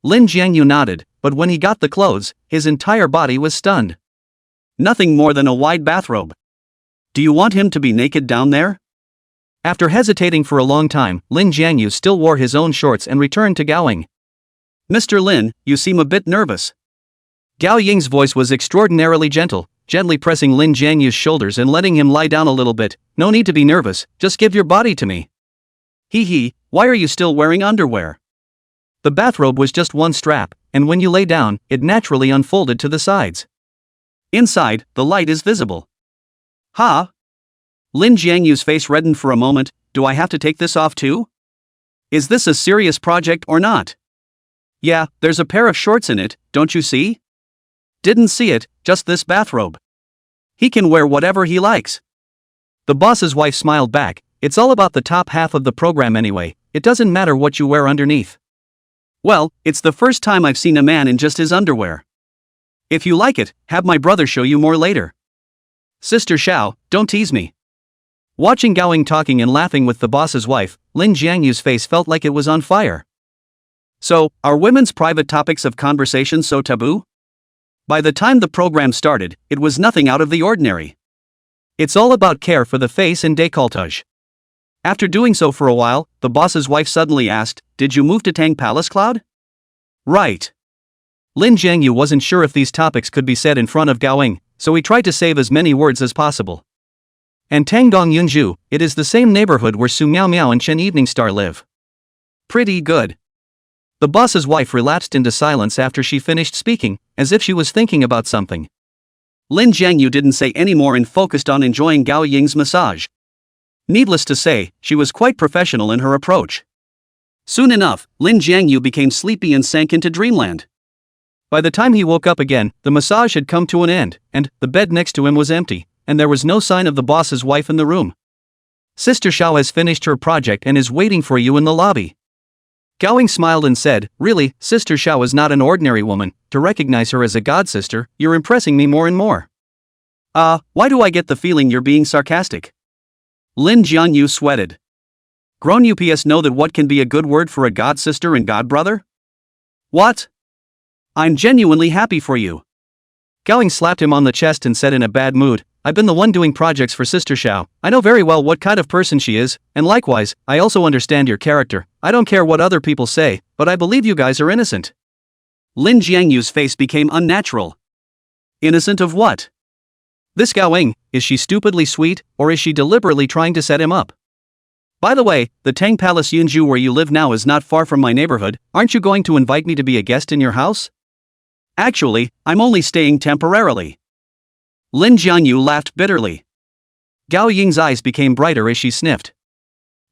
Speaker 1: Lin Jiangyu nodded, but when he got the clothes, his entire body was stunned. Nothing more than a wide bathrobe. Do you want him to be naked down there? After hesitating for a long time, Lin Jiangyu still wore his own shorts and returned to Gao Ying. Mr. Lin, you seem a bit nervous. Gao Ying's voice was extraordinarily gentle, gently pressing Lin Jiangyu's shoulders and letting him lie down a little bit. No need to be nervous, just give your body to me. Hee, why are you still wearing underwear? The bathrobe was just one strap, and when you lay down, it naturally unfolded to the sides. Inside, the light is visible. Ha! Lin Jiangyu's face reddened for a moment. Do I have to take this off too? Is this a serious project or not? Yeah, there's a pair of shorts in it, don't you see? Didn't see it, just this bathrobe. He can wear whatever he likes. The boss's wife smiled back. It's all about the top half of the program anyway, it doesn't matter what you wear underneath. Well, it's the first time I've seen a man in just his underwear. If you like it, have my brother show you more later. Sister Xiao, don't tease me. Watching Gao Ying talking and laughing with the boss's wife, Lin Jiangyu's face felt like it was on fire. So, are women's private topics of conversation so taboo? By the time the program started, it was nothing out of the ordinary. It's all about care for the face and décolletage. After doing so for a while, the boss's wife suddenly asked, "Did you move to Tang Palace, Cloud?" Right. Lin Jiangyu wasn't sure if these topics could be said in front of Gao Ying, so he tried to save as many words as possible. And Tangdong Yunzhu, it is the same neighborhood where Su Miao Miao and Chen Evening Star live. Pretty good. The boss's wife relapsed into silence after she finished speaking, as if she was thinking about something. Lin Jiangyu didn't say any more and focused on enjoying Gao Ying's massage. Needless to say, she was quite professional in her approach. Soon enough, Lin Jiangyu became sleepy and sank into dreamland. By the time he woke up again, the massage had come to an end, and the bed next to him was empty, and there was no sign of the boss's wife in the room. Sister Xiao has finished her project and is waiting for you in the lobby. Gao Ying smiled and said, "Really, Sister Xiao is not an ordinary woman. To recognize her as a god sister, you're impressing me more and more." Why do I get the feeling you're being sarcastic? Lin Jiangyu sweated. Grown ups know that what can be a good word for a god sister and god brother? What? I'm genuinely happy for you. Gao Ying slapped him on the chest and said in a bad mood, "I've been the one doing projects for Sister Xiao. I know very well what kind of person she is, and likewise, I also understand your character. I don't care what other people say, but I believe you guys are innocent." Lin Jiangyu's face became unnatural. Innocent of what? This Gao Ying, is she stupidly sweet, or is she deliberately trying to set him up? By the way, the Tang Palace Yunzhu where you live now is not far from my neighborhood. Aren't you going to invite me to be a guest in your house? Actually, I'm only staying temporarily. Lin Jiangyu laughed bitterly. Gao Ying's eyes became brighter as she sniffed.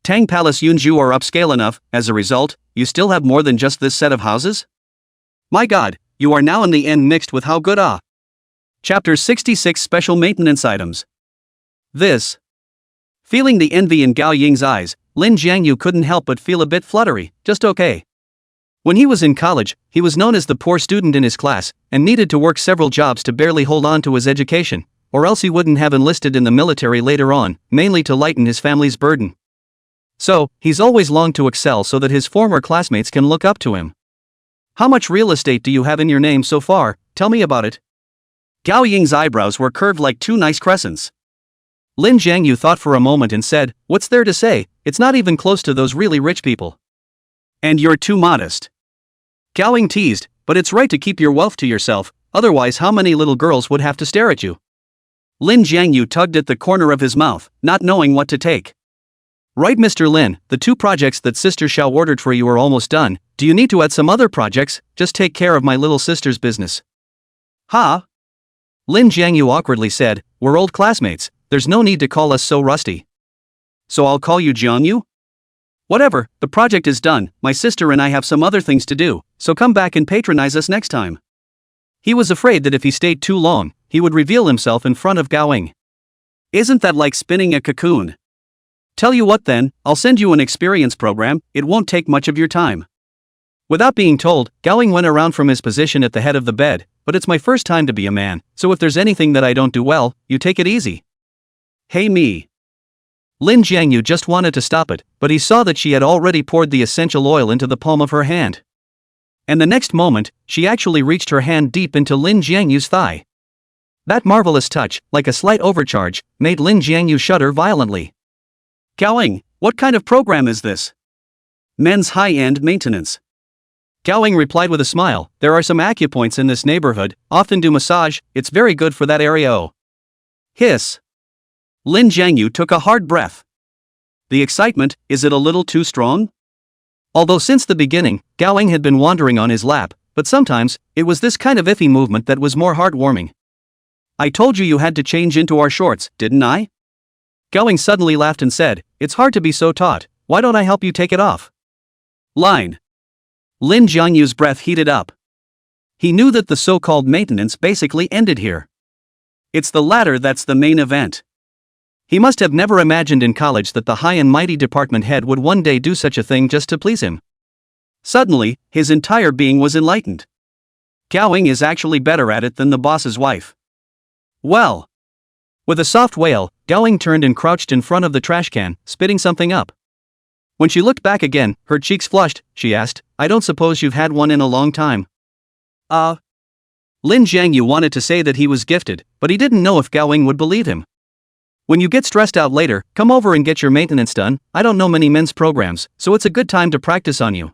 Speaker 1: Tang Palace Yunzhu are upscale enough, as a result, you still have more than just this set of houses? My god, you are now in the end mixed with how good ah. Chapter 66 Special Maintenance Items. This. Feeling the envy in Gao Ying's eyes, Lin Jiangyu couldn't help but feel a bit fluttery, just okay. When he was in college, he was known as the poor student in his class, and needed to work several jobs to barely hold on to his education, or else he wouldn't have enlisted in the military later on, mainly to lighten his family's burden. So, he's always longed to excel so that his former classmates can look up to him. How much real estate do you have in your name so far? Tell me about it. Gao Ying's eyebrows were curved like two nice crescents. Lin Jiangyu thought for a moment and said, "What's there to say? It's not even close to those really rich people." And you're too modest. Gao Ying teased, "But it's right to keep your wealth to yourself, otherwise how many little girls would have to stare at you?" Lin Jiangyu tugged at the corner of his mouth, not knowing what to take. "Right, Mr. Lin, the 2 projects that Sister Xiao ordered for you are almost done. Do you need to add some other projects? Just take care of my little sister's business." "Ha?" Lin Jiangyu awkwardly said, "We're old classmates, there's no need to call us so rusty." "So I'll call you Jiangyu?" "Whatever, the project is done, my sister and I have some other things to do, so come back and patronize us next time." He was afraid that if he stayed too long, he would reveal himself in front of Gao Ying. Isn't that like spinning a cocoon? Tell you what then, I'll send you an experience program, it won't take much of your time. Without being told, Gao Ying went around from his position at the head of the bed, "But it's my first time to be a man, so if there's anything that I don't do well, you take it easy." Hey me. Lin Jiangyu just wanted to stop it, but he saw that she had already poured the essential oil into the palm of her hand. And the next moment, she actually reached her hand deep into Lin Jiangyu's thigh. That marvelous touch, like a slight overcharge, made Lin Jiangyu shudder violently. Gowing, what kind of program is this? Men's high-end maintenance. Gowing replied with a smile, there are some acupoints in this neighborhood, often do massage, it's very good for that area. Oh. Hiss. Lin Jiangyu took a hard breath. The excitement, is it a little too strong? Although since the beginning, Gowing had been wandering on his lap, but sometimes, it was this kind of iffy movement that was more heartwarming. I told you you had to change into our shorts, didn't I? Gowing suddenly laughed and said, it's hard to be so taut, why don't I help you take it off? Line. Lin Jiangyu's breath heated up. He knew that the so-called maintenance basically ended here. It's the latter that's the main event. He must have never imagined in college that the high and mighty department head would one day do such a thing just to please him. Suddenly, his entire being was enlightened. Gowing is actually better at it than the boss's wife. Well. With a soft wail, Gowing turned and crouched in front of the trash can, spitting something up. When she looked back again, her cheeks flushed, she asked, I don't suppose you've had one in a long time. Lin Jiangyu wanted to say that he was gifted, but he didn't know if Gowing would believe him. When you get stressed out later, come over and get your maintenance done, I don't know many men's programs, so it's a good time to practice on you.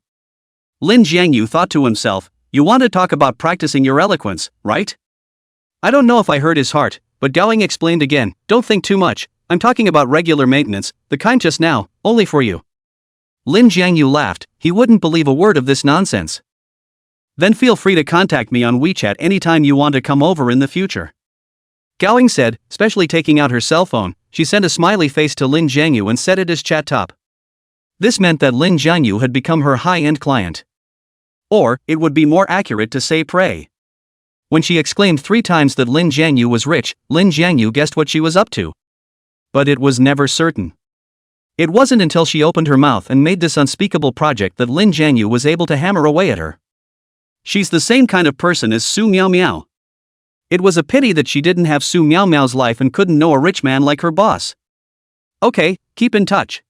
Speaker 1: Lin Jiangyu thought to himself, you want to talk about practicing your eloquence, right? I don't know if I heard his heart, but Gowing explained again, don't think too much, I'm talking about regular maintenance, the kind just now, only for you. Lin Jiangyu laughed, he wouldn't believe a word of this nonsense. Then feel free to contact me on WeChat anytime you want to come over in the future. Gowing said, specially taking out her cell phone, she sent a smiley face to Lin Jiangyu and set it as chat top. This meant that Lin Jiangyu had become her high-end client. Or, it would be more accurate to say prey. When she exclaimed 3 times that Lin Jiangyu was rich, Lin Jiangyu guessed what she was up to. But it was never certain. It wasn't until she opened her mouth and made this unspeakable project that Lin Jiangyu was able to hammer away at her. She's the same kind of person as Su Miao Miao. It was a pity that she didn't have Su Miao Miao's life and couldn't know a rich man like her boss. Okay, keep in touch.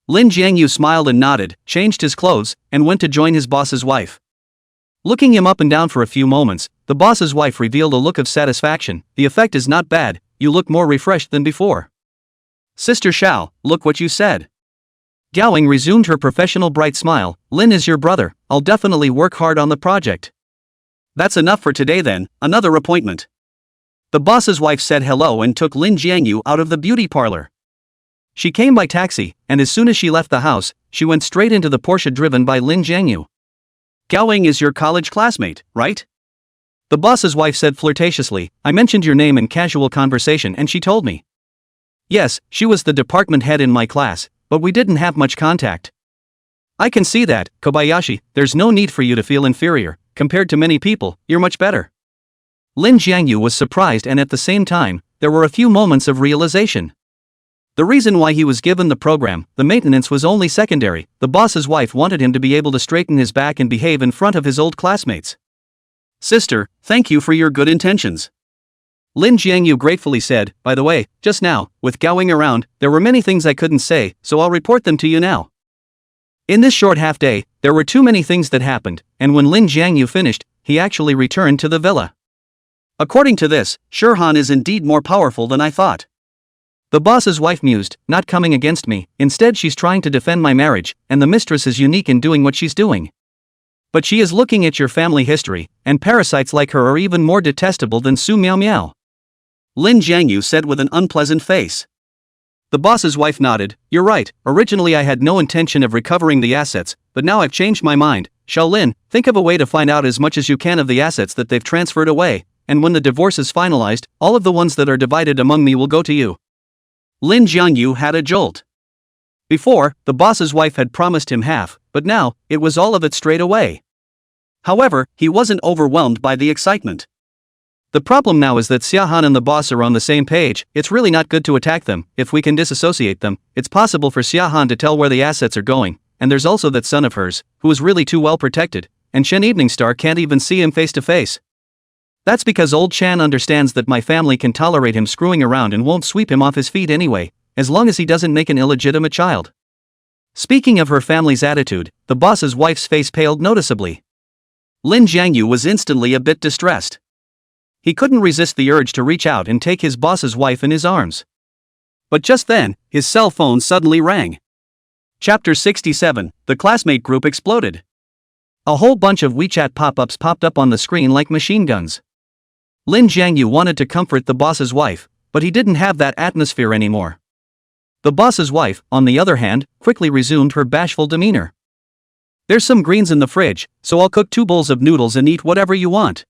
Speaker 1: Lin Jiangyu smiled and nodded, changed his clothes, and went to join his boss's wife. Looking him up and down for a few moments, the boss's wife revealed a look of satisfaction. The effect is not bad, you look more refreshed than before. Sister Xiao, look what you said. Gowing resumed her professional bright smile, Lin is your brother, I'll definitely work hard on the project. That's enough for today then, another appointment. The boss's wife said hello and took Lin Jiangyu out of the beauty parlor. She came by taxi, and as soon as she left the house, she went straight into the Porsche driven by Lin Jiangyu. Gowing is your college classmate, right? The boss's wife said flirtatiously, I mentioned your name in casual conversation and she told me. Yes, she was the department head in my class, but we didn't have much contact. I can see that, Kobayashi, there's no need for you to feel inferior, compared to many people, you're much better. Lin Jiangyu was surprised and at the same time, there were a few moments of realization. The reason why he was given the program, the maintenance was only secondary, the boss's wife wanted him to be able to straighten his back and behave in front of his old classmates. Sister, thank you for your good intentions. Lin Jiangyu gratefully said, by the way, just now, with Gowing around, there were many things I couldn't say, so I'll report them to you now. In this short half day, there were too many things that happened, and when Lin Jiangyu finished, he actually returned to the villa. According to this, Shirhan is indeed more powerful than I thought. The boss's wife mused, not coming against me, instead she's trying to defend my marriage, and the mistress is unique in doing what she's doing. But she is looking at your family history, and parasites like her are even more detestable than Su Miao Miao. Lin Jiangyu said with an unpleasant face. The boss's wife nodded, you're right, originally I had no intention of recovering the assets, but now I've changed my mind. Xiao Lin, think of a way to find out as much as you can of the assets that they've transferred away, and when the divorce is finalized, all of the ones that are divided among me will go to you. Lin Jiangyu had a jolt. Before, the boss's wife had promised him half, but now, it was all of it straight away. However, he wasn't overwhelmed by the excitement. The problem now is that Xiahan and the boss are on the same page, it's really not good to attack them, if we can disassociate them, it's possible for Xiahan to tell where the assets are going, and there's also that son of hers, who is really too well protected, and Shen Evening Star can't even see him face to face. That's because old Chan understands that my family can tolerate him screwing around and won't sweep him off his feet anyway, as long as he doesn't make an illegitimate child. Speaking of her family's attitude, the boss's wife's face paled noticeably. Lin Jiangyu was instantly a bit distressed. He couldn't resist the urge to reach out and take his boss's wife in his arms. But just then, his cell phone suddenly rang. Chapter 67, the classmate group exploded. A whole bunch of WeChat pop-ups popped up on the screen like machine guns. Lin Jiangyu wanted to comfort the boss's wife, but he didn't have that atmosphere anymore. The boss's wife, on the other hand, quickly resumed her bashful demeanor. There's some greens in the fridge, so I'll cook 2 bowls of noodles and eat whatever you want.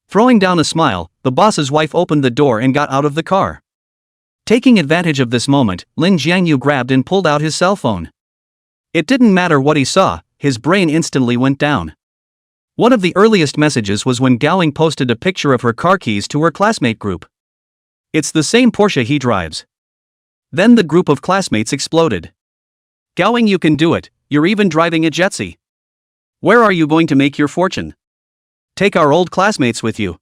Speaker 1: Throwing down a smile, the boss's wife opened the door and got out of the car. Taking advantage of this moment, Lin Jiangyu grabbed and pulled out his cell phone. It didn't matter what he saw, his brain instantly went down. One of the earliest messages was when Gowing posted a picture of her car keys to her classmate group. It's the same Porsche he drives. Then the group of classmates exploded. Gowing, you can do it, you're even driving a Jetsi. Where are you going to make your fortune? Take our old classmates with you.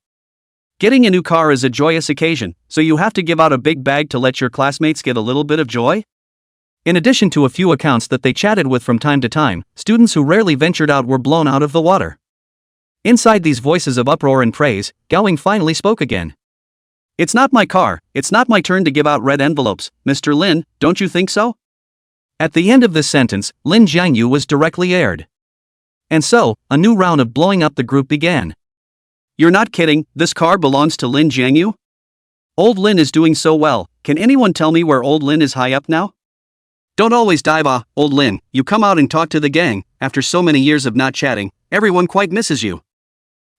Speaker 1: Getting a new car is a joyous occasion, so you have to give out a big bag to let your classmates get a little bit of joy? In addition to a few accounts that they chatted with from time to time, students who rarely ventured out were blown out of the water. Inside these voices of uproar and praise, Gowing finally spoke again. It's not my car, it's not my turn to give out red envelopes, Mr. Lin, don't you think so? At the end of this sentence, Lin Jiangyu was directly aired. And so, a new round of blowing up the group began. You're not kidding, this car belongs to Lin Jiangyu? Old Lin is doing so well, can anyone tell me where old Lin is high up now? Don't always dive old Lin, you come out and talk to the gang, after so many years of not chatting, everyone quite misses you.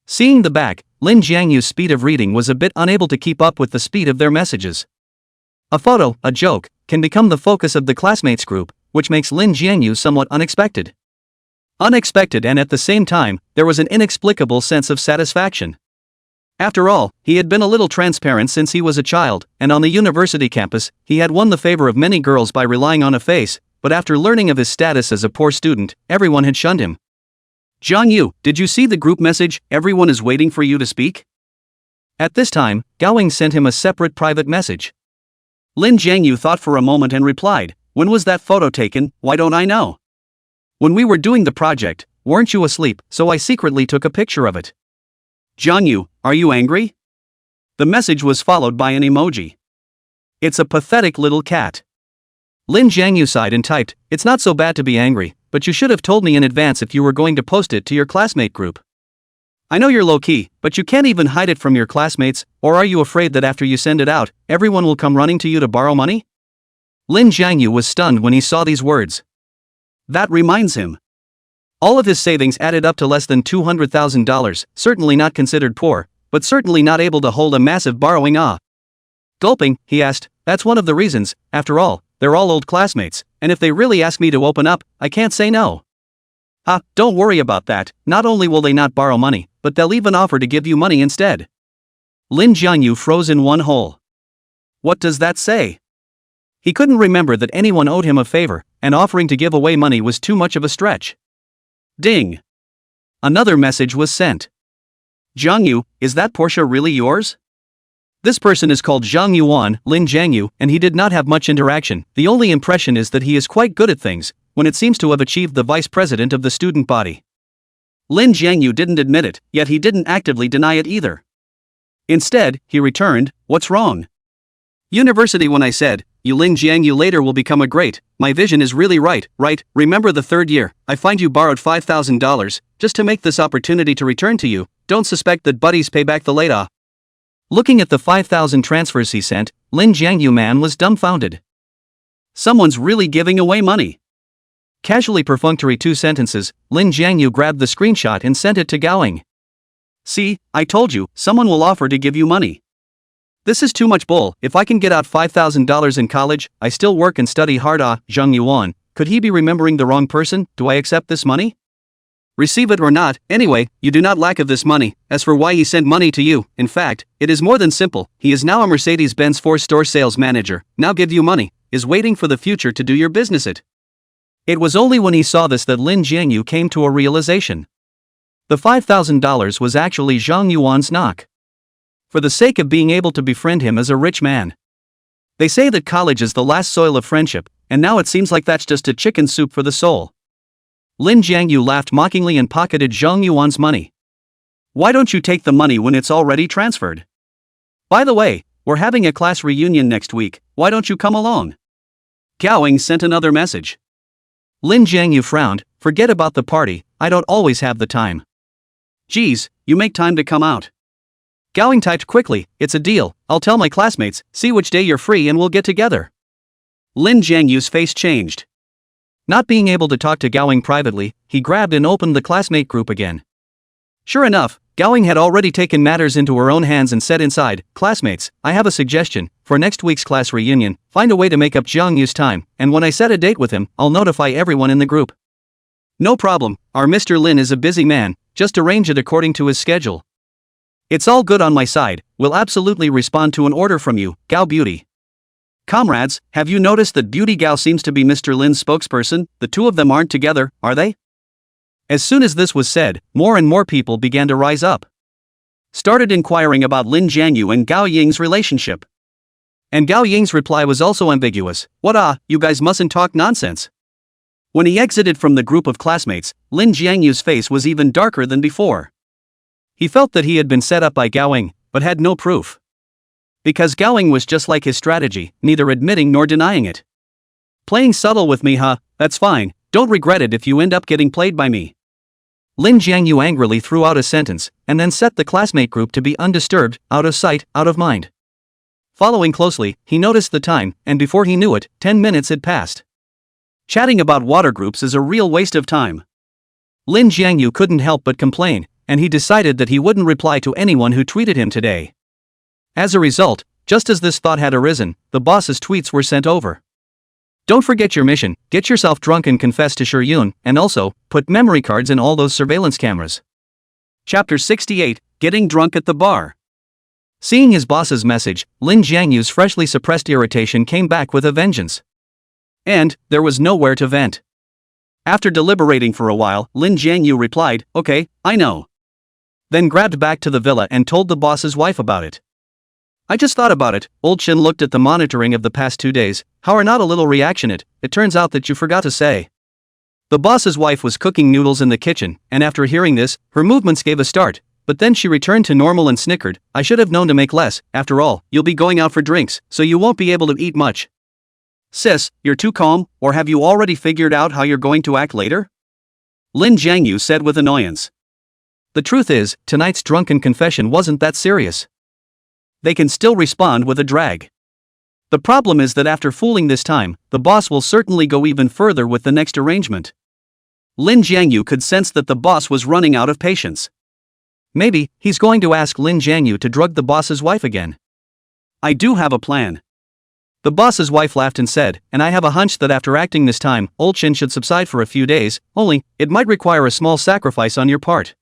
Speaker 1: Seeing the back, Lin Jiangyu's speed of reading was a bit unable to keep up with the speed of their messages. A photo, a joke, can become the focus of the classmates group, which makes Lin Jiangyu somewhat unexpected. Unexpected, and at the same time, there was an inexplicable sense of satisfaction. After all, he had been a little transparent since he was a child, and on the university campus, he had won the favor of many girls by relying on a face, but after learning of his status as a poor student, everyone had shunned him. Zhang Yu, did you see the group message, everyone is waiting for you to speak? At this time, Gowing sent him a separate private message. Lin Jiangyu thought for a moment and replied, when was that photo taken, why don't I know? When we were doing the project, weren't you asleep, so I secretly took a picture of it. Zhang Yu, are you angry? The message was followed by an emoji. It's a pathetic little cat. Lin Jiangyu sighed and typed, it's not so bad to be angry, but you should have told me in advance if you were going to post it to your classmate group. I know you're low-key, but you can't even hide it from your classmates, or are you afraid that after you send it out, everyone will come running to you to borrow money? Lin Jiangyu was stunned when he saw these words. That reminds him. All of his savings added up to less than $200,000, certainly not considered poor, but certainly not able to hold a massive borrowing. Gulping, he asked, that's one of the reasons, after all, they're all old classmates, and if they really ask me to open up, I can't say no. Don't worry about that, not only will they not borrow money, but they'll even offer to give you money instead. Lin Jiangyu froze in one hole. What does that say? He couldn't remember that anyone owed him a favor, and offering to give away money was too much of a stretch. Ding! Another message was sent. Zhang Yu, is that Porsche really yours? This person is called Zhang Yuan, Lin Jiangyu, and he did not have much interaction. The only impression is that he is quite good at things, when it seems to have achieved the vice president of the student body. Lin Jiangyu didn't admit it, yet he didn't actively deny it either. Instead, he returned, what's wrong? University, when I said, you Lin Jiangyu later will become a great, my vision is really right, remember the 3rd year, I find you borrowed $5,000, just to make this opportunity to return to you, don't suspect that buddies pay back the late. Looking at the 5,000 transfers he sent, Lin Jiangyu man was dumbfounded. Someone's really giving away money. Casually perfunctory 2 sentences, Lin Jiangyu grabbed the screenshot and sent it to Gowing. See, I told you, someone will offer to give you money. This is too much bull, if I can get out $5,000 in college, I still work and study hard. Zhang Yuan, could he be remembering the wrong person, do I accept this money? Receive it or not, anyway, you do not lack of this money, as for why he sent money to you, in fact, it is more than simple, he is now a Mercedes-Benz 4-store sales manager, now give you money, is waiting for the future to do your business it. It was only when he saw this that Lin Jiangyu came to a realization. The $5,000 was actually Zhang Yuan's knock. for the sake of being able to befriend him as a rich man. They say that college is the last soil of friendship, and now it seems like that's just a chicken soup for the soul. Lin Jiangyu laughed mockingly and pocketed Zhang Yuan's money. Why don't you take the money when it's already transferred? By the way, we're having a class reunion next week, why don't you come along? Gao Ying sent another message. Lin Jiangyu frowned, forget about the party, I don't always have the time. Geez, you make time to come out. Gao Ying typed quickly, it's a deal, I'll tell my classmates, see which day you're free and we'll get together. Lin Jiangyu's face changed. Not being able to talk to Gao Ying privately, he grabbed and opened the classmate group again. Sure enough, Gao Ying had already taken matters into her own hands and said inside, classmates, I have a suggestion, for next week's class reunion, find a way to make up Zhang Yu's time, and when I set a date with him, I'll notify everyone in the group. No problem, our Mr. Lin is a busy man, just arrange it according to his schedule. It's all good on my side, we'll absolutely respond to an order from you, Gao Beauty. Comrades, have you noticed that Beauty Gao seems to be Mr. Lin's spokesperson? The two of them aren't together, are they? As soon as this was said, more and more people began to rise up. Started inquiring about Lin Jiangyu and Gao Ying's relationship. And Gao Ying's reply was also ambiguous, what you guys mustn't talk nonsense. When he exited from the group of classmates, Lin Jiangyu's face was even darker than before. He felt that he had been set up by Gao Ying, but had no proof. Because Gao Ying was just like his strategy, neither admitting nor denying it. Playing subtle with me, that's fine, don't regret it if you end up getting played by me. Lin Jiangyu angrily threw out a sentence, and then set the classmate group to be undisturbed, out of sight, out of mind. Following closely, he noticed the time, and before he knew it, 10 minutes had passed. Chatting about water groups is a real waste of time. Lin Jiangyu couldn't help but complain, and he decided that he wouldn't reply to anyone who tweeted him today. As a result, just as this thought had arisen, the boss's tweets were sent over. Don't forget your mission, get yourself drunk and confess to Shiryun, and also, put memory cards in all those surveillance cameras. Chapter 68, Getting Drunk at the Bar. Seeing his boss's message, Lin Jiangyu's freshly suppressed irritation came back with a vengeance. And, there was nowhere to vent. After deliberating for a while, Lin Jiangyu replied, okay, I know. Then grabbed back to the villa and told the boss's wife about it. I just thought about it, old Shin looked at the monitoring of the past 2 days, how are not a little reactionate, it turns out that you forgot to say. The boss's wife was cooking noodles in the kitchen, and after hearing this, her movements gave a start, but then she returned to normal and snickered, I should have known to make less, after all, you'll be going out for drinks, so you won't be able to eat much. Sis, you're too calm, or have you already figured out how you're going to act later? Lin Jiangyu said with annoyance. The truth is, tonight's drunken confession wasn't that serious. They can still respond with a drag. The problem is that after fooling this time, the boss will certainly go even further with the next arrangement. Lin Jiangyu could sense that the boss was running out of patience. Maybe, he's going to ask Lin Jiangyu to drug the boss's wife again. I do have a plan. The boss's wife laughed and said, and I have a hunch that after acting this time, old Shin should subside for a few days, only, it might require a small sacrifice on your part.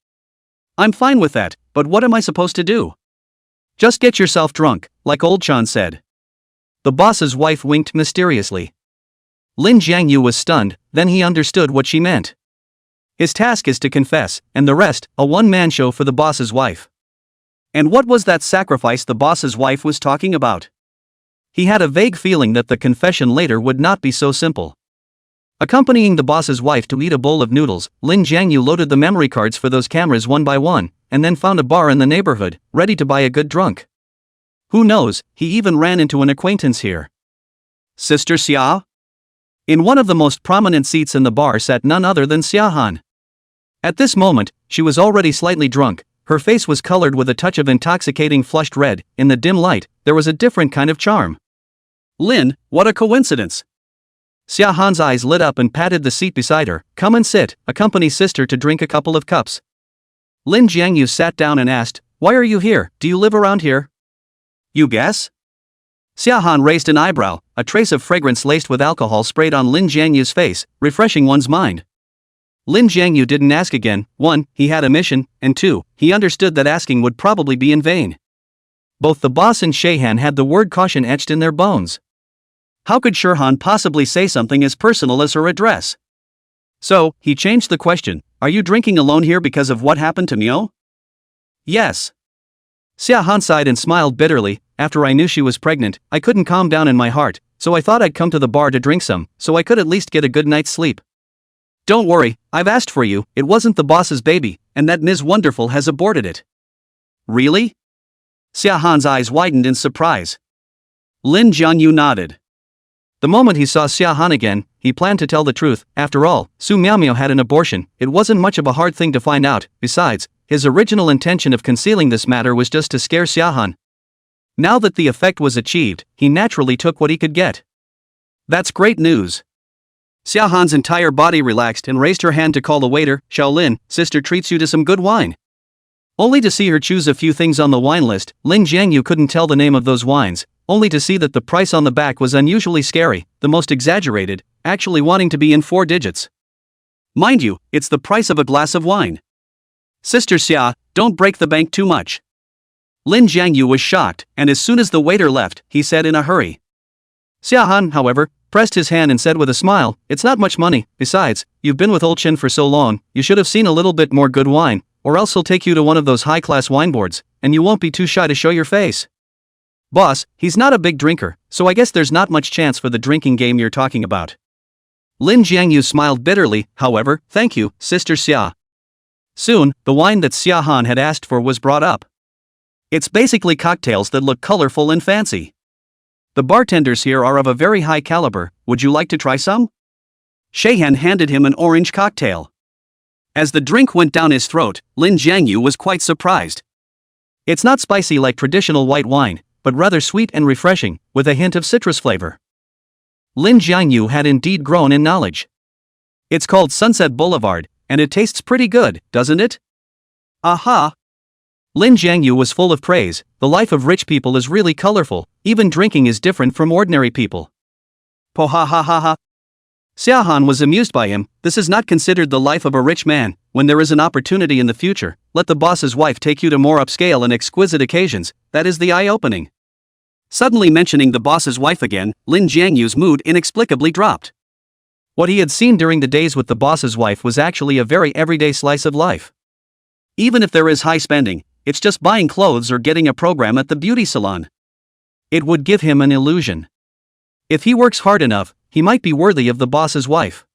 Speaker 1: I'm fine with that, but what am I supposed to do? Just get yourself drunk, like old Chan said. The boss's wife winked mysteriously. Lin Jiangyu was stunned, then he understood what she meant. His task is to confess, and the rest, a one-man show for the boss's wife. And what was that sacrifice the boss's wife was talking about? He had a vague feeling that the confession later would not be so simple. Accompanying the boss's wife to eat a bowl of noodles, Lin Jiangyu loaded the memory cards for those cameras one by one, and then found a bar in the neighborhood, ready to buy a good drunk. Who knows, he even ran into an acquaintance here. Sister Xia? In one of the most prominent seats in the bar sat none other than Xia Han. At this moment, she was already slightly drunk, her face was colored with a touch of intoxicating flushed red, in the dim light, there was a different kind of charm. Lin, what a coincidence! Xia Han's eyes lit up and patted the seat beside her, come and sit, accompany sister to drink a couple of cups. Lin Jiangyu sat down and asked, why are you here, do you live around here? You guess? Xia Han raised an eyebrow, a trace of fragrance laced with alcohol sprayed on Lin Jiangyu's face, refreshing one's mind. Lin Jiangyu didn't ask again, 1, he had a mission, and 2, he understood that asking would probably be in vain. Both the boss and Shehan had the word caution etched in their bones. How could Shirhan possibly say something as personal as her address? So, he changed the question, are you drinking alone here because of what happened to Mio? Yes. Xia Han sighed and smiled bitterly. After I knew she was pregnant, I couldn't calm down in my heart, so I thought I'd come to the bar to drink some, so I could at least get a good night's sleep. Don't worry, I've asked for you, it wasn't the boss's baby, and that Ms. Wonderful has aborted it. Really? Xia Han's eyes widened in surprise. Lin Jianyu nodded. The moment he saw Xia Han again, he planned to tell the truth. After all, Su Miaomiao had an abortion. It wasn't much of a hard thing to find out. Besides, his original intention of concealing this matter was just to scare Xia Han. Now that the effect was achieved, he naturally took what he could get. That's great news. Xia Han's entire body relaxed and raised her hand to call the waiter. Shaolin, sister treats you to some good wine. Only to see her choose a few things on the wine list. Lin Jianyu couldn't tell the name of those wines, only to see that the price on the back was unusually scary, the most exaggerated, actually wanting to be in 4 digits. Mind you, it's the price of a glass of wine. Sister Xia, don't break the bank too much. Lin Jianyu was shocked, and as soon as the waiter left, he said in a hurry. Xia Han, however, pressed his hand and said with a smile, it's not much money, besides, you've been with old Chen for so long, you should have seen a little bit more good wine, or else he'll take you to one of those high-class wine boards, and you won't be too shy to show your face. Boss, he's not a big drinker, so I guess there's not much chance for the drinking game you're talking about. Lin Jianyu smiled bitterly, however, thank you, Sister Xia. Soon, the wine that Xia Han had asked for was brought up. It's basically cocktails that look colorful and fancy. The bartenders here are of a very high caliber, would you like to try some? Sheihan handed him an orange cocktail. As the drink went down his throat, Lin Jianyu was quite surprised. It's not spicy like traditional white wine, but rather sweet and refreshing, with a hint of citrus flavor. Lin Jianyu had indeed grown in knowledge. It's called Sunset Boulevard, and it tastes pretty good, doesn't it? Aha! Lin Jianyu was full of praise. The life of rich people is really colorful, even drinking is different from ordinary people. Po ha ha ha ha. Xia Han was amused by him. This is not considered the life of a rich man. When there is an opportunity in the future, let the boss's wife take you to more upscale and exquisite occasions, that is the eye-opening. Suddenly mentioning the boss's wife again, Lin Jianyu's mood inexplicably dropped. What he had seen during the days with the boss's wife was actually a very everyday slice of life. Even if there is high spending, it's just buying clothes or getting a program at the beauty salon. It would give him an illusion. If he works hard enough, he might be worthy of the boss's wife.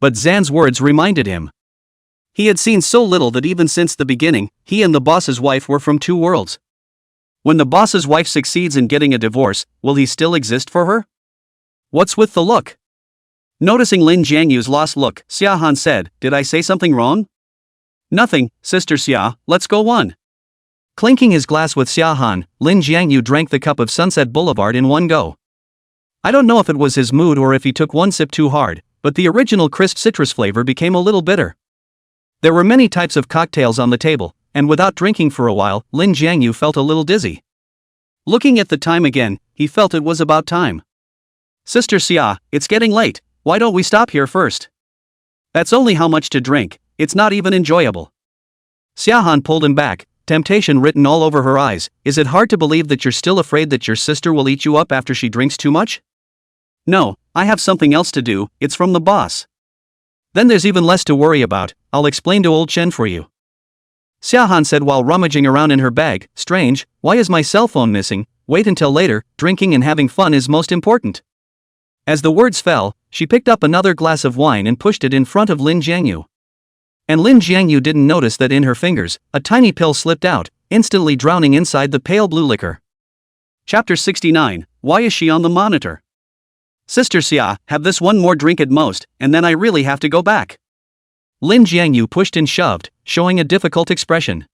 Speaker 1: But Zan's words reminded him. He had seen so little that even since the beginning, he and the boss's wife were from 2 worlds. When the boss's wife succeeds in getting a divorce, will he still exist for her? What's with the look? Noticing Lin Jianyu's lost look, Xia Han said, did I say something wrong? Nothing, Sister Xia, let's go on. Clinking his glass with Xia Han, Lin Jianyu drank the cup of Sunset Boulevard in one go. I don't know if it was his mood or if he took one sip too hard, but the original crisp citrus flavor became a little bitter. There were many types of cocktails on the table, and without drinking for a while, Lin Jianyu felt a little dizzy. Looking at the time again, he felt it was about time. Sister Xia, it's getting late, why don't we stop here first? That's only how much to drink, it's not even enjoyable. Xia Han pulled him back, temptation written all over her eyes. Is it hard to believe that you're still afraid that your sister will eat you up after she drinks too much? No, I have something else to do, it's from the boss. Then there's even less to worry about, I'll explain to old Chen for you. Xia Han said while rummaging around in her bag, strange, why is my cell phone missing? Wait until later, drinking and having fun is most important. As the words fell, she picked up another glass of wine and pushed it in front of Lin Jianyu. And Lin Jianyu didn't notice that in her fingers, a tiny pill slipped out, instantly drowning inside the pale blue liquor. Chapter 69, Why is she on the monitor? Sister Xia, have this one more drink at most, and then I really have to go back. Lin Jianyu pushed and shoved, showing a difficult expression.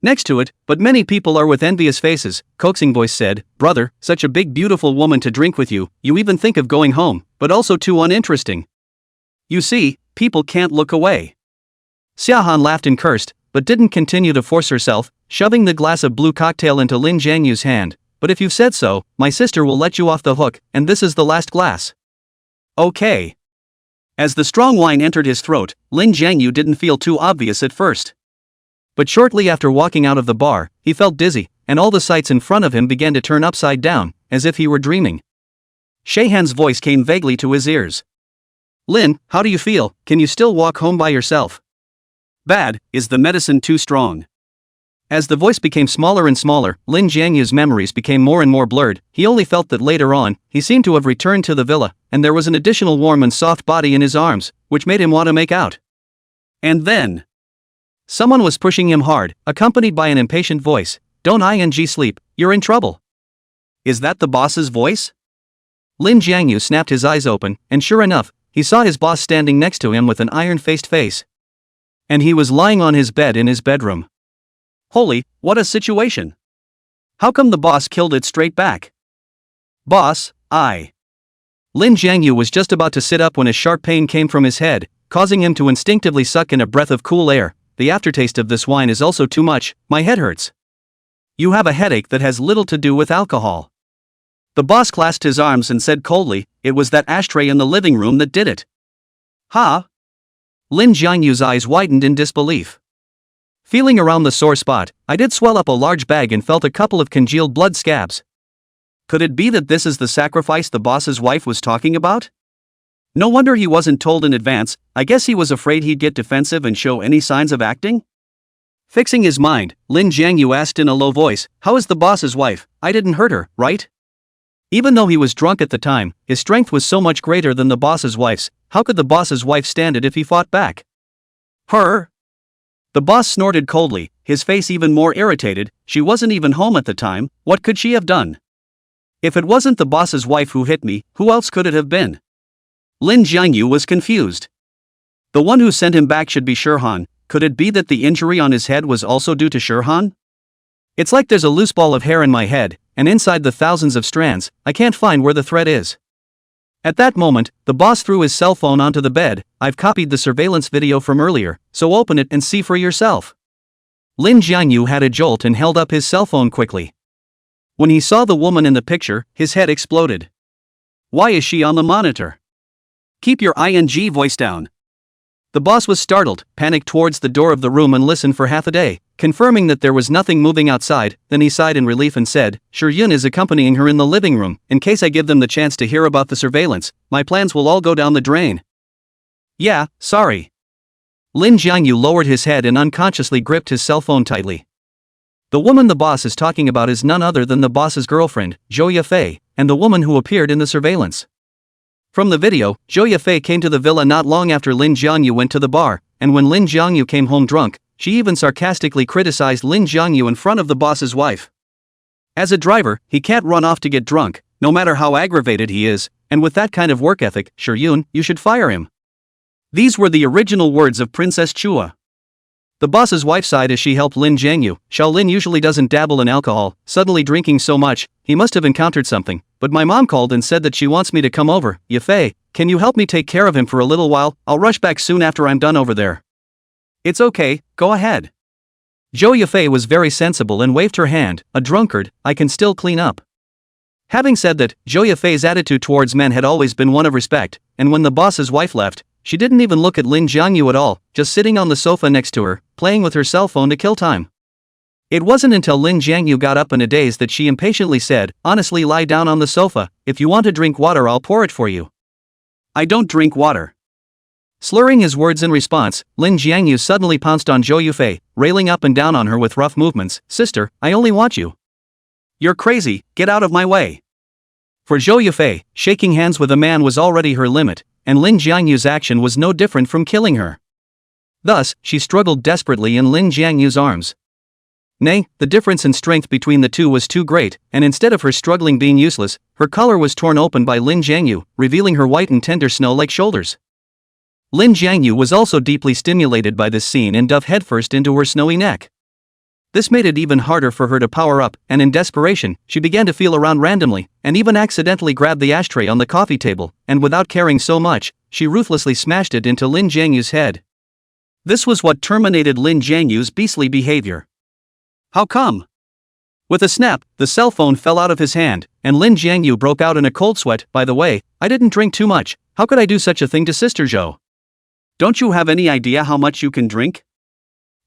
Speaker 1: Next to it, but many people are with envious faces, coaxing voice said, brother, such a big beautiful woman to drink with you, you even think of going home, but also too uninteresting. You see, people can't look away. Xia Han laughed and cursed, but didn't continue to force herself, shoving the glass of blue cocktail into Lin Jianyu's hand. But if you've said so, my sister will let you off the hook, and this is the last glass. Okay. As the strong wine entered his throat, Lin Jianyu didn't feel too obvious at first. But shortly after walking out of the bar, he felt dizzy, and all the sights in front of him began to turn upside down, as if he were dreaming. Sheihan's voice came vaguely to his ears. Lin, how do you feel? Can you still walk home by yourself? Bad, is the medicine too strong? As the voice became smaller and smaller, Lin Jiangyu's memories became more and more blurred. He only felt that later on, he seemed to have returned to the villa, and there was an additional warm and soft body in his arms, which made him want to make out. And then, someone was pushing him hard, accompanied by an impatient voice. "Don't sleep, you're in trouble." Is that the boss's voice? Lin Jiangyu snapped his eyes open, and sure enough, he saw his boss standing next to him with an iron-faced face. And he was lying on his bed in his bedroom. Holy, what a situation! How come the boss killed it straight back? Boss, Lin Jiangyu was just about to sit up when a sharp pain came from his head, causing him to instinctively suck in a breath of cool air. The aftertaste of this wine is also too much, my head hurts. You have a headache that has little to do with alcohol. The boss clasped his arms and said coldly, "It was that ashtray in the living room that did it." Huh? Lin Jiangyu's eyes widened in disbelief. Feeling around the sore spot, I did swell up a large bag and felt a couple of congealed blood scabs. Could it be that this is the sacrifice the boss's wife was talking about? No wonder he wasn't told in advance. I guess he was afraid he'd get defensive and show any signs of acting? Fixing his mind, Lin Jiangyu asked in a low voice, "How is the boss's wife? I didn't hurt her, right?" Even though he was drunk at the time, his strength was so much greater than the boss's wife's. How could the boss's wife stand it if he fought back? Her? The boss snorted coldly, his face even more irritated. She wasn't even home at the time. What could she have done? If it wasn't the boss's wife who hit me, who else could it have been? Lin Jiangyu was confused. The one who sent him back should be Shirhan. Could it be that the injury on his head was also due to Shirhan? It's like there's a loose ball of hair in my head, and inside the thousands of strands, I can't find where the thread is. At that moment, the boss threw his cell phone onto the bed. I've copied the surveillance video from earlier, so open it and see for yourself. Lin Jiangyu had a jolt and held up his cell phone quickly. When he saw the woman in the picture, his head exploded. Why is she on the monitor? Keep your voice down. The boss was startled, panicked towards the door of the room and listened for half a day, confirming that there was nothing moving outside. Then he sighed in relief and said, "Shiryun is accompanying her in the living room. In case I give them the chance to hear about the surveillance, my plans will all go down the drain." Yeah, sorry. Lin Jiangyu lowered his head and unconsciously gripped his cell phone tightly. The woman the boss is talking about is none other than the boss's girlfriend, Zhou Yafei, and the woman who appeared in the surveillance. From the video, Zhou Yafei came to the villa not long after Lin Jiangyu went to the bar, and when Lin Jiangyu came home drunk, she even sarcastically criticized Lin Jiangyu in front of the boss's wife. As a driver, he can't run off to get drunk, no matter how aggravated he is, and with that kind of work ethic, Shiryun, you should fire him. These were the original words of Princess Chua. The boss's wife sighed as she helped Lin Jiangyu. Shaolin usually doesn't dabble in alcohol, suddenly drinking so much, he must have encountered something, but my mom called and said that she wants me to come over. Yafei, can you help me take care of him for a little while? I'll rush back soon after I'm done over there. It's okay, go ahead. Zhou Yafei was very sensible and waved her hand. A drunkard, I can still clean up. Having said that, Zhou Yafei's attitude towards men had always been one of respect, and when the boss's wife left, she didn't even look at Lin Jiangyu at all, just sitting on the sofa next to her, playing with her cell phone to kill time. It wasn't until Lin Jiangyu got up in a daze that she impatiently said, "Honestly, lie down on the sofa. If you want to drink water, I'll pour it for you." I don't drink water. Slurring his words in response, Lin Jiangyu suddenly pounced on Zhou Yafei, railing up and down on her with rough movements. "Sister, I only want you. You're crazy, get out of my way." For Zhou Yafei, shaking hands with a man was already her limit, and Lin Jiangyu's action was no different from killing her. Thus, she struggled desperately in Lin Jiangyu's arms. Nay, the difference in strength between the two was too great, and instead of her struggling being useless, her collar was torn open by Lin Jiangyu, revealing her white and tender snow-like shoulders. Lin Jiangyu was also deeply stimulated by this scene and dove headfirst into her snowy neck. This made it even harder for her to power up, and in desperation, she began to feel around randomly, and even accidentally grabbed the ashtray on the coffee table, and without caring so much, she ruthlessly smashed it into Lin Jiangyu's head. This was what terminated Lin Jiangyu's beastly behavior. How come? With a snap, the cell phone fell out of his hand, and Lin Jiangyu broke out in a cold sweat. By the way, I didn't drink too much. How could I do such a thing to Sister Zhou? Don't you have any idea how much you can drink?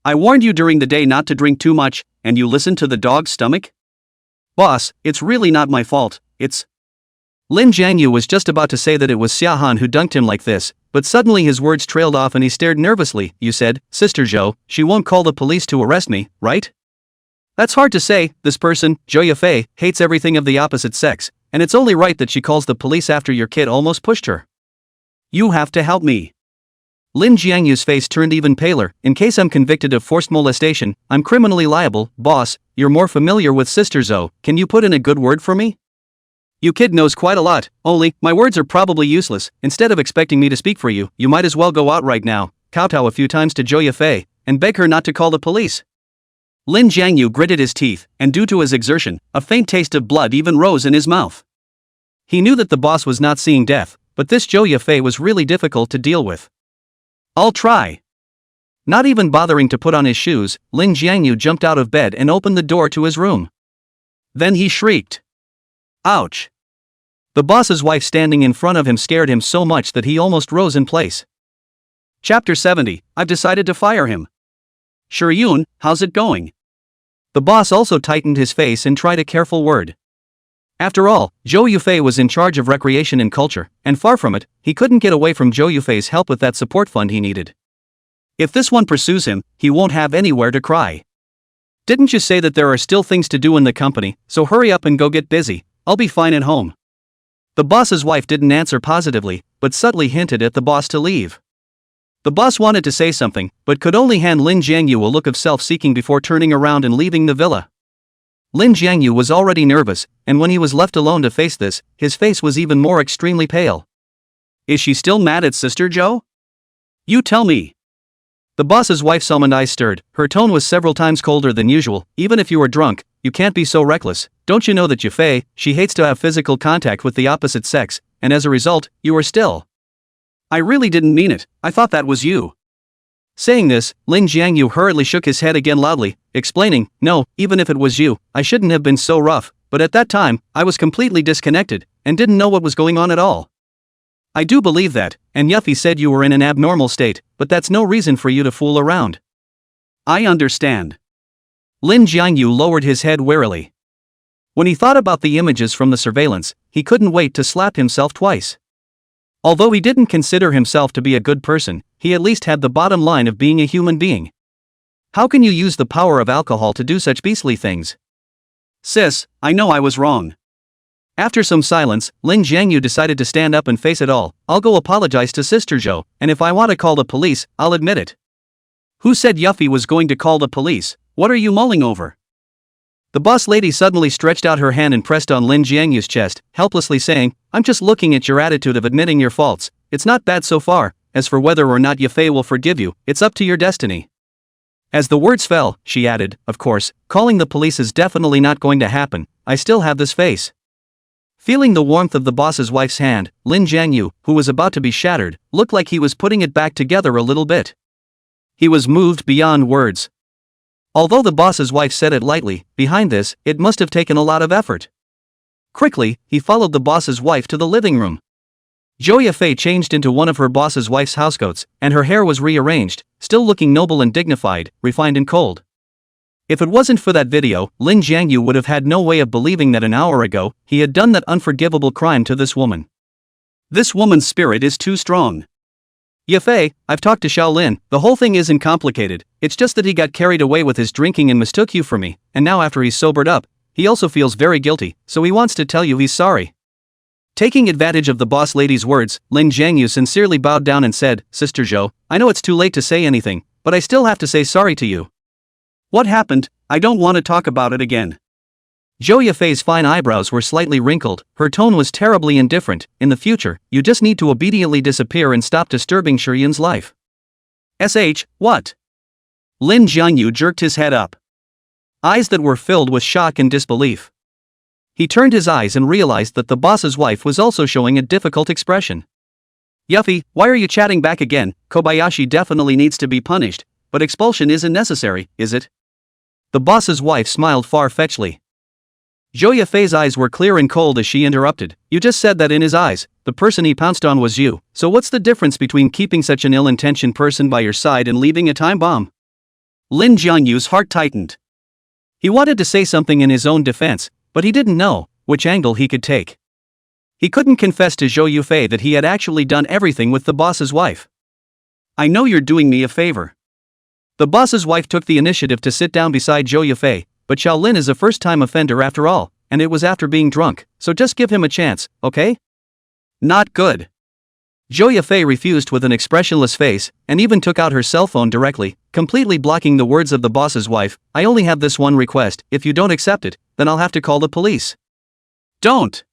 Speaker 1: I warned you during the day not to drink too much, and you listened to the dog's stomach? Boss, it's really not my fault, it's... Lin Jiangyu was just about to say that it was Xiahan who dunked him like this, but suddenly his words trailed off and he stared nervously. You said, Sister Zhou, she won't call the police to arrest me, right? That's hard to say. This person, Zhou Yafei, hates everything of the opposite sex, and it's only right that she calls the police after your kid almost pushed her. You have to help me. Lin Jiangyu's face turned even paler. In case I'm convicted of forced molestation, I'm criminally liable. Boss, you're more familiar with Sister Zhou, can you put in a good word for me? You kid knows quite a lot, only, my words are probably useless. Instead of expecting me to speak for you, you might as well go out right now, kowtow a few times to Zhou Yafei, and beg her not to call the police. Lin Jiangyu gritted his teeth, and due to his exertion, a faint taste of blood even rose in his mouth. He knew that the boss was not seeing death, but this Zhou Yafei was really difficult to deal with. I'll try. Not even bothering to put on his shoes, Lin Jiangyu jumped out of bed and opened the door to his room. Then he shrieked. Ouch! The boss's wife standing in front of him scared him so much that he almost rose in place. Chapter 70, I've decided to fire him. Shiryun, how's it going? The boss also tightened his face and tried a careful word. After all, Zhou Yufei was in charge of recreation and culture, and far from it, he couldn't get away from Zhou Yufei's help with that support fund he needed. If this one pursues him, he won't have anywhere to cry. Didn't you say that there are still things to do in the company, so hurry up and go get busy, I'll be fine at home. The boss's wife didn't answer positively, but subtly hinted at the boss to leave. The boss wanted to say something, but could only hand Lin Jiangyu a look of self-seeking before turning around and leaving the villa. Lin Jiangyu was already nervous, and when he was left alone to face this, his face was even more extremely pale. Is she still mad at Sister Zhou? You tell me. The boss's wife's almond eyes stirred, her tone was several times colder than usual. Even if you are drunk, you can't be so reckless. Don't you know that Yufei, she hates to have physical contact with the opposite sex, and as a result, you are still. I really didn't mean it, I thought that was you. Saying this, Lin Jiangyu hurriedly shook his head again loudly, explaining, no, even if it was you, I shouldn't have been so rough, but at that time, I was completely disconnected, and didn't know what was going on at all. I do believe that, and Yuffie said you were in an abnormal state, but that's no reason for you to fool around. I understand. Lin Jiangyu lowered his head warily. When he thought about the images from the surveillance, he couldn't wait to slap himself twice. Although he didn't consider himself to be a good person, he at least had the bottom line of being a human being. How can you use the power of alcohol to do such beastly things? Sis, I know I was wrong. After some silence, Lin Jiangyu decided to stand up and face it all. I'll go apologize to Sister Zhou, and if I want to call the police, I'll admit it. Who said Yuffie was going to call the police? What are you mulling over? The boss lady suddenly stretched out her hand and pressed on Lin Jiangyu's chest, helplessly saying, I'm just looking at your attitude of admitting your faults. It's not bad so far. As for whether or not Yafei will forgive you, it's up to your destiny. As the words fell, she added, of course, calling the police is definitely not going to happen. I still have this face. Feeling the warmth of the boss's wife's hand, Lin Jiangyu, who was about to be shattered, looked like he was putting it back together a little bit. He was moved beyond words. Although the boss's wife said it lightly, behind this, it must have taken a lot of effort. Quickly, he followed the boss's wife to the living room. Zhou Yafei changed into one of her boss's wife's housecoats, and her hair was rearranged, still looking noble and dignified, refined and cold. If it wasn't for that video, Lin Jiangyu would have had no way of believing that an hour ago, he had done that unforgivable crime to this woman. This woman's spirit is too strong. Yafei, I've talked to Shaolin, the whole thing isn't complicated, it's just that he got carried away with his drinking and mistook you for me, and now after he's sobered up, he also feels very guilty, so he wants to tell you he's sorry. Taking advantage of the boss lady's words, Lin Jiangyu sincerely bowed down and said, Sister Zhou, I know it's too late to say anything, but I still have to say sorry to you. What happened? I don't want to talk about it again. Zhou Yafei's fine eyebrows were slightly wrinkled, her tone was terribly indifferent. In the future, you just need to obediently disappear and stop disturbing Shiryun's life. What? Lin Jiangyu jerked his head up. Eyes that were filled with shock and disbelief. He turned his eyes and realized that the boss's wife was also showing a difficult expression. Yuffie, why are you chatting back again? Kobayashi definitely needs to be punished, but expulsion isn't necessary, is it? The boss's wife smiled far-fetchedly. Zhou Yafei's eyes were clear and cold as she interrupted. You just said that in his eyes, the person he pounced on was you, so what's the difference between keeping such an ill-intentioned person by your side and leaving a time bomb? Lin Jiangyu's heart tightened. He wanted to say something in his own defense, but he didn't know which angle he could take. He couldn't confess to Zhou Yufei that he had actually done everything with the boss's wife. I know you're doing me a favor. The boss's wife took the initiative to sit down beside Zhou Yufei, but Xiaolin is a first-time offender after all, and it was after being drunk, so just give him a chance, okay? Not good. Zhou Yafei refused with an expressionless face, and even took out her cell phone directly, completely blocking the words of the boss's wife. I only have this one request, if you don't accept it, then I'll have to call the police. Don't!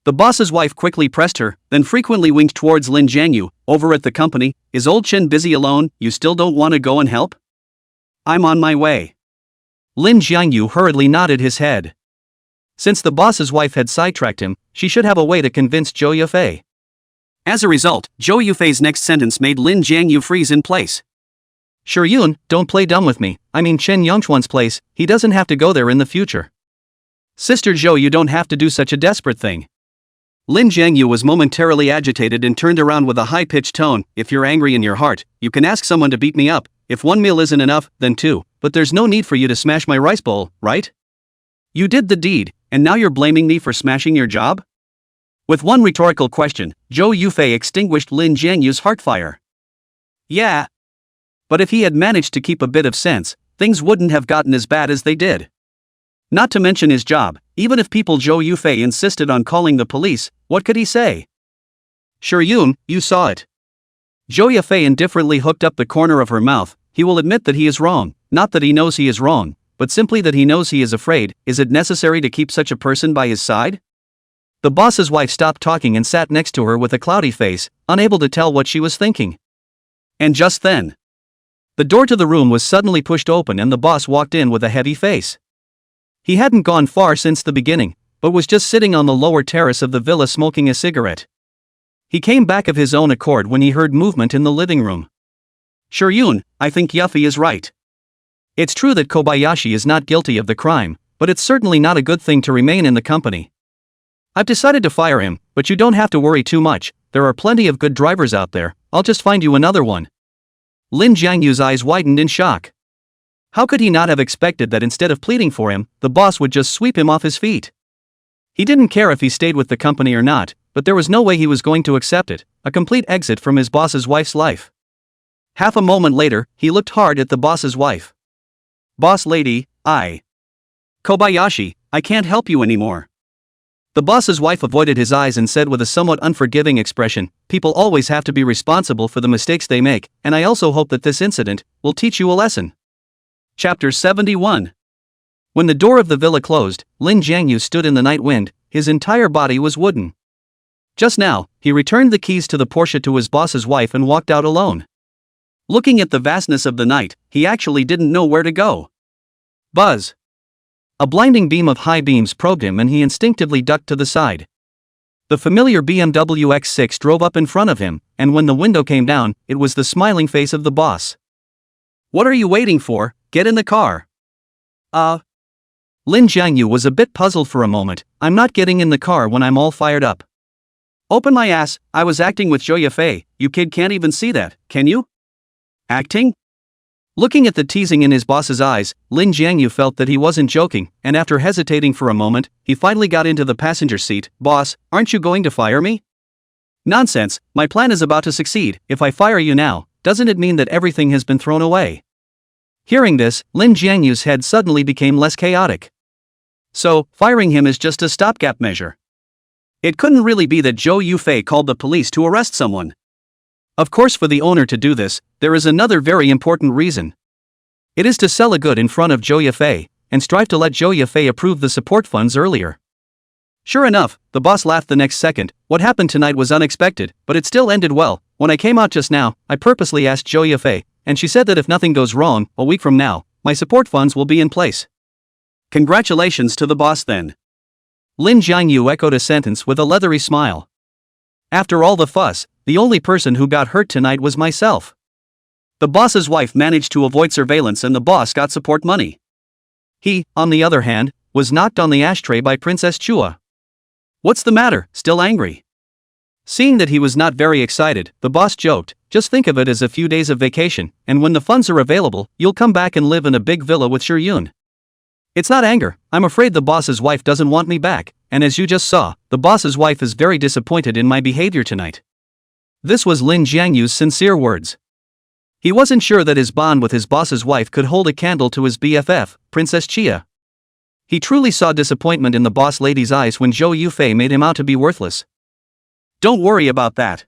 Speaker 1: The boss's wife quickly pressed her, then frequently winked towards Lin Jiangyu. Over at the company, is old Chen busy alone? You still don't want to go and help? I'm on my way. Lin Jiangyu hurriedly nodded his head. Since the boss's wife had sidetracked him, she should have a way to convince Zhou Yafei. As a result, Zhou Yafei's next sentence made Lin Jiangyu freeze in place. Yun, don't play dumb with me, I mean Chen Yongchuan's place, he doesn't have to go there in the future. Sister Zhou, you don't have to do such a desperate thing. Lin Jiangyu was momentarily agitated and turned around with a high-pitched tone. If you're angry in your heart, you can ask someone to beat me up. If one meal isn't enough, then two, but there's no need for you to smash my rice bowl, right? You did the deed, and now you're blaming me for smashing your job? With one rhetorical question, Zhou Yafei extinguished Lin Jiangyu's heartfire. Yeah. But if he had managed to keep a bit of sense, things wouldn't have gotten as bad as they did. Not to mention his job, even if people Zhou Yafei insisted on calling the police, what could he say? Yun, you saw it. Zhou Yafei indifferently hooked up the corner of her mouth. He will admit that he is wrong, not that he knows he is wrong, but simply that he knows he is afraid. Is it necessary to keep such a person by his side? The boss's wife stopped talking and sat next to her with a cloudy face, unable to tell what she was thinking. And just then, the door to the room was suddenly pushed open and the boss walked in with a heavy face. He hadn't gone far since the beginning, but was just sitting on the lower terrace of the villa smoking a cigarette. He came back of his own accord when he heard movement in the living room. Yun, I think Yafei is right. It's true that Kobayashi is not guilty of the crime, but it's certainly not a good thing to remain in the company. I've decided to fire him, but you don't have to worry too much, there are plenty of good drivers out there, I'll just find you another one. Lin Jiangyu's eyes widened in shock. How could he not have expected that instead of pleading for him, the boss would just sweep him off his feet? He didn't care if he stayed with the company or not, but there was no way he was going to accept it, a complete exit from his boss's wife's life. Half a moment later, he looked hard at the boss's wife. Boss lady, Kobayashi, I can't help you anymore. The boss's wife avoided his eyes and said with a somewhat unforgiving expression, people always have to be responsible for the mistakes they make, and I also hope that this incident will teach you a lesson. Chapter 71. When the door of the villa closed, Lin Jiangyu stood in the night wind, his entire body was wooden. Just now, he returned the keys to the Porsche to his boss's wife and walked out alone. Looking at the vastness of the night, he actually didn't know where to go. Buzz! A blinding beam of high beams probed him and he instinctively ducked to the side. The familiar BMW X6 drove up in front of him, and when the window came down, it was the smiling face of the boss. What are you waiting for? Get in the car. Lin Jiangyu was a bit puzzled for a moment. I'm not getting in the car when I'm all fired up. Open my ass, I was acting with Zhou Yafei, you kid can't even see that, can you? Acting? Looking at the teasing in his boss's eyes, Lin Jiangyu felt that he wasn't joking, and after hesitating for a moment, he finally got into the passenger seat. Boss, aren't you going to fire me? Nonsense, my plan is about to succeed. If I fire you now, doesn't it mean that everything has been thrown away? Hearing this, Lin Jiangyu's head suddenly became less chaotic. So, firing him is just a stopgap measure. It couldn't really be that Zhou Yafei called the police to arrest someone. Of course, for the owner to do this, there is another very important reason. It is to sell a good in front of Zhou Yafei, and strive to let Zhou Yafei approve the support funds earlier. Sure enough, the boss laughed the next second. What happened tonight was unexpected, but it still ended well. When I came out just now, I purposely asked Zhou Yafei, and she said that if nothing goes wrong, a week from now, my support funds will be in place. Congratulations to the boss then. Lin Jiangyu echoed a sentence with a leathery smile. After all the fuss, the only person who got hurt tonight was myself. The boss's wife managed to avoid surveillance and the boss got support money. He, on the other hand, was knocked on the ashtray by Princess Chua. What's the matter, still angry? Seeing that he was not very excited, the boss joked, just think of it as a few days of vacation, and when the funds are available, you'll come back and live in a big villa with Yun. It's not anger, I'm afraid the boss's wife doesn't want me back, and as you just saw, the boss's wife is very disappointed in my behavior tonight. This was Lin Jiangyu's sincere words. He wasn't sure that his bond with his boss's wife could hold a candle to his BFF, Princess Chia. He truly saw disappointment in the boss lady's eyes when Zhou Yufei made him out to be worthless. Don't worry about that.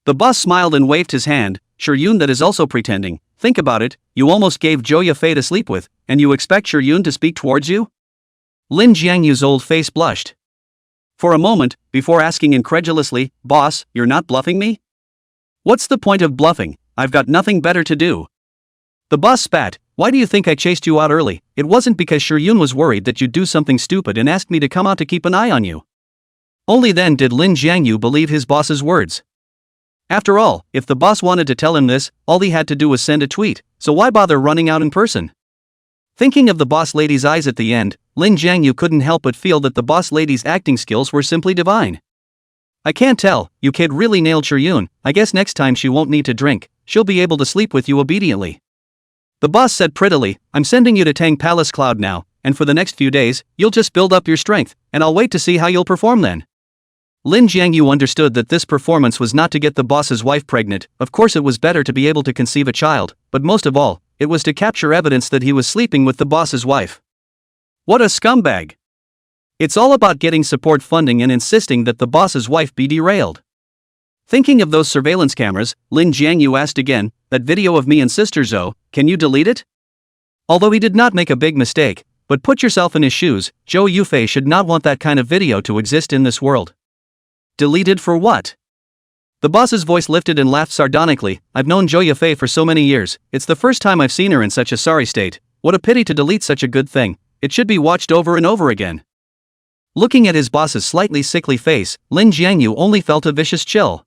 Speaker 1: The boss smiled and waved his hand. Shiryun, that is also pretending. Think about it, you almost gave Zhou Yufei to sleep with, and you expect Shiryun to speak towards you? Lin Jiangyu's old face blushed. For a moment, before asking incredulously, boss, you're not bluffing me? What's the point of bluffing? I've got nothing better to do. The boss spat. Why do you think I chased you out early? It wasn't because Shiryun was worried that you'd do something stupid and asked me to come out to keep an eye on you. Only then did Lin Jiangyu believe his boss's words. After all, if the boss wanted to tell him this, all he had to do was send a tweet, so why bother running out in person? Thinking of the boss lady's eyes at the end, Lin Jiangyu couldn't help but feel that the boss lady's acting skills were simply divine. I can't tell, you kid really nailed Shiryun. I guess next time she won't need to drink, she'll be able to sleep with you obediently. The boss said prettily, I'm sending you to Tang Palace Cloud now, and for the next few days, you'll just build up your strength, and I'll wait to see how you'll perform then. Lin Jiangyu understood that this performance was not to get the boss's wife pregnant. Of course it was better to be able to conceive a child, but most of all, it was to capture evidence that he was sleeping with the boss's wife. What a scumbag! It's all about getting support funding and insisting that the boss's wife be derailed. Thinking of those surveillance cameras, Lin Jiangyu asked again, that video of me and Sister Zhou, can you delete it? Although he did not make a big mistake, but put yourself in his shoes, Zhou Yufei should not want that kind of video to exist in this world. Deleted for what? The boss's voice lifted and laughed sardonically. I've known Zhou Yufei for so many years, it's the first time I've seen her in such a sorry state. What a pity to delete such a good thing, it should be watched over and over again. Looking at his boss's slightly sickly face, Lin Jiangyu only felt a vicious chill.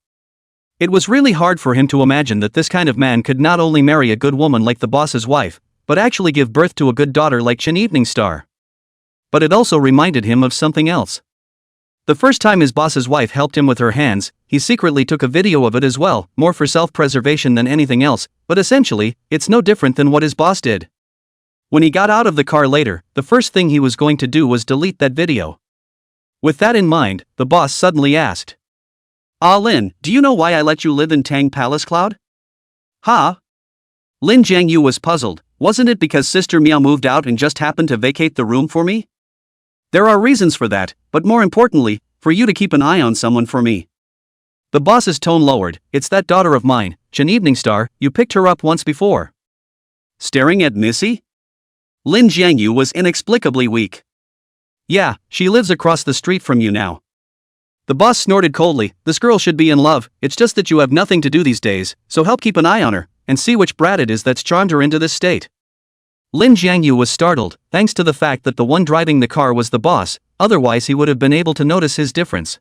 Speaker 1: It was really hard for him to imagine that this kind of man could not only marry a good woman like the boss's wife, but actually give birth to a good daughter like Chen Evening Star. But it also reminded him of something else. The first time his boss's wife helped him with her hands, he secretly took a video of it as well, more for self-preservation than anything else, but essentially, it's no different than what his boss did. When he got out of the car later, the first thing he was going to do was delete that video. With that in mind, the boss suddenly asked, Ah Lin, do you know why I let you live in Tang Palace Cloud? Huh? Lin Jiangyu was puzzled. Wasn't it because Sister Miao moved out and just happened to vacate the room for me? There are reasons for that, but more importantly, for you to keep an eye on someone for me. The boss's tone lowered. It's that daughter of mine, Chen Evening Star, you picked her up once before. Staring at Missy? Lin Jiangyu was inexplicably weak. Yeah, she lives across the street from you now. The boss snorted coldly. This girl should be in love, it's just that you have nothing to do these days, so help keep an eye on her, and see which brat it is that's charmed her into this state. Lin Jiangyu was startled, thanks to the fact that the one driving the car was the boss, otherwise he would have been able to notice his difference.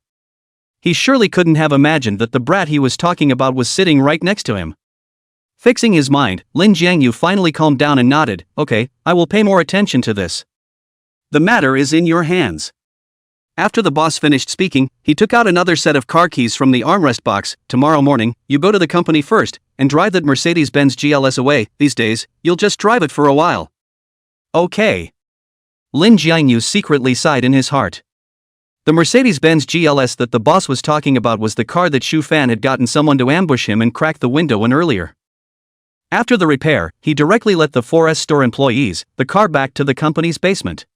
Speaker 1: He surely couldn't have imagined that the brat he was talking about was sitting right next to him. Fixing his mind, Lin Jiangyu finally calmed down and nodded. Okay, I will pay more attention to this. The matter is in your hands. After the boss finished speaking, he took out another set of car keys from the armrest box. Tomorrow morning, you go to the company first, and drive that Mercedes-Benz GLS away. These days, you'll just drive it for a while. Okay. Lin Jiangyu secretly sighed in his heart. The Mercedes-Benz GLS that the boss was talking about was the car that Xu Fan had gotten someone to ambush him and crack the window in earlier. After the repair, he directly let the 4S store employees the car back to the company's basement.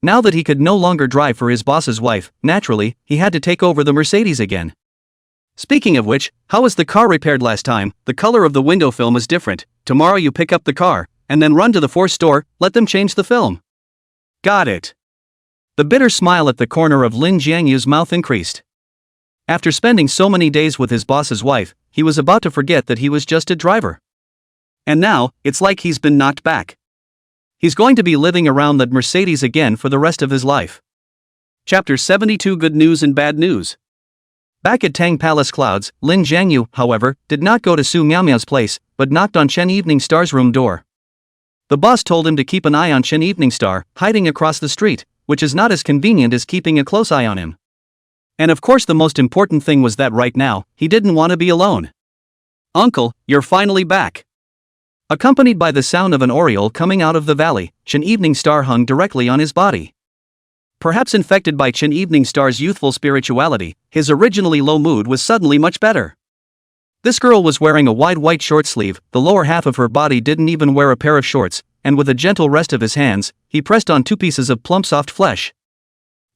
Speaker 1: Now that he could no longer drive for his boss's wife, naturally, he had to take over the Mercedes again. Speaking of which, how was the car repaired last time? The color of the window film is different. Tomorrow you pick up the car, and then run to the 4S store, let them change the film. Got it. The bitter smile at the corner of Lin Jiangyu's mouth increased. After spending so many days with his boss's wife, he was about to forget that he was just a driver. And now, it's like he's been knocked back. He's going to be living around that Mercedes again for the rest of his life. Chapter 72 Good News and Bad News. Back at Tang Palace Clouds, Lin Jiangyu, however, did not go to Su Miaomiao's place, but knocked on Chen Evening Star's room door. The boss told him to keep an eye on Chen Evening Star, hiding across the street, which is not as convenient as keeping a close eye on him. And of course the most important thing was that right now, he didn't want to be alone. Uncle, you're finally back. Accompanied by the sound of an oriole coming out of the valley, Chen Evening Star hung directly on his body. Perhaps infected by Chen Evening Star's youthful spirituality, his originally low mood was suddenly much better. This girl was wearing a wide white short sleeve, the lower half of her body didn't even wear a pair of shorts, and with a gentle rest of his hands, he pressed on 2 pieces of plump soft flesh.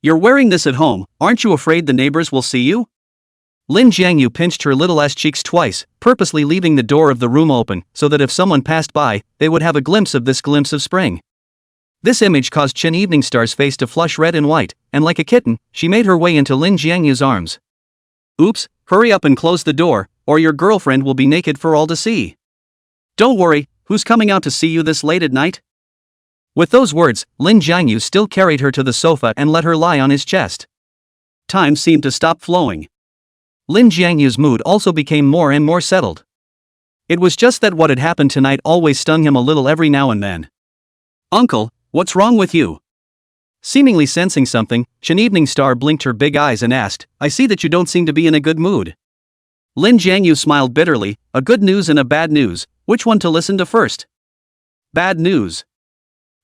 Speaker 1: "You're wearing this at home, aren't you afraid the neighbors will see you?" Lin Jiangyu pinched her little ass cheeks twice, purposely leaving the door of the room open, so that if someone passed by, they would have a glimpse of this glimpse of spring. This image caused Chen Evening Star's face to flush red and white, and like a kitten, she made her way into Lin Jiangyu's arms. "Oops, hurry up and close the door, or your girlfriend will be naked for all to see." "Don't worry, who's coming out to see you this late at night?" With those words, Lin Jiangyu still carried her to the sofa and let her lie on his chest. Time seemed to stop flowing. Lin Jiangyu's mood also became more and more settled. It was just that what had happened tonight always stung him a little every now and then. "Uncle, what's wrong with you?" Seemingly sensing something, Chen Evening Star blinked her big eyes and asked, "I see that you don't seem to be in a good mood." Lin Jiangyu smiled bitterly, "A good news and a bad news, which one to listen to first?" "Bad news.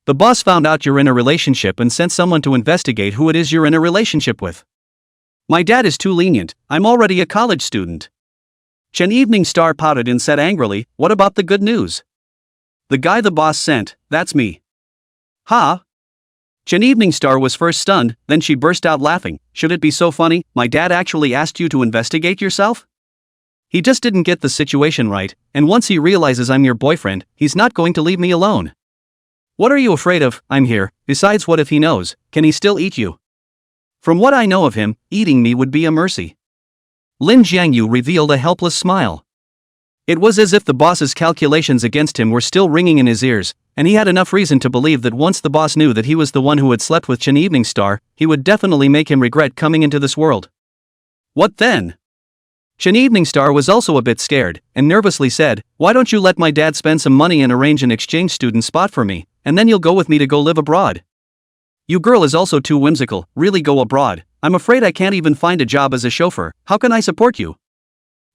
Speaker 1: The boss found out you're in a relationship and sent someone to investigate who it is you're in a relationship with." "My dad is too lenient, I'm already a college student." Chen Evening Star pouted and said angrily, "What about the good news?" "The guy the boss sent, that's me." "Ha?" Chen Evening Star was first stunned, then she burst out laughing. "Should it be so funny, my dad actually asked you to investigate yourself? He just didn't get the situation right, and once he realizes I'm your boyfriend, he's not going to leave me alone." "What are you afraid of? I'm here, besides what if he knows, can he still eat you?" "From what I know of him, eating me would be a mercy." Lin Jiangyu revealed a helpless smile. It was as if the boss's calculations against him were still ringing in his ears, and he had enough reason to believe that once the boss knew that he was the one who had slept with Chen Evening Star, he would definitely make him regret coming into this world. "What then?" Chen Evening Star was also a bit scared, and nervously said, "Why don't you let my dad spend some money and arrange an exchange student spot for me, and then you'll go with me to go live abroad?" "You girl is also too whimsical, really go abroad, I'm afraid I can't even find a job as a chauffeur, how can I support you?"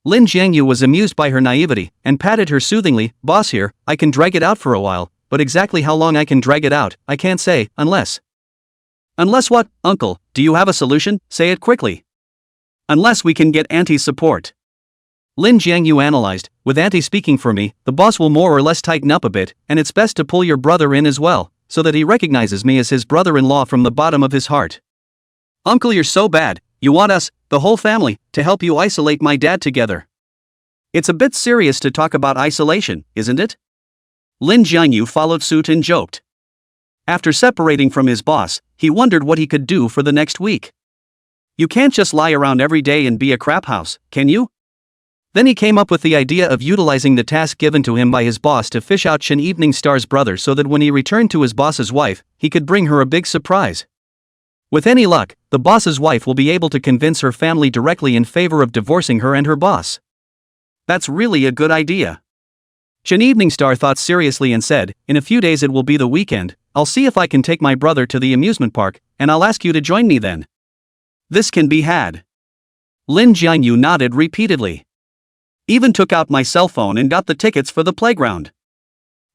Speaker 1: Lin Jiangyu was amused by her naivety, and patted her soothingly. "Boss here, I can drag it out for a while, but exactly how long I can drag it out, I can't say, unless." "Unless what, uncle, do you have a solution, say it quickly." "Unless we can get Auntie's support." Lin Jiangyu analyzed, "With Auntie speaking for me, the boss will more or less tighten up a bit, and it's best to pull your brother in as well, so that he recognizes me as his brother-in-law from the bottom of his heart." "Uncle, you're so bad, you want us, the whole family, to help you isolate my dad together." "It's a bit serious to talk about isolation, isn't it?" Lin Jiangyu followed suit and joked. After separating from his boss, he wondered what he could do for the next week. You can't just lie around every day and be a crap house, can you? Then he came up with the idea of utilizing the task given to him by his boss to fish out Chen Evening Star's brother so that when he returned to his boss's wife, he could bring her a big surprise. With any luck, the boss's wife will be able to convince her family directly in favor of divorcing her and her boss. That's really a good idea. Chen Evening Star thought seriously and said, "In a few days it will be the weekend, I'll see if I can take my brother to the amusement park, and I'll ask you to join me then." "This can be had." Lin Jiangyu nodded repeatedly. "Even took out my cell phone and got the tickets for the playground."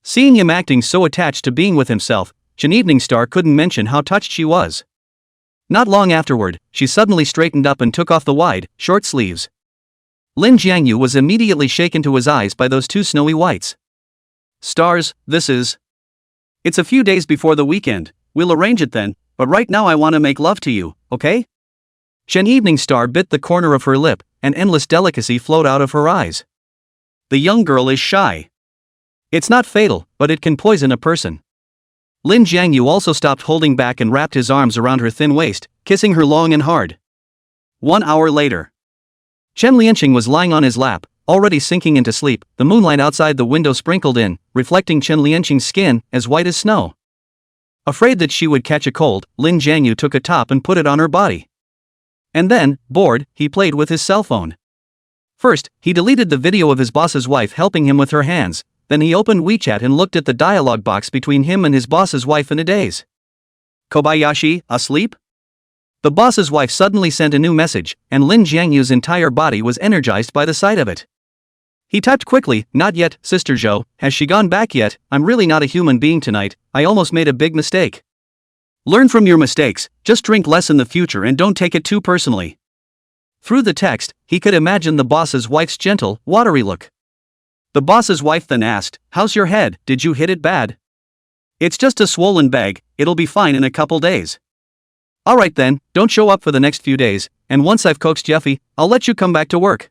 Speaker 1: Seeing him acting so attached to being with himself, Chen Evening Star couldn't mention how touched she was. Not long afterward, she suddenly straightened up and took off the wide, short sleeves. Lin Jiangyu was immediately shaken to his eyes by those 2 snowy whites. "Stars, this is..." "It's a few days before the weekend, we'll arrange it then, but right now I want to make love to you, okay?" Chen Evening Star bit the corner of her lip, and endless delicacy flowed out of her eyes. The young girl is shy. It's not fatal, but it can poison a person. Lin Jiangyu also stopped holding back and wrapped his arms around her thin waist, kissing her long and hard. 1 hour later. Chen Lianqing was lying on his lap, already sinking into sleep, the moonlight outside the window sprinkled in, reflecting Chen Lianqing's skin, as white as snow. Afraid that she would catch a cold, Lin Jiangyu took a top and put it on her body. And then, bored, he played with his cell phone. First, he deleted the video of his boss's wife helping him with her hands, then he opened WeChat and looked at the dialogue box between him and his boss's wife in a daze. "Kobayashi, asleep?" The boss's wife suddenly sent a new message, and Lin Jiangyu's entire body was energized by the sight of it. He typed quickly, "Not yet, Sister Zhou, has she gone back yet? I'm really not a human being tonight, I almost made a big mistake." "Learn from your mistakes, just drink less in the future and don't take it too personally." Through the text, he could imagine the boss's wife's gentle, watery look. The boss's wife then asked, "How's your head, did you hit it bad?" It's just a swollen bag, it'll be fine in a couple days. Alright then, don't show up for the next few days, and once I've coaxed Jeffy, I'll let you come back to work.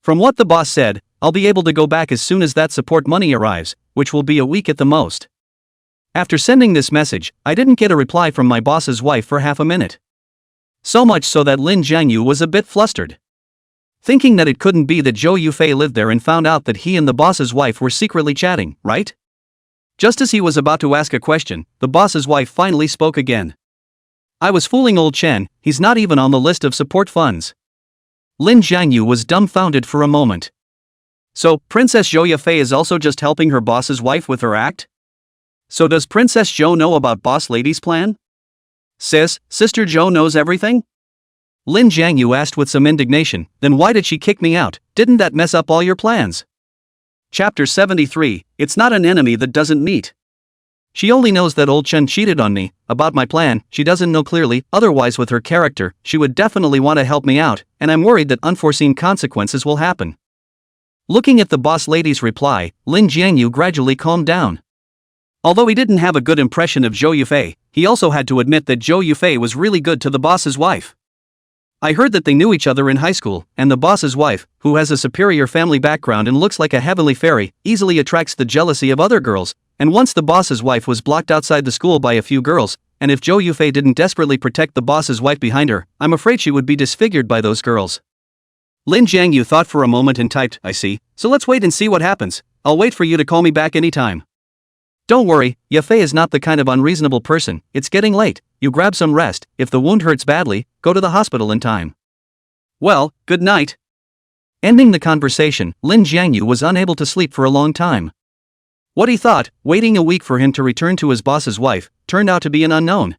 Speaker 1: From what the boss said, I'll be able to go back as soon as that support money arrives, which will be a week at the most. After sending this message, I didn't get a reply from my boss's wife for half a minute. So much so that Lin Jiangyu was a bit flustered. Thinking that it couldn't be that Zhou Yufei lived there and found out that he and the boss's wife were secretly chatting, right? Just as he was about to ask a question, the boss's wife finally spoke again. I was fooling old Chen, he's not even on the list of support funds. Lin Jiangyu was dumbfounded for a moment. So, Princess Zhou Yufei is also just helping her boss's wife with her act? So does Princess Zhou know about Boss Lady's plan? Sister Zhou knows everything? Lin Jiangyu asked with some indignation, then why did she kick me out? Didn't that mess up all your plans? Chapter 73, It's not an enemy that doesn't meet. She only knows that old Chen cheated on me. About my plan, she doesn't know clearly, otherwise with her character, she would definitely want to help me out, and I'm worried that unforeseen consequences will happen. Looking at the boss lady's reply, Lin Jiangyu gradually calmed down. Although he didn't have a good impression of Zhou Yufei, he also had to admit that Zhou Yufei was really good to the boss's wife. I heard that they knew each other in high school, and the boss's wife, who has a superior family background and looks like a heavenly fairy, easily attracts the jealousy of other girls, and once the boss's wife was blocked outside the school by a few girls, and if Zhou Yufei didn't desperately protect the boss's wife behind her, I'm afraid she would be disfigured by those girls. Lin Jiangyu thought for a moment and typed, I see, so let's wait and see what happens. I'll wait for you to call me back anytime. Don't worry, Yafei is not the kind of unreasonable person. It's getting late, you grab some rest, if the wound hurts badly, go to the hospital in time. Well, good night. Ending the conversation, Lin Jiangyu was unable to sleep for a long time. What he thought, waiting a week for him to return to his boss's wife, turned out to be an unknown.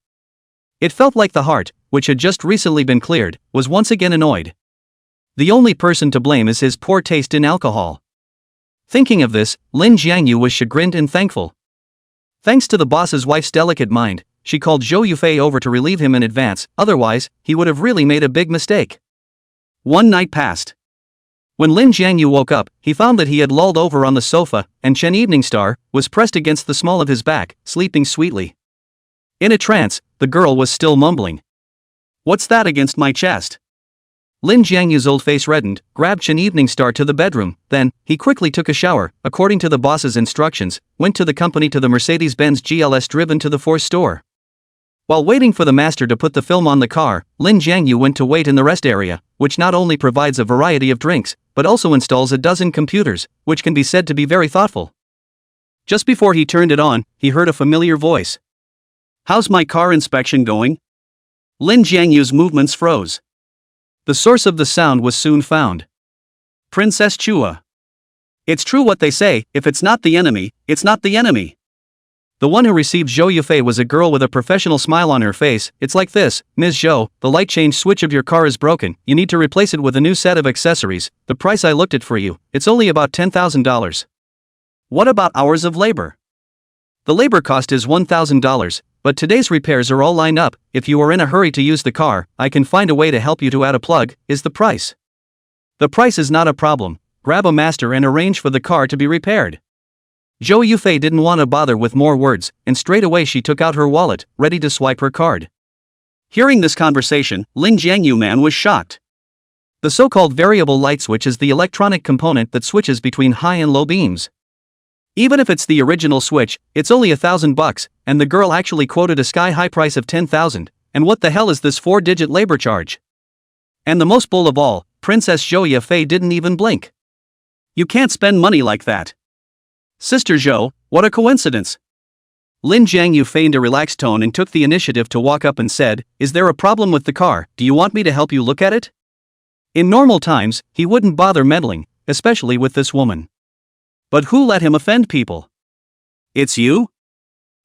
Speaker 1: It felt like the heart, which had just recently been cleared, was once again annoyed. The only person to blame is his poor taste in alcohol. Thinking of this, Lin Jiangyu was chagrined and thankful. Thanks to the boss's wife's delicate mind, she called Zhou Yufei over to relieve him in advance, otherwise, he would have really made a big mistake. One night passed. When Lin Jiangyu woke up, he found that he had lolled over on the sofa, and Chen Evening Star was pressed against the small of his back, sleeping sweetly. In a trance, the girl was still mumbling. What's that against my chest? Lin Jiangyu's old face reddened, grabbed Chen Evening Star to the bedroom, then, he quickly took a shower, according to the boss's instructions, went to the company to the Mercedes-Benz GLS driven to the Force store. While waiting for the master to put the film on the car, Lin Jiangyu went to wait in the rest area, which not only provides a variety of drinks, but also installs a dozen computers, which can be said to be very thoughtful. Just before he turned it on, he heard a familiar voice. How's my car inspection going? Lin Jiangyu's movements froze. The source of the sound was soon found. Princess Chua. It's true what they say, if it's not the enemy, it's not the enemy. The one who received Zhou Yufei was a girl with a professional smile on her face. It's like this, Ms. Zhou, the light change switch of your car is broken, you need to replace it with a new set of accessories, the price I looked at for you, it's only about $10,000. What about hours of labor? The labor cost is $1,000. But today's repairs are all lined up. If you are in a hurry to use the car, I can find a way to help you to add a plug, is the price. The price is not a problem, grab a master and arrange for the car to be repaired. Zhou Yufei didn't want to bother with more words, and straight away she took out her wallet, ready to swipe her card. Hearing this conversation, Lin Jiangyu man was shocked. The so-called variable light switch is the electronic component that switches between high and low beams. Even if it's the original switch, it's only $1,000, and the girl actually quoted a sky-high price of $10,000, and what the hell is this 4-digit labor charge? And the most bull of all, Princess Zhou Yufei didn't even blink. You can't spend money like that. Sister Zhou, what a coincidence. Lin Jiangyu feigned a relaxed tone and took the initiative to walk up and said, Is there a problem with the car, do you want me to help you look at it? In normal times, he wouldn't bother meddling, especially with this woman. But who let him offend people? It's you?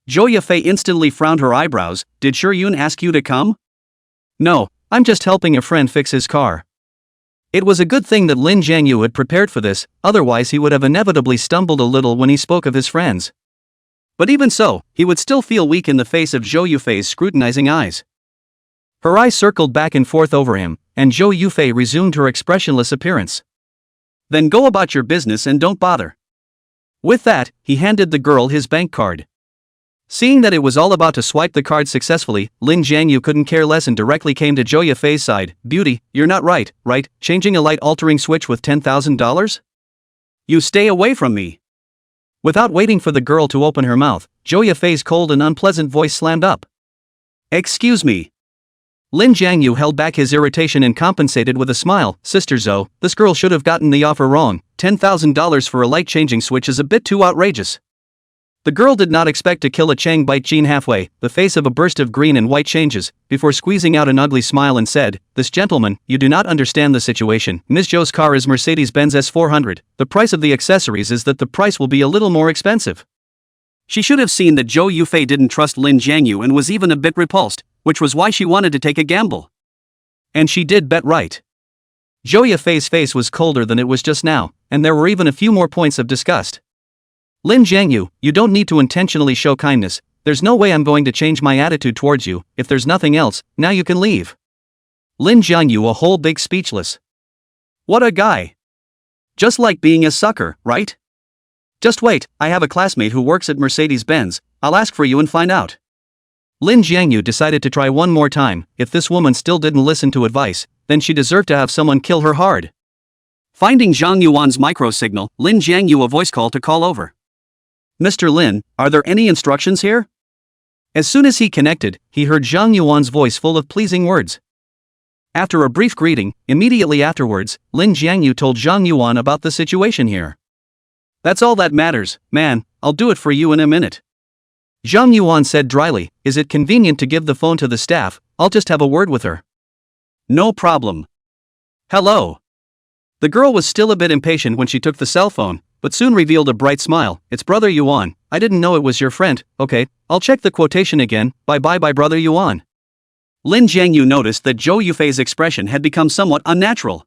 Speaker 1: Zhou Yufei instantly frowned her eyebrows. Did Shuyun ask you to come? No, I'm just helping a friend fix his car. It was a good thing that Lin Jiangyu had prepared for this, otherwise he would have inevitably stumbled a little when he spoke of his friends. But even so, he would still feel weak in the face of Zhou Yufei's scrutinizing eyes. Her eyes circled back and forth over him, and Zhou Yufei resumed her expressionless appearance. Then go about your business and don't bother. With that, he handed the girl his bank card. Seeing that it was all about to swipe the card successfully, Lin Jiangyu couldn't care less and directly came to Zhou Yufei's side. Beauty, you're not right, right? Changing a light-altering switch with $10,000? You stay away from me. Without waiting for the girl to open her mouth, Zhou Yufei's cold and unpleasant voice slammed up. Excuse me. Lin Jiangyu held back his irritation and compensated with a smile. Sister Zhou, this girl should have gotten the offer wrong. $10,000 for a light-changing switch is a bit too outrageous. The girl did not expect to kill a Chang bite Jean halfway. The face of a burst of green and white changes, before squeezing out an ugly smile and said, "This gentleman, you do not understand the situation. Ms. Zhou's car is Mercedes-Benz S400. The price of the accessories is that the price will be a little more expensive." She should have seen that Zhou Yufei didn't trust Lin Jiangyu and was even a bit repulsed, which was why she wanted to take a gamble. And she did bet right. Zhou Yufei's face was colder than it was just now, and there were even a few more points of disgust. Lin Jiangyu, you don't need to intentionally show kindness. There's no way I'm going to change my attitude towards you. If there's nothing else, now you can leave. Lin Jiangyu a whole big speechless. What a guy. Just like being a sucker, right? Just wait, I have a classmate who works at Mercedes-Benz. I'll ask for you and find out. Lin Jiangyu decided to try one more time. If this woman still didn't listen to advice, then she deserved to have someone kill her hard. Finding Zhang Yuan's micro signal, Lin Jiangyu a voice call to call over. Mr. Lin, are there any instructions here? As soon as he connected, he heard Zhang Yuan's voice full of pleasing words. After a brief greeting, immediately afterwards, Lin Jiangyu told Zhang Yuan about the situation here. That's all that matters, man, I'll do it for you in a minute. Zhang Yuan said dryly, is it convenient to give the phone to the staff? I'll just have a word with her. No problem. Hello. The girl was still a bit impatient when she took the cell phone, but soon revealed a bright smile. It's Brother Yuan. I didn't know it was your friend. Okay, I'll check the quotation again. Bye Brother Yuan. Lin Jiangyu noticed that Zhou Yufei's expression had become somewhat unnatural.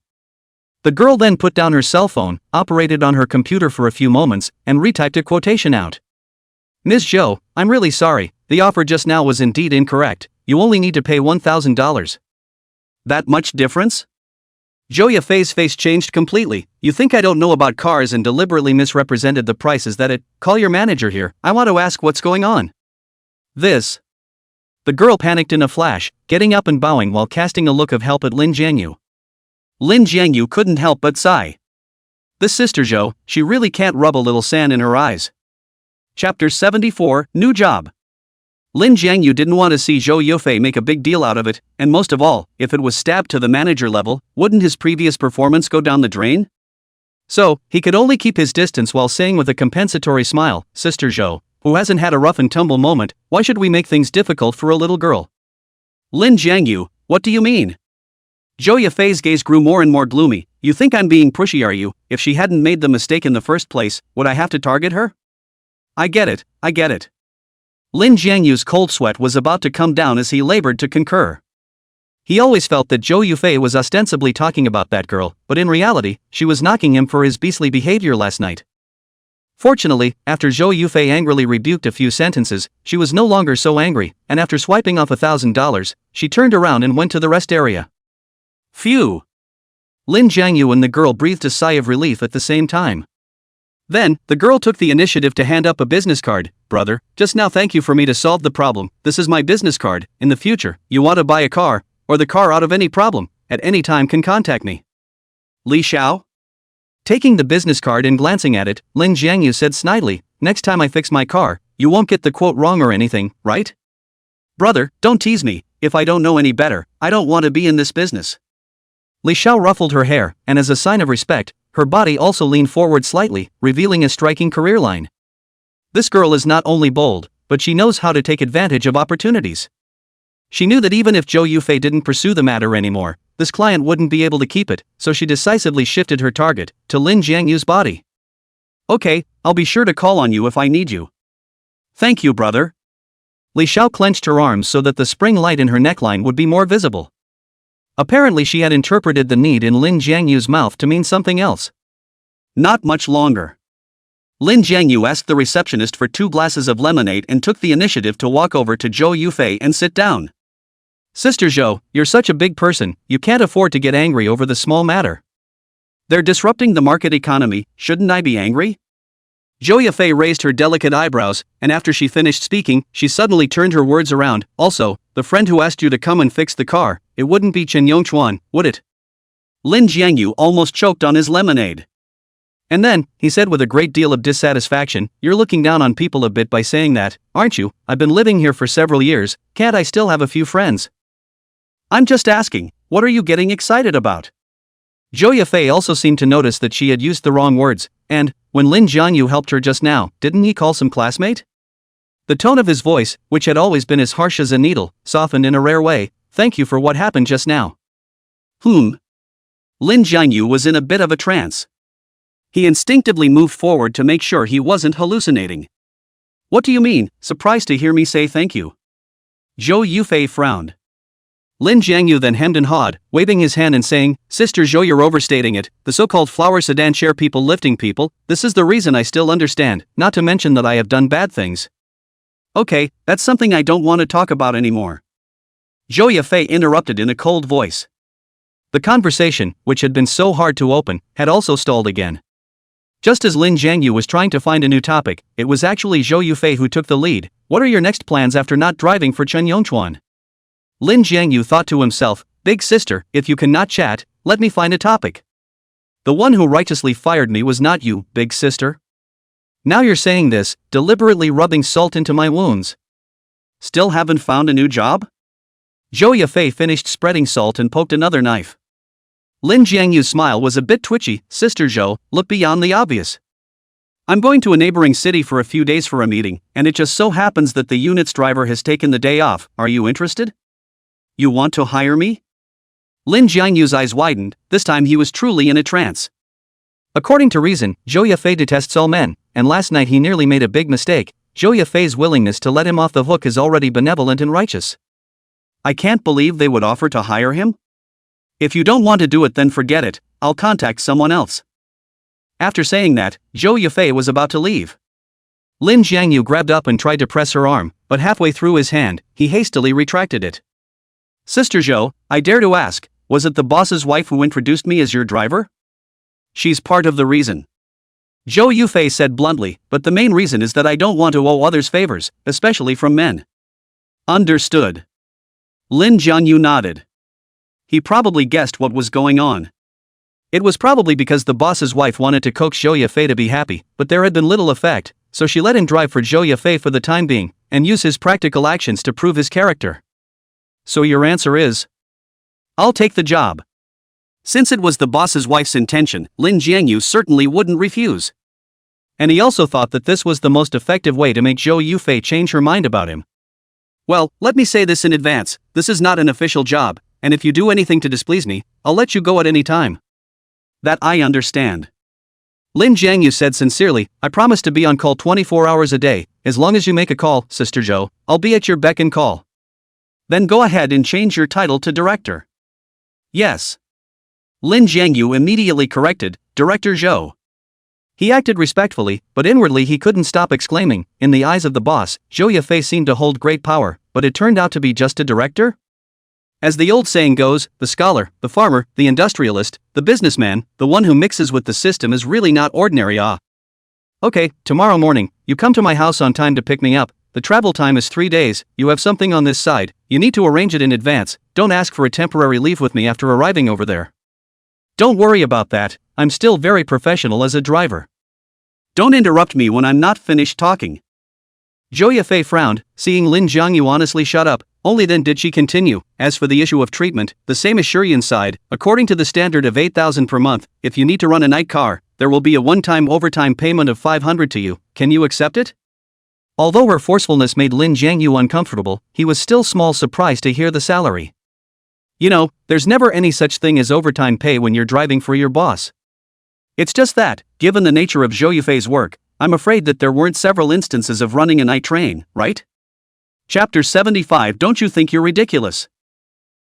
Speaker 1: The girl then put down her cell phone, operated on her computer for a few moments, and retyped a quotation out. Ms. Zhou, I'm really sorry, the offer just now was indeed incorrect. You only need to pay $1,000. That much difference? Zhou Yufei's face changed completely. You think I don't know about cars and deliberately misrepresented the price? Is that it? Call your manager here. I want to ask what's going on. This. The girl panicked in a flash, getting up and bowing while casting a look of help at Lin Jiangyu. Lin Jiangyu couldn't help but sigh. This Sister Zhou, she really can't rub a little sand in her eyes. Chapter 74, New Job. Lin Jiangyu didn't want to see Zhou Yufei make a big deal out of it, and most of all, if it was stabbed to the manager level, wouldn't his previous performance go down the drain? So, he could only keep his distance while saying with a compensatory smile, Sister Zhou, who hasn't had a rough and tumble moment, why should we make things difficult for a little girl? Lin Jiangyu, what do you mean? Zhou Yufei's gaze grew more and more gloomy. You think I'm being pushy, are you? If she hadn't made the mistake in the first place, would I have to target her? I get it. Lin Jiangyu's cold sweat was about to come down as he labored to concur. He always felt that Zhou Yufei was ostensibly talking about that girl, but in reality, she was knocking him for his beastly behavior last night. Fortunately, after Zhou Yufei angrily rebuked a few sentences, she was no longer so angry, and after swiping off $1,000, she turned around and went to the rest area. Phew! Lin Jiangyu and the girl breathed a sigh of relief at the same time. Then, the girl took the initiative to hand up a business card. Brother, just now thank you for me to solve the problem. This is my business card. In the future, you want to buy a car, or the car out of any problem, at any time can contact me. Li Xiao? Taking the business card and glancing at it, Lin Jiangyu said snidely, next time I fix my car, you won't get the quote wrong or anything, right? Brother, don't tease me. If I don't know any better, I don't want to be in this business. Li Xiao ruffled her hair, and as a sign of respect, her body also leaned forward slightly, revealing a striking career line. This girl is not only bold, but she knows how to take advantage of opportunities. She knew that even if Zhou Yufei didn't pursue the matter anymore, this client wouldn't be able to keep it, so she decisively shifted her target to Lin Jiangyu's body. Okay, I'll be sure to call on you if I need you. Thank you, brother. Li Xiao clenched her arms so that the spring light in her neckline would be more visible. Apparently she had interpreted the need in Lin Jiangyu's mouth to mean something else. Not much longer. Lin Jiangyu asked the receptionist for 2 glasses of lemonade and took the initiative to walk over to Zhou Yufei and sit down. Sister Zhou, you're such a big person, you can't afford to get angry over the small matter. They're disrupting the market economy, shouldn't I be angry? Zhou Yafei raised her delicate eyebrows, and after she finished speaking, she suddenly turned her words around. Also, the friend who asked you to come and fix the car, it wouldn't be Chen Yongchuan, would it? Lin Jiangyu almost choked on his lemonade. And then, he said with a great deal of dissatisfaction, you're looking down on people a bit by saying that, aren't you? I've been living here for several years, can't I still have a few friends? I'm just asking, what are you getting excited about? Zhou Yafei also seemed to notice that she had used the wrong words, and, when Lin Jiangyu helped her just now, didn't he call some classmate? The tone of his voice, which had always been as harsh as a needle, softened in a rare way. Thank you for what happened just now. Lin Jiangyu was in a bit of a trance. He instinctively moved forward to make sure he wasn't hallucinating. What do you mean, surprised to hear me say thank you? Zhou Yufei frowned. Lin Jiangyu then hemmed and hawed, waving his hand and saying, Sister Zhou, you're overstating it, the so-called flower sedan chair people lifting people, this is the reason I still understand, not to mention that I have done bad things. Okay, that's something I don't want to talk about anymore. Zhou Yafei interrupted in a cold voice. The conversation, which had been so hard to open, had also stalled again. Just as Lin Jiangyu was trying to find a new topic, it was actually Zhou Yufei who took the lead. What are your next plans after not driving for Chen Yongchuan? Lin Jiangyu thought to himself, big sister, if you cannot chat, let me find a topic. The one who righteously fired me was not you, big sister. Now you're saying this, deliberately rubbing salt into my wounds. Still haven't found a new job? Zhou Yafei finished spreading salt and poked another knife. Lin Jiangyu's smile was a bit twitchy. Sister Zhou, look beyond the obvious. I'm going to a neighboring city for a few days for a meeting, and it just so happens that the unit's driver has taken the day off. Are you interested? You want to hire me? Lin Jiangyu's eyes widened, this time he was truly in a trance. According to reason, Zhou Yafei detests all men, and last night he nearly made a big mistake. Zhou Yafei's willingness to let him off the hook is already benevolent and righteous. I can't believe they would offer to hire him. If you don't want to do it, then forget it, I'll contact someone else. After saying that, Zhou Yafei was about to leave. Lin Jiangyu grabbed up and tried to press her arm, but halfway through his hand, he hastily retracted it. Sister Zhou, I dare to ask, was it the boss's wife who introduced me as your driver? She's part of the reason. Zhou Yufei said bluntly, but the main reason is that I don't want to owe others favors, especially from men. Understood. Lin Jiangyu nodded. He probably guessed what was going on. It was probably because the boss's wife wanted to coax Zhou Yafei to be happy, but there had been little effect, so she let him drive for Zhou Yafei for the time being, and use his practical actions to prove his character. So your answer is? I'll take the job. Since it was the boss's wife's intention, Lin Jiangyu certainly wouldn't refuse. And he also thought that this was the most effective way to make Zhou Yufei change her mind about him. Well, let me say this in advance, this is not an official job, and if you do anything to displease me, I'll let you go at any time. That I understand. Lin Jiangyu said sincerely, I promise to be on call 24 hours a day, as long as you make a call, Sister Zhou, I'll be at your beck and call. Then go ahead and change your title to director. Yes. Lin Jiangyu immediately corrected, Director Zhou. He acted respectfully, but inwardly he couldn't stop exclaiming, in the eyes of the boss, Zhou Yafei seemed to hold great power, but it turned out to be just a director? As the old saying goes, the scholar, the farmer, the industrialist, the businessman, the one who mixes with the system is really not ordinary. Okay, tomorrow morning, you come to my house on time to pick me up, the travel time is 3 days, you have something on this side, you need to arrange it in advance, don't ask for a temporary leave with me after arriving over there. Don't worry about that, I'm still very professional as a driver. Don't interrupt me when I'm not finished talking. Zhou Yafei frowned, seeing Lin Jiangyu honestly shut up, only then did she continue, as for the issue of treatment, the same as Shurian side, according to the standard of 8,000 per month, if you need to run a night car, there will be a one-time overtime payment of 500 to you, can you accept it? Although her forcefulness made Lin Jiangyu uncomfortable, he was still small surprised to hear the salary. You know, there's never any such thing as overtime pay when you're driving for your boss. It's just that, given the nature of Zhou Yufei's work, I'm afraid that there weren't several instances of running a night train, right? Chapter 75. Don't you think you're ridiculous?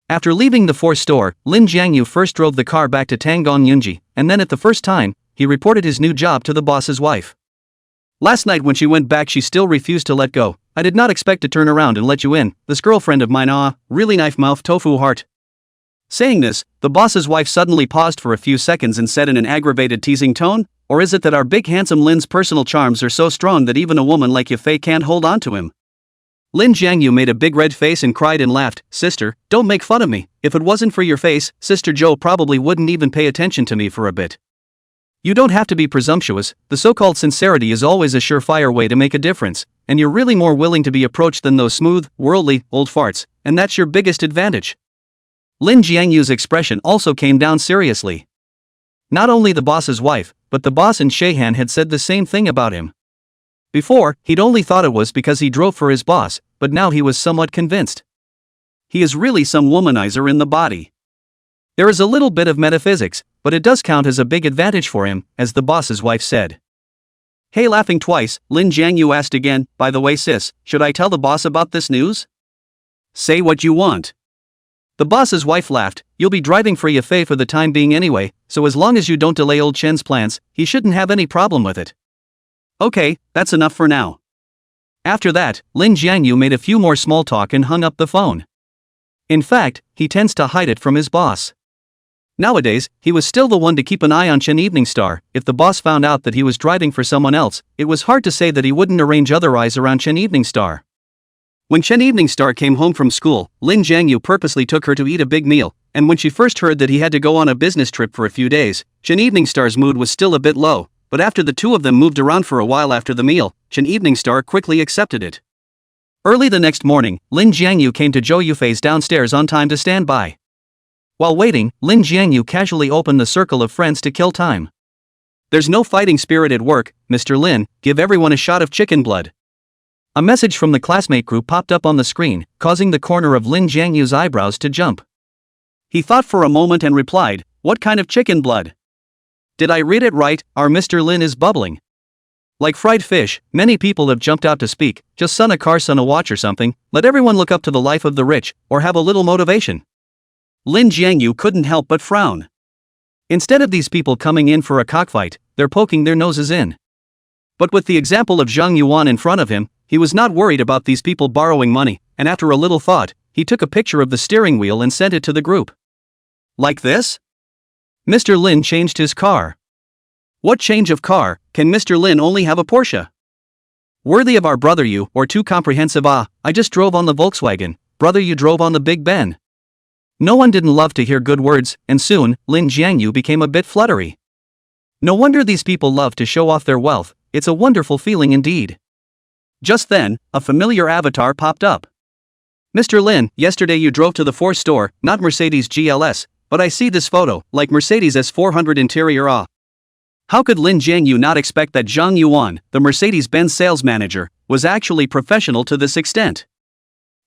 Speaker 1: After leaving the Force store, Lin Jiangyu first drove the car back to Tanggong Yunji, and then at the first time, he reported his new job to the boss's wife. Last night when she went back she still refused to let go. I did not expect to turn around and let you in, this girlfriend of mine, really knife mouth tofu heart. Saying this, the boss's wife suddenly paused for a few seconds and said in an aggravated teasing tone, or is it that our big handsome Lin's personal charms are so strong that even a woman like Yafei can't hold on to him? Lin Jiangyu made a big red face and cried and laughed. Sister, don't make fun of me. If it wasn't for your face, Sister Joe probably wouldn't even pay attention to me for a bit. You don't have to be presumptuous, the so-called sincerity is always a surefire way to make a difference, and you're really more willing to be approached than those smooth, worldly, old farts, and that's your biggest advantage. Lin Jiangyu's expression also came down seriously. Not only the boss's wife, but the boss and Shehan had said the same thing about him. Before, he'd only thought it was because he drove for his boss, but now he was somewhat convinced. He is really some womanizer in the body. There is a little bit of metaphysics, but it does count as a big advantage for him, as the boss's wife said. Hey, laughing twice, Lin Jiangyu asked again, by the way sis, should I tell the boss about this news? Say what you want. The boss's wife laughed, you'll be driving for Yafei for the time being anyway, so as long as you don't delay old Chen's plans, he shouldn't have any problem with it. Okay, that's enough for now. After that, Lin Jiangyu made a few more small talk and hung up the phone. In fact, he tends to hide it from his boss. Nowadays, he was still the one to keep an eye on Chen Evening Star. If the boss found out that he was driving for someone else, it was hard to say that he wouldn't arrange other eyes around Chen Evening Star. When Chen Evening Star came home from school, Lin Jiangyu purposely took her to eat a big meal, and when she first heard that he had to go on a business trip for a few days, Chen Evening Star's mood was still a bit low, but after the two of them moved around for a while after the meal, Chen Evening Star quickly accepted it. Early the next morning, Lin Jiangyu came to Zhou Yufei's downstairs on time to stand by. While waiting, Lin Jiangyu casually opened the circle of friends to kill time. There's no fighting spirit at work, Mr. Lin, give everyone a shot of chicken blood. A message from the classmate group popped up on the screen, causing the corner of Lin Jiangyu's eyebrows to jump. He thought for a moment and replied, what kind of chicken blood? Did I read it right? Our Mr. Lin is bubbling. Like fried fish, many people have jumped out to speak, just son a car, son a watch or something, let everyone look up to the life of the rich, or have a little motivation. Lin Jiangyu couldn't help but frown. Instead of these people coming in for a cockfight, they're poking their noses in. But with the example of Zhang Yuan in front of him, he was not worried about these people borrowing money, and after a little thought, he took a picture of the steering wheel and sent it to the group. Like this? Mr. Lin changed his car. What change of car? Can Mr. Lin only have a Porsche? Worthy of our brother, you, or too comprehensive. I just drove on the Volkswagen, brother, you drove on the Big Ben. No one didn't love to hear good words, and soon, Lin Jiangyu became a bit fluttery. No wonder these people love to show off their wealth, it's a wonderful feeling indeed. Just then, a familiar avatar popped up. Mr. Lin, yesterday you drove to the Ford store, not Mercedes GLS, but I see this photo, like Mercedes S400 interior. How could Lin Jiangyu not expect that Zhang Yuan, the Mercedes-Benz sales manager, was actually professional to this extent?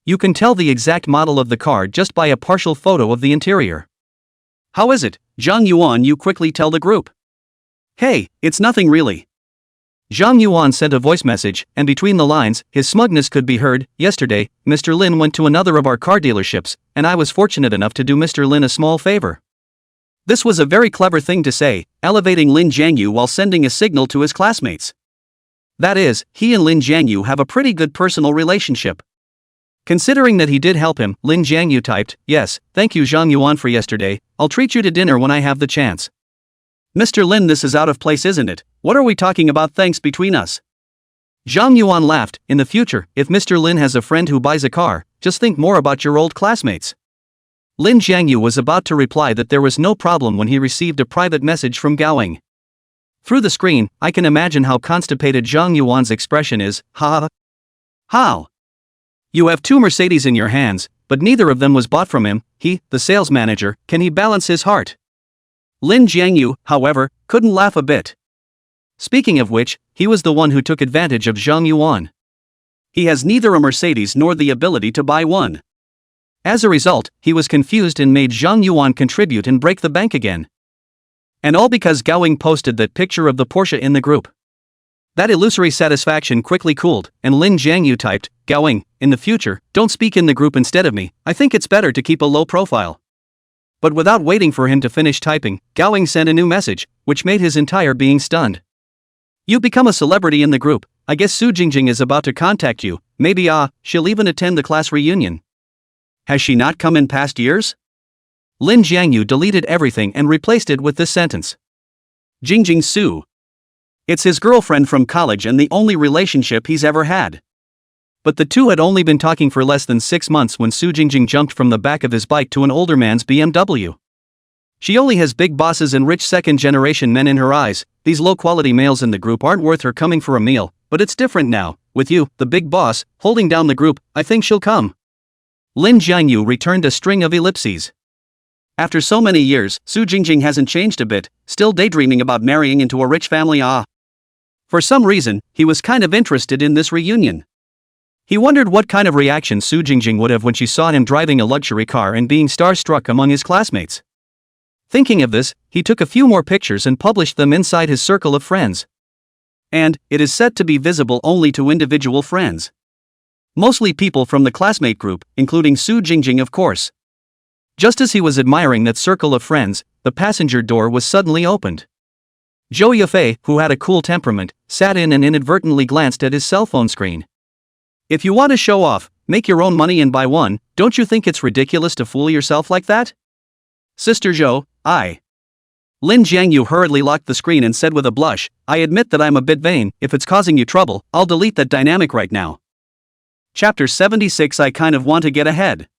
Speaker 1: You can tell the exact model of the car just by a partial photo of the interior. How is it, Zhang Yuan? You quickly tell the group. Hey, it's nothing really. Zhang Yuan sent a voice message, and between the lines, his smugness could be heard. Yesterday, Mr. Lin went to another of our car dealerships, and I was fortunate enough to do Mr. Lin a small favor. This was a very clever thing to say, elevating Lin Jiangyu while sending a signal to his classmates. That is, he and Lin Jiangyu have a pretty good personal relationship. Considering that he did help him, Lin Jiangyu typed, yes, thank you Zhang Yuan for yesterday, I'll treat you to dinner when I have the chance. Mr. Lin, this is out of place, isn't it? What are we talking about thanks between us? Zhang Yuan laughed, in the future, if Mr. Lin has a friend who buys a car, just think more about your old classmates. Lin Jiangyu was about to reply that there was no problem when he received a private message from Gaoing. Through the screen, I can imagine how constipated Zhang Yuan's expression is, ha. How? You have two Mercedes in your hands, but neither of them was bought from him, he, the sales manager, can he balance his heart? Lin Jiangyu, however, couldn't laugh a bit. Speaking of which, he was the one who took advantage of Zhang Yuan. He has neither a Mercedes nor the ability to buy one. As a result, he was confused and made Zhang Yuan contribute and break the bank again. And all because Gaoing posted that picture of the Porsche in the group. That illusory satisfaction quickly cooled, and Lin Jiangyu typed, Gaoing, in the future, don't speak in the group instead of me, I think it's better to keep a low profile. But without waiting for him to finish typing, Gaoing sent a new message, which made his entire being stunned. You become a celebrity in the group, I guess Su Jingjing is about to contact you, maybe she'll even attend the class reunion. Has she not come in past years? Lin Jiangyu deleted everything and replaced it with this sentence. Jingjing Su. It's his girlfriend from college and the only relationship he's ever had. But the two had only been talking for less than 6 months when Su Jingjing jumped from the back of his bike to an older man's BMW. She only has big bosses and rich second-generation men in her eyes. These low-quality males in the group aren't worth her coming for a meal, but it's different now. With you, the big boss, holding down the group, I think she'll come. Lin Jiangyu returned a string of ellipses. After so many years, Su Jingjing hasn't changed a bit, still daydreaming about marrying into a rich family. For some reason, he was kind of interested in this reunion. He wondered what kind of reaction Su Jingjing would have when she saw him driving a luxury car and being starstruck among his classmates. Thinking of this, he took a few more pictures and published them inside his circle of friends. And it is set to be visible only to individual friends. Mostly people from the classmate group, including Su Jingjing of course. Just as he was admiring that circle of friends, the passenger door was suddenly opened. Zhou Yufei, who had a cool temperament, sat in and inadvertently glanced at his cell phone screen. If you want to show off, make your own money and buy one, don't you think it's ridiculous to fool yourself like that? Sister Zhou, Lin Jiangyu hurriedly locked the screen and said with a blush, I admit that I'm a bit vain. If it's causing you trouble, I'll delete that dynamic right now. Chapter 76. I kind of want to get ahead.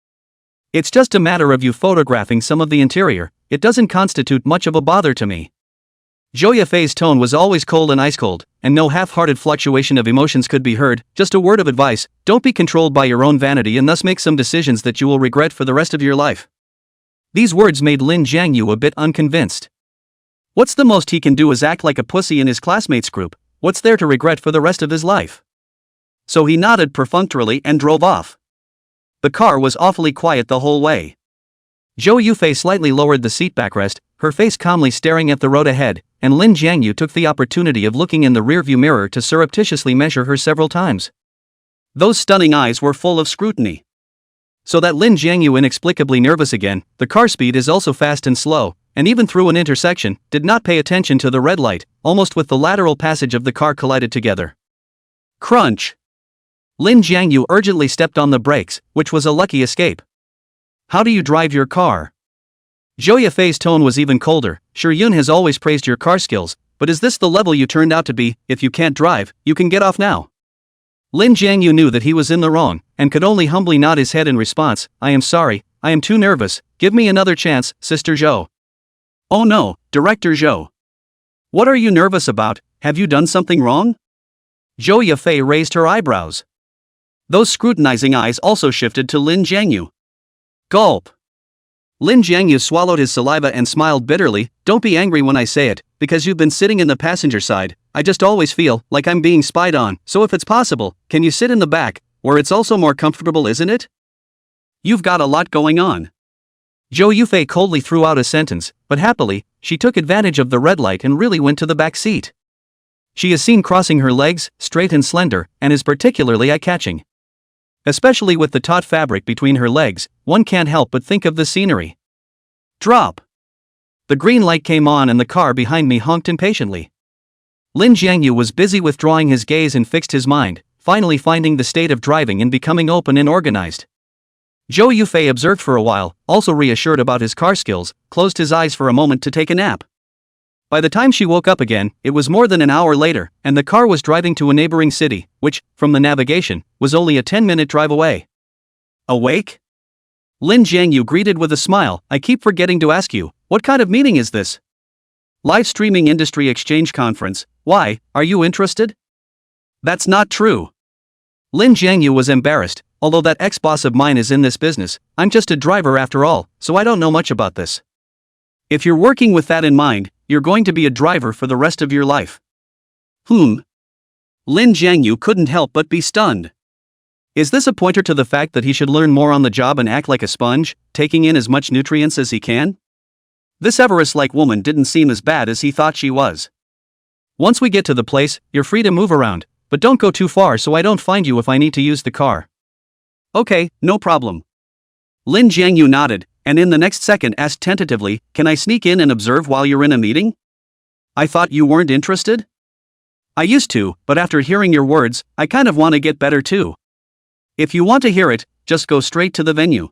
Speaker 1: It's just a matter of you photographing some of the interior, it doesn't constitute much of a bother to me. Zhou Yufei's tone was always cold and ice-cold, and no half-hearted fluctuation of emotions could be heard. Just a word of advice, don't be controlled by your own vanity and thus make some decisions that you will regret for the rest of your life. These words made Lin Jiangyu a bit unconvinced. What's the most he can do is act like a pussy in his classmates' group? What's there to regret for the rest of his life? So he nodded perfunctorily and drove off. The car was awfully quiet the whole way. Zhou Yufei slightly lowered the seat backrest, her face calmly staring at the road ahead, and Lin Jiangyu took the opportunity of looking in the rearview mirror to surreptitiously measure her several times. Those stunning eyes were full of scrutiny. So that Lin Jiangyu inexplicably nervous again, the car speed is also fast and slow, and even through an intersection, did not pay attention to the red light, almost with the lateral passage of the car collided together. Crunch! Lin Jiangyu urgently stepped on the brakes, which was a lucky escape. How do you drive your car? Zhou Yufei's tone was even colder. Sure, Yun has always praised your car skills, but is this the level you turned out to be? If you can't drive, you can get off now. Lin Jiangyu knew that he was in the wrong, and could only humbly nod his head in response. I am sorry, I am too nervous, give me another chance, Sister Zhou. Oh no, Director Zhou. What are you nervous about? Have you done something wrong? Zhou Yufei raised her eyebrows. Those scrutinizing eyes also shifted to Lin Jiangyu. Gulp. Lin Jiangyu swallowed his saliva and smiled bitterly. Don't be angry when I say it, because you've been sitting in the passenger side, I just always feel like I'm being spied on, so if it's possible, can you sit in the back, where it's also more comfortable, isn't it? You've got a lot going on. Zhou Yufei coldly threw out a sentence, but happily, she took advantage of the red light and really went to the back seat. She is seen crossing her legs, straight and slender, and is particularly eye-catching. Especially with the taut fabric between her legs, one can't help but think of the scenery. Drop! The green light came on and the car behind me honked impatiently. Lin Jiangyu was busy withdrawing his gaze and fixed his mind, finally finding the state of driving and becoming open and organized. Zhou Yufei observed for a while, also reassured about his car skills, closed his eyes for a moment to take a nap. By the time she woke up again, it was more than an hour later, and the car was driving to a neighboring city, which, from the navigation, was only a 10-minute drive away. Awake? Lin Jiangyu greeted with a smile. I keep forgetting to ask you, what kind of meeting is this? Live streaming industry exchange conference. Why, are you interested? That's not true. Lin Jiangyu was embarrassed. Although that ex-boss of mine is in this business, I'm just a driver after all, so I don't know much about this. If you're working with that in mind, you're going to be a driver for the rest of your life. Lin Jiangyu couldn't help but be stunned. Is this a pointer to the fact that he should learn more on the job and act like a sponge, taking in as much nutrients as he can? This Everest-like woman didn't seem as bad as he thought she was. Once we get to the place, you're free to move around, but don't go too far so I don't find you if I need to use the car. Okay, no problem. Lin Jiangyu nodded, and in the next second asked tentatively, can I sneak in and observe while you're in a meeting? I thought you weren't interested? I used to, but after hearing your words, I kind of want to get better too. If you want to hear it, just go straight to the venue.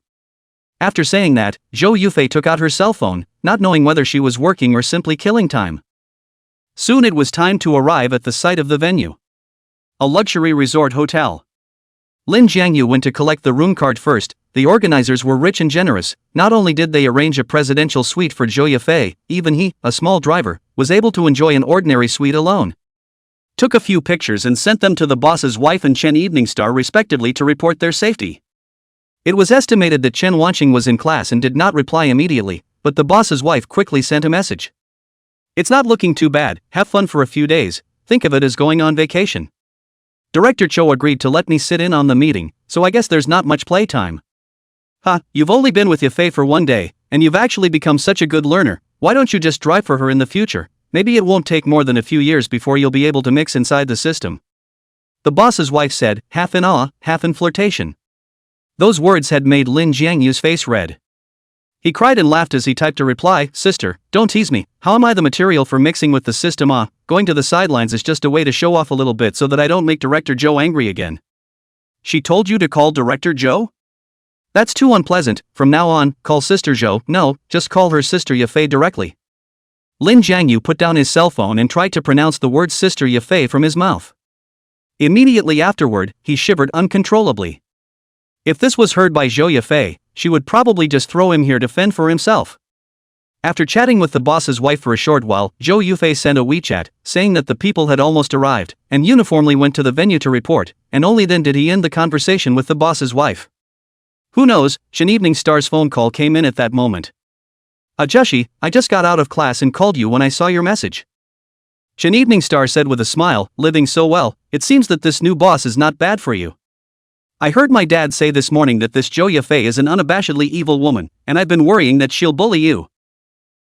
Speaker 1: After saying that, Zhou Yufei took out her cell phone, not knowing whether she was working or simply killing time. Soon it was time to arrive at the site of the venue. A luxury resort hotel. Lin Jiangyu went to collect the room card first. The organizers were rich and generous. Not only did they arrange a presidential suite for Zhou Yafei, even he, a small driver, was able to enjoy an ordinary suite alone. Took a few pictures and sent them to the boss's wife and Chen Evening Star respectively to report their safety. It was estimated that Chen Wanqing was in class and did not reply immediately, but the boss's wife quickly sent a message. It's not looking too bad, have fun for a few days, think of it as going on vacation. Director Cho agreed to let me sit in on the meeting, so I guess there's not much playtime. You've only been with Yafei for 1 day, and you've actually become such a good learner, why don't you just drive for her in the future? Maybe it won't take more than a few years before you'll be able to mix inside the system. The boss's wife said, half in awe, half in flirtation. Those words had made Lin Jiangyu's face red. He cried and laughed as he typed a reply, "Sister, don't tease me, how am I the material for mixing with the system? Going to the sidelines is just a way to show off a little bit so that I don't make Director Joe angry again." She told you to call Director Joe? That's too unpleasant, from now on, call Sister Joe, no, just call her Sister Yafei directly. Lin Jiangyu put down his cell phone and tried to pronounce the word Sister Yafei from his mouth. Immediately afterward, he shivered uncontrollably. If this was heard by Zhou Yafei, she would probably just throw him here to fend for himself. After chatting with the boss's wife for a short while, Zhou Yafei sent a WeChat, saying that the people had almost arrived, and uniformly went to the venue to report, and only then did he end the conversation with the boss's wife. Who knows, Chen Evening Star's phone call came in at that moment. "Ajushi, I just got out of class and called you when I saw your message." Chen Evening Star said with a smile, "Living so well, it seems that this new boss is not bad for you. I heard my dad say this morning that this Zhou Yafei is an unabashedly evil woman, and I've been worrying that she'll bully you."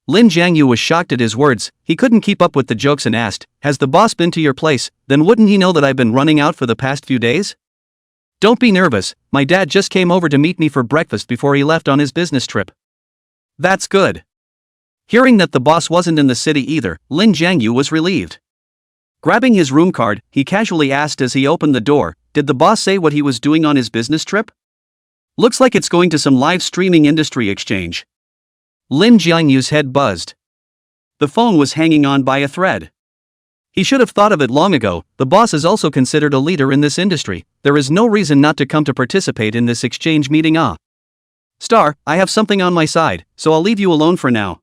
Speaker 1: Lin Jiangyu was shocked at his words. He couldn't keep up with the jokes and asked, "Has the boss been to your place? Then wouldn't he know that I've been running out for the past few days?" "Don't be nervous, my dad just came over to meet me for breakfast before he left on his business trip." "That's good." Hearing that the boss wasn't in the city either, Lin Jiangyu was relieved. Grabbing his room card, he casually asked as he opened the door, "Did the boss say what he was doing on his business trip?" "Looks like it's going to some live streaming industry exchange." Lin Jiangyu's head buzzed. The phone was hanging on by a thread. He should have thought of it long ago. The boss is also considered a leader in this industry. There is no reason not to come to participate in this exchange meeting. Star, I have something on my side, so I'll leave you alone for now."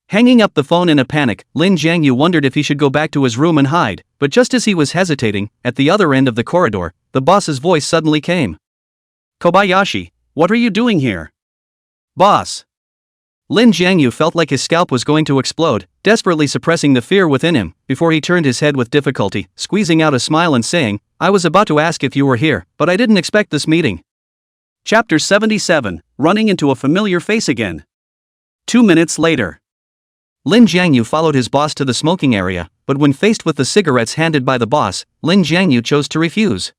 Speaker 1: Hanging up the phone in a panic, Lin Jiangyu wondered if he should go back to his room and hide, but just as he was hesitating, at the other end of the corridor, the boss's voice suddenly came. "Kobayashi, what are you doing here?" "Boss." Lin Jiangyu felt like his scalp was going to explode, desperately suppressing the fear within him, before he turned his head with difficulty, squeezing out a smile and saying, "I was about to ask if you were here, but I didn't expect this meeting." Chapter 77, Running into a Familiar Face Again. 2 minutes later. Lin Jiangyu followed his boss to the smoking area, but when faced with the cigarettes handed by the boss, Lin Jiangyu chose to refuse.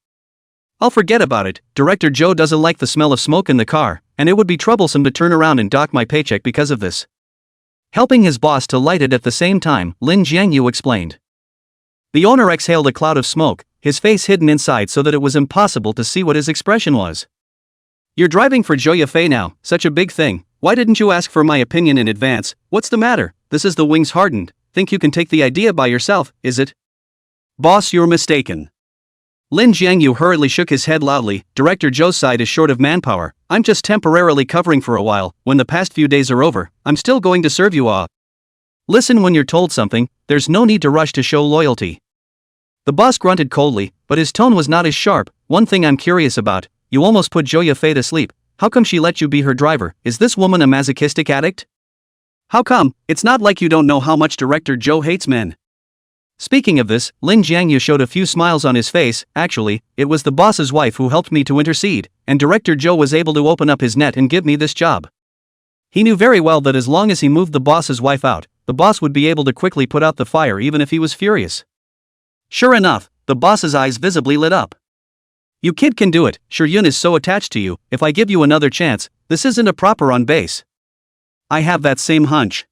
Speaker 1: "I'll forget about it, Director Joe doesn't like the smell of smoke in the car, and it would be troublesome to turn around and dock my paycheck because of this." Helping his boss to light it at the same time, Lin Jiangyu explained. The owner exhaled a cloud of smoke, his face hidden inside so that it was impossible to see what his expression was. "You're driving for Zhou Yafei now, such a big thing. Why didn't you ask for my opinion in advance? What's the matter? This is the wings hardened. Think you can take the idea by yourself, is it?" "Boss, you're mistaken." Lin Jiangyu hurriedly shook his head loudly. "Director Joe's side is short of manpower. I'm just temporarily covering for a while. When the past few days are over, I'm still going to serve you all. Listen when you're told something, there's no need to rush to show loyalty." The boss grunted coldly, but his tone was not as sharp. "One thing I'm curious about, you almost put Zhou Yafei to sleep. How come she let you be her driver? Is this woman a masochistic addict? How come? It's not like you don't know how much Director Joe hates men." Speaking of this, Lin Jiangyu showed a few smiles on his face. "Actually, it was the boss's wife who helped me to intercede, and Director Joe was able to open up his net and give me this job." He knew very well that as long as he moved the boss's wife out, the boss would be able to quickly put out the fire even if he was furious. Sure enough, the boss's eyes visibly lit up. "You kid can do it, Shiryun is so attached to you, if I give you another chance, this isn't a proper on base." "I have that same hunch."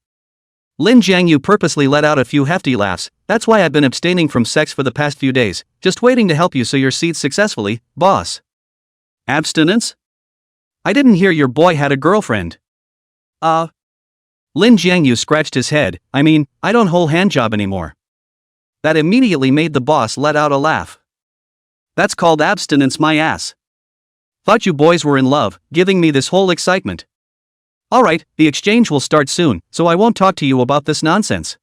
Speaker 1: Lin Jiangyu purposely let out a few hefty laughs. "That's why I've been abstaining from sex for the past few days, just waiting to help you sow your seeds successfully, boss." "Abstinence? I didn't hear your boy had a girlfriend." Lin Jiangyu scratched his head. "I mean, I don't whole handjob anymore. That immediately made the boss let out a laugh. That's called abstinence, my ass. Thought you boys were in love, giving me this whole excitement. Alright, the exchange will start soon, so I won't talk to you about this nonsense.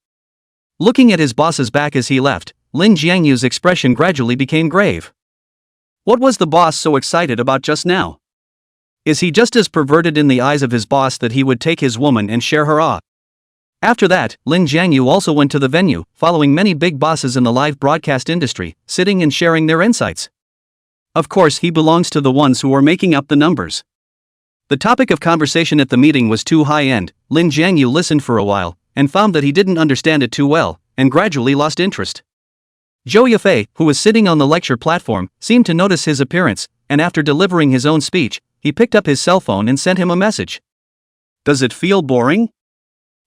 Speaker 1: Looking at his boss's back as he left, Lin Jiangyu's expression gradually became grave. What was the boss so excited about just now? Is he just as perverted in the eyes of his boss that he would take his woman and share her off? After that, Lin Jiangyu also went to the venue, following many big bosses in the live broadcast industry, sitting and sharing their insights. Of course, he belongs to the ones who are making up the numbers. The topic of conversation at the meeting was too high-end. Lin Jiangyu listened for a while, and found that he didn't understand it too well, and gradually lost interest. Zhou Yufei, who was sitting on the lecture platform, seemed to notice his appearance, and after delivering his own speech, he picked up his cell phone and sent him a message. Does it feel boring?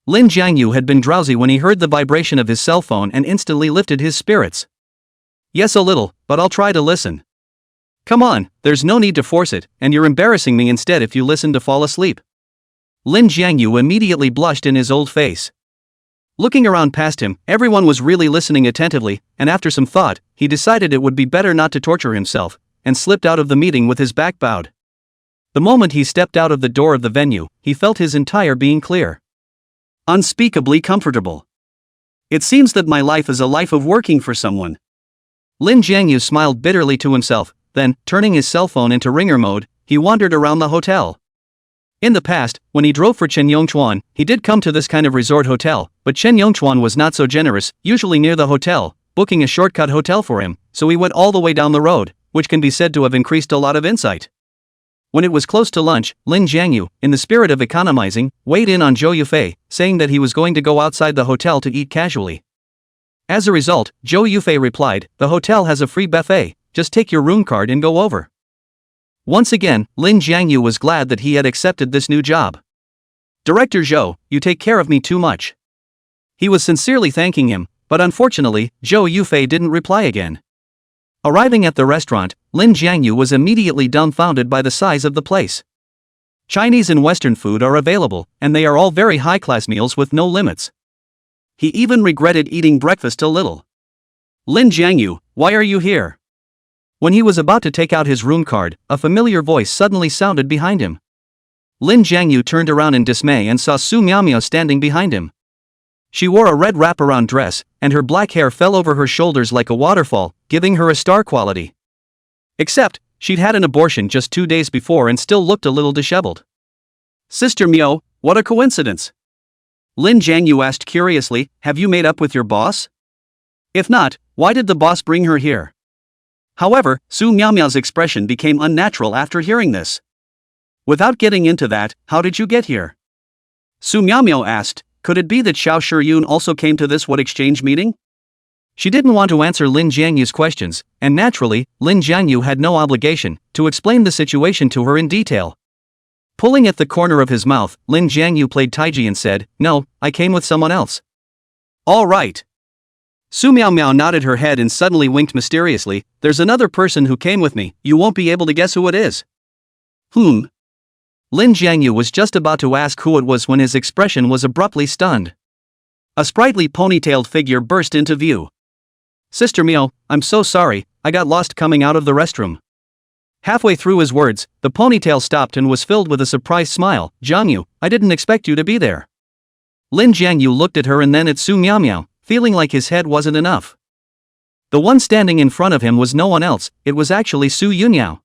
Speaker 1: Lin Jiangyu had been drowsy when he heard the vibration of his cell phone and instantly lifted his spirits. Yes, a little, but I'll try to listen. Come on, there's no need to force it, and you're embarrassing me instead if you listen to fall asleep. Lin Jiangyu immediately blushed in his old face. Looking around past him, everyone was really listening attentively, and after some thought, he decided it would be better not to torture himself, and slipped out of the meeting with his back bowed. The moment he stepped out of the door of the venue, he felt his entire being clear. Unspeakably comfortable. It seems that my life is a life of working for someone. Lin Jiangyu smiled bitterly to himself, then, turning his cell phone into ringer mode, he wandered around the hotel. In the past, when he drove for Chen Yongchuan, he did come to this kind of resort hotel, but Chen Yongchuan was not so generous, usually near the hotel, booking a shortcut hotel for him, so he went all the way down the road, which can be said to have increased a lot of insight. When it was close to lunch, Lin Jiangyu, in the spirit of economizing, weighed in on Zhou Yufei, saying that he was going to go outside the hotel to eat casually. As a result, Zhou Yufei replied, "The hotel has a free buffet, just take your room card and go over." Once again, Lin Jiangyu was glad that he had accepted this new job. "Director Zhou, you take care of me too much." He was sincerely thanking him, but unfortunately, Zhou Yufei didn't reply again. Arriving at the restaurant, Lin Jiangyu was immediately dumbfounded by the size of the place. Chinese and Western food are available, and they are all very high-class meals with no limits. He even regretted eating breakfast a little. "Lin Jiangyu, why are you here?" When he was about to take out his room card, a familiar voice suddenly sounded behind him. Lin Jiangyu turned around in dismay and saw Su Miaomiao standing behind him. She wore a red wraparound dress, and her black hair fell over her shoulders like a waterfall, giving her a star quality. Except, she'd had an abortion just 2 days before and still looked a little disheveled. "Sister Miao, what a coincidence!" Lin Jiangyu asked curiously, "Have you made up with your boss? If not, why did the boss bring her here?" However, Su Miaomiao's expression became unnatural after hearing this. "Without getting into that, how did you get here?" Su Miaomiao asked. Could it be that Xiao Shiyun also came to this exchange meeting? She didn't want to answer Lin Jiangyu's questions, and naturally, Lin Jiangyu had no obligation to explain the situation to her in detail. Pulling at the corner of his mouth, Lin Jiangyu played Taiji and said, "No, I came with someone else." "All right." Su Miaomiao nodded her head and suddenly winked mysteriously, "There's another person who came with me, you won't be able to guess who it is." Whom? Lin Jiangyu was just about to ask who it was when his expression was abruptly stunned. A sprightly ponytailed figure burst into view. "Sister Miao, I'm so sorry, I got lost coming out of the restroom." Halfway through his words, the ponytail stopped and was filled with a surprised smile. "Jiangyu, I didn't expect you to be there." Lin Jiangyu looked at her and then at Su Miaomiao, feeling like his head wasn't enough. The one standing in front of him was no one else, it was actually Su Yunyao.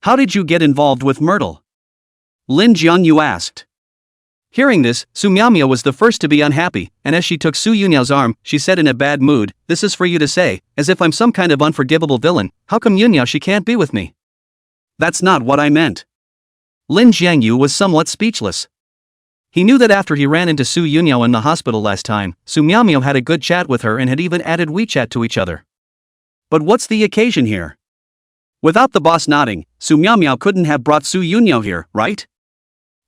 Speaker 1: "How did you get involved with Myrtle?" Lin Jiangyu asked. Hearing this, Su Miaomiao was the first to be unhappy, and as she took Su Yunyao's arm, she said in a bad mood, "This is for you to say, as if I'm some kind of unforgivable villain, how come Yunyao she can't be with me?" "That's not what I meant." Lin Jiangyu was somewhat speechless. He knew that after he ran into Su Yunyao in the hospital last time, Su Miaomiao had a good chat with her and had even added WeChat to each other. But what's the occasion here? Without the boss nodding, Su Miaomiao couldn't have brought Su Yunyao here, right?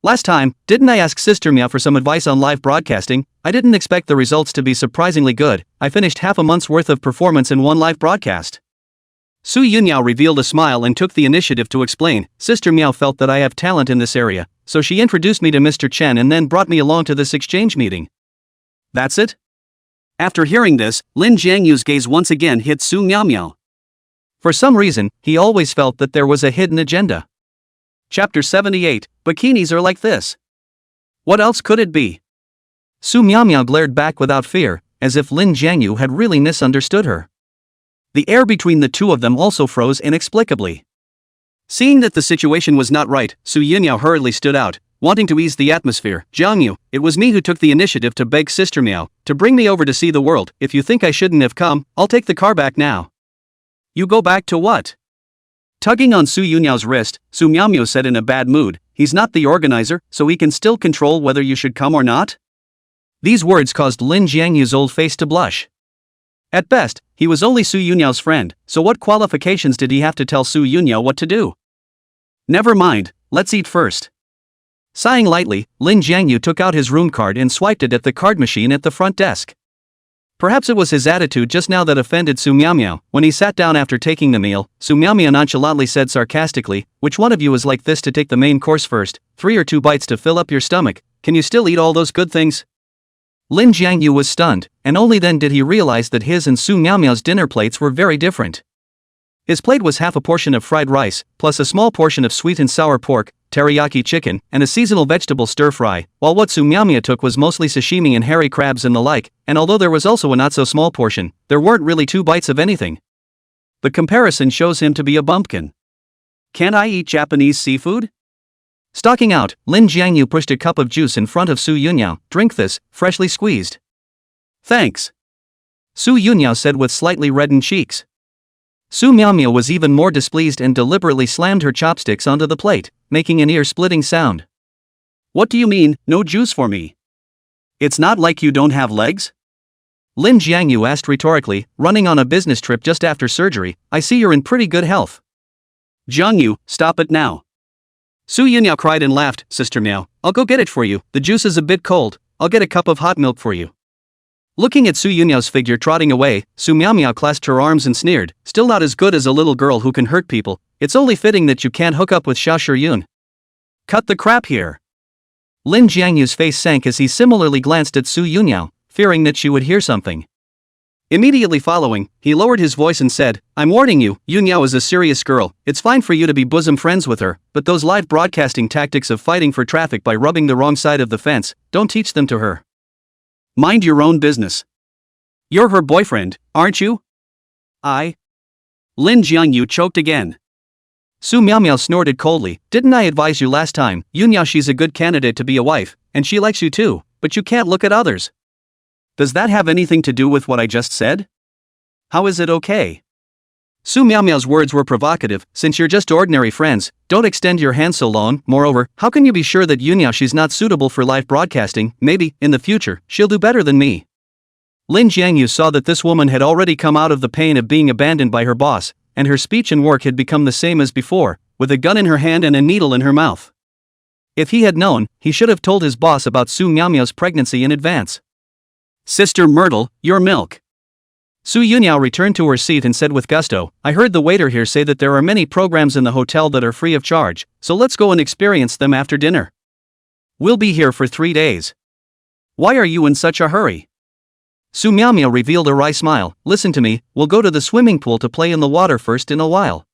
Speaker 1: Last time, didn't I ask Sister Miao for some advice on live broadcasting? I didn't expect the results to be surprisingly good. I finished half a month's worth of performance in one live broadcast. Su Yunyao revealed a smile and took the initiative to explain. Sister Miao felt that I have talent in this area, so she introduced me to Mr. Chen and then brought me along to this exchange meeting. That's it? After hearing this, Lin Jiangyu's gaze once again hit Su Miao. For some reason, he always felt that there was a hidden agenda. Chapter 78, Bikinis are like this. What else could it be? Su Miao glared back without fear, as if Lin Jiangyu had really misunderstood her. The air between the two of them also froze inexplicably. Seeing that the situation was not right, Su Yunyao hurriedly stood out, wanting to ease the atmosphere. Jiangyu, it was me who took the initiative to beg Sister Miao to bring me over to see the world. If you think I shouldn't have come, I'll take the car back now. You go back to what? Tugging on Su Yunyao's wrist, Su Miao said in a bad mood, he's not the organizer, so he can still control whether you should come or not? These words caused Lin Jiangyu's old face to blush. At best, he was only Su Yunyao's friend, so what qualifications did he have to tell Su Yunyao what to do? Never mind, let's eat first. Sighing lightly, Lin Jiangyu took out his room card and swiped it at the card machine at the front desk. Perhaps it was his attitude just now that offended Su Miao. When he sat down after taking the meal, Su Miao nonchalantly said sarcastically, which one of you is like this to take the main course first, 3 or 2 bites to fill up your stomach, can you still eat all those good things? Lin Jiangyu was stunned, and only then did he realize that his and Su Miao's dinner plates were very different. His plate was half a portion of fried rice, plus a small portion of sweet and sour pork, teriyaki chicken, and a seasonal vegetable stir-fry, while what Su Miao took was mostly sashimi and hairy crabs and the like, and although there was also a not-so-small portion, there weren't really 2 bites of anything. The comparison shows him to be a bumpkin. Can't I eat Japanese seafood? Stalking out, Lin Jiangyu pushed a cup of juice in front of Su Yunyao. Drink this, freshly squeezed. Thanks. Su Yunyao said with slightly reddened cheeks. Su Miao was even more displeased and deliberately slammed her chopsticks onto the plate, making an ear-splitting sound. What do you mean, no juice for me? It's not like you don't have legs? Lin Jiangyu asked rhetorically, running on a business trip just after surgery, I see you're in pretty good health. Jiangyu, stop it now. Su Yunyao cried and laughed, Sister Miao, I'll go get it for you, the juice is a bit cold, I'll get a cup of hot milk for you. Looking at Su Yunyao's figure trotting away, Su Miao clasped her arms and sneered, still not as good as a little girl who can hurt people, it's only fitting that you can't hook up with Xia Shiyun. Cut the crap here. Lin Jiangyu's face sank as he similarly glanced at Su Yunyao, fearing that she would hear something. Immediately following, he lowered his voice and said, I'm warning you, Yunyao is a serious girl, it's fine for you to be bosom friends with her, but those live broadcasting tactics of fighting for traffic by rubbing the wrong side of the fence, don't teach them to her. Mind your own business. You're her boyfriend, aren't you? Lin Jiangyu choked again. Su Miao snorted coldly, didn't I advise you last time, Yunyao she's a good candidate to be a wife, and she likes you too, but you can't look at others. Does that have anything to do with what I just said? How is it okay? Su Miao's words were provocative, since you're just ordinary friends, don't extend your hand so long, moreover, how can you be sure that Yunyao she's not suitable for live broadcasting, maybe, in the future, she'll do better than me. Lin Jiangyu saw that this woman had already come out of the pain of being abandoned by her boss, and her speech and work had become the same as before, with a gun in her hand and a needle in her mouth. If he had known, he should have told his boss about Su Miao's pregnancy in advance. Sister Myrtle, your milk. Su Yunyao returned to her seat and said with gusto, I heard the waiter here say that there are many programs in the hotel that are free of charge, so let's go and experience them after dinner. We'll be here for 3 days. Why are you in such a hurry? Su Miao revealed a wry smile, listen to me, we'll go to the swimming pool to play in the water first in a while.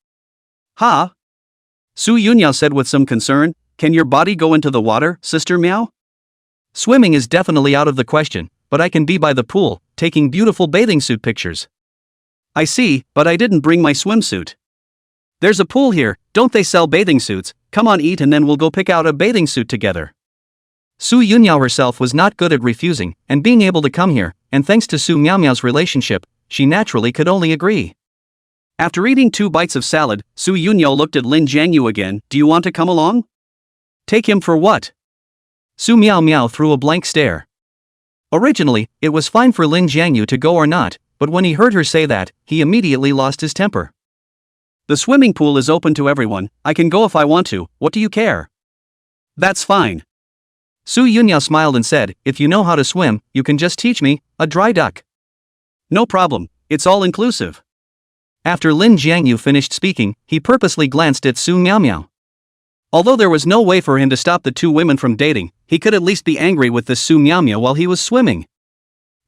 Speaker 1: Ha? Su Yunyao said with some concern, can your body go into the water, Sister Miao? Swimming is definitely out of the question, but I can be by the pool, taking beautiful bathing suit pictures. I see, but I didn't bring my swimsuit. There's a pool here, don't they sell bathing suits? Come on, eat and then we'll go pick out a bathing suit together. Su Yunyao herself was not good at refusing, and being able to come here, and thanks to Su Miao's relationship, she naturally could only agree. After eating 2 bites of salad, Su Yunyao looked at Lin Jiangyu again, do you want to come along? Take him for what? Su Miao threw a blank stare. Originally, it was fine for Lin Jiangyu to go or not, but when he heard her say that, he immediately lost his temper. The swimming pool is open to everyone, I can go if I want to, what do you care? That's fine. Su Yunyao smiled and said, if you know how to swim, you can just teach me, a dry duck. No problem, it's all inclusive. After Lin Jiangyu finished speaking, he purposely glanced at Su Miao. Although there was no way for him to stop the 2 women from dating, he could at least be angry with this Su Miao while he was swimming.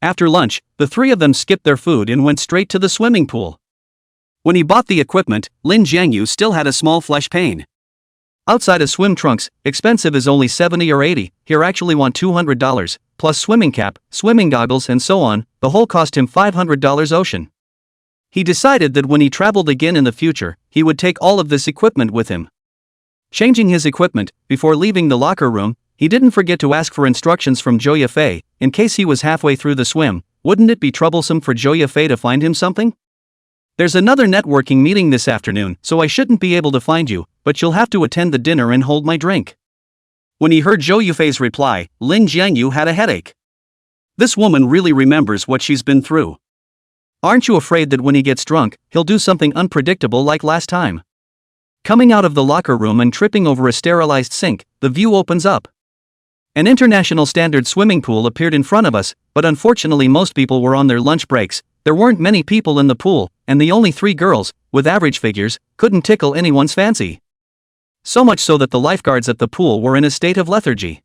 Speaker 1: After lunch, the three of them skipped their food and went straight to the swimming pool. When he bought the equipment, Lin Jiangyu still had a small flesh pain. Outside of swim trunks, expensive is only $70 or $80, here actually want $200, plus swimming cap, swimming goggles and so on, the whole cost him $500 ocean. He decided that when he traveled again in the future, he would take all of this equipment with him. Changing his equipment, before leaving the locker room, he didn't forget to ask for instructions from Zhou Yafei, in case he was halfway through the swim. Wouldn't it be troublesome for Zhou Yafei to find him something? There's another networking meeting this afternoon, so I shouldn't be able to find you, but you'll have to attend the dinner and hold my drink. When he heard Zhou Yafei's reply, Lin Jiangyu had a headache. This woman really remembers what she's been through. Aren't you afraid that when he gets drunk, he'll do something unpredictable like last time? Coming out of the locker room and tripping over a sterilized sink, the view opens up. An international standard swimming pool appeared in front of us, but unfortunately most people were on their lunch breaks. There weren't many people in the pool, and the only 3 girls, with average figures, couldn't tickle anyone's fancy. So much so that the lifeguards at the pool were in a state of lethargy.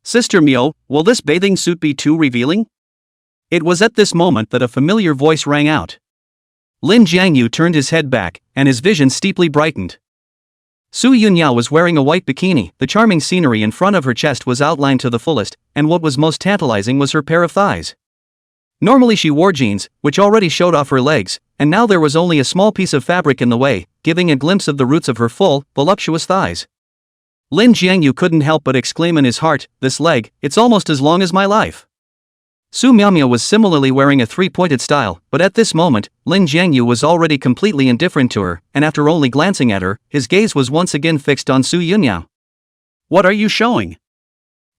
Speaker 1: Sister Mio, will this bathing suit be too revealing? It was at this moment that a familiar voice rang out. Lin Jiangyu turned his head back, and his vision steeply brightened. Su Yunyao was wearing a white bikini, the charming scenery in front of her chest was outlined to the fullest, and what was most tantalizing was her pair of thighs. Normally she wore jeans, which already showed off her legs, and now there was only a small piece of fabric in the way, giving a glimpse of the roots of her full, voluptuous thighs. Lin Jiangyu couldn't help but exclaim in his heart, this leg, it's almost as long as my life. Su Miaomia was similarly wearing a 3-pointed style, but at this moment, Lin Jiangyu was already completely indifferent to her, and after only glancing at her, his gaze was once again fixed on Su Yunyao. What are you showing?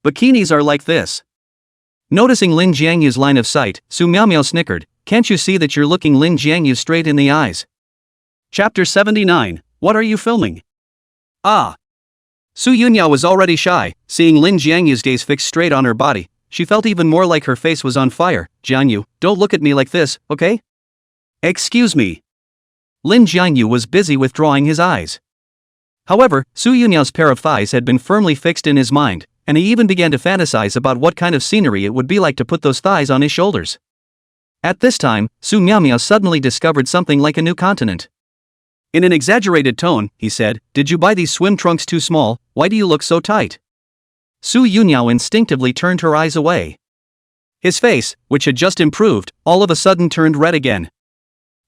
Speaker 1: Bikinis are like this. Noticing Lin Jiangyu's line of sight, Su Miaomia snickered, can't you see that you're looking Lin Jiangyu straight in the eyes? Chapter 79, what are you filming? Ah. Su Yunyao was already shy, seeing Lin Jiangyu's gaze fixed straight on her body. She felt even more like her face was on fire. Jiangyu, don't look at me like this, okay? Excuse me. Lin Jiangyu was busy withdrawing his eyes. However, Su Yunyao's pair of thighs had been firmly fixed in his mind, and he even began to fantasize about what kind of scenery it would be like to put those thighs on his shoulders. At this time, Su Miaomia suddenly discovered something like a new continent. In an exaggerated tone, he said, did you buy these swim trunks too small? Why do you look so tight? Su Yunyao instinctively turned her eyes away. His face, which had just improved, all of a sudden turned red again.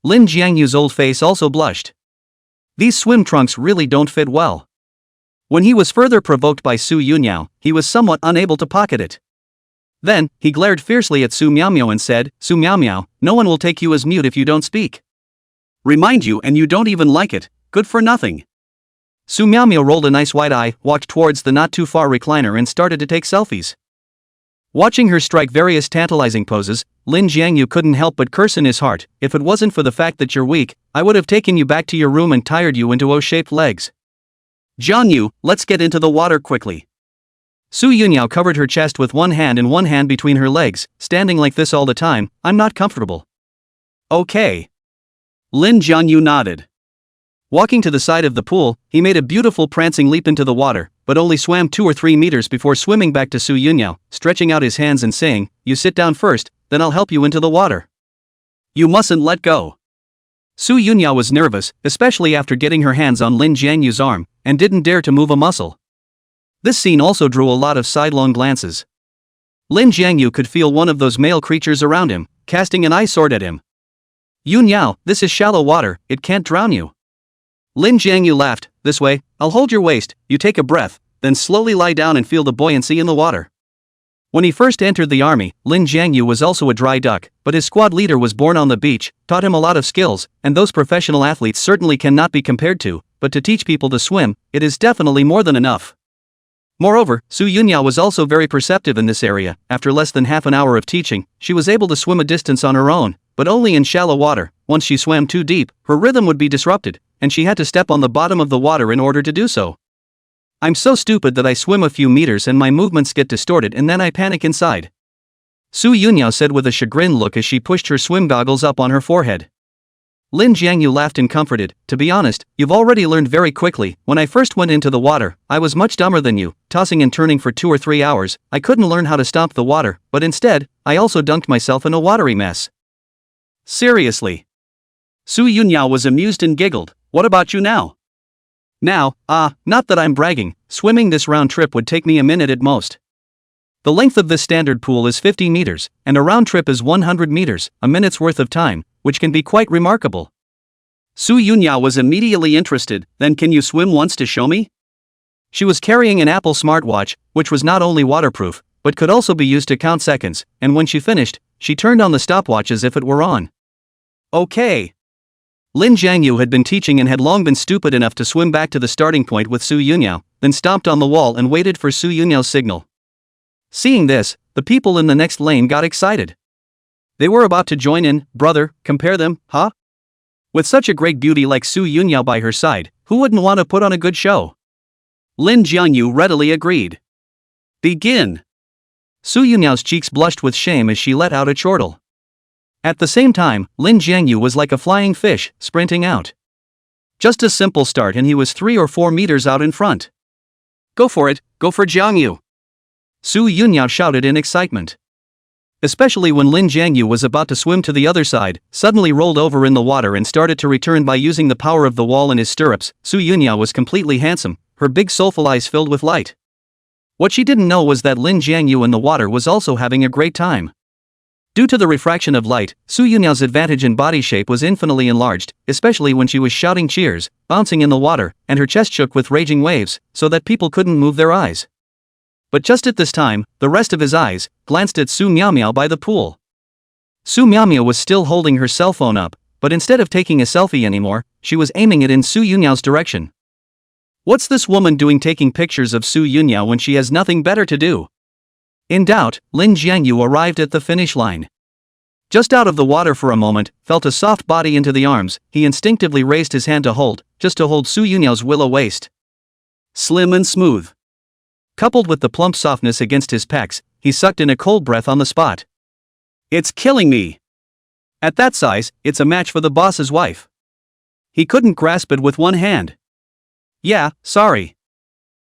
Speaker 1: Lin Jiangyu's old face also blushed. These swim trunks really don't fit well. When he was further provoked by Su Yunyao, he was somewhat unable to pocket it. Then, he glared fiercely at Su Miaomia and said, Su Miaomia, no one will take you as mute if you don't speak. Remind you and you don't even like it, good for nothing. Su Miaomia rolled a nice wide eye, walked towards the not-too-far recliner and started to take selfies. Watching her strike various tantalizing poses, Lin Jiangyu couldn't help but curse in his heart, if it wasn't for the fact that you're weak, I would have taken you back to your room and tired you into O-shaped legs. Jiangyu, let's get into the water quickly. Su Yunyao covered her chest with one hand and one hand between her legs, standing like this all the time, I'm not comfortable. Okay. Lin Jiangyu nodded. Walking to the side of the pool, he made a beautiful prancing leap into the water, but only swam 2 or 3 meters before swimming back to Su Yunyao, stretching out his hands and saying, you sit down first, then I'll help you into the water. You mustn't let go. Su Yunyao was nervous, especially after getting her hands on Lin Jiangyu's arm, and didn't dare to move a muscle. This scene also drew a lot of sidelong glances. Lin Jiangyu could feel one of those male creatures around him, casting an eye sword at him. Yunyao, this is shallow water, it can't drown you. Lin Jiangyu laughed, this way, I'll hold your waist, you take a breath, then slowly lie down and feel the buoyancy in the water. When he first entered the army, Lin Jiangyu was also a dry duck, but his squad leader was born on the beach, taught him a lot of skills, and those professional athletes certainly cannot be compared to, but to teach people to swim, it is definitely more than enough. Moreover, Su Yunyao was also very perceptive in this area. After less than half an hour of teaching, she was able to swim a distance on her own, but only in shallow water. Once she swam too deep, her rhythm would be disrupted, and she had to step on the bottom of the water in order to do so. I'm so stupid that I swim a few meters and my movements get distorted and then I panic inside. Su Yunyao said with a chagrined look as she pushed her swim goggles up on her forehead. Lin Jiangyu laughed and comforted. To be honest, you've already learned very quickly. When I first went into the water, I was much dumber than you, tossing and turning for 2 or 3 hours. I couldn't learn how to stomp the water, but instead, I also dunked myself in a watery mess. Seriously? Su Yunyao was amused and giggled. What about you now? Now, not that I'm bragging, swimming this round trip would take me a minute at most. The length of this standard pool is 50 meters, and a round trip is 100 meters, a minute's worth of time, which can be quite remarkable. Su Yunyao was immediately interested. Then can you swim once to show me? She was carrying an Apple smartwatch, which was not only waterproof, but could also be used to count seconds, and when she finished, she turned on the stopwatch as if it were on. Okay. Lin Jiangyu had been teaching and had long been stupid enough to swim back to the starting point with Su Yunyao, then stomped on the wall and waited for Su Yunyao's signal. Seeing this, the people in the next lane got excited. They were about to join in. Brother, compare them, huh? With such a great beauty like Su Yunyao by her side, who wouldn't want to put on a good show? Lin Jiangyu readily agreed. Begin. Su Yunyao's cheeks blushed with shame as she let out a chortle. At the same time, Lin Jiangyu was like a flying fish, sprinting out. Just a simple start and he was 3 or 4 meters out in front. Go for it, go for Jiangyu! Su Yunyao shouted in excitement. Especially when Lin Jiangyu was about to swim to the other side, suddenly rolled over in the water and started to return by using the power of the wall in his stirrups. Su Yunyao was completely handsome, her big soulful eyes filled with light. What she didn't know was that Lin Jiangyu in the water was also having a great time. Due to the refraction of light, Su Yunyao's advantage in body shape was infinitely enlarged, especially when she was shouting cheers, bouncing in the water, and her chest shook with raging waves, so that people couldn't move their eyes. But just at this time, the rest of his eyes glanced at Su Miaomiao by the pool. Su Miaomiao was still holding her cell phone up, but instead of taking a selfie anymore, she was aiming it in Su Yunyao's direction. What's this woman doing taking pictures of Su Yunyao when she has nothing better to do? In doubt, Lin Jiangyu arrived at the finish line. Just out of the water for a moment, felt a soft body into the arms, he instinctively raised his hand to hold Su Yunyao's willow waist. Slim and smooth. Coupled with the plump softness against his pecs, he sucked in a cold breath on the spot. It's killing me. At that size, it's a match for the boss's wife. He couldn't grasp it with one hand. Yeah, sorry.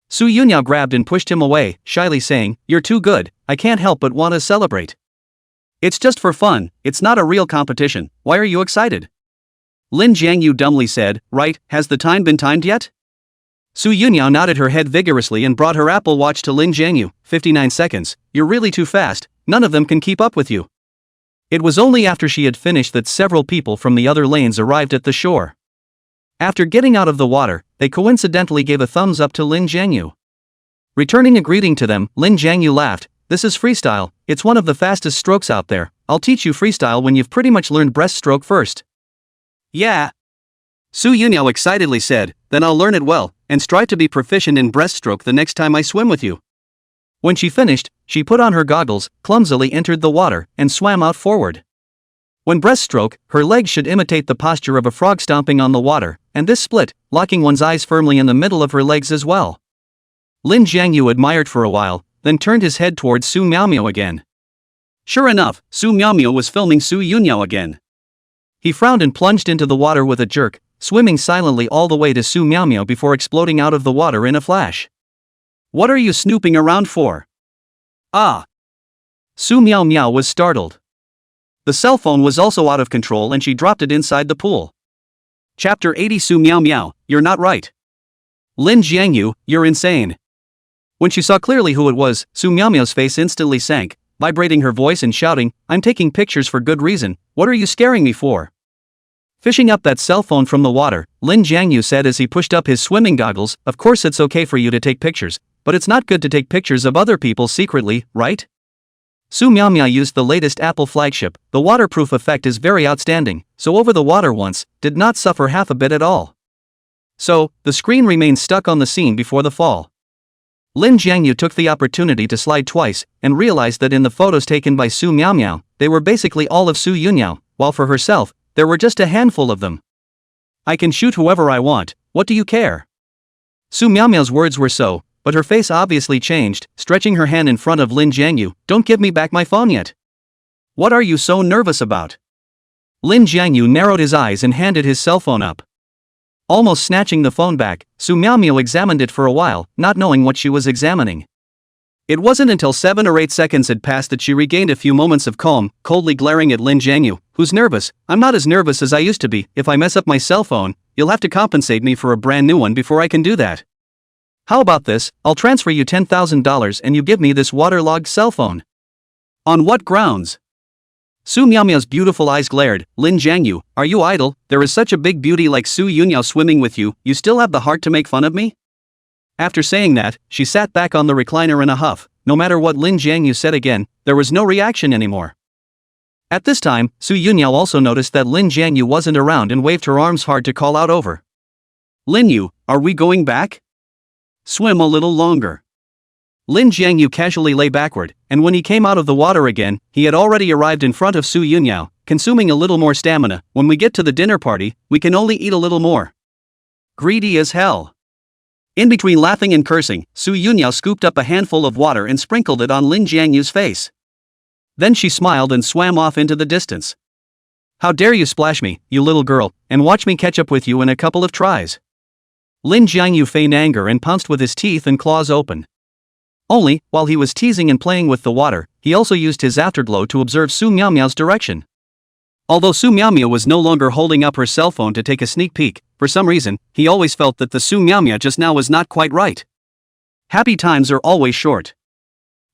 Speaker 1: Su Yunyao grabbed and pushed him away, shyly saying, You're too good, I can't help but want to celebrate. It's just for fun, it's not a real competition, why are you excited? Lin Jiangyu dumbly said, Right, has the time been timed yet? Su Yunyao nodded her head vigorously and brought her Apple Watch to Lin Jiangyu. 59 seconds, you're really too fast, none of them can keep up with you. It was only after she had finished that several people from the other lanes arrived at the shore. After getting out of the water, they coincidentally gave a thumbs up to Lin Jiangyu. Returning a greeting to them, Lin Jiangyu laughed, This is freestyle, it's one of the fastest strokes out there, I'll teach you freestyle when you've pretty much learned breaststroke first. Yeah. Su Yunyao excitedly said, Then I'll learn it well, and strive to be proficient in breaststroke the next time I swim with you. When she finished, she put on her goggles, clumsily entered the water, and swam out forward. When breaststroke, her legs should imitate the posture of a frog stomping on the water, and this split, locking one's eyes firmly in the middle of her legs as well. Lin Jiangyu admired for a while, then turned his head towards Su Miaomiao again. Sure enough, Su Miaomiao was filming Su Yunyao again. He frowned and plunged into the water with a jerk, swimming silently all the way to Su Miaomiao before exploding out of the water in a flash. What are you snooping around for? Ah! Su Miaomiao was startled. The cell phone was also out of control and she dropped it inside the pool. Chapter 80 Su Miaomiao, you're not right. Lin Jiangyu, you're insane. When she saw clearly who it was, Su Miaomiao's face instantly sank, vibrating her voice and shouting, I'm taking pictures for good reason, what are you scaring me for? Fishing up that cell phone from the water, Lin Jiangyu said as he pushed up his swimming goggles, Of course it's okay for you to take pictures, but it's not good to take pictures of other people secretly, right? Su Miaomiao used the latest Apple flagship, the waterproof effect is very outstanding, so over the water once, did not suffer half a bit at all. So, the screen remained stuck on the scene before the fall. Lin Jiangyu took the opportunity to slide twice, and realized that in the photos taken by Su Miaomiao, they were basically all of Su Yunyao, while for herself, there were just a handful of them. I can shoot whoever I want, what do you care? Su Miaomiao's words were so, but her face obviously changed, stretching her hand in front of Lin Jiangyu, Don't give me back my phone yet. What are you so nervous about? Lin Jiangyu narrowed his eyes and handed his cell phone up. Almost snatching the phone back, Su Miaomio examined it for a while, not knowing what she was examining. It wasn't until 7 or 8 seconds had passed that she regained a few moments of calm, coldly glaring at Lin Jiangyu, who's nervous. I'm not as nervous as I used to be. If I mess up my cell phone, you'll have to compensate me for a brand new one before I can do that. How about this? I'll transfer you $10,000 and you give me this waterlogged cell phone. On what grounds? Su Miaomio's beautiful eyes glared. Lin Jiangyu, are you idle? There is such a big beauty like Su Yunyao swimming with you, you still have the heart to make fun of me? After saying that, she sat back on the recliner in a huff. No matter what Lin Jiangyu said again, there was no reaction anymore. At this time, Su Yunyao also noticed that Lin Jiangyu wasn't around and waved her arms hard to call out over. Lin Yu, are we going back? Swim a little longer. Lin Jiangyu casually lay backward, and when he came out of the water again, he had already arrived in front of Su Yunyao, consuming a little more stamina. When we get to the dinner party, we can only eat a little more. Greedy as hell. In between laughing and cursing, Su Yunyao scooped up a handful of water and sprinkled it on Lin Jiangyu's face. Then she smiled and swam off into the distance. How dare you splash me, you little girl, and watch me catch up with you in a couple of tries. Lin Jiangyu feigned anger and pounced with his teeth and claws open. Only, while he was teasing and playing with the water, he also used his afterglow to observe Su Miaomio's direction. Although Su Miaomio was no longer holding up her cell phone to take a sneak peek, for some reason, he always felt that the Su Miaomio just now was not quite right. Happy times are always short.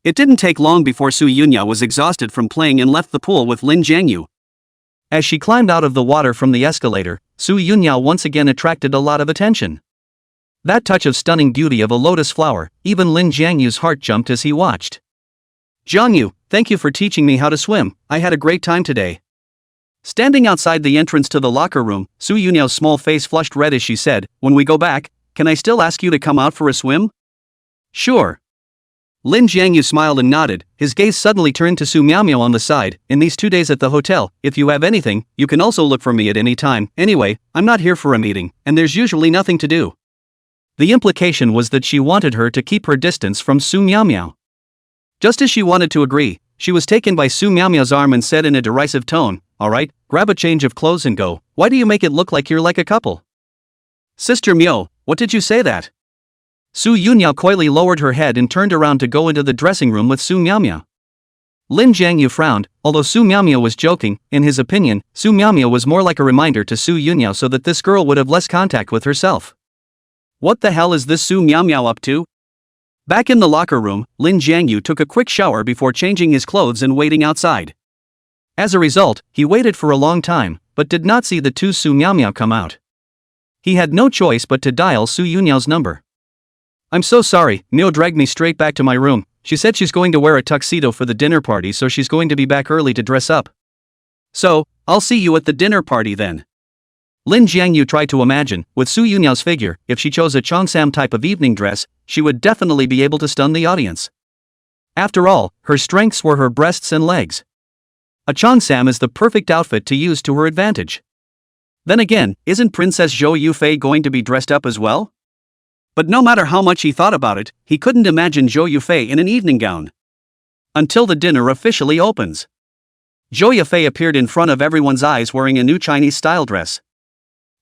Speaker 1: It didn't take long before Su Yunyao was exhausted from playing and left the pool with Lin Jiangyu. As she climbed out of the water from the escalator, Su Yunyao once again attracted a lot of attention. That touch of stunning beauty of a lotus flower, even Lin Jiangyu's heart jumped as he watched. Jiangyu, thank you for teaching me how to swim, I had a great time today. Standing outside the entrance to the locker room, Su Yunyao's small face flushed red as she said, when we go back, can I still ask you to come out for a swim? Sure. Lin Jiangyu smiled and nodded, his gaze suddenly turned to Su Miaomio on the side. In these 2 days at the hotel, if you have anything, you can also look for me at any time. Anyway, I'm not here for a meeting, and there's usually nothing to do. The implication was that she wanted her to keep her distance from Su Miaomio. Just as she wanted to agree, she was taken by Su Miaomio's arm and said in a derisive tone, alright, grab a change of clothes and go, why do you make it look like you're like a couple? Sister Mio, what did you say that? Su Yunyao coyly lowered her head and turned around to go into the dressing room with Su Miaomio. Lin Jiangyu frowned, although Su Miaomio was joking. In his opinion, Su Miaomio was more like a reminder to Su Yunyao so that this girl would have less contact with herself. What the hell is this Su Miaomio up to? Back in the locker room, Lin Jiangyu took a quick shower before changing his clothes and waiting outside. As a result, he waited for a long time, but did not see the two Su Miaomio come out. He had no choice but to dial Su Yunyao's number. I'm so sorry, Mio dragged me straight back to my room. She said she's going to wear a tuxedo for the dinner party, so she's going to be back early to dress up. So, I'll see you at the dinner party then. Lin Jiangyu tried to imagine, with Su Yunyao's figure, if she chose a cheongsam type of evening dress, she would definitely be able to stun the audience. After all, her strengths were her breasts and legs. A cheongsam is the perfect outfit to use to her advantage. Then again, isn't Princess Zhou Yufei going to be dressed up as well? But no matter how much he thought about it, he couldn't imagine Zhou Yufei in an evening gown. Until the dinner officially opens. Zhou Yufei appeared in front of everyone's eyes wearing a new Chinese-style dress.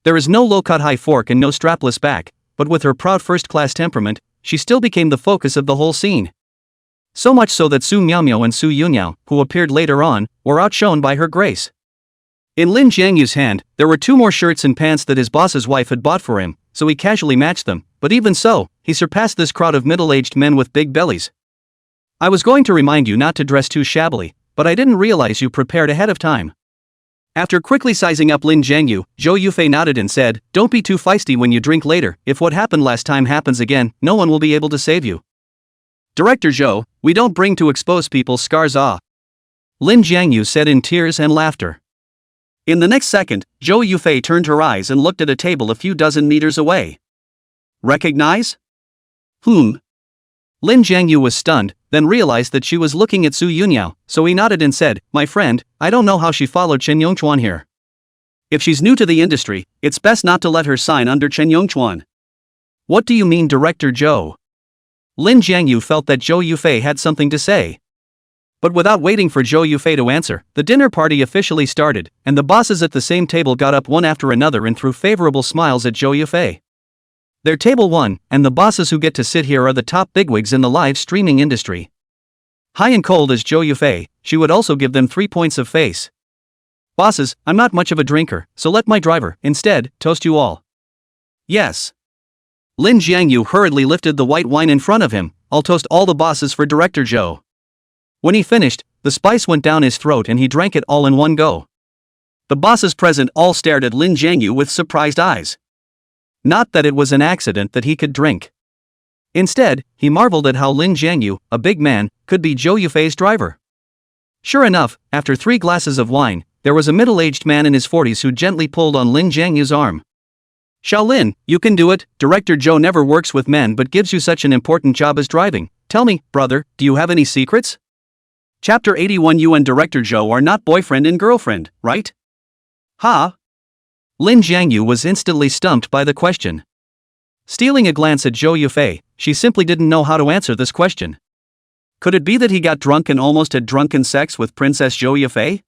Speaker 1: There is no low-cut high fork and no strapless back, but with her proud first-class temperament, she still became the focus of the whole scene. So much so that Su Miaomio and Su Yunyao, who appeared later on, were outshone by her grace. In Lin Jiangyu's hand, there were 2 more shirts and pants that his boss's wife had bought for him, so he casually matched them, but even so, he surpassed this crowd of middle-aged men with big bellies. I was going to remind you not to dress too shabbily, but I didn't realize you prepared ahead of time. After quickly sizing up Lin Jiangyu, Zhou Yufei nodded and said, don't be too feisty when you drink later. If what happened last time happens again, no one will be able to save you. Director Zhou, we don't bring to expose people's scars. Lin Jiangyu said in tears and laughter. In the next second, Zhou Yufei turned her eyes and looked at a table a few dozen meters away. Recognize? Lin Jiangyu was stunned, then realized that she was looking at Su Yunyao, so he nodded and said, my friend, I don't know how she followed Chen Yongchuan here. If she's new to the industry, it's best not to let her sign under Chen Yongchuan. What do you mean, Director Zhou? Lin Jiangyu felt that Zhou Yufei had something to say. But without waiting for Zhou Yufei to answer, the dinner party officially started, and the bosses at the same table got up one after another and threw favorable smiles at Zhou Yufei. They're table 1, and the bosses who get to sit here are the top bigwigs in the live streaming industry. High and cold as Zhou Yufei, she would also give them 3 points of face. Bosses, I'm not much of a drinker, so let my driver, instead, toast you all. Yes. Lin Jiangyu hurriedly lifted the white wine in front of him. I'll toast all the bosses for Director Zhou. When he finished, the spice went down his throat and he drank it all in one go. The bosses present all stared at Lin Jiangyu with surprised eyes. Not that it was an accident that he could drink. Instead, he marveled at how Lin Jiangyu, a big man, could be Zhou Yufei's driver. Sure enough, after 3 glasses of wine, there was a middle-aged man in his 40s who gently pulled on Lin Jiangyu's arm. Shaolin, you can do it. Director Zhou never works with men but gives you such an important job as driving. Tell me, brother, do you have any secrets? Chapter 81. You and Director Zhou are not boyfriend and girlfriend, right? Huh? Lin Jiangyu was instantly stumped by the question. Stealing a glance at Zhou Yufei, she simply didn't know how to answer this question. Could it be that he got drunk and almost had drunken sex with Princess Zhou Yufei?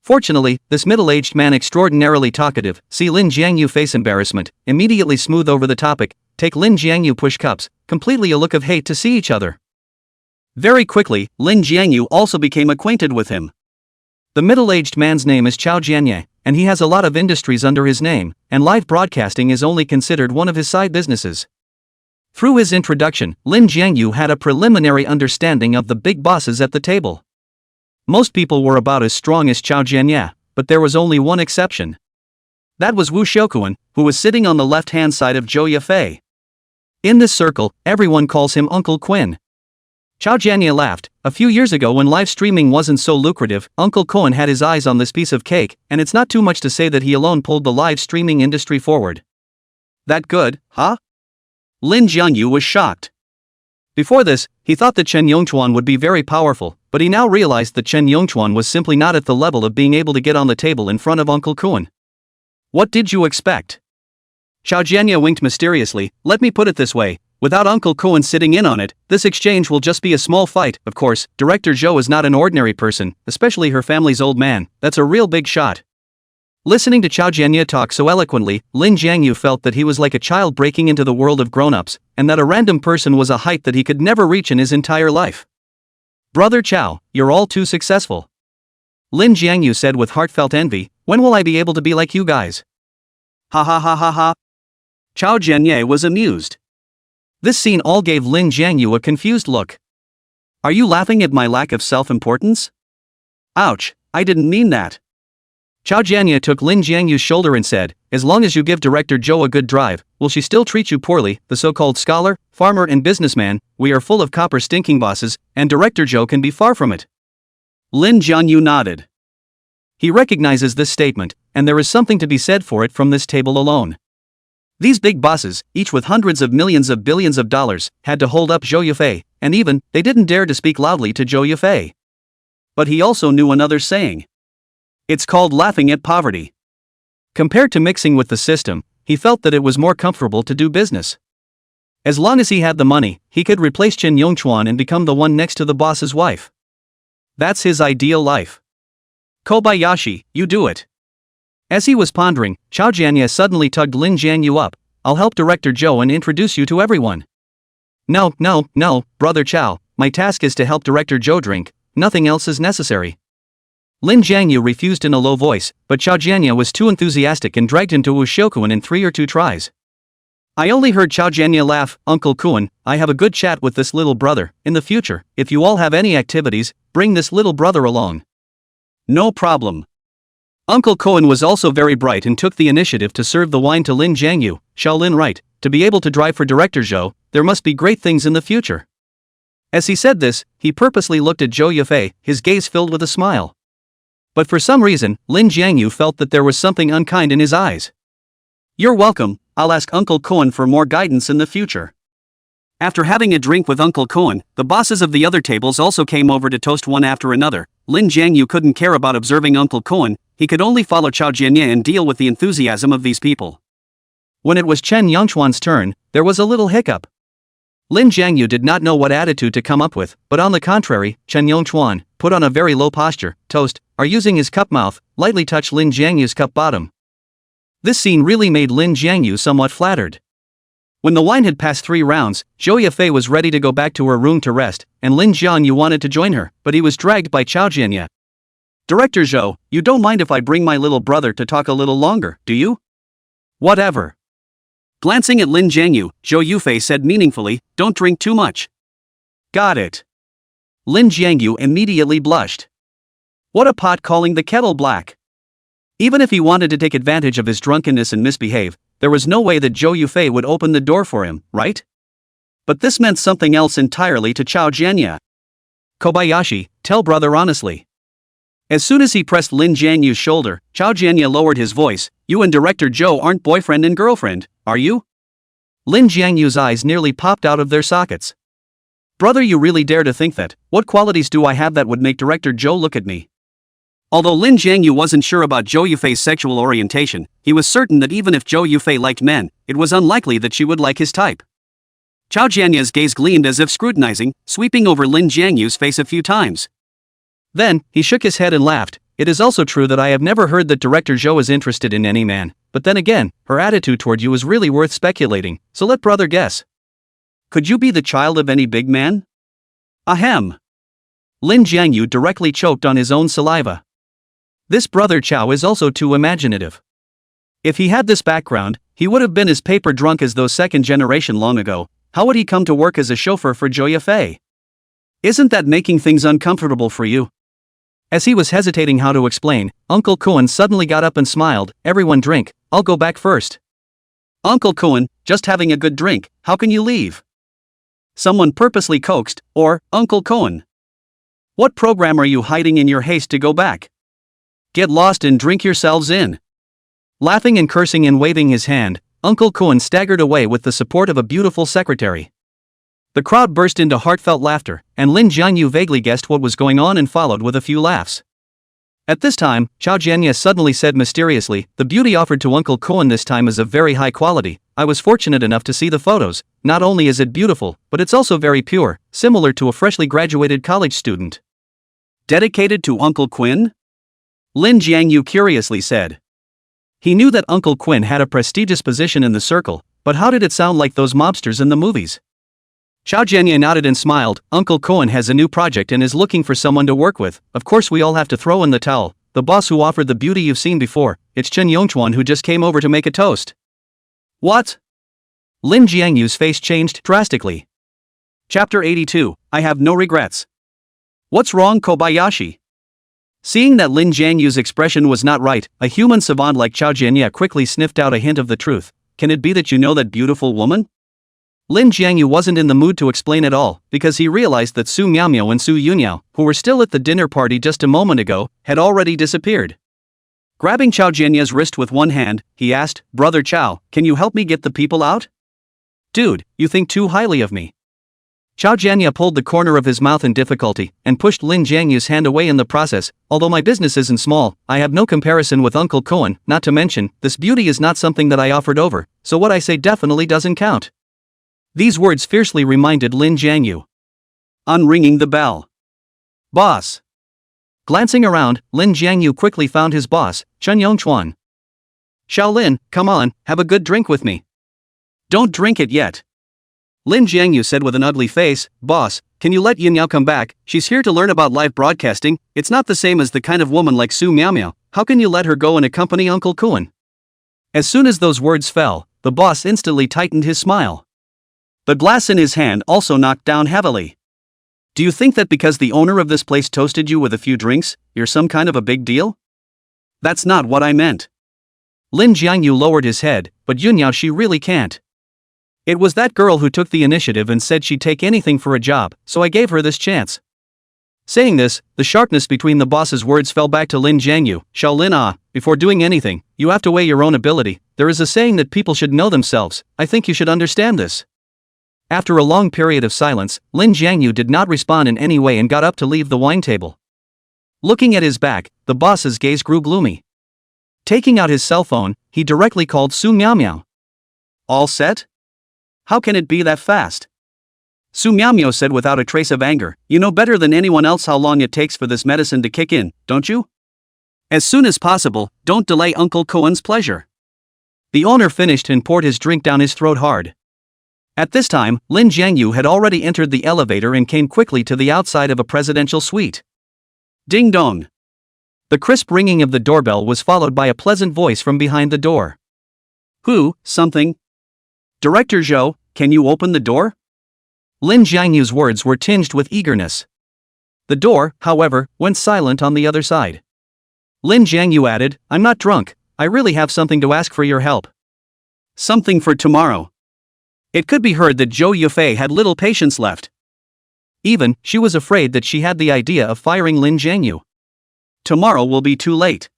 Speaker 1: Fortunately, this middle-aged man extraordinarily talkative, see Lin Jiangyu face embarrassment, immediately smooth over the topic, take Lin Jiangyu push cups, completely a look of hate to see each other. Very quickly, Lin Jiangyu also became acquainted with him. The middle-aged man's name is Chao Jianye, and he has a lot of industries under his name, and live broadcasting is only considered one of his side businesses. Through his introduction, Lin Jiangyu had a preliminary understanding of the big bosses at the table. Most people were about as strong as Chao Jianye, but there was only one exception. That was Wu Shoukuan, who was sitting on the left-hand side of Zhou Yufei. In this circle, everyone calls him Uncle Quinn. Chao Jianye laughed. A few years ago when live streaming wasn't so lucrative, Uncle Cohen had his eyes on this piece of cake, and it's not too much to say that he alone pulled the live streaming industry forward. That good, huh? Lin Jiangyu was shocked. Before this, he thought that Chen Yongchuan would be very powerful, but he now realized that Chen Yongchuan was simply not at the level of being able to get on the table in front of Uncle Kuan. What did you expect? Chao Jianye winked mysteriously. Let me put it this way, without Uncle Kuan sitting in on it, this exchange will just be a small fight. Of course, Director Zhou is not an ordinary person, especially her family's old man. That's a real big shot. Listening to Chao Jianye talk so eloquently, Lin Jiangyu felt that he was like a child breaking into the world of grown-ups, and that a random person was a height that he could never reach in his entire life. Brother Chao, you're all too successful. Lin Jiangyu said with heartfelt envy, when will I be able to be like you guys? Ha ha ha ha ha. Chao Jianye was amused. This scene all gave Lin Jiangyu a confused look. Are you laughing at my lack of self-importance? Ouch, I didn't mean that. Chao Jianye took Lin Jiangyu's shoulder and said, as long as you give Director Zhou a good drive, will she still treat you poorly? The so-called scholar, farmer and businessman, we are full of copper stinking bosses, and Director Zhou can be far from it. Lin Jiangyu nodded. He recognizes this statement, and there is something to be said for it from this table alone. These big bosses, each with hundreds of millions of billions of dollars, had to hold up Zhou Yufei, and even, they didn't dare to speak loudly to Zhou Yufei. But he also knew another saying. It's called laughing at poverty. Compared to mixing with the system, he felt that it was more comfortable to do business. As long as he had the money, he could replace Chen Yongchuan and become the one next to the boss's wife. That's his ideal life. Kobayashi, you do it. As he was pondering, Chao Jianye suddenly tugged Lin Jiangyu up. I'll help Director Zhou and introduce you to everyone. No, brother Chao, my task is to help Director Zhou drink, nothing else is necessary. Lin Jiangyu refused in a low voice, but Chao Jianye was too enthusiastic and dragged him to Wu Shoukuan in 3 or 2 tries. I only heard Chao Jianye laugh. Uncle Kuan, I have a good chat with this little brother. In the future, if you all have any activities, bring this little brother along. No problem. Uncle Cohen was also very bright and took the initiative to serve the wine to Lin Jiangyu. Shaolin right, to be able to drive for Director Zhou, there must be great things in the future. As he said this, he purposely looked at Zhou Yufei, his gaze filled with a smile. But for some reason, Lin Jiangyu felt that there was something unkind in his eyes. You're welcome, I'll ask Uncle Cohen for more guidance in the future. After having a drink with Uncle Cohen, the bosses of the other tables also came over to toast one after another. Lin Jiangyu couldn't care about observing Uncle Cohen, he could only follow Chao Jianye and deal with the enthusiasm of these people. When it was Chen Yongchuan's turn, there was a little hiccup. Lin Jiangyu did not know what attitude to come up with, but on the contrary, Chen Yongchuan put on a very low posture, toast, using his cup mouth, lightly touched Lin Jiangyu's cup bottom. This scene really made Lin Jiangyu somewhat flattered. When the wine had passed 3 rounds, Zhou Yafei was ready to go back to her room to rest, and Lin Jiangyu wanted to join her, but he was dragged by Chao Jianya. "Director Zhou, you don't mind if I bring my little brother to talk a little longer, do you?" "Whatever." Glancing at Lin Jiangyu, Zhou Yufei said meaningfully, "Don't drink too much." "Got it." Lin Jiangyu immediately blushed. What a pot calling the kettle black. Even if he wanted to take advantage of his drunkenness and misbehave, there was no way that Zhou Yufei would open the door for him, right? But this meant something else entirely to Chao Jianya. "Kobayashi, tell brother honestly." As soon as he pressed Lin Jiangyu's shoulder, Chao Jianya lowered his voice. "You and Director Zhou aren't boyfriend and girlfriend, are you?" Lin Jiangyu's eyes nearly popped out of their sockets. "Brother, you really dare to think that? What qualities do I have that would make Director Zhou look at me?" Although Lin Jiangyu wasn't sure about Zhou Yufei's sexual orientation, he was certain that even if Zhou Yufei liked men, it was unlikely that she would like his type. Chao Jianya's gaze gleamed as if scrutinizing, sweeping over Lin Jiangyu's face a few times. Then, he shook his head and laughed. "It is also true that I have never heard that Director Zhou is interested in any man, but then again, her attitude toward you is really worth speculating, so let brother guess. Could you be the child of any big man?" "Ahem." Lin Jiangyu directly choked on his own saliva. This brother Chao is also too imaginative. If he had this background, he would have been as paper drunk as those second generation long ago. How would he come to work as a chauffeur for Zhou Yafei? Isn't that making things uncomfortable for you? As he was hesitating how to explain, Uncle Kuan suddenly got up and smiled. "Everyone drink, I'll go back first." "Uncle Kuan, just having a good drink, how can you leave?" Someone purposely coaxed, or, "Uncle Kuan, what program are you hiding in your haste to go back? Get lost and drink yourselves in." Laughing and cursing and waving his hand, Uncle Kuan staggered away with the support of a beautiful secretary. The crowd burst into heartfelt laughter, and Lin Jiangyu vaguely guessed what was going on and followed with a few laughs. At this time, Chao Jianya suddenly said mysteriously, "The beauty offered to Uncle Kuan this time is of very high quality. I was fortunate enough to see the photos. Not only is it beautiful, but it's also very pure, similar to a freshly graduated college student." "Dedicated to Uncle Quinn?" Lin Jiangyu curiously said. He knew that Uncle Quinn had a prestigious position in the circle, but how did it sound like those mobsters in the movies? Chao Jianya nodded and smiled. "Uncle Cohen has a new project and is looking for someone to work with. Of course we all have to throw in the towel. The boss who offered the beauty you've seen before, it's Chen Yongchuan who just came over to make a toast." "What?" Lin Jiangyu's face changed drastically. Chapter 82, I have no regrets. "What's wrong, Kobayashi?" Seeing that Lin Jiangyu's expression was not right, a human savant like Chao Jianya quickly sniffed out a hint of the truth. "Can it be that you know that beautiful woman?" Lin Jiangyu wasn't in the mood to explain at all, because he realized that Su Miaomiao and Su Yunyao, who were still at the dinner party just a moment ago, had already disappeared. Grabbing Chao Jianya's wrist with one hand, he asked, "Brother Chao, can you help me get the people out?" "Dude, you think too highly of me." Chao Jianya pulled the corner of his mouth in difficulty, and pushed Lin Jiangyu's hand away in the process. "Although my business isn't small, I have no comparison with Uncle Cohen, not to mention, this beauty is not something that I offered over, so what I say definitely doesn't count." These words fiercely reminded Lin Jiangyu. On ringing the bell. "Boss." Glancing around, Lin Jiangyu quickly found his boss, Chen Yongchuan. "Shaolin, come on, have a good drink with me." "Don't drink it yet." Lin Jiangyu said with an ugly face. "Boss, can you let Yunyao come back? She's here to learn about live broadcasting. It's not the same as the kind of woman like Su Miaomiao. How can you let her go and accompany Uncle Kuan?" As soon as those words fell, the boss instantly tightened his smile. The glass in his hand also knocked down heavily. "Do you think that because the owner of this place toasted you with a few drinks, you're some kind of a big deal?" "That's not what I meant." Lin Jiangyu lowered his head, "But Yunyao, she really can't. It was that girl who took the initiative and said she'd take anything for a job, so I gave her this chance." Saying this, the sharpness between the boss's words fell back to Lin Jiangyu. "Shaolin, before doing anything, you have to weigh your own ability. There is a saying that people should know themselves. I think you should understand this." After a long period of silence, Lin Jiangyu did not respond in any way and got up to leave the wine table. Looking at his back, the boss's gaze grew gloomy. Taking out his cell phone, he directly called Su Miaomiao. "All set? How can it be that fast?" Su Miao said without a trace of anger. You know better than anyone else how long it takes for this medicine to kick in, don't you? As soon as possible, don't delay Uncle Koen's pleasure. The owner finished and poured his drink down his throat hard. At this time, Lin Jiangyu had already entered the elevator and came quickly to the outside of a presidential suite. Ding dong. The crisp ringing of the doorbell was followed by a pleasant voice from behind the door. Who, something? Director Zhou, can you open the door? Lin Jiangyu's words were tinged with eagerness. The door, however, went silent on the other side. Lin Jiangyu added, I'm not drunk, I really have something to ask for your help. Something for tomorrow. It could be heard that Zhou Yufei had little patience left. Even, she was afraid that she had the idea of firing Lin Jiangyu. Tomorrow will be too late.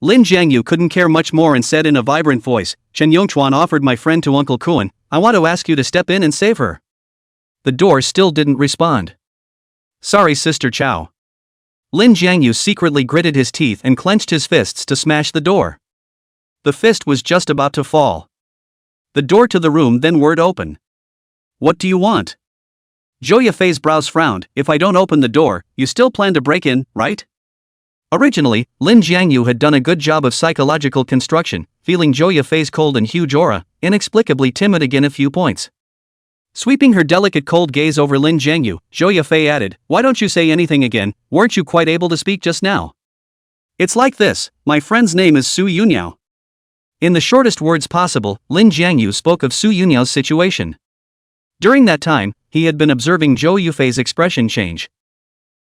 Speaker 1: Lin Jiangyu couldn't care much more and said in a vibrant voice, Chen Yongchuan offered my friend to Uncle Koen, I want to ask you to step in and save her. The door still didn't respond. Sorry Sister Chow. Lin Jiangyu secretly gritted his teeth and clenched his fists to smash the door. The fist was just about to fall. The door to the room then whirred open. What do you want? Zhou Yufei's brows frowned. If I don't open the door, you still plan to break in, right? Originally, Lin Jiangyu had done a good job of psychological construction, feeling Zhou Yufei's cold and huge aura, inexplicably timid again a few points. Sweeping her delicate cold gaze over Lin Jiangyu, Zhou Yufei added, why don't you say anything again, weren't you quite able to speak just now? It's like this, my friend's name is Su Yunyao. In the shortest words possible, Lin Jiangyu spoke of Su Yunyao's situation. During that time, he had been observing Zhou Yufei's expression change.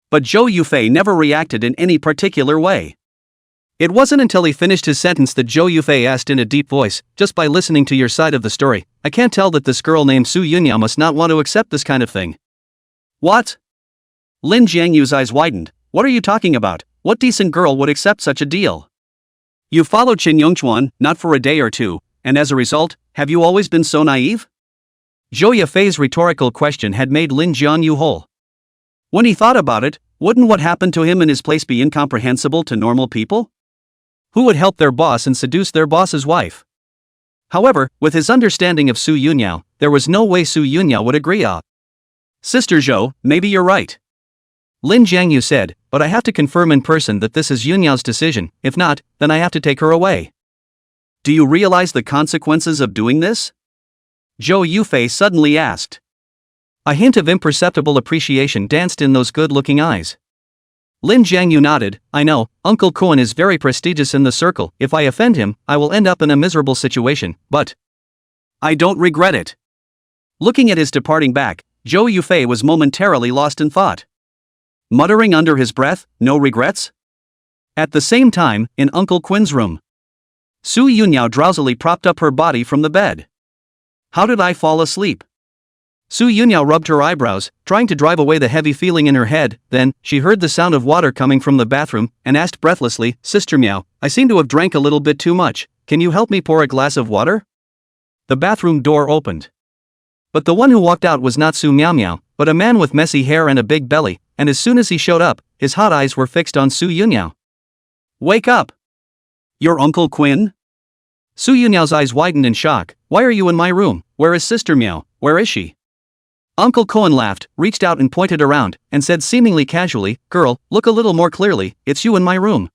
Speaker 1: But Zhou Yufei never reacted in any particular way. It wasn't until he finished his sentence that Zhou Yufei asked in a deep voice, just by listening to your side of the story, I can't tell that this girl named Su Yunyao must not want to accept this kind of thing. What? Lin Jiangyu's eyes widened. What are you talking about? What decent girl would accept such a deal? You followed Chen Yongchuan, not for a day or two, and as a result, have you always been so naive? Zhou Yufei's rhetorical question had made Lin Jianyu whole. When he thought about it, wouldn't what happened to him in his place be incomprehensible to normal people? Who would help their boss and seduce their boss's wife? However, with his understanding of Su Yunyao, there was no way Su Yunyao would agree. Sister Zhou, maybe you're right. Lin Jiangyu said, but I have to confirm in person that this is Yunyao's decision, if not, then I have to take her away. Do you realize the consequences of doing this? Zhou Yufei suddenly asked. A hint of imperceptible appreciation danced in those good-looking eyes. Lin Jiangyu nodded, I know, Uncle Koen is very prestigious in the circle, if I offend him, I will end up in a miserable situation, but I don't regret it. Looking at his departing back, Zhou Yufei was momentarily lost in thought. Muttering under his breath, no regrets? At the same time, in Uncle Koen's room, Su Yunyao drowsily propped up her body from the bed. How did I fall asleep? Su Yunyao rubbed her eyebrows, trying to drive away the heavy feeling in her head, then, she heard the sound of water coming from the bathroom, and asked breathlessly, Sister Miao, I seem to have drank a little bit too much, can you help me pour a glass of water? The bathroom door opened. But the one who walked out was not Su Miao, but a man with messy hair and a big belly, and as soon as he showed up, his hot eyes were fixed on Su Yunyao. Wake up! Your Uncle Koen? Su Yunyao's eyes widened in shock, why are you in my room, where is Sister Miao, where is she? Uncle Koen laughed, reached out and pointed around, and said seemingly casually, girl, look a little more clearly, it's you in my room.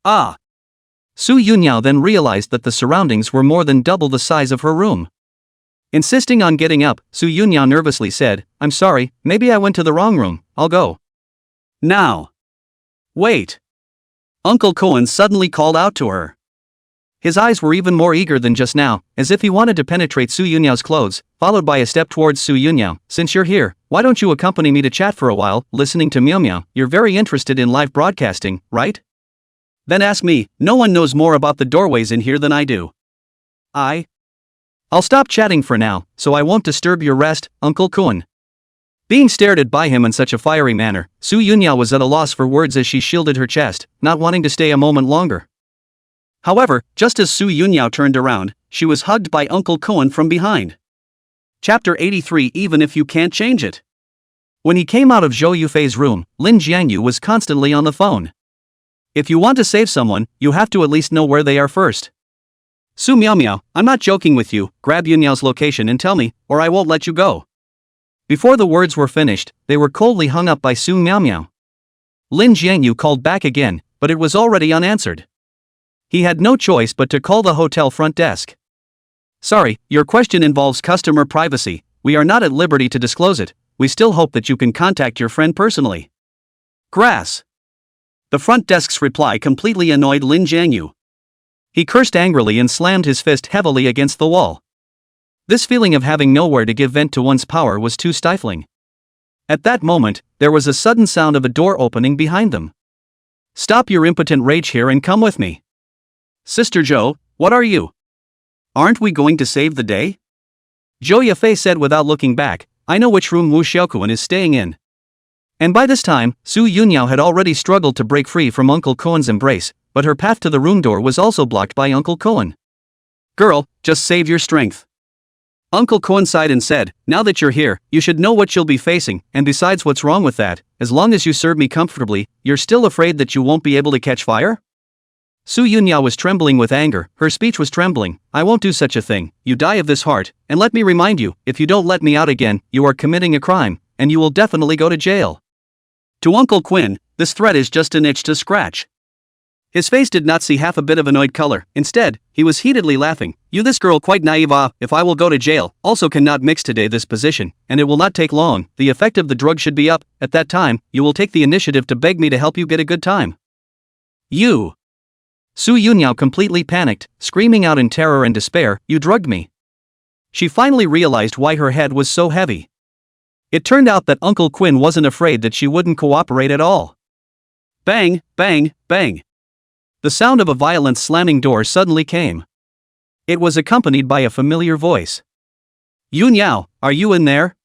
Speaker 1: Ah! Su Yunyao then realized that the surroundings were more than double the size of her room. Insisting on getting up, Su Yunyao nervously said, I'm sorry, maybe I went to the wrong room, I'll go. Now. Wait. Uncle Koen suddenly called out to her. His eyes were even more eager than just now, as if he wanted to penetrate Su Yunyao's clothes, followed by a step towards Su Yunyao. Since you're here, why don't you accompany me to chat for a while, listening to Miao Miao, you're very interested in live broadcasting, right? Then ask me, no one knows more about the doorways in here than I do. I'll stop chatting for now, so I won't disturb your rest, Uncle Koen. Being stared at by him in such a fiery manner, Su Yunyao was at a loss for words as she shielded her chest, not wanting to stay a moment longer. However, just as Su Yunyao turned around, she was hugged by Uncle Koen from behind. Chapter 83 Even if you can't change it. When he came out of Zhou Yufei's room, Lin Jiangyu was constantly on the phone. If you want to save someone, you have to at least know where they are first. Su Miao, I'm not joking with you, grab Yunyao's location and tell me, or I won't let you go. Before the words were finished, they were coldly hung up by Su Miao Miao. Lin Jiangyu called back again, but it was already unanswered. He had no choice but to call the hotel front desk. Sorry, your question involves customer privacy. We are not at liberty to disclose it. We still hope that you can contact your friend personally. Grass. The front desk's reply completely annoyed Lin Jiangyu. He cursed angrily and slammed his fist heavily against the wall. This feeling of having nowhere to give vent to one's power was too stifling. At that moment, there was a sudden sound of a door opening behind them. Stop your impotent rage here and come with me. Sister Zhou, what are you? Aren't we going to save the day? Zhou Yafei said without looking back, I know which room Wu Xiaokuan is staying in. And by this time, Su Yunyao had already struggled to break free from Uncle Koen's embrace, but her path to the room door was also blocked by Uncle Koen. Girl, just save your strength. Uncle Koen sighed and said, now that you're here, you should know what you'll be facing, and besides what's wrong with that, as long as you serve me comfortably, you're still afraid that you won't be able to catch fire? Su Yunyao was trembling with anger, her speech was trembling, I won't do such a thing, you die of this heart, and let me remind you, if you don't let me out again, you are committing a crime, and you will definitely go to jail. To Uncle Quinn, this threat is just an itch to scratch. His face did not see half a bit of annoyed color, instead, he was heatedly laughing, you this girl quite naive if I will go to jail, also cannot mix today this position, and it will not take long, the effect of the drug should be up, at that time, you will take the initiative to beg me to help you get a good time. You. Su Yunyao completely panicked, screaming out in terror and despair, you drugged me. She finally realized why her head was so heavy. It turned out that Uncle Quinn wasn't afraid that she wouldn't cooperate at all. Bang, bang, bang. The sound of a violent slamming door suddenly came. It was accompanied by a familiar voice. Yunyao, are you in there?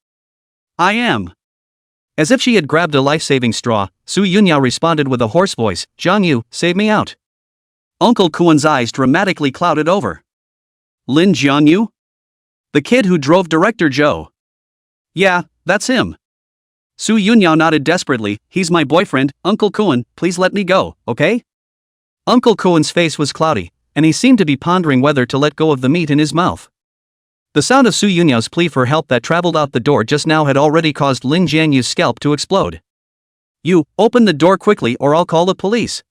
Speaker 1: I am. As if she had grabbed a life-saving straw, Su Yunyao responded with a hoarse voice, Zhang Yu, save me out. Uncle Kuen's eyes dramatically clouded over. Lin Jiangyu? The kid who drove Director Zhou. Yeah, that's him. Su Yunyao nodded desperately, he's my boyfriend, Uncle Kuen, please let me go, okay? Uncle Kuen's face was cloudy, and he seemed to be pondering whether to let go of the meat in his mouth. The sound of Su Yunyao's plea for help that traveled out the door just now had already caused Lin Jiangyu's scalp to explode. You, open the door quickly or I'll call the police.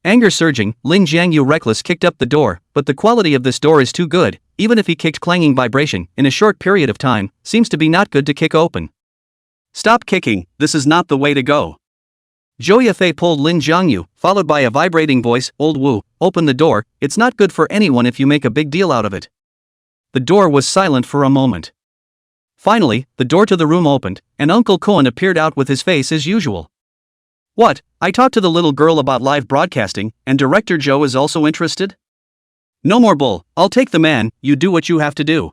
Speaker 1: Anger surging, Lin Jiangyu reckless kicked up the door, but the quality of this door is too good, even if he kicked clanging vibration, in a short period of time, seems to be not good to kick open. Stop kicking, this is not the way to go. Zhou Yafei pulled Lin Jiangyu, followed by a vibrating voice, Old Wu, open the door, it's not good for anyone if you make a big deal out of it. The door was silent for a moment. Finally, the door to the room opened, and Uncle Koen appeared out with his face as usual. What, I talked to the little girl about live broadcasting, and Director Zhou is also interested? No more bull, I'll take the man, you do what you have to do.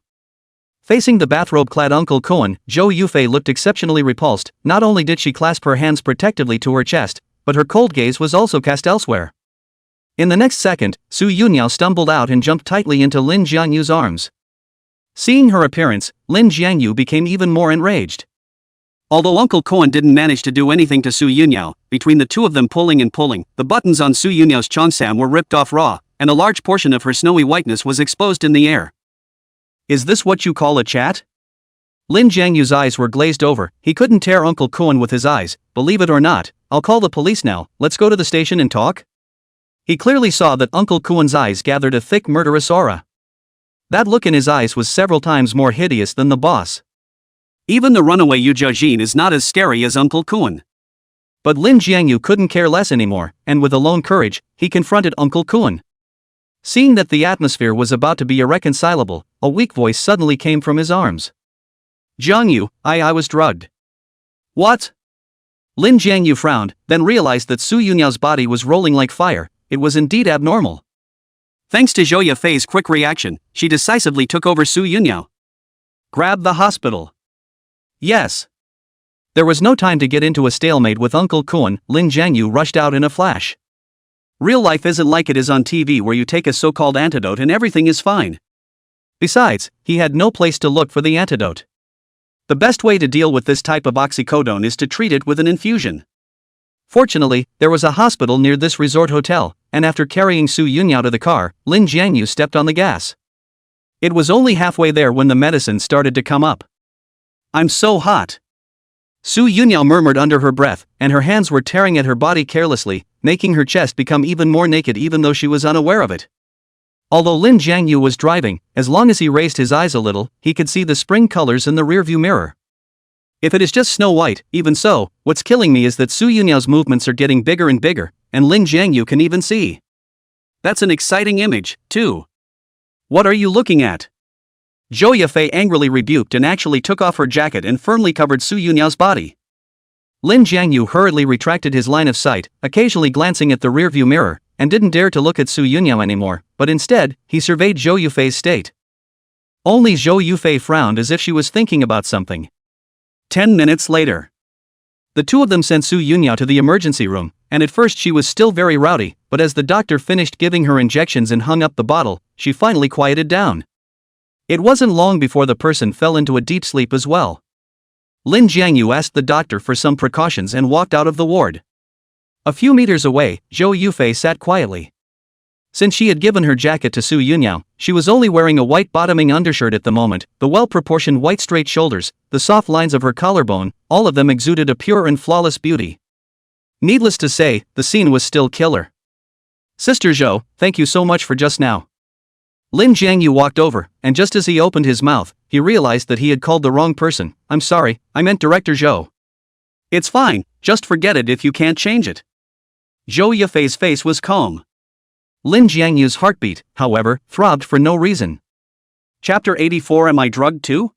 Speaker 1: Facing the bathrobe-clad Uncle Koen, Zhou Yufei looked exceptionally repulsed, not only did she clasp her hands protectively to her chest, but her cold gaze was also cast elsewhere. In the next second, Su Yunyao stumbled out and jumped tightly into Lin Jiangyu's arms. Seeing her appearance, Lin Jiangyu became even more enraged. Although Uncle Koen didn't manage to do anything to Su Yunyao, between the two of them pulling and pulling, the buttons on Su Yunyao's cheongsam were ripped off raw, and a large portion of her snowy whiteness was exposed in the air. Is this what you call a chat? Lin Jiangyu's eyes were glazed over, he couldn't tear Uncle Koen with his eyes, believe it or not, I'll call the police now, let's go to the station and talk? He clearly saw that Uncle Koen's eyes gathered a thick murderous aura. That look in his eyes was several times more hideous than the boss. Even the runaway Yu Jiajin is not as scary as Uncle Koen. But Lin Jiangyu couldn't care less anymore, and with alone courage, he confronted Uncle Koen. Seeing that the atmosphere was about to be irreconcilable, a weak voice suddenly came from his arms. Jiangyu, I was drugged. What? Lin Jiangyu frowned, then realized that Su Yunyao's body was rolling like fire, it was indeed abnormal. Thanks to Zhou Yafei's quick reaction, she decisively took over Su Yunyao. Grab the hospital. Yes. There was no time to get into a stalemate with Uncle Koen, Lin Jiangyu rushed out in a flash. Real life isn't like it is on TV where you take a so-called antidote and everything is fine. Besides, he had no place to look for the antidote. The best way to deal with this type of oxycodone is to treat it with an infusion. Fortunately, there was a hospital near this resort hotel, and after carrying Su Yunyao to the car, Lin Jiangyu stepped on the gas. It was only halfway there when the medicine started to come up. I'm so hot. Su Yunyao murmured under her breath, and her hands were tearing at her body carelessly, making her chest become even more naked even though she was unaware of it. Although Lin Jiangyu was driving, as long as he raised his eyes a little, he could see the spring colors in the rearview mirror. If it is just Snow White, even so, what's killing me is that Su Yunyao's movements are getting bigger and bigger, and Lin Jiangyu can even see. That's an exciting image, too. What are you looking at? Zhou Yafei angrily rebuked and actually took off her jacket and firmly covered Su Yunyao's body. Lin Jiangyu hurriedly retracted his line of sight, occasionally glancing at the rearview mirror, and didn't dare to look at Su Yunyao anymore, but instead, he surveyed Zhou Yufei's state. Only Zhou Yufei frowned as if she was thinking about something. 10 minutes later. The two of them sent Su Yunyao to the emergency room, and at first she was still very rowdy, but as the doctor finished giving her injections and hung up the bottle, she finally quieted down. It wasn't long before the person fell into a deep sleep as well. Lin Jiangyu asked the doctor for some precautions and walked out of the ward. A few meters away, Zhou Yufei sat quietly. Since she had given her jacket to Su Yunyao, she was only wearing a white bottoming undershirt at the moment. The well-proportioned white straight shoulders, the soft lines of her collarbone, all of them exuded a pure and flawless beauty. Needless to say, the scene was still killer. Sister Zhou, thank you so much for just now. Lin Jiangyu walked over, and just as he opened his mouth, he realized that he had called the wrong person. I'm sorry, I meant Director Zhou. It's fine, just forget it if you can't change it. Zhou Yafei's face was calm. Lin Jiangyu's heartbeat, however, throbbed for no reason. Chapter 84. Am I drugged too?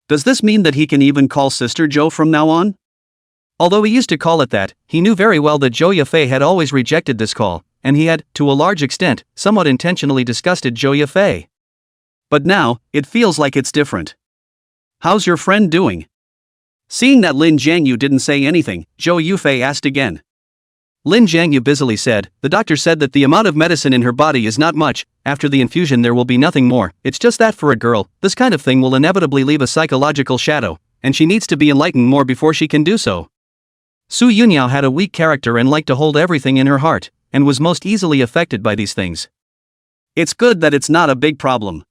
Speaker 1: Does this mean that he can even call Sister Zhou from now on? Although he used to call it that, he knew very well that Zhou Yafei had always rejected this call, and he had, to a large extent, somewhat intentionally disgusted Zhou Yafei. But now, it feels like it's different. How's your friend doing? Seeing that Lin Jiangyu didn't say anything, Zhou Yufei asked again. Lin Jiangyu busily said, the doctor said that the amount of medicine in her body is not much, after the infusion there will be nothing more, it's just that for a girl, this kind of thing will inevitably leave a psychological shadow, and she needs to be enlightened more before she can do so. Su Yunyao had a weak character and liked to hold everything in her heart, and was most easily affected by these things. It's good that it's not a big problem.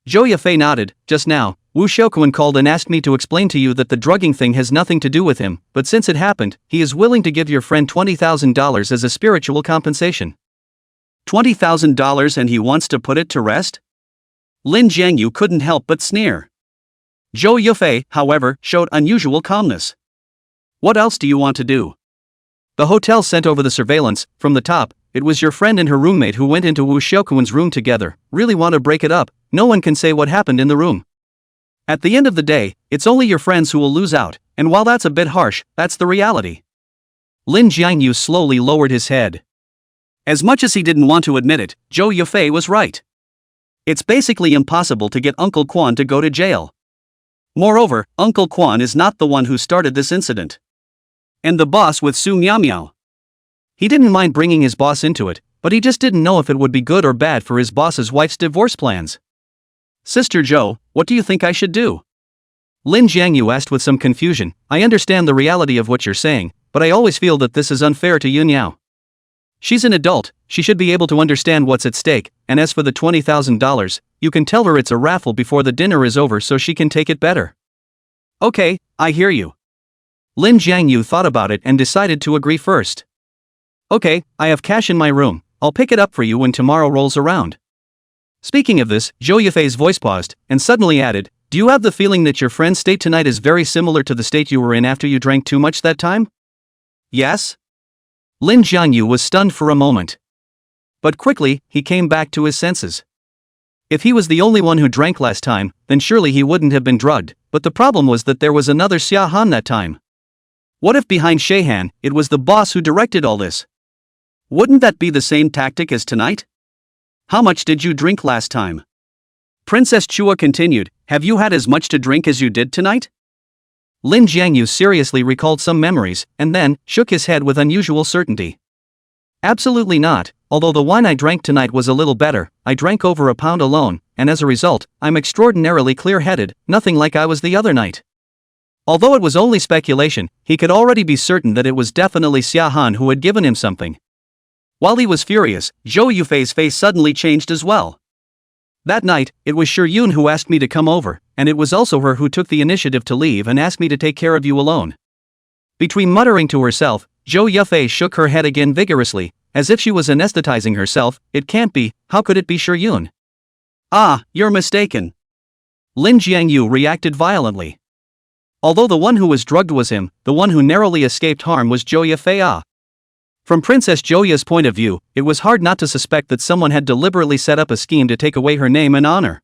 Speaker 1: Zhou Yafei nodded. Just now, Wu Xiaoquan called and asked me to explain to you that the drugging thing has nothing to do with him, but since it happened, he is willing to give your friend $20,000 as a spiritual compensation. $20,000 and he wants to put it to rest? Lin Jiangyu couldn't help but sneer. Zhou Yufei, however, showed unusual calmness. What else do you want to do? The hotel sent over the surveillance. From the top, it was your friend and her roommate who went into Wu Xiaoquan's room together. Really want to break it up? No one can say what happened in the room. At the end of the day, it's only your friends who will lose out, and while that's a bit harsh, that's the reality. Lin Jiangyu slowly lowered his head. As much as he didn't want to admit it, Zhou Yufei was right. It's basically impossible to get Uncle Quan to go to jail. Moreover, Uncle Quan is not the one who started this incident. And the boss with Su Miao. He didn't mind bringing his boss into it, but he just didn't know if it would be good or bad for his boss's wife's divorce plans. Sister Zhou, what do you think I should do? Lin Jiangyu asked with some confusion. I understand the reality of what you're saying, but I always feel that this is unfair to Yunyao. She's an adult, she should be able to understand what's at stake, and as for the $20,000, you can tell her it's a raffle before the dinner is over so she can take it better. Okay, I hear you. Lin Jiangyu thought about it and decided to agree first. Okay, I have cash in my room, I'll pick it up for you when tomorrow rolls around. Speaking of this, Zhou Yufei's voice paused, and suddenly added, do you have the feeling that your friend's state tonight is very similar to the state you were in after you drank too much that time? Yes? Lin Jiangyu was stunned for a moment. But quickly, he came back to his senses. If he was the only one who drank last time, then surely he wouldn't have been drugged, but the problem was that there was another Xia Han that time. What if behind Shehan, it was the boss who directed all this? Wouldn't that be the same tactic as tonight? How much did you drink last time? Princess Chua continued, have you had as much to drink as you did tonight? Lin Jiangyu seriously recalled some memories, and then, shook his head with unusual certainty. Absolutely not, although the wine I drank tonight was a little better, I drank over a pound alone, and as a result, I'm extraordinarily clear-headed, nothing like I was the other night. Although it was only speculation, he could already be certain that it was definitely Xia Han who had given him something. While he was furious, Zhou Yufei's face suddenly changed as well. That night, it was Shi Yun who asked me to come over, and it was also her who took the initiative to leave and ask me to take care of you alone. Between muttering to herself, Zhou Yufei shook her head again vigorously, as if she was anesthetizing herself. It can't be, how could it be Yun? Ah, you're mistaken. Lin Jiangyu reacted violently. Although the one who was drugged was him, the one who narrowly escaped harm was Zhou Yufei. From Princess Zhouya's point of view, it was hard not to suspect that someone had deliberately set up a scheme to take away her name and honor.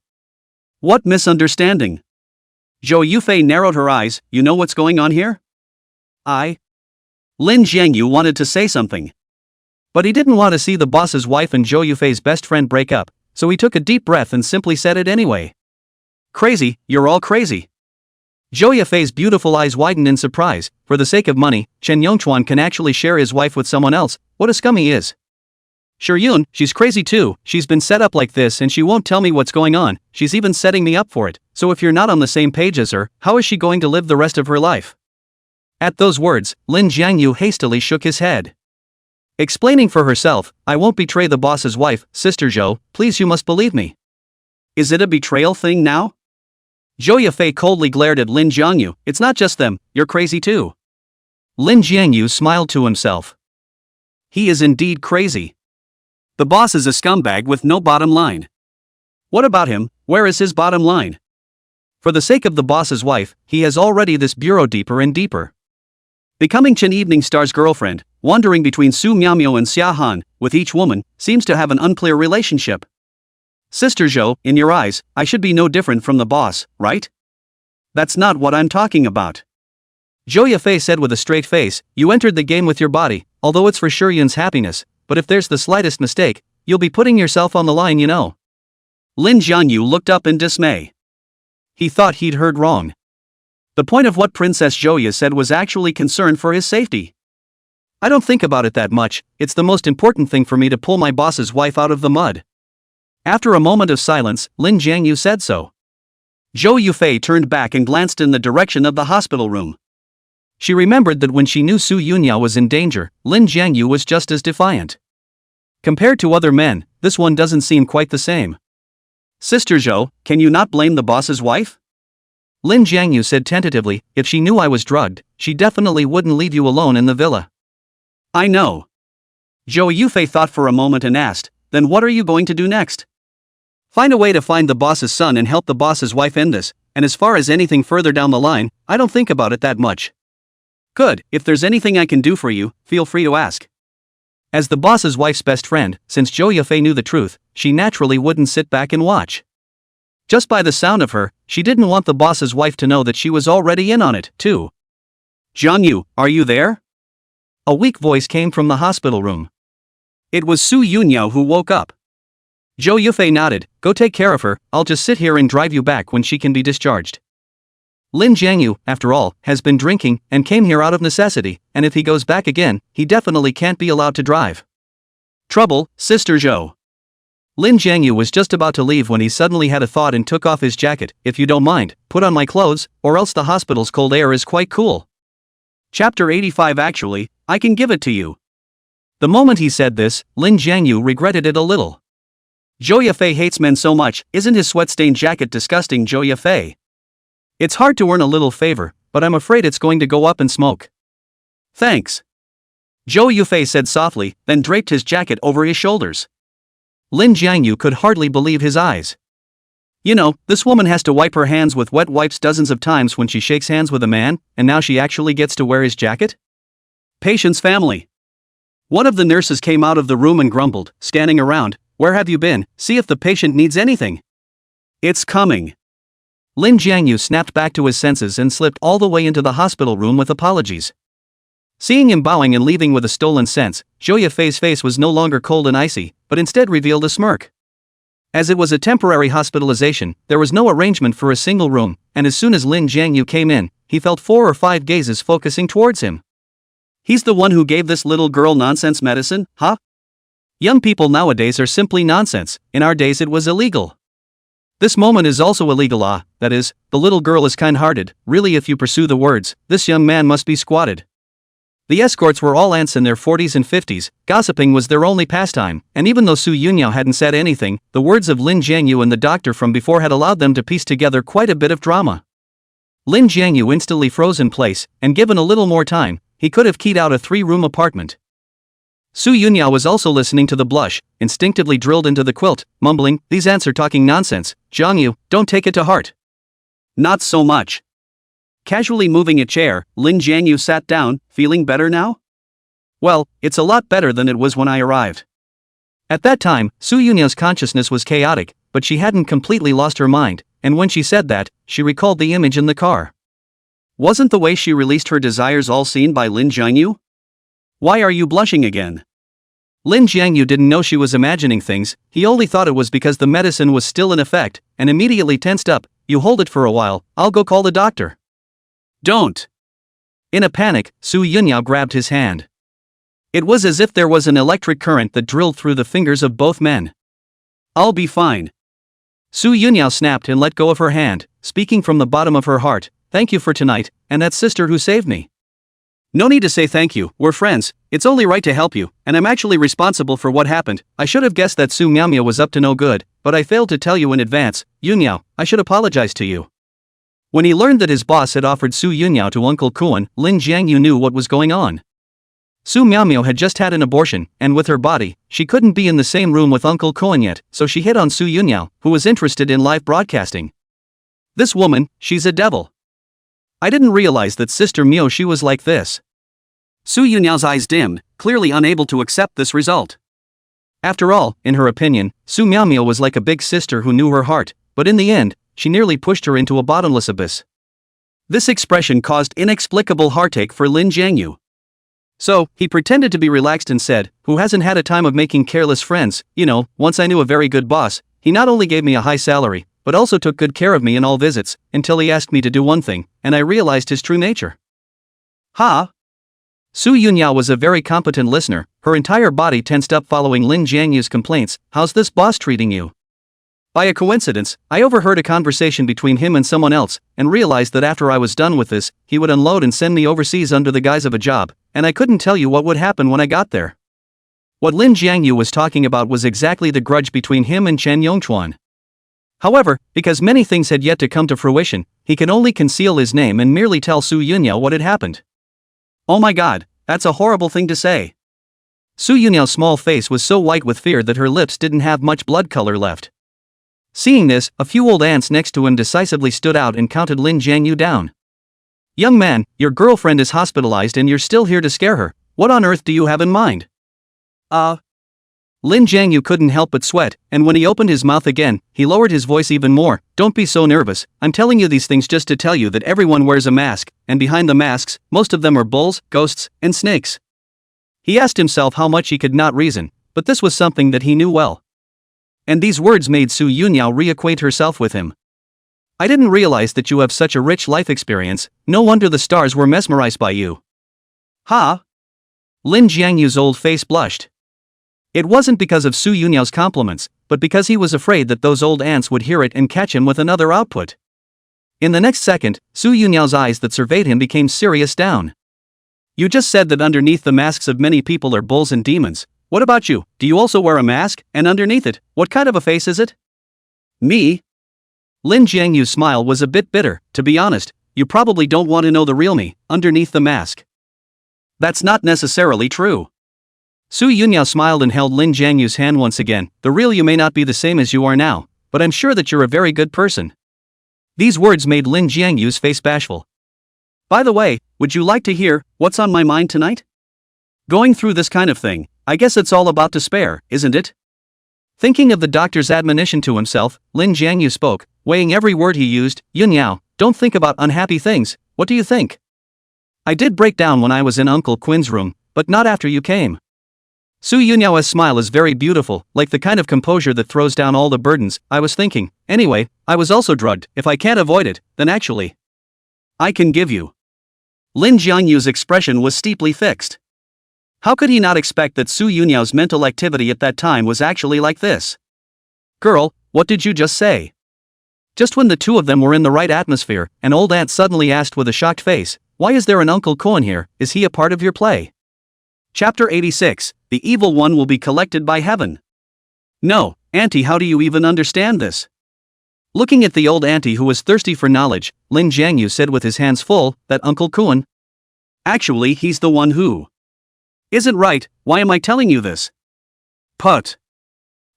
Speaker 1: What misunderstanding? Zhou Yufei narrowed her eyes. You know what's going on here? Lin Jiangyu wanted to say something. But he didn't want to see the boss's wife and Zhou Yufei's best friend break up, so he took a deep breath and simply said it anyway. Crazy, you're all crazy. Zhou Yufei's beautiful eyes widened in surprise. For the sake of money, Chen Yongchuan can actually share his wife with someone else. What a scum he is. Yun, she's crazy too. She's been set up like this and she won't tell me what's going on. She's even setting me up for it. So if you're not on the same page as her, how is she going to live the rest of her life? At those words, Lin Jiangyu hastily shook his head. Explaining for herself, I won't betray the boss's wife, Sister Zhou, please you must believe me. Is it a betrayal thing now? Zhou Yufei coldly glared at Lin Jiangyu. It's not just them, you're crazy too. Lin Jiangyu smiled to himself. He is indeed crazy. The boss is a scumbag with no bottom line. What about him? Where is his bottom line? For the sake of the boss's wife, he has already this bureau deeper and deeper. Becoming Chen Evening Star's girlfriend, wandering between Su Miaomio and Xia Han, with each woman, seems to have an unclear relationship. Sister Zhou, in your eyes, I should be no different from the boss, right? That's not what I'm talking about. Zhou Yufei said with a straight face, you entered the game with your body, although it's for Yun's happiness, but if there's the slightest mistake, you'll be putting yourself on the line, you know. Lin Jiangyu looked up in dismay. He thought he'd heard wrong. The point of what Princess Zhouya said was actually concern for his safety. I don't think about it that much, it's the most important thing for me to pull my boss's wife out of the mud. After a moment of silence, Lin Jiangyu said so. Zhou Yufei turned back and glanced in the direction of the hospital room. She remembered that when she knew Su Yunyao was in danger, Lin Jiangyu was just as defiant. Compared to other men, this one doesn't seem quite the same. Sister Zhou, can you not blame the boss's wife? Lin Jiangyu said tentatively, if she knew I was drugged, she definitely wouldn't leave you alone in the villa. I know. Zhou Yufei thought for a moment and asked, then what are you going to do next? Find a way to find the boss's son and help the boss's wife end this, and as far as anything further down the line, I don't think about it that much. Good, if there's anything I can do for you, feel free to ask. As the boss's wife's best friend, since Zhou Yufei knew the truth, she naturally wouldn't sit back and watch. Just by the sound of her, she didn't want the boss's wife to know that she was already in on it, too. Jiangyu, are you there? A weak voice came from the hospital room. It was Su Yunyao who woke up. Zhou Yufei nodded, go take care of her, I'll just sit here and drive you back when she can be discharged. Lin Jiangyu, after all, has been drinking, and came here out of necessity, and if he goes back again, he definitely can't be allowed to drive. Trouble, Sister Zhou. Lin Jiangyu was just about to leave when he suddenly had a thought and took off his jacket. If you don't mind, put on my clothes, or else the hospital's cold air is quite cool. Chapter 85 Actually, I can give it to you. The moment he said this, Lin Jiangyu regretted it a little. Zhou Yufei hates men so much, isn't his sweat-stained jacket disgusting? Zhou Yufei. It's hard to earn a little favor, but I'm afraid it's going to go up in smoke. Thanks. Zhou Yufei said softly, then draped his jacket over his shoulders. Lin Jiangyu could hardly believe his eyes. You know, this woman has to wipe her hands with wet wipes dozens of times when she shakes hands with a man, and now she actually gets to wear his jacket? Patient's family. One of the nurses came out of the room and grumbled, scanning around, where have you been, see if the patient needs anything. It's coming. Lin Jiangyu snapped back to his senses and slipped all the way into the hospital room with apologies. Seeing him bowing and leaving with a stolen sense, Zhou Yufei's face was no longer cold and icy, but instead revealed a smirk. As it was a temporary hospitalization, there was no arrangement for a single room, and as soon as Lin Jiangyu came in, he felt 4 or 5 gazes focusing towards him. He's the one who gave this little girl nonsense medicine, huh? Young people nowadays are simply nonsense, in our days it was illegal. This moment is also illegal, that is, the little girl is kind-hearted, really if you pursue the words, this young man must be squatted. The escorts were all aunts in their 40s and 50s, gossiping was their only pastime, and even though Su Yunyao hadn't said anything, the words of Lin Jiangyu and the doctor from before had allowed them to piece together quite a bit of drama. Lin Jiangyu instantly froze in place, and given a little more time, he could have keyed out a 3-room apartment. Su Yunyao was also listening to the blush, instinctively drilled into the quilt, mumbling, "These aunts are talking nonsense, Jiangyu, don't take it to heart." "Not so much." Casually moving a chair, Lin Jiangyu sat down, feeling better now? "Well, it's a lot better than it was when I arrived." At that time, Su Yunyao's consciousness was chaotic, but she hadn't completely lost her mind, and when she said that, she recalled the image in the car. Wasn't the way she released her desires all seen by Lin Jiangyu? "Why are you blushing again?" Lin Jiangyu didn't know she was imagining things, he only thought it was because the medicine was still in effect, and immediately tensed up. "You hold it for a while, I'll go call the doctor." "Don't." In a panic, Su Yunyao grabbed his hand. It was as if there was an electric current that drilled through the fingers of both men. "I'll be fine." Su Yunyao snapped and let go of her hand, speaking from the bottom of her heart, "Thank you for tonight, and that sister who saved me." "No need to say thank you, we're friends, it's only right to help you, and I'm actually responsible for what happened. I should have guessed that Su Miaomia was up to no good, but I failed to tell you in advance. Yunyao, I should apologize to you." When he learned that his boss had offered Su Yunyao to Uncle Kuan, Lin Jiangyu knew what was going on. Su Miaomia had just had an abortion, and with her body, she couldn't be in the same room with Uncle Kuan yet, so she hit on Su Yunyao, who was interested in live broadcasting. "This woman, she's a devil. I didn't realize that Sister Mio she was like this." Su Yunyao's eyes dimmed, clearly unable to accept this result. After all, in her opinion, Su Miaomia was like a big sister who knew her heart, but in the end, she nearly pushed her into a bottomless abyss. This expression caused inexplicable heartache for Lin Jiangyu. So, he pretended to be relaxed and said, "Who hasn't had a time of making careless friends? You know, once I knew a very good boss, he not only gave me a high salary, but also took good care of me in all visits, until he asked me to do one thing, and I realized his true nature." "Ha?" Su Yunyao was a very competent listener, her entire body tensed up following Lin Jiangyu's complaints. "How's this boss treating you?" "By a coincidence, I overheard a conversation between him and someone else, and realized that after I was done with this, he would unload and send me overseas under the guise of a job, and I couldn't tell you what would happen when I got there." What Lin Jiangyu was talking about was exactly the grudge between him and Chen Yongchuan. However, because many things had yet to come to fruition, he could only conceal his name and merely tell Su Yunyao what had happened. "Oh my god, that's a horrible thing to say." Su Yunyao's small face was so white with fear that her lips didn't have much blood color left. Seeing this, a few old aunts next to him decisively stood out and counted Lin Jiangyu down. "Young man, your girlfriend is hospitalized and you're still here to scare her. What on earth do you have in mind?" Lin Jiangyu couldn't help but sweat, and when he opened his mouth again, he lowered his voice even more. "Don't be so nervous, I'm telling you these things just to tell you that everyone wears a mask, and behind the masks, most of them are bulls, ghosts, and snakes." He asked himself how much he could not reason, but this was something that he knew well. And these words made Su Yunyao reacquaint herself with him. "I didn't realize that you have such a rich life experience, no wonder the stars were mesmerized by you." "Ha?" Lin Jiangyu's old face blushed. It wasn't because of Su Yunyao's compliments, but because he was afraid that those old aunts would hear it and catch him with another output. In the next second, Su Yunyao's eyes that surveyed him became serious down. "You just said that underneath the masks of many people are bulls and demons. What about you? Do you also wear a mask, and underneath it, what kind of a face is it?" "Me?" Lin Jiangyu's smile was a bit bitter. "To be honest, you probably don't want to know the real me, underneath the mask." "That's not necessarily true." Su Yunyao smiled and held Lin Jiangyu's hand once again. "The real you may not be the same as you are now, but I'm sure that you're a very good person." These words made Lin Jiangyu's face bashful. "By the way, would you like to hear what's on my mind tonight? Going through this kind of thing, I guess it's all about despair, isn't it?" Thinking of the doctor's admonition to himself, Lin Jiangyu spoke, weighing every word he used. "Yunyao, don't think about unhappy things, what do you think? I did break down when I was in Uncle Quin's room, but not after you came." Su Yunyao's smile is very beautiful, like the kind of composure that throws down all the burdens. "I was thinking, anyway, I was also drugged. If I can't avoid it, then actually, I can give you." Lin Jiangyu's expression was steeply fixed. How could he not expect that Su Yunyao's mental activity at that time was actually like this? "Girl, what did you just say?" Just when the two of them were in the right atmosphere, an old aunt suddenly asked with a shocked face, why is there an Uncle Koan here, is he a part of your play? Chapter 86, The Evil One Will Be Collected by Heaven. No, Auntie, how do you even understand this? Looking at the old auntie who was thirsty for knowledge, Lin Jiangyu said with his hands full, that Uncle Koan? Actually, he's the one who isn't right. Why am I telling you this? Put.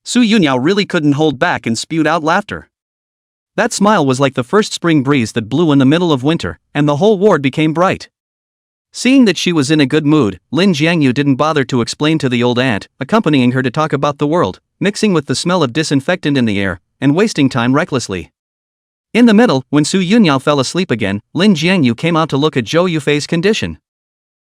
Speaker 1: Su Yunyao really couldn't hold back and spewed out laughter. That smile was like the first spring breeze that blew in the middle of winter, and the whole ward became bright. Seeing that she was in a good mood, Lin Jiangyu didn't bother to explain to the old aunt, accompanying her to talk about the world, mixing with the smell of disinfectant in the air, and wasting time recklessly. In the middle, when Su Yunyao fell asleep again, Lin Jiangyu came out to look at Zhou Yufei's condition.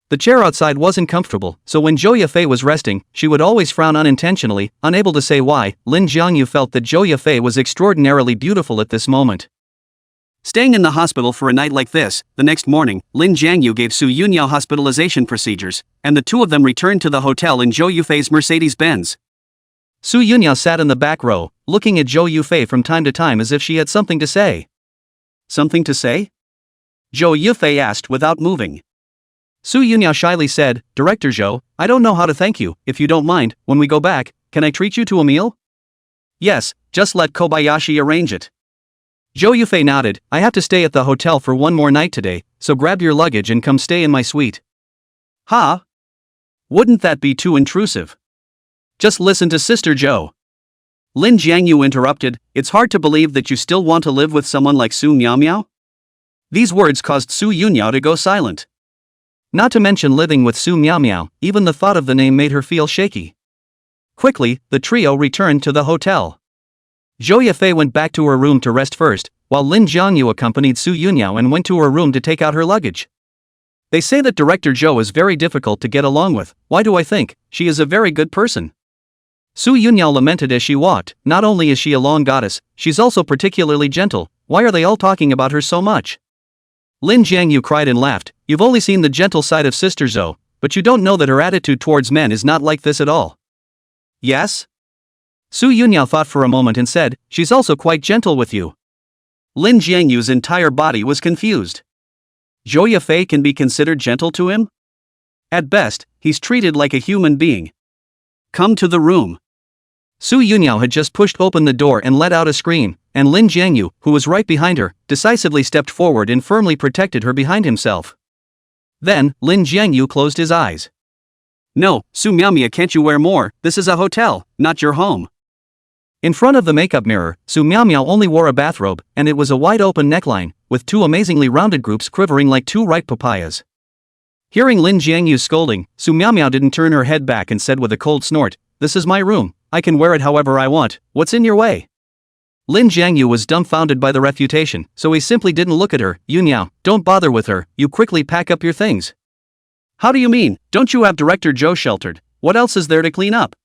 Speaker 1: The chair outside wasn't comfortable, so when Zhou Yufei was resting, she would always frown unintentionally, unable to say why. Lin Jiangyu felt that Zhou Yufei was extraordinarily beautiful at this moment. Staying in the hospital for a night like this, the next morning, Lin Jiangyu gave Su Yunyao hospitalization procedures, and the two of them returned to the hotel in Zhou Yufei's Mercedes-Benz. Su Yunyao sat in the back row, looking at Zhou Yufei from time to time as if she had something to say. Something to say? Zhou Yufei asked without moving. Su Yunyao shyly said, Director Zhou, I don't know how to thank you. If you don't mind, when we go back, can I treat you to a meal? Yes, just let Kobayashi arrange it. Zhou Yufei nodded, I have to stay at the hotel for one more night today, so grab your luggage and come stay in my suite. Huh? Wouldn't that be too intrusive? Just listen to Sister Zhou. Lin Jiangyu interrupted, it's hard to believe that you still want to live with someone like Su Miao? These words caused Su Yunyao to go silent. Not to mention living with Su Miao, even the thought of the name made her feel shaky. Quickly, the trio returned to the hotel. Zhou Yufei went back to her room to rest first, while Lin Jiangyu accompanied Su Yunyao and went to her room to take out her luggage. They say that Director Zhou is very difficult to get along with. Why do I think? She is a very good person. Su Yunyao lamented as she walked, not only is she a long goddess, she's also particularly gentle. Why are they all talking about her so much? Lin Jiangyu cried and laughed, you've only seen the gentle side of Sister Zhou, but you don't know that her attitude towards men is not like this at all. Yes? Su Yunyao thought for a moment and said, she's also quite gentle with you. Lin Jiangyu's entire body was confused. Zhou Yufei can be considered gentle to him? At best, he's treated like a human being. Come to the room. Su Yunyao had just pushed open the door and let out a scream, and Lin Jiangyu, who was right behind her, decisively stepped forward and firmly protected her behind himself. Then, Lin Jiangyu closed his eyes. No, Su Miao, can't you wear more? This is a hotel, not your home. In front of the makeup mirror, Su Miao only wore a bathrobe, and it was a wide-open neckline, with two amazingly rounded groups quivering like two ripe papayas. Hearing Lin Jiangyu's scolding, Su Miao didn't turn her head back and said with a cold snort, this is my room, I can wear it however I want, what's in your way? Lin Jiangyu was dumbfounded by the refutation, so he simply didn't look at her. Yunyao, don't bother with her, you quickly pack up your things. How do you mean? Don't you have Director Zhou sheltered? What else is there to clean up?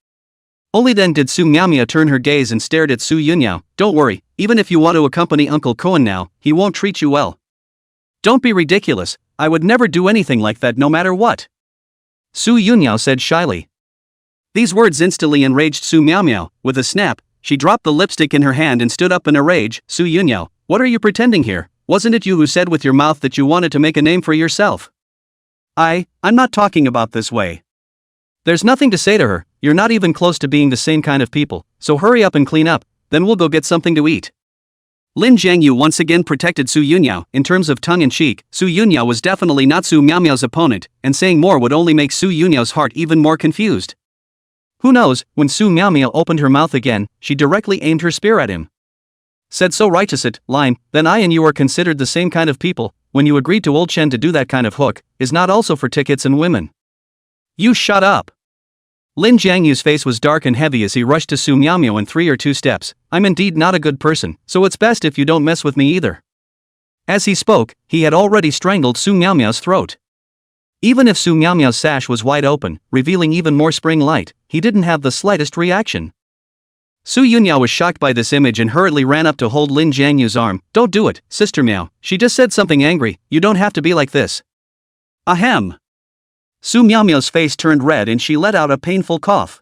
Speaker 1: Only then did Su Miao turn her gaze and stared at Su Yunyao. Don't worry, even if you want to accompany Uncle Koan now, he won't treat you well. Don't be ridiculous, I would never do anything like that no matter what. Su Yunyao said shyly. These words instantly enraged Su Miao. With a snap, she dropped the lipstick in her hand and stood up in a rage. Su Yunyao, what are you pretending here? Wasn't it you who said with your mouth that you wanted to make a name for yourself? I'm not talking about this way. There's nothing to say to her, you're not even close to being the same kind of people, so hurry up and clean up, then we'll go get something to eat. Lin Jiangyu once again protected Su Yunyao. In terms of tongue-in-cheek, Su Yunyao was definitely not Su Miao's opponent, and saying more would only make Su Yunyao's heart even more confused. Who knows, when Su Miao opened her mouth again, she directly aimed her spear at him. Said so righteous it, line, then I and you are considered the same kind of people, when you agreed to old Chen to do that kind of hook, is not also for tickets and women. You shut up. Lin Jiangyu's face was dark and heavy as he rushed to Su Miao in 3 or 2 steps. I'm indeed not a good person, so it's best if you don't mess with me either. As he spoke, he had already strangled Su Miao's throat. Even if Su Miao's sash was wide open, revealing even more spring light, he didn't have the slightest reaction. Su Yunyao was shocked by this image and hurriedly ran up to hold Lin Jiangyu's arm. Don't do it, Sister Miao, she just said something angry, you don't have to be like this. Ahem. Su Miao's face turned red and she let out a painful cough.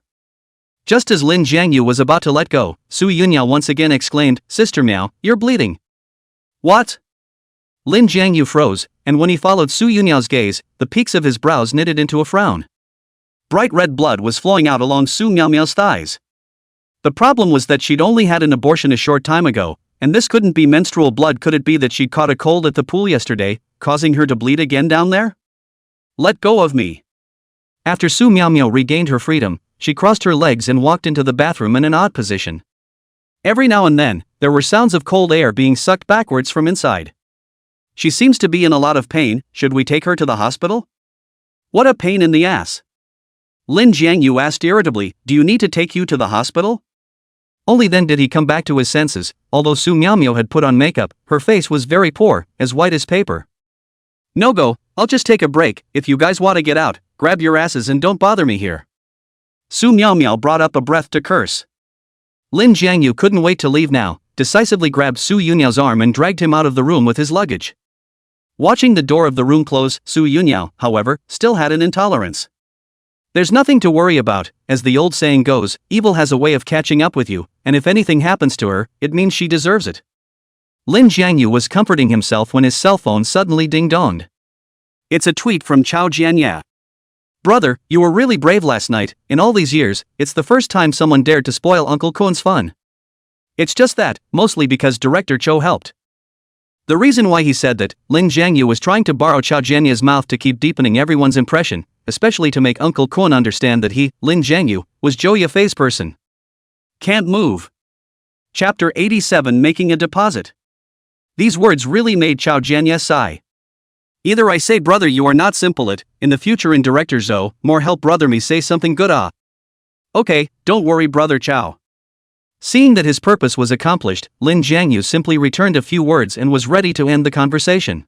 Speaker 1: Just as Lin Jiangyu was about to let go, Su Yunyao once again exclaimed, Sister Miao, you're bleeding. What? Lin Jiangyu froze, and when he followed Su Yunyao's gaze, the peaks of his brows knitted into a frown. Bright red blood was flowing out along Su Miaomiao's thighs. The problem was that she'd only had an abortion a short time ago, and this couldn't be menstrual blood. Could it be that she'd caught a cold at the pool yesterday, causing her to bleed again down there? Let go of me. After Su Miaomiao regained her freedom, she crossed her legs and walked into the bathroom in an odd position. Every now and then, there were sounds of cold air being sucked backwards from inside. She seems to be in a lot of pain. Should we take her to the hospital? What a pain in the ass. Lin Jiangyu asked irritably, do you need to take you to the hospital? Only then did he come back to his senses. Although Su Miaomiao had put on makeup, her face was very poor, as white as paper. No go, I'll just take a break. If you guys want to get out, grab your asses and don't bother me here. Su Miaomiao brought up a breath to curse. Lin Jiangyu couldn't wait to leave now, decisively grabbed Su Yunyao's arm and dragged him out of the room with his luggage. Watching the door of the room close, Su Yunyao, however, still had an intolerance. There's nothing to worry about, as the old saying goes, evil has a way of catching up with you, and if anything happens to her, it means she deserves it. Lin Jiangyu was comforting himself when his cell phone suddenly ding-donged. It's a tweet from Chao Jianya. Brother, you were really brave last night. In all these years, it's the first time someone dared to spoil Uncle Kun's fun. It's just that, mostly because director Cho helped. The reason why he said that, Lin Jiangyu was trying to borrow Chao Jianya's mouth to keep deepening everyone's impression, especially to make Uncle Kun understand that he, Lin Jiangyu, was Zhou Yafei's person. Can't move. Chapter 87, Making a Deposit. These words really made Chao Jianya sigh. Either I say brother you are not simple it, in the future in director Zhou, more help brother me say something good ah. Okay, don't worry brother Chao. Seeing that his purpose was accomplished, Lin Jiangyu simply returned a few words and was ready to end the conversation.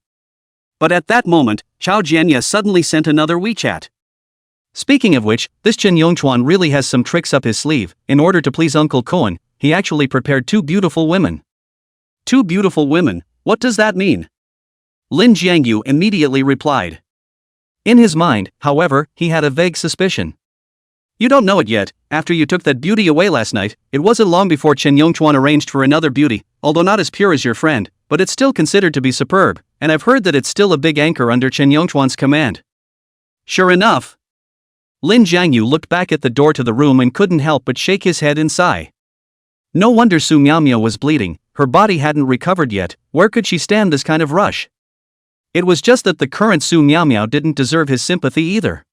Speaker 1: But at that moment, Chao Jianya suddenly sent another WeChat. Speaking of which, this Chen Yongchuan really has some tricks up his sleeve. In order to please Uncle Kun, he actually prepared 2 beautiful women. 2 beautiful women, what does that mean? Lin Jiangyu immediately replied. In his mind, however, he had a vague suspicion. You don't know it yet, after you took that beauty away last night, it wasn't long before Chen Yongchuan arranged for another beauty, although not as pure as your friend, but it's still considered to be superb, and I've heard that it's still a big anchor under Chen Yongchuan's command. Sure enough. Lin Jiangyu looked back at the door to the room and couldn't help but shake his head and sigh. No wonder Su Miaomiao was bleeding, her body hadn't recovered yet. Where could she stand this kind of rush? It was just that the current Su Miaomiao didn't deserve his sympathy either.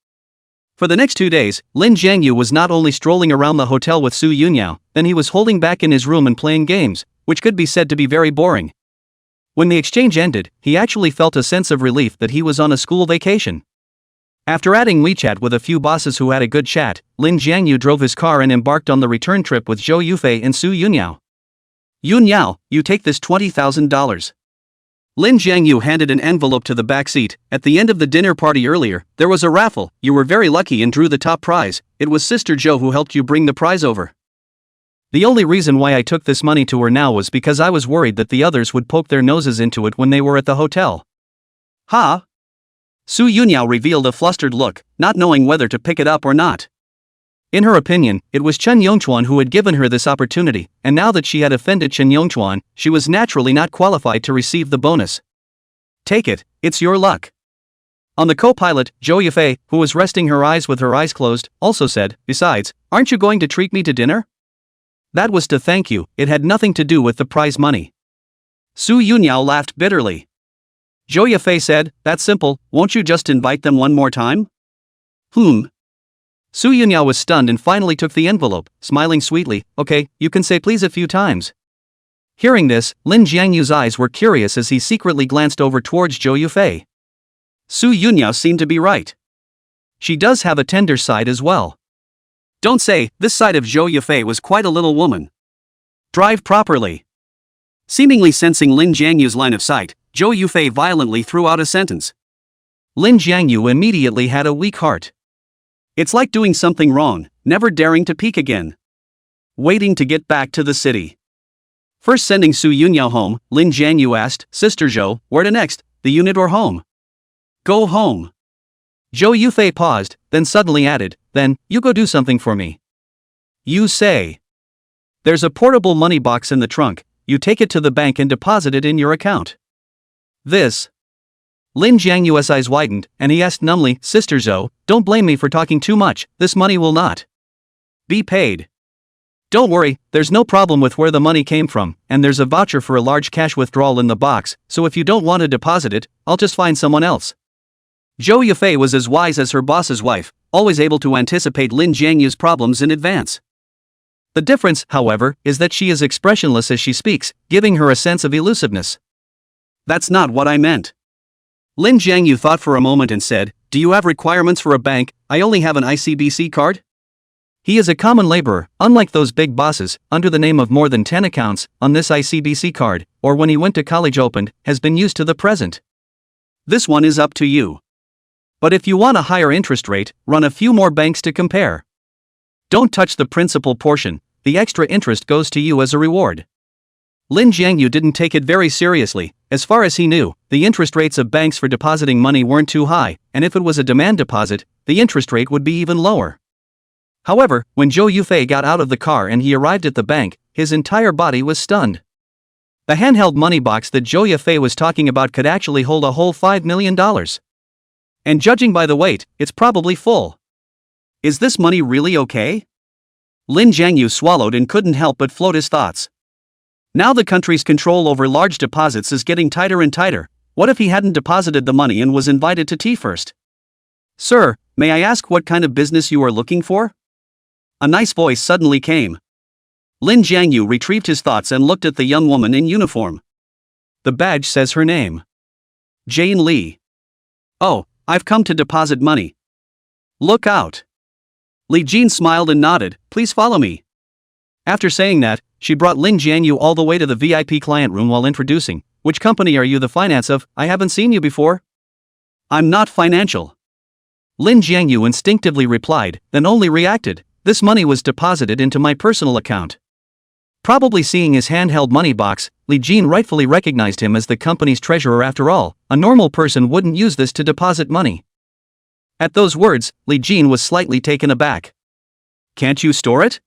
Speaker 1: For the next 2 days, Lin Jiangyu was not only strolling around the hotel with Su Yunyao, then he was holding back in his room and playing games, which could be said to be very boring. When the exchange ended, he actually felt a sense of relief that he was on a school vacation. After adding WeChat with a few bosses who had a good chat, Lin Jiangyu drove his car and embarked on the return trip with Zhou Yufei and Su Yunyao. Yunyao, you take this $20,000. Lin Jiangyu handed an envelope to the back seat. At the end of the dinner party earlier, there was a raffle. You were very lucky and drew the top prize. It was Sister Zhou who helped you bring the prize over. The only reason why I took this money to her now was because I was worried that the others would poke their noses into it when they were at the hotel. Ha! Su Yunyao revealed a flustered look, not knowing whether to pick it up or not. In her opinion, it was Chen Yongchuan who had given her this opportunity, and now that she had offended Chen Yongchuan, she was naturally not qualified to receive the bonus. Take it, it's your luck. On the co-pilot, Zhou Yafei, who was resting her eyes with her eyes closed, also said, besides, aren't you going to treat me to dinner? That was to thank you, it had nothing to do with the prize money. Su Yunyao laughed bitterly. Zhou Yafei said, that's simple, won't you just invite them one more time? Su Yunyao was stunned and finally took the envelope, smiling sweetly, okay, you can say please a few times. Hearing this, Lin Jiangyu's eyes were curious as he secretly glanced over towards Zhou Yufei. Su Yunyao seemed to be right. She does have a tender side as well. Don't say, this side of Zhou Yufei was quite a little woman. Drive properly. Seemingly sensing Lin Jiangyu's line of sight, Zhou Yufei violently threw out a sentence. Lin Jiangyu immediately had a weak heart. It's like doing something wrong, never daring to peek again. Waiting to get back to the city. First sending Su Yunyao home, Lin Jiangyu asked, Sister Zhou, where to next, the unit or home? Go home. Zhou Yufei paused, then suddenly added, then, you go do something for me. You say. There's a portable money box in the trunk, you take it to the bank and deposit it in your account. This. Lin Jiangyu's eyes widened, and he asked numbly, Sister Zhou, don't blame me for talking too much, this money will not be paid. Don't worry, there's no problem with where the money came from, and there's a voucher for a large cash withdrawal in the box, so if you don't want to deposit it, I'll just find someone else. Zhou Yufei was as wise as her boss's wife, always able to anticipate Lin Jiangyu's problems in advance. The difference, however, is that she is expressionless as she speaks, giving her a sense of elusiveness. That's not what I meant. Lin Jiangyu thought for a moment and said, do you have requirements for a bank? I only have an ICBC card. He is a common laborer, unlike those big bosses, under the name of more than 10 accounts, on this ICBC card, or when he went to college opened, has been used to the present. This one is up to you. But if you want a higher interest rate, run a few more banks to compare. Don't touch the principal portion, the extra interest goes to you as a reward. Lin Jiangyu didn't take it very seriously. As far as he knew, the interest rates of banks for depositing money weren't too high, and if it was a demand deposit, the interest rate would be even lower. However, when Zhou Yufei got out of the car and he arrived at the bank, his entire body was stunned. The handheld money box that Zhou Yufei was talking about could actually hold a whole $5 million. And judging by the weight, it's probably full. Is this money really okay? Lin Jiangyu swallowed and couldn't help but float his thoughts. Now the country's control over large deposits is getting tighter and tighter. What if he hadn't deposited the money and was invited to tea first? Sir, may I ask what kind of business you are looking for? A nice voice suddenly came. Lin Jiangyu retrieved his thoughts and looked at the young woman in uniform. The badge says her name. Jane Li. Oh, I've come to deposit money. Look out. Li Jin smiled and nodded, please follow me. After saying that, she brought Lin Jiangyu all the way to the VIP client room while introducing, which company are you the finance of? I haven't seen you before. I'm not financial. Lin Jiangyu instinctively replied, then only reacted, this money was deposited into my personal account. Probably seeing his handheld money box, Li Jin rightfully recognized him as the company's treasurer after all, a normal person wouldn't use this to deposit money. At those words, Li Jin was slightly taken aback. Can't you store it?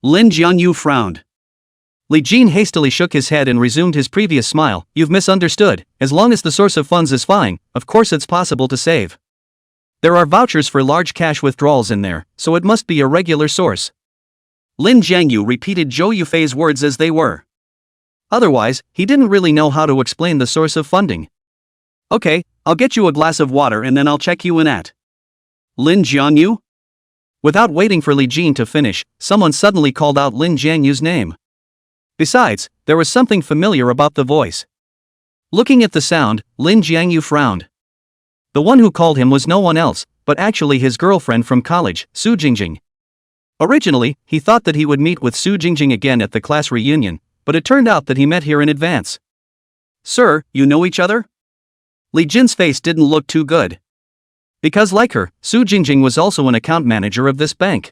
Speaker 1: Lin Jiangyu frowned. Li Jin hastily shook his head and resumed his previous smile, you've misunderstood, as long as the source of funds is fine, of course it's possible to save. There are vouchers for large cash withdrawals in there, so it must be a regular source. Lin Jiangyu repeated Zhou Yufei's words as they were. Otherwise, he didn't really know how to explain the source of funding. Okay, I'll get you a glass of water and then I'll check you in at. Lin Jiangyu? Without waiting for Li Jin to finish, someone suddenly called out Lin Jiangyu's name. Besides, there was something familiar about the voice. Looking at the sound, Lin Jiangyu frowned. The one who called him was no one else, but actually his girlfriend from college, Su Jingjing. Originally, he thought that he would meet with Su Jingjing again at the class reunion, but it turned out that he met here in advance. Sir, you know each other? Li Jin's face didn't look too good. Because like her, Su Jingjing was also an account manager of this bank.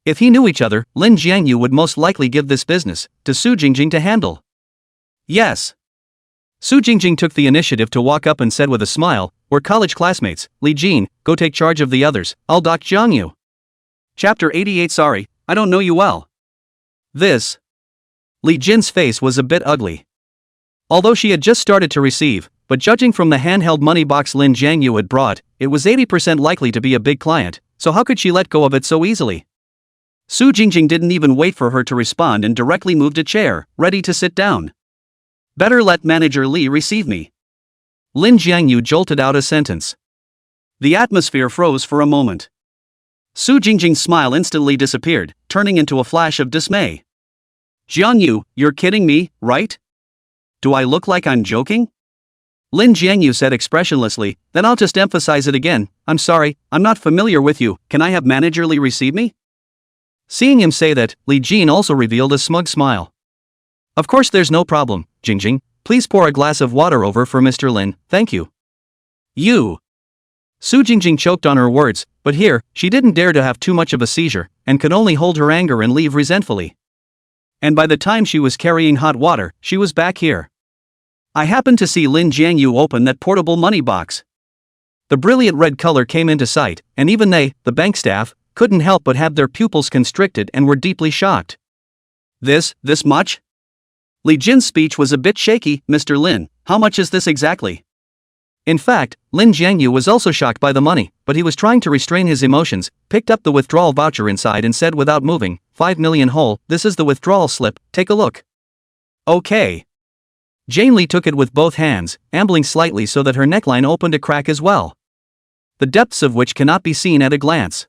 Speaker 1: If he knew each other, Lin Jiangyu would most likely give this business to Su Jingjing to handle. Yes. Su Jingjing took the initiative to walk up and said with a smile, we're college classmates, Li Jin, go take charge of the others, I'll dock Jiangyu. Chapter 88 Sorry, I don't know you well. This. Li Jin's face was a bit ugly. Although she had just started to receive, but judging from the handheld money box Lin Jiangyu had brought, it was 80% likely to be a big client, so how could she let go of it so easily? Su Jingjing didn't even wait for her to respond and directly moved a chair, ready to sit down. Better let Manager Li receive me. Lin Jiangyu jolted out a sentence. The atmosphere froze for a moment. Su Jingjing's smile instantly disappeared, turning into a flash of dismay. Jiangyu, you're kidding me, right? Do I look like I'm joking? Lin Jiangyu said expressionlessly, then I'll just emphasize it again, I'm sorry, I'm not familiar with you, can I have Manager Li receive me? Seeing him say that, Li Jin also revealed a smug smile. Of course there's no problem, Jingjing, please pour a glass of water over for Mr. Lin, thank you. You. Su Jingjing choked on her words, but here, she didn't dare to have too much of a seizure, and could only hold her anger and leave resentfully. And by the time she was carrying hot water, she was back here. I happened to see Lin Jiangyu open that portable money box. The brilliant red color came into sight, and even they, the bank staff, couldn't help but have their pupils constricted and were deeply shocked. This much? Li Jin's speech was a bit shaky, Mr. Lin, How much is this exactly? In fact, Lin Jiangyu was also shocked by the money, but he was trying to restrain his emotions, picked up the withdrawal voucher inside and said without moving, 5 million whole, this is the withdrawal slip, take a look. Okay. Jane Li took it with both hands, ambling slightly so that her neckline opened a crack as well, the depths of which cannot be seen at a glance.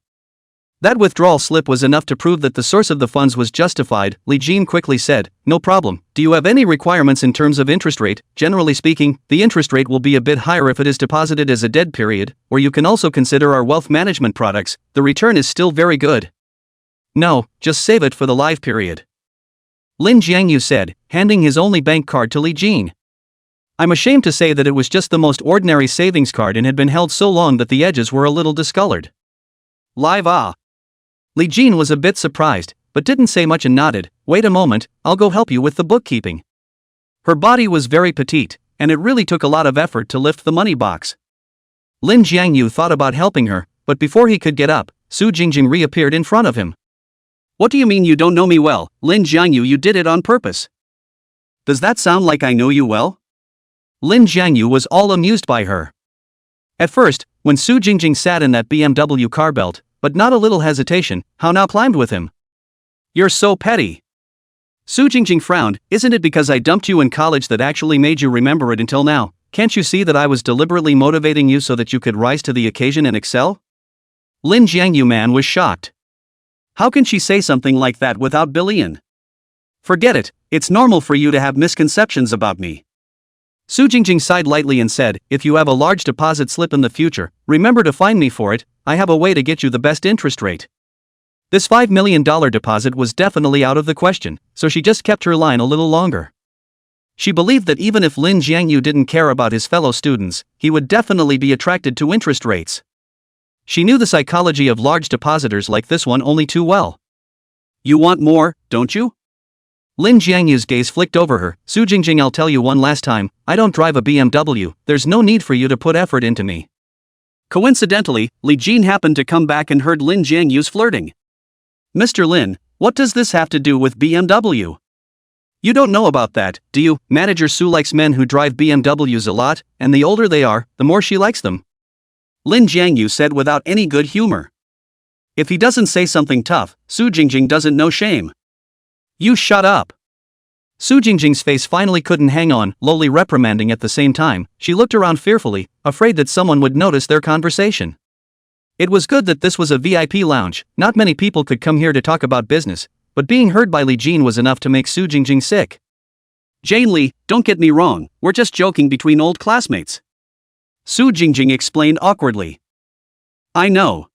Speaker 1: That withdrawal slip was enough to prove that the source of the funds was justified. Li Jin quickly said, no problem. Do you have any requirements in terms of interest rate? Generally speaking, the interest rate will be a bit higher if it is deposited as a dead period, or you can also consider our wealth management products. The return is still very good. No, just save it for the live period. Lin Jiangyu said, handing his only bank card to Li Jin. I'm ashamed to say that it was just the most ordinary savings card and had been held so long that the edges were a little discolored. Live ah. Li Jin was a bit surprised, but didn't say much and nodded, wait a moment, I'll go help you with the bookkeeping. Her body was very petite, and it really took a lot of effort to lift the money box. Lin Jiangyu thought about helping her, but before he could get up, Su Jingjing reappeared in front of him. What do you mean you don't know me well, Lin Jiangyu? You did it on purpose. Does that sound like I know you well? Lin Jiangyu was all amused by her. At first, when Su Jingjing sat in that BMW car belt, but not a little hesitation, how now climbed with him. You're so petty. Su Jingjing frowned, isn't it because I dumped you in college that actually made you remember it until now? Can't you see that I was deliberately motivating you so that you could rise to the occasion and excel? Lin Jiangyu man was shocked. How can she say something like that without Billion? Forget it, it's normal for you to have misconceptions about me. Su Jingjing sighed lightly and said, if you have a large deposit slip in the future, remember to find me for it, I have a way to get you the best interest rate. This $5 million deposit was definitely out of the question, so she just kept her line a little longer. She believed that even if Lin Jiangyu didn't care about his fellow students, he would definitely be attracted to interest rates. She knew the psychology of large depositors like this one only too well. You want more, don't you? Lin Jiangyu's gaze flicked over her. Su Jingjing, I'll tell you one last time, I don't drive a BMW, there's no need for you to put effort into me. Coincidentally, Li Jin happened to come back and heard Lin Jiangyu's flirting. Mr. Lin, what does this have to do with BMW? You don't know about that, do you? Manager Su likes men who drive BMWs a lot, and the older they are, the more she likes them. Lin Jiangyu said without any good humor. If he doesn't say something tough, Su Jingjing doesn't know shame. You shut up. Su Jingjing's face finally couldn't hang on, lowly reprimanding at the same time. She looked around fearfully, afraid that someone would notice their conversation. It was good that this was a VIP lounge, not many people could come here to talk about business, but being heard by Li Jin was enough to make Su Jingjing sick. Jane Li, don't get me wrong, we're just joking between old classmates. Su Jingjing explained awkwardly. I know.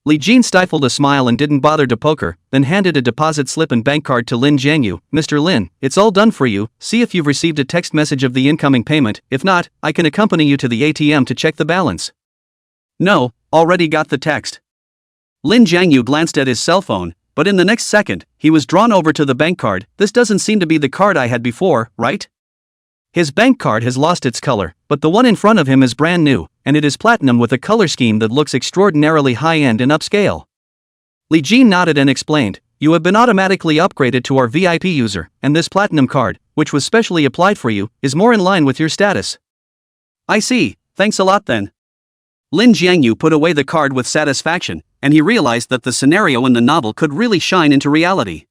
Speaker 1: Li Jin stifled a smile and didn't bother to poke her, then handed a deposit slip and bank card to Lin Jiangyu. Mr. Lin, it's all done for you, see if you've received a text message of the incoming payment, if not, I can accompany you to the ATM to check the balance. No, already got the text. Lin Jiangyu glanced at his cell phone, but in the next second, he was drawn over to the bank card. This doesn't seem to be the card I had before, right? His bank card has lost its color, but the one in front of him is brand new, and it is platinum with a color scheme that looks extraordinarily high-end and upscale. Li Jin nodded and explained, you have been automatically upgraded to our VIP user, and this platinum card, which was specially applied for you, is more in line with your status. I see, thanks a lot then. Lin Jiangyu put away the card with satisfaction, and he realized that the scenario in the novel could really shine into reality.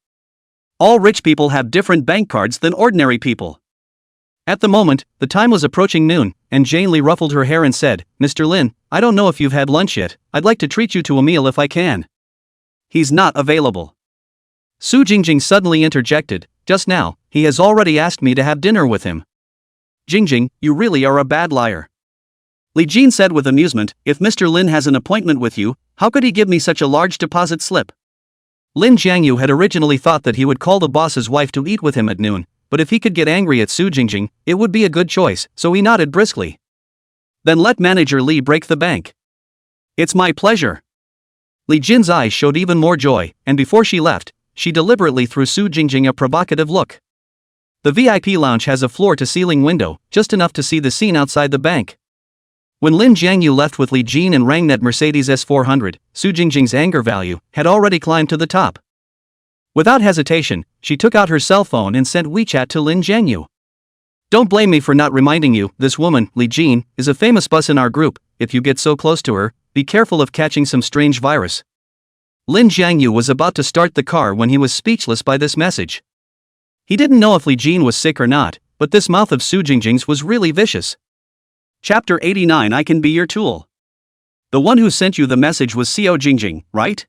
Speaker 1: All rich people have different bank cards than ordinary people. At the moment, the time was approaching noon, and Jane Li ruffled her hair and said, Mr. Lin, I don't know if you've had lunch yet, I'd like to treat you to a meal if I can. He's not available. Su Jingjing suddenly interjected, just now, he has already asked me to have dinner with him. Jingjing, you really are a bad liar. Li Jin said with amusement, if Mr. Lin has an appointment with you, how could he give me such a large deposit slip? Lin Jiangyu had originally thought that he would call the boss's wife to eat with him at noon, but if he could get angry at Su Jingjing, it would be a good choice, so he nodded briskly. Then let manager Li break the bank. It's my pleasure. Li Jin's eyes showed even more joy, and before she left, she deliberately threw Su Jingjing a provocative look. The VIP lounge has a floor-to-ceiling window, just enough to see the scene outside the bank. When Lin Jiangyu left with Li Jin and rang that Mercedes S400, Su Jingjing's anger value had already climbed to the top. Without hesitation, she took out her cell phone and sent WeChat to Lin Jiangyu. Don't blame me for not reminding you, this woman, Li Jin, is a famous boss in our group. If you get so close to her, be careful of catching some strange virus. Lin Jiangyu was about to start the car when he was speechless by this message. He didn't know if Li Jin was sick or not, but this mouth of Su Jingjing's was really vicious. Chapter 89 I Can Be Your Tool. The one who sent you the message was Su Jingjing, right?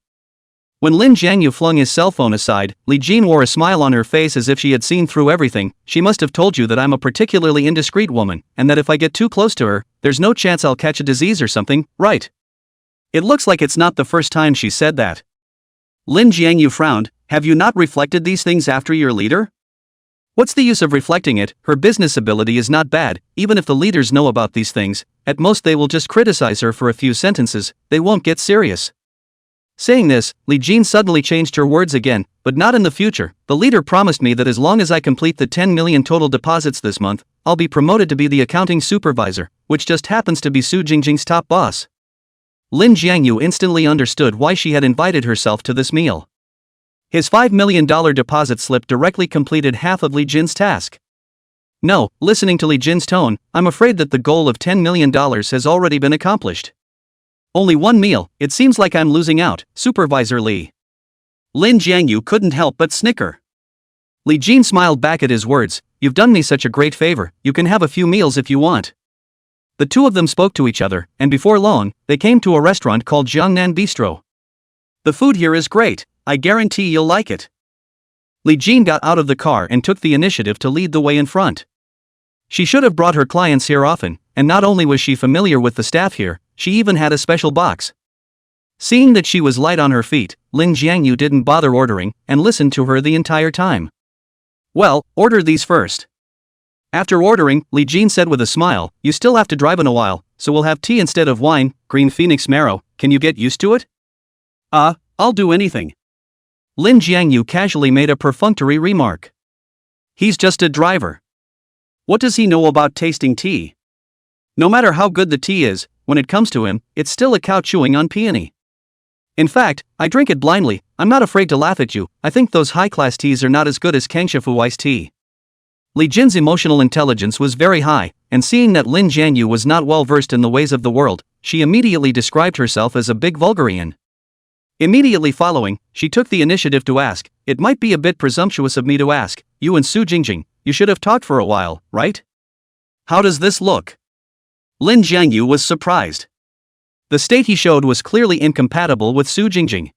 Speaker 1: When Lin Jiangyu flung his cell phone aside, Li Jin wore a smile on her face as if she had seen through everything. She must have told you that I'm a particularly indiscreet woman, and that if I get too close to her, there's no chance I'll catch a disease or something, right? It looks like it's not the first time she said that. Lin Jiangyu frowned. Have you not reflected these things after your leader? What's the use of reflecting it? Her business ability is not bad, even if the leaders know about these things. At most they will just criticize her for a few sentences, they won't get serious. Saying this, Li Jin suddenly changed her words again, but not in the future. The leader promised me that as long as I complete the 10 million total deposits this month, I'll be promoted to be the accounting supervisor, which just happens to be Su Jingjing's top boss. Lin Jiangyu instantly understood why she had invited herself to this meal. His $5 million deposit slip directly completed half of Li Jin's task. No, listening to Li Jin's tone, I'm afraid that the goal of $10 million has already been accomplished. Only one meal, it seems like I'm losing out, Supervisor Li. Lin Jiangyu couldn't help but snicker. Li Jin smiled back at his words. You've done me such a great favor, you can have a few meals if you want. The two of them spoke to each other, and before long, they came to a restaurant called Jiangnan Bistro. The food here is great, I guarantee you'll like it. Li Jin got out of the car and took the initiative to lead the way in front. She should have brought her clients here often, and not only was she familiar with the staff here, she even had a special box. Seeing that she was light on her feet, Lin Jiangyu didn't bother ordering, and listened to her the entire time. Well, order these first. After ordering, Li Jin said with a smile, you still have to drive in a while, so we'll have tea instead of wine. Green Phoenix marrow, can you get used to it? I'll do anything. Lin Jiangyu casually made a perfunctory remark. He's just a driver. What does he know about tasting tea? No matter how good the tea is, when it comes to him, it's still a cow chewing on peony. In fact, I drink it blindly. I'm not afraid to laugh at you. I think those high-class teas are not as good as chauffeur-wife tea. Li Jin's emotional intelligence was very high, and seeing that Lin Jiangyu was not well versed in the ways of the world, she immediately described herself as a big vulgarian. Immediately following, she took the initiative to ask, it might be a bit presumptuous of me to ask, you and Su Jingjing, you should have talked for a while, right? How does this look? Lin Jiangyu was surprised. The state he showed was clearly incompatible with Su Jingjing.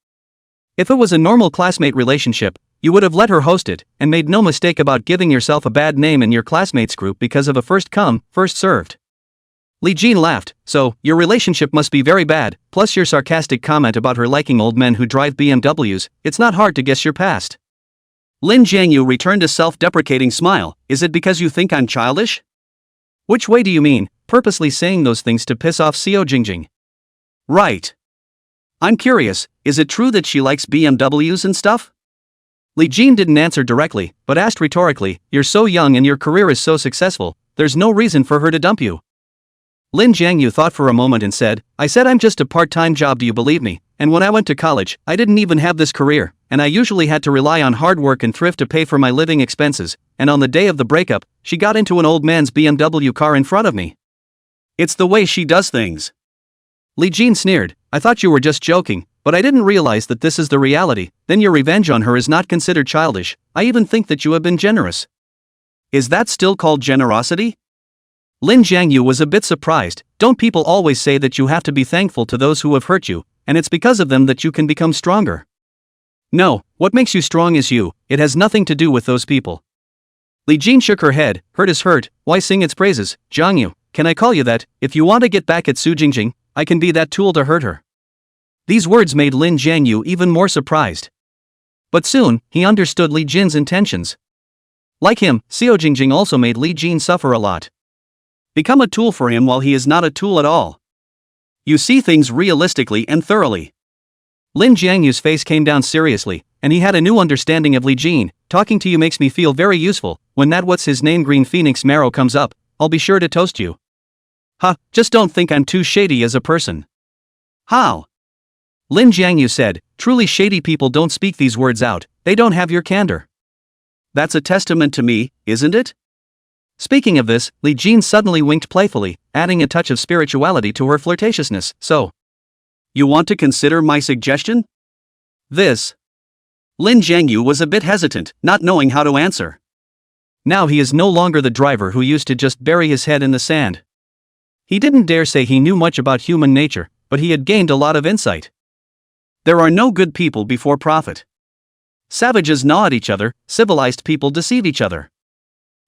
Speaker 1: If it was a normal classmate relationship, you would have let her host it, and made no mistake about giving yourself a bad name in your classmates group because of a first come, first served. Li Jin laughed. So, your relationship must be very bad, plus your sarcastic comment about her liking old men who drive BMWs, it's not hard to guess your past. Lin Jiangyu returned a self-deprecating smile. Is it because you think I'm childish? Which way do you mean, purposely saying those things to piss off Su Jingjing? Right. I'm curious, is it true that she likes BMWs and stuff? Li Jin didn't answer directly, but asked rhetorically, you're so young and your career is so successful, there's no reason for her to dump you. Lin Jiangyu thought for a moment and said, I said I'm just a part-time job, do you believe me? And when I went to college, I didn't even have this career, and I usually had to rely on hard work and thrift to pay for my living expenses, and on the day of the breakup, she got into an old man's BMW car in front of me. It's the way she does things. Li Jin sneered, I thought you were just joking, but I didn't realize that this is the reality. Then your revenge on her is not considered childish, I even think that you have been generous. Is that still called generosity? Lin Jiangyu was a bit surprised. Don't people always say that you have to be thankful to those who have hurt you, and it's because of them that you can become stronger? No, what makes you strong is you, it has nothing to do with those people. Li Jin shook her head, hurt is hurt, why sing its praises, Jiangyu, can I call you that? If you want to get back at Su Jingjing, I can be that tool to hurt her. These words made Lin Jiangyu even more surprised. But soon, he understood Li Jin's intentions. Like him, Su Jingjing also made Li Jin suffer a lot. Become a tool for him while he is not a tool at all. You see things realistically and thoroughly. Lin Jiangyu's face came down seriously, and he had a new understanding of Li Jin. Talking to you makes me feel very useful. When that what's his name Green Phoenix marrow comes up, I'll be sure to toast you. Just don't think I'm too shady as a person. How? Lin Jiangyu said, truly shady people don't speak these words out, they don't have your candor. That's a testament to me, isn't it? Speaking of this, Li Jin suddenly winked playfully, adding a touch of spirituality to her flirtatiousness. So, you want to consider my suggestion? This. Lin Jiangyu was a bit hesitant, not knowing how to answer. Now he is no longer the driver who used to just bury his head in the sand. He didn't dare say he knew much about human nature, but he had gained a lot of insight. There are no good people before profit. Savages gnaw at each other, civilized people deceive each other.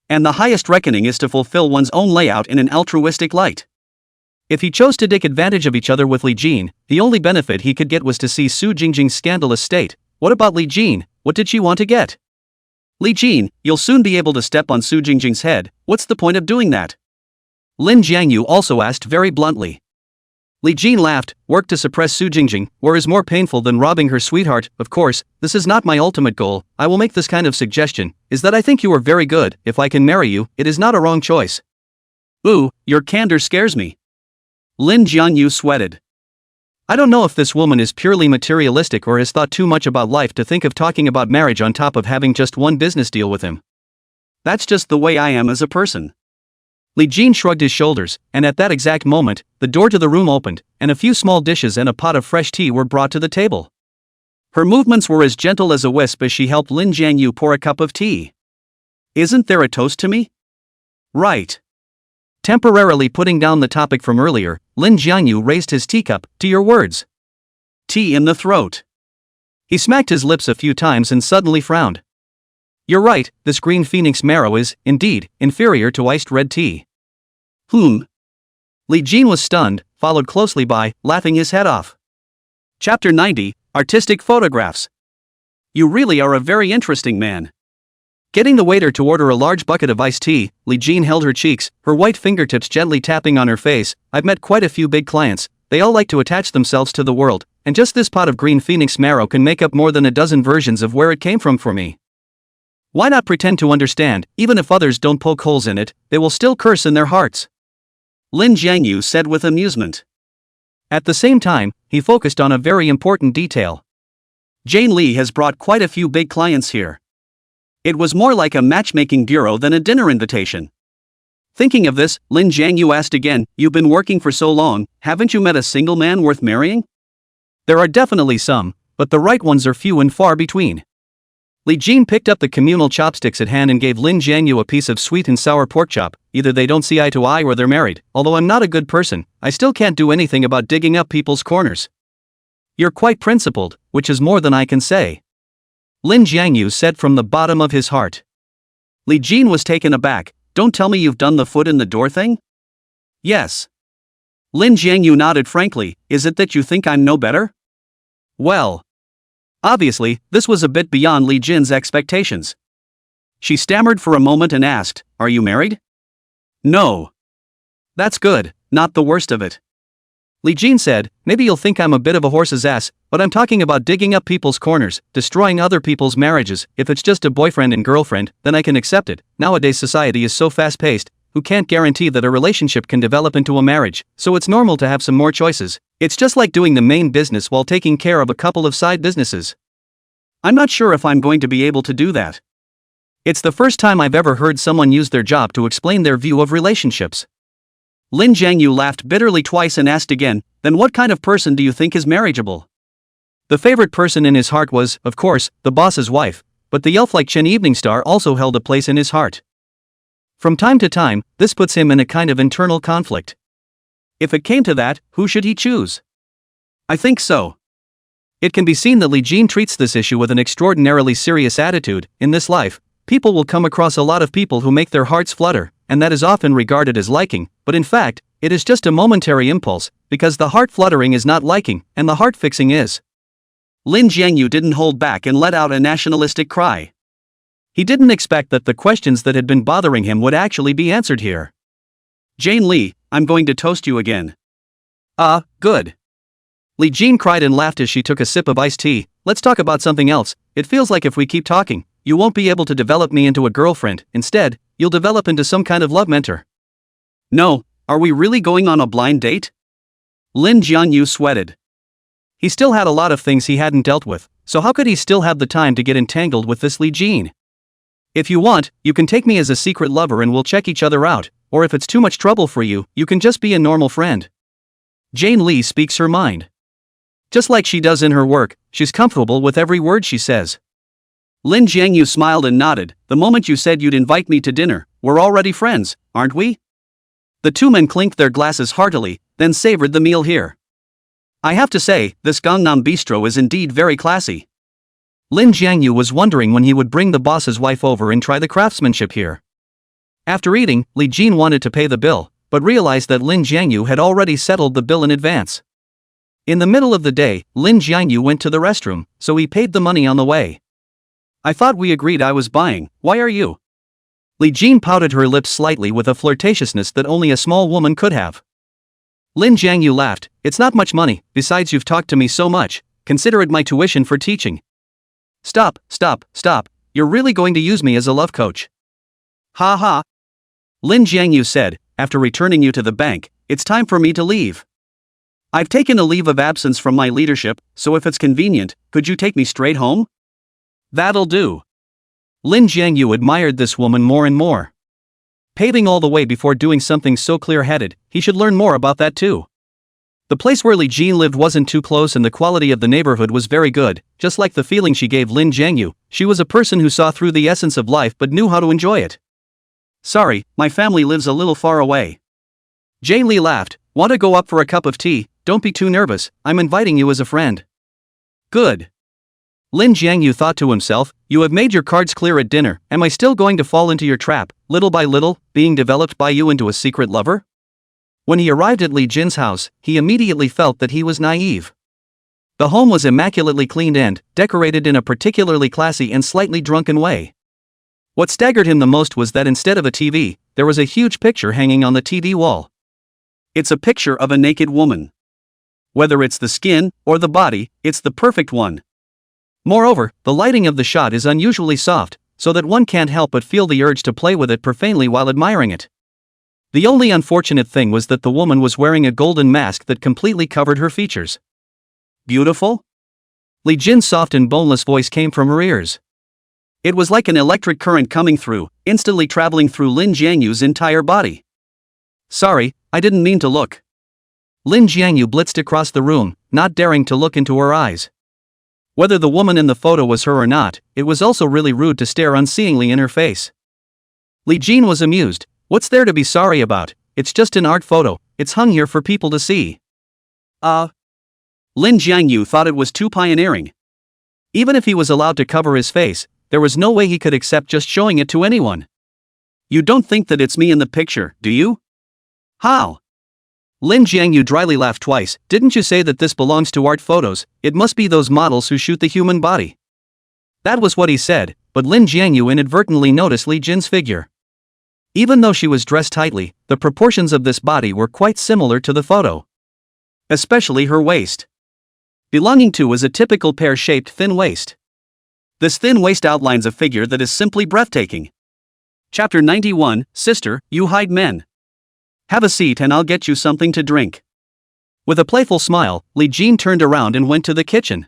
Speaker 1: And the highest reckoning is to fulfill one's own layout in an altruistic light. If he chose to take advantage of each other with Li Jin, the only benefit he could get was to see Su Jingjing's scandalous state. What about Li Jin? What did she want to get? Li Jin, you'll soon be able to step on Su Jingjing's head. What's the point of doing that? Lin Jiangyu also asked very bluntly. Li Jin laughed. Work to suppress Su Jingjing, war is more painful than robbing her sweetheart. Of course, this is not my ultimate goal. I will make this kind of suggestion, is that I think you are very good. If I can marry you, it is not a wrong choice. Ooh, your candor scares me. Lin Jiangyu sweated. I don't know if this woman is purely materialistic or has thought too much about life to think of talking about marriage on top of having just one business deal with him. That's just the way I am as a person. Li Jin shrugged his shoulders, and at that exact moment, the door to the room opened, and a few small dishes and a pot of fresh tea were brought to the table. Her movements were as gentle as a wisp as she helped Lin Jiangyu pour a cup of tea. Isn't there a toast to me? Right. Temporarily putting down the topic from earlier, Lin Jiangyu raised his teacup. To your words. Tea in the throat. He smacked his lips a few times and suddenly frowned. You're right, this green phoenix marrow is, indeed, inferior to iced red tea. Li Jin was stunned, followed closely by, laughing his head off. Chapter 90, Artistic Photographs. You really are a very interesting man. Getting the waiter to order a large bucket of iced tea, Li Jin held her cheeks, her white fingertips gently tapping on her face. I've met quite a few big clients, they all like to attach themselves to the world, and just this pot of green phoenix marrow can make up more than a dozen versions of where it came from for me. Why not pretend to understand? Even if others don't poke holes in it, they will still curse in their hearts. Lin Jiangyu said with amusement. At the same time, he focused on a very important detail. Jane Li has brought quite a few big clients here. It was more like a matchmaking bureau than a dinner invitation. Thinking of this, Lin Jiangyu asked again, you've been working for so long, haven't you met a single man worth marrying? There are definitely some, but the right ones are few and far between. Li Jin picked up the communal chopsticks at hand and gave Lin Jiangyu a piece of sweet and sour pork chop. Either they don't see eye to eye or they're married. Although I'm not a good person, I still can't do anything about digging up people's corners. You're quite principled, which is more than I can say. Lin Jiangyu said from the bottom of his heart. Li Jin was taken aback. Don't tell me you've done the foot in the door thing? Yes. Lin Jiangyu nodded frankly. Is it that you think I'm no better? Well. Obviously, this was a bit beyond Li Jin's expectations. She stammered for a moment and asked, are you married? No. That's good, not the worst of it. Li Jin said, maybe you'll think I'm a bit of a horse's ass, but I'm talking about digging up people's corners, destroying other people's marriages. If it's just a boyfriend and girlfriend, then I can accept it. Nowadays society is so fast-paced, who can't guarantee that a relationship can develop into a marriage, so it's normal to have some more choices. It's just like doing the main business while taking care of a couple of side businesses. I'm not sure if I'm going to be able to do that. It's the first time I've ever heard someone use their job to explain their view of relationships. Lin Jiangyu laughed bitterly twice and asked again, then what kind of person do you think is marriageable? The favorite person in his heart was, of course, the boss's wife, but the elf-like Chen Evening Star also held a place in his heart. From time to time, this puts him in a kind of internal conflict. If it came to that, who should he choose? I think so. It can be seen that Li Jin treats this issue with an extraordinarily serious attitude. In this life, people will come across a lot of people who make their hearts flutter, and that is often regarded as liking, but in fact, it is just a momentary impulse, because the heart fluttering is not liking, and the heart fixing is. Lin Jiangyu didn't hold back and let out a nationalistic cry. He didn't expect that the questions that had been bothering him would actually be answered here. Jane Li, I'm going to toast you again. Good. Li Jin cried and laughed as she took a sip of iced tea. Let's talk about something else. It feels like if we keep talking, you won't be able to develop me into a girlfriend. Instead, you'll develop into some kind of love mentor. No, are we really going on a blind date? Lin Jiangyu sweated. He still had a lot of things he hadn't dealt with, so how could he still have the time to get entangled with this Li Jin? If you want, you can take me as a secret lover and we'll check each other out, or if it's too much trouble for you, you can just be a normal friend. Jane Lee speaks her mind. Just like she does in her work, she's comfortable with every word she says. Lin Jiangyu smiled and nodded. The moment you said you'd invite me to dinner, we're already friends, aren't we? The two men clinked their glasses heartily, then savored the meal here. I have to say, this Gangnam Bistro is indeed very classy. Lin Jiangyu was wondering when he would bring the boss's wife over and try the craftsmanship here. After eating, Li Jin wanted to pay the bill, but realized that Lin Jiangyu had already settled the bill in advance. In the middle of the day, Lin Jiangyu went to the restroom, so he paid the money on the way. I thought we agreed I was buying, why are you? Li Jin pouted her lips slightly with a flirtatiousness that only a small woman could have. Lin Jiangyu laughed, it's not much money, besides you've talked to me so much, consider it my tuition for teaching. Stop, you're really going to use me as a love coach? Ha ha. Lin Jiangyu said, after returning you to the bank, it's time for me to leave. I've taken a leave of absence from my leadership, so if it's convenient, could you take me straight home? That'll do. Lin Jiangyu admired this woman more and more. Paving all the way before doing something so clear-headed, he should learn more about that too. The place where Li Jin lived wasn't too close and the quality of the neighborhood was very good, just like the feeling she gave Lin Jiangyu. She was a person who saw through the essence of life but knew how to enjoy it. Sorry, my family lives a little far away. Jane Li laughed, want to go up for a cup of tea? Don't be too nervous, I'm inviting you as a friend. Good. Lin Jiangyu thought to himself, you have made your cards clear at dinner, am I still going to fall into your trap, little by little, being developed by you into a secret lover? When he arrived at Li Jin's house, he immediately felt that he was naive. The home was immaculately cleaned and decorated in a particularly classy and slightly drunken way. What staggered him the most was that instead of a TV, there was a huge picture hanging on the TV wall. It's a picture of a naked woman. Whether it's the skin or the body, it's the perfect one. Moreover, the lighting of the shot is unusually soft, so that one can't help but feel the urge to play with it profanely while admiring it. The only unfortunate thing was that the woman was wearing a golden mask that completely covered her features. Beautiful? Li Jin's soft and boneless voice came from her ears. It was like an electric current coming through, instantly traveling through Lin Jiangyu's entire body. Sorry, I didn't mean to look. Lin Jiangyu blitzed across the room, not daring to look into her eyes. Whether the woman in the photo was her or not, it was also really rude to stare unseeingly in her face. Li Jin was amused. What's there to be sorry about? It's just an art photo, it's hung here for people to see. Lin Jiangyu thought it was too pioneering. Even if he was allowed to cover his face, there was no way he could accept just showing it to anyone. You don't think that it's me in the picture, do you? How? Lin Jiangyu dryly laughed twice. Didn't you say that this belongs to art photos? It must be those models who shoot the human body. That was what he said, but Lin Jiangyu inadvertently noticed Li Jin's figure. Even though she was dressed tightly, the proportions of this body were quite similar to the photo. Especially her waist. Belonging to is a typical pear-shaped thin waist. This thin waist outlines a figure that is simply breathtaking. Chapter 91, Sister, You Hide Men. Have a seat and I'll get you something to drink. With a playful smile, Li Jin turned around and went to the kitchen.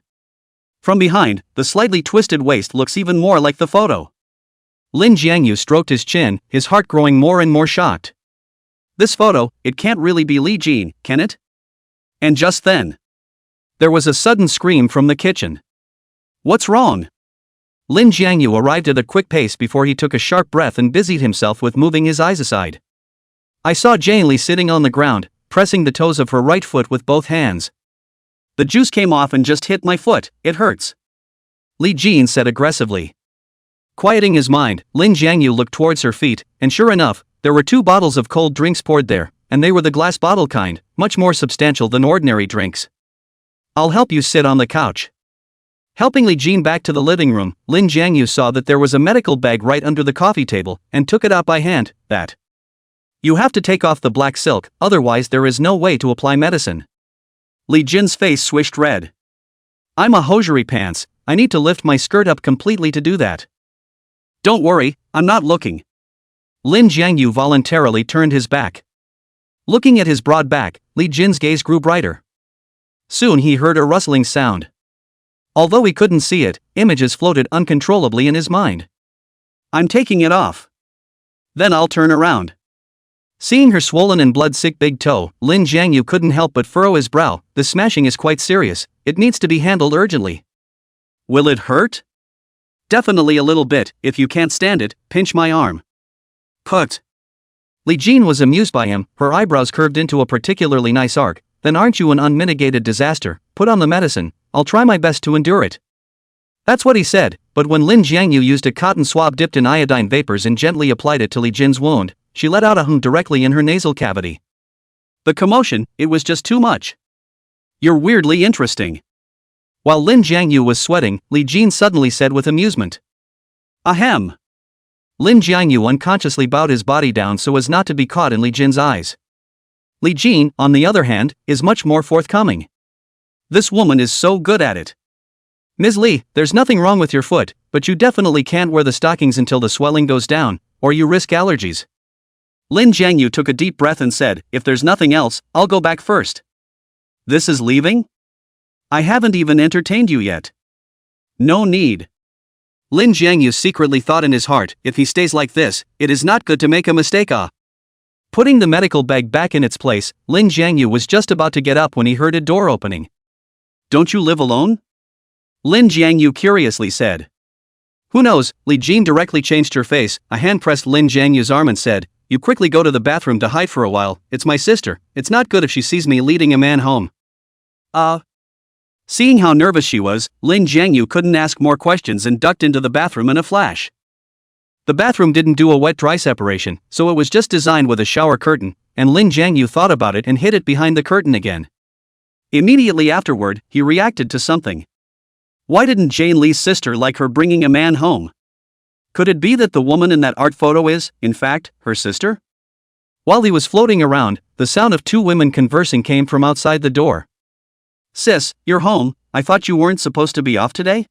Speaker 1: From behind, the slightly twisted waist looks even more like the photo. Lin Jiangyu stroked his chin, his heart growing more and more shocked. This photo, it can't really be Li Jin, can it? And just then, there was a sudden scream from the kitchen. What's wrong? Lin Jiangyu arrived at a quick pace before he took a sharp breath and busied himself with moving his eyes aside. I saw Jane Lee sitting on the ground, pressing the toes of her right foot with both hands. The juice came off and just hit my foot, it hurts. Li Jin said aggressively. Quieting his mind, Lin Jiangyu looked towards her feet, and sure enough, there were 2 bottles of cold drinks poured there, and they were the glass bottle kind, much more substantial than ordinary drinks. I'll help you sit on the couch. Helping Li Jin back to the living room, Lin Jiangyu saw that there was a medical bag right under the coffee table, and took it out by hand. That. You have to take off the black silk, otherwise there is no way to apply medicine. Li Jin's face swished red. I'm a hosiery pants, I need to lift my skirt up completely to do that. Don't worry, I'm not looking. Lin Jiangyu voluntarily turned his back. Looking at his broad back, Li Jin's gaze grew brighter. Soon he heard a rustling sound. Although he couldn't see it, images floated uncontrollably in his mind. I'm taking it off. Then I'll turn around. Seeing her swollen and blood-sick big toe, Lin Jiangyu couldn't help but furrow his brow. The smashing is quite serious, it needs to be handled urgently. Will it hurt? Definitely a little bit. If you can't stand it, pinch my arm. Put. Li Jin was amused by him, her eyebrows curved into a particularly nice arc. Then aren't you an unmitigated disaster? Put on the medicine, I'll try my best to endure it. That's what he said, but when Lin Jiangyu used a cotton swab dipped in iodine vapors and gently applied it to Li Jin's wound, she let out a hum directly in her nasal cavity. The commotion, it was just too much. You're weirdly interesting. While Lin Jiangyu was sweating, Li Jin suddenly said with amusement. Ahem. Lin Jiangyu unconsciously bowed his body down so as not to be caught in Li Jin's eyes. Li Jin, on the other hand, is much more forthcoming. This woman is so good at it. Ms. Li, there's nothing wrong with your foot, but you definitely can't wear the stockings until the swelling goes down, or you risk allergies. Lin Jiangyu took a deep breath and said, if there's nothing else, I'll go back first. This is leaving? I haven't even entertained you yet. No need. Lin Jiangyu secretly thought in his heart, if he stays like this, it is not good to make a mistake. Putting the medical bag back in its place, Lin Jiangyu was just about to get up when he heard a door opening. Don't you live alone? Lin Jiangyu curiously said. Who knows? Li Jin directly changed her face. A hand pressed Lin Jiangyu's arm and said, you quickly go to the bathroom to hide for a while. It's my sister. It's not good if she sees me leading a man home. Seeing how nervous she was, Lin Jiangyu couldn't ask more questions and ducked into the bathroom in a flash. The bathroom didn't do a wet-dry separation, so it was just designed with a shower curtain, and Lin Jiangyu thought about it and hid it behind the curtain again. Immediately afterward, he reacted to something. Why didn't Jane Lee's sister like her bringing a man home? Could it be that the woman in that art photo is, in fact, her sister? While he was floating around, the sound of two women conversing came from outside the door. Sis, you're home. I thought you weren't supposed to be off today?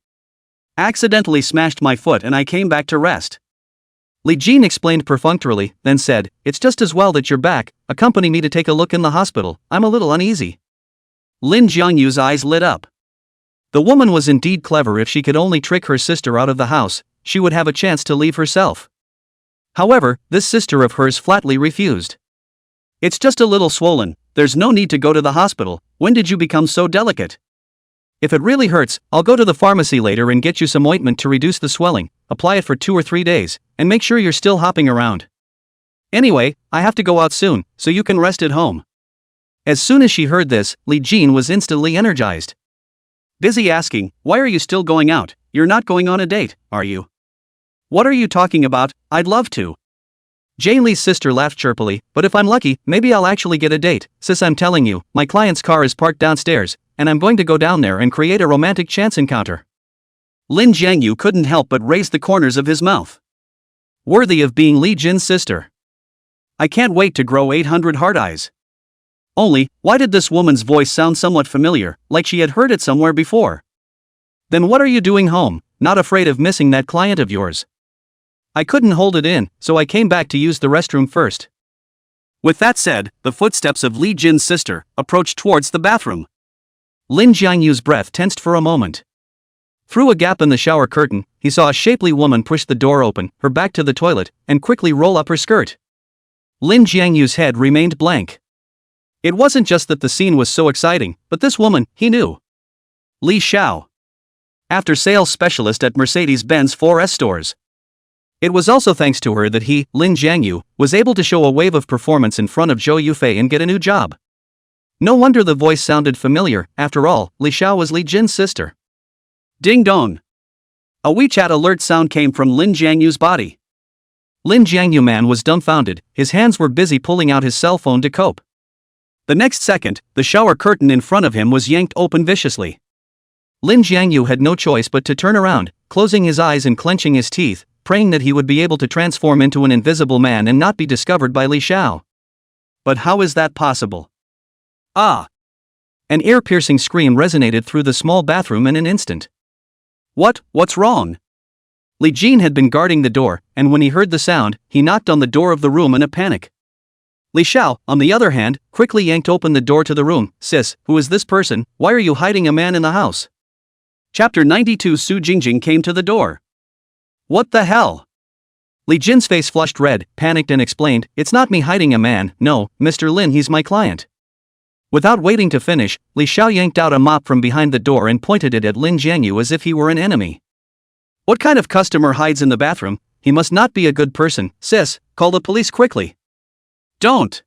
Speaker 1: Accidentally smashed my foot and I came back to rest. Li Jin explained perfunctorily, then said, it's just as well that you're back, accompany me to take a look in the hospital, I'm a little uneasy. Lin Jiangyu's eyes lit up. The woman was indeed clever. If she could only trick her sister out of the house, she would have a chance to leave herself. However, this sister of hers flatly refused. It's just a little swollen, there's no need to go to the hospital. When did you become so delicate? If it really hurts, I'll go to the pharmacy later and get you some ointment to reduce the swelling, apply it for 2 or 3 days, and make sure you're still hopping around. Anyway, I have to go out soon, so you can rest at home. As soon as she heard this, Li Jin was instantly energized. Busy asking, why are you still going out? You're not going on a date, are you? What are you talking about? I'd love to. Jane Lee's sister laughed chirpily, but if I'm lucky, maybe I'll actually get a date. Sis, I'm telling you, my client's car is parked downstairs, and I'm going to go down there and create a romantic chance encounter. Lin Jiangyu couldn't help but raise the corners of his mouth. Worthy of being Li Jin's sister. I can't wait to grow 800 hard eyes. Only, why did this woman's voice sound somewhat familiar, like she had heard it somewhere before? Then what are you doing home, not afraid of missing that client of yours? I couldn't hold it in, so I came back to use the restroom first. With that said, the footsteps of Li Jin's sister approached towards the bathroom. Lin Jiangyu's breath tensed for a moment. Through a gap in the shower curtain, he saw a shapely woman push the door open, her back to the toilet, and quickly roll up her skirt. Lin Jiangyu's head remained blank. It wasn't just that the scene was so exciting, but this woman, he knew. Li Xiao. After sales specialist at Mercedes-Benz 4S stores. It was also thanks to her that he, Lin Jiangyu, was able to show a wave of performance in front of Zhou Yufei and get a new job. No wonder the voice sounded familiar. After all, Li Xiao was Li Jin's sister. Ding dong. A WeChat alert sound came from Lin Jiangyu's body. Lin Jiangyu man was dumbfounded, his hands were busy pulling out his cell phone to cope. The next second, the shower curtain in front of him was yanked open viciously. Lin Jiangyu had no choice but to turn around, closing his eyes and clenching his teeth, praying that he would be able to transform into an invisible man and not be discovered by Li Xiao. But how is that possible? Ah! An ear-piercing scream resonated through the small bathroom in an instant. What's wrong? Li Jin had been guarding the door, and when he heard the sound, he knocked on the door of the room in a panic. Li Xiao, on the other hand, quickly yanked open the door to the room. Sis, who is this person? Why are you hiding a man in the house? Chapter 92. Su Jingjing came to the door. What the hell? Li Jin's face flushed red, panicked and explained, "It's not me hiding a man, no, Mr. Lin, he's my client." Without waiting to finish, Li Xiao yanked out a mop from behind the door and pointed it at Lin Jiangyu as if he were an enemy. "What kind of customer hides in the bathroom? He must not be a good person, sis, call the police quickly." "Don't."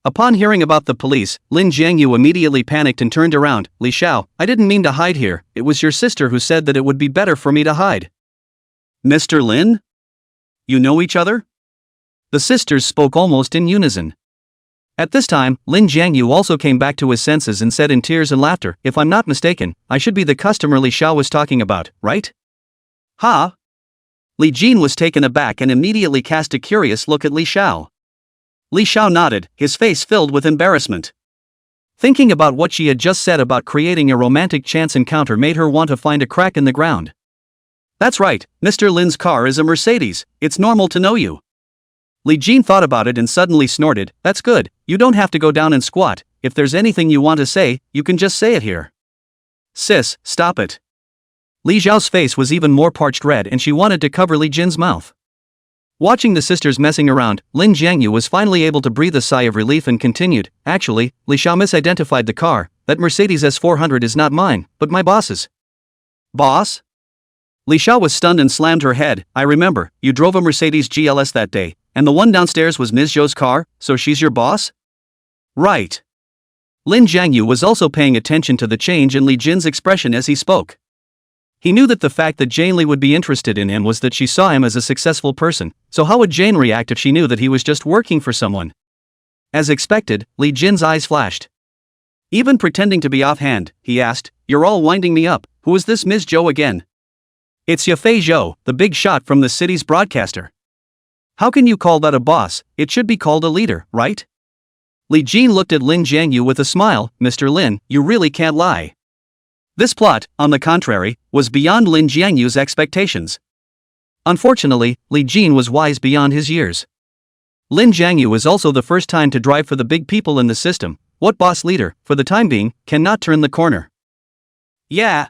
Speaker 1: Upon hearing about the police, Lin Jiangyu immediately panicked and turned around. "Li Xiao, I didn't mean to hide here, it was your sister who said that it would be better for me to hide." "Mr. Lin? You know each other?" The sisters spoke almost in unison. At this time, Lin Jiangyu also came back to his senses and said in tears and laughter, "If I'm not mistaken, I should be the customer Li Xiao was talking about, right?" "Huh?" Li Jin was taken aback and immediately cast a curious look at Li Xiao. Li Xiao nodded, his face filled with embarrassment. Thinking about what she had just said about creating a romantic chance encounter made her want to find a crack in the ground. "That's right, Mr. Lin's car is a Mercedes, it's normal to know you." Li Jin thought about it and suddenly snorted, "That's good, you don't have to go down and squat, if there's anything you want to say, you can just say it here." "Sis, stop it." Li Xiao's face was even more parched red and she wanted to cover Li Jin's mouth. Watching the sisters messing around, Lin Jiangyu was finally able to breathe a sigh of relief and continued, "Actually, Li Xiao misidentified the car, that Mercedes S400 is not mine, but my boss's." "Boss?" Li Xiao was stunned and slammed her head. "I remember, you drove a Mercedes GLS that day, and the one downstairs was Ms. Zhou's car, so she's your boss?" "Right." Lin Jiangyu was also paying attention to the change in Li Jin's expression as he spoke. He knew that the fact that Jane Li would be interested in him was that she saw him as a successful person, so how would Jane react if she knew that he was just working for someone? As expected, Li Jin's eyes flashed. Even pretending to be offhand, he asked, "You're all winding me up, who is this Ms. Zhou again?" "It's Yafei Zhou, the big shot from the city's broadcaster." "How can you call that a boss? It should be called a leader, right?" Li Jin looked at Lin Jiangyu with a smile. "Mr. Lin, you really can't lie." This plot, on the contrary, was beyond Lin Jiangyu's expectations. Unfortunately, Li Jin was wise beyond his years. Lin Jiangyu was also the first time to drive for the big people in the system. What boss leader, for the time being, cannot turn the corner? "Yeah."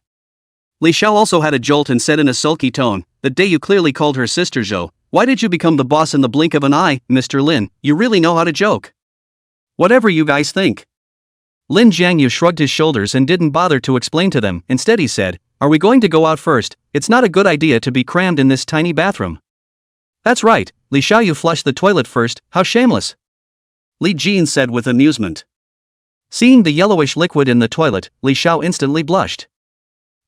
Speaker 1: Li Xiao also had a jolt and said in a sulky tone, "The day you clearly called her sister Zhou, why did you become the boss in the blink of an eye, Mr. Lin? You really know how to joke." "Whatever you guys think." Lin Jiangyu shrugged his shoulders and didn't bother to explain to them. Instead he said, "Are we going to go out first? It's not a good idea to be crammed in this tiny bathroom." "That's right, Li Xiao, you flush the toilet first, how shameless." Li Jin said with amusement. Seeing the yellowish liquid in the toilet, Li Xiao instantly blushed.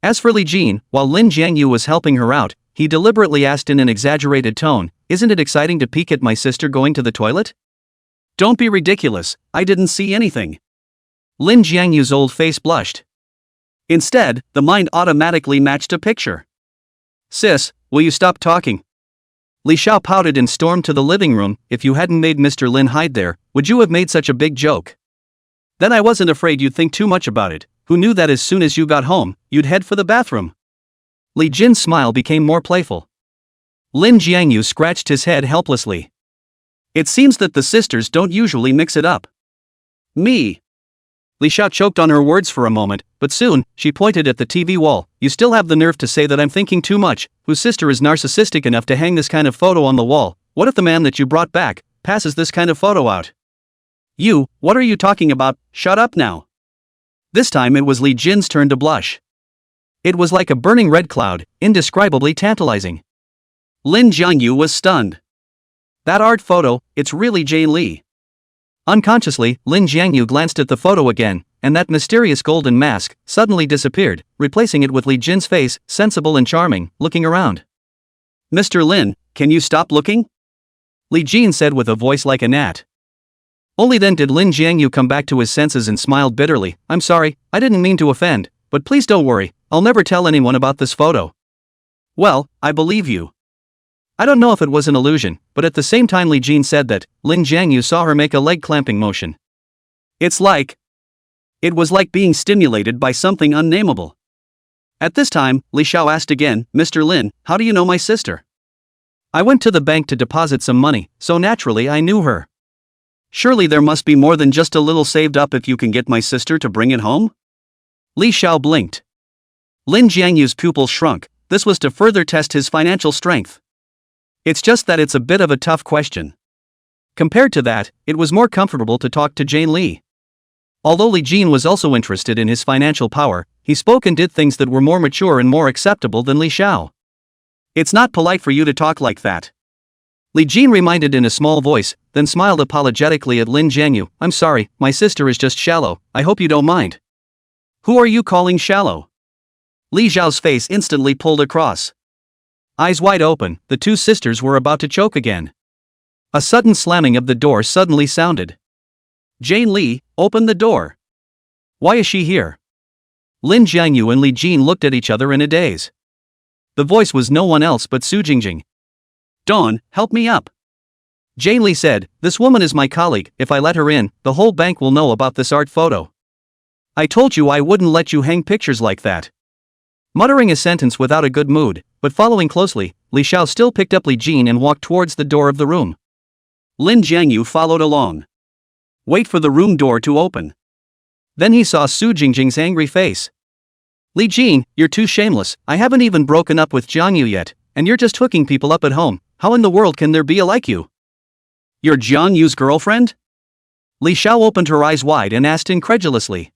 Speaker 1: As for Li Jin, while Lin Jiangyu was helping her out, he deliberately asked in an exaggerated tone, "Isn't it exciting to peek at my sister going to the toilet?" "Don't be ridiculous, I didn't see anything." Lin Jiangyu's old face blushed. Instead, the mind automatically matched a picture. "Sis, will you stop talking?" Li Xiao pouted and stormed to the living room. "If you hadn't made Mr. Lin hide there, would you have made such a big joke?" "Then I wasn't afraid you'd think too much about it. Who knew that as soon as you got home, you'd head for the bathroom?" Li Jin's smile became more playful. Lin Jiangyu scratched his head helplessly. "It seems that the sisters don't usually mix it up." "Me." Li Xiao choked on her words for a moment, but soon, she pointed at the TV wall. "You still have the nerve to say that I'm thinking too much? Whose sister is narcissistic enough to hang this kind of photo on the wall? What if the man that you brought back passes this kind of photo out?" "You, what are you talking about? Shut up now." This time it was Li Jin's turn to blush. It was like a burning red cloud, indescribably tantalizing. Lin Jiangyu was stunned. "That art photo, it's really Jane Li." Unconsciously, Lin Jiangyu glanced at the photo again, and that mysterious golden mask suddenly disappeared, replacing it with Li Jin's face, sensible and charming, looking around. "Mr. Lin, can you stop looking?" Li Jin said with a voice like a gnat. Only then did Lin Jiangyu come back to his senses and smiled bitterly. "I'm sorry, I didn't mean to offend, but please don't worry, I'll never tell anyone about this photo." "Well, I believe you." I don't know if it was an illusion, but at the same time Li Jin said that, Lin Jiangyu saw her make a leg clamping motion. It was like being stimulated by something unnameable. At this time, Li Xiao asked again, "Mr. Lin, how do you know my sister?" "I went to the bank to deposit some money, so naturally I knew her." "Surely there must be more than just a little saved up if you can get my sister to bring it home?" Li Xiao blinked. Lin Jiangyu's pupils shrunk. This was to further test his financial strength. It's just that it's a bit of a tough question. Compared to that, it was more comfortable to talk to Jane Lee. Although Li Jin was also interested in his financial power, he spoke and did things that were more mature and more acceptable than Li Xiao. It's not polite for you to talk like that. Li Jin reminded in a small voice, then smiled apologetically at Lin Jiangyu. I'm sorry, my sister is just shallow, I hope you don't mind. Who are you calling shallow? Li Xiao's face instantly pulled across. Eyes wide open, the two sisters were about to choke again. A sudden slamming of the door suddenly sounded. Jane Li, open the door. Why is she here? Lin Jiangyu and Li Jin looked at each other in a daze. The voice was no one else but Su Jingjing. Dawn, help me up. Jane Li said, this woman is my colleague, if I let her in, the whole bank will know about this art photo. I told you I wouldn't let you hang pictures like that. Muttering a sentence without a good mood, but following closely, Li Xiao still picked up Li Jin and walked towards the door of the room. Lin Jiangyu followed along. Wait for the room door to open. Then he saw Su Jingjing's angry face. Li Jin, you're too shameless, I haven't even broken up with Jiangyu yet, and you're just hooking people up at home, how in the world can there be a like you? You're Jiangyu's girlfriend? Li Xiao opened her eyes wide and asked incredulously.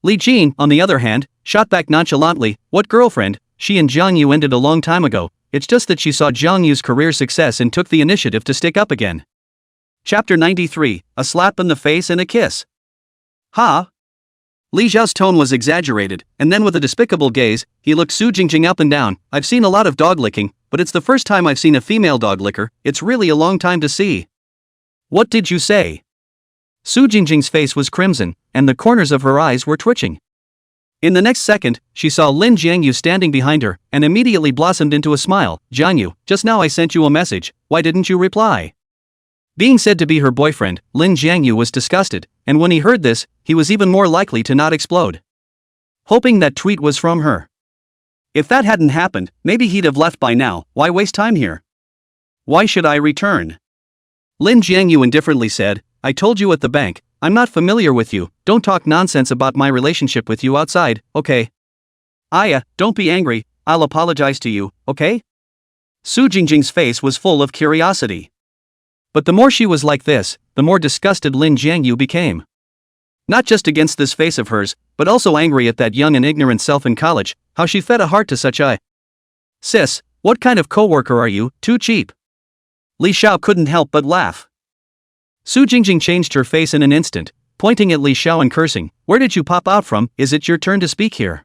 Speaker 1: Li Jin, on the other hand, shot back nonchalantly, what girlfriend, she and Jiangyu ended a long time ago, it's just that she saw Jiangyu's career success and took the initiative to stick up again. Chapter 93, A Slap in the Face and a Kiss. Ha! Li Xiao's tone was exaggerated, and then with a despicable gaze, he looked Su Jingjing up and down. I've seen a lot of dog licking, but it's the first time I've seen a female dog licker, it's really a long time to see. What did you say? Su Jingjing's face was crimson, and the corners of her eyes were twitching. In the next second, she saw Lin Jiangyu standing behind her, and immediately blossomed into a smile. Jiangyu, just now I sent you a message, why didn't you reply? Being said to be her boyfriend, Lin Jiangyu was disgusted, and when he heard this, he was even more likely to not explode. Hoping that tweet was from her. If that hadn't happened, maybe he'd have left by now, why waste time here? Why should I return? Lin Jiangyu indifferently said, I told you at the bank, I'm not familiar with you, don't talk nonsense about my relationship with you outside, okay? Aya, don't be angry, I'll apologize to you, okay? Su Jingjing's face was full of curiosity. But the more she was like this, the more disgusted Lin Jiangyu became. Not just against this face of hers, but also angry at that young and ignorant self in college, how she fed a heart to such a... Sis, what kind of coworker are you, too cheap? Li Xiao couldn't help but laugh. Su Jingjing changed her face in an instant, pointing at Li Xiao and cursing, where did you pop out from, is it your turn to speak here?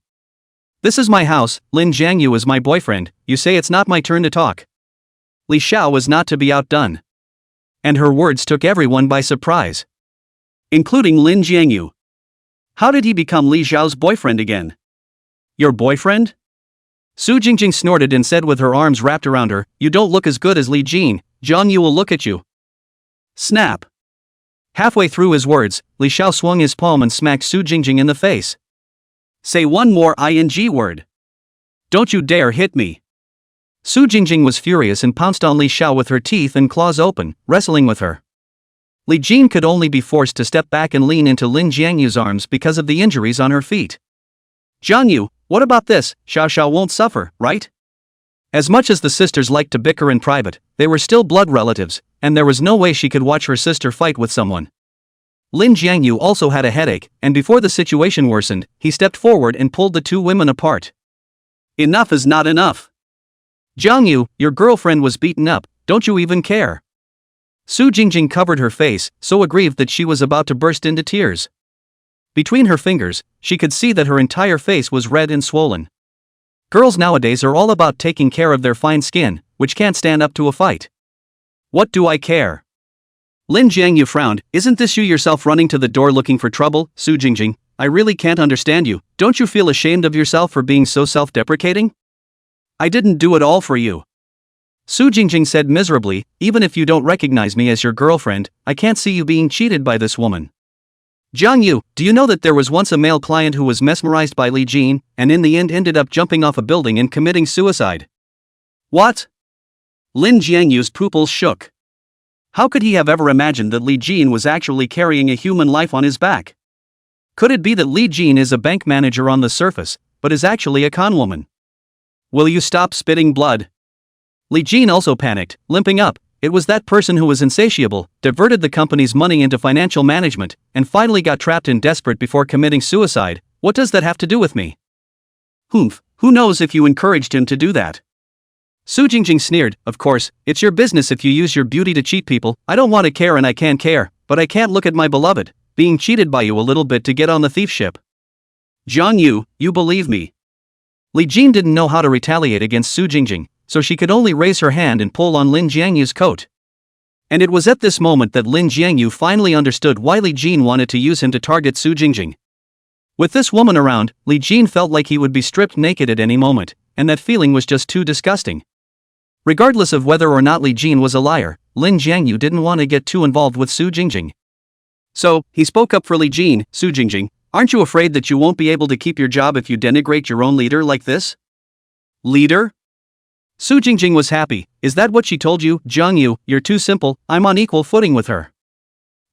Speaker 1: This is my house, Lin Jiangyu is my boyfriend, you say it's not my turn to talk. Li Xiao was not to be outdone. And her words took everyone by surprise. Including Lin Jiangyu. How did he become Li Xiao's boyfriend again? Your boyfriend? Su Jingjing snorted and said with her arms wrapped around her, you don't look as good as Li Jin, Jiangyu will look at you. Snap. Halfway through his words, Li Xiao swung his palm and smacked Su Jingjing in the face. Say one more ing word. Don't you dare hit me. Su Jingjing was furious and pounced on Li Xiao with her teeth and claws open, wrestling with her. Li Jin could only be forced to step back and lean into Lin Jiangyu's arms because of the injuries on her feet. Jiangyu, what about this, Xiao won't suffer, right? As much as the sisters liked to bicker in private, they were still blood relatives, and there was no way she could watch her sister fight with someone. Lin Jiangyu also had a headache, and before the situation worsened, he stepped forward and pulled the two women apart. Enough is not enough. Jiangyu, your girlfriend was beaten up, don't you even care? Su Jingjing covered her face, so aggrieved that she was about to burst into tears. Between her fingers, she could see that her entire face was red and swollen. Girls nowadays are all about taking care of their fine skin, which can't stand up to a fight. What do I care? Lin Jiangyu frowned, isn't this you yourself running to the door looking for trouble, Su Jingjing? I really can't understand you, don't you feel ashamed of yourself for being so self-deprecating? I didn't do it all for you. Su Jingjing said miserably, even if you don't recognize me as your girlfriend, I can't see you being cheated by this woman. Jiangyu, do you know that there was once a male client who was mesmerized by Li Jin, and in the end ended up jumping off a building and committing suicide? What? Lin Jiangyu's pupils shook. How could he have ever imagined that Li Jin was actually carrying a human life on his back? Could it be that Li Jin is a bank manager on the surface, but is actually a con woman? Will you stop spitting blood? Li Jin also panicked, limping up. It was that person who was insatiable, diverted the company's money into financial management, and finally got trapped in desperate before committing suicide. What does that have to do with me? Humph, who knows if you encouraged him to do that? Su Jingjing sneered, of course, it's your business if you use your beauty to cheat people. I don't want to care and I can't care, but I can't look at my beloved being cheated by you a little bit to get on the thief ship. Jiang Yu, you believe me. Li Jin didn't know how to retaliate against Su Jingjing, so she could only raise her hand and pull on Lin Jiangyu's coat. And it was at this moment that Lin Jiangyu finally understood why Li Jin wanted to use him to target Su Jingjing. With this woman around, Li Jin felt like he would be stripped naked at any moment, and that feeling was just too disgusting. Regardless of whether or not Li Jin was a liar, Lin Jiangyu didn't want to get too involved with Su Jingjing. So, he spoke up for Li Jin. Su Jingjing, aren't you afraid that you won't be able to keep your job if you denigrate your own leader like this? Leader? Su Jingjing was happy. Is that what she told you? Jiang Yu, you're too simple, I'm on equal footing with her.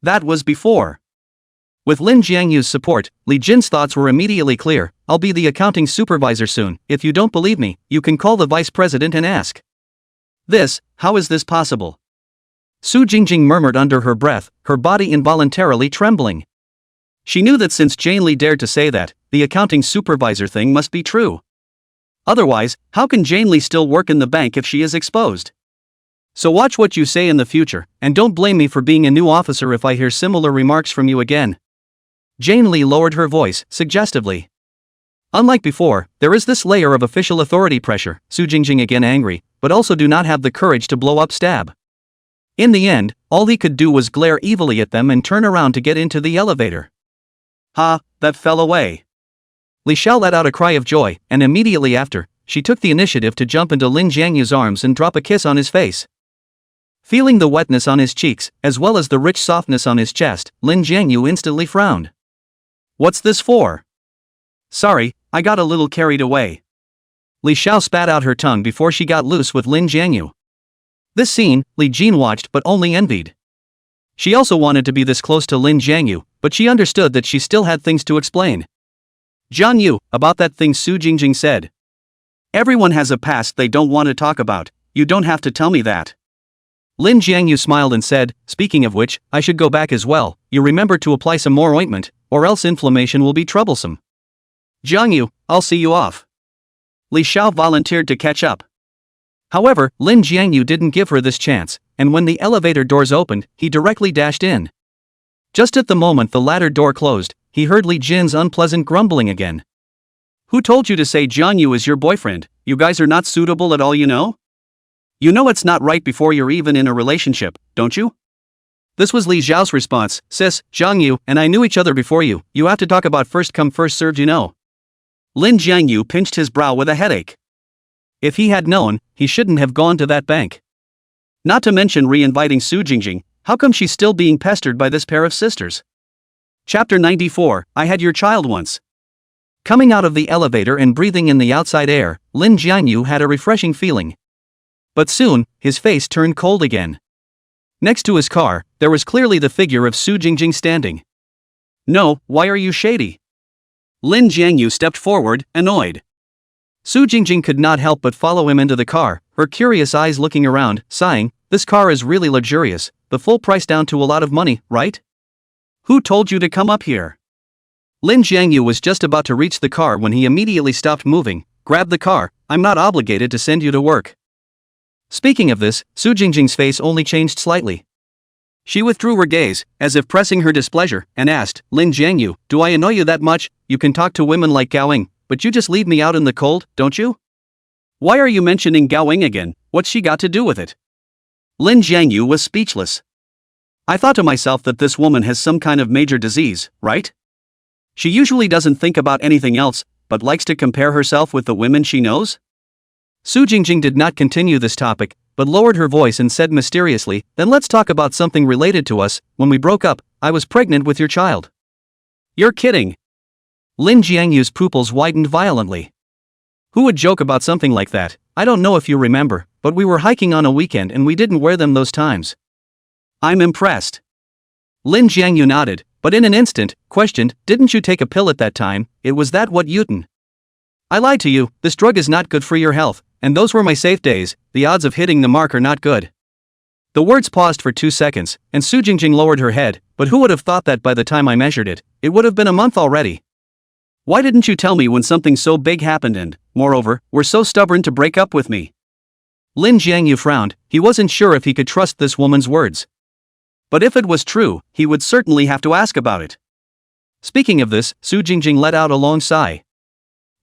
Speaker 1: That was before. With Lin Jiangyu's support, Li Jin's thoughts were immediately clear. I'll be the accounting supervisor soon. If you don't believe me, you can call the vice president and ask. How is this possible? Su Jingjing murmured under her breath, her body involuntarily trembling. She knew that since Jane Li dared to say that, the accounting supervisor thing must be true. Otherwise, how can Jane Li still work in the bank if she is exposed? So watch what you say in the future, and don't blame me for being a new officer if I hear similar remarks from you again. Jane Li lowered her voice, suggestively. Unlike before, there is this layer of official authority pressure. Su Jingjing again angry, but also do not have the courage to blow up stab. In the end, all he could do was glare evilly at them and turn around to get into the elevator. Ha, that fell away. Li Xiao let out a cry of joy, and immediately after, she took the initiative to jump into Lin Jiangyu's arms and drop a kiss on his face. Feeling the wetness on his cheeks, as well as the rich softness on his chest, Lin Jiangyu instantly frowned. What's this for? Sorry, I got a little carried away. Li Xiao spat out her tongue before she got loose with Lin Jiangyu. This scene, Li Jin watched but only envied. She also wanted to be this close to Lin Jiangyu, but she understood that she still had things to explain. Jiang Yu, about that thing Su Jingjing said. Everyone has a past they don't want to talk about, you don't have to tell me that. Lin Jiangyu smiled and said, speaking of which, I should go back as well, you remember to apply some more ointment, or else inflammation will be troublesome. Jiang Yu, I'll see you off. Li Xiao volunteered to catch up. However, Lin Jiangyu didn't give her this chance, and when the elevator doors opened, he directly dashed in. Just at the moment the ladder door closed, he heard Li Jin's unpleasant grumbling again. Who told you to say Jiang Yu is your boyfriend? You guys are not suitable at all, you know? You know it's not right before you're even in a relationship, don't you? This was Li Xiao's response. Sis, Jiang Yu and I knew each other before you have to talk about first come first served, you know. Lin Jiangyu pinched his brow with a headache. If he had known, he shouldn't have gone to that bank. Not to mention re-inviting Su Jingjing, how come she's still being pestered by this pair of sisters? Chapter 94, I had your child once. Coming out of the elevator and breathing in the outside air, Lin Jiangyu had a refreshing feeling. But soon, his face turned cold again. Next to his car, there was clearly the figure of Su Jingjing standing. No, why are you shady? Lin Jiangyu stepped forward, annoyed. Su Jingjing could not help but follow him into the car, her curious eyes looking around, sighing, this car is really luxurious, the full price down to a lot of money, right? Who told you to come up here? Lin Jiangyu was just about to reach the car when he immediately stopped moving. Grab the car, I'm not obligated to send you to work. Speaking of this, Su Jingjing's face only changed slightly. She withdrew her gaze, as if pressing her displeasure, and asked, Lin Jiangyu, do I annoy you that much? You can talk to women like Gaoing, but you just leave me out in the cold, don't you? Why are you mentioning Gaoing again? What's she got to do with it? Lin Jiangyu was speechless. I thought to myself that this woman has some kind of major disease, right? She usually doesn't think about anything else, but likes to compare herself with the women she knows? Su Jingjing did not continue this topic, but lowered her voice and said mysteriously, then let's talk about something related to us. When we broke up, I was pregnant with your child. You're kidding. Lin Jiangyu's pupils widened violently. Who would joke about something like that? I don't know if you remember, but we were hiking on a weekend and we didn't wear them those times. I'm impressed. Lin Jiangyu nodded, but in an instant, questioned, didn't you take a pill at that time? It was that what Yuten? I lied to you, this drug is not good for your health, and those were my safe days, the odds of hitting the mark are not good. The words paused for 2 seconds, and Su Jingjing lowered her head, but who would have thought that by the time I measured it, it would have been a month already. Why didn't you tell me when something so big happened and, moreover, were so stubborn to break up with me? Lin Jiangyu frowned, he wasn't sure if he could trust this woman's words. But if it was true, he would certainly have to ask about it. Speaking of this, Su Jingjing let out a long sigh.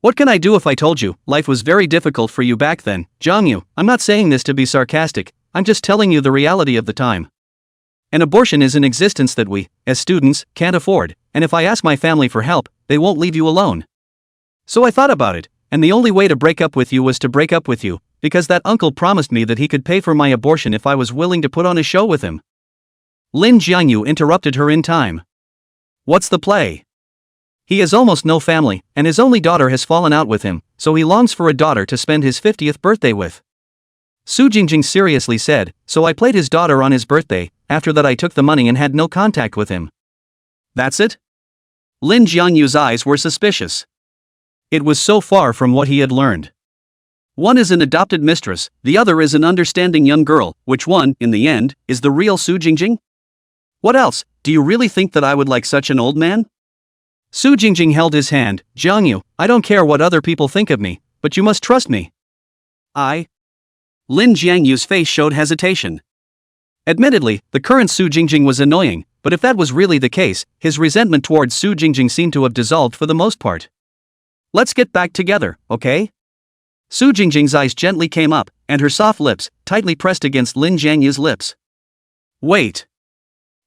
Speaker 1: What can I do if I told you, life was very difficult for you back then, Jiangyu? I'm not saying this to be sarcastic, I'm just telling you the reality of the time. An abortion is an existence that we, as students, can't afford, and if I ask my family for help, they won't leave you alone. So I thought about it, and the only way to break up with you was to break up with you, because that uncle promised me that he could pay for my abortion if I was willing to put on a show with him. Lin Jiangyu interrupted her in time. What's the play? He has almost no family, and his only daughter has fallen out with him, so he longs for a daughter to spend his 50th birthday with. Su Jingjing seriously said, so I played his daughter on his birthday, after that I took the money and had no contact with him. That's it? Lin Jiangyu's eyes were suspicious. It was so far from what he had learned. One is an adopted mistress, the other is an understanding young girl, which one, in the end, is the real Su Jingjing? What else, do you really think that I would like such an old man? Su Jingjing held his hand, Jiangyu, I don't care what other people think of me, but you must trust me. Lin Jiangyu's face showed hesitation. Admittedly, the current Su Jingjing was annoying, but if that was really the case, his resentment towards Su Jingjing seemed to have dissolved for the most part. Let's get back together, okay? Su Jingjing's eyes gently came up, and her soft lips, tightly pressed against Lin Jiangyu's lips. Wait.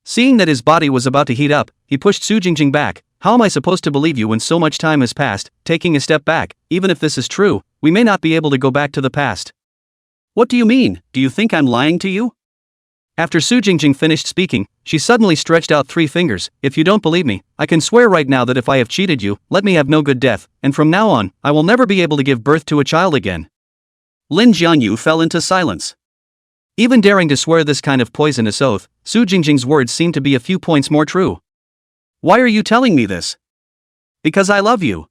Speaker 1: Seeing that his body was about to heat up, he pushed Su Jingjing back. How am I supposed to believe you when so much time has passed? Taking a step back, even if this is true, we may not be able to go back to the past. What do you mean? Do you think I'm lying to you? After Su Jingjing finished speaking, she suddenly stretched out 3 fingers. If you don't believe me, I can swear right now that if I have cheated you, let me have no good death, and from now on, I will never be able to give birth to a child again. Lin Jiangyu fell into silence. Even daring to swear this kind of poisonous oath, Su Jingjing's words seemed to be a few points more true. Why are you telling me this? Because I love you.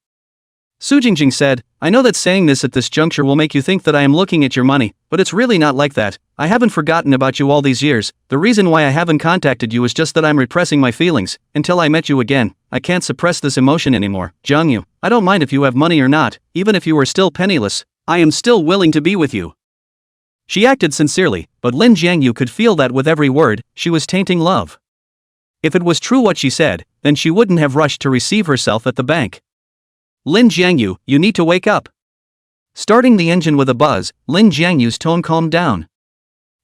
Speaker 1: Su Jingjing said, I know that saying this at this juncture will make you think that I am looking at your money, but it's really not like that. I haven't forgotten about you all these years. The reason why I haven't contacted you is just that I'm repressing my feelings. Until I met you again, I can't suppress this emotion anymore. Jiangyu, I don't mind if you have money or not, even if you are still penniless, I am still willing to be with you. She acted sincerely, but Lin Jiangyu could feel that with every word, she was tainting love. If it was true what she said, then she wouldn't have rushed to receive herself at the bank. Lin Jiangyu, you need to wake up. Starting the engine with a buzz, Lin Jiangyu's tone calmed down.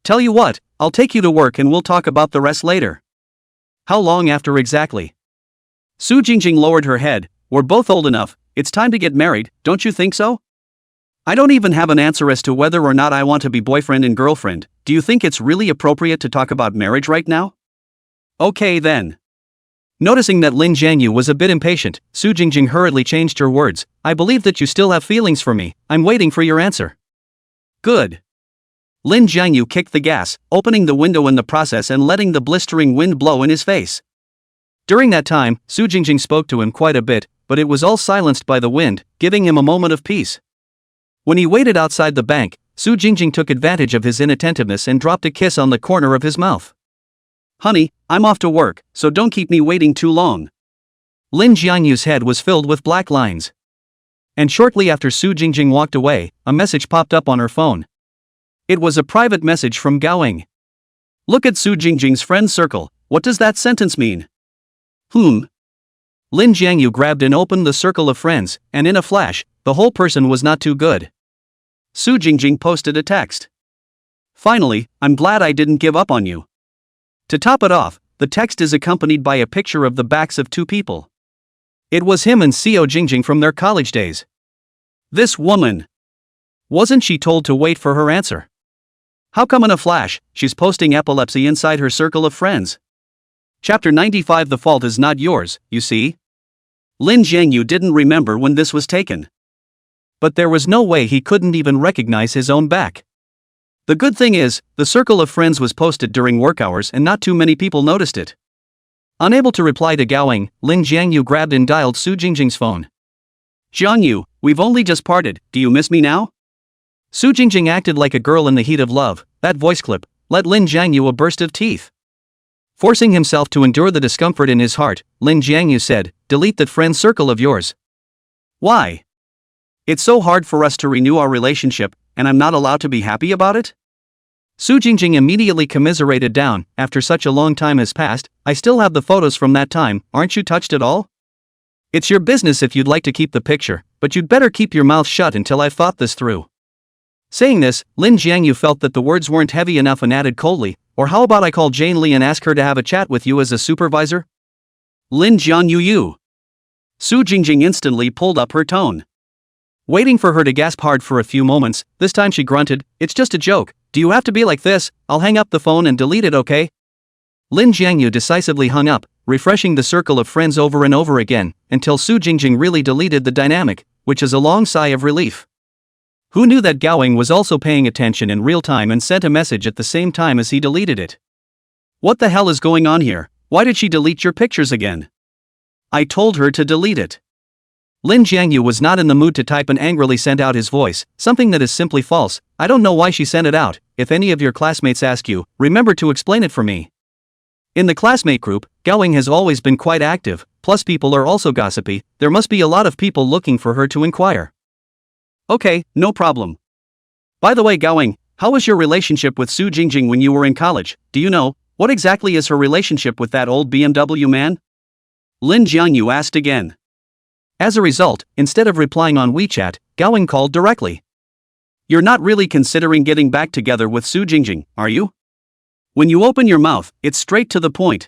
Speaker 1: Tell you what, I'll take you to work and we'll talk about the rest later. How long after exactly? Su Jingjing lowered her head. We're both old enough, it's time to get married, don't you think so? I don't even have an answer as to whether or not I want to be boyfriend and girlfriend. Do you think it's really appropriate to talk about marriage right now? Okay then. Noticing that Lin Jiangyu was a bit impatient, Su Jingjing hurriedly changed her words. I believe that you still have feelings for me. I'm waiting for your answer. Good. Lin Jiangyu kicked the gas, opening the window in the process and letting the blistering wind blow in his face. During that time, Su Jingjing spoke to him quite a bit, but it was all silenced by the wind, giving him a moment of peace. When he waited outside the bank, Su Jingjing took advantage of his inattentiveness and dropped a kiss on the corner of his mouth. Honey, I'm off to work, so don't keep me waiting too long. Lin Jiangyu's head was filled with black lines. And shortly after Su Jingjing walked away, a message popped up on her phone. It was a private message from Gaoing. Look at Su Jingjing's friend circle, what does that sentence mean? Lin Jiangyu grabbed and opened the circle of friends, and in a flash, the whole person was not too good. Su Jingjing posted a text. Finally, I'm glad I didn't give up on you. To top it off, the text is accompanied by a picture of the backs of 2 people. It was him and Xiao Jingjing from their college days. This woman. Wasn't she told to wait for her answer? How come in a flash, she's posting epilepsy inside her circle of friends? Chapter 95. The fault is not yours, you see. Lin Jiangyu didn't remember when this was taken. But there was no way he couldn't even recognize his own back. The good thing is, the circle of friends was posted during work hours and not too many people noticed it. Unable to reply to Gaoing, Lin Jiangyu grabbed and dialed Su Jingjing's phone. Jiangyu, we've only just parted, do you miss me now? Su Jingjing acted like a girl in the heat of love. That voice clip let Lin Jiangyu a burst of teeth. Forcing himself to endure the discomfort in his heart, Lin Jiangyu said, "Delete that friend circle of yours." "Why? It's so hard for us to renew our relationship, and I'm not allowed to be happy about it?" Su Jingjing immediately commiserated down. "After such a long time has passed, I still have the photos from that time, aren't you touched at all? It's your business if you'd like to keep the picture, but you'd better keep your mouth shut until I've thought this through." Saying this, Lin Jiangyu felt that the words weren't heavy enough and added coldly, "Or how about I call Jane Li and ask her to have a chat with you as a supervisor?" "Lin Jiangyu." Su Jingjing instantly pulled up her tone. Waiting for her to gasp hard for a few moments, this time she grunted, "It's just a joke. Do you have to be like this? I'll hang up the phone and delete it, okay?" Lin Jiangyu decisively hung up, refreshing the circle of friends over and over again, until Su Jingjing really deleted the dynamic, which is a long sigh of relief. Who knew that Gowing was also paying attention in real time and sent a message at the same time as he deleted it? "What the hell is going on here? Why did she delete your pictures again?" "I told her to delete it." Lin Jiangyu was not in the mood to type and angrily sent out his voice, "Something that is simply false. I don't know why she sent it out. If any of your classmates ask you, remember to explain it for me." In the classmate group, Gowing has always been quite active, plus people are also gossipy. There must be a lot of people looking for her to inquire. "Okay, no problem. By the way, Gowing, how was your relationship with Su Jingjing when you were in college? Do you know, what exactly is her relationship with that old BMW man?" Lin Jiangyu asked again. As a result, instead of replying on WeChat, Gowing called directly. "You're not really considering getting back together with Su Jingjing, are you? When you open your mouth, it's straight to the point."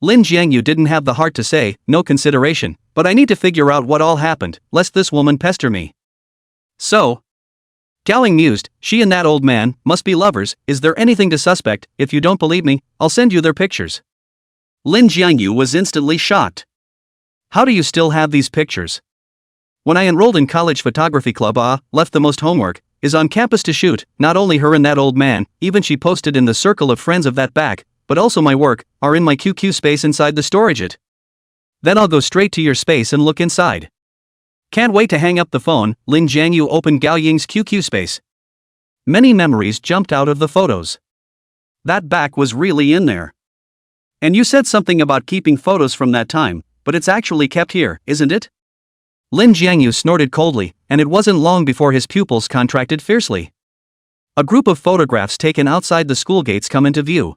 Speaker 1: Lin Jiangyu didn't have the heart to say, "No consideration, but I need to figure out what all happened, lest this woman pester me." "So?" Gowing mused, "She and that old man must be lovers. Is there anything to suspect? If you don't believe me, I'll send you their pictures." Lin Jiangyu was instantly shocked. "How do you still have these pictures?" "When I enrolled in college photography club, left the most homework is on campus to shoot, not only her and that old man, even she posted in the circle of friends of that back, but also my work, are in my QQ space inside the storage it. Then I'll go straight to your space and look inside. Can't wait to hang up the phone." Lin Jiangyu opened Gao Ying's QQ space. Many memories jumped out of the photos. That back was really in there. "And you said something about keeping photos from that time, but it's actually kept here, isn't it?" Lin Jiangyu snorted coldly, and it wasn't long before his pupils contracted fiercely. A group of photographs taken outside the school gates come into view.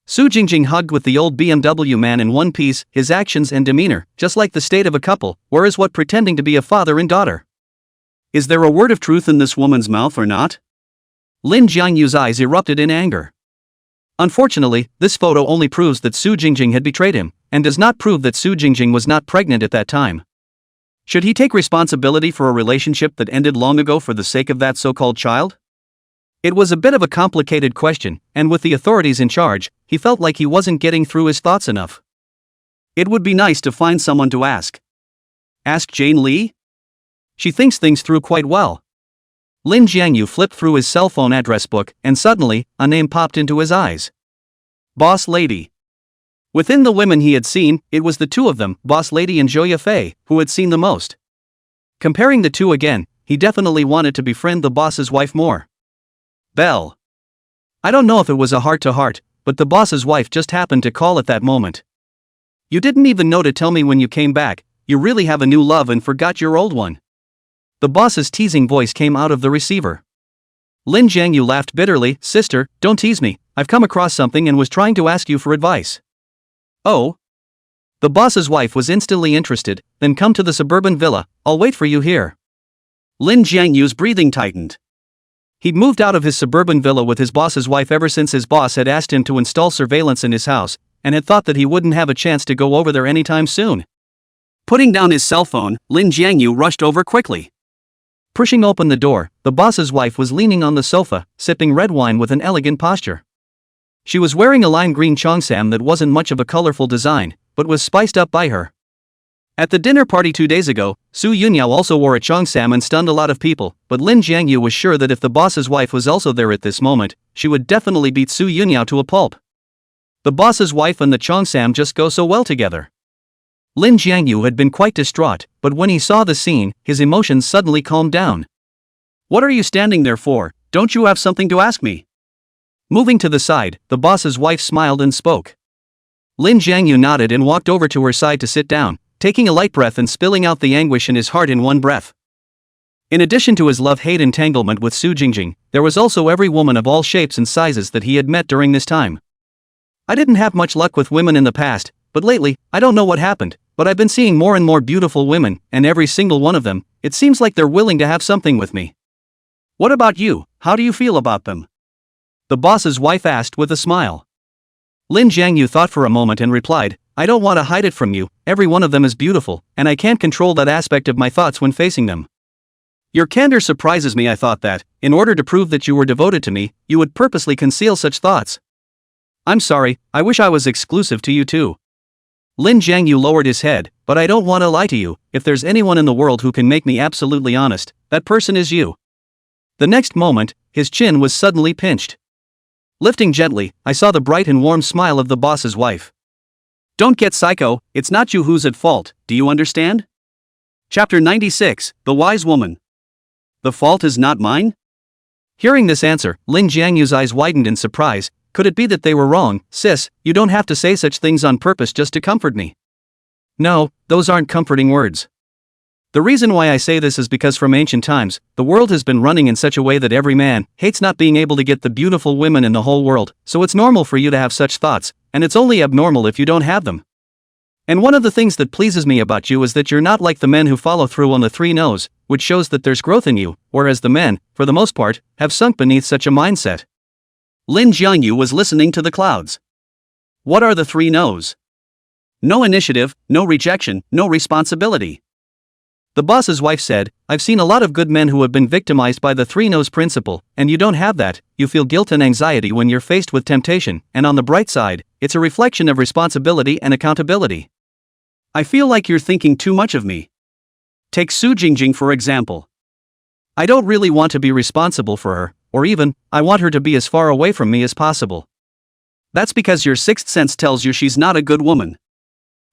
Speaker 1: Su Jingjing hugged with the old BMW man in one piece, his actions and demeanor, just like the state of a couple, whereas what pretending to be a father and daughter. Is there a word of truth in this woman's mouth or not? Lin Jiangyu's eyes erupted in anger. Unfortunately, this photo only proves that Su Jingjing had betrayed him, and does not prove that Su Jingjing was not pregnant at that time. Should he take responsibility for a relationship that ended long ago for the sake of that so-called child? It was a bit of a complicated question, and with the authorities in charge, he felt like he wasn't getting through his thoughts enough. It would be nice to find someone to ask. Ask Jane Li? She thinks things through quite well. Lin Jiangyu flipped through his cell phone address book, and suddenly, a name popped into his eyes. Boss Lady. Within the women he had seen, it was the two of them, Boss Lady and Joya Fei, who had seen the most. Comparing the two again, he definitely wanted to befriend the boss's wife more. Belle. I don't know if it was a heart-to-heart, but the boss's wife just happened to call at that moment. You didn't even know to tell me when you came back. You really have a new love and forgot your old one. The boss's teasing voice came out of the receiver. Lin Jiangyu laughed bitterly. Sister, don't tease me. I've come across something and was trying to ask you for advice. Oh? The boss's wife was instantly interested. Then come to the suburban villa. I'll wait for you here. Lin Jiangyu's breathing tightened. He'd moved out of his suburban villa with his boss's wife ever since his boss had asked him to install surveillance in his house, and had thought that he wouldn't have a chance to go over there anytime soon. Putting down his cell phone, Lin Jiangyu rushed over quickly. Pushing open the door, the boss's wife was leaning on the sofa, sipping red wine with an elegant posture. She was wearing a lime green cheongsam that wasn't much of a colorful design, but was spiced up by her. At the dinner party 2 days ago, Su Yunyao also wore a cheongsam and stunned a lot of people, but Lin Jiangyu was sure that if the boss's wife was also there at this moment, she would definitely beat Su Yunyao to a pulp. The boss's wife and the cheongsam just go so well together. Lin Jiangyu had been quite distraught, but when he saw the scene, his emotions suddenly calmed down. What are you standing there for? Don't you have something to ask me? Moving to the side, the boss's wife smiled and spoke. Lin Jiangyu nodded and walked over to her side to sit down, taking a light breath and spilling out the anguish in his heart in one breath. In addition to his love-hate entanglement with Su Jingjing, there was also every woman of all shapes and sizes that he had met during this time. I didn't have much luck with women in the past, but lately, I don't know what happened, but I've been seeing more and more beautiful women, and every single one of them, it seems like they're willing to have something with me. What about you, how do you feel about them? The boss's wife asked with a smile. Lin Jiangyu thought for a moment and replied, I don't want to hide it from you, every one of them is beautiful, and I can't control that aspect of my thoughts when facing them. Your candor surprises me. I thought that, in order to prove that you were devoted to me, you would purposely conceal such thoughts. I'm sorry, I wish I was exclusive to you too. Lin Jiangyu lowered his head, but I don't want to lie to you, if there's anyone in the world who can make me absolutely honest, that person is you. The next moment, his chin was suddenly pinched. Lifting gently, I saw the bright and warm smile of the boss's wife. Don't get psycho, it's not you who's at fault, do you understand? Chapter 96, The Wise Woman. The fault is not mine? Hearing this answer, Lin Jiangyu's eyes widened in surprise. Could it be that they were wrong? Sis, you don't have to say such things on purpose just to comfort me. No, those aren't comforting words. The reason why I say this is because from ancient times, the world has been running in such a way that every man hates not being able to get the beautiful women in the whole world, so it's normal for you to have such thoughts, and it's only abnormal if you don't have them. And one of the things that pleases me about you is that you're not like the men who follow through on the 3 no's, which shows that there's growth in you, whereas the men, for the most part, have sunk beneath such a mindset. Lin Jiangyu was listening to the clouds. What are the 3 no's? No initiative, no rejection, no responsibility. The boss's wife said, I've seen a lot of good men who have been victimized by the 3 no's principle, and you don't have that. You feel guilt and anxiety when you're faced with temptation, and on the bright side, it's a reflection of responsibility and accountability. I feel like you're thinking too much of me. Take Su Jingjing for example. I don't really want to be responsible for her, or even, I want her to be as far away from me as possible. That's because your 6th sense tells you she's not a good woman.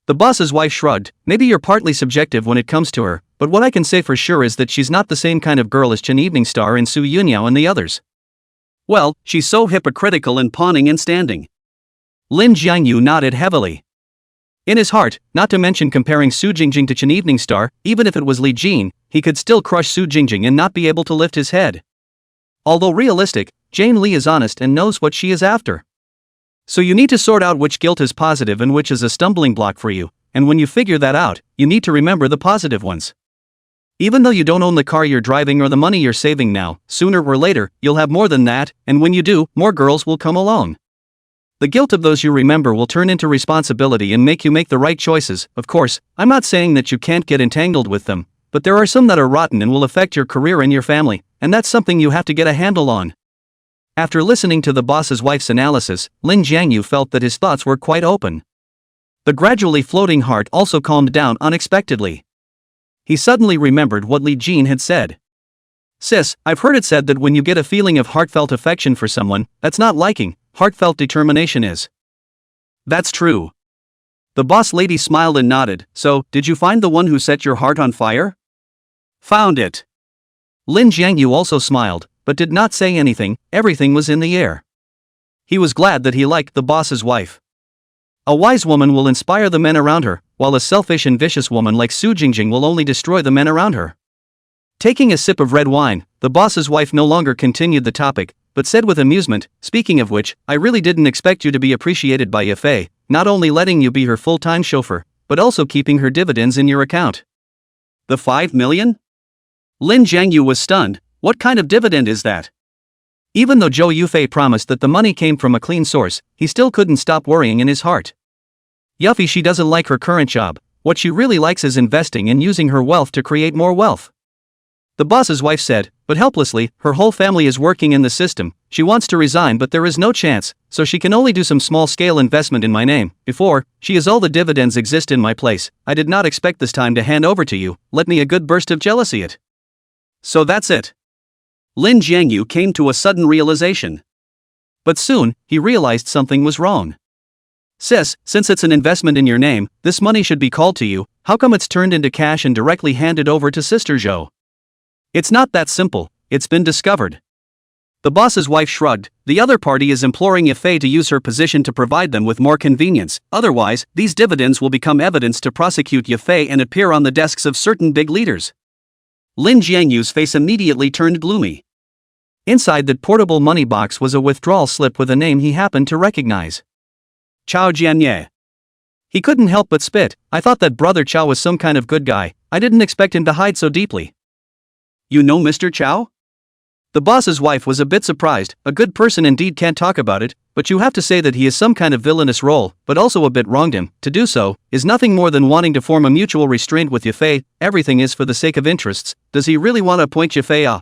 Speaker 1: The boss's wife shrugged, maybe you're partly subjective when it comes to her, but what I can say for sure is that she's not the same kind of girl as Chen Evening Star and Su Yunyao and the others. Well, she's so hypocritical and pawning and standing. Lin Jiangyu nodded heavily. In his heart, not to mention comparing Su Jingjing to Chen Evening Star, even if it was Li Jin, he could still crush Su Jingjing and not be able to lift his head. Although realistic, Jane Li is honest and knows what she is after. So you need to sort out which guilt is positive and which is a stumbling block for you, and when you figure that out, you need to remember the positive ones. Even though you don't own the car you're driving or the money you're saving now, sooner or later, you'll have more than that, and when you do, more girls will come along. The guilt of those you remember will turn into responsibility and make you make the right choices. Of course, I'm not saying that you can't get entangled with them, but there are some that are rotten and will affect your career and your family, and that's something you have to get a handle on. After listening to the boss's wife's analysis, Lin Jiangyu felt that his thoughts were quite open. The gradually floating heart also calmed down unexpectedly. He suddenly remembered what Li Jin had said. Sis, I've heard it said that when you get a feeling of heartfelt affection for someone, that's not liking, heartfelt determination is. That's true. The boss lady smiled and nodded. So, did you find the one who set your heart on fire? Found it. Lin Jiangyu also smiled, but did not say anything. Everything was in the air. He was glad that he liked the boss's wife. A wise woman will inspire the men around her, while a selfish and vicious woman like Su Jingjing will only destroy the men around her. Taking a sip of red wine, the boss's wife no longer continued the topic, but said with amusement, speaking of which, I really didn't expect you to be appreciated by Yafei, not only letting you be her full-time chauffeur, but also keeping her dividends in your account. The 5 million? Lin Jiangyu was stunned. What kind of dividend is that? Even though Zhou Yufei promised that the money came from a clean source, he still couldn't stop worrying in his heart. Yuffie, she doesn't like her current job. What she really likes is investing and using her wealth to create more wealth. The boss's wife said, but helplessly, her whole family is working in the system. She wants to resign but there is no chance, so she can only do some small-scale investment in my name. Before, she is all the dividends exist in my place. I did not expect this time to hand over to you. Let me a good burst of jealousy it. So that's it. Lin Jiangyu came to a sudden realization. But soon, he realized something was wrong. Sis, since it's an investment in your name, this money should be called to you. How come it's turned into cash and directly handed over to Sister Zhou? It's not that simple. it's been discovered. The boss's wife shrugged. The other party is imploring Yafei to use her position to provide them with more convenience, otherwise, these dividends will become evidence to prosecute Yafei and appear on the desks of certain big leaders. Lin Jianyu's face immediately turned gloomy. Inside that portable money box was a withdrawal slip with a name he happened to recognize. Chao Jianye. He couldn't help but spit. I thought that brother Chao was some kind of good guy. I didn't expect him to hide so deeply. You know Mr. Chao? The boss's wife was a bit surprised. A good person indeed can't talk about it, but you have to say that he is some kind of villainous role, but also a bit wronged him. To do so is nothing more than wanting to form a mutual restraint with Yafei. Everything is for the sake of interests. Does he really want to appoint Yafei?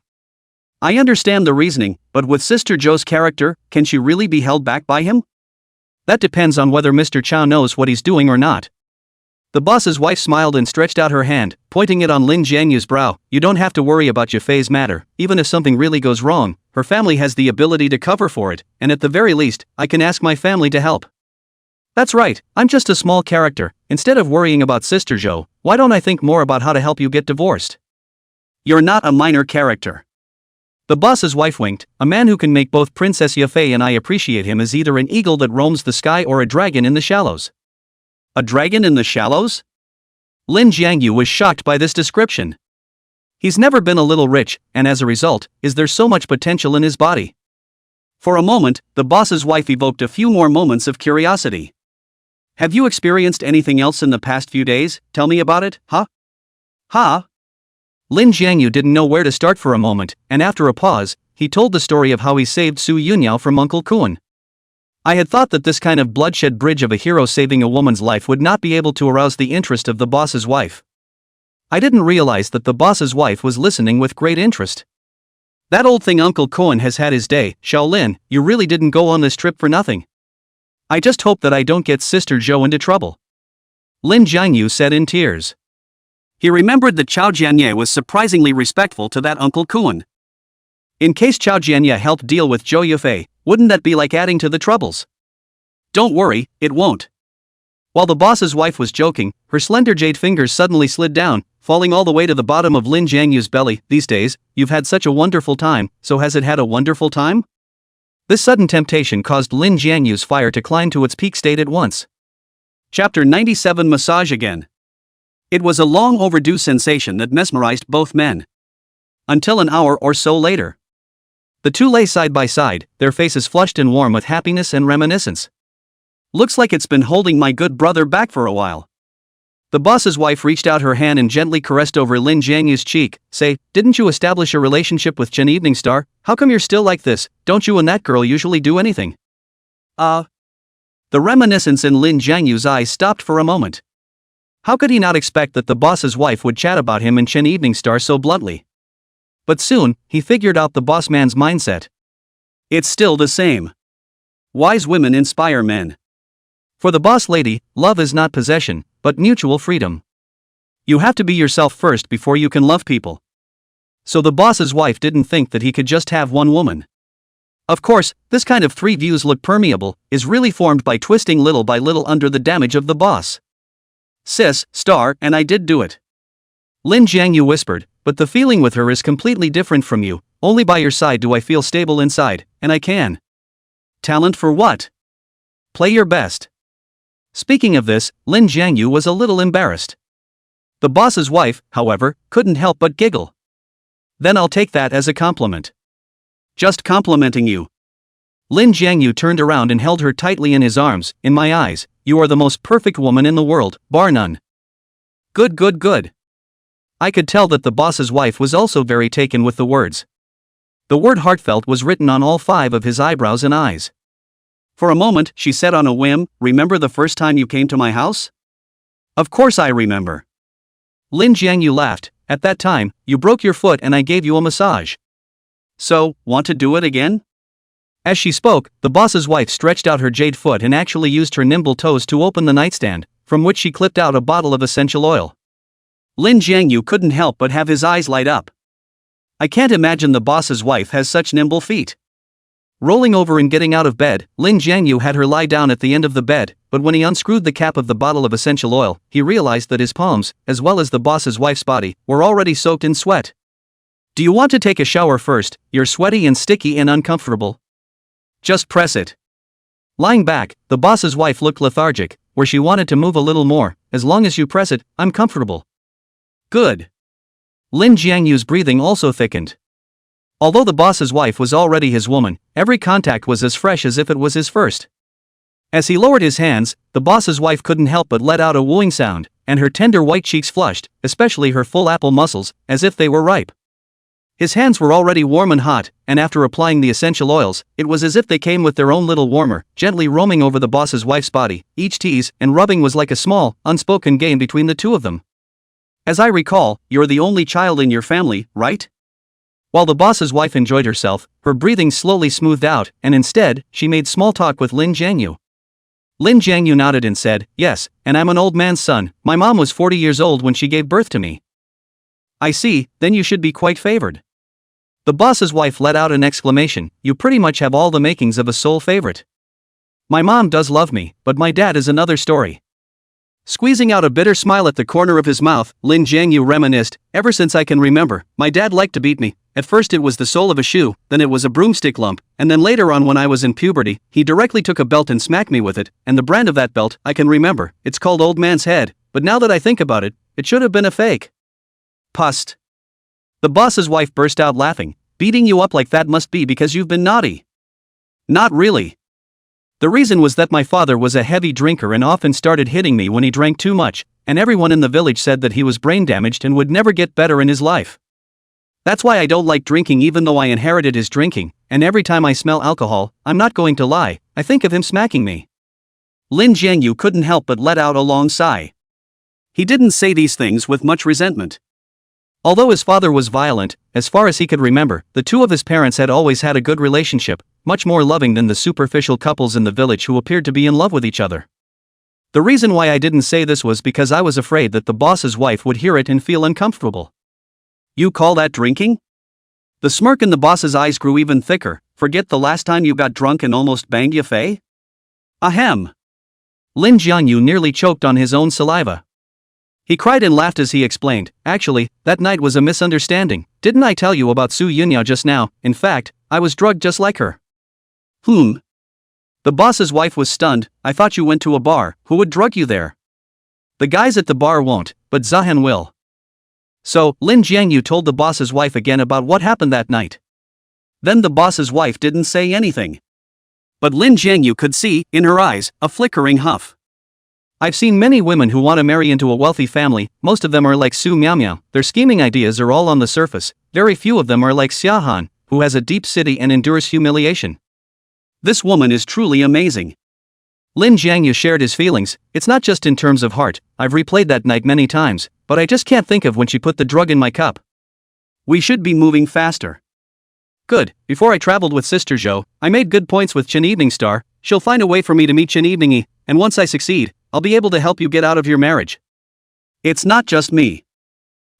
Speaker 1: I understand the reasoning, but with Sister Zhou's character, can she really be held back by him? That depends on whether Mr. Chao knows what he's doing or not. The boss's wife smiled and stretched out her hand, pointing it on Lin Jianyu's brow. You don't have to worry about Yafei's matter. Even if something really goes wrong, her family has the ability to cover for it, and at the very least, I can ask my family to help. That's right, I'm just a small character. Instead of worrying about Sister Zhou, why don't I think more about how to help you get divorced? You're not a minor character. The boss's wife winked. A man who can make both Princess Yafei and I appreciate him is either an eagle that roams the sky or a dragon in the shallows. A dragon in the shallows? Lin Jiangyu was shocked by this description. He's never been a little rich, and as a result, is there so much potential in his body? For a moment, the boss's wife evoked a few more moments of curiosity. Have you experienced anything else in the past few days? Tell me about it, huh? Huh? Lin Jiangyu didn't know where to start for a moment, and after a pause, he told the story of how he saved Su Yunyao from Uncle Kuan. I had thought that this kind of bloodshed bridge of a hero saving a woman's life would not be able to arouse the interest of the boss's wife. I didn't realize that the boss's wife was listening with great interest. That old thing Uncle Cohen has had his day. Shaolin, you really didn't go on this trip for nothing. I just hope that I don't get Sister Zhou into trouble. Lin Jiangyu said in tears. He remembered that Chao Jianye was surprisingly respectful to that Uncle Kuan. In case Chao Jianye helped deal with Zhou Yufei, wouldn't that be like adding to the troubles? Don't worry, it won't. While the boss's wife was joking, her slender jade fingers suddenly slid down, falling all the way to the bottom of Lin Jiangyu's belly. These days, you've had such a wonderful time, so has it had a wonderful time? This sudden temptation caused Lin Jiangyu's fire to climb to its peak state at once. Chapter 97 Massage Again. It was a long overdue sensation that mesmerized both men. Until an hour or so later. The two lay side by side, their faces flushed and warm with happiness and reminiscence. Looks like it's been holding my good brother back for a while. The boss's wife reached out her hand and gently caressed over Lin Jiangyu's cheek. Say, didn't you establish a relationship with Chen Evening Star? How come you're still like this? Don't you and that girl usually do anything? The reminiscence in Lin Jiangyu's eyes stopped for a moment. How could he not expect that the boss's wife would chat about him and Chen Evening Star so bluntly? But soon, he figured out the boss man's mindset. It's still the same. Wise women inspire men. For the boss lady, love is not possession, but mutual freedom. You have to be yourself first before you can love people. So the boss's wife didn't think that he could just have one woman. Of course, this kind of three views look permeable, is really formed by twisting little by little under the damage of the boss. Sis, Star, and I did do it. Lin Jiangyu whispered, but the feeling with her is completely different from you. Only by your side do I feel stable inside, and I can. Talent for what? Play your best. Speaking of this, Lin Jiangyu was a little embarrassed. The boss's wife, however, couldn't help but giggle. Then I'll take that as a compliment. Just complimenting you. Lin Jiangyu turned around and held her tightly in his arms. In my eyes, you are the most perfect woman in the world, bar none. Good, good, good. I could tell that the boss's wife was also very taken with the words. The word heartfelt was written on all 5 of his eyebrows and eyes. For a moment, she said on a whim, remember the first time you came to my house? Of course I remember. Lin Jiangyu laughed. At that time, you broke your foot and I gave you a massage. So, want to do it again? As she spoke, the boss's wife stretched out her jade foot and actually used her nimble toes to open the nightstand, from which she clipped out a bottle of essential oil. Lin Jiangyu couldn't help but have his eyes light up. I can't imagine the boss's wife has such nimble feet. Rolling over and getting out of bed, Lin Jiangyu had her lie down at the end of the bed, but when he unscrewed the cap of the bottle of essential oil, he realized that his palms, as well as the boss's wife's body, were already soaked in sweat. Do you want to take a shower first? You're sweaty and sticky and uncomfortable. Just press it. Lying back, the boss's wife looked lethargic, where she wanted to move a little more. As long as you press it, I'm comfortable. Good. Lin Jiangyu's breathing also thickened. Although the boss's wife was already his woman, every contact was as fresh as if it was his first. As he lowered his hands, the boss's wife couldn't help but let out a wooing sound, and her tender white cheeks flushed, especially her full apple muscles, as if they were ripe. His hands were already warm and hot, and after applying the essential oils, it was as if they came with their own little warmer, gently roaming over the boss's wife's body. Each tease and rubbing was like a small, unspoken game between the two of them. As I recall, you're the only child in your family, right? While the boss's wife enjoyed herself, her breathing slowly smoothed out, and instead, she made small talk with Lin Jiangyu. Lin Jiangyu nodded and said, yes, and I'm an old man's son. My mom was 40 years old when she gave birth to me. I see, then you should be quite favored. The boss's wife let out an exclamation. You pretty much have all the makings of a soul favorite. My mom does love me, but my dad is another story. Squeezing out a bitter smile at the corner of his mouth, Lin Jiangyu reminisced, ever since I can remember, my dad liked to beat me. At first it was the sole of a shoe, then it was a broomstick lump, and then later on when I was in puberty, he directly took a belt and smacked me with it, and the brand of that belt, I can remember, it's called Old Man's Head, but now that I think about it, it should have been a fake. Pust. The boss's wife burst out laughing. Beating you up like that must be because you've been naughty. Not really. The reason was that my father was a heavy drinker and often started hitting me when he drank too much, and everyone in the village said that he was brain damaged and would never get better in his life. That's why I don't like drinking even though I inherited his drinking, and every time I smell alcohol, I'm not going to lie, I think of him smacking me. Lin Jiangyu couldn't help but let out a long sigh. He didn't say these things with much resentment. Although his father was violent, as far as he could remember, the two of his parents had always had a good relationship, much more loving than the superficial couples in the village who appeared to be in love with each other. The reason why I didn't say this was because I was afraid that the boss's wife would hear it and feel uncomfortable. You call that drinking? The smirk in the boss's eyes grew even thicker. Forget the last time you got drunk and almost banged your fay? Ahem. Lin Jiangyu nearly choked on his own saliva. He cried and laughed as he explained, actually, that night was a misunderstanding. Didn't I tell you about Su Yunya just now? In fact, I was drugged just like her. The boss's wife was stunned. I thought you went to a bar. Who would drug you there? The guys at the bar won't, but Zahan will. So, Lin Jiangyu told the boss's wife again about what happened that night. Then the boss's wife didn't say anything. But Lin Jiangyu could see, in her eyes, a flickering huff. I've seen many women who want to marry into a wealthy family. Most of them are like Su Miaomiao, their scheming ideas are all on the surface. Very few of them are like Xiahan, who has a deep city and endures humiliation. This woman is truly amazing. Lin Jiangyu shared his feelings. It's not just in terms of heart, I've replayed that night many times, but I just can't think of when she put the drug in my cup. We should be moving faster. Good, before I traveled with Sister Zhou, I made good points with Chen Evening Star. She'll find a way for me to meet Chen Evening, and once I succeed, I'll be able to help you get out of your marriage. It's not just me.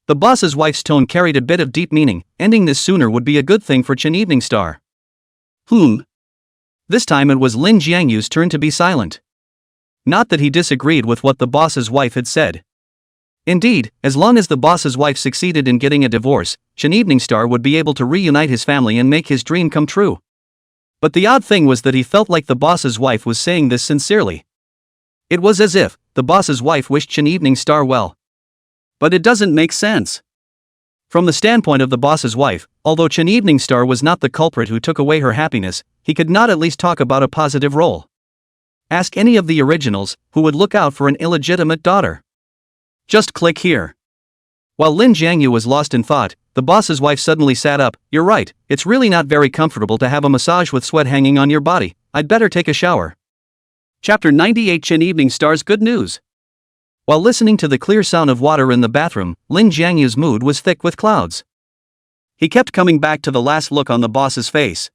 Speaker 1: The boss's wife's tone carried a bit of deep meaning. Ending this sooner would be a good thing for Chen Evening Star. This time it was Lin Jiangyu's turn to be silent. Not that he disagreed with what the boss's wife had said. Indeed, as long as the boss's wife succeeded in getting a divorce, Chen Evening Star would be able to reunite his family and make his dream come true. But the odd thing was that he felt like the boss's wife was saying this sincerely. It was as if the boss's wife wished Chen Evening Star well. But it doesn't make sense. From the standpoint of the boss's wife, although Chen Evening Star was not the culprit who took away her happiness, he could not at least talk about a positive role. Ask any of the originals who would look out for an illegitimate daughter. Just click here. While Lin Jiangyu was lost in thought, the boss's wife suddenly sat up. You're right, it's really not very comfortable to have a massage with sweat hanging on your body. I'd better take a shower. Chapter 98 Chen Evening Star's Good News. While listening to the clear sound of water in the bathroom, Lin Jiangyu's mood was thick with clouds. He kept coming back to the last look on the boss's face,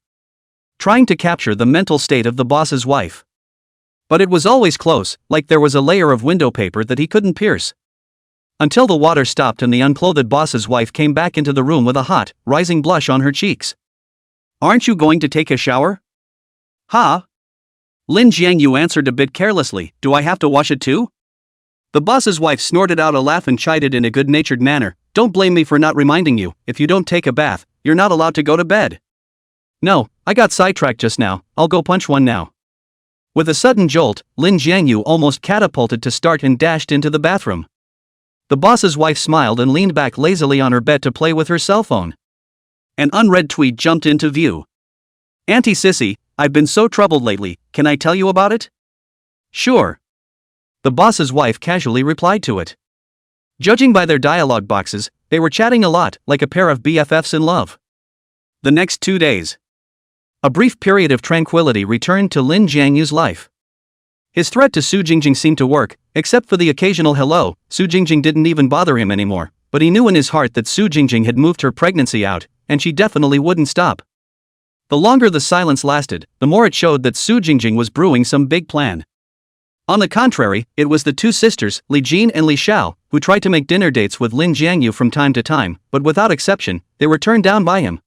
Speaker 1: trying to capture the mental state of the boss's wife. But it was always close, like there was a layer of window paper that he couldn't pierce. Until the water stopped and the unclothed boss's wife came back into the room with a hot, rising blush on her cheeks. Aren't you going to take a shower? Huh? Lin Jiangyu answered a bit carelessly, do I have to wash it too? The boss's wife snorted out a laugh and chided in a good-natured manner, Don't blame me for not reminding you, if you don't take a bath, you're not allowed to go to bed. No, I got sidetracked just now, I'll go punch one now. With a sudden jolt, Lin Jiangyu almost catapulted to start and dashed into the bathroom. The boss's wife smiled and leaned back lazily on her bed to play with her cell phone. An unread tweet jumped into view. Auntie Sissy, I've been so troubled lately, can I tell you about it? Sure. The boss's wife casually replied to it. Judging by their dialogue boxes, they were chatting a lot, like a pair of BFFs in love. The next 2 days. A brief period of tranquility returned to Lin Jiangyu's life. His threat to Su Jingjing seemed to work, except for the occasional hello. Su Jingjing didn't even bother him anymore, but he knew in his heart that Su Jingjing had moved her pregnancy out, and she definitely wouldn't stop. The longer the silence lasted, the more it showed that Su Jingjing was brewing some big plan. On the contrary, it was the two sisters, Li Jin and Li Xiao, who tried to make dinner dates with Lin Jiangyu from time to time, but without exception, they were turned down by him.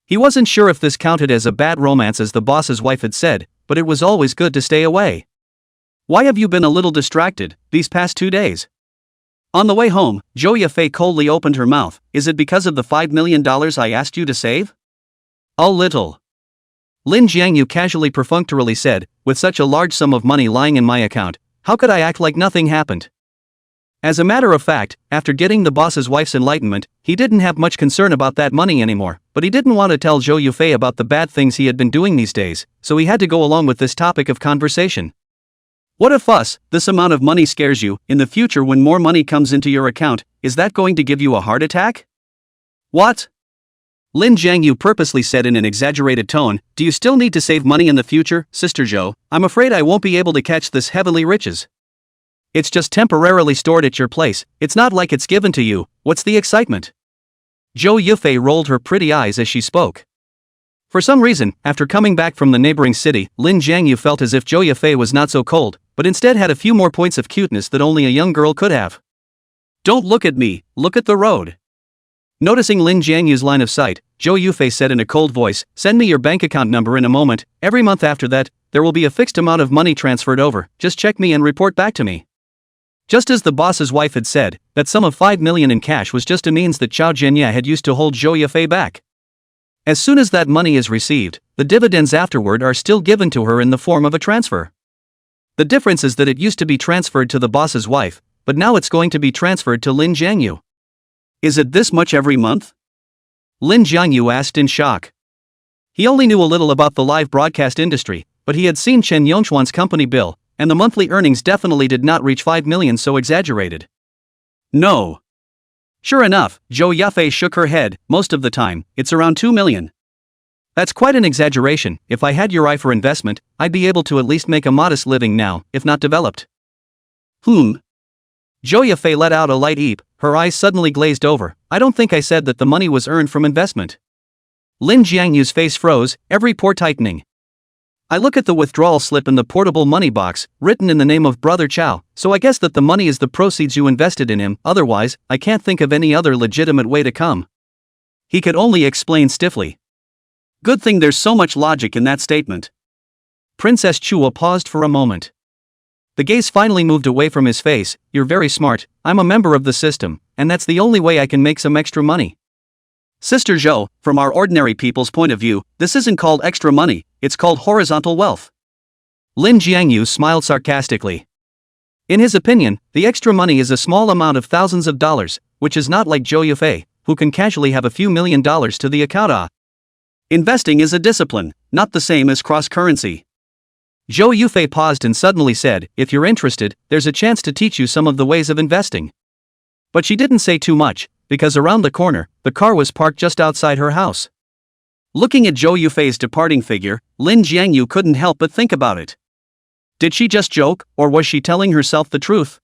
Speaker 1: He wasn't sure if this counted as a bad romance as the boss's wife had said, but it was always good to stay away. Why have you been a little distracted these past 2 days? On the way home, Zhou Yafei coldly opened her mouth. Is it because of the $5 million I asked you to save? A little. Lin Jiangyu casually perfunctorily said, with such a large sum of money lying in my account, how could I act like nothing happened? As a matter of fact, after getting the boss's wife's enlightenment, he didn't have much concern about that money anymore, but he didn't want to tell Zhou Yafei about the bad things he had been doing these days, so he had to go along with this topic of conversation. What a fuss, this amount of money scares you. In the future when more money comes into your account, is that going to give you a heart attack? What? Lin Jiangyu purposely said in an exaggerated tone, do you still need to save money in the future, Sister Zhou? I'm afraid I won't be able to catch this heavenly riches. It's just temporarily stored at your place, it's not like it's given to you, what's the excitement? Zhou Yafei rolled her pretty eyes as she spoke. For some reason, after coming back from the neighboring city, Lin Jiangyu felt as if Zhou Yafei was not so cold, but instead had a few more points of cuteness that only a young girl could have. Don't look at me, look at the road. Noticing Lin Jiangyu's line of sight, Zhou Yafei said in a cold voice, send me your bank account number in a moment. Every month after that, there will be a fixed amount of money transferred over, just check me and report back to me. Just as the boss's wife had said, that sum of 5 million in cash was just a means that Chao Jianya had used to hold Zhou Yafei back. As soon as that money is received, the dividends afterward are still given to her in the form of a transfer. The difference is that it used to be transferred to the boss's wife, but now it's going to be transferred to Lin Jiangyu. Is it this much every month? Lin Jiangyu asked in shock. He only knew a little about the live broadcast industry, but he had seen Chen Yongchuan's company bill, and the monthly earnings definitely did not reach 5 million, so exaggerated. No. Sure enough, Zhou Yafei shook her head. Most of the time, it's around 2 million. That's quite an exaggeration. If I had your eye for investment, I'd be able to at least make a modest living now, if not developed. Zhou Yafei let out a light eep, her eyes suddenly glazed over. I don't think I said that the money was earned from investment. Lin Jiangyu's face froze, every pore tightening. I look at the withdrawal slip in the portable money box, written in the name of Brother Chao, so I guess that the money is the proceeds you invested in him, otherwise, I can't think of any other legitimate way to come. He could only explain stiffly. Good thing there's so much logic in that statement. Princess Chua paused for a moment. The gaze finally moved away from his face. You're very smart, I'm a member of the system, and that's the only way I can make some extra money. Sister Zhou, from our ordinary people's point of view, this isn't called extra money, it's called horizontal wealth. Lin Jiangyu smiled sarcastically. In his opinion, the extra money is a small amount of thousands of dollars, which is not like Zhou Yafei, who can casually have a few $1 million to the account. Investing is a discipline, not the same as cross-currency. Zhou Yafei paused and suddenly said, if you're interested, there's a chance to teach you some of the ways of investing. But she didn't say too much, because around the corner, the car was parked just outside her house. Looking at Zhou Yafei's departing figure, Lin Jiangyu couldn't help but think about it. Did she just joke, or was she telling herself the truth?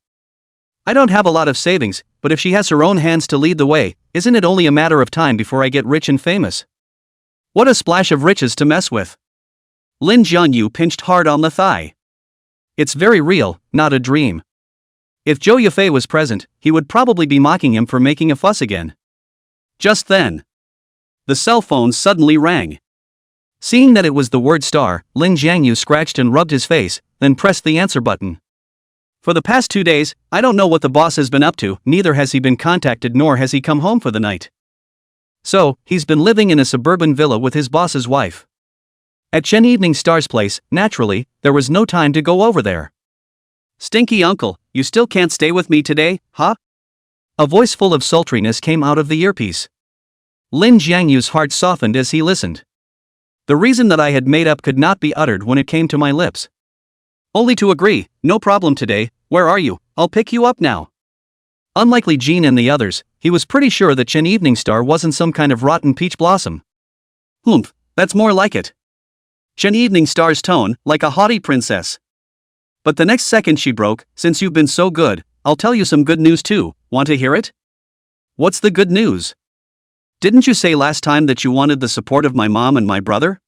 Speaker 1: I don't have a lot of savings, but if she has her own hands to lead the way, isn't it only a matter of time before I get rich and famous? What a splash of riches to mess with. Lin Jiangyu pinched hard on the thigh. It's very real, not a dream. If Zhou Yafei was present, he would probably be mocking him for making a fuss again. Just then, the cell phone suddenly rang. Seeing that it was the word star, Lin Jiangyu scratched and rubbed his face, then pressed the answer button. For the past 2 days, I don't know what the boss has been up to, neither has he been contacted nor has he come home for the night. So, he's been living in a suburban villa with his boss's wife. At Chen Evening Star's place, naturally, there was no time to go over there. Stinky uncle, you still can't stay with me today, huh? A voice full of sultriness came out of the earpiece. Lin Jiangyu's heart softened as he listened. The reason that I had made up could not be uttered when it came to my lips. Only to agree, no problem today, where are you, I'll pick you up now. Unlike Li Jin and the others, he was pretty sure that Chen Evening Star wasn't some kind of rotten peach blossom. Humph, that's more like it. Chen Evening Star's tone, like a haughty princess. But the next second she broke, since you've been so good, I'll tell you some good news too, want to hear it? What's the good news? Didn't you say last time that you wanted the support of my mom and my brother?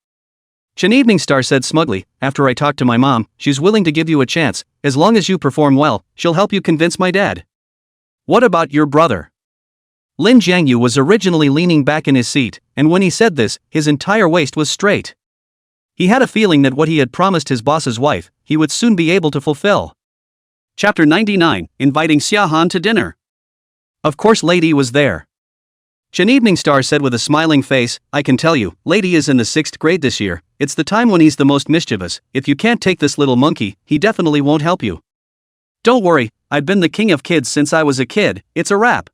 Speaker 1: Chen Evening Star said smugly, after I talked to my mom, she's willing to give you a chance, as long as you perform well, she'll help you convince my dad. What about your brother? Lin Jiangyu was originally leaning back in his seat, and when he said this, his entire waist was straight. He had a feeling that what he had promised his boss's wife, he would soon be able to fulfill. Chapter 99, Inviting Xia Han to Dinner. Of course Lady was there. Chen Evening Star said with a smiling face, I can tell you, Lady is in the 6th grade this year, it's the time when he's the most mischievous, if you can't take this little monkey, he definitely won't help you. Don't worry, I've been the king of kids since I was a kid, it's a wrap.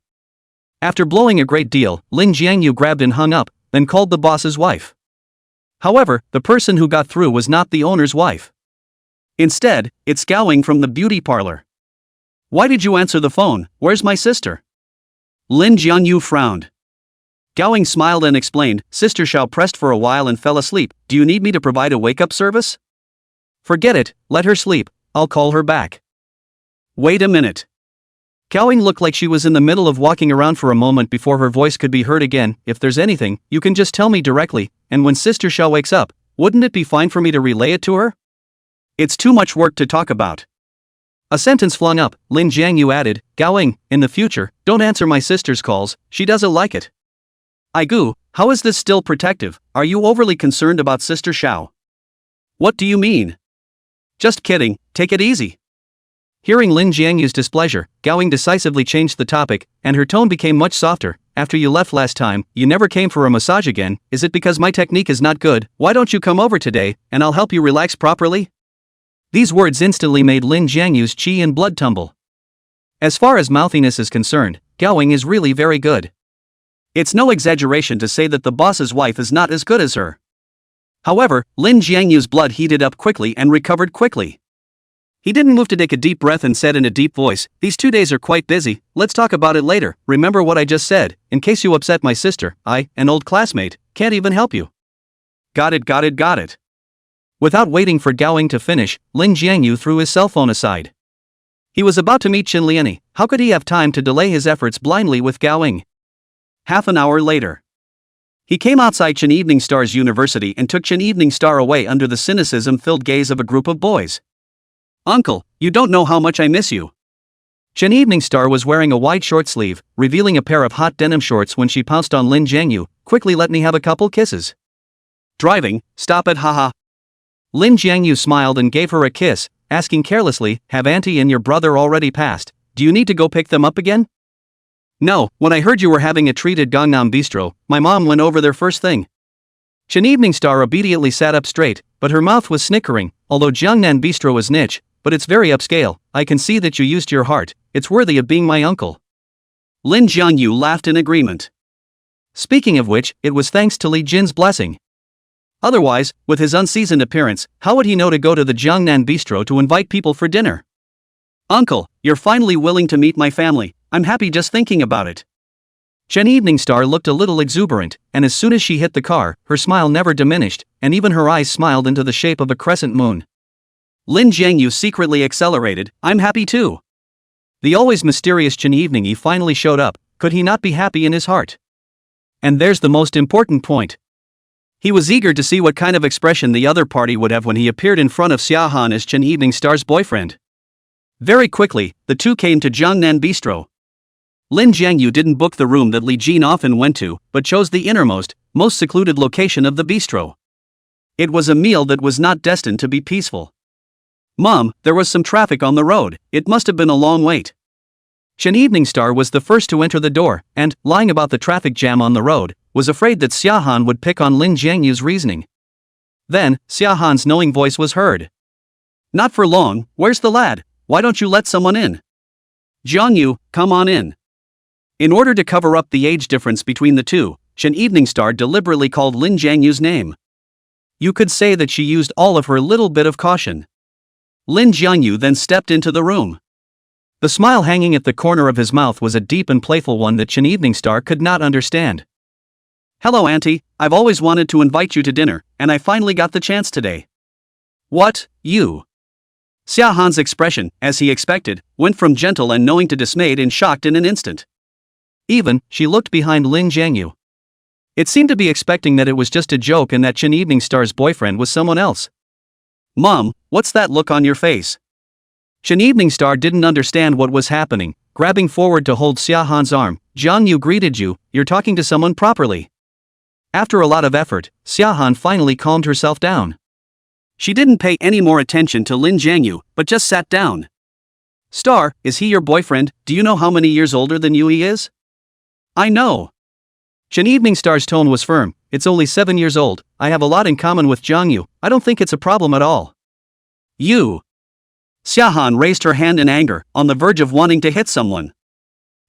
Speaker 1: After blowing a great deal, Lin Jiangyu grabbed and hung up, then called the boss's wife. However, the person who got through was not the owner's wife. Instead, it's Gao-Ying from the beauty parlor. Why did you answer the phone, where's my sister? Lin Jiangyu frowned. Gao-Ying smiled and explained, Sister Xiao pressed for a while and fell asleep, do you need me to provide a wake-up service? Forget it, let her sleep, I'll call her back. Wait a minute. Gao-Ying looked like she was in the middle of walking around for a moment before her voice could be heard again, if there's anything, you can just tell me directly, and when Sister Xiao wakes up, wouldn't it be fine for me to relay it to her? It's too much work to talk about. A sentence flung up, Lin Jiangyu added, Gao-Ying, in the future, don't answer my sister's calls, she doesn't like it. Aigu, how is this still protective, are you overly concerned about Sister Xiao? What do you mean? Just kidding, take it easy. Hearing Lin Jiangyu's displeasure, Gao-Ying decisively changed the topic, and her tone became much softer. After you left last time, you never came for a massage again, is it because my technique is not good, why don't you come over today, and I'll help you relax properly? These words instantly made Lin Jiangyu's qi and blood tumble. As far as mouthiness is concerned, Gao-Ying is really very good. It's no exaggeration to say that the boss's wife is not as good as her. However, Lin Jiangyu's blood heated up quickly and recovered quickly. He didn't move to take a deep breath and said in a deep voice, these 2 days are quite busy, let's talk about it later, remember what I just said, in case you upset my sister, I, an old classmate, can't even help you. Got it. Without waiting for Gao-Ying to finish, Lin Jiangyu threw his cell phone aside. He was about to meet Qin Liani, how could he have time to delay his efforts blindly with Gao-Ying? Half an hour later. He came outside Chen Evening Star's university and took Chen Evening Star away under the cynicism-filled gaze of a group of boys. Uncle, you don't know how much I miss you. Chen Evening Star was wearing a wide short sleeve, revealing a pair of hot denim shorts when she pounced on Lin Jiangyu, quickly let me have a couple kisses. Driving, stop it haha. Lin Jiangyu smiled and gave her a kiss, asking carelessly, have auntie and your brother already passed, do you need to go pick them up again? No, when I heard you were having a treat at Gangnam Bistro, my mom went over there first thing. Chen Evening Star obediently sat up straight, but her mouth was snickering, although Jiangnan Bistro is niche, but it's very upscale, I can see that you used your heart, it's worthy of being my uncle. Lin Jiangyu laughed in agreement. Speaking of which, it was thanks to Li Jin's blessing. Otherwise, with his unseasoned appearance, how would he know to go to the Jiangnan Bistro to invite people for dinner? Uncle, you're finally willing to meet my family, I'm happy just thinking about it. Chen Evening Star looked a little exuberant, and as soon as she hit the car, her smile never diminished, and even her eyes smiled into the shape of a crescent moon. Lin Jiangyu secretly accelerated, I'm happy too. The always mysterious Chen Evening finally showed up, could he not be happy in his heart? And there's the most important point. He was eager to see what kind of expression the other party would have when he appeared in front of Xia Han as Chen Evening Star's boyfriend. Very quickly, the two came to Jiangnan Bistro. Lin Jiangyu didn't book the room that Li Jin often went to, but chose the innermost, most secluded location of the bistro. It was a meal that was not destined to be peaceful. Mom, there was some traffic on the road, it must have been a long wait. Chen Evening Star was the first to enter the door, and, lying about the traffic jam on the road, was afraid that Xiahan would pick on Lin Jiangyu's reasoning. Then, Xiahan's knowing voice was heard. Not for long, where's the lad? Why don't you let someone in? Jiangyu, come on in. In order to cover up the age difference between the two, Chen Evening Star deliberately called Lin Jiangyu's name. You could say that she used all of her little bit of caution. Lin Jiangyu then stepped into the room. The smile hanging at the corner of his mouth was a deep and playful one that Chen Evening Star could not understand. Hello auntie, I've always wanted to invite you to dinner, and I finally got the chance today. What, you? Xiahan's expression, as he expected, went from gentle and knowing to dismayed and shocked in an instant. Even, she looked behind Lin Jiangyu. It seemed to be expecting that it was just a joke and that Chen Evening Star's boyfriend was someone else. Mom, what's that look on your face? Chen Evening Star didn't understand what was happening. Grabbing forward to hold Xiahan's arm, Jiangyu greeted you, you're talking to someone properly. After a lot of effort, Xiahan finally calmed herself down. She didn't pay any more attention to Lin Jiangyu, but just sat down. Star, is he your boyfriend? Do you know how many years older than you he is? I know. Chen Evening Star's tone was firm. It's only 7 years old. I have a lot in common with Jiangyu. I don't think it's a problem at all. You. Xiahan raised her hand in anger, on the verge of wanting to hit someone.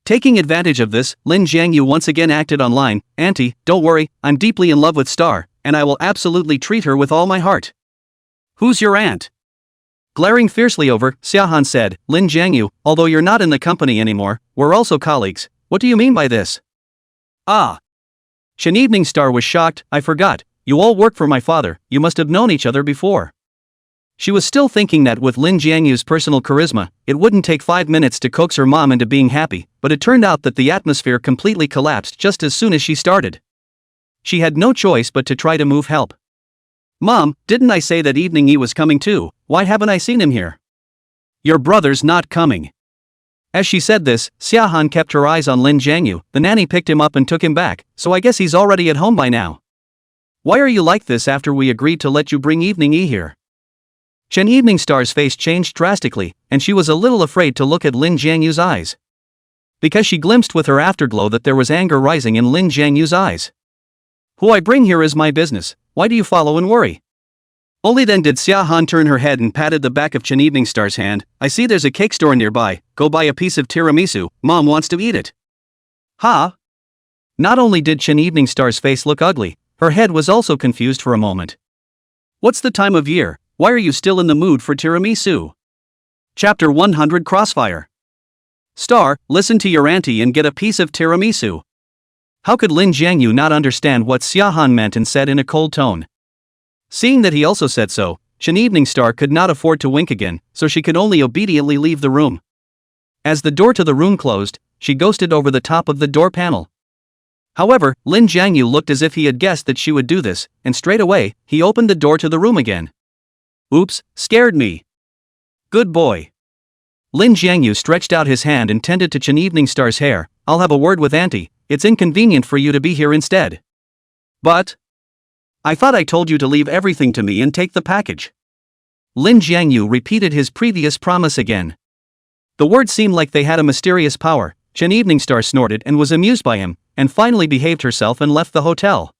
Speaker 1: Taking advantage of this, Lin Jiangyu once again acted online. Auntie, don't worry, I'm deeply in love with Star, and I will absolutely treat her with all my heart. Who's your aunt? Glaring fiercely over, Xiahan said, Lin Jiangyu, although you're not in the company anymore, we're also colleagues. What do you mean by this? Ah. Chen Evening Star was shocked. I forgot, you all work for my father, you must have known each other before. She was still thinking that with Lin Jiangyu's personal charisma, it wouldn't take 5 minutes to coax her mom into being happy, but it turned out that the atmosphere completely collapsed just as soon as she started. She had no choice but to try to move help. Mom, didn't I say that evening he was coming too? Why haven't I seen him here? Your brother's not coming. As she said this, Xiahan kept her eyes on Lin Jiangyu. The nanny picked him up and took him back, so I guess he's already at home by now. Why are you like this after we agreed to let you bring Evening E here? Chen Evening Star's face changed drastically, and she was a little afraid to look at Lin Jiangyu's eyes. Because she glimpsed with her afterglow that there was anger rising in Lin Jiangyu's eyes. Who I bring here is my business, why do you follow and worry? Only then did Xiahan turn her head and patted the back of Chen Evening Star's hand. I see there's a cake store nearby, go buy a piece of tiramisu, Mom wants to eat it. Ha! Not only did Chen Evening Star's face look ugly, her head was also confused for a moment. What's the time of year? Why are you still in the mood for tiramisu? Chapter 100 Crossfire. Star, listen to your auntie and get a piece of tiramisu. How could Lin Jiangyu not understand what Xiahan meant and said in a cold tone? Seeing that he also said so, Chen Evening Star could not afford to wink again, so she could only obediently leave the room. As the door to the room closed, she ghosted over the top of the door panel. However, Lin Jiangyu looked as if he had guessed that she would do this, and straight away, he opened the door to the room again. Oops, scared me. Good boy. Lin Jiangyu stretched out his hand and tended to Chen Evening Star's hair. I'll have a word with auntie, it's inconvenient for you to be here instead. But I thought I told you to leave everything to me and take the package. Lin Jiangyu repeated his previous promise again. The words seemed like they had a mysterious power. Chen Evening Star snorted and was amused by him, and finally behaved herself and left the hotel.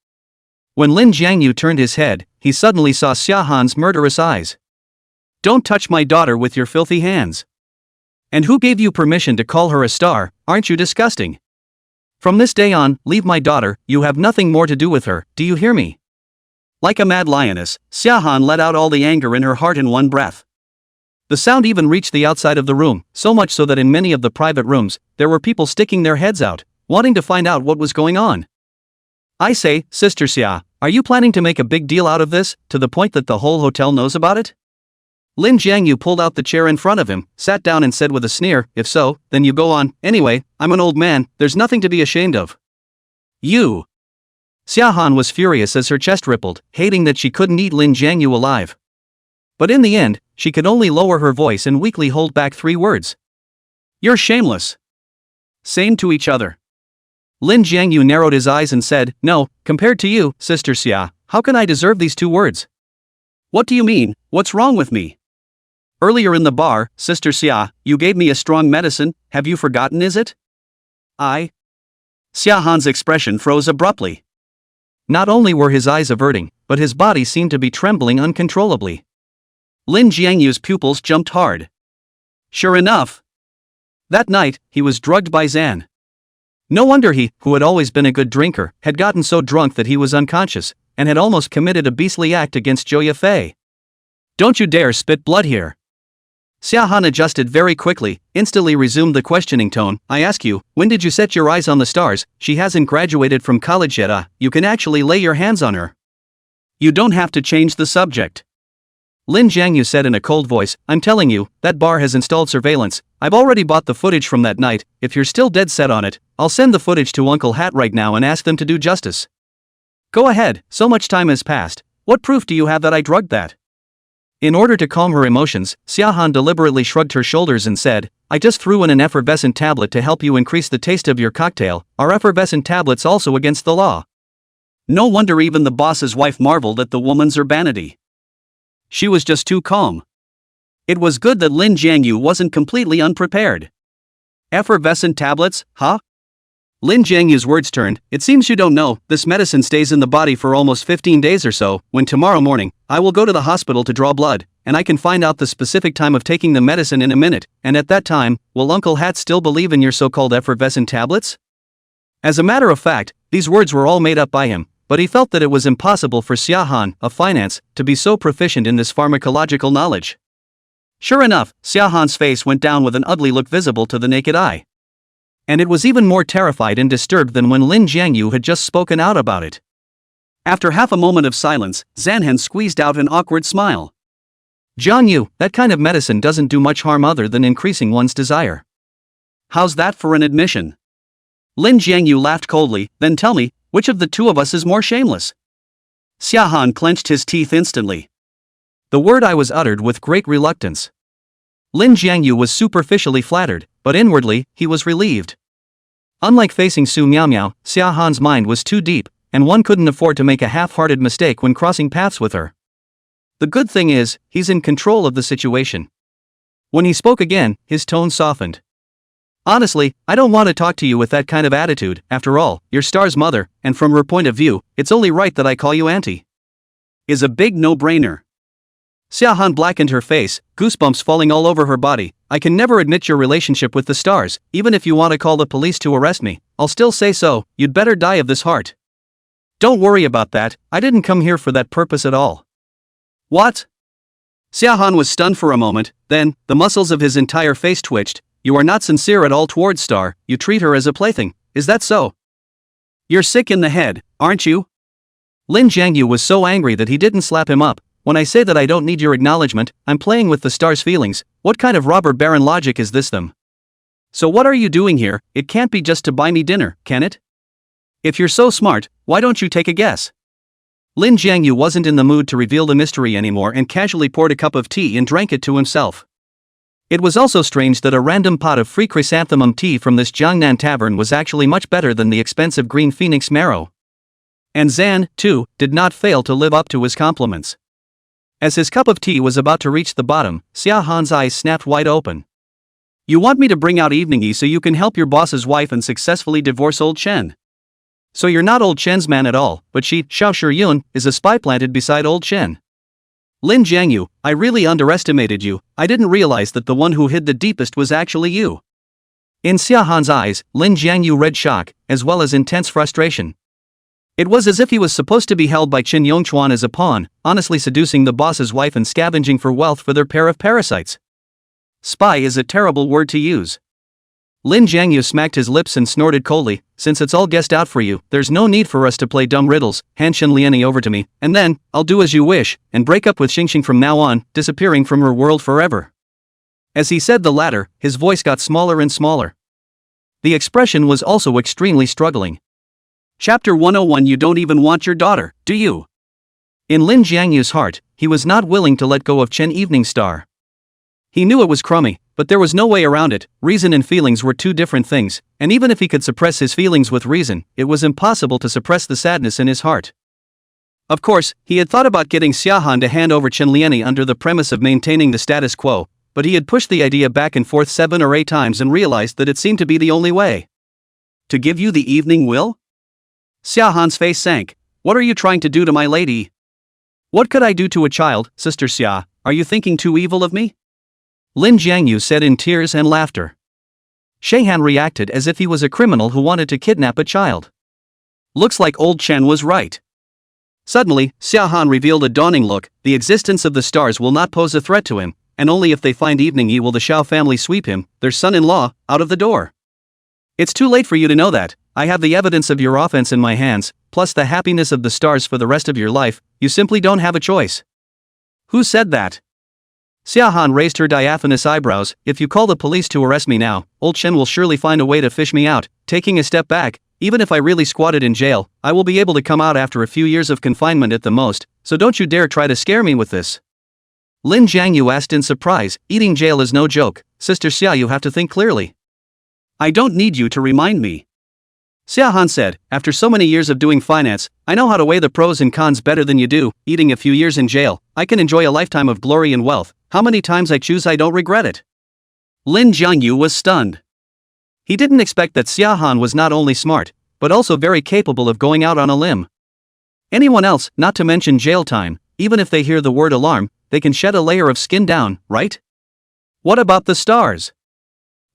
Speaker 1: When Lin Jiangyu turned his head, he suddenly saw Xiahan's murderous eyes. Don't touch my daughter with your filthy hands. And who gave you permission to call her a star? Aren't you disgusting? From this day on, leave my daughter, you have nothing more to do with her, do you hear me? Like a mad lioness, Xiahan let out all the anger in her heart in one breath. The sound even reached the outside of the room, so much so that in many of the private rooms, there were people sticking their heads out, wanting to find out what was going on. I say, Sister Xia, are you planning to make a big deal out of this, to the point that the whole hotel knows about it? Lin Jiangyu pulled out the chair in front of him, sat down and said with a sneer, if so, then you go on. Anyway, I'm an old man, there's nothing to be ashamed of. You. Xiahan was furious as her chest rippled, hating that she couldn't eat Lin Jiangyu alive. But in the end, she could only lower her voice and weakly hold back 3 words. You're shameless. Same to each other. Lin Jiangyu narrowed his eyes and said, no, compared to you, Sister Xia, how can I deserve these 2 words? What do you mean, what's wrong with me? Earlier in the bar, Sister Xia, you gave me a strong medicine, have you forgotten is it? I. Xia Han's expression froze abruptly. Not only were his eyes averting, but his body seemed to be trembling uncontrollably. Lin Jiangyu's pupils jumped hard. Sure enough. That night, he was drugged by Zan. No wonder he, who had always been a good drinker, had gotten so drunk that he was unconscious, and had almost committed a beastly act against Zhou Yafei. Don't you dare spit blood here. Xia Han adjusted very quickly, instantly resumed the questioning tone. I ask you, when did you set your eyes on the stars? She hasn't graduated from college yet. You can actually lay your hands on her. You don't have to change the subject. Lin Jiangyu said in a cold voice, I'm telling you, that bar has installed surveillance. I've already bought the footage from that night. If you're still dead set on it, I'll send the footage to Uncle Hat right now and ask them to do justice. Go ahead, so much time has passed. What proof do you have that I drugged that? In order to calm her emotions, Xia Han deliberately shrugged her shoulders and said, I just threw in an effervescent tablet to help you increase the taste of your cocktail. Are effervescent tablets also against the law? No wonder even the boss's wife marveled at the woman's urbanity. She was just too calm. It was good that Lin Jiangyu wasn't completely unprepared. Effervescent tablets, huh? Lin Jiangyu's words turned, it seems you don't know, this medicine stays in the body for almost 15 days or so. When tomorrow morning, I will go to the hospital to draw blood, and I can find out the specific time of taking the medicine in a minute, and at that time, will Uncle Hat still believe in your so-called effervescent tablets? As a matter of fact, these words were all made up by him, but he felt that it was impossible for Xia Han, of finance, to be so proficient in this pharmacological knowledge. Sure enough, Xia Han's face went down with an ugly look visible to the naked eye. And it was even more terrified and disturbed than when Lin Jiangyu had just spoken out about it. After half a moment of silence, Zanhan squeezed out an awkward smile. Jiang Yu, that kind of medicine doesn't do much harm other than increasing one's desire. How's that for an admission? Lin Jiangyu laughed coldly, then tell me, which of the two of us is more shameless? Xia Han clenched his teeth instantly. The word I was uttered with great reluctance. Lin Jiangyu was superficially flattered, but inwardly, he was relieved. Unlike facing Su Miaomiao, Xia Han's mind was too deep, and one couldn't afford to make a half-hearted mistake when crossing paths with her. The good thing is, he's in control of the situation. When he spoke again, his tone softened. Honestly, I don't want to talk to you with that kind of attitude. After all, you're Star's mother, and from her point of view, it's only right that I call you auntie. Is a big no-brainer. Xia Han blackened her face, goosebumps falling all over her body. I can never admit your relationship with the Stars, even if you want to call the police to arrest me, I'll still say so. You'd better die of this heart. Don't worry about that, I didn't come here for that purpose at all. What? Xia Han was stunned for a moment, then, the muscles of his entire face twitched. You are not sincere at all towards Star, you treat her as a plaything, is that so? You're sick in the head, aren't you? Lin Jiangyu was so angry that he didn't slap him up. When I say that I don't need your acknowledgement, I'm playing with the Star's feelings. What kind of robber baron logic is this them? So what are you doing here? It can't be just to buy me dinner, can it? If you're so smart, why don't you take a guess? Lin Jiangyu wasn't in the mood to reveal the mystery anymore and casually poured a cup of tea and drank it to himself. It was also strange that a random pot of free chrysanthemum tea from this Jiangnan tavern was actually much better than the expensive green phoenix marrow. And Zan, too, did not fail to live up to his compliments. As his cup of tea was about to reach the bottom, Xia Han's eyes snapped wide open. You want me to bring out Evening Yi so you can help your boss's wife and successfully divorce old Chen? So you're not old Chen's man at all, but she, Xiao Shiyun, is a spy planted beside old Chen. Lin Jiangyu, I really underestimated you. I didn't realize that the one who hid the deepest was actually you. In Xia Han's eyes, Lin Jiangyu read shock, as well as intense frustration. It was as if he was supposed to be held by Qin Yongchuan as a pawn, honestly seducing the boss's wife and scavenging for wealth for their pair of parasites. Spy is a terrible word to use. Lin Jiangyu smacked his lips and snorted coldly, since it's all guessed out for you, there's no need for us to play dumb riddles. Hand Shen Liani over to me, and then, I'll do as you wish, and break up with Xingxing from now on, disappearing from her world forever. As he said the latter, his voice got smaller and smaller. The expression was also extremely struggling. Chapter 101 You don't even want your daughter, do you? In Lin Jiangyu's heart, he was not willing to let go of Chen Evening Star. He knew it was crummy, but there was no way around it. Reason and feelings were two different things, and even if he could suppress his feelings with reason, it was impossible to suppress the sadness in his heart. Of course, he had thought about getting Xiahan to hand over Chen Liani under the premise of maintaining the status quo, but he had pushed the idea back and forth 7 or 8 times and realized that it seemed to be the only way. To give you the evening will? Xiahan's face sank. What are you trying to do to my lady? What could I do to a child, Sister Xia? Are you thinking too evil of me? Lin Jiangyu said in tears and laughter. Xiahan reacted as if he was a criminal who wanted to kidnap a child. Looks like old Chen was right. Suddenly, Xiahan revealed a dawning look. The existence of the stars will not pose a threat to him, and only if they find evening Yi will the Xiao family sweep him, their son-in-law, out of the door. It's too late for you to know that. I have the evidence of your offense in my hands, plus the happiness of the stars for the rest of your life. You simply don't have a choice. Who said that? Xiahan raised her diaphanous eyebrows. If you call the police to arrest me now, old Chen will surely find a way to fish me out. Taking a step back, even if I really squatted in jail, I will be able to come out after a few years of confinement at the most, so don't you dare try to scare me with this. Lin Jiangyu asked in surprise, eating jail is no joke. Sister Xia, you have to think clearly. I don't need you to remind me. Xiahan said, after so many years of doing finance, I know how to weigh the pros and cons better than you do. Eating a few years in jail, I can enjoy a lifetime of glory and wealth. How many times I choose I don't regret it. Lin Jiangyu was stunned. He didn't expect that Xiahan was not only smart, but also very capable of going out on a limb. Anyone else, not to mention jail time, even if they hear the word alarm, they can shed a layer of skin down, right? What about the stars?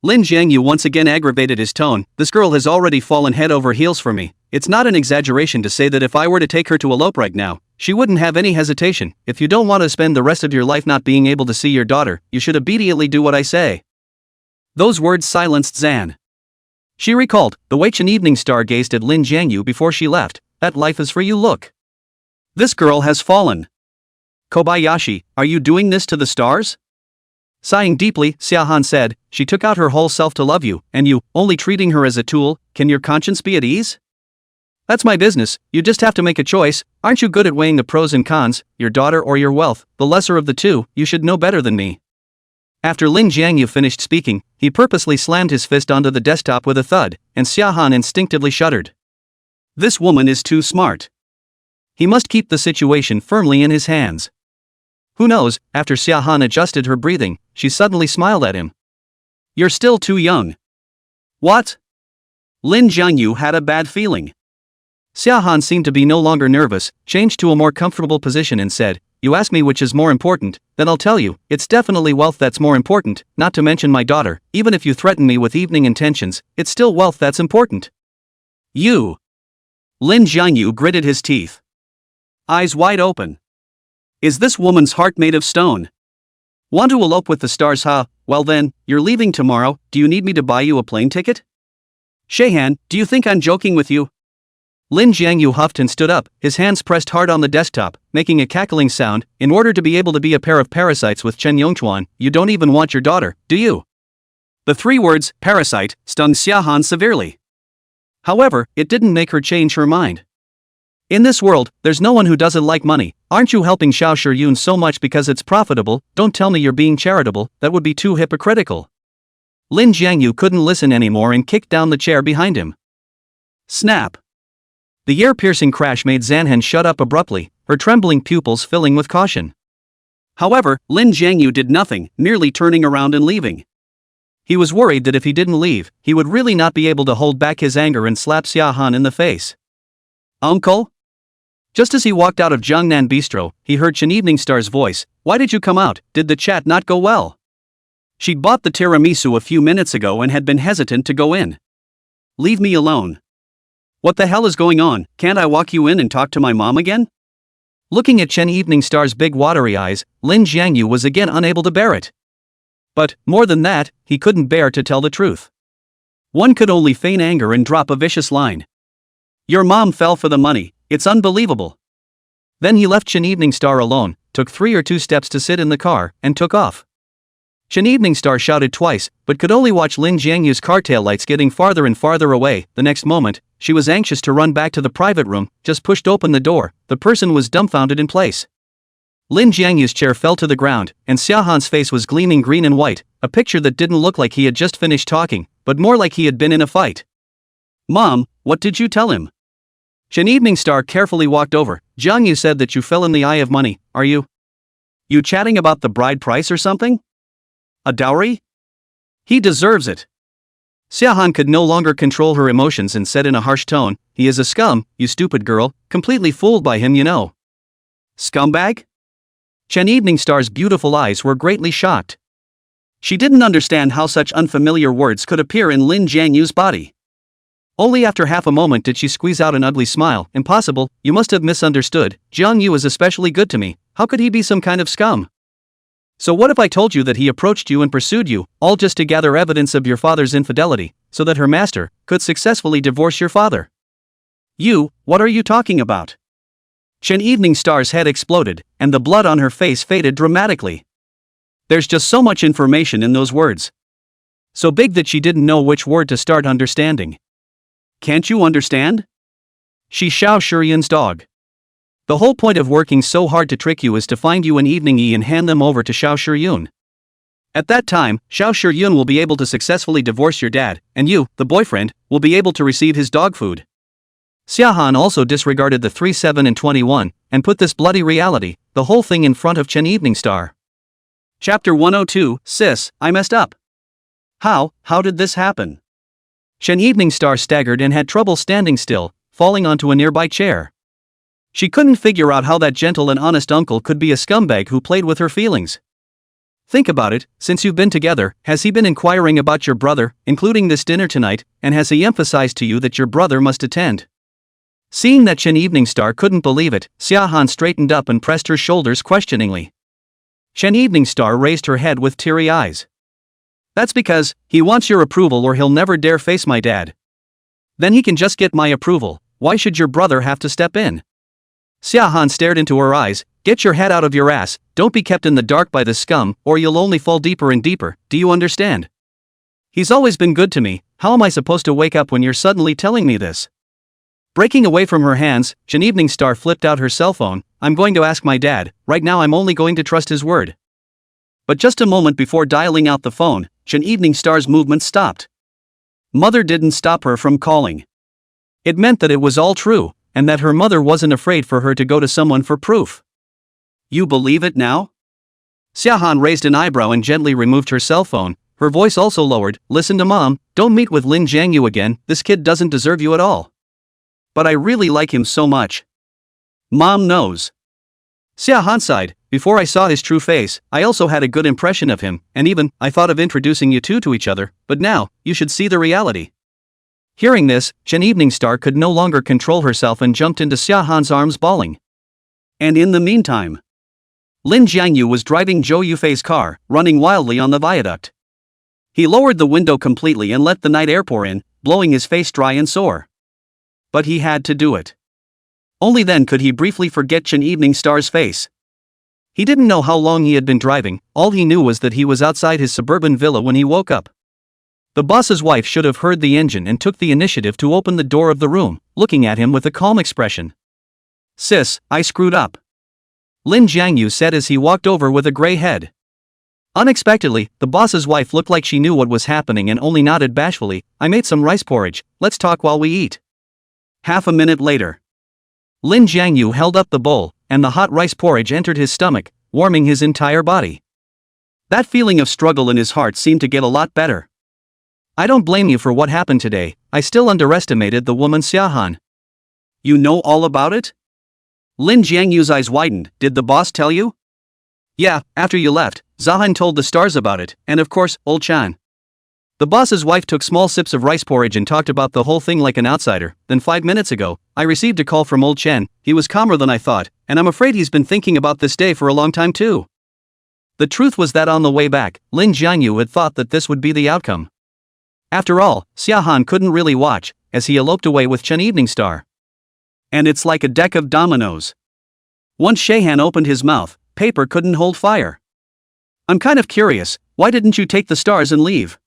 Speaker 1: Lin Jiangyu once again aggravated his tone. This girl has already fallen head over heels for me. It's not an exaggeration to say that if I were to take her to elope right now, she wouldn't have any hesitation. If you don't want to spend the rest of your life not being able to see your daughter, you should obediently do what I say. Those words silenced Zan. She recalled the way Chen Evening Star gazed at Lin Jiangyu before she left. That life is for you, look. This girl has fallen. Kobayashi, are you doing this to the stars? Sighing deeply, Xiahan said, she took out her whole self to love you, and you, only treating her as a tool. Can your conscience be at ease? That's my business, you just have to make a choice. Aren't you good at weighing the pros and cons, your daughter or your wealth? The lesser of the two, you should know better than me. After Lin Jiangyu finished speaking, he purposely slammed his fist onto the desktop with a thud, and Xiahan instinctively shuddered. This woman is too smart. He must keep the situation firmly in his hands. Who knows, after Xiahan adjusted her breathing, she suddenly smiled at him. You're still too young. What? Lin Jiangyu had a bad feeling. Xiahan seemed to be no longer nervous, changed to a more comfortable position and said, you ask me which is more important, then I'll tell you, it's definitely wealth that's more important, not to mention my daughter. Even if you threaten me with evening intentions, it's still wealth that's important. You. Lin Jiangyu gritted his teeth. Eyes wide open. Is this woman's heart made of stone? Want to elope with the stars, huh? Well then, you're leaving tomorrow. Do you need me to buy you a plane ticket? Xiahan, do you think I'm joking with you? Lin Jiangyu huffed and stood up, his hands pressed hard on the desktop, making a cackling sound. In order to be able to be a pair of parasites with Chen Yongchuan, you don't even want your daughter, do you? The 3 words, parasite, stung Xiahan severely. However, it didn't make her change her mind. In this world, there's no one who doesn't like money. Aren't you helping Xiao Shiyun so much because it's profitable? Don't tell me you're being charitable, that would be too hypocritical. Lin Jiangyu couldn't listen anymore and kicked down the chair behind him. Snap. The ear-piercing crash made Zanhen shut up abruptly, her trembling pupils filling with caution. However, Lin Jiangyu did nothing, merely turning around and leaving. He was worried that if he didn't leave, he would really not be able to hold back his anger and slap Xiahan in the face. Uncle? Just as he walked out of Jiangnan Bistro, he heard Chen Evening Star's voice. Why did you come out? Did the chat not go well? She'd bought the tiramisu a few minutes ago and had been hesitant to go in. Leave me alone. What the hell is going on? Can't I walk you in and talk to my mom again? Looking at Chen Evening Star's big watery eyes, Lin Jiangyu was again unable to bear it. But, more than that, he couldn't bear to tell the truth. One could only feign anger and drop a vicious line. Your mom fell for the money, it's unbelievable. Then he left Chen Evening Star alone, took 3 or 2 steps to sit in the car, and took off. Chen Evening Star shouted twice, but could only watch Lin Jiangyu's car taillights getting farther and farther away. The next moment, she was anxious to run back to the private room, just pushed open the door, the person was dumbfounded in place. Lin Jiangyu's chair fell to the ground, and Xiahan's face was gleaming green and white, a picture that didn't look like he had just finished talking, but more like he had been in a fight. Mom, what did you tell him? Chen Evening Star carefully walked over. Jiang Yu said that you fell in the eye of money, are you? You chatting about the bride price or something? A dowry? He deserves it. Xiahan could no longer control her emotions and said in a harsh tone, he is a scum, you stupid girl, completely fooled by him, you know. Scumbag? Chen Evening Star's beautiful eyes were greatly shocked. She didn't understand how such unfamiliar words could appear in Lin Jiangyu's body. Only after half a moment did she squeeze out an ugly smile. Impossible, you must have misunderstood, Jiang Yu is especially good to me, how could he be some kind of scum? So what if I told you that he approached you and pursued you, all just to gather evidence of your father's infidelity, so that her master could successfully divorce your father? You, what are you talking about? Chen Evening Star's head exploded, and the blood on her face faded dramatically. There's just so much information in those words. So big that she didn't know which word to start understanding. Can't you understand? She's Xiao Shiyun's dog. The whole point of working so hard to trick you is to find you an evening and hand them over to Xiao Shiyun. At that time, Xiao Shiyun will be able to successfully divorce your dad, and you, the boyfriend, will be able to receive his dog food. Xiahan also disregarded the 3, 7 and 21, and put this bloody reality, the whole thing in front of Chen Evening Star. Chapter 102, Sis, I messed up. How did this happen? Chen Evening Star staggered and had trouble standing still, falling onto a nearby chair. She couldn't figure out how that gentle and honest uncle could be a scumbag who played with her feelings. Think about it, since you've been together, has he been inquiring about your brother, including this dinner tonight, and has he emphasized to you that your brother must attend? Seeing that Chen Evening Star couldn't believe it, Xiahan straightened up and pressed her shoulders questioningly. Chen Evening Star raised her head with teary eyes. That's because he wants your approval or he'll never dare face my dad. Then he can just get my approval, why should your brother have to step in? Xiahan stared into her eyes, get your head out of your ass, don't be kept in the dark by this scum, or you'll only fall deeper and deeper, do you understand? He's always been good to me, how am I supposed to wake up when you're suddenly telling me this? Breaking away from her hands, Chen Evening Star flipped out her cell phone, I'm going to ask my dad, right now I'm only going to trust his word. But just a moment before dialing out the phone, Chen Evening Star's movement stopped. Mother didn't stop her from calling. It meant that it was all true, and that her mother wasn't afraid for her to go to someone for proof. You believe it now? Xiahan raised an eyebrow and gently removed her cell phone, her voice also lowered, listen to mom, don't meet with Lin Jiangyu again, this kid doesn't deserve you at all. But I really like him so much. Mom knows. Xiahan sighed, before I saw his true face, I also had a good impression of him, and even, I thought of introducing you two to each other, but now, you should see the reality. Hearing this, Chen Evening Star could no longer control herself and jumped into Xiahan's arms bawling. And in the meantime, Lin Jiangyu was driving Zhou Yufei's car, running wildly on the viaduct. He lowered the window completely and let the night air pour in, blowing his face dry and sore. But he had to do it. Only then could he briefly forget Chen Evening Star's face. He didn't know how long he had been driving, all he knew was that he was outside his suburban villa when he woke up. The boss's wife should have heard the engine and took the initiative to open the door of the room, looking at him with a calm expression. Sis, I screwed up. Lin Jiangyu said as he walked over with a gray head. Unexpectedly, the boss's wife looked like she knew what was happening and only nodded bashfully, I made some rice porridge, let's talk while we eat. Half a minute later. Lin Jiangyu held up the bowl, and the hot rice porridge entered his stomach, warming his entire body. That feeling of struggle in his heart seemed to get a lot better. I don't blame you for what happened today, I still underestimated the woman Xiahan. You know all about it? Lin Jiangyu's eyes widened, did the boss tell you? Yeah, after you left, Zahan told the stars about it, and of course, old Chan. The boss's wife took small sips of rice porridge and talked about the whole thing like an outsider, then 5 minutes ago, I received a call from old Chen, he was calmer than I thought, and I'm afraid he's been thinking about this day for a long time too. The truth was that on the way back, Lin Jiangyu had thought that this would be the outcome. After all, Xiahan couldn't really watch, as he eloped away with Chen Evening Star. And it's like a deck of dominoes. Once Xiahan opened his mouth, paper couldn't hold fire. I'm kind of curious, why didn't you take the stars and leave?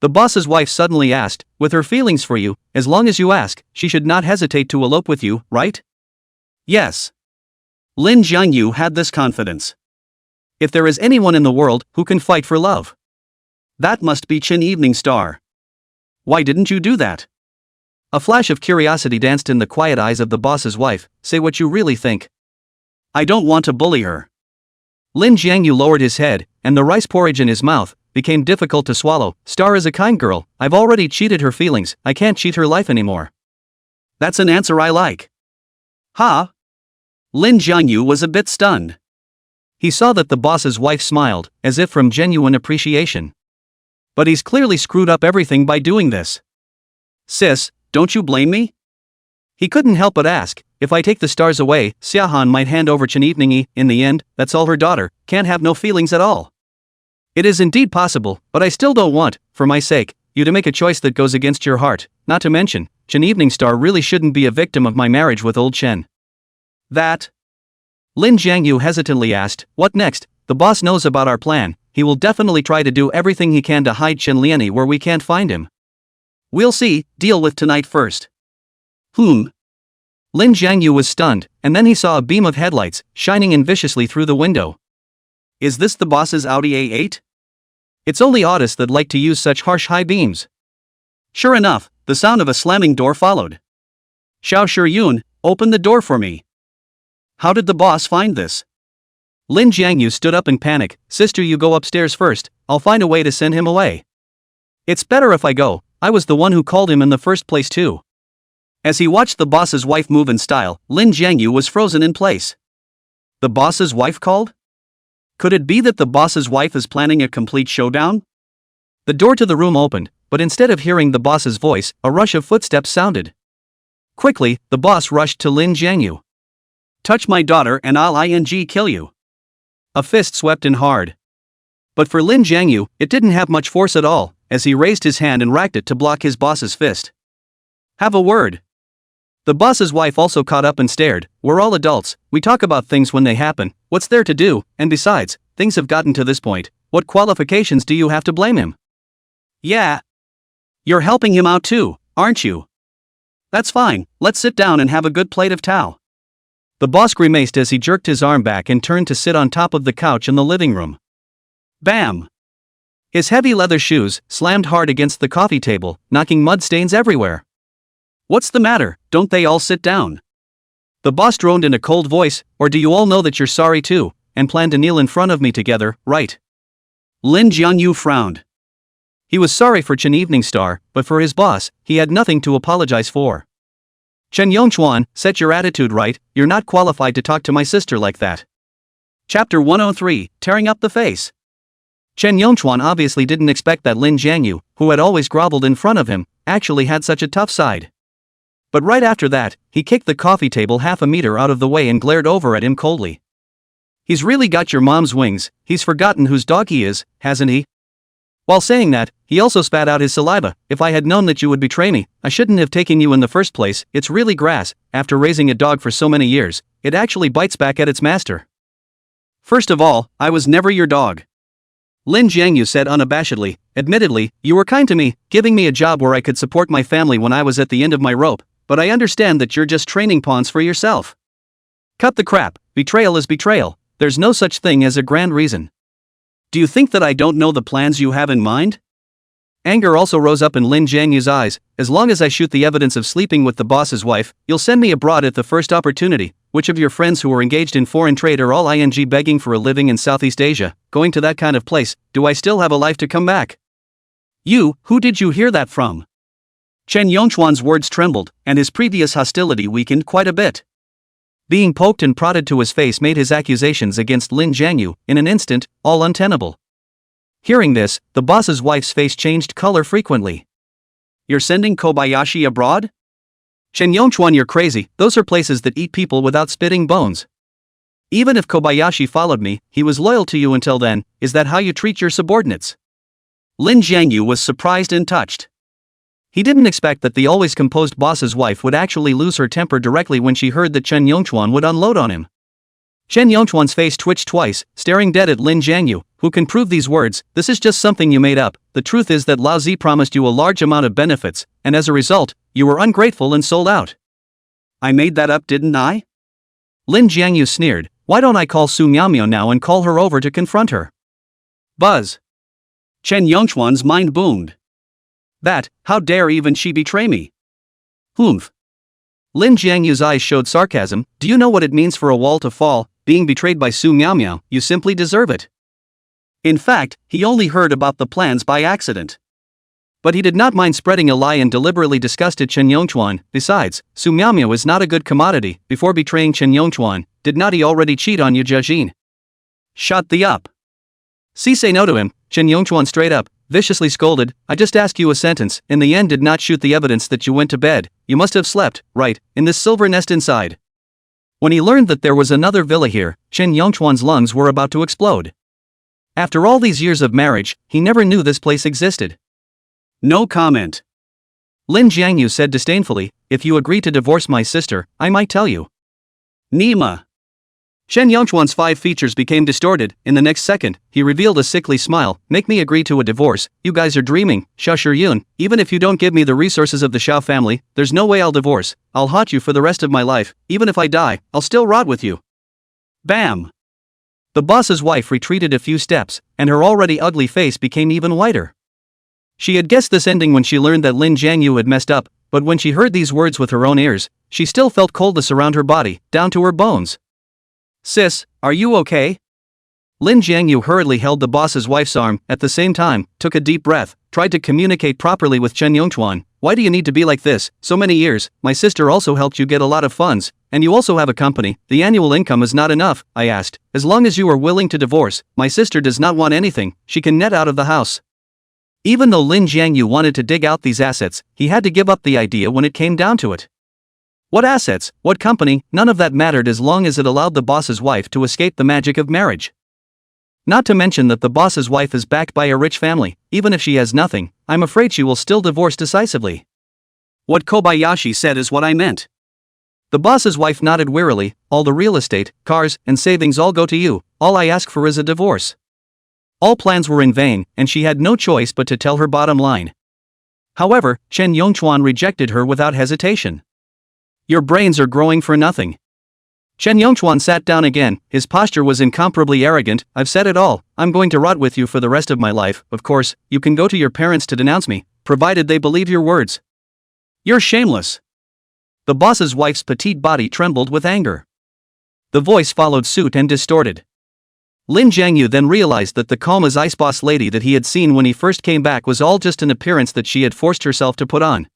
Speaker 1: The boss's wife suddenly asked, with her feelings for you, as long as you ask, she should not hesitate to elope with you, right? Yes. Lin Jiangyu had this confidence. If there is anyone in the world who can fight for love, that must be Chen Evening Star. Why didn't you do that? A flash of curiosity danced in the quiet eyes of the boss's wife. Say what you really think. I don't want to bully her. Lin Jiangyu lowered his head, and the rice porridge in his mouth became difficult to swallow. Star is a kind girl. I've already cheated her feelings. I can't cheat her life anymore. That's an answer I like. Huh? Lin Jiangyu was a bit stunned. He saw that the boss's wife smiled, as if from genuine appreciation. But he's clearly screwed up everything by doing this. Sis, don't you blame me? He couldn't help but ask, if I take the stars away, Xiahan might hand over Chen Evening. In the end, that's all her daughter, can't have no feelings at all. It is indeed possible, but I still don't want, for my sake, you to make a choice that goes against your heart. Not to mention, Chen Evening Star really shouldn't be a victim of my marriage with old Chen. That? Lin Jiangyu hesitantly asked, what next? The boss knows about our plan. He will definitely try to do everything he can to hide Chen Liani where we can't find him. We'll see, deal with tonight first. Lin Jiangyu was stunned, and then he saw a beam of headlights, shining in viciously through the window. Is this the boss's Audi A8? It's only oddists that like to use such harsh high beams. Sure enough, the sound of a slamming door followed. Xiao Shiyun, open the door for me. How did the boss find this? Lin Jiangyu stood up in panic. Sister, you go upstairs first, I'll find a way to send him away. It's better if I go, I was the one who called him in the first place too. As he watched the boss's wife move in style, Lin Jiangyu was frozen in place. The boss's wife called? Could it be that the boss's wife is planning a complete showdown? The door to the room opened, but instead of hearing the boss's voice, a rush of footsteps sounded. Quickly, the boss rushed to Lin Jiangyu. Touch my daughter and I'll kill you. A fist swept in hard. But for Lin Jiangyu, it didn't have much force at all, as he raised his hand and racked it to block his boss's fist. Have a word. The boss's wife also caught up and stared. We're all adults, we talk about things when they happen, what's there to do, and besides, things have gotten to this point, what qualifications do you have to blame him? Yeah. You're helping him out too, aren't you? That's fine, let's sit down and have a good plate of tao. The boss grimaced as he jerked his arm back and turned to sit on top of the couch in the living room. Bam! His heavy leather shoes slammed hard against the coffee table, knocking mud stains everywhere. What's the matter, don't they all sit down? The boss droned in a cold voice, or do you all know that you're sorry too, and plan to kneel in front of me together, right? Lin Jiangyu frowned. He was sorry for Chen Evening Star, but for his boss, he had nothing to apologize for. Chen Yongchuan, set your attitude right, you're not qualified to talk to my sister like that. Chapter 103, Tearing Up the Face. Chen Yongchuan obviously didn't expect that Lin Jiangyu, who had always groveled in front of him, actually had such a tough side. But right after that, he kicked the coffee table half a meter out of the way and glared over at him coldly. He's really got your mom's wings, he's forgotten whose dog he is, hasn't he? While saying that, he also spat out his saliva. If I had known that you would betray me, I shouldn't have taken you in the first place. It's really grass. After raising a dog for so many years, it actually bites back at its master. First of all, I was never your dog. Lin Jiangyu said unabashedly. Admittedly, you were kind to me, giving me a job where I could support my family when I was at the end of my rope, but I understand that you're just training pawns for yourself. Cut the crap, betrayal is betrayal, there's no such thing as a grand reason. Do you think that I don't know the plans you have in mind? Anger also rose up in Lin Jiangyu's eyes. As long as I shoot the evidence of sleeping with the boss's wife, you'll send me abroad at the first opportunity. Which of your friends who are engaged in foreign trade are all begging for a living in Southeast Asia, going to that kind of place, do I still have a life to come back? You, who did you hear that from? Chen Yongchuan's words trembled, and his previous hostility weakened quite a bit. Being poked and prodded to his face made his accusations against Lin Jiangyu, in an instant, all untenable. Hearing this, the boss's wife's face changed color frequently. You're sending Kobayashi abroad? Chen Yongchuan, you're crazy, those are places that eat people without spitting bones. Even if Kobayashi followed me, he was loyal to you until then, is that how you treat your subordinates? Lin Jiangyu was surprised and touched. He didn't expect that the always composed boss's wife would actually lose her temper directly when she heard that Chen Yongchuan would unload on him. Chen Yongchuan's face twitched twice, staring dead at Lin Jiangyu. Who can prove these words? This is just something you made up. The truth is that Lao Zi promised you a large amount of benefits, and as a result, you were ungrateful and sold out. I made that up, didn't I? Lin Jiangyu sneered. Why don't I call Su Miaomio now and call her over to confront her? Buzz. Chen Yongchuan's mind boomed. That, how dare even she betray me? Humph. Lin Jiangyu's eyes showed sarcasm. Do you know what it means for a wall to fall? Being betrayed by Su Miaomiao, you simply deserve it. In fact, he only heard about the plans by accident. But he did not mind spreading a lie and deliberately disgusted Chen Yongchuan. Besides, Su Miaomiao is not a good commodity. Before betraying Chen Yongchuan, did not he already cheat on you, Jiajin? Shut the up. See, say no to him. Chen Yongchuan straight up, viciously scolded. I just asked you a sentence. In the end, did not shoot the evidence that you went to bed. You must have slept, right, in this silver nest inside. When he learned that there was another villa here, Chen Yongchuan's lungs were about to explode. After all these years of marriage, he never knew this place existed. No comment. Lin Jiangyu said disdainfully, if you agree to divorce my sister, I might tell you. Nima. Chen Yongchuan's 5 features became distorted. In the next second, he revealed a sickly smile. Make me agree to a divorce. You guys are dreaming. Xiao Shiyun, even if you don't give me the resources of the Xiao family, there's no way I'll divorce. I'll haunt you for the rest of my life. Even if I die, I'll still rot with you. Bam. The boss's wife retreated a few steps, and her already ugly face became even whiter. She had guessed this ending when she learned that Lin Jiangyu had messed up, but when she heard these words with her own ears, she still felt coldness around her body, down to her bones. Sis, are you okay? Lin Jiangyu hurriedly held the boss's wife's arm, at the same time, took a deep breath, tried to communicate properly with Chen Yongchuan. Why do you need to be like this? So many years, my sister also helped you get a lot of funds, and you also have a company. The annual income is not enough, I asked. As long as you are willing to divorce, my sister does not want anything, she can net out of the house. Even though Lin Jiangyu wanted to dig out these assets, he had to give up the idea when it came down to it. What assets, what company, none of that mattered as long as it allowed the boss's wife to escape the magic of marriage. Not to mention that the boss's wife is backed by a rich family. Even if she has nothing, I'm afraid she will still divorce decisively. What Kobayashi said is what I meant. The boss's wife nodded wearily. All the real estate, cars, and savings all go to you. All I ask for is a divorce. All plans were in vain, and she had no choice but to tell her bottom line. However, Chen Yongchuan rejected her without hesitation. Your brains are growing for nothing. Chen Yongchuan sat down again. His posture was incomparably arrogant. I've said it all. I'm going to rot with you for the rest of my life. Of course, you can go to your parents to denounce me, provided they believe your words. You're shameless. The boss's wife's petite body trembled with anger. The voice followed suit and distorted. Lin Jiangyu then realized that the calm as ice boss lady that he had seen when he first came back was all just an appearance that she had forced herself to put on.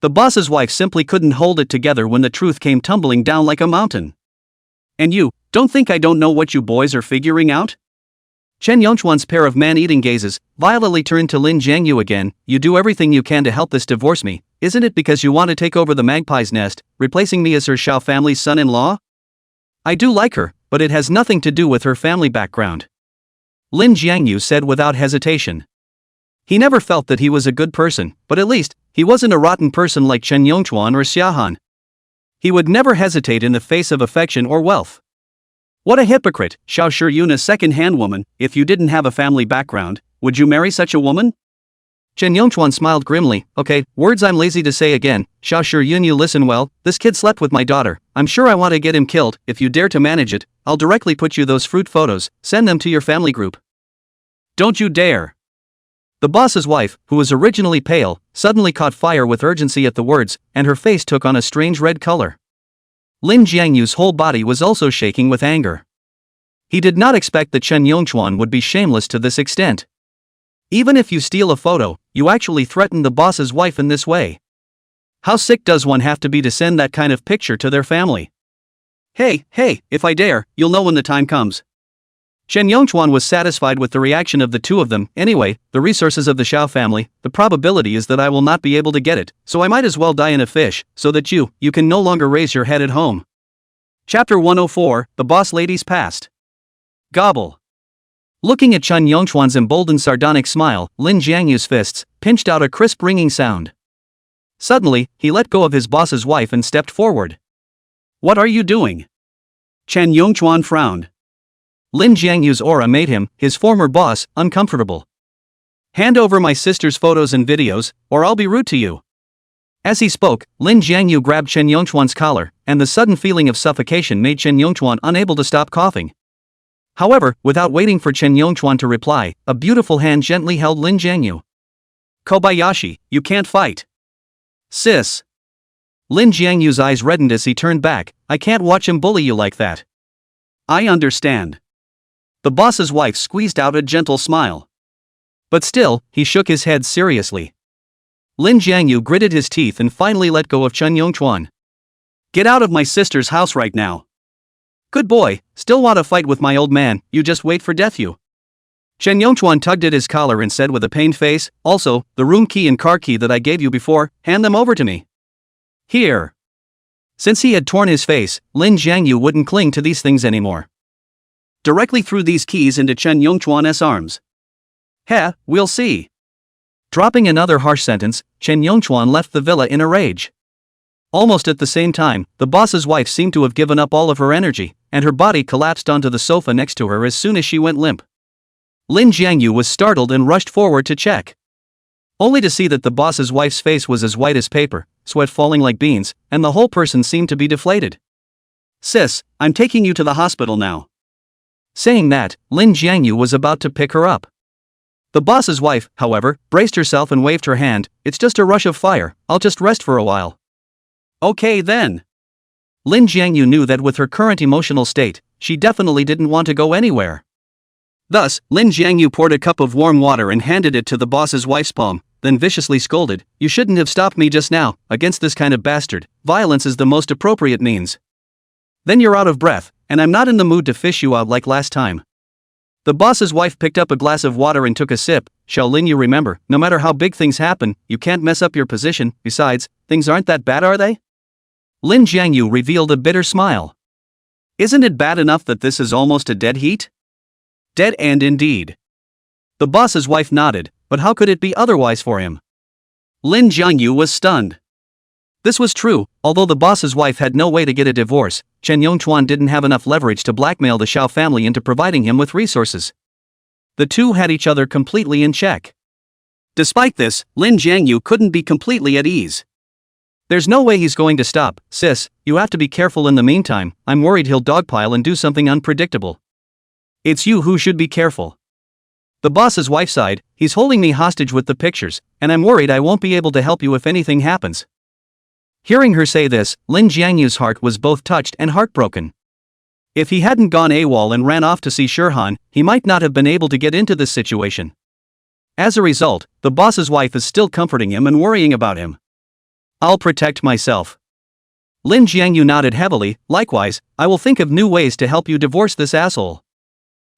Speaker 1: The boss's wife simply couldn't hold it together when the truth came tumbling down like a mountain. And you, don't think I don't know what you boys are figuring out? Chen Yongchuan's pair of man-eating gazes violently turned to Lin Jiangyu again. You do everything you can to help this divorce me, isn't it because you want to take over the magpie's nest, replacing me as her Xiao family's son-in-law? I do like her, but it has nothing to do with her family background. Lin Jiangyu said without hesitation. He never felt that he was a good person, but at least, he wasn't a rotten person like Chen Yongchuan or Xiaohan. He would never hesitate in the face of affection or wealth. What a hypocrite, Xiao Shiyun, a second-hand woman. If you didn't have a family background, would you marry such a woman? Chen Yongchuan smiled grimly. Okay, words I'm lazy to say again. Xiao Shiyun, you listen well. This kid slept with my daughter. I'm sure I want to get him killed. If you dare to manage it, I'll directly put you those fruit photos, send them to your family group. Don't you dare. The boss's wife, who was originally pale, suddenly caught fire with urgency at the words, and her face took on a strange red color. Lin Jiangyu's whole body was also shaking with anger. He did not expect that Chen Yongchuan would be shameless to this extent. Even if you steal a photo, you actually threaten the boss's wife in this way. How sick does one have to be to send that kind of picture to their family? Hey, if I dare, you'll know when the time comes. Chen Yongchuan was satisfied with the reaction of the two of them. Anyway, the resources of the Xiao family, the probability is that I will not be able to get it, so I might as well die in a fish, so that you can no longer raise your head at home. Chapter 104, The Boss Lady's Past. Gobble. Looking at Chen Yongchuan's emboldened sardonic smile, Lin Jiangyu's fists pinched out a crisp ringing sound. Suddenly, he let go of his boss's wife and stepped forward. What are you doing? Chen Yongchuan frowned. Lin Jiangyu's aura made him, his former boss, uncomfortable. Hand over my sister's photos and videos, or I'll be rude to you. As he spoke, Lin Jiangyu grabbed Chen Yongchuan's collar, and the sudden feeling of suffocation made Chen Yongchuan unable to stop coughing. However, without waiting for Chen Yongchuan to reply, a beautiful hand gently held Lin Jiangyu. Kobayashi, you can't fight. Sis. Lin Jiangyu's eyes reddened as he turned back. I can't watch him bully you like that. I understand. The boss's wife squeezed out a gentle smile. But still, he shook his head seriously. Lin Jiangyu gritted his teeth and finally let go of Chen Yongchuan. Get out of my sister's house right now. Good boy, still want to fight with my old man, you just wait for death you. Chen Yongchuan tugged at his collar and said with a pained face, also, the room key and car key that I gave you before, hand them over to me. Here. Since he had torn his face, Lin Jiangyu wouldn't cling to these things anymore. Directly threw these keys into Chen Yongchuan's arms. Heh, we'll see. Dropping another harsh sentence, Chen Yongchuan left the villa in a rage. Almost at the same time, the boss's wife seemed to have given up all of her energy, and her body collapsed onto the sofa next to her as soon as she went limp. Lin Jiangyu was startled and rushed forward to check. Only to see that the boss's wife's face was as white as paper, sweat falling like beans, and the whole person seemed to be deflated. Sis, I'm taking you to the hospital now. Saying that, Lin Jiangyu was about to pick her up. The boss's wife, however, braced herself and waved her hand. It's just a rush of fire, I'll just rest for a while. Okay then. Lin Jiangyu knew that with her current emotional state, she definitely didn't want to go anywhere. Thus, Lin Jiangyu poured a cup of warm water and handed it to the boss's wife's palm, then viciously scolded, You shouldn't have stopped me just now, against this kind of bastard, violence is the most appropriate means. Then you're out of breath, and I'm not in the mood to fish you out like last time. The boss's wife picked up a glass of water and took a sip. Shaolin, you remember, no matter how big things happen, you can't mess up your position, besides, things aren't that bad, are they? Lin Jiangyu revealed a bitter smile. Isn't it bad enough that this is almost a dead heat? Dead and indeed. The boss's wife nodded, but how could it be otherwise for him? Lin Jiangyu was stunned. This was true, although the boss's wife had no way to get a divorce, Chen Yongchuan didn't have enough leverage to blackmail the Shao family into providing him with resources. The two had each other completely in check. Despite this, Lin Jiangyu couldn't be completely at ease. There's no way he's going to stop, sis, you have to be careful in the meantime, I'm worried he'll dogpile and do something unpredictable. It's you who should be careful. The boss's wife sighed, he's holding me hostage with the pictures, and I'm worried I won't be able to help you if anything happens. Hearing her say this, Lin Jiangyu's heart was both touched and heartbroken. If he hadn't gone AWOL and ran off to see Shirhan, he might not have been able to get into this situation. As a result, the boss's wife is still comforting him and worrying about him. I'll protect myself. Lin Jiangyu nodded heavily, likewise, I will think of new ways to help you divorce this asshole.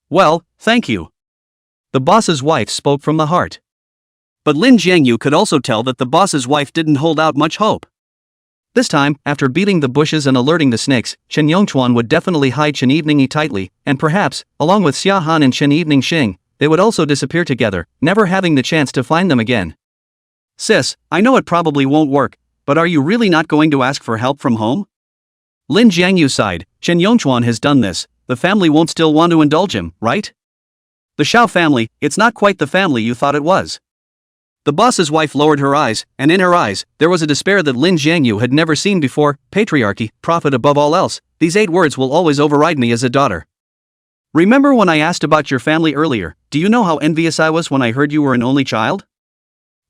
Speaker 1: Well, thank you. The boss's wife spoke from the heart. But Lin Jiangyu could also tell that the boss's wife didn't hold out much hope. This time, after beating the bushes and alerting the snakes, Chen Yongchuan would definitely hide Chen Evening tightly, and perhaps, along with Xia Han and Chen Evening Xing, they would also disappear together, never having the chance to find them again. Sis, I know it probably won't work, but are you really not going to ask for help from home? Lin Jiangyu sighed, Chen Yongchuan has done this, the family won't still want to indulge him, right? The Shao family, it's not quite the family you thought it was. The boss's wife lowered her eyes, and in her eyes, there was a despair that Lin Jiangyu had never seen before. Patriarchy, profit above all else, these 8 words will always override me as a daughter. Remember when I asked about your family earlier, do you know how envious I was when I heard you were an only child?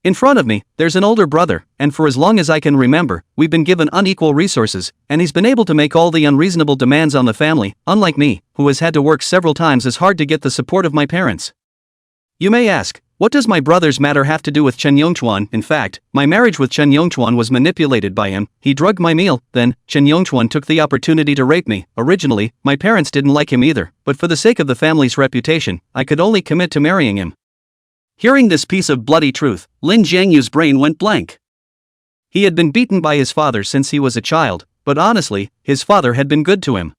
Speaker 1: In front of me, there's an older brother, and for as long as I can remember, we've been given unequal resources, and he's been able to make all the unreasonable demands on the family, unlike me, who has had to work several times as hard to get the support of my parents. You may ask, what does my brother's matter have to do with Chen Yongchuan? In fact, my marriage with Chen Yongchuan was manipulated by him, he drugged my meal, then, Chen Yongchuan took the opportunity to rape me. Originally, my parents didn't like him either, but for the sake of the family's reputation, I could only commit to marrying him. Hearing this piece of bloody truth, Lin Jiangyu's brain went blank. He had been beaten by his father since he was a child, but honestly, his father had been good to him.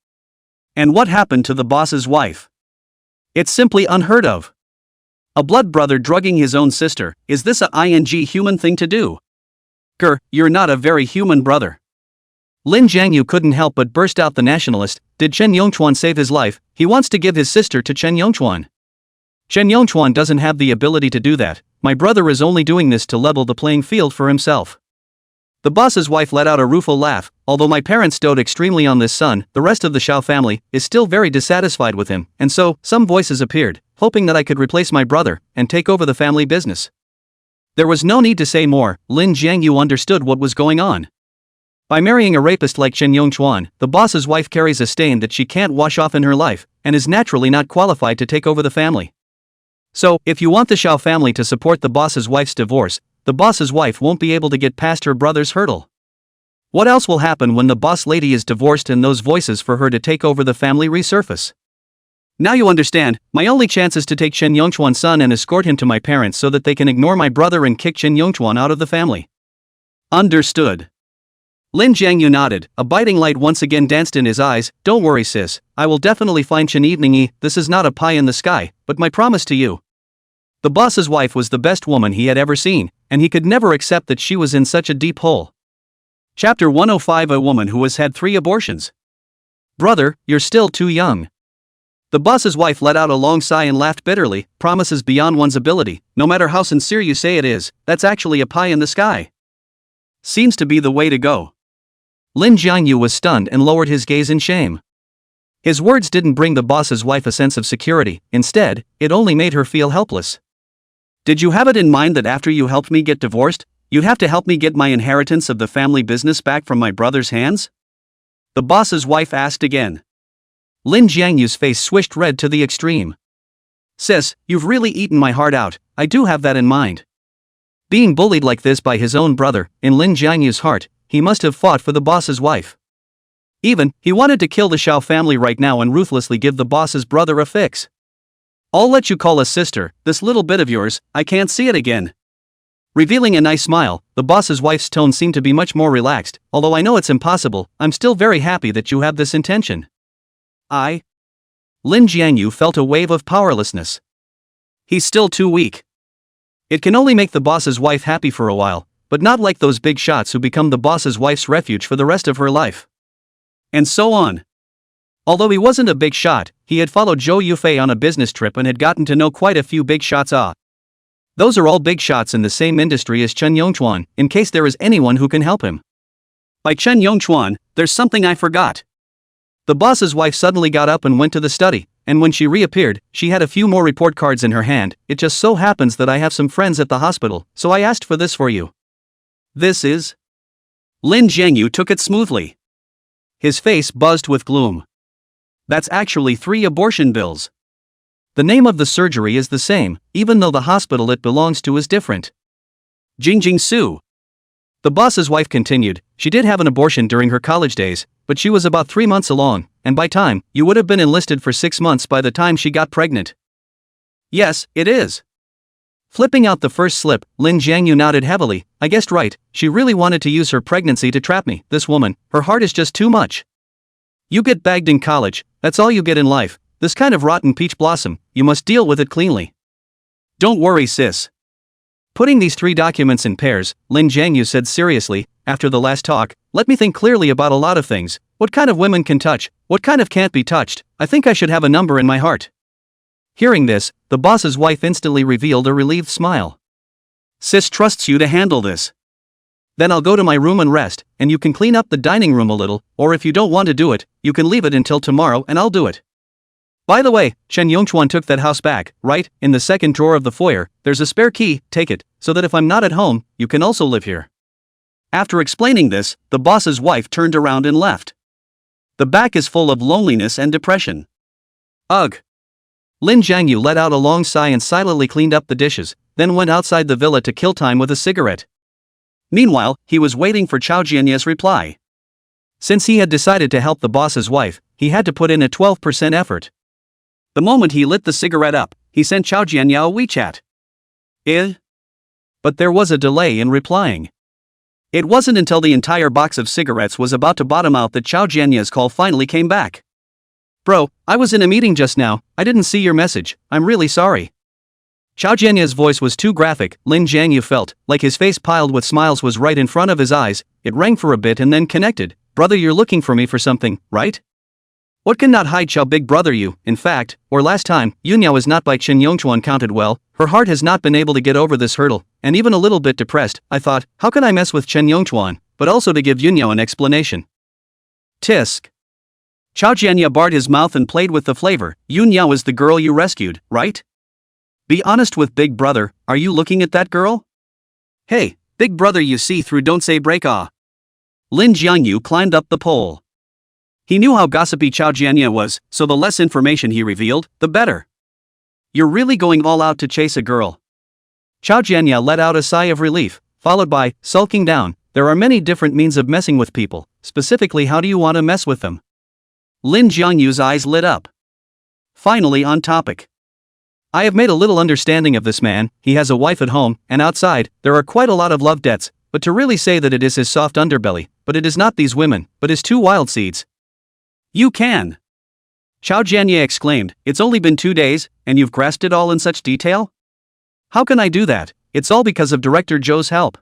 Speaker 1: And what happened to the boss's wife? It's simply unheard of. A blood brother drugging his own sister, is this a human thing to do? You're not a very human brother. Lin Jiangyu couldn't help but burst out the nationalist, did Chen Yongchuan save his life? He wants to give his sister to Chen Yongchuan. Chen Yongchuan doesn't have the ability to do that, my brother is only doing this to level the playing field for himself. The boss's wife let out a rueful laugh, although my parents dote extremely on this son, the rest of the Shao family is still very dissatisfied with him, and so, some voices appeared, hoping that I could replace my brother, and take over the family business. There was no need to say more, Lin Jiangyu understood what was going on. By marrying a rapist like Chen Yongchuan, the boss's wife carries a stain that she can't wash off in her life, and is naturally not qualified to take over the family. So, if you want the Shao family to support the boss's wife's divorce, the boss's wife won't be able to get past her brother's hurdle. What else will happen when the boss lady is divorced and those voices for her to take over the family resurface? Now you understand, my only chance is to take Chen Yongchuan's son and escort him to my parents so that they can ignore my brother and kick Chen Yongchuan out of the family. Understood. Lin Jiangyu nodded, a biting light once again danced in his eyes. Don't worry sis, I will definitely find Chen Evening. This is not a pie in the sky, but my promise to you. The boss's wife was the best woman he had ever seen, and he could never accept that she was in such a deep hole. Chapter 105. A woman who has had 3 abortions. Brother, you're still too young. The boss's wife let out a long sigh and laughed bitterly. Promises beyond one's ability, no matter how sincere you say it is, that's actually a pie in the sky. Seems to be the way to go. Lin Jiangyu was stunned and lowered his gaze in shame. His words didn't bring the boss's wife a sense of security, instead, it only made her feel helpless. Did you have it in mind that after you helped me get divorced, you'd have to help me get my inheritance of the family business back from my brother's hands? The boss's wife asked again. Lin Jiangyu's face swished red to the extreme. Sis, you've really eaten my heart out, I do have that in mind. Being bullied like this by his own brother, in Lin Jiangyu's heart, he must have fought for the boss's wife. Even, he wanted to kill the Shao family right now and ruthlessly give the boss's brother a fix. I'll let you call us sister, this little bit of yours, I can't see it again. Revealing a nice smile, the boss's wife's tone seemed to be much more relaxed. Although I know it's impossible, I'm still very happy that you have this intention. Lin Jiangyu felt a wave of powerlessness. He's still too weak. It can only make the boss's wife happy for a while, but not like those big shots who become the boss's wife's refuge for the rest of her life. And so on. Although he wasn't a big shot, he had followed Zhou Yufei on a business trip and had gotten to know quite a few big shots. Those are all big shots in the same industry as Chen Yongchuan, in case there is anyone who can help him. By Chen Yongchuan, there's something I forgot. The boss's wife suddenly got up and went to the study, and when she reappeared, she had a few more report cards in her hand. It just so happens that I have some friends at the hospital, so I asked for this for you. This is? Lin Jiangyu took it smoothly. His face buzzed with gloom. That's actually 3 abortion bills. The name of the surgery is the same, even though the hospital it belongs to is different. Jingjing Su. The boss's wife continued, she did have an abortion during her college days, but she was about 3 months along, and by time, you would have been enlisted for 6 months by the time she got pregnant. Yes, it is. Flipping out the first slip, Lin Jiangyu nodded heavily. I guessed right, she really wanted to use her pregnancy to trap me. This woman, her heart is just too much. You get bagged in college, that's all you get in life. This kind of rotten peach blossom, you must deal with it cleanly. Don't worry sis. Putting these 3 documents in pairs, Lin Jiangyu said seriously, after the last talk, let me think clearly about a lot of things. What kind of women can touch, what kind of can't be touched? I think I should have a number in my heart. Hearing this, the boss's wife instantly revealed a relieved smile. Sis trusts you to handle this. Then I'll go to my room and rest, and you can clean up the dining room a little, or if you don't want to do it, you can leave it until tomorrow and I'll do it. By the way, Chen Yongchuan took that house back, right? In the second drawer of the foyer, there's a spare key, take it, so that if I'm not at home, you can also live here. After explaining this, the boss's wife turned around and left. The back is full of loneliness and depression. Ugh. Lin Jiangyu let out a long sigh and silently cleaned up the dishes, then went outside the villa to kill time with a cigarette. Meanwhile, he was waiting for Chao Jianya's reply. Since he had decided to help the boss's wife, he had to put in a 12% effort. The moment he lit the cigarette up, he sent Chao Jianya a WeChat. But there was a delay in replying. It wasn't until the entire box of cigarettes was about to bottom out that Chao Jianya's call finally came back. Bro, I was in a meeting just now, I didn't see your message, I'm really sorry. Chao Jianya's voice was too graphic. Lin Jiangyu felt like his face piled with smiles was right in front of his eyes. It rang for a bit and then connected. Brother, you're looking for me for something, right? What can not hide Chao big brother you, in fact, or last time, Yunyao is not by Chen Yongchuan counted well, her heart has not been able to get over this hurdle, and even a little bit depressed. I thought, how can I mess with Chen Yongchuan, but also to give Yunyao an explanation. Tisk. Chao Jianya barred his mouth and played with the flavor. Yunyao is the girl you rescued, right? Be honest with big brother, are you looking at that girl? Hey, big brother you see through don't say break ah. Lin Jiangyu climbed up the pole. He knew how gossipy Chao Jianya was, so the less information he revealed, the better. You're really going all out to chase a girl. Chao Jianya let out a sigh of relief, followed by, sulking down, there are many different means of messing with people, specifically how do you want to mess with them? Lin Jiangyu's eyes lit up. Finally on topic. I have made a little understanding of this man, he has a wife at home, and outside, there are quite a lot of love debts, but to really say that it is his soft underbelly, but it is not these women, but his two wild seeds. You can. Chao Jianya exclaimed, it's only been 2 days, and you've grasped it all in such detail? How can I do that? It's all because of Director Zhou's help.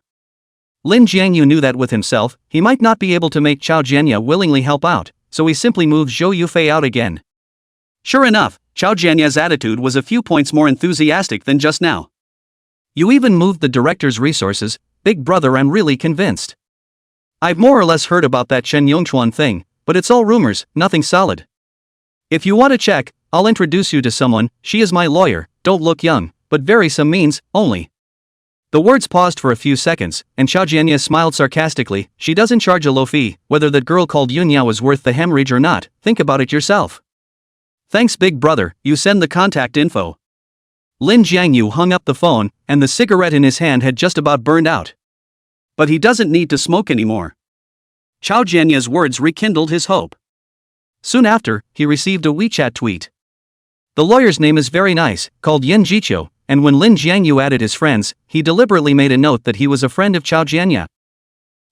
Speaker 1: Lin Jiangyu knew that with himself, he might not be able to make Chao Jianya willingly help out, so he simply moved Zhou Yufei out again. Sure enough, Chao Jianya's attitude was a few points more enthusiastic than just now. You even moved the director's resources, big brother, I'm really convinced. I've more or less heard about that Chen Yongchuan thing, but it's all rumors, nothing solid. If you want to check, I'll introduce you to someone, she is my lawyer, don't look young, but vary some means, only. The words paused for a few seconds, and Chao Jianya smiled sarcastically, she doesn't charge a low fee, whether that girl called Yunya was worth the hemorrhage or not, think about it yourself. Thanks big brother, you send the contact info. Lin Jiangyu hung up the phone, and the cigarette in his hand had just about burned out. But he doesn't need to smoke anymore. Chao Jianya's words rekindled his hope. Soon after, he received a WeChat tweet. The lawyer's name is very nice, called Yin Jiqiu, and when Lin Jiangyu added his friends, he deliberately made a note that he was a friend of Chao Jianya.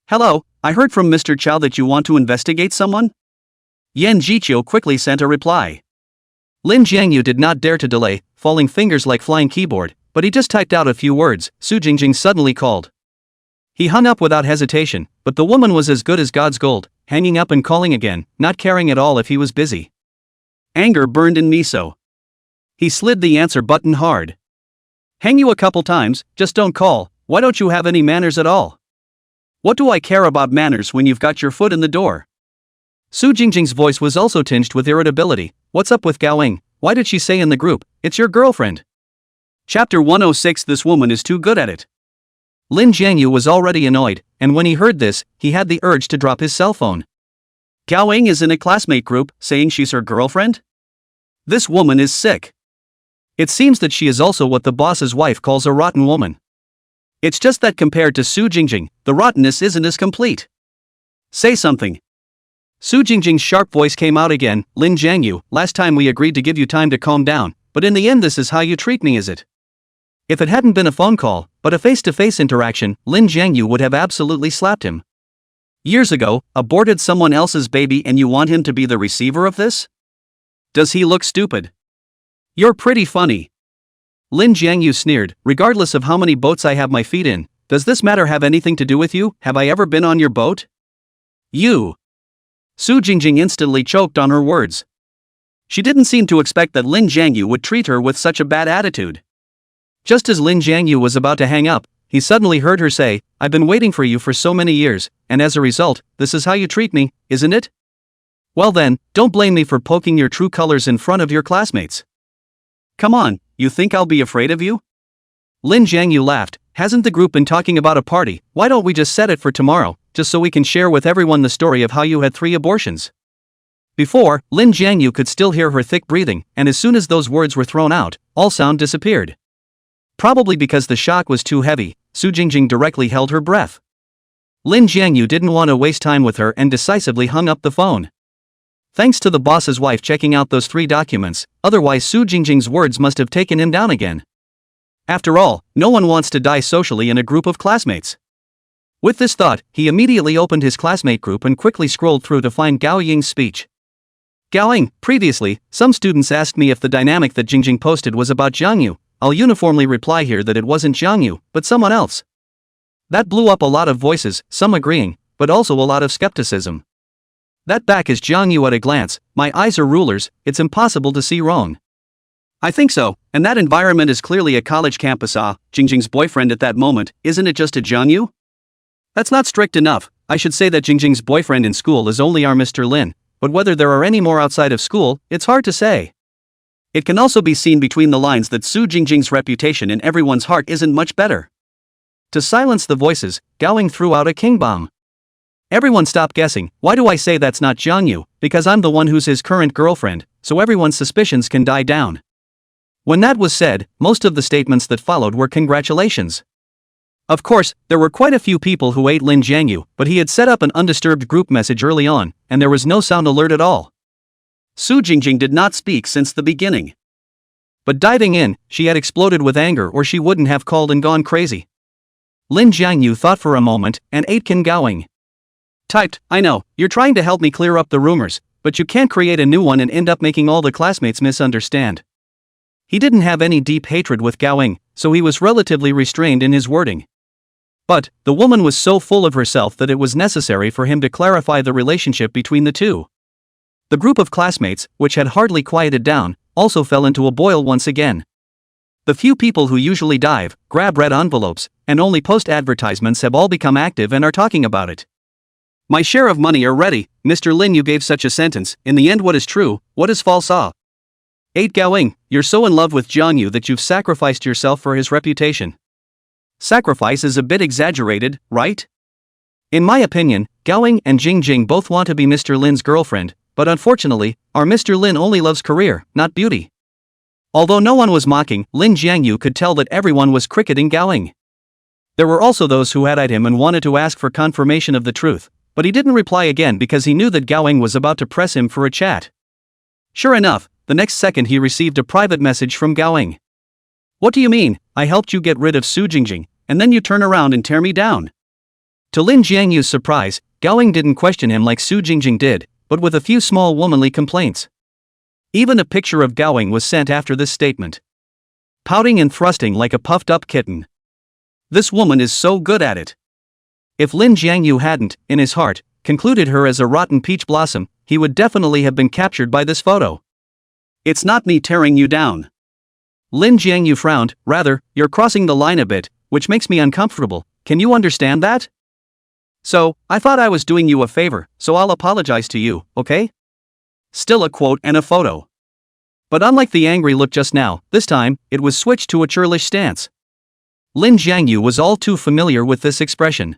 Speaker 1: Hello, I heard from Mr. Chao that you want to investigate someone? Yin Jiqiu quickly sent a reply. Lin Jiangyu did not dare to delay, falling fingers like flying keyboard, but he just typed out a few words, Su Jingjing suddenly called. He hung up without hesitation, but the woman was as good as God's gold, hanging up and calling again, not caring at all if he was busy. Anger burned in Miso. He slid the answer button hard. Hang you a couple times, just don't call, why don't you have any manners at all? What do I care about manners when you've got your foot in the door? Su Jingjing's voice was also tinged with irritability. What's up with Gaoing? Why did she say in the group, it's your girlfriend? Chapter 106 This woman is too good at it. Lin Jiangyu was already annoyed, and when he heard this, he had the urge to drop his cell phone. Gaoing is in a classmate group, saying she's her girlfriend? This woman is sick. It seems that she is also what the boss's wife calls a rotten woman. It's just that compared to Su Jingjing, the rottenness isn't as complete. Say something. Su Jingjing's sharp voice came out again, Lin Jiangyu, last time we agreed to give you time to calm down, but in the end this is how you treat me, is it? If it hadn't been a phone call, but a face-to-face interaction, Lin Jiangyu would have absolutely slapped him. Years ago, aborted someone else's baby and you want him to be the receiver of this? Does he look stupid? You're pretty funny. Lin Jiangyu sneered, regardless of how many boats I have my feet in, does this matter have anything to do with you? Have I ever been on your boat? You. Su Jingjing instantly choked on her words. She didn't seem to expect that Lin Jiangyu would treat her with such a bad attitude. Just as Lin Jiangyu was about to hang up, he suddenly heard her say, I've been waiting for you for so many years, and as a result, this is how you treat me, isn't it? Well then, don't blame me for poking your true colors in front of your classmates. Come on, you think I'll be afraid of you? Lin Jiangyu laughed, hasn't the group been talking about a party, why don't we just set it for tomorrow, just so we can share with everyone the story of how you had 3 abortions. Before, Lin Jiangyu could still hear her thick breathing, and as soon as those words were thrown out, all sound disappeared. Probably because the shock was too heavy, Su Jingjing directly held her breath. Lin Jiangyu didn't want to waste time with her and decisively hung up the phone. Thanks to the boss's wife checking out those 3 documents, otherwise Su Jingjing's words must have taken him down again. After all, no one wants to die socially in a group of classmates. With this thought, he immediately opened his classmate group and quickly scrolled through to find Gao Ying's speech. Gaoing, previously, some students asked me if the dynamic that Jingjing posted was about Jiang Yu. I'll uniformly reply here that it wasn't Jiang Yu, but someone else. That blew up a lot of voices, some agreeing, but also a lot of skepticism. That back is Jiang Yu at a glance, my eyes are rulers, it's impossible to see wrong. I think so, and that environment is clearly a college campus. Jingjing's boyfriend at that moment, isn't it just a Jiang Yu? That's not strict enough, I should say that Jingjing's boyfriend in school is only our Mr. Lin, but whether there are any more outside of school, it's hard to say. It can also be seen between the lines that Su Jingjing's reputation in everyone's heart isn't much better. To silence the voices, Gaoing threw out a king bomb. Everyone stop guessing. Why do I say that's not Jiangyu? Because I'm the one who's his current girlfriend, so everyone's suspicions can die down. When that was said, most of the statements that followed were congratulations. Of course, there were quite a few people who ate Lin Jiangyu, but he had set up an undisturbed group message early on, and there was no sound alert at all. Su Jingjing did not speak since the beginning. But diving in, she had exploded with anger or she wouldn't have called and gone crazy. Lin Jiangyu thought for a moment, and ate Qin Gaoing. Typed, I know, you're trying to help me clear up the rumors, but you can't create a new one and end up making all the classmates misunderstand. He didn't have any deep hatred with Gaoing, so he was relatively restrained in his wording. But, the woman was so full of herself that it was necessary for him to clarify the relationship between the two. The group of classmates, which had hardly quieted down, also fell into a boil once again. The few people who usually dive, grab red envelopes, and only post advertisements have all become active and are talking about it. My share of money are ready, Mr. Lin. You gave such a sentence. In the end, what is true, what is false? 8 Gaoing, you're so in love with Jiangyu that you've sacrificed yourself for his reputation. Sacrifice is a bit exaggerated, right? In my opinion, Gaoing and Jingjing both want to be Mr. Lin's girlfriend, but unfortunately, our Mr. Lin only loves career, not beauty. Although no one was mocking, Lin Jiangyu could tell that everyone was cricketing Gaoing. There were also those who had eyed him and wanted to ask for confirmation of the truth, but he didn't reply again because he knew that Gaoing was about to press him for a chat. Sure enough, the next second he received a private message from Gaoing. What do you mean? I helped you get rid of Su Jingjing, and then you turn around and tear me down? To Lin Jiangyu's surprise, Gaoing didn't question him like Su Jingjing did, but with a few small womanly complaints. Even a picture of Gaoing was sent after this statement. Pouting and thrusting like a puffed-up kitten. This woman is so good at it. If Lin Jiangyu hadn't, in his heart, concluded her as a rotten peach blossom, he would definitely have been captured by this photo. It's not me tearing you down. Lin Jiangyu frowned. Rather, you're crossing the line a bit, which makes me uncomfortable. Can you understand that? So, I thought I was doing you a favor, so I'll apologize to you, okay? Still a quote and a photo. But unlike the angry look just now, this time, it was switched to a churlish stance. Lin Jiangyu was all too familiar with this expression.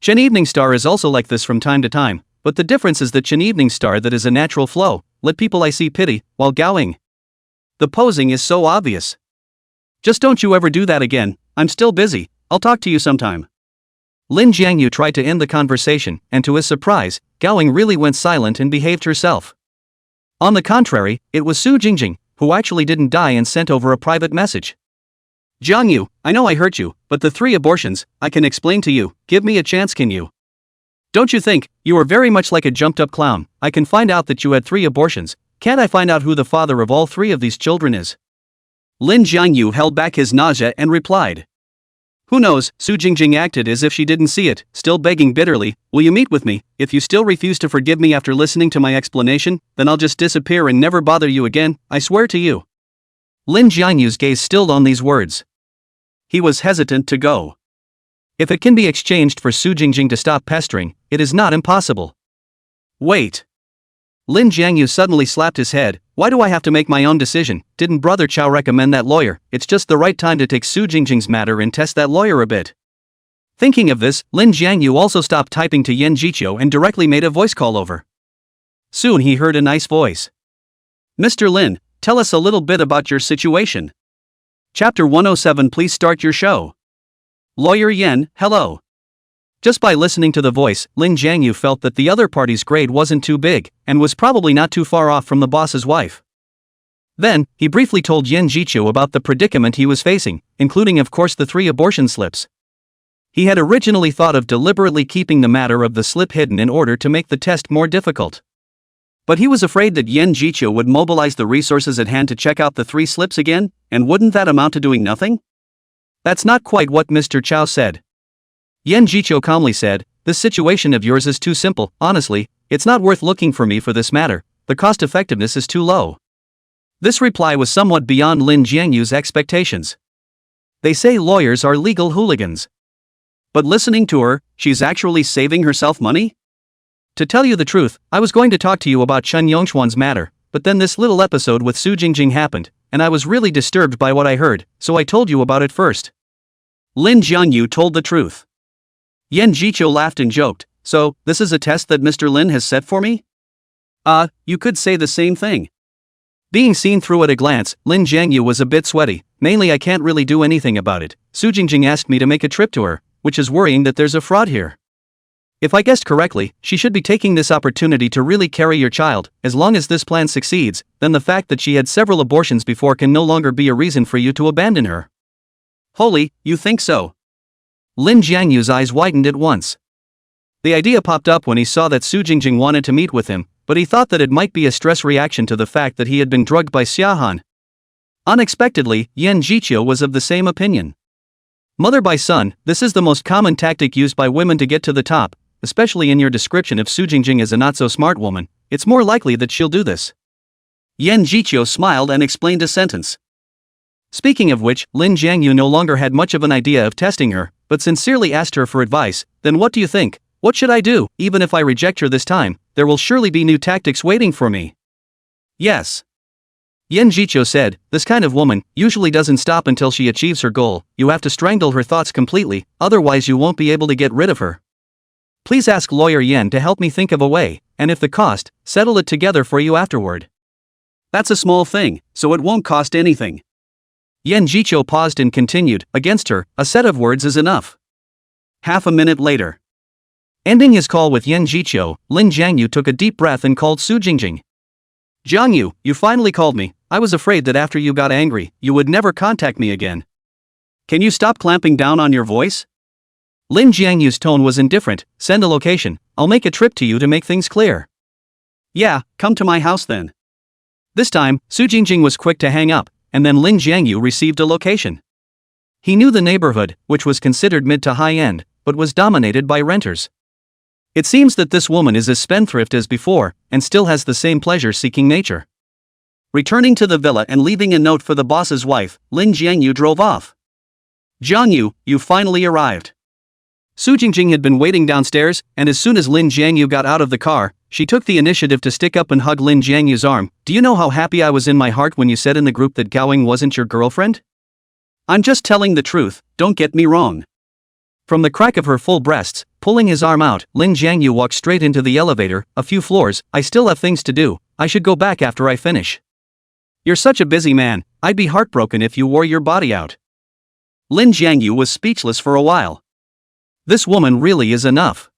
Speaker 1: Chen Evening Star is also like this from time to time, but the difference is that Chen Evening Star that is a natural flow, let people I see pity, while Gaoing. The posing is so obvious. Just don't you ever do that again, I'm still busy, I'll talk to you sometime. Lin Jiangyu tried to end the conversation, and to his surprise, Gaoing really went silent and behaved herself. On the contrary, it was Su Jingjing, who actually didn't die and sent over a private message. Jiangyu, I know I hurt you, but the 3 abortions, I can explain to you, give me a chance, can you? Don't you think, you are very much like a jumped-up clown? I can find out that you had 3 abortions, can't I find out who the father of all 3 of these children is? Lin Jiangyu held back his nausea and replied. Who knows? Su Jingjing acted as if she didn't see it, still begging bitterly, will you meet with me? If you still refuse to forgive me after listening to my explanation, then I'll just disappear and never bother you again, I swear to you. Lin Jiangyu's gaze stilled on these words. He was hesitant to go. If it can be exchanged for Su Jingjing to stop pestering, it is not impossible. Wait. Lin Jiangyu suddenly slapped his head. Why do I have to make my own decision? Didn't Brother Chow recommend that lawyer? It's just the right time to take Su Jingjing's matter and test that lawyer a bit. Thinking of this, Lin Jiangyu also stopped typing to Yan Jiqiu and directly made a voice call over. Soon he heard a nice voice. Mr. Lin, tell us a little bit about your situation. Chapter 107. Please start your show. Lawyer Yan, hello. Just by listening to the voice, Lin Jiangyu felt that the other party's grade wasn't too big, and was probably not too far off from the boss's wife. Then, he briefly told Yan Jiqiu about the predicament he was facing, including of course the 3 abortion slips. He had originally thought of deliberately keeping the matter of the slip hidden in order to make the test more difficult. But he was afraid that Yan Jiqiu would mobilize the resources at hand to check out the 3 slips again, and wouldn't that amount to doing nothing? That's not quite what Mr. Chow said. Yan Jiqiu calmly said, this situation of yours is too simple, honestly, it's not worth looking for me for this matter, the cost effectiveness is too low. This reply was somewhat beyond Lin Jiangyu's expectations. They say lawyers are legal hooligans. But listening to her, she's actually saving herself money? To tell you the truth, I was going to talk to you about Chen Yongchuan's matter, but then this little episode with Su Jingjing happened, and I was really disturbed by what I heard, so I told you about it first. Lin Jiangyu told the truth. Yan Jiqiu laughed and joked, So, this is a test that Mr. Lin has set for me? You could say the same thing. Being seen through at a glance, Lin Jiangyu was a bit sweaty. Mainly I can't really do anything about it. Su Jingjing asked me to make a trip to her, which is worrying that there's a fraud here. If I guessed correctly, she should be taking this opportunity to really carry your child. As long as this plan succeeds, then the fact that she had several abortions before can no longer be a reason for you to abandon her. Holy, you think so? Lin Jiangyu's eyes widened at once. The idea popped up when he saw that Su Jingjing wanted to meet with him, but he thought that it might be a stress reaction to the fact that he had been drugged by Xiahan. Unexpectedly, Yan Jiqiu was of the same opinion. Mother by son, this is the most common tactic used by women to get to the top, especially in your description of Su Jingjing as a not-so-smart woman. It's more likely that she'll do this. Yan Jiqiu smiled and explained a sentence. Speaking of which, Lin Jiangyu no longer had much of an idea of testing her, but sincerely asked her for advice. Then what do you think? What should I do? Even if I reject her this time, there will surely be new tactics waiting for me. Yes. Yan Jiqiu said, this kind of woman usually doesn't stop until she achieves her goal. You have to strangle her thoughts completely, otherwise you won't be able to get rid of her. Please ask lawyer Yan to help me think of a way, and if the cost, settle it together for you afterward. That's a small thing, so it won't cost anything. Yan Jiqiu paused and continued, against her, a set of words is enough. Half a minute later. Ending his call with Yan Jiqiu, Lin Jiangyu took a deep breath and called Su Jingjing. Jiangyu, you finally called me. I was afraid that after you got angry, you would never contact me again. Can you stop clamping down on your voice? Lin Jiangyu's tone was indifferent. Send a location, I'll make a trip to you to make things clear. Yeah, come to my house then. This time, Su Jingjing was quick to hang up, and then Lin Jiangyu received a location. He knew the neighborhood, which was considered mid to high-end, but was dominated by renters. It seems that this woman is as spendthrift as before, and still has the same pleasure-seeking nature. Returning to the villa and leaving a note for the boss's wife, Lin Jiangyu drove off. Jiangyu, you finally arrived. Su Jingjing had been waiting downstairs, and as soon as Lin Jiangyu got out of the car, she took the initiative to stick up and hug Lin Jiangyu's arm. Do you know how happy I was in my heart when you said in the group that Gaoing wasn't your girlfriend? I'm just telling the truth, don't get me wrong. From the crack of her full breasts, pulling his arm out, Lin Jiangyu walked straight into the elevator. A few floors. I still have things to do. I should go back after I finish. You're such a busy man, I'd be heartbroken if you wore your body out. Lin Jiangyu was speechless for a while. This woman really is enough.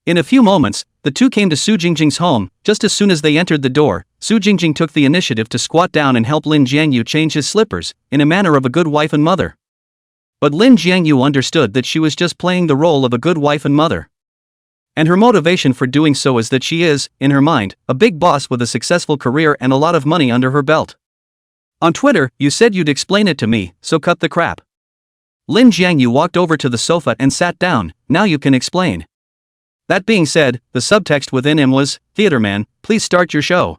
Speaker 1: In a few moments, the two came to Su Jingjing's home. Just as soon as they entered the door, Su Jingjing took the initiative to squat down and help Lin Jiangyu change his slippers, in a manner of a good wife and mother. But Lin Jiangyu understood that she was just playing the role of a good wife and mother. And her motivation for doing so is that she is, in her mind, a big boss with a successful career and a lot of money under her belt. On Twitter, you said you'd explain it to me, so cut the crap. Lin Jiangyu walked over to the sofa and sat down. Now you can explain. That being said, the subtext within him was, Theater man, please start your show.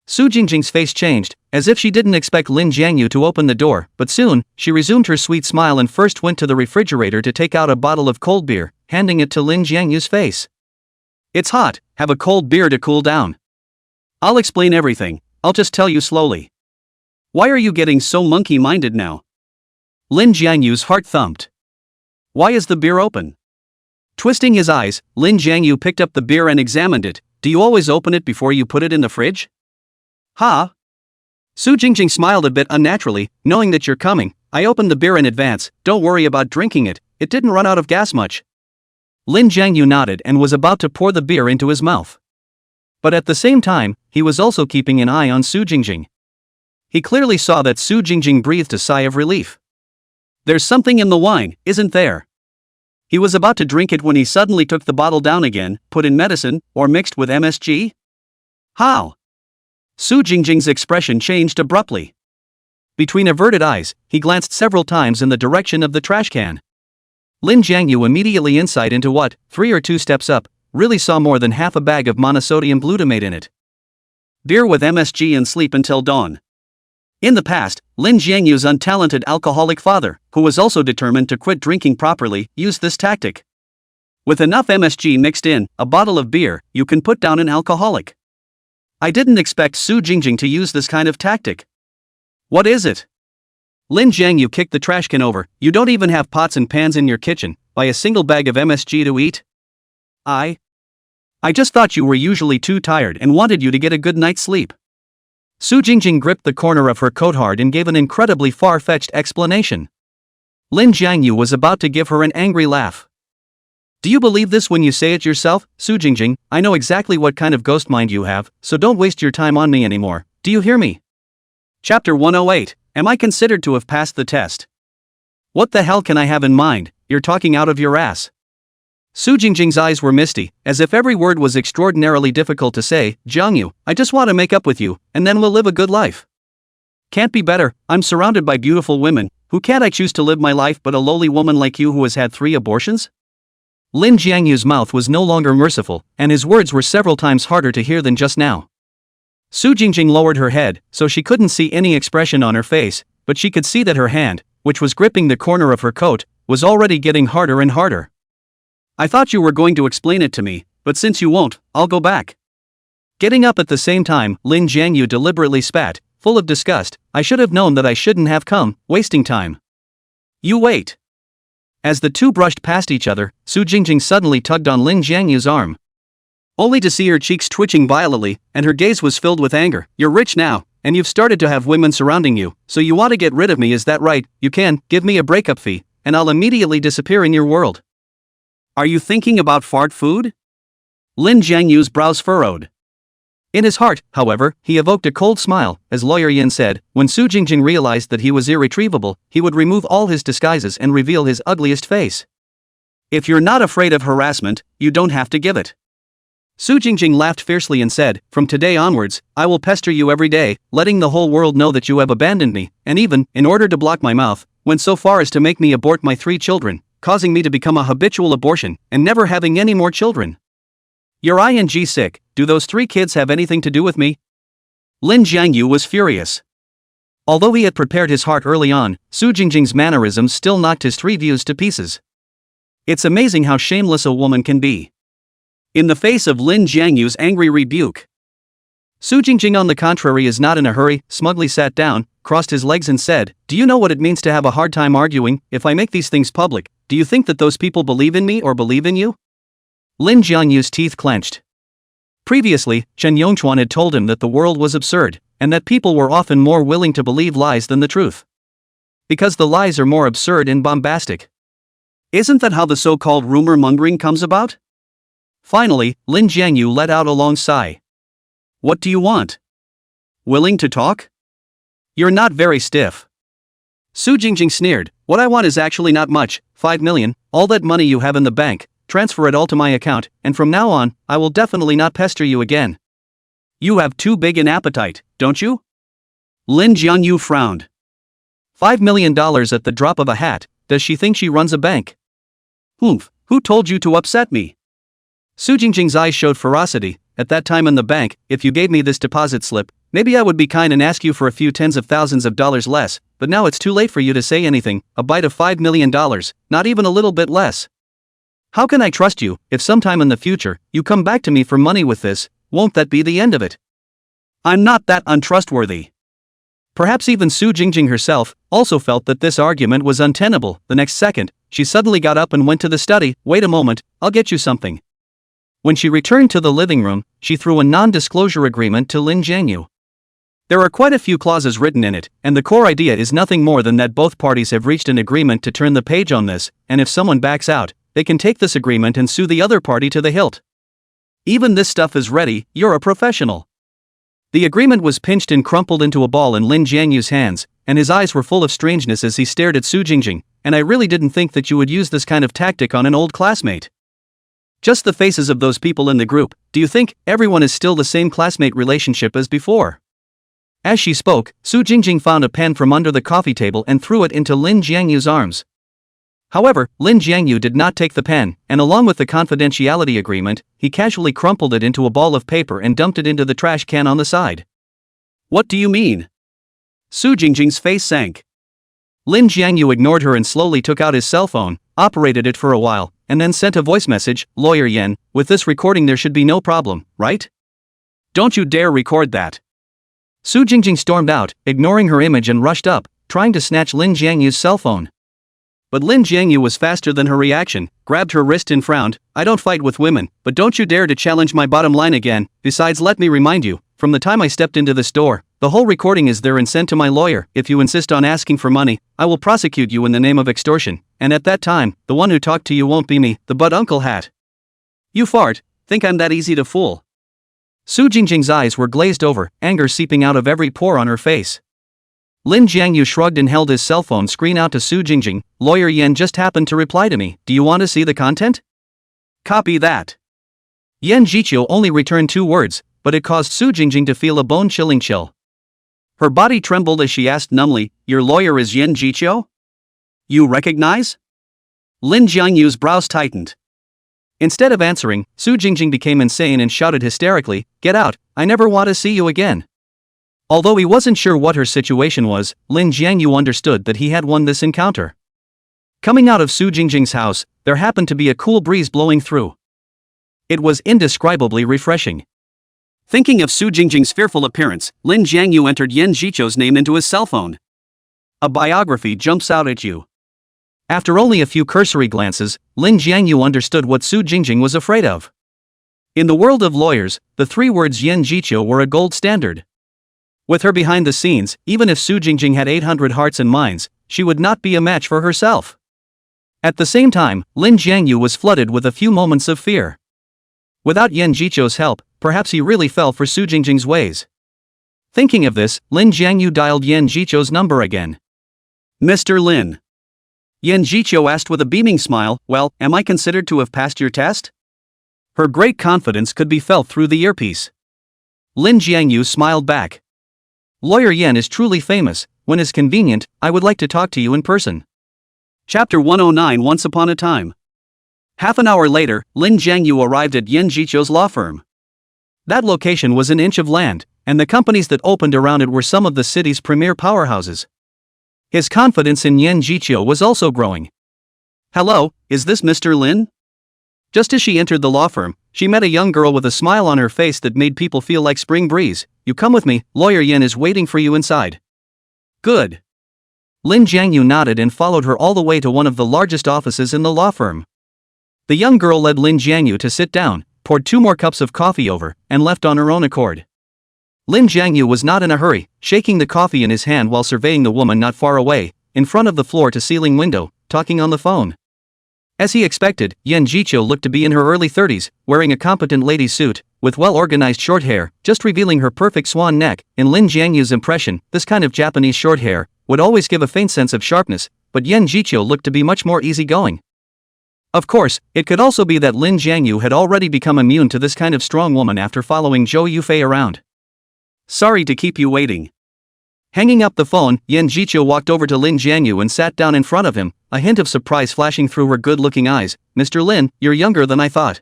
Speaker 1: Su Jingjing's face changed, as if she didn't expect Lin Jiangyu to open the door, but soon, she resumed her sweet smile and first went to the refrigerator to take out a bottle of cold beer, handing it to Lin Jiangyu's face. It's hot, have a cold beer to cool down. I'll explain everything, I'll just tell you slowly. Why are you getting so monkey-minded now? Lin Jiangyu's heart thumped. Why is the beer open? Twisting his eyes, Lin Jiangyu picked up the beer and examined it. Do you always open it before you put it in the fridge? Huh? Su Jingjing smiled a bit unnaturally. Knowing that you're coming, I opened the beer in advance. Don't worry about drinking it, it didn't run out of gas much. Lin Jiangyu nodded and was about to pour the beer into his mouth. But at the same time, he was also keeping an eye on Su Jingjing. He clearly saw that Su Jingjing breathed a sigh of relief. There's something in the wine, isn't there? He was about to drink it when he suddenly took the bottle down again. Put in medicine, or mixed with MSG? How? Su Jingjing's expression changed abruptly. Between averted eyes, he glanced several times in the direction of the trash can. Lin Jiangyu, immediately insight into what, 3 or 2 steps up, really saw more than half a bag of monosodium glutamate in it. Beer with MSG and sleep until dawn. In the past, Lin Jiangyu's untalented alcoholic father, who was also determined to quit drinking properly, used this tactic. With enough MSG mixed in a bottle of beer, you can put down an alcoholic. I didn't expect Su Jingjing to use this kind of tactic. What is it? Lin Jiangyu kicked the trash can over. You don't even have pots and pans in your kitchen. Buy a single bag of MSG to eat? I just thought you were usually too tired and wanted you to get a good night's sleep. Su Jingjing gripped the corner of her coat hard and gave an incredibly far-fetched explanation. Lin Jiangyu was about to give her an angry laugh. Do you believe this when you say it yourself, Su Jingjing? I know exactly what kind of ghost mind you have, so don't waste your time on me anymore. Do you hear me? Chapter 108. Am I considered to have passed the test? What the hell can I have in mind? You're talking out of your ass. Su Jingjing's eyes were misty, as if every word was extraordinarily difficult to say. Jiangyu, I just want to make up with you, and then we'll live a good life. Can't be better. I'm surrounded by beautiful women. Who can't I choose to live my life but a lowly woman like you who has had 3 abortions? Lin Jiangyu's mouth was no longer merciful, and his words were several times harder to hear than just now. Su Jingjing lowered her head, so she couldn't see any expression on her face, but she could see that her hand, which was gripping the corner of her coat, was already getting harder and harder. I thought you were going to explain it to me, but since you won't, I'll go back. Getting up at the same time, Lin Jiangyu deliberately spat, full of disgust. I should have known that I shouldn't have come, wasting time. You wait. As the two brushed past each other, Su Jingjing suddenly tugged on Lin Jiangyu's arm. Only to see her cheeks twitching violently, and her gaze was filled with anger. You're rich now, and you've started to have women surrounding you, so you want to get rid of me, is that right? You can, give me a breakup fee, and I'll immediately disappear in your world. Are you thinking about fart food? Lin Jiangyu's brows furrowed. In his heart, however, he evoked a cold smile, as Lawyer Yin said, when Su Jingjing realized that he was irretrievable, he would remove all his disguises and reveal his ugliest face. If you're not afraid of harassment, you don't have to give it. Su Jingjing laughed fiercely and said, from today onwards, I will pester you every day, letting the whole world know that you have abandoned me, and even, in order to block my mouth, went so far as to make me abort my 3 children, causing me to become a habitual abortion, and never having any more children. You're ing sick, do those 3 kids have anything to do with me? Lin Jiangyu was furious. Although he had prepared his heart early on, Su Jingjing's mannerisms still knocked his 3 views to pieces. It's amazing how shameless a woman can be. In the face of Lin Jiangyu's angry rebuke, Su Jingjing on the contrary is not in a hurry, smugly sat down, crossed his legs and said, do you know what it means to have a hard time arguing? If I make these things public, do you think that those people believe in me or believe in you? Lin Jiangyu's teeth clenched. Previously, Chen Yongchuan had told him that the world was absurd, and that people were often more willing to believe lies than the truth. Because the lies are more absurd and bombastic. Isn't that how the so-called rumor-mongering comes about? Finally, Lin Jiangyu let out a long sigh. What do you want? Willing to talk? You're not very stiff. Su Jingjing sneered, what I want is actually not much, 5 million, all that money you have in the bank, transfer it all to my account, and from now on, I will definitely not pester you again. You have too big an appetite, don't you? Lin Jiangyu frowned. $5 million at the drop of a hat, does she think she runs a bank? Oomph, who told you to upset me? Su Jingjing's eyes showed ferocity. At that time in the bank, if you gave me this deposit slip, maybe I would be kind and ask you for a few tens of thousands of dollars less, but now it's too late for you to say anything, a bite of $5 million, not even a little bit less. How can I trust you, if sometime in the future, you come back to me for money with this, won't that be the end of it? I'm not that untrustworthy. Perhaps even Su Jingjing herself also felt that this argument was untenable. The next second, she suddenly got up and went to the study. Wait a moment, I'll get you something. When she returned to the living room, she threw a non-disclosure agreement to Lin Jiangyu. There are quite a few clauses written in it, and the core idea is nothing more than that both parties have reached an agreement to turn the page on this, and if someone backs out, they can take this agreement and sue the other party to the hilt. Even this stuff is ready, you're a professional. The agreement was pinched and crumpled into a ball in Lin Jiangyu's hands, and his eyes were full of strangeness as he stared at Su Jingjing, and I really didn't think that you would use this kind of tactic on an old classmate. Just the faces of those people in the group, do you think everyone is still the same classmate relationship as before? As she spoke, Su Jingjing found a pen from under the coffee table and threw it into Lin Jiangyu's arms. However, Lin Jiangyu did not take the pen, and along with the confidentiality agreement, he casually crumpled it into a ball of paper and dumped it into the trash can on the side. What do you mean? Su Jingjing's face sank. Lin Jiangyu ignored her and slowly took out his cell phone, operated it for a while, and then sent a voice message, Lawyer Yen, with this recording there should be no problem, right? Don't you dare record that. Su Jingjing stormed out, ignoring her image and rushed up, trying to snatch Lin Jiangyu's cell phone. But Lin Jiangyu was faster than her reaction, grabbed her wrist and frowned. I don't fight with women, but don't you dare to challenge my bottom line again. Besides, let me remind you, from the time I stepped into this door, the whole recording is there and sent to my lawyer. If you insist on asking for money, I will prosecute you in the name of extortion, and at that time, the one who talked to you won't be me, the butt uncle hat. You fart, think I'm that easy to fool? Su Jingjing's eyes were glazed over, anger seeping out of every pore on her face. Lin Jiangyu shrugged and held his cell phone screen out to Su Jingjing. Lawyer Yen just happened to reply to me. Do you want to see the content? Copy that. Yen Jiqiu only returned 2 words, but it caused Su Jingjing to feel a bone-chilling chill. Her body trembled as she asked numbly, your lawyer is Yen Jiqiu? You recognize? Lin Jiangyu's brows tightened. Instead of answering, Su Jingjing became insane and shouted hysterically, get out, I never want to see you again. Although he wasn't sure what her situation was, Lin Jiangyu understood that he had won this encounter. Coming out of Su Jingjing's house, there happened to be a cool breeze blowing through. It was indescribably refreshing. Thinking of Su Jingjing's fearful appearance, Lin Jiangyu entered Yen Jiqiu's name into his cell phone. A biography jumps out at you. After only a few cursory glances, Lin Jiangyu understood what Su Jingjing was afraid of. In the world of lawyers, the 3 words Yen Jiqiu were a gold standard. With her behind the scenes, even if Su Jingjing had 800 hearts and minds, she would not be a match for herself. At the same time, Lin Jiangyu was flooded with a few moments of fear. Without Yen Jiqiu's help, perhaps he really fell for Su Jingjing's ways. Thinking of this, Lin Jiangyu dialed Yen Jiqiu's number again. Mr. Lin. Yen Jiqiu asked with a beaming smile, well, am I considered to have passed your test? Her great confidence could be felt through the earpiece. Lin Jiangyu smiled back. Lawyer Yen is truly famous. When is convenient, I would like to talk to you in person. Chapter 109 Once Upon a Time. Half an hour later, Lin Jiangyu arrived at Yen Jiqiu's law firm. That location was an inch of land, and the companies that opened around it were some of the city's premier powerhouses. His confidence in Yen Jiqiu was also growing. Hello, is this Mr. Lin? Just as she entered the law firm, she met a young girl with a smile on her face that made people feel like spring breeze. You come with me, Lawyer Yen is waiting for you inside. Good. Lin Jiangyu nodded and followed her all the way to one of the largest offices in the law firm. The young girl led Lin Jiangyu to sit down, poured 2 more cups of coffee over, and left on her own accord. Lin Jiangyu was not in a hurry, shaking the coffee in his hand while surveying the woman not far away, in front of the floor-to-ceiling window, talking on the phone. As he expected, Yen Jiqiu looked to be in her early 30s, wearing a competent lady's suit, with well-organized short hair, just revealing her perfect swan neck. In Lin Jiangyu's impression, this kind of Japanese short hair would always give a faint sense of sharpness, but Yen Jiqiu looked to be much more easygoing. Of course, it could also be that Lin Jiangyu had already become immune to this kind of strong woman after following Zhou Yufei around. Sorry to keep you waiting. Hanging up the phone, Yen Jiqiu walked over to Lin Jiangyu and sat down in front of him, a hint of surprise flashing through her good-looking eyes. Mr. Lin, you're younger than I thought.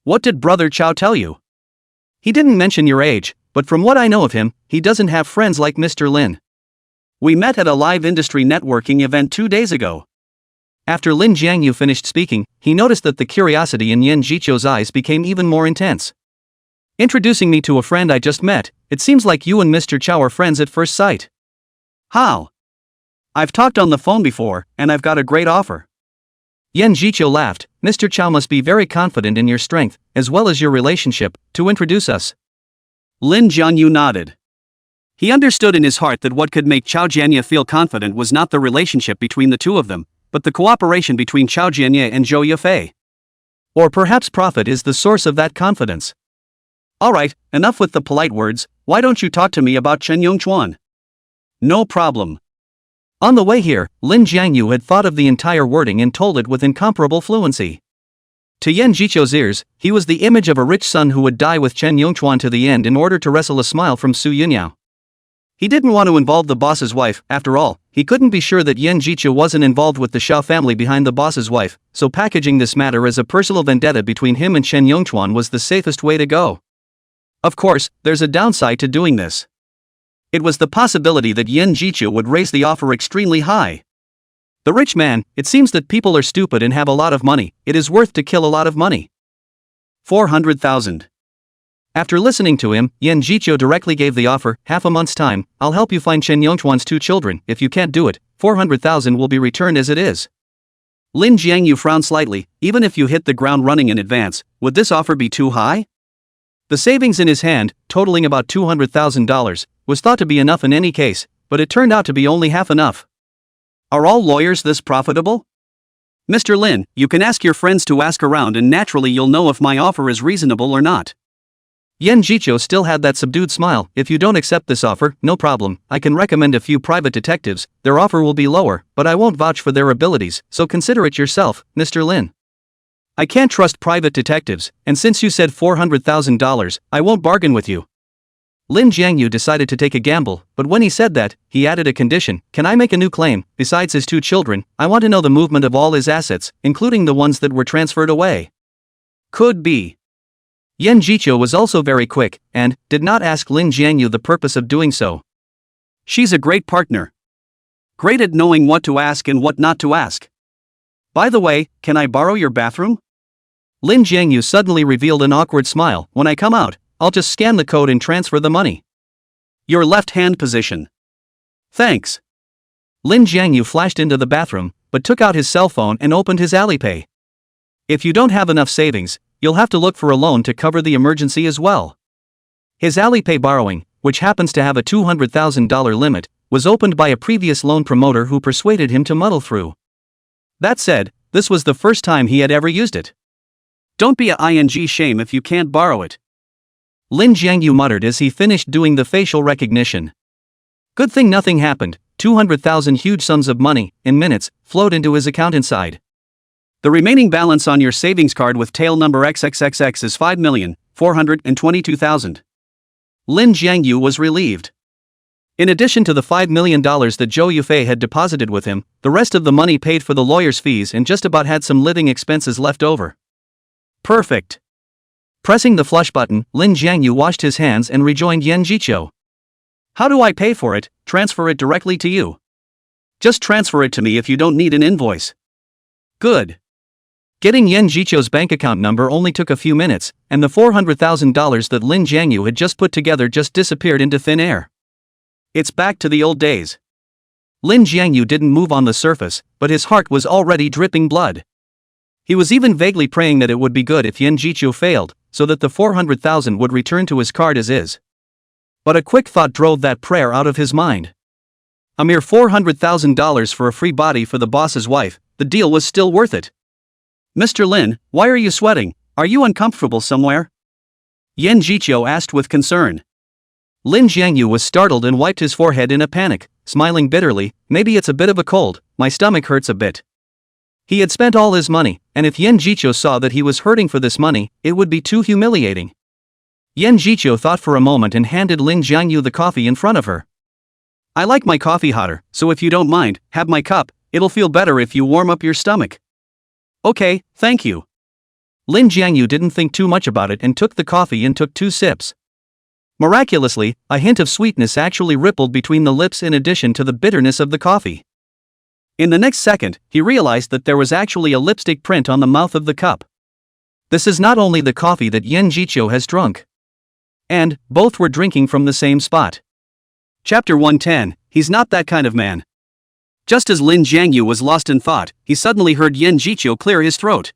Speaker 1: What did Brother Chow tell you? He didn't mention your age, but from what I know of him, he doesn't have friends like Mr. Lin. We met at a live industry networking event 2 days ago. After Lin Jiangyu finished speaking, he noticed that the curiosity in Yen Jiqiu's eyes became even more intense. Introducing me to a friend I just met, it seems like you and Mr. Chow are friends at first sight. How? I've talked on the phone before, and I've got a great offer. Yen Jiqiu laughed. Mr. Chow must be very confident in your strength, as well as your relationship, to introduce us. Lin Jiangyu nodded. He understood in his heart that what could make Chao Jianye feel confident was not the relationship between the two of them, but the cooperation between Chao Jianye and Zhou Yufei. Or perhaps profit is the source of that confidence. Alright, enough with the polite words, why don't you talk to me about Chen Yongchuan? No problem. On the way here, Lin Jiangyu had thought of the entire wording and told it with incomparable fluency. To Yen Jiqiu's ears, he was the image of a rich son who would die with Chen Yongchuan to the end in order to wrestle a smile from Su Yunyao. He didn't want to involve the boss's wife. After all, he couldn't be sure that Yen Jiqiu wasn't involved with the Shao family behind the boss's wife, so packaging this matter as a personal vendetta between him and Chen Yongchuan was the safest way to go. Of course, there's a downside to doing this. It was the possibility that Yen Jiqiu would raise the offer extremely high. The rich man, it seems that people are stupid and have a lot of money, it is worth to kill a lot of money. 400,000. After listening to him, Yen Jiqiu directly gave the offer, half a month's time, I'll help you find Chen Yongchuan's 2 children, if you can't do it, 400,000 will be returned as it is. Lin Jiangyu frowned slightly. Even if you hit the ground running in advance, would this offer be too high? The savings in his hand, totaling about $200,000, was thought to be enough in any case, but it turned out to be only half enough. Are all lawyers this profitable? Mr. Lin, you can ask your friends to ask around and naturally you'll know if my offer is reasonable or not. Yan Jicho still had that subdued smile. If you don't accept this offer, no problem, I can recommend a few private detectives, their offer will be lower, but I won't vouch for their abilities, so consider it yourself, Mr. Lin. I can't trust private detectives, and since you said $400,000, I won't bargain with you. Lin Jiangyu decided to take a gamble, but when he said that, he added a condition. Can I make a new claim? Besides his 2 children, I want to know the movement of all his assets, including the ones that were transferred away. Could be. Yan Jicho was also very quick, and did not ask Lin Jiangyu the purpose of doing so. She's a great partner. Great at knowing what to ask and what not to ask. By the way, can I borrow your bathroom? Lin Jiangyu suddenly revealed an awkward smile. When I come out, I'll just scan the code and transfer the money. Your left hand position. Thanks. Lin Jiangyu flashed into the bathroom, but took out his cell phone and opened his Alipay. If you don't have enough savings, you'll have to look for a loan to cover the emergency as well. His Alipay borrowing, which happens to have a $200,000 limit, was opened by a previous loan promoter who persuaded him to muddle through. That said, this was the first time he had ever used it. Don't be a ing shame if you can't borrow it. Lin Jiangyu muttered as he finished doing the facial recognition. Good thing nothing happened. 200,000 huge sums of money, in minutes, flowed into his account inside. The remaining balance on your savings card with tail number XXXX is 5,422,000. Lin Jiangyu was relieved. In addition to the $5 million that Zhou Yufei had deposited with him, the rest of the money paid for the lawyer's fees and just about had some living expenses left over. Perfect. Pressing the flush button, Lin Jiangyu washed his hands and rejoined Yan Jicho. How do I pay for it? Transfer it directly to you. Just transfer it to me if you don't need an invoice. Good. Getting Yan Jicho's bank account number only took a few minutes, and the $400,000 that Lin Jiangyu had just put together just disappeared into thin air. It's back to the old days. Lin Jiangyu didn't move on the surface, but his heart was already dripping blood. He was even vaguely praying that it would be good if Yan Jicho failed, so that the $400,000 would return to his card as is. But a quick thought drove that prayer out of his mind. A mere $400,000 for a free body for the boss's wife, the deal was still worth it. Mr. Lin, why are you sweating? Are you uncomfortable somewhere? Yan Jicho asked with concern. Lin Jiangyu was startled and wiped his forehead in a panic, smiling bitterly. Maybe it's a bit of a cold, my stomach hurts a bit. He had spent all his money, and if Yan Jicho saw that he was hurting for this money, it would be too humiliating. Yan Jicho thought for a moment and handed Lin Jiangyu the coffee in front of her. I like my coffee hotter, so if you don't mind, have my cup, it'll feel better if you warm up your stomach. Okay, thank you. Lin Jiangyu didn't think too much about it and took the coffee and took 2 sips. Miraculously, a hint of sweetness actually rippled between the lips in addition to the bitterness of the coffee. In the next second, he realized that there was actually a lipstick print on the mouth of the cup. This is not only the coffee that Yan Jicho has drunk. And, both were drinking from the same spot. Chapter 110, He's Not That Kind of Man. Just as Lin Jiangyu was lost in thought, he suddenly heard Yan Jicho clear his throat.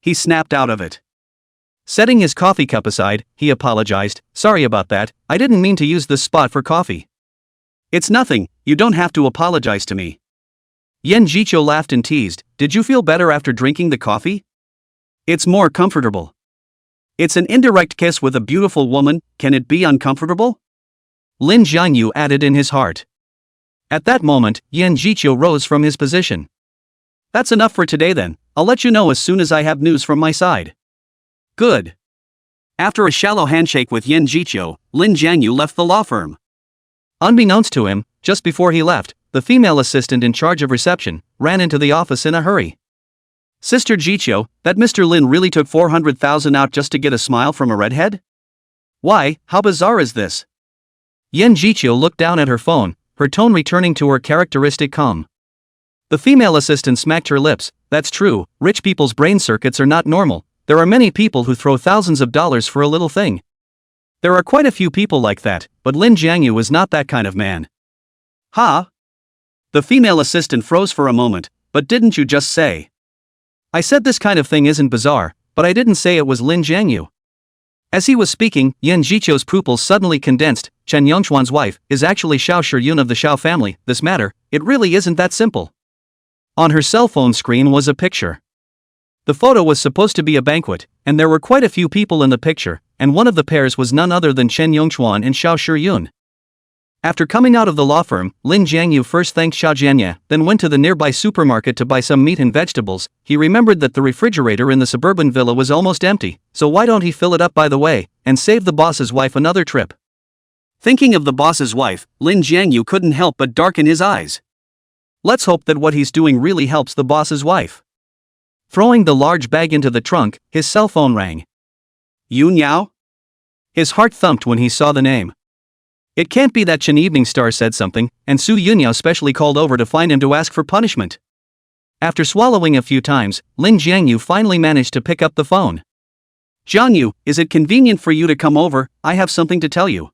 Speaker 1: He snapped out of it. Setting his coffee cup aside, he apologized. Sorry about that, I didn't mean to use this spot for coffee. It's nothing, you don't have to apologize to me. Yan Jicho laughed and teased. Did you feel better after drinking the coffee? It's more comfortable. It's an indirect kiss with a beautiful woman, can it be uncomfortable? Lin Jiangyu added in his heart. At that moment, Yan Jicho rose from his position. That's enough for today then, I'll let you know as soon as I have news from my side. Good. After a shallow handshake with Yan Jicho, Lin Jiangyu left the law firm. Unbeknownst to him, just before he left, the female assistant in charge of reception ran into the office in a hurry. Sister Jicho, that Mr. Lin really took 400,000 out just to get a smile from a redhead? Why, how bizarre is this? Yan Jicho looked down at her phone, her tone returning to her characteristic calm. The female assistant smacked her lips. That's true, rich people's brain circuits are not normal. There are many people who throw thousands of dollars for a little thing. There are quite a few people like that, but Lin Jiangyu is not that kind of man. Ha! The female assistant froze for a moment, but didn't you just say? I said this kind of thing isn't bizarre, but I didn't say it was Lin Jiangyu. As he was speaking, Yin Jiqiu's pupils suddenly condensed. Chen Yongchuan's wife is actually Xiao Shiyun of the Xiao family. This matter, it really isn't that simple. On her cell phone screen was a picture. The photo was supposed to be a banquet, and there were quite a few people in the picture, and one of the pairs was none other than Chen Yongchuan and Xiao Shiyun. After coming out of the law firm, Lin Jiangyu first thanked Xiao Jianye, then went to the nearby supermarket to buy some meat and vegetables. He remembered that the refrigerator in the suburban villa was almost empty, so why don't he fill it up by the way, and save the boss's wife another trip? Thinking of the boss's wife, Lin Jiangyu couldn't help but darken his eyes. Let's hope that what he's doing really helps the boss's wife. Throwing the large bag into the trunk, his cell phone rang. Yun Yao? His heart thumped when he saw the name. It can't be that Chen Evening Star said something, and Su Yunyao specially called over to find him to ask for punishment. After swallowing a few times, Lin Jiangyu finally managed to pick up the phone. Jiangyu, is it convenient for you to come over? I have something to tell you.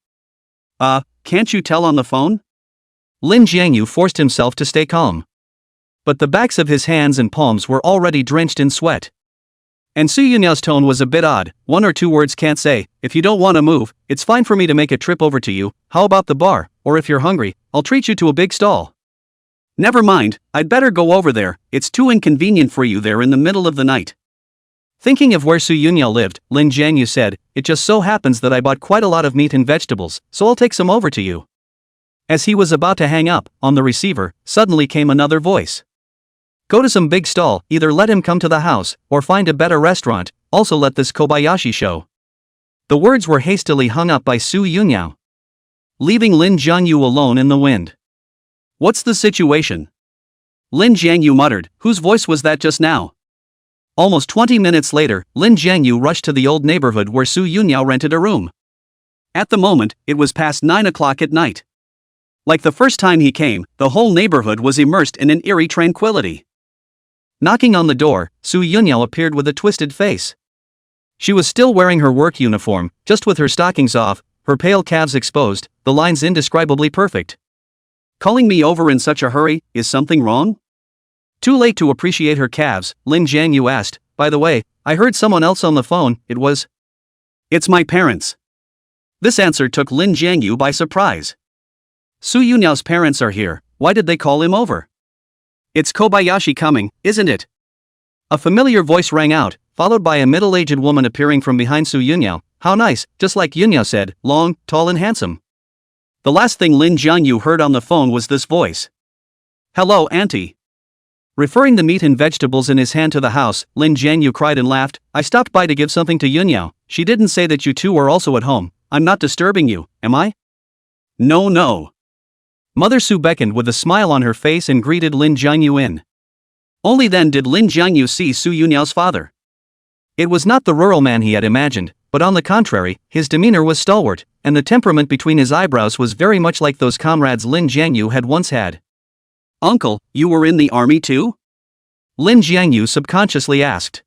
Speaker 1: Can't you tell on the phone? Lin Jiangyu forced himself to stay calm. But the backs of his hands and palms were already drenched in sweat. And Su Yunyao's tone was a bit odd. One or two words can't say. If you don't want to move, it's fine for me to make a trip over to you. How about the bar? Or if you're hungry, I'll treat you to a big stall. Never mind, I'd better go over there. It's too inconvenient for you there in the middle of the night. Thinking of where Su Yunyao lived, Lin Jiangyu said, it just so happens that I bought quite a lot of meat and vegetables, so I'll take some over to you. As he was about to hang up, on the receiver, suddenly came another voice. Go to some big stall, either let him come to the house, or find a better restaurant, also let this Kobayashi show. The words were hastily hung up by Su Yunyao, leaving Lin Jiangyu alone in the wind. What's the situation? Lin Jiangyu muttered, whose voice was that just now? Almost 20 minutes later, Lin Jiangyu rushed to the old neighborhood where Su Yunyao rented a room. At the moment, it was past 9 o'clock at night. Like the first time he came, the whole neighborhood was immersed in an eerie tranquility. Knocking on the door, Su Yunyao appeared with a twisted face. She was still wearing her work uniform, just with her stockings off, her pale calves exposed, the lines indescribably perfect. Calling me over in such a hurry, is something wrong? Too late to appreciate her calves, Lin Jiangyu asked, by the way, I heard someone else on the phone, It's my parents. This answer took Lin Jiangyu by surprise. Su Yunyao's parents are here, why did they call him over? It's Kobayashi coming, isn't it? A familiar voice rang out, followed by a middle-aged woman appearing from behind Su Yunyao. How nice, just like Yunyao said, long, tall and handsome. The last thing Lin Jiangyu heard on the phone was this voice. Hello, auntie. Referring the meat and vegetables in his hand to the house, Lin Jiangyu cried and laughed, I stopped by to give something to Yunyao. She didn't say that you two are also at home. I'm not disturbing you, am I? No. Mother Su beckoned with a smile on her face and greeted Lin Jiangyu in. Only then did Lin Jiangyu see Su Yunyao's father. It was not the rural man he had imagined, but on the contrary, his demeanor was stalwart, and the temperament between his eyebrows was very much like those comrades Lin Jiangyu had once had. Uncle, you were in the army too? Lin Jiangyu subconsciously asked.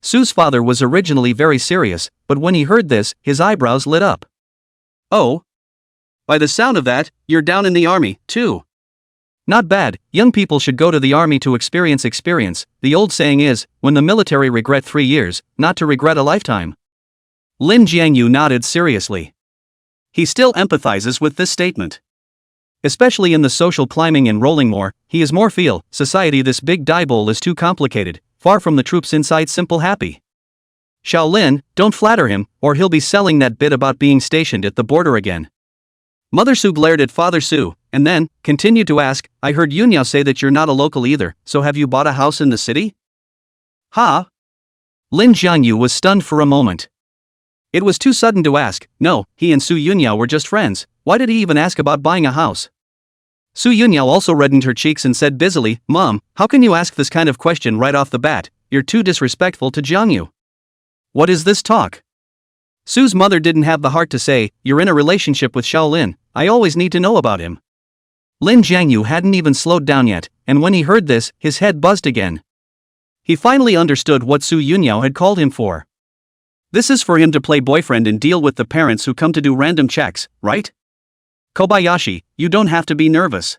Speaker 1: Su's father was originally very serious, but when he heard this, his eyebrows lit up. Oh. By the sound of that, you're down in the army, too. Not bad, young people should go to the army to experience. The old saying is, when the military regret 3 years, not to regret a lifetime. Lin Jiangyu nodded seriously. He still empathizes with this statement. Especially in the social climbing and rolling more, he is more feel, society this big die bowl is too complicated, far from the troops inside simple happy. Shaolin, don't flatter him, or he'll be selling that bit about being stationed at the border again. Mother Su glared at Father Su, and then, continued to ask, I heard Yunyao say that you're not a local either, so have you bought a house in the city? Huh? Lin Jiangyu was stunned for a moment. It was too sudden to ask. No, he and Su Yunyao were just friends. Why did he even ask about buying a house? Su Yunyao also reddened her cheeks and said busily, Mom, how can you ask this kind of question right off the bat? You're too disrespectful to Jiangyu. What is this talk? Su's mother didn't have the heart to say, you're in a relationship with Shaolin, I always need to know about him. Lin Jiangyu hadn't even slowed down yet, and when he heard this, his head buzzed again. He finally understood what Su Yunyao had called him for. This is for him to play boyfriend and deal with the parents who come to do random checks, right? Kobayashi, you don't have to be nervous.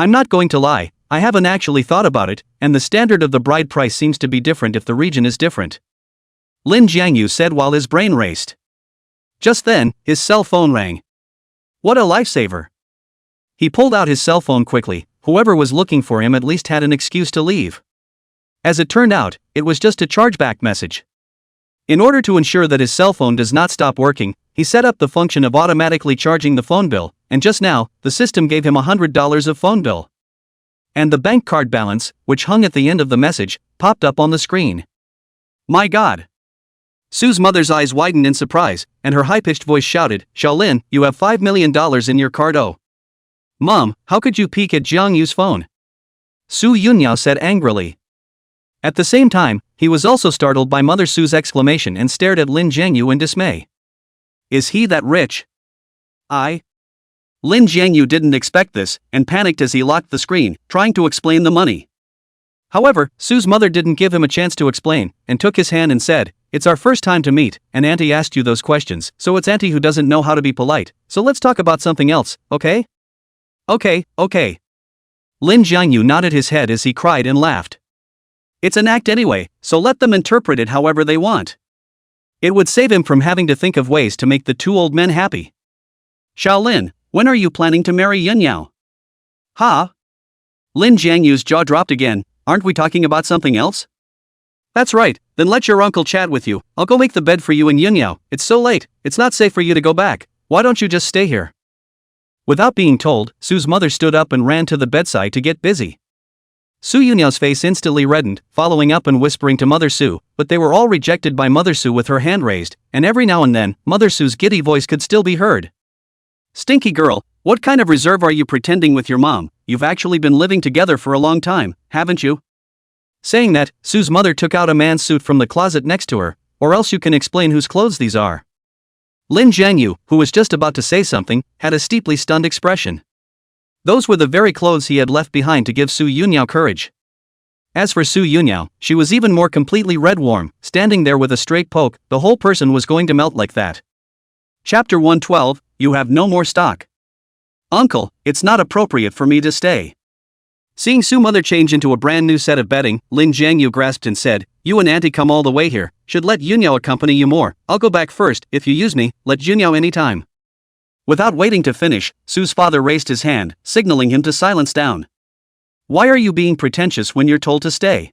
Speaker 1: I'm not going to lie, I haven't actually thought about it, and the standard of the bride price seems to be different if the region is different. Lin Jiangyu said while his brain raced. Just then, his cell phone rang. What a lifesaver. He pulled out his cell phone quickly. Whoever was looking for him at least had an excuse to leave. As it turned out, it was just a chargeback message. In order to ensure that his cell phone does not stop working, he set up the function of automatically charging the phone bill, and just now, the system gave him $100 of phone bill. And the bank card balance, which hung at the end of the message, popped up on the screen. My God! Sue's mother's eyes widened in surprise, and her high-pitched voice shouted, Xiaolin, you have $5 million in your card. Oh. Mom, how could you peek at Jiang Yu's phone? Su Yunyao said angrily. At the same time, he was also startled by Mother Sue's exclamation and stared at Lin Jiangyu in dismay. Is he that rich? Lin Jiangyu didn't expect this, and panicked as he locked the screen, trying to explain the money. However, Sue's mother didn't give him a chance to explain, and took his hand and said, It's our first time to meet, and Auntie asked you those questions, so it's Auntie who doesn't know how to be polite, so let's talk about something else, okay? Okay. Lin Jiangyu nodded his head as he cried and laughed. It's an act anyway, so let them interpret it however they want. It would save him from having to think of ways to make the two old men happy. Xiaolin, when are you planning to marry Yunyao? Ha? Lin Jiangyu's jaw dropped again. Aren't we talking about something else? That's right, then let your uncle chat with you. I'll go make the bed for you and Yunyao. It's so late, it's not safe for you to go back. Why don't you just stay here? Without being told, Sue's mother stood up and ran to the bedside to get busy. Su Yunyao's face instantly reddened, following up and whispering to Mother Su, but they were all rejected by Mother Su with her hand raised, and every now and then, Mother Su's giddy voice could still be heard. Stinky girl, what kind of reserve are you pretending with your mom? You've actually been living together for a long time, haven't you? Saying that, Sue's mother took out a man's suit from the closet next to her, or else you can explain whose clothes these are. Lin Jiangyu, who was just about to say something, had a steeply stunned expression. Those were the very clothes he had left behind to give Su Yunyao courage. As for Su Yunyao, she was even more completely red warm, standing there with a straight poke, the whole person was going to melt like that. Chapter 112, You have no more stock. Uncle, it's not appropriate for me to stay. Seeing Su's mother change into a brand new set of bedding, Lin Jiangyu grasped and said, You and Auntie come all the way here, should let Yunyao accompany you more, I'll go back first, if you use me, let Yunyao anytime. Without waiting to finish, Su's father raised his hand, signaling him to silence down. Why are you being pretentious when you're told to stay?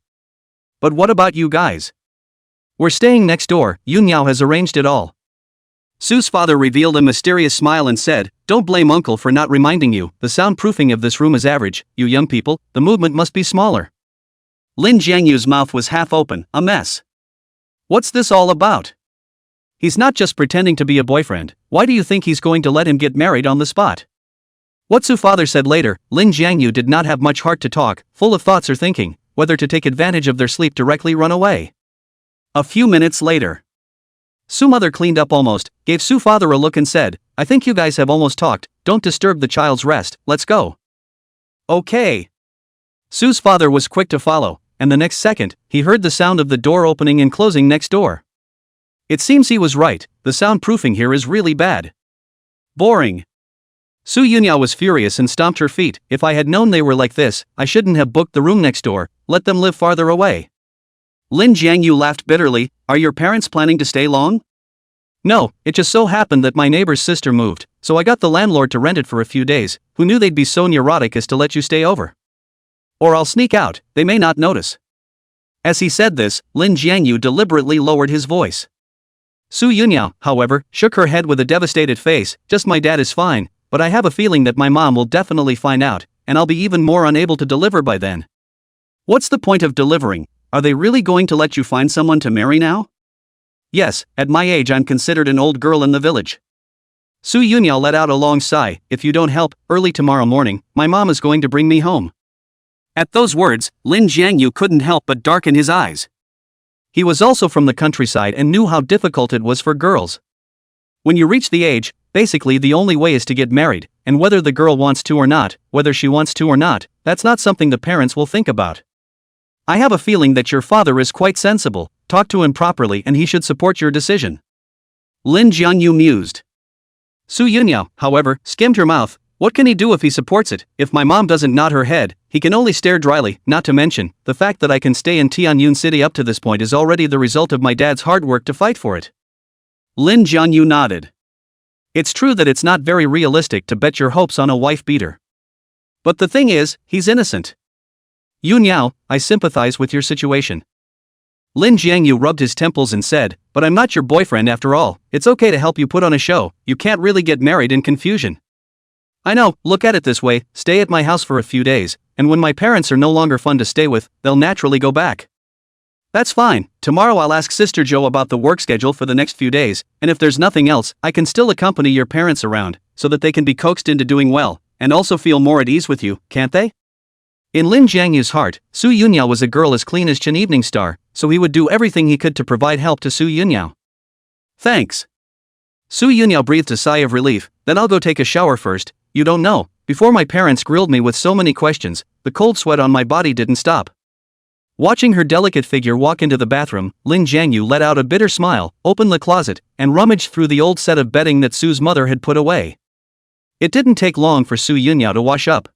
Speaker 1: But what about you guys? We're staying next door, Yunyao has arranged it all. Su's father revealed a mysterious smile and said, Don't blame Uncle for not reminding you, the soundproofing of this room is average, you young people, the movement must be smaller. Lin Jiangyu's mouth was half open, a mess. What's this all about? He's not just pretending to be a boyfriend, why do you think he's going to let him get married on the spot? What Su's father said later, Lin Jiangyu did not have much heart to talk, full of thoughts or thinking, whether to take advantage of their sleep directly run away. A few minutes later. Su's mother cleaned up almost, gave Su's father a look and said, I think you guys have almost talked, don't disturb the child's rest, let's go. Okay. Su's father was quick to follow, and the next second, he heard the sound of the door opening and closing next door. It seems he was right, the soundproofing here is really bad. Boring. Su Yunyao was furious and stomped her feet. If I had known they were like this, I shouldn't have booked the room next door, let them live farther away. Lin Jiangyu laughed bitterly, Are your parents planning to stay long? No, it just so happened that my neighbor's sister moved, so I got the landlord to rent it for a few days. Who knew they'd be so neurotic as to let you stay over? Or I'll sneak out, they may not notice. As he said this, Lin Jiangyu deliberately lowered his voice. Su Yunyao, however, shook her head with a devastated face, Just my dad is fine, but I have a feeling that my mom will definitely find out, and I'll be even more unable to deliver by then. What's the point of delivering? Are they really going to let you find someone to marry now? Yes, at my age I'm considered an old girl in the village. Su Yunyao let out a long sigh, If you don't help, early tomorrow morning, my mom is going to bring me home. At those words, Lin Jiangyu couldn't help but darken his eyes. He was also from the countryside and knew how difficult it was for girls. When you reach the age, basically the only way is to get married, and whether the girl wants to or not, whether she wants to or not, that's not something the parents will think about. I have a feeling that your father is quite sensible, talk to him properly and he should support your decision. Lin Jiangyu mused. Su Yunyao, however, skimmed her mouth, What can he do if he supports it? If my mom doesn't nod her head, he can only stare dryly, not to mention, the fact that I can stay in Tianyun City up to this point is already the result of my dad's hard work to fight for it. Lin Jianyu nodded. It's true that it's not very realistic to bet your hopes on a wife beater. But the thing is, he's innocent. Yun Yao, I sympathize with your situation. Lin Jiangyu rubbed his temples and said, but I'm not your boyfriend after all, it's okay to help you put on a show, you can't really get married in confusion. I know, look at it this way, stay at my house for a few days, and when my parents are no longer fun to stay with, they'll naturally go back. That's fine, tomorrow I'll ask Sister Jo about the work schedule for the next few days, and if there's nothing else, I can still accompany your parents around, so that they can be coaxed into doing well, and also feel more at ease with you, can't they? In Lin Jiangyu's heart, Su Yunyao was a girl as clean as Chen Evening Star, so he would do everything he could to provide help to Su Yunyao. Thanks. Su Yunyao breathed a sigh of relief, then I'll go take a shower first. You don't know, before my parents grilled me with so many questions, the cold sweat on my body didn't stop. Watching her delicate figure walk into the bathroom, Lin Jiangyu let out a bitter smile, opened the closet, and rummaged through the old set of bedding that Su's mother had put away. It didn't take long for Su Yunyao to wash up.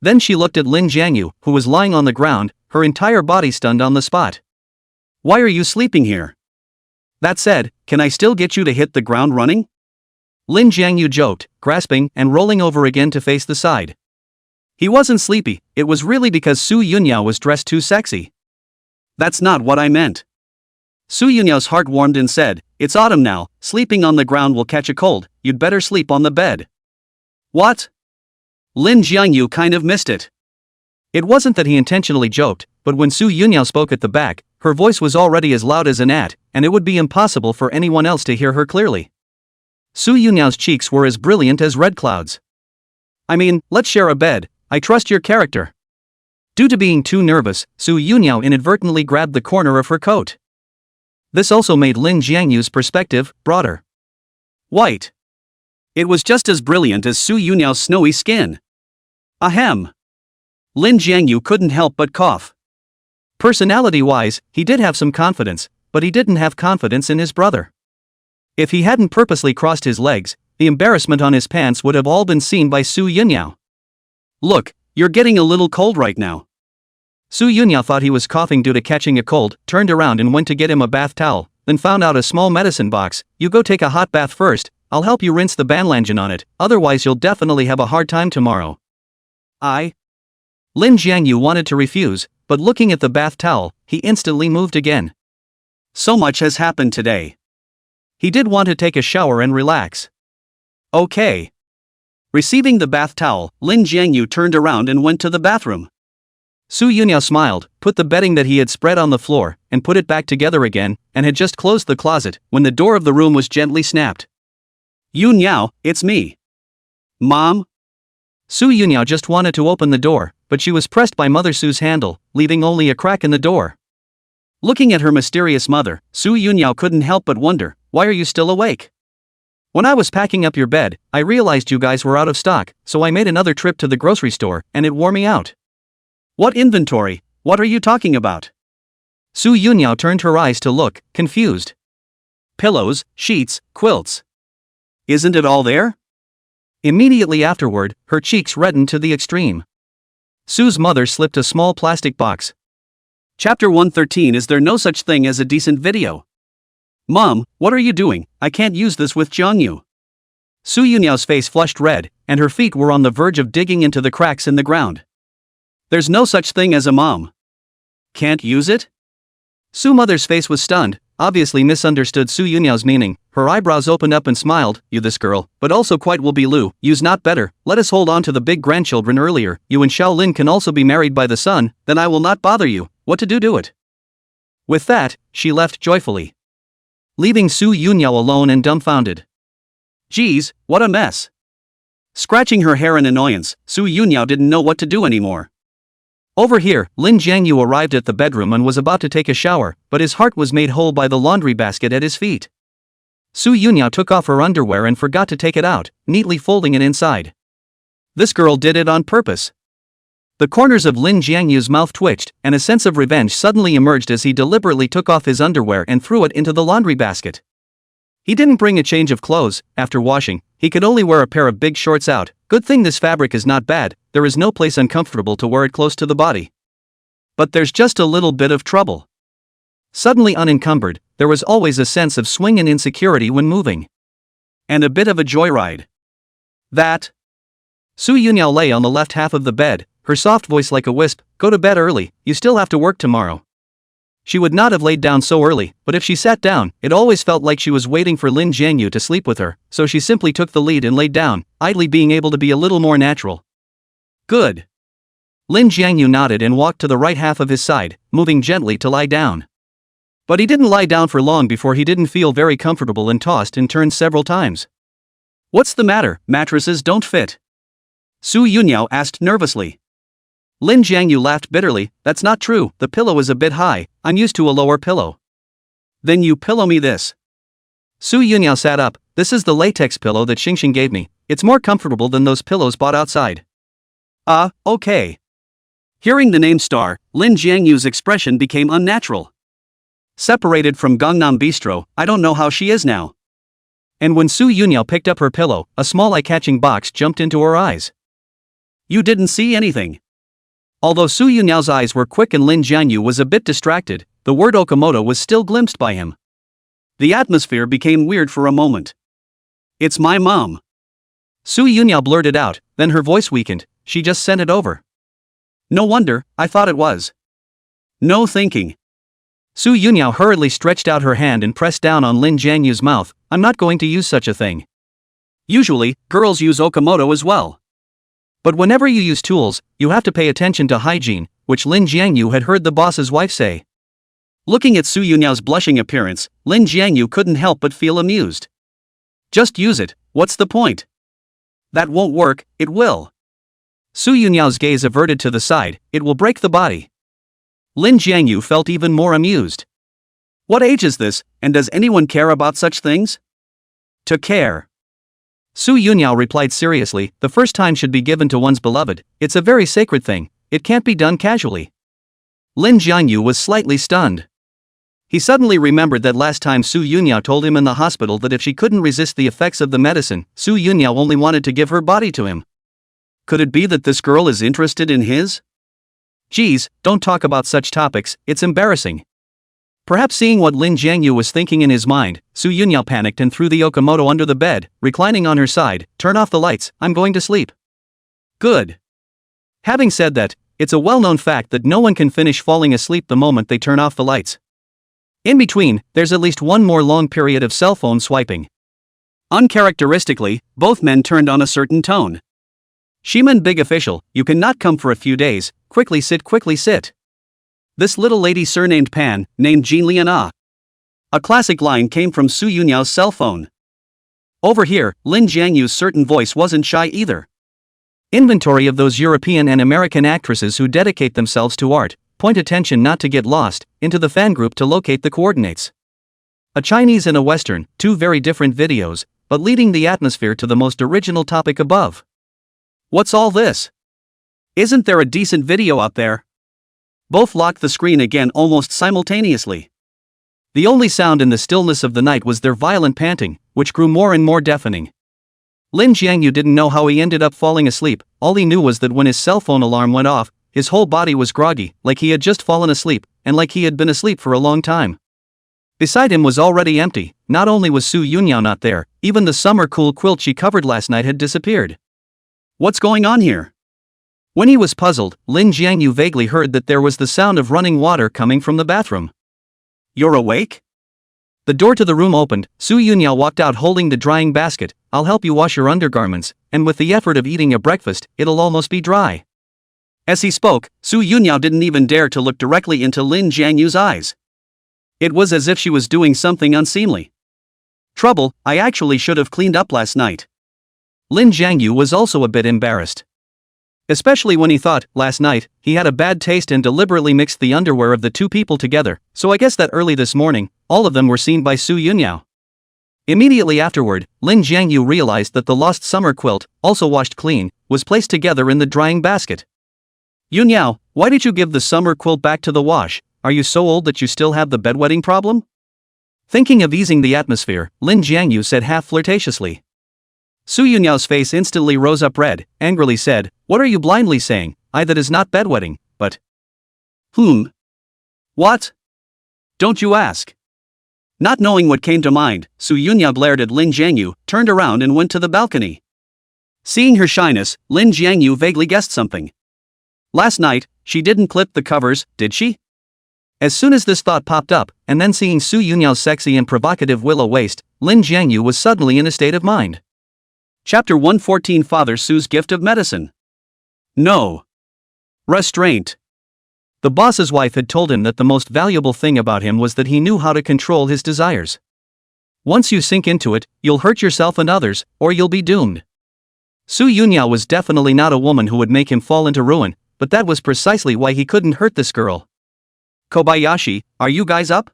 Speaker 1: Then she looked at Lin Jiangyu, who was lying on the ground, her entire body stunned on the spot. Why are you sleeping here? That said, can I still get you to hit the ground running? Lin Jiangyu joked, grasping and rolling over again to face the side. He wasn't sleepy, it was really because Su Yunyao was dressed too sexy. That's not what I meant. Su Yunyao's heart warmed and said, it's autumn now, sleeping on the ground will catch a cold, you'd better sleep on the bed. What? Lin Jiangyu kind of missed it. It wasn't that he intentionally joked, but when Su Yunyao spoke at the back, her voice was already as loud as a gnat, and it would be impossible for anyone else to hear her clearly. Su Yunyao's cheeks were as brilliant as red clouds. I mean, let's share a bed, I trust your character. Due to being too nervous, Su Yunyao inadvertently grabbed the corner of her coat. This also made Lin Jiangyu's perspective broader. White. It was just as brilliant as Su Yunyao's snowy skin. Ahem. Lin Jiangyu couldn't help but cough. Personality-wise, he did have some confidence, but he didn't have confidence in his brother. If he hadn't purposely crossed his legs, the embarrassment on his pants would have all been seen by Su Yunyao. Look, you're getting a little cold right now. Su Yunyao thought he was coughing due to catching a cold, turned around and went to get him a bath towel, then found out a small medicine box. You go take a hot bath first, I'll help you rinse the banlangen on it, otherwise you'll definitely have a hard time tomorrow. Lin Jiangyu wanted to refuse, but looking at the bath towel, he instantly moved again. So much has happened today. He did want to take a shower and relax. Okay. Receiving the bath towel, Lin Jiangyu turned around and went to the bathroom. Su Yunyao smiled, put the bedding that he had spread on the floor, and put it back together again, and had just closed the closet, when the door of the room was gently snapped. Yunyao, it's me. Mom? Su Yunyao just wanted to open the door, but she was pressed by Mother Su's handle, leaving only a crack in the door. Looking at her mysterious mother, Su Yunyao couldn't help but wonder, why are you still awake? When I was packing up your bed, I realized you guys were out of stock, so I made another trip to the grocery store, and it wore me out. What inventory? What are you talking about? Su Yunyao turned her eyes to look, confused. Pillows, sheets, quilts. Isn't it all there? Immediately afterward, her cheeks reddened to the extreme. Su's mother slipped a small plastic box. Chapter 113. Is there no such thing as a decent video? Mom, what are you doing? I can't use this with Jiangyu. Su Yunyao's face flushed red, and her feet were on the verge of digging into the cracks in the ground. There's no such thing as a mom. Can't use it? Su mother's face was stunned, obviously misunderstood Su Yunyao's meaning. Her eyebrows opened up and smiled. You this girl, but also quite will be Lu. You's not better. Let us hold on to the big grandchildren earlier. You and Shaolin can also be married by the sun, then I will not bother you. What to do it. With that, she left joyfully, leaving Su Yunyao alone and dumbfounded. Geez, what a mess. Scratching her hair in annoyance, Su Yunyao didn't know what to do anymore. Over here, Lin Jiangyu arrived at the bedroom and was about to take a shower, but his heart was made whole by the laundry basket at his feet. Su Yunyao took off her underwear and forgot to take it out, neatly folding it inside. This girl did it on purpose. The corners of Lin Jiangyu's mouth twitched, and a sense of revenge suddenly emerged as he deliberately took off his underwear and threw it into the laundry basket. He didn't bring a change of clothes. After washing, he could only wear a pair of big shorts out. Good thing this fabric is not bad, there is no place uncomfortable to wear it close to the body. But there's just a little bit of trouble. Suddenly unencumbered, there was always a sense of swing and insecurity when moving. And a bit of a joyride. That. Su Yunyao lay on the left half of the bed, her soft voice like a wisp, "Go to bed early, you still have to work tomorrow." She would not have laid down so early, but if she sat down, it always felt like she was waiting for Lin Jianyu to sleep with her, so she simply took the lead and laid down, idly being able to be a little more natural. Good. Lin Jianyu nodded and walked to the right half of his side, moving gently to lie down. But he didn't lie down for long before he didn't feel very comfortable and tossed and turned several times. "What's the matter? Mattresses don't fit?" Su Yunyao asked nervously. Lin Jianyu laughed bitterly. "That's not true, the pillow is a bit high, I'm used to a lower pillow." "Then you pillow me this." Su Yunyao sat up. "This is the latex pillow that Xingxing gave me, it's more comfortable than those pillows bought outside." Okay. Hearing the name star, Lin Jianyu's expression became unnatural. Separated from Gangnam Bistro, I don't know how she is now. And when Su Yunyao picked up her pillow, a small eye-catching box jumped into her eyes. "You didn't see anything." Although Su Yunyao's eyes were quick and Lin Jianyu was a bit distracted, the word Okamoto was still glimpsed by him. The atmosphere became weird for a moment. "It's my mom." Su Yunyao blurted out, then her voice weakened. "She just sent it over." "No wonder, I thought it was." No thinking. Su Yunyao hurriedly stretched out her hand and pressed down on Lin Jianyu's mouth. "I'm not going to use such a thing." Usually, girls use Okamoto as well. But whenever you use tools, you have to pay attention to hygiene, which Lin Jianyu had heard the boss's wife say. Looking at Su Yunyao's blushing appearance, Lin Jianyu couldn't help but feel amused. "Just use it, what's the point?" "That won't work, it will." Su Yunyao's gaze averted to the side. "It will break the body." Lin Jianyu felt even more amused. What age is this, and does anyone care about such things? To care. Su Yunyao replied seriously, "The first time should be given to one's beloved, it's a very sacred thing, it can't be done casually." Lin Jianyu was slightly stunned. He suddenly remembered that last time Su Yunyao told him in the hospital that if she couldn't resist the effects of the medicine, Su Yunyao only wanted to give her body to him. Could it be that this girl is interested in his? Geez, don't talk about such topics, it's embarrassing. Perhaps seeing what Lin Jianyu was thinking in his mind, Su Yunyao panicked and threw the Okamoto under the bed, reclining on her side. "Turn off the lights, I'm going to sleep." Good. Having said that, it's a well-known fact that no one can finish falling asleep the moment they turn off the lights. In between, there's at least one more long period of cell phone swiping. Uncharacteristically, both men turned on a certain tone. "Shiman big official, you cannot come for a few days, quickly sit, quickly sit." This little lady surnamed Pan, named Jean Lian. A classic line came from Su Yunyao's cell phone. Over here, Lin Jianyu's certain voice wasn't shy either. Inventory of those European and American actresses who dedicate themselves to art, point attention not to get lost, into the fan group to locate the coordinates. A Chinese and a Western, two very different videos, but leading the atmosphere to the most original topic above. What's all this? Isn't there a decent video out there? Both locked the screen again almost simultaneously. The only sound in the stillness of the night was their violent panting, which grew more and more deafening. Lin Jianyu didn't know how he ended up falling asleep. All he knew was that when his cell phone alarm went off, his whole body was groggy, like he had just fallen asleep, and like he had been asleep for a long time. Beside him was already empty. Not only was Su Yunyao not there, even the summer cool quilt she covered last night had disappeared. What's going on here? When he was puzzled, Lin Jianyu vaguely heard that there was the sound of running water coming from the bathroom. "You're awake?" The door to the room opened. Su Yunyao walked out holding the drying basket. "I'll help you wash your undergarments, and with the effort of eating a breakfast, it'll almost be dry." As he spoke, Su Yunyao didn't even dare to look directly into Lin Jianyu's eyes. It was as if she was doing something unseemly. "Trouble, I actually should have cleaned up last night." Lin Jianyu was also a bit embarrassed. Especially when he thought, last night, he had a bad taste and deliberately mixed the underwear of the two people together, so I guess that early this morning, all of them were seen by Su Yunyao. Immediately afterward, Lin Jianyu realized that the lost summer quilt, also washed clean, was placed together in the drying basket. "Yunyao, why did you give the summer quilt back to the wash? Are you so old that you still have the bedwetting problem?" Thinking of easing the atmosphere, Lin Jianyu said half flirtatiously. Su Yunyao's face instantly rose up red, angrily said, "What are you blindly saying? That is not bedwetting, but..." What? Don't you ask. Not knowing what came to mind, Su Yunya glared at Lin Jiangyu, turned around and went to the balcony. Seeing her shyness, Lin Jiangyu vaguely guessed something. Last night, she didn't clip the covers, did she? As soon as this thought popped up, and then seeing Su Yunyao's sexy and provocative willow waist, Lin Jiangyu was suddenly in a state of mind. Chapter 114 Father Su's Gift of Medicine. No. Restraint. The boss's wife had told him that the most valuable thing about him was that he knew how to control his desires. Once you sink into it, you'll hurt yourself and others, or you'll be doomed. Su Yunyao was definitely not a woman who would make him fall into ruin, but that was precisely why he couldn't hurt this girl. "Kobayashi, are you guys up?"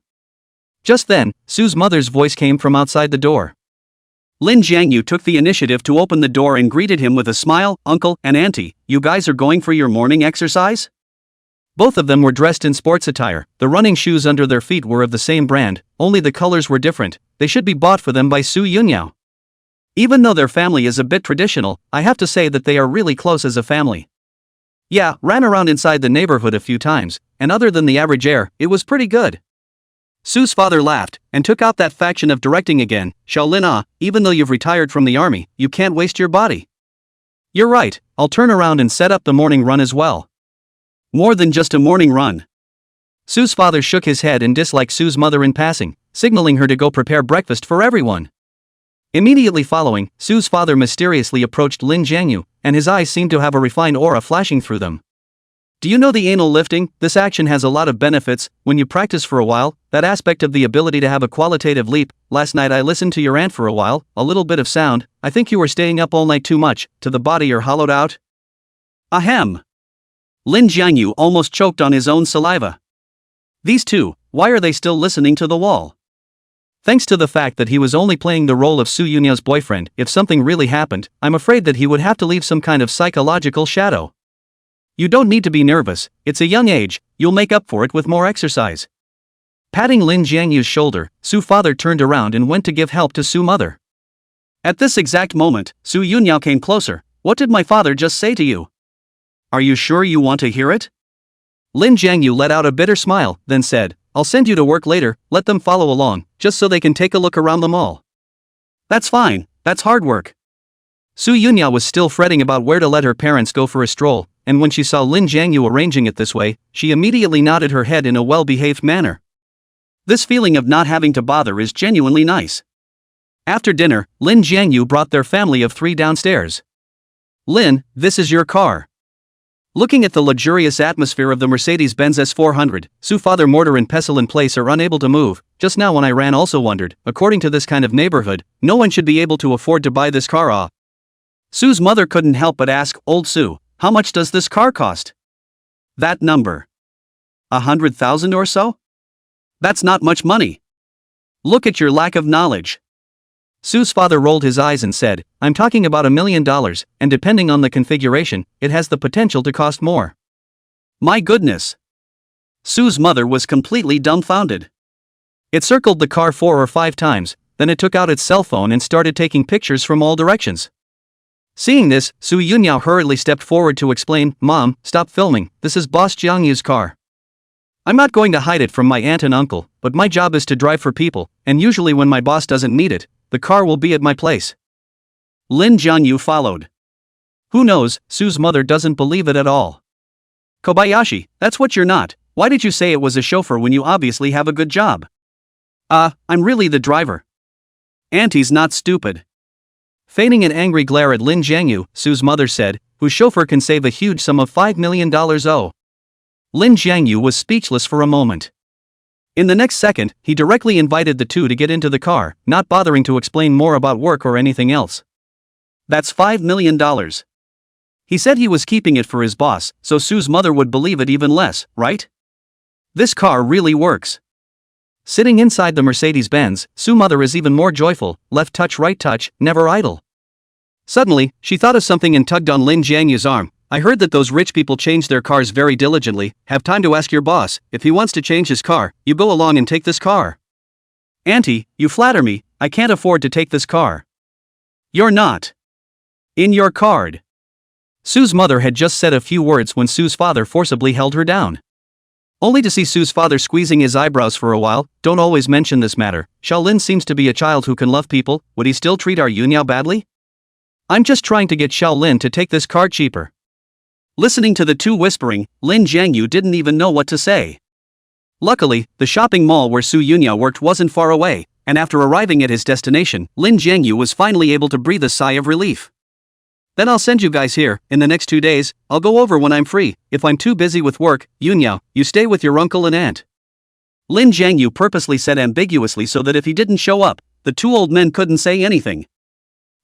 Speaker 1: Just then, Su's mother's voice came from outside the door. Lin Jiangyu took the initiative to open the door and greeted him with a smile. "Uncle and Auntie, you guys are going for your morning exercise?" Both of them were dressed in sports attire. The running shoes under their feet were of the same brand, only the colors were different. They should be bought for them by Su Yunyao. Even though their family is a bit traditional, I have to say that they are really close as a family. Yeah, ran around inside the neighborhood a few times, and other than the average air, it was pretty good. Su's father laughed, and took out that faction of directing again. "Shaolin, even though you've retired from the army, you can't waste your body." "You're right, I'll turn around and set up the morning run as well." More than just a morning run. Su's father shook his head and disliked Su's mother in passing, signaling her to go prepare breakfast for everyone. Immediately following, Su's father mysteriously approached Lin Jiangyu, and his eyes seemed to have a refined aura flashing through them. "Do you know the anal lifting? This action has a lot of benefits. When you practice for a while, that aspect of the ability to have a qualitative leap. Last night I listened to your aunt for a while, a little bit of sound. I think you were staying up all night too much, to the body you're hollowed out." Ahem. Lin Jiangyu almost choked on his own saliva. These two, why are they still listening to the wall? Thanks to the fact that he was only playing the role of Su Yunyao's boyfriend, if something really happened, I'm afraid that he would have to leave some kind of psychological shadow. You don't need to be nervous, it's a young age, you'll make up for it with more exercise. Patting Lin Jiangyu's shoulder, Su father turned around and went to give help to Su mother. At this exact moment, Su Yunyao came closer. "What did my father just say to you? Are you sure you want to hear it?" Lin Jiangyu let out a bitter smile, then said, "I'll send you to work later, let them follow along, just so they can take a look around the mall." "That's fine, that's hard work." Su Yunyao was still fretting about where to let her parents go for a stroll, and when she saw Lin Jiangyu arranging it this way, she immediately nodded her head in a well-behaved manner. This feeling of not having to bother is genuinely nice. After dinner, Lin Jiangyu brought their family of 3 downstairs. "Lin, this is your car." Looking at the luxurious atmosphere of the Mercedes-Benz S400, Su father mortar and pestle in place are unable to move. "Just now when I ran also wondered, according to this kind of neighborhood, no one should be able to afford to buy this car. Su's mother couldn't help but ask, "Old Su, how much does this car cost?" "That number. 100,000 or so? That's not much money. Look at your lack of knowledge." Su's father rolled his eyes and said, "I'm talking about $1 million, and depending on the configuration, it has the potential to cost more." My goodness. Su's mother was completely dumbfounded. It circled the car 4 or 5 times, then it took out its cell phone and started taking pictures from all directions. Seeing this, Su Yunyao hurriedly stepped forward to explain, "Mom, stop filming, this is Boss Jiangyu's car. I'm not going to hide it from my aunt and uncle, but my job is to drive for people, and usually when my boss doesn't need it, the car will be at my place." Lin Jiangyu followed. Who knows, Su's mother doesn't believe it at all. "Kobayashi, that's what you're not. Why did you say it was a chauffeur when you obviously have a good job?" I'm really the driver." "Auntie's not stupid." Feigning an angry glare at Lin Jiangyu, Su's mother said, "Whose chauffeur can save a huge sum of $5 million. Lin Jiangyu was speechless for a moment. In the next second, he directly invited the two to get into the car, not bothering to explain more about work or anything else. "That's $5 million. He said he was keeping it for his boss, so Su's mother would believe it even less, right? This car really works." Sitting inside the Mercedes-Benz, Su's mother is even more joyful, left touch right touch, never idle. Suddenly, she thought of something and tugged on Lin Jiangyu's arm. "I heard that those rich people change their cars very diligently. Have time to ask your boss, if he wants to change his car, you go along and take this car." "Auntie, you flatter me, I can't afford to take this car." "You're not. In your card. Sue's mother had just said a few words when Sue's father forcibly held her down. Only to see Sue's father squeezing his eyebrows for a while. Don't always mention this matter. Xiaolin seems to be a child who can love people. Would he still treat our Yunyao badly? I'm just trying to get Xiaolin to take this card cheaper. Listening to the two whispering, Lin Jiangyu didn't even know what to say. Luckily, the shopping mall where Su Yunyao worked wasn't far away, and after arriving at his destination, Lin Jiangyu was finally able to breathe a sigh of relief. Then I'll send you guys here. In the next 2 days, I'll go over when I'm free. If I'm too busy with work, Yunyao, you stay with your uncle and aunt. Lin Jiangyu purposely said ambiguously so that if he didn't show up, the two old men couldn't say anything.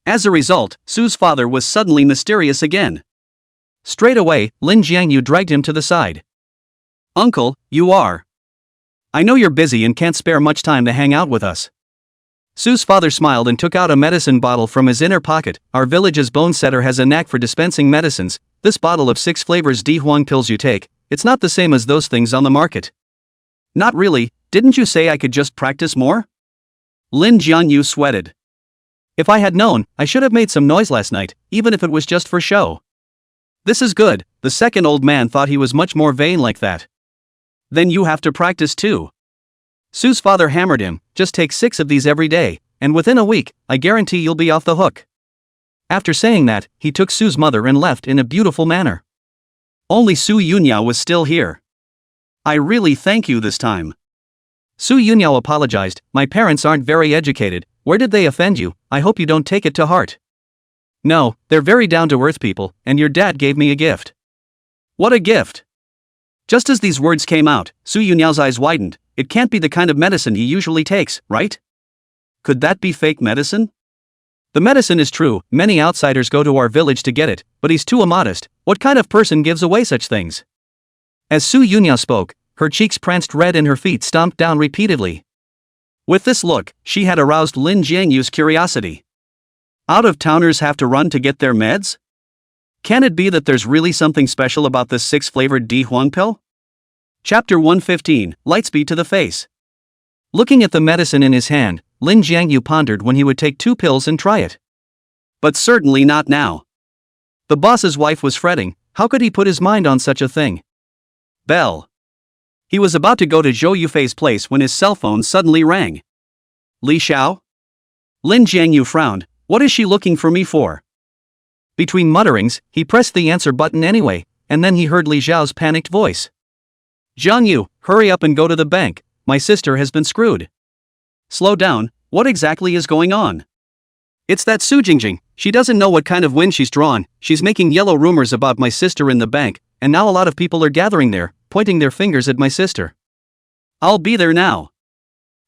Speaker 1: As a result, Sue's father was suddenly mysterious again. Straight away, Lin Jiangyu dragged him to the side. Uncle, you are. I know you're busy and can't spare much time to hang out with us. Sue's father smiled and took out a medicine bottle from his inner pocket. Our village's bone setter has a knack for dispensing medicines. This bottle of 6 flavors Di Huang pills you take, it's not the same as those things on the market. Not really, didn't you say I could just practice more? Lin Jiangyu sweated. If I had known, I should have made some noise last night, even if it was just for show. This is good, the second old man thought he was much more vain like that. Then you have to practice too. Sue's father hammered him, just take 6 of these every day, and within a week, I guarantee you'll be off the hook. After saying that, he took Sue's mother and left in a beautiful manner. Only Su Yunyao was still here. I really thank you this time. Su Yunyao apologized, my parents aren't very educated, where did they offend you? I hope you don't take it to heart. No, they're very down-to-earth people, and your dad gave me a gift. What a gift! Just as these words came out, Su Yunyao's eyes widened. It can't be the kind of medicine he usually takes, right? Could that be fake medicine? The medicine is true, many outsiders go to our village to get it, but he's too immodest. What kind of person gives away such things? As Su Yunyao spoke, her cheeks pranced red and her feet stomped down repeatedly. With this look, she had aroused Lin Jiangyu's curiosity. Out-of-towners have to run to get their meds? Can it be that there's really something special about this 6-flavored Di Huang pill? Chapter 115, Lightspeed to the face. Looking at the medicine in his hand, Lin Jiangyu pondered when he would take 2 pills and try it. But certainly not now. The boss's wife was fretting, how could he put his mind on such a thing? Bell. He was about to go to Zhou Yufei's place when his cell phone suddenly rang. Li Xiao? Lin Jiangyu frowned, what is she looking for me for? Between mutterings, he pressed the answer button anyway, and then he heard Li Xiao's panicked voice. Zhang Yu, hurry up and go to the bank, my sister has been screwed. Slow down, what exactly is going on? It's that Su Jingjing, she doesn't know what kind of wind she's drawn, she's making yellow rumors about my sister in the bank, and now a lot of people are gathering there, pointing their fingers at my sister. I'll be there now.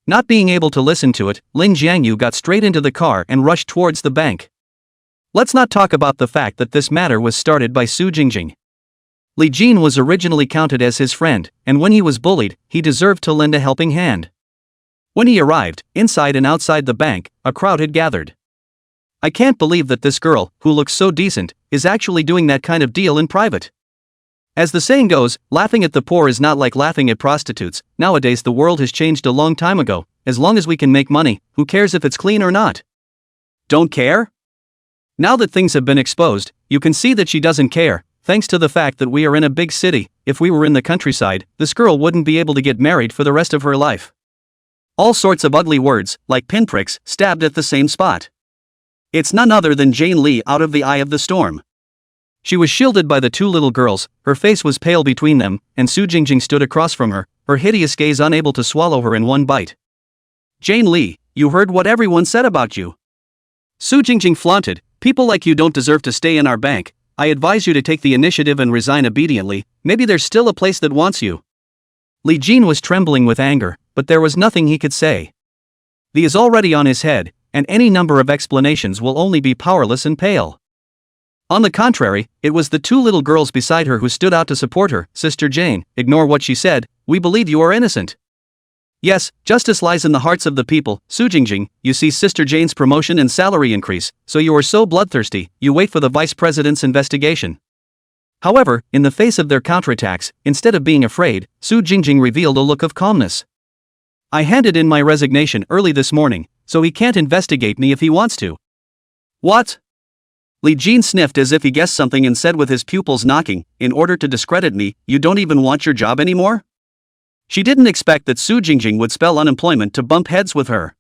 Speaker 1: Not being able to listen to it, Lin Jiangyu got straight into the car and rushed towards the bank. Let's not talk about the fact that this matter was started by Su Jingjing. Li Jin was originally counted as his friend, and when he was bullied, he deserved to lend a helping hand. When he arrived, inside and outside the bank, a crowd had gathered. I can't believe that this girl, who looks so decent, is actually doing that kind of deal in private. As the saying goes, laughing at the poor is not like laughing at prostitutes. Nowadays the world has changed a long time ago. As long as we can make money, who cares if it's clean or not? Don't care? Now that things have been exposed, you can see that she doesn't care. Thanks to the fact that we are in a big city, if we were in the countryside, this girl wouldn't be able to get married for the rest of her life. All sorts of ugly words, like pinpricks, stabbed at the same spot. It's none other than Jane Li out of the Eye of the Storm. She was shielded by the 2 little girls, her face was pale between them, and Su Jingjing stood across from her, her hideous gaze unable to swallow her in one bite. Jane Li, you heard what everyone said about you. Su Jingjing flaunted, people like you don't deserve to stay in our bank. I advise you to take the initiative and resign obediently, maybe there's still a place that wants you. Li Jin was trembling with anger, but there was nothing he could say. The is already on his head, and any number of explanations will only be powerless and pale. On the contrary, it was the 2 little girls beside her who stood out to support her. Sister Jane, ignore what she said, we believe you are innocent. Yes, justice lies in the hearts of the people. Su Jingjing, you see Sister Jane's promotion and salary increase, so you are so bloodthirsty, you wait for the vice president's investigation. However, in the face of their counterattacks, instead of being afraid, Su Jingjing revealed a look of calmness. I handed in my resignation early this morning, so he can't investigate me if he wants to. What? Li Jin sniffed as if he guessed something and said with his pupils knocking, in order to discredit me, you don't even want your job anymore? She didn't expect that Su Jingjing would spell unemployment to bump heads with her.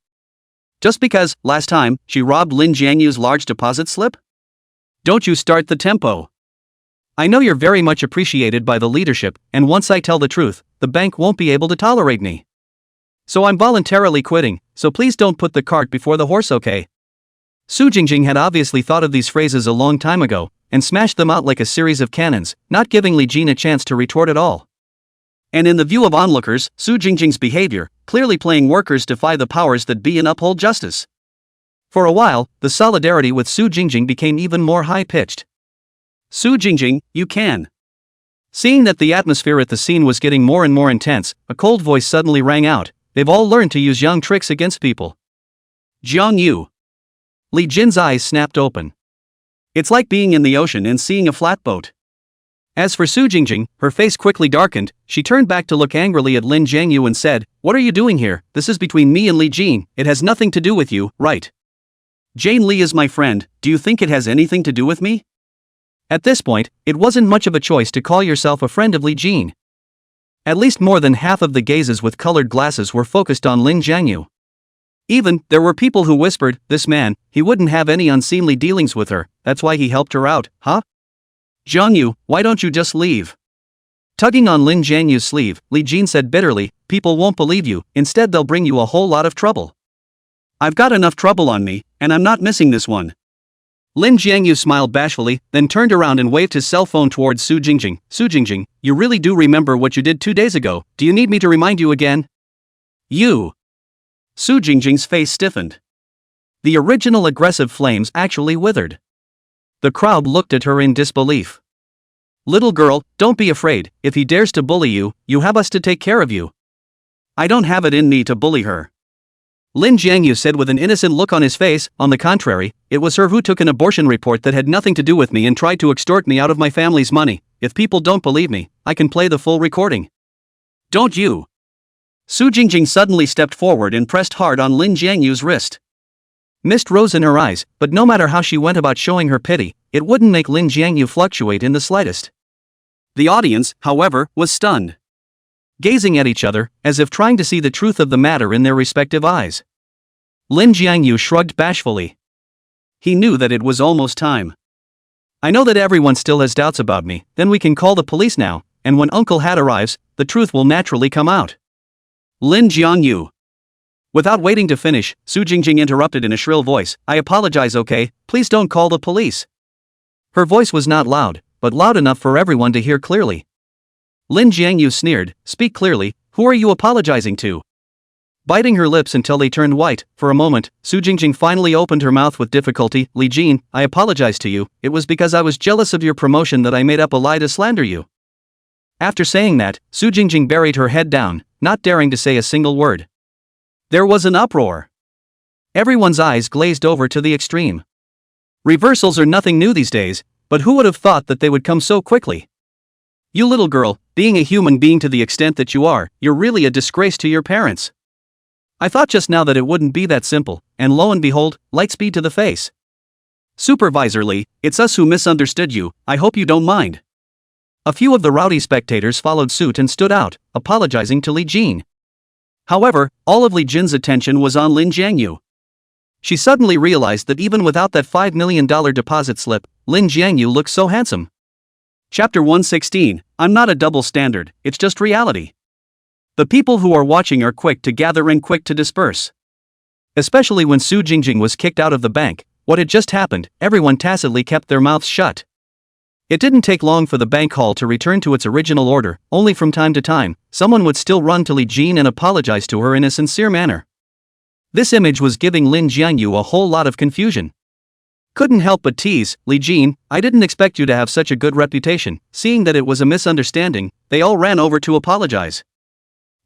Speaker 1: Just because, last time, she robbed Lin Jianyu's large deposit slip? Don't you start the tempo. I know you're very much appreciated by the leadership, and once I tell the truth, the bank won't be able to tolerate me. So I'm voluntarily quitting, so please don't put the cart before the horse, okay? Su Jingjing had obviously thought of these phrases a long time ago, and smashed them out like a series of cannons, not giving Li Jin a chance to retort at all. And in the view of onlookers, Su Jingjing's behavior, clearly playing workers defy the powers that be and uphold justice. For a while, the solidarity with Su Jingjing became even more high-pitched. Su Jingjing, you can. Seeing that the atmosphere at the scene was getting more and more intense, a cold voice suddenly rang out. They've all learned to use young tricks against people. Jiang Yu. Li Jin's eyes snapped open. It's like being in the ocean and seeing a flatboat. As for Su Jingjing, her face quickly darkened. She turned back to look angrily at Lin Jiangyu and said, "What are you doing here? This is between me and Li Jin. It has nothing to do with you, right? Jane Li is my friend. Do you think it has anything to do with me?" At this point, it wasn't much of a choice to call yourself a friend of Li Jin. At least more than half of the gazes with colored glasses were focused on Lin Jiangyu. Even, there were people who whispered, this man, he wouldn't have any unseemly dealings with her, that's why he helped her out, huh? Jiangyu, why don't you just leave? Tugging on Lin Jiangyu's sleeve, Li Jin said bitterly, people won't believe you, instead they'll bring you a whole lot of trouble. I've got enough trouble on me, and I'm not missing this one. Lin Jiangyu smiled bashfully, then turned around and waved his cell phone towards Su Jingjing. Su Jingjing, you really do remember what you did 2 days ago, do you need me to remind you again? You. Su Jingjing's face stiffened. The original aggressive flames actually withered. The crowd looked at her in disbelief. Little girl, don't be afraid, if he dares to bully you, you have us to take care of you. I don't have it in me to bully her. Lin Jiangyu said with an innocent look on his face, on the contrary, it was her who took an abortion report that had nothing to do with me and tried to extort me out of my family's money. If people don't believe me, I can play the full recording. Don't you? Su Jingjing suddenly stepped forward and pressed hard on Lin Jiangyu's wrist. Mist rose in her eyes, but no matter how she went about showing her pity, it wouldn't make Lin Jiangyu fluctuate in the slightest. The audience, however, was stunned. Gazing at each other, as if trying to see the truth of the matter in their respective eyes. Lin Jiangyu shrugged bashfully. He knew that it was almost time. I know that everyone still has doubts about me, then we can call the police now, and when Uncle Hat arrives, the truth will naturally come out. Lin Jiangyu. Without waiting to finish, Su Jingjing interrupted in a shrill voice, I apologize, okay, please don't call the police. Her voice was not loud, but loud enough for everyone to hear clearly. Lin Jiangyu sneered, speak clearly, who are you apologizing to? Biting her lips until they turned white, for a moment, Su Jingjing finally opened her mouth with difficulty, Li Jin, I apologize to you, it was because I was jealous of your promotion that I made up a lie to slander you. After saying that, Su Jingjing buried her head down, not daring to say a single word. There was an uproar. Everyone's eyes glazed over to the extreme. Reversals are nothing new these days, but who would have thought that they would come so quickly? You little girl, being a human being to the extent that you are, you're really a disgrace to your parents. I thought just now that it wouldn't be that simple, and lo and behold, light speed to the face. Supervisor Lee, it's us who misunderstood you, I hope you don't mind. A few of the rowdy spectators followed suit and stood out, apologizing to Li Jin. However, all of Li Jin's attention was on Lin Jiangyu. She suddenly realized that even without that $5 million deposit slip, Lin Jiangyu looked so handsome. Chapter 116, I'm not a double standard, it's just reality. The people who are watching are quick to gather and quick to disperse. Especially when Su Jingjing was kicked out of the bank, what had just happened, everyone tacitly kept their mouths shut. It didn't take long for the bank hall to return to its original order, only from time to time, someone would still run to Li Jin and apologize to her in a sincere manner. This image was giving Lin Jiangyu a whole lot of confusion. Couldn't help but tease, Li Jin, I didn't expect you to have such a good reputation. Seeing that it was a misunderstanding, they all ran over to apologize.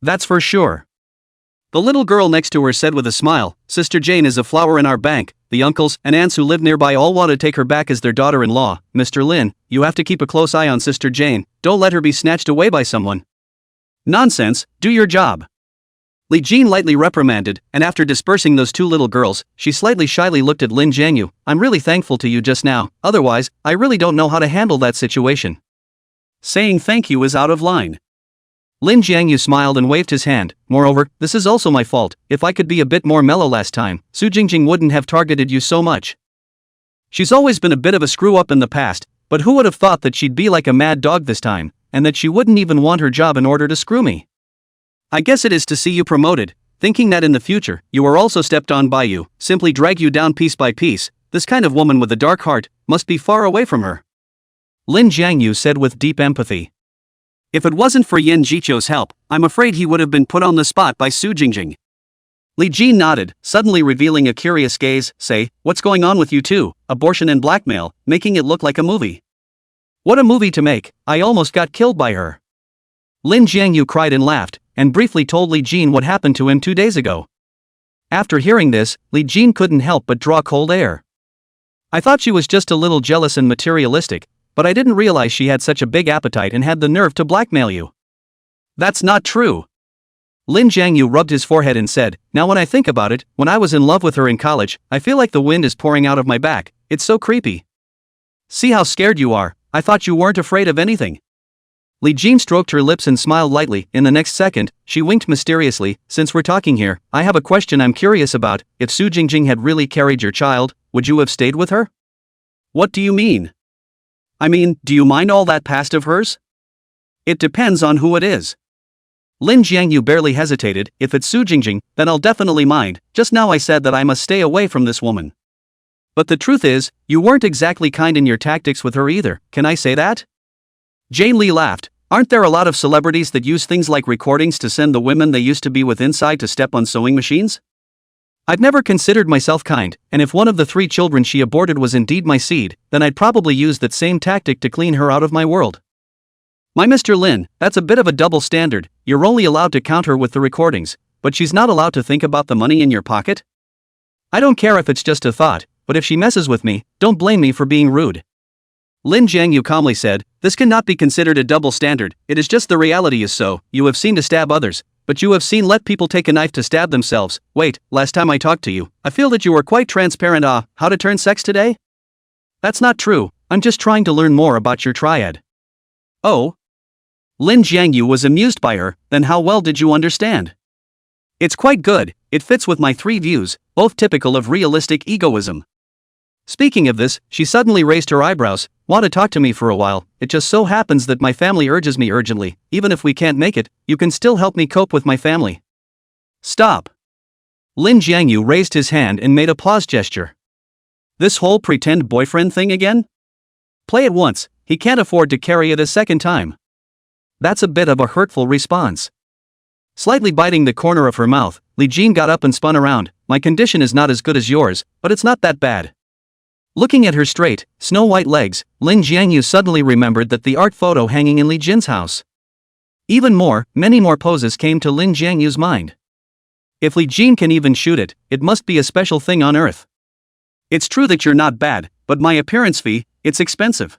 Speaker 1: That's for sure. The little girl next to her said with a smile, Sister Jane is a flower in our bank, the uncles and aunts who live nearby all want to take her back as their daughter-in-law. Mr. Lin, you have to keep a close eye on Sister Jane, don't let her be snatched away by someone. Nonsense, do your job. Li Jin lightly reprimanded, and after dispersing those two little girls, she slightly shyly looked at Lin Jiangyu. I'm really thankful to you just now, otherwise, I really don't know how to handle that situation. Saying thank you is out of line. Lin Jiangyu smiled and waved his hand. Moreover, this is also my fault. If I could be a bit more mellow last time, Su Jingjing wouldn't have targeted you so much. She's always been a bit of a screw-up in the past, but who would have thought that she'd be like a mad dog this time, and that she wouldn't even want her job in order to screw me? I guess it is to see you promoted, thinking that in the future, you are also stepped on by you, simply drag you down piece by piece. This kind of woman with a dark heart must be far away from her. Lin Jiangyu said with deep empathy. If it wasn't for Yin Jicho's help, I'm afraid he would have been put on the spot by Su Jingjing. Li Jin nodded, suddenly revealing a curious gaze. Say, what's going on with you two? Abortion and blackmail, making it look like a movie. What a movie to make, I almost got killed by her. Lin Jiangyu cried and laughed, and briefly told Li Jin what happened to him 2 days ago. After hearing this, Li Jin couldn't help but draw cold air. I thought she was just a little jealous and materialistic, but I didn't realize she had such a big appetite and had the nerve to blackmail you. That's not true. Lin Jiangyu rubbed his forehead and said, now when I think about it, when I was in love with her in college, I feel like the wind is pouring out of my back, it's so creepy. See how scared you are, I thought you weren't afraid of anything. Li Jin stroked her lips and smiled lightly. In the next second, she winked mysteriously. Since we're talking here, I have a question I'm curious about. If Su Jingjing had really carried your child, would you have stayed with her? What do you mean? I mean, do you mind all that past of hers? It depends on who it is. Lin Jiangyu barely hesitated. If it's Su Jingjing, then I'll definitely mind. Just now I said that I must stay away from this woman. But the truth is, you weren't exactly kind in your tactics with her either, can I say that? Jane Li laughed. Aren't there a lot of celebrities that use things like recordings to send the women they used to be with inside to step on sewing machines? I've never considered myself kind, and if one of the 3 children she aborted was indeed my seed, then I'd probably use that same tactic to clean her out of my world. My Mr. Lin, that's a bit of a double standard. You're only allowed to count her with the recordings, but she's not allowed to think about the money in your pocket? I don't care if it's just a thought, but if she messes with me, don't blame me for being rude. Lin Jiangyu calmly said, this cannot be considered a double standard, it is just the reality is so. You have seen to stab others, but you have seen let people take a knife to stab themselves. Wait, last time I talked to you, I feel that you were quite transparent. How to turn sex today? That's not true, I'm just trying to learn more about your triad. Oh? Lin Jiangyu was amused by her. Then how well did you understand? It's quite good, it fits with my 3 views, both typical of realistic egoism. Speaking of this, she suddenly raised her eyebrows. Want to talk to me for a while? It just so happens that my family urges me urgently. Even if we can't make it, you can still help me cope with my family. Stop. Lin Jiangyu raised his hand and made a pause gesture. This whole pretend boyfriend thing again? Play it once, he can't afford to carry it a second time. That's a bit of a hurtful response. Slightly biting the corner of her mouth, Li Jin got up and spun around. My condition is not as good as yours, but it's not that bad. Looking at her straight, snow-white legs, Lin Jiangyu suddenly remembered that the art photo hanging in Li Jin's house. Many more poses came to Lin Jiangyu's mind. If Li Jin can even shoot it, it must be a special thing on earth. It's true that you're not bad, but my appearance fee, it's expensive.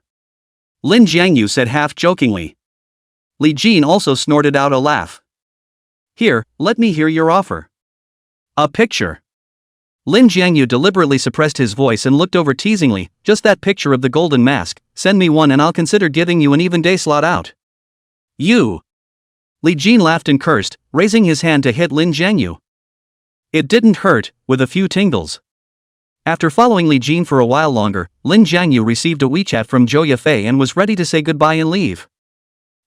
Speaker 1: Lin Jiangyu said half-jokingly. Li Jin also snorted out a laugh. Here, let me hear your offer. A picture. Lin Jiangyu deliberately suppressed his voice and looked over teasingly. Just that picture of the golden mask, send me one and I'll consider giving you an even day slot out. You. Li Jin laughed and cursed, raising his hand to hit Lin Jiangyu. It didn't hurt, with a few tingles. After following Li Jin for a while longer, Lin Jiangyu received a WeChat from Zhou Yafei and was ready to say goodbye and leave.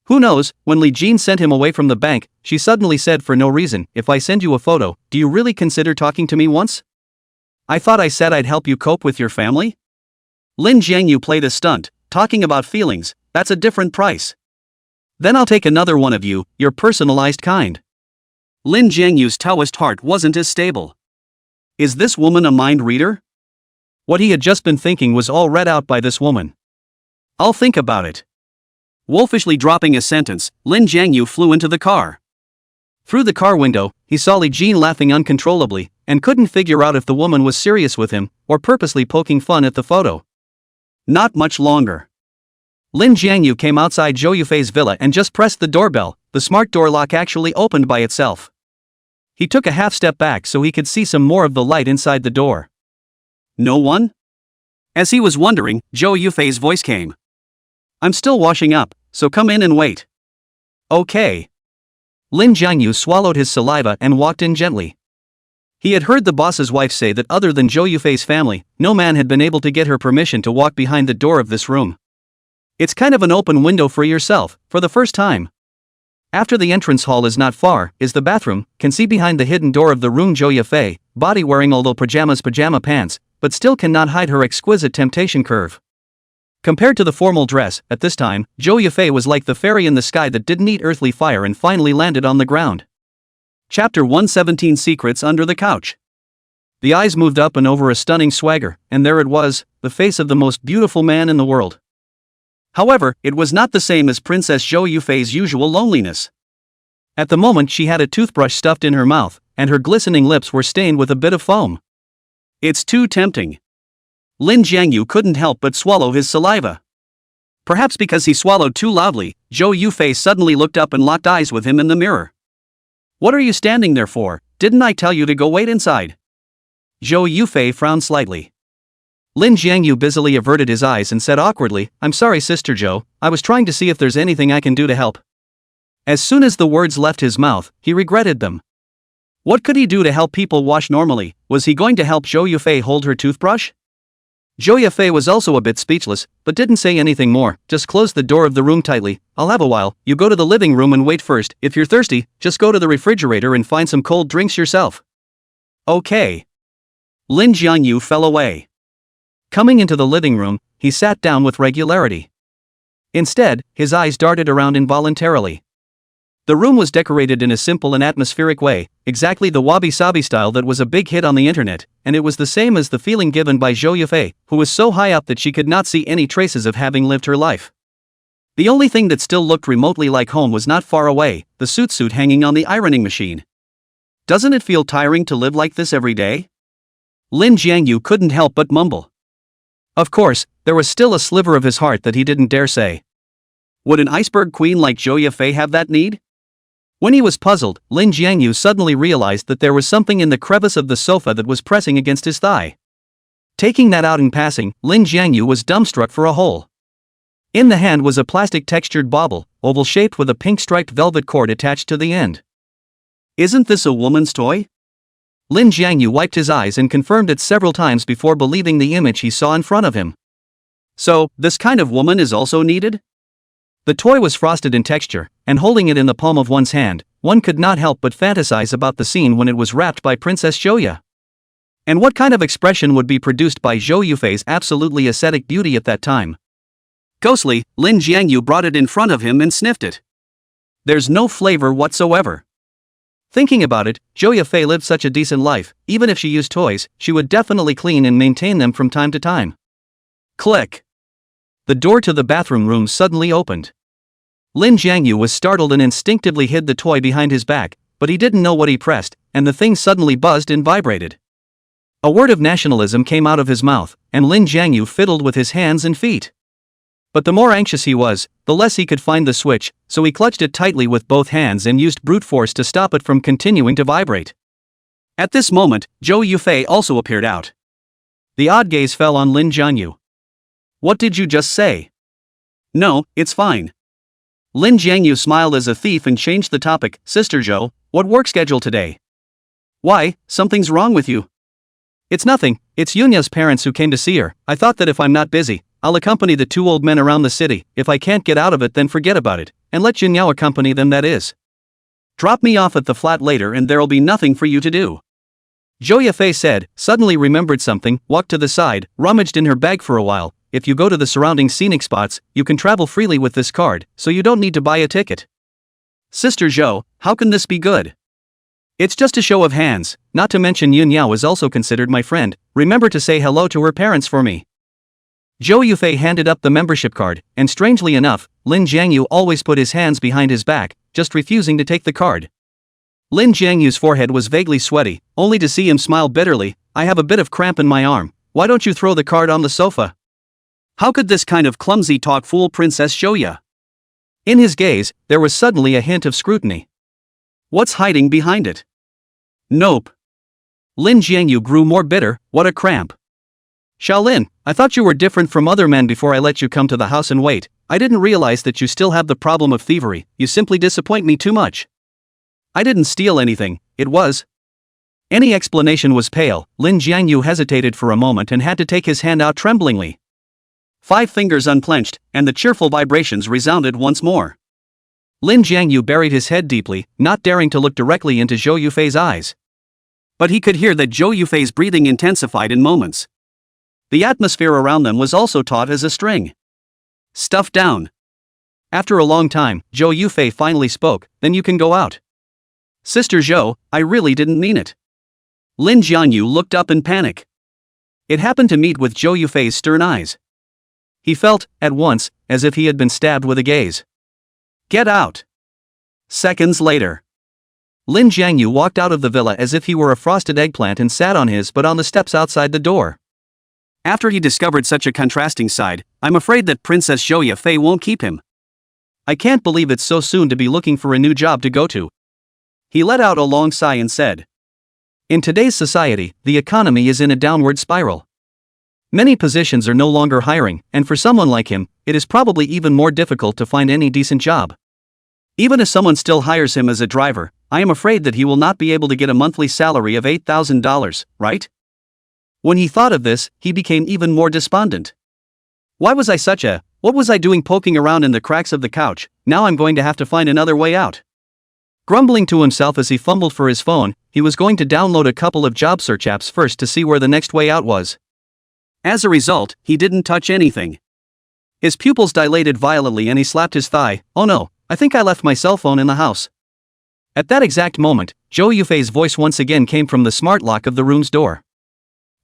Speaker 1: Who knows, when Li Jin sent him away from the bank, she suddenly said for no reason, if I send you a photo, do you really consider talking to me once? I thought I said I'd help you cope with your family? Lin Jiangyu played a stunt, talking about feelings, that's a different price. Then I'll take another one of you, your personalized kind. Lin Jiangyu's Taoist heart wasn't as stable. Is this woman a mind reader? What he had just been thinking was all read out by this woman. I'll think about it. Wolfishly dropping a sentence, Lin Jiangyu flew into the car. Through the car window, he saw Li Jin laughing uncontrollably, and couldn't figure out if the woman was serious with him, or purposely poking fun at the photo. Not much longer. Lin Jiangyu came outside Zhou Yufei's villa and just pressed the doorbell. The smart door lock actually opened by itself. He took a half step back so he could see some more of the light inside the door. No one? As he was wondering, Zhou Yufei's voice came. I'm still washing up, so come in and wait. Okay. Lin Jiangyu swallowed his saliva and walked in gently. He had heard the boss's wife say that other than Zhou Yufei's family, no man had been able to get her permission to walk behind the door of this room. It's kind of an open window for yourself, for the first time. After the entrance hall is not far, is the bathroom, can see behind the hidden door of the room Zhou Yufei, body wearing although pajama pants, but still cannot hide her exquisite temptation curve. Compared to the formal dress, at this time, Zhou Yufei was like the fairy in the sky that didn't eat earthly fire and finally landed on the ground. Chapter 117 Secrets Under the Couch. The eyes moved up and over a stunning swagger, and there it was, the face of the most beautiful man in the world. However, it was not the same as Princess Zhou Yufei's usual loneliness. At the moment she had a toothbrush stuffed in her mouth, and her glistening lips were stained with a bit of foam. It's too tempting. Lin Jiangyu couldn't help but swallow his saliva. Perhaps because he swallowed too loudly, Zhou Yufei suddenly looked up and locked eyes with him in the mirror. What are you standing there for? Didn't I tell you to go wait inside? Zhou Yufei frowned slightly. Lin Jiangyu busily averted his eyes and said awkwardly, I'm sorry Sister Zhou, I was trying to see if there's anything I can do to help. As soon as the words left his mouth, he regretted them. What could he do to help people wash normally? Was he going to help Zhou Yufei hold her toothbrush? Zhou Yufei was also a bit speechless, but didn't say anything more, just closed the door of the room tightly. I'll have a while, you go to the living room and wait first. If you're thirsty, just go to the refrigerator and find some cold drinks yourself. Okay. Lin Jiangyu fell away. Coming into the living room, he sat down with regularity. Instead, his eyes darted around involuntarily. The room was decorated in a simple and atmospheric way, exactly the wabi-sabi style that was a big hit on the internet, and it was the same as the feeling given by Zhou Yufei, who was so high up that she could not see any traces of having lived her life. The only thing that still looked remotely like home was not far away, the suit hanging on the ironing machine. Doesn't it feel tiring to live like this every day? Lin Jiangyu couldn't help but mumble. Of course, there was still a sliver of his heart that he didn't dare say. Would an iceberg queen like Zhou Yufei have that need? When he was puzzled, Lin Jiangyu suddenly realized that there was something in the crevice of the sofa that was pressing against his thigh. Taking that out in passing, Lin Jiangyu was dumbstruck for a hole. In the hand was a plastic-textured bauble, oval-shaped with a pink-striped velvet cord attached to the end. Isn't this a woman's toy? Lin Jiangyu wiped his eyes and confirmed it several times before believing the image he saw in front of him. So, this kind of woman is also needed? The toy was frosted in texture, and holding it in the palm of one's hand, one could not help but fantasize about the scene when it was wrapped by Princess Zhouya. And what kind of expression would be produced by Zhou Yufei's absolutely ascetic beauty at that time? Ghostly, Lin Jiangyu brought it in front of him and sniffed it. There's no flavor whatsoever. Thinking about it, Zhou Yufei lived such a decent life, even if she used toys, she would definitely clean and maintain them from time to time. Click. The door to the bathroom room suddenly opened. Lin Jiangyu was startled and instinctively hid the toy behind his back, but he didn't know what he pressed, and the thing suddenly buzzed and vibrated. A word of nationalism came out of his mouth, and Lin Jiangyu fiddled with his hands and feet. But the more anxious he was, the less he could find the switch, so he clutched it tightly with both hands and used brute force to stop it from continuing to vibrate. At this moment, Zhou Yufei also appeared out. The odd gaze fell on Lin Jiangyu. What did you just say? No, it's fine. Lin Jiangyu smiled as a thief and changed the topic. Sister Zhou, what work schedule today? Why, something's wrong with you. It's nothing, it's Yunya's parents who came to see her. I thought that if I'm not busy, I'll accompany the two old men around the city. If I can't get out of it then forget about it, and let Yunya accompany them, that is. Drop me off at the flat later and there'll be nothing for you to do. Zhou Yufei said, suddenly remembered something, walked to the side, rummaged in her bag for a while. If you go to the surrounding scenic spots, you can travel freely with this card, so you don't need to buy a ticket. Sister Zhou, how can this be good? It's just a show of hands, not to mention Yunya is also considered my friend. Remember to say hello to her parents for me. Zhou Yufei handed up the membership card, and strangely enough, Lin Jiangyu always put his hands behind his back, just refusing to take the card. Lin Jiangyu's forehead was vaguely sweaty, only to see him smile bitterly. I have a bit of cramp in my arm, why don't you throw the card on the sofa? How could this kind of clumsy talk fool Princess Zhouya? In his gaze, there was suddenly a hint of scrutiny. What's hiding behind it? Nope. Lin Jiangyu grew more bitter. What a cramp. Shaolin, I thought you were different from other men before I let you come to the house and wait. I didn't realize that you still have the problem of thievery. You simply disappoint me too much. I didn't steal anything, it was. Any explanation was pale. Lin Jiangyu hesitated for a moment and had to take his hand out tremblingly. 5 fingers unclenched, and the cheerful vibrations resounded once more. Lin Jiangyu buried his head deeply, not daring to look directly into Zhou Yufei's eyes. But he could hear that Zhou Yufei's breathing intensified in moments. The atmosphere around them was also taut as a string. Stuff down. After a long time, Zhou Yufei finally spoke, then you can go out. Sister Zhou, I really didn't mean it. Lin Jiangyu looked up in panic. It happened to meet with Zhou Yufei's stern eyes. He felt, at once, as if he had been stabbed with a gaze. Get out. Seconds later. Lin Jiangyu walked out of the villa as if he were a frosted eggplant and sat on his butt on the steps outside the door. After he discovered such a contrasting side, I'm afraid that Princess Zhou Yufei won't keep him. I can't believe it's so soon to be looking for a new job to go to. He let out a long sigh and said. In today's society, the economy is in a downward spiral. Many positions are no longer hiring, and for someone like him, it is probably even more difficult to find any decent job. Even if someone still hires him as a driver, I am afraid that he will not be able to get a monthly salary of $8,000, right? When he thought of this, he became even more despondent. What was I doing poking around in the cracks of the couch? Now I'm going to have to find another way out. Grumbling to himself as he fumbled for his phone, he was going to download a couple of job search apps first to see where the next way out was. As a result, he didn't touch anything. His pupils dilated violently and he slapped his thigh. Oh no, I think I left my cell phone in the house. At that exact moment, Zhou Yufei's voice once again came from the smart lock of the room's door.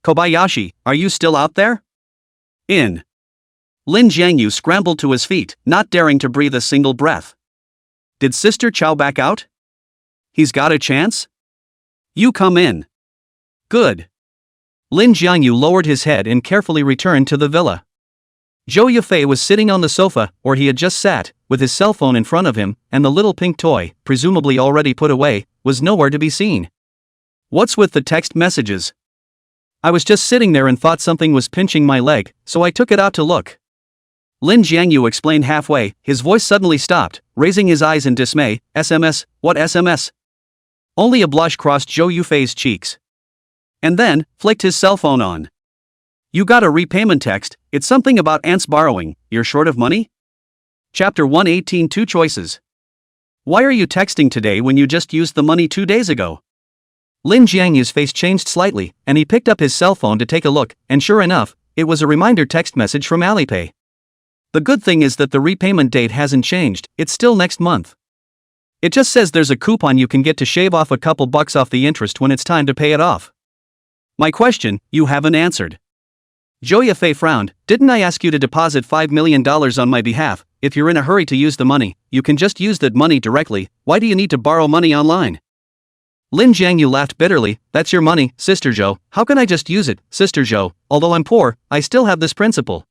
Speaker 1: Kobayashi, are you still out there? In. Lin Jiangyu scrambled to his feet, not daring to breathe a single breath. Did Sister Chow back out? He's got a chance? You come in. Good. Lin Jiangyu lowered his head and carefully returned to the villa. Zhou Yufei was sitting on the sofa, where he had just sat, with his cell phone in front of him, and the little pink toy, presumably already put away, was nowhere to be seen. What's with the text messages? I was just sitting there and thought something was pinching my leg, so I took it out to look. Lin Jiangyu explained halfway, his voice suddenly stopped, raising his eyes in dismay. SMS? What SMS? Only a blush crossed Zhou Yufei's cheeks. And then, flicked his cell phone on. You got a repayment text, it's something about ants borrowing, you're short of money? Chapter 118 Two Choices. Why are you texting today when you just used the money 2 days ago? Lin Jiangyu's face changed slightly, and he picked up his cell phone to take a look, and sure enough, it was a reminder text message from Alipay. The good thing is that the repayment date hasn't changed, it's still next month. It just says there's a coupon you can get to shave off a couple bucks off the interest when it's time to pay it off. My question, you haven't answered. Zhou Yufei frowned. Didn't I ask you to deposit $5 million on my behalf? If you're in a hurry to use the money, you can just use that money directly. Why do you need to borrow money online? Lin Jiangyu laughed bitterly. That's your money, Sister Zhou. How can I just use it, Sister Zhou? Although I'm poor, I still have this principle.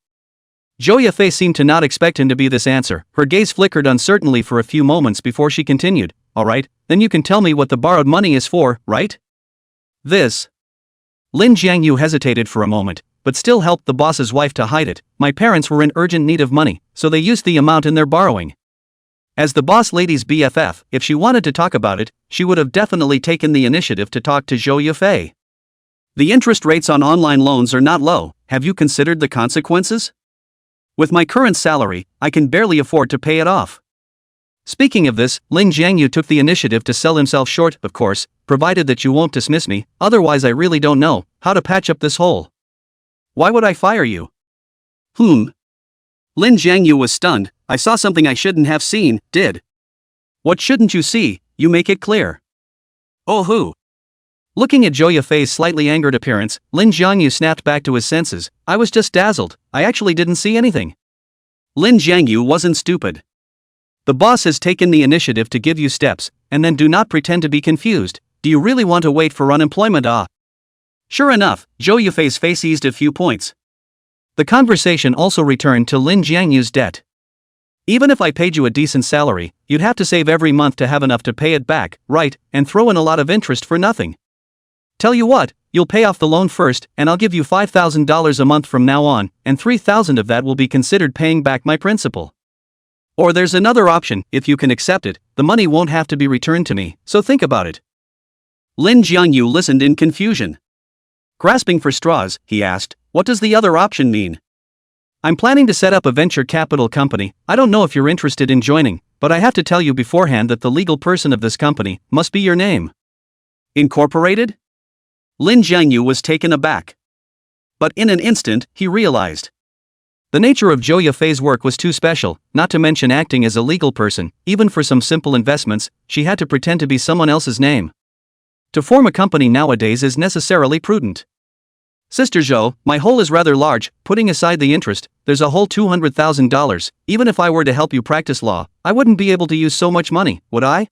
Speaker 1: Zhou Yufei seemed to not expect him to be this answer. Her gaze flickered uncertainly for a few moments before she continued. Alright, then you can tell me what the borrowed money is for, right? This. Lin Jiangyu hesitated for a moment, but still helped the boss's wife to hide it. My parents were in urgent need of money, so they used the amount in their borrowing. As the boss lady's BFF, if she wanted to talk about it, she would have definitely taken the initiative to talk to Zhou Yufei. The interest rates on online loans are not low. Have you considered the consequences? With my current salary, I can barely afford to pay it off. Speaking of this, Lin Jiangyu took the initiative to sell himself short, of course, provided that you won't dismiss me, otherwise I really don't know how to patch up this hole. Why would I fire you? Lin Jiangyu was stunned. I saw something I shouldn't have seen, did. What shouldn't you see? You make it clear. Oh who? Looking at Zhou Yufei's slightly angered appearance, Lin Jiangyu snapped back to his senses. I was just dazzled, I actually didn't see anything. Lin Jiangyu wasn't stupid. The boss has taken the initiative to give you steps, and then do not pretend to be confused. Do you really want to wait for unemployment? Sure enough, Zhou Yufei's face eased a few points. The conversation also returned to Lin Jiangyu's debt. Even if I paid you a decent salary, you'd have to save every month to have enough to pay it back, right, and throw in a lot of interest for nothing. Tell you what, you'll pay off the loan first, and I'll give you $5,000 a month from now on, and $3,000 of that will be considered paying back my principal. Or there's another option, if you can accept it, the money won't have to be returned to me, so think about it. Lin Jiangyu listened in confusion. Grasping for straws, he asked, what does the other option mean? I'm planning to set up a venture capital company. I don't know if you're interested in joining, but I have to tell you beforehand that the legal person of this company must be your name. Incorporated? Lin Jiangyu was taken aback. But in an instant, he realized. The nature of Zhou Yufei's work was too special, not to mention acting as a legal person. Even for some simple investments, she had to pretend to be someone else's name. To form a company nowadays is necessarily prudent. Sister Zhou, my hole is rather large. Putting aside the interest, there's a whole $200,000. Even if I were to help you practice law, I wouldn't be able to use so much money, would I?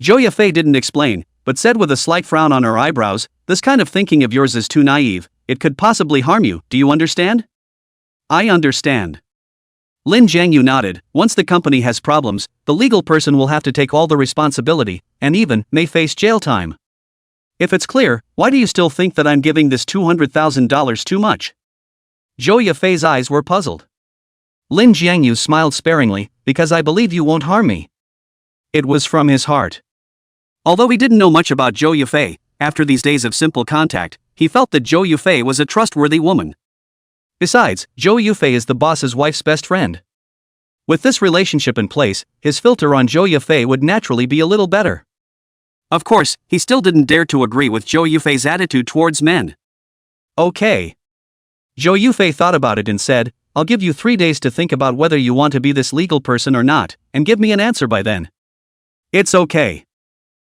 Speaker 1: Zhou Yufei didn't explain, but said with a slight frown on her eyebrows, this kind of thinking of yours is too naive. It could possibly harm you. Do you understand? I understand. Lin Jiangyu nodded. Once the company has problems, the legal person will have to take all the responsibility, and even may face jail time. If it's clear, why do you still think that I'm giving this $200,000 too much? Zhou Yufei's eyes were puzzled. Lin Jiangyu smiled sparingly, because I believe you won't harm me. It was from his heart. Although he didn't know much about Zhou Yufei, after these days of simple contact, he felt that Zhou Yufei was a trustworthy woman. Besides, Zhou Yufei is the boss's wife's best friend. With this relationship in place, his filter on Zhou Yufei would naturally be a little better. Of course, he still didn't dare to agree with Zhou Yufei's attitude towards men. Okay. Zhou Yufei thought about it and said, I'll give you 3 days to think about whether you want to be this legal person or not, and give me an answer by then. It's okay.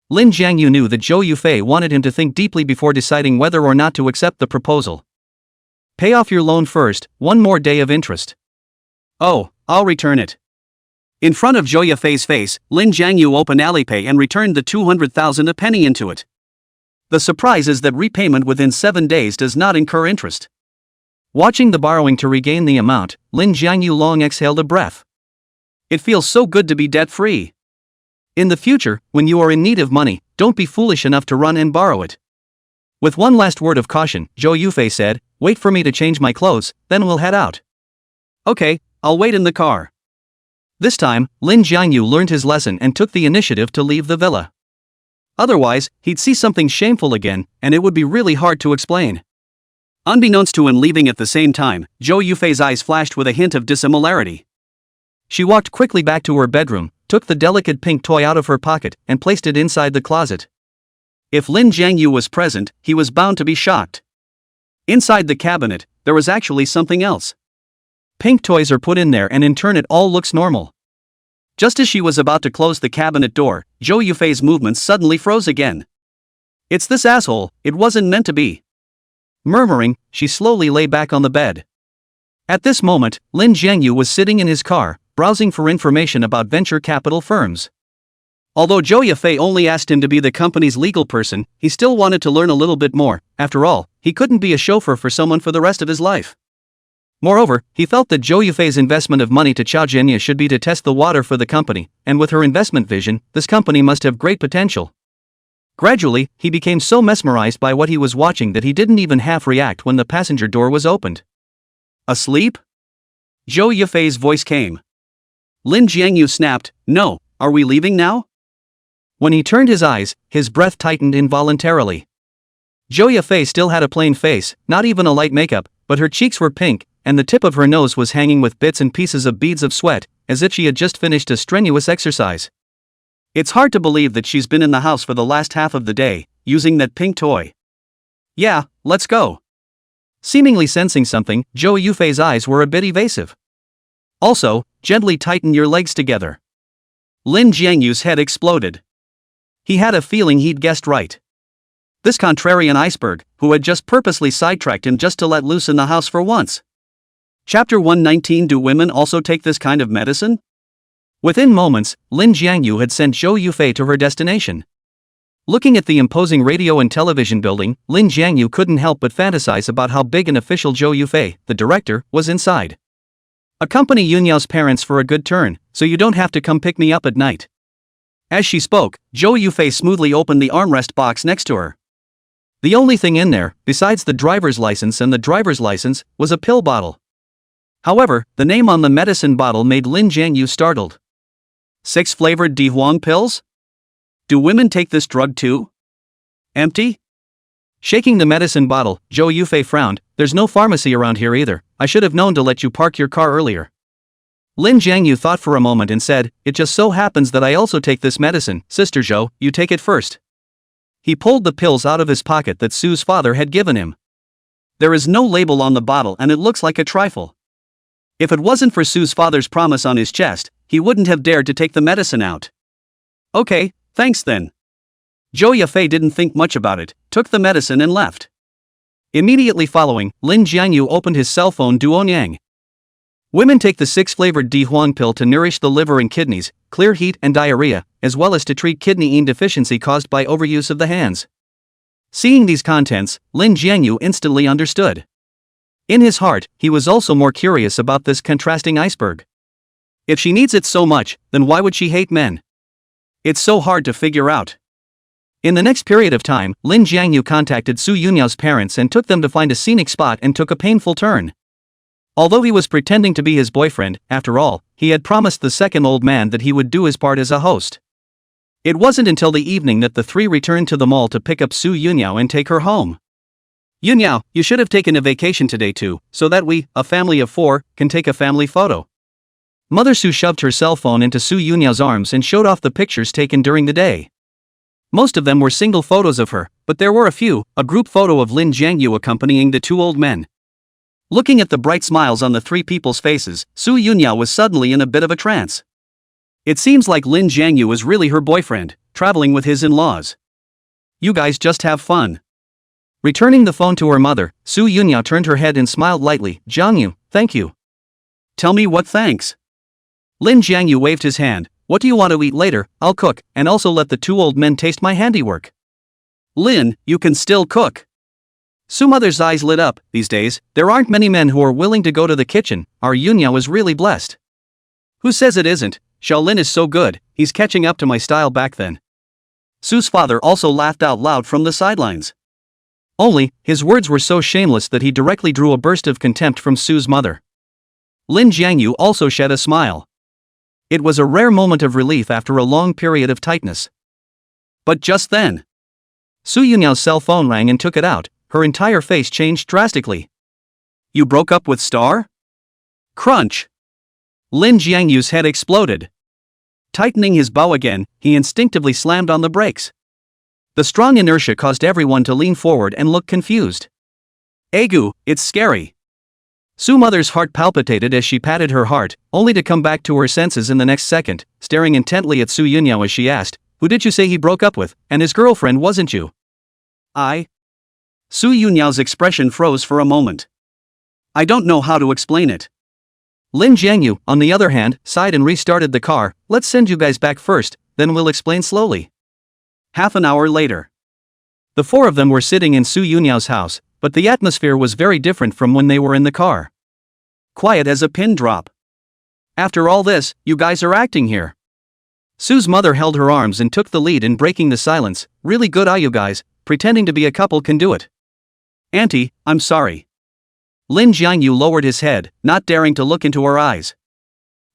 Speaker 1: Lin Jiangyu knew that Zhou Yufei wanted him to think deeply before deciding whether or not to accept the proposal. Pay off your loan first, 1 more day of interest. Oh, I'll return it. In front of Zhou Yufei's face, Lin Jiangyu opened Alipay and returned the 200,000 a penny into it. The surprise is that repayment within 7 days does not incur interest. Watching the borrowing to regain the amount, Lin Jiangyu long exhaled a breath. It feels so good to be debt-free. In the future, when you are in need of money, don't be foolish enough to run and borrow it. With one last word of caution, Zhou Yufei said, wait for me to change my clothes, then we'll head out. Okay, I'll wait in the car. This time, Lin Jiangyu learned his lesson and took the initiative to leave the villa. Otherwise, he'd see something shameful again, and it would be really hard to explain. Unbeknownst to him leaving at the same time, Zhou Yufei's eyes flashed with a hint of dissimilarity. She walked quickly back to her bedroom, took the delicate pink toy out of her pocket, and placed it inside the closet. If Lin Jiangyu was present, he was bound to be shocked. Inside the cabinet, there was actually something else. Pink toys are put in there and in turn it all looks normal. Just as she was about to close the cabinet door, Zhou Yufei's movements suddenly froze again. It's this asshole, it wasn't meant to be. Murmuring, she slowly lay back on the bed. At this moment, Lin Jiangyu was sitting in his car, browsing for information about venture capital firms. Although Zhou Yufei only asked him to be the company's legal person, he still wanted to learn a little bit more. After all, he couldn't be a chauffeur for someone for the rest of his life. Moreover, he felt that Zhou Yufei's investment of money to Chao Zhenya should be to test the water for the company, and with her investment vision, this company must have great potential. Gradually, he became so mesmerized by what he was watching that he didn't even half react when the passenger door was opened. Asleep? Zhou Yufei's voice came. Lin Jiangyu snapped, no, are we leaving now? When he turned his eyes, his breath tightened involuntarily. Zhou Yufei still had a plain face, not even a light makeup, but her cheeks were pink, and the tip of her nose was hanging with bits and pieces of beads of sweat, as if she had just finished a strenuous exercise. It's hard to believe that she's been in the house for the last half of the day, using that pink toy. Yeah, let's go. Seemingly sensing something, Zhou Yufei's eyes were a bit evasive. Also, gently tighten your legs together. Lin Jiangyu's head exploded. He had a feeling he'd guessed right. This contrarian iceberg, who had just purposely sidetracked him just to let loose in the house for once. Chapter 119. Do women also take this kind of medicine? Within moments, Lin Jiangyu had sent Zhou Yufei to her destination. Looking at the imposing radio and television building, Lin Jiangyu couldn't help but fantasize about how big and official Zhou Yufei, the director, was inside. Accompany Yunyao's parents for a good turn, so you don't have to come pick me up at night. As she spoke, Zhou Yufei smoothly opened the armrest box next to her. The only thing in there, besides the driver's license and the driver's license, was a pill bottle. However, the name on the medicine bottle made Lin Jiangyu startled. 6 flavored Di Huang pills? Do women take this drug too? Empty? Shaking the medicine bottle, Zhou Yufei frowned. There's no pharmacy around here either. I should have known to let you park your car earlier. Lin Jiangyu thought for a moment and said, it just so happens that I also take this medicine. Sister Zhou, you take it first. He pulled the pills out of his pocket that Sue's father had given him. There is no label on the bottle and it looks like a trifle. If it wasn't for Sue's father's promise on his chest, he wouldn't have dared to take the medicine out. Okay, thanks then. Zhou Yufei didn't think much about it, took the medicine and left. Immediately following, Lin Jiangyu opened his cell phone Duonyang. Women take the 6-flavored Di Huang pill to nourish the liver and kidneys, clear heat and diarrhea, as well as to treat kidney deficiency caused by overuse of the hands. Seeing these contents, Lin Jiangyu instantly understood. In his heart, he was also more curious about this contrasting iceberg. If she needs it so much, then why would she hate men? It's so hard to figure out. In the next period of time, Lin Jiangyu contacted Su Yunyao's parents and took them to find a scenic spot and took a painful turn. Although he was pretending to be his boyfriend, after all, he had promised the second old man that he would do his part as a host. It wasn't until the evening that the three returned to the mall to pick up Su Yunyao and take her home. Yunyao, you should have taken a vacation today too, so that we, a family of 4, can take a family photo. Mother Su shoved her cell phone into Su Yunyao's arms and showed off the pictures taken during the day. Most of them were single photos of her, but there were a group photo of Lin Jiangyu accompanying the 2 old men. Looking at the bright smiles on the 3 people's faces, Su Yunyao was suddenly in a bit of a trance. It seems like Lin Jiangyu is really her boyfriend, traveling with his in-laws. You guys just have fun. Returning the phone to her mother, Su Yunyao turned her head and smiled lightly. Jiangyu, thank you. Tell me what thanks. Lin Jiangyu waved his hand. What do you want to eat later? I'll cook, and also let the 2 old men taste my handiwork. Lin, you can still cook. Su Mother's eyes lit up. These days, there aren't many men who are willing to go to the kitchen. Our Yunyao is really blessed. Who says it isn't? Shaolin is so good, he's catching up to my style back then. Su's father also laughed out loud from the sidelines. Only, his words were so shameless that he directly drew a burst of contempt from Su's mother. Lin Jiangyu also shed a smile. It was a rare moment of relief after a long period of tightness. But just then, Su Yunyao's cell phone rang and took it out. Her entire face changed drastically. You broke up with Star? Crunch. Lin Jiangyu's head exploded. Tightening his bow again, he instinctively slammed on the brakes. The strong inertia caused everyone to lean forward and look confused. Egu, it's scary. Su Mother's heart palpitated as she patted her heart, only to come back to her senses in the next second, staring intently at Su Yunyao as she asked, who did you say he broke up with, and his girlfriend wasn't you? I. Su Yunyao's expression froze for a moment. I don't know how to explain it. Lin Jiangyu, on the other hand, sighed and restarted the car. Let's send you guys back first, then we'll explain slowly. Half an hour later. The 4 of them were sitting in Su Yunyao's house, but the atmosphere was very different from when they were in the car. Quiet as a pin drop. After all this, you guys are acting here. Su's mother held her arms and took the lead in breaking the silence. Really good eye you guys, pretending to be a couple can do it. Auntie, I'm sorry. Lin Jiangyu lowered his head, not daring to look into her eyes.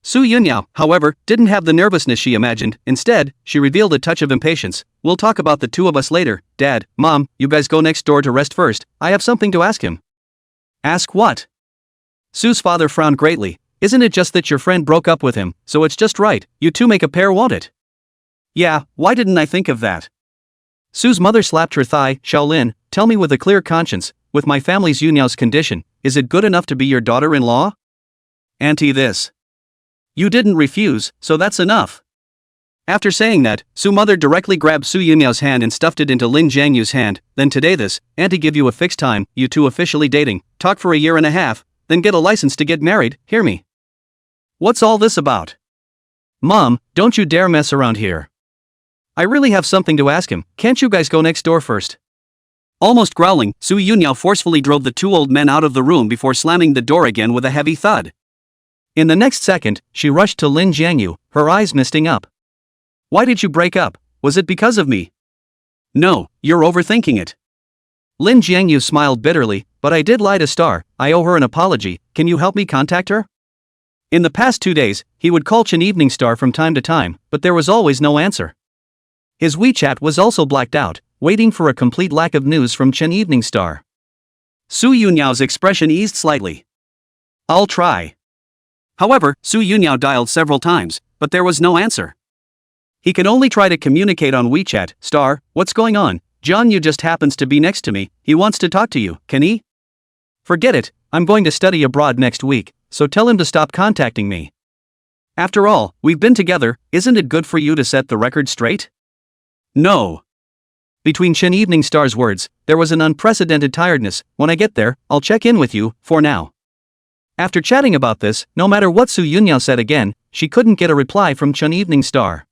Speaker 1: Su Yunyao, however, didn't have the nervousness she imagined. Instead, she revealed a touch of impatience. We'll talk about the 2 of us later. Dad, Mom, you guys go next door to rest first. I have something to ask him. Ask what? Su's father frowned greatly. Isn't it just that your friend broke up with him, so it's just right, you 2 make a pair, won't it? Yeah, why didn't I think of that? Su's mother slapped her thigh. Shaolin, tell me with a clear conscience, with my family's Yunyao's condition, is it good enough to be your daughter-in-law? Auntie this. You didn't refuse, so that's enough. After saying that, Su Mother directly grabbed Su Yunyao's hand and stuffed it into Lin Jiangyu's hand. Then today this, Auntie give you a fixed time, you 2 officially dating, talk for a year and a half, then get a license to get married, hear me? What's all this about? Mom, don't you dare mess around here. I really have something to ask him, can't you guys go next door first? Almost growling, Su Yunyao forcefully drove the 2 old men out of the room before slamming the door again with a heavy thud. In the next second, she rushed to Lin Jiangyu, her eyes misting up. Why did you break up? Was it because of me? No, you're overthinking it. Lin Jiangyu smiled bitterly, but I did lie to Star, I owe her an apology, can you help me contact her? In the past 2 days, he would call Chen Evening Star from time to time, but there was always no answer. His WeChat was also blacked out, waiting for a complete lack of news from Chen Evening Star. Su Yunyao's expression eased slightly. I'll try. However, Su Yunyao dialed several times, but there was no answer. He could only try to communicate on WeChat. Star, what's going on? John Yu just happens to be next to me, he wants to talk to you, can he? Forget it, I'm going to study abroad next week, so tell him to stop contacting me. After all, we've been together, isn't it good for you to set the record straight? No. Between Chen Evening Star's words, there was an unprecedented tiredness. When I get there, I'll check in with you, for now. After chatting about this, no matter what Su Yunyao said again, she couldn't get a reply from Chen Evening Star.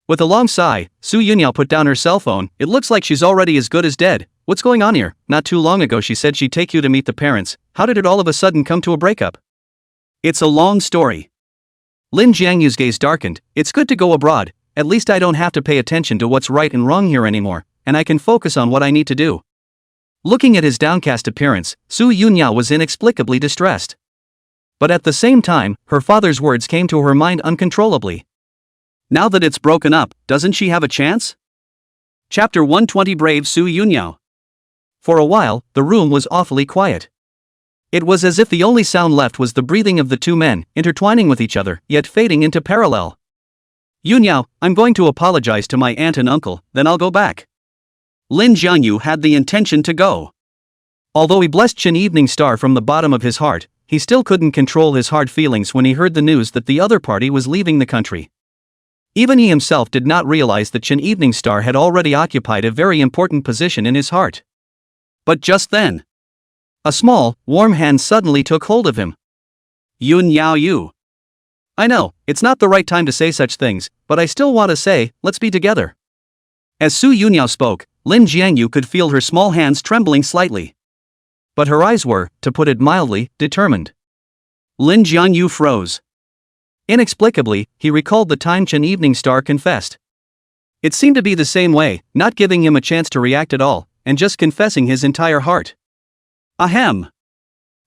Speaker 1: With a long sigh, Su Yunyao put down her cell phone. It looks like she's already as good as dead. What's going on here? Not too long ago she said she'd take you to meet the parents. How did it all of a sudden come to a breakup? It's a long story. Lin Jiangyu's gaze darkened. It's good to go abroad, at least I don't have to pay attention to what's right and wrong here anymore, and I can focus on what I need to do. Looking at his downcast appearance, Su Yunyao was inexplicably distressed. But at the same time, her father's words came to her mind uncontrollably. Now that it's broken up, doesn't she have a chance? Chapter 120 Brave Su Yunyao. For a while, the room was awfully quiet. It was as if the only sound left was the breathing of the two men, intertwining with each other, yet fading into parallel. Yunyao, I'm going to apologize to my aunt and uncle, then I'll go back. Lin Jiangyu had the intention to go. Although he blessed Chen Evening Star from the bottom of his heart, he still couldn't control his hard feelings when he heard the news that the other party was leaving the country. Even he himself did not realize that Chen Evening Star had already occupied a very important position in his heart. But just then, a small, warm hand suddenly took hold of him. Yunyao. I know, it's not the right time to say such things, but I still want to say, let's be together. As Su Yunyao spoke, Lin Jiangyu could feel her small hands trembling slightly. But her eyes were, to put it mildly, determined. Lin Jiangyu froze. Inexplicably, he recalled the time Chen Evening Star confessed. It seemed to be the same way, not giving him a chance to react at all, and just confessing his entire heart. Ahem.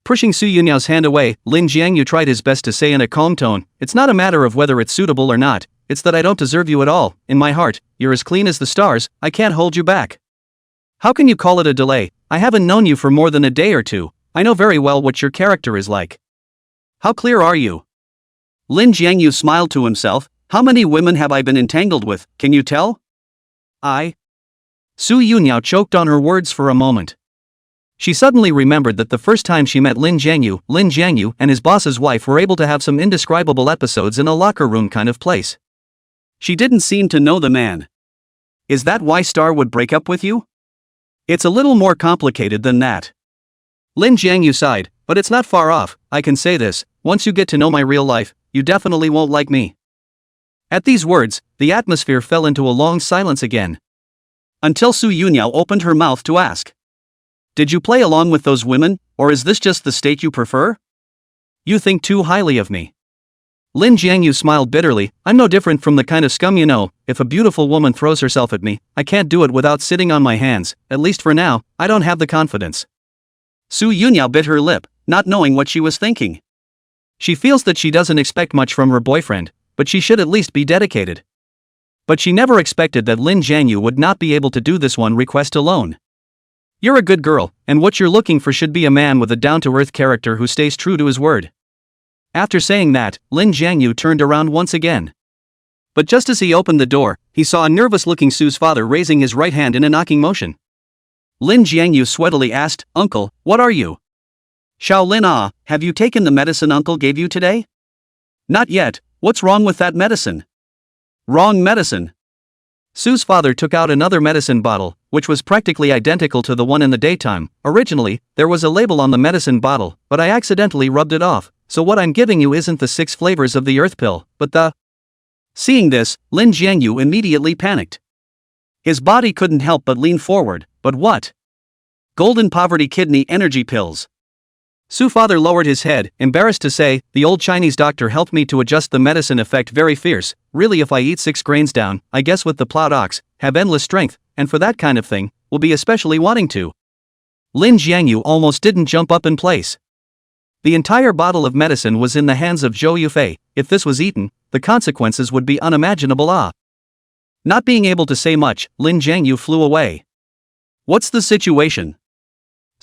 Speaker 1: Pushing Su Yunyao's hand away, Lin Jiangyu tried his best to say in a calm tone, it's not a matter of whether it's suitable or not, it's that I don't deserve you at all. In my heart, you're as clean as the stars, I can't hold you back. How can you call it a delay? I haven't known you for more than a day or two, I know very well what your character is like. How clear are you? Lin Jiangyu smiled to himself, how many women have I been entangled with, can you tell? Su Yunyao choked on her words for a moment. She suddenly remembered that the first time she met Lin Jiangyu and his boss's wife were able to have some indescribable episodes in a locker room kind of place. She didn't seem to know the man. Is that why Star would break up with you? It's a little more complicated than that. Lin Jiangyu sighed, but it's not far off, I can say this, once you get to know my real life, you definitely won't like me. At these words, the atmosphere fell into a long silence again. Until Su Yunyao opened her mouth to ask. Did you play along with those women, or is this just the state you prefer? You think too highly of me. Lin Jiangyu smiled bitterly, I'm no different from the kind of scum you know, if a beautiful woman throws herself at me, I can't do it without sitting on my hands, at least for now, I don't have the confidence. Su Yunyao bit her lip, not knowing what she was thinking. She feels that she doesn't expect much from her boyfriend, but she should at least be dedicated. But she never expected that Lin Jiangyu would not be able to do this one request alone. You're a good girl, and what you're looking for should be a man with a down-to-earth character who stays true to his word. After saying that, Lin Jiangyu turned around once again. But just as he opened the door, he saw a nervous-looking Su's father raising his right hand in a knocking motion. Lin Jiangyu sweatily asked, Uncle, what are you? Shaolin have you taken the medicine Uncle gave you today? Not yet, what's wrong with that medicine? Wrong medicine. Su's father took out another medicine bottle, which was practically identical to the one in the daytime. Originally, there was a label on the medicine bottle, but I accidentally rubbed it off, so what I'm giving you isn't the 6 flavors of the earth pill, but the... Seeing this, Lin Jiangyu immediately panicked. His body couldn't help but lean forward, but what? Golden poverty kidney energy pills. Su's father lowered his head, embarrassed to say, the old Chinese doctor helped me to adjust the medicine effect very fierce, really if I eat 6 grains down, I guess with the plowed ox, have endless strength, and for that kind of thing, will be especially wanting to. Lin Jiangyu almost didn't jump up in place. The entire bottle of medicine was in the hands of Zhou Yufei. If this was eaten, the consequences would be unimaginable. Not being able to say much, Lin Jiangyu flew away. What's the situation?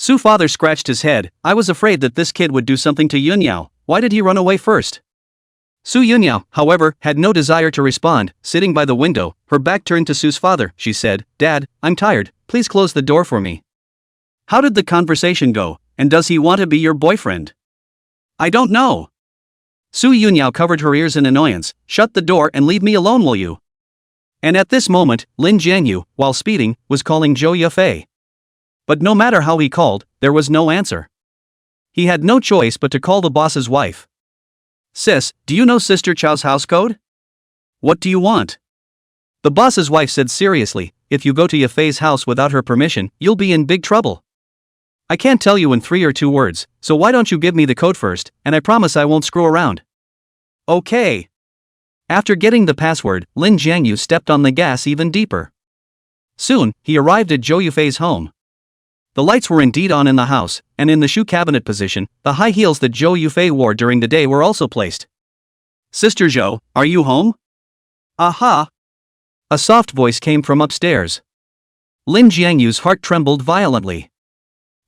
Speaker 1: Su's father scratched his head. I was afraid that this kid would do something to Yunyao. Why did he run away first? Su Yunyao, however, had no desire to respond. Sitting by the window, her back turned to Su's father, she said, Dad, I'm tired, please close the door for me. How did the conversation go, and does he want to be your boyfriend? I don't know. Su Yunyao covered her ears in annoyance. Shut the door and leave me alone, will you? And at this moment, Lin Jiangyu, while speeding, was calling Zhou Yufei. But no matter how he called, there was no answer. He had no choice but to call the boss's wife. Sis, do you know Sister Chow's house code? What do you want? The boss's wife said seriously, if you go to Yufei's house without her permission, you'll be in big trouble. I can't tell you in 3 or 2 words, so why don't you give me the code first, and I promise I won't screw around. Okay. After getting the password, Lin Jiangyu stepped on the gas even deeper. Soon, he arrived at Zhou Yufei's home. The lights were indeed on in the house, and in the shoe cabinet position, the high heels that Zhou Yufei wore during the day were also placed. Sister Zhou, are you home? Aha! A soft voice came from upstairs. Lin Jiangyu's heart trembled violently.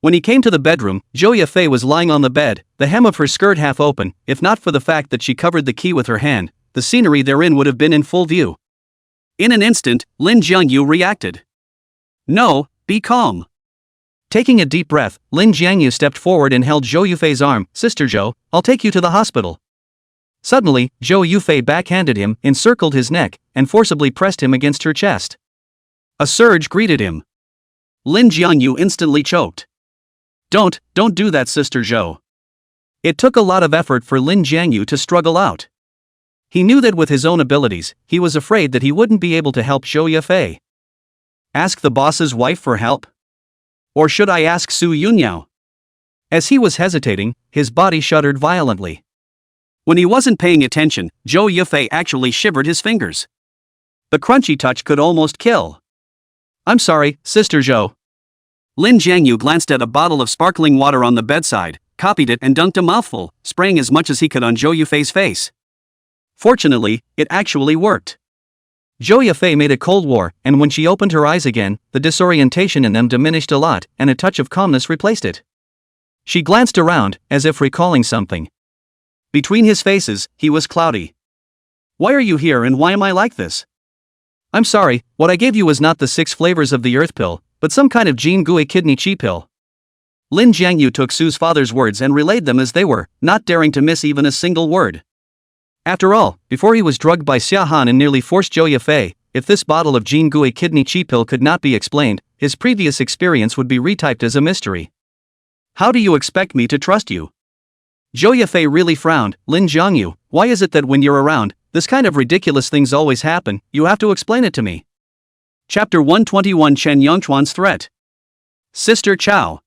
Speaker 1: When he came to the bedroom, Zhou Yufei was lying on the bed, the hem of her skirt half open. If not for the fact that she covered the key with her hand, the scenery therein would have been in full view. In an instant, Lin Jiangyu reacted. No, be calm. Taking a deep breath, Lin Jiangyu stepped forward and held Zhou Yufei's arm. Sister Zhou, I'll take you to the hospital. Suddenly, Zhou Yufei backhanded him, encircled his neck, and forcibly pressed him against her chest. A surge greeted him. Lin Jiangyu instantly choked. Don't do that, Sister Zhou. It took a lot of effort for Lin Jiangyu to struggle out. He knew that with his own abilities, he was afraid that he wouldn't be able to help Zhou Yufei. Ask the boss's wife for help? Or should I ask Su Yunyao? As he was hesitating, his body shuddered violently. When he wasn't paying attention, Zhou Yufei actually shivered his fingers. The crunchy touch could almost kill. I'm sorry, Sister Zhou. Lin Jiangyu glanced at a bottle of sparkling water on the bedside, copied it and dunked a mouthful, spraying as much as he could on Zhou Yufei's face. Fortunately, it actually worked. Zhou Yufei made a cold war, and when she opened her eyes again, the disorientation in them diminished a lot, and a touch of calmness replaced it. She glanced around, as if recalling something. Between his faces, he was cloudy. Why are you here and why am I like this? I'm sorry, what I gave you was not the 6 flavors of the earth pill, but some kind of Jin Gui kidney chi pill. Lin Jiangyu took Su's father's words and relayed them as they were, not daring to miss even a single word. After all, before he was drugged by Xia Han and nearly forced Zhou Yufei, if this bottle of Jin Gui kidney chi pill could not be explained, his previous experience would be retyped as a mystery. How do you expect me to trust you? Zhou Yufei really frowned. Lin Jiangyu, why is it that when you're around, this kind of ridiculous things always happen? You have to explain it to me. Chapter 121, Chen Yongchuan's threat. Sister Chow.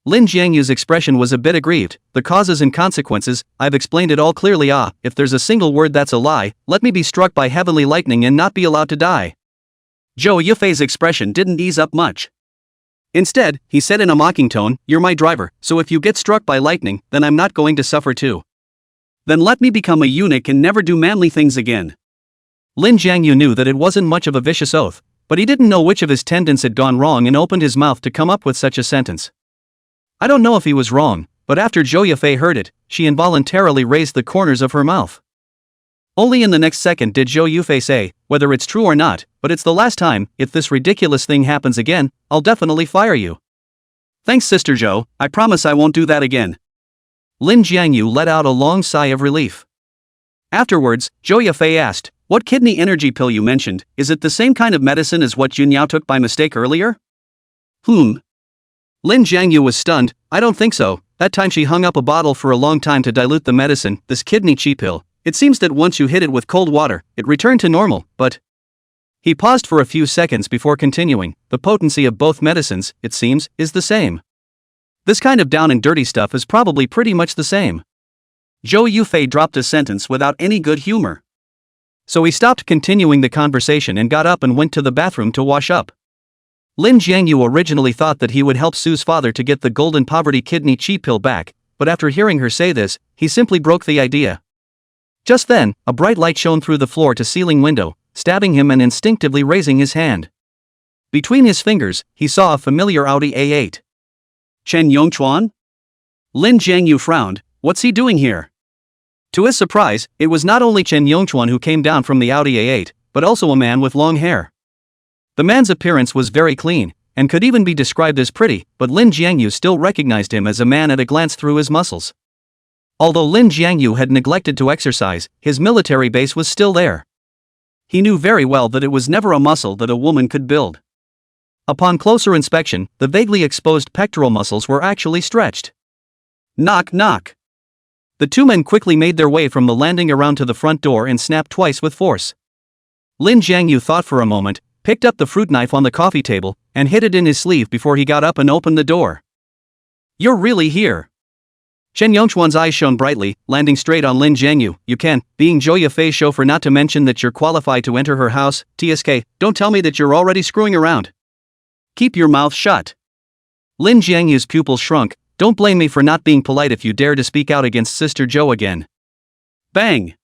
Speaker 1: Lin Jiangyu's expression was a bit aggrieved. The causes and consequences, I've explained it all clearly. If there's a single word that's a lie, let me be struck by heavenly lightning and not be allowed to die. Zhou Yufei's expression didn't ease up much. Instead, he said in a mocking tone, you're my driver, so if you get struck by lightning, then I'm not going to suffer too. Then let me become a eunuch and never do manly things again. Lin Jiangyu knew that it wasn't much of a vicious oath, but he didn't know which of his tendons had gone wrong and opened his mouth to come up with such a sentence. I don't know if he was wrong, but after Zhou Yufei heard it, she involuntarily raised the corners of her mouth. Only in the next second did Zhou Yufei say, whether it's true or not, but it's the last time. If this ridiculous thing happens again, I'll definitely fire you. Thanks, Sister Zhou, I promise I won't do that again. Lin Jiangyu let out a long sigh of relief. Afterwards, Zhou Yufei asked, what kidney energy pill you mentioned, is it the same kind of medicine as what Yunyao took by mistake earlier? Lin Jiangyu was stunned. I don't think so. That time she hung up a bottle for a long time to dilute the medicine, this kidney chi pill. It seems that once you hit it with cold water, it returned to normal, but... He paused for a few seconds before continuing. The potency of both medicines, it seems, is the same. This kind of down and dirty stuff is probably pretty much the same. Zhou Yufei dropped a sentence without any good humor. So he stopped continuing the conversation and got up and went to the bathroom to wash up. Lin Jiangyu originally thought that he would help Sue's father to get the golden poverty kidney cheat pill back, but after hearing her say this, he simply broke the idea. Just then, a bright light shone through the floor-to-ceiling window, stabbing him and instinctively raising his hand. Between his fingers, he saw a familiar Audi A8. Chen Yongchuan? Lin Jiangyu frowned. What's he doing here? To his surprise, it was not only Chen Yongchuan who came down from the Audi A8, but also a man with long hair. The man's appearance was very clean, and could even be described as pretty, but Lin Jiangyu still recognized him as a man at a glance through his muscles. Although Lin Jiangyu had neglected to exercise, his military base was still there. He knew very well that it was never a muscle that a woman could build. Upon closer inspection, the vaguely exposed pectoral muscles were actually stretched. Knock knock. The two men quickly made their way from the landing around to the front door and snapped twice with force. Lin Jiangyu thought for a moment, picked up the fruit knife on the coffee table, and hid it in his sleeve before he got up and opened the door. You're really here? Chen Yongchuan's eyes shone brightly, landing straight on Lin Jiangyu. You can, being Zhou Yufei's chauffeur, not to mention that you're qualified to enter her house. TSK, don't tell me that you're already screwing around. Keep your mouth shut. Lin Jiangyu's pupils shrunk. Don't blame me for not being polite if you dare to speak out against Sister Zhou again. Bang!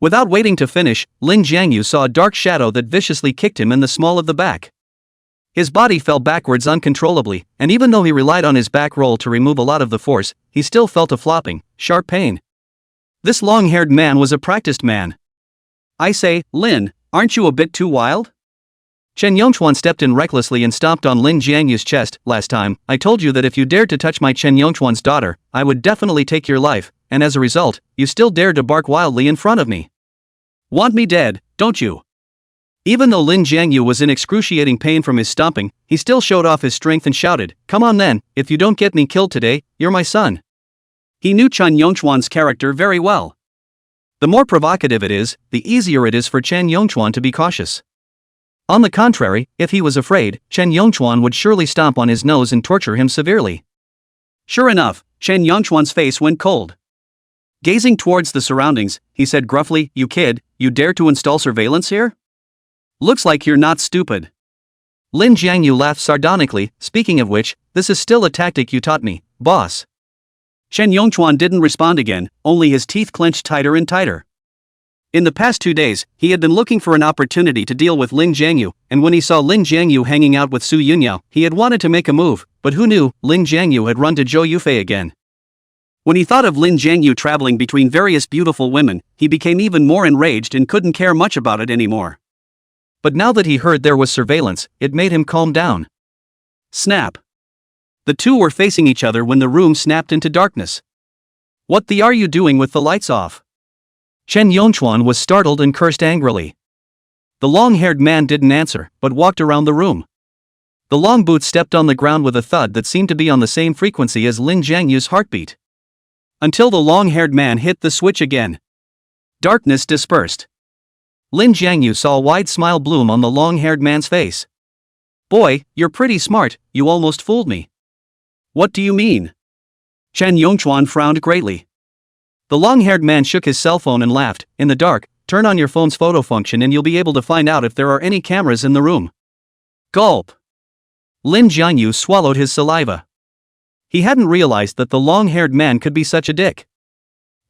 Speaker 1: Without waiting to finish, Lin Jiangyu saw a dark shadow that viciously kicked him in the small of the back. His body fell backwards uncontrollably, and even though he relied on his back roll to remove a lot of the force, he still felt a flopping, sharp pain. This long-haired man was a practiced man. I say, Lin, aren't you a bit too wild? Chen Yongchuan stepped in recklessly and stomped on Lin Jiangyu's chest. Last time, I told you that if you dared to touch my Chen Yongchuan's daughter, I would definitely take your life, and as a result, you still dared to bark wildly in front of me. Want me dead, don't you? Even though Lin Jiangyu was in excruciating pain from his stomping, he still showed off his strength and shouted, Come on then, if you don't get me killed today, you're my son. He knew Chen Yongchuan's character very well. The more provocative it is, the easier it is for Chen Yongchuan to be cautious. On the contrary, if he was afraid, Chen Yongchuan would surely stomp on his nose and torture him severely. Sure enough, Chen Yongchuan's face went cold. Gazing towards the surroundings, he said gruffly, You kid, you dare to install surveillance here? Looks like you're not stupid. Lin Jiangyu laughed sardonically. Speaking of which, this is still a tactic you taught me, boss. Chen Yongchuan didn't respond again, only his teeth clenched tighter and tighter. In the past 2 days, he had been looking for an opportunity to deal with Lin Jiangyu, and when he saw Lin Jiangyu hanging out with Su Yunyao, he had wanted to make a move, but who knew, Lin Jiangyu had run to Zhou Yufei again. When he thought of Lin Jiangyu traveling between various beautiful women, he became even more enraged and couldn't care much about it anymore. But now that he heard there was surveillance, it made him calm down. Snap. The two were facing each other when the room snapped into darkness. What the are you doing with the lights off? Chen Yongchuan was startled and cursed angrily. The long-haired man didn't answer, but walked around the room. The long boots stepped on the ground with a thud that seemed to be on the same frequency as Lin Jiangyu's heartbeat. Until the long-haired man hit the switch again. Darkness dispersed. Lin Jiangyu saw a wide smile bloom on the long-haired man's face. Boy, you're pretty smart, you almost fooled me. What do you mean? Chen Yongchuan frowned greatly. The long-haired man shook his cell phone and laughed. In the dark, turn on your phone's photo function and you'll be able to find out if there are any cameras in the room. Gulp. Lin Jiangyu swallowed his saliva. He hadn't realized that the long-haired man could be such a dick.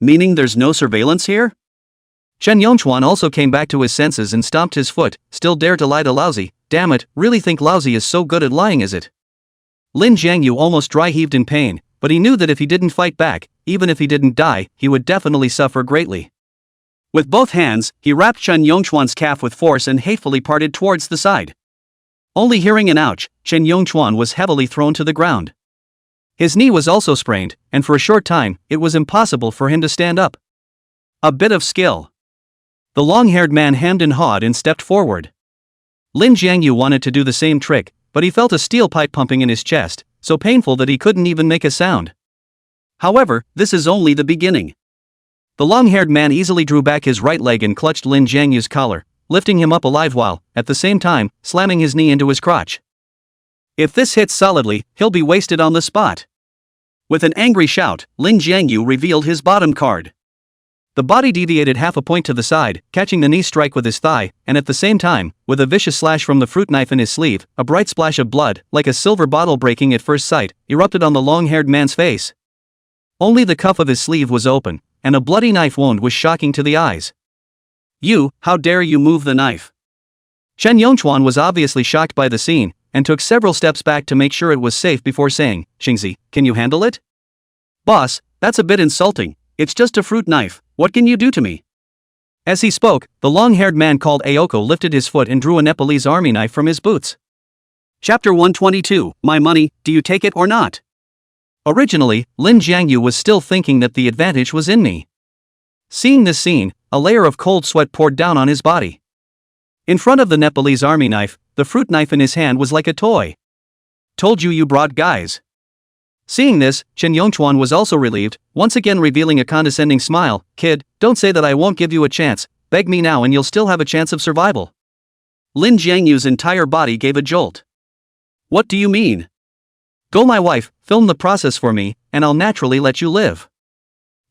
Speaker 1: Meaning there's no surveillance here? Chen Yongchuan also came back to his senses and stomped his foot. Still dare to lie to Lousy? Damn it, really think Lousy is so good at lying, is it? Lin Jiangyu almost dry-heaved in pain, but he knew that if he didn't fight back, even if he didn't die, he would definitely suffer greatly. With both hands, he wrapped Chen Yongchuan's calf with force and hatefully parted towards the side. Only hearing an ouch, Chen Yongchuan was heavily thrown to the ground. His knee was also sprained, and for a short time, it was impossible for him to stand up. A bit of skill. The long-haired man hemmed and hawed and stepped forward. Lin Jiangyu wanted to do the same trick, but he felt a steel pipe pumping in his chest, so painful that he couldn't even make a sound. However, this is only the beginning. The long-haired man easily drew back his right leg and clutched Lin Jiangyu's collar, lifting him up alive while, at the same time, slamming his knee into his crotch. If this hits solidly, he'll be wasted on the spot. With an angry shout, Lin Jiangyu revealed his bottom card. The body deviated half a point to the side, catching the knee strike with his thigh, and at the same time, with a vicious slash from the fruit knife in his sleeve, a bright splash of blood, like a silver bottle breaking at first sight, erupted on the long-haired man's face. Only the cuff of his sleeve was open, and a bloody knife wound was shocking to the eyes. "You, how dare you move the knife?" Chen Yongchuan was obviously shocked by the scene, and took several steps back to make sure it was safe before saying, "Xingzi, can you handle it?" "Boss, that's a bit insulting, it's just a fruit knife, what can you do to me?" As he spoke, the long-haired man called Aoko lifted his foot and drew a Nepalese army knife from his boots. Chapter 122, My money, do you take it or not? Originally, Lin Jiangyu was still thinking that the advantage was in me. Seeing this scene, a layer of cold sweat poured down on his body. In front of the Nepalese army knife, the fruit knife in his hand was like a toy. "Told you brought guys." Seeing this, Chen Yongchuan was also relieved, once again revealing a condescending smile. "Kid, don't say that I won't give you a chance, beg me now and you'll still have a chance of survival." Lin Jiangyu's entire body gave a jolt. "What do you mean?" "Go my wife, film the process for me, and I'll naturally let you live."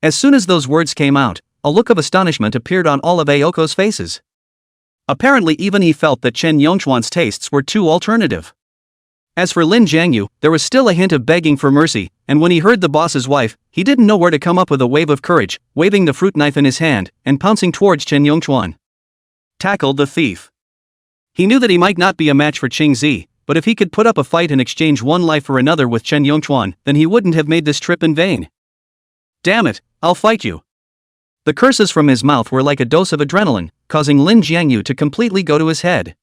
Speaker 1: As soon as those words came out, a look of astonishment appeared on all of Aoko's faces. Apparently even he felt that Chen Yongchuan's tastes were too alternative. As for Lin Jiangyu, there was still a hint of begging for mercy, and when he heard the boss's wife, he didn't know where to come up with a wave of courage, waving the fruit knife in his hand, and pouncing towards Chen Yongchuan. Tackle the thief. He knew that he might not be a match for Xingzi, but if he could put up a fight and exchange one life for another with Chen Yongchuan, then he wouldn't have made this trip in vain. "Damn it, I'll fight you." The curses from his mouth were like a dose of adrenaline, causing Lin Jiangyu to completely go to his head.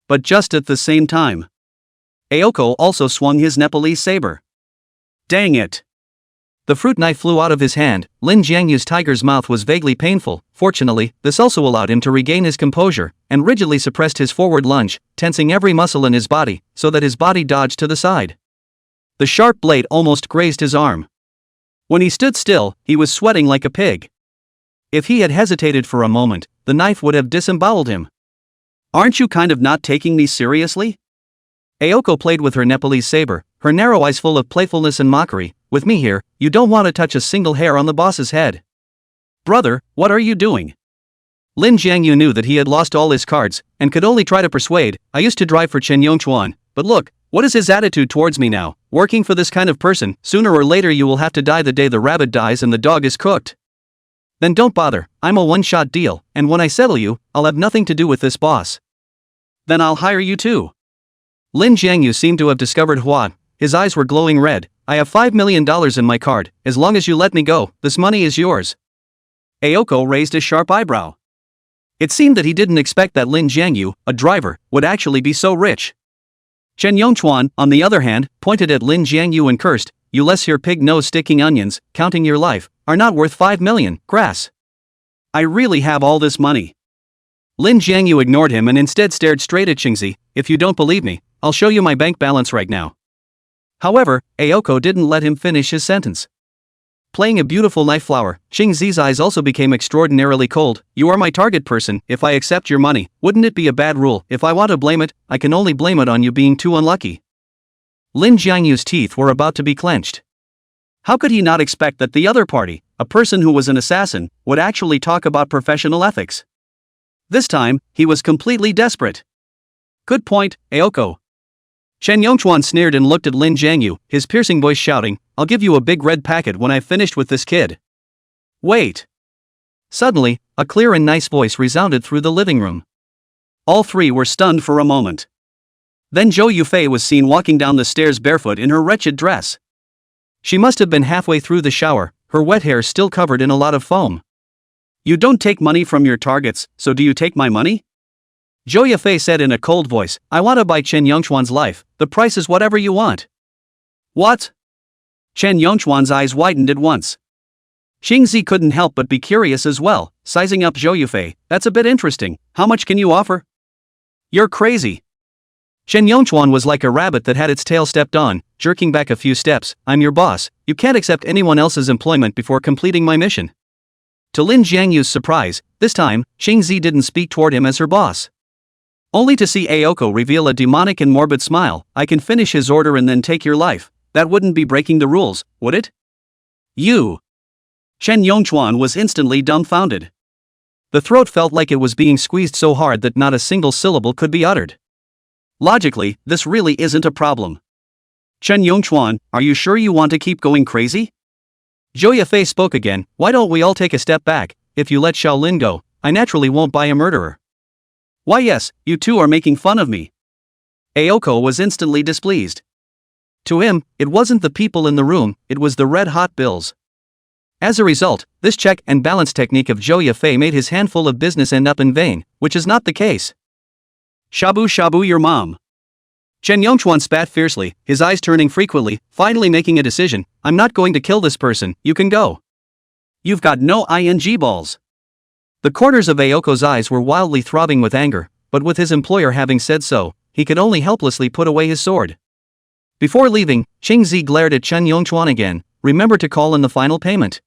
Speaker 1: But just at the same time, Aoko also swung his Nepalese saber. Dang it! The fruit knife flew out of his hand. Lin Jiangyu's tiger's mouth was vaguely painful. Fortunately, this also allowed him to regain his composure, and rigidly suppressed his forward lunge, tensing every muscle in his body, so that his body dodged to the side. The sharp blade almost grazed his arm. When he stood still, he was sweating like a pig. If he had hesitated for a moment, the knife would have disemboweled him. "Aren't you kind of not taking me seriously?" Aoko played with her Nepalese saber, her narrow eyes full of playfulness and mockery. "With me here, you don't want to touch a single hair on the boss's head." "Brother, what are you doing?" Lin Jiangyu knew that he had lost all his cards, and could only try to persuade. "I used to drive for Chen Yongchuan, but look, what is his attitude towards me now? Working for this kind of person, sooner or later you will have to die the day the rabbit dies and the dog is cooked." "Then don't bother, I'm a one-shot deal, and when I settle you, I'll have nothing to do with this boss." "Then I'll hire you too." Lin Jiangyu seemed to have discovered Hua. His eyes were glowing red. "I have $5 million in my card, as long as you let me go, this money is yours." Aoko raised a sharp eyebrow. It seemed that he didn't expect that Lin Jiangyu, a driver, would actually be so rich. Chen Yongchuan, on the other hand, pointed at Lin Jiangyu and cursed, "You less here pig-nose-sticking onions, counting your life, are not worth 5 million, grass. I really have all this money." Lin Jiangyu ignored him and instead stared straight at Xingzi. "If you don't believe me, I'll show you my bank balance right now." However, Aoko didn't let him finish his sentence. Playing a beautiful knife flower, Xingzi's eyes also became extraordinarily cold. "You are my target person. If I accept your money, wouldn't it be a bad rule? If I want to blame it, I can only blame it on you being too unlucky." Lin Jiangyu's teeth were about to be clenched. How could he not expect that the other party, a person who was an assassin, would actually talk about professional ethics? This time, he was completely desperate. "Good point, Aoko." Chen Yongchuan sneered and looked at Lin Jiangyu, his piercing voice shouting, "I'll give you a big red packet when I've finished with this kid." "Wait." Suddenly, a clear and nice voice resounded through the living room. All three were stunned for a moment. Then Zhou Yufei was seen walking down the stairs barefoot in her wretched dress. She must have been halfway through the shower, her wet hair still covered in a lot of foam. "You don't take money from your targets, so do you take my money?" Zhou Yufei said in a cold voice, "I want to buy Chen Yongchuan's life, the price is whatever you want." "What?" Chen Yongchuan's eyes widened at once. Xingzi couldn't help but be curious as well, sizing up Zhou Yufei. "That's a bit interesting, how much can you offer?" "You're crazy." Chen Yongchuan was like a rabbit that had its tail stepped on, jerking back a few steps. "I'm your boss, you can't accept anyone else's employment before completing my mission." To Lin Jiangyu's surprise, this time, Xingzi didn't speak toward him as her boss. Only to see Aoko reveal a demonic and morbid smile. "I can finish his order and then take your life. That wouldn't be breaking the rules, would it? You. Chen Yongchuan was instantly dumbfounded. The throat felt like it was being squeezed so hard that not a single syllable could be uttered. Logically, this really isn't a problem. Chen Yongchuan, are you sure you want to keep going crazy? Zhou Yafei spoke again. Why don't we all take a step back? If you let Shaolin go, I naturally won't buy a murderer. Why yes, you two are making fun of me. Aoko was instantly displeased. To him, it wasn't the people in the room, it was the red-hot bills. As a result, this check and balance technique of Zhou Yafei made his handful of business end up in vain, which is not the case. Shabu shabu your mom. Chen Yongchuan spat fiercely, his eyes turning frequently, finally making a decision. I'm not going to kill this person, you can go. You've got no ing balls. The corners of Aoko's eyes were wildly throbbing with anger, but with his employer having said so, he could only helplessly put away his sword. Before leaving, Xingzi glared at Chen Yongchuan again. Remember to call in the final payment.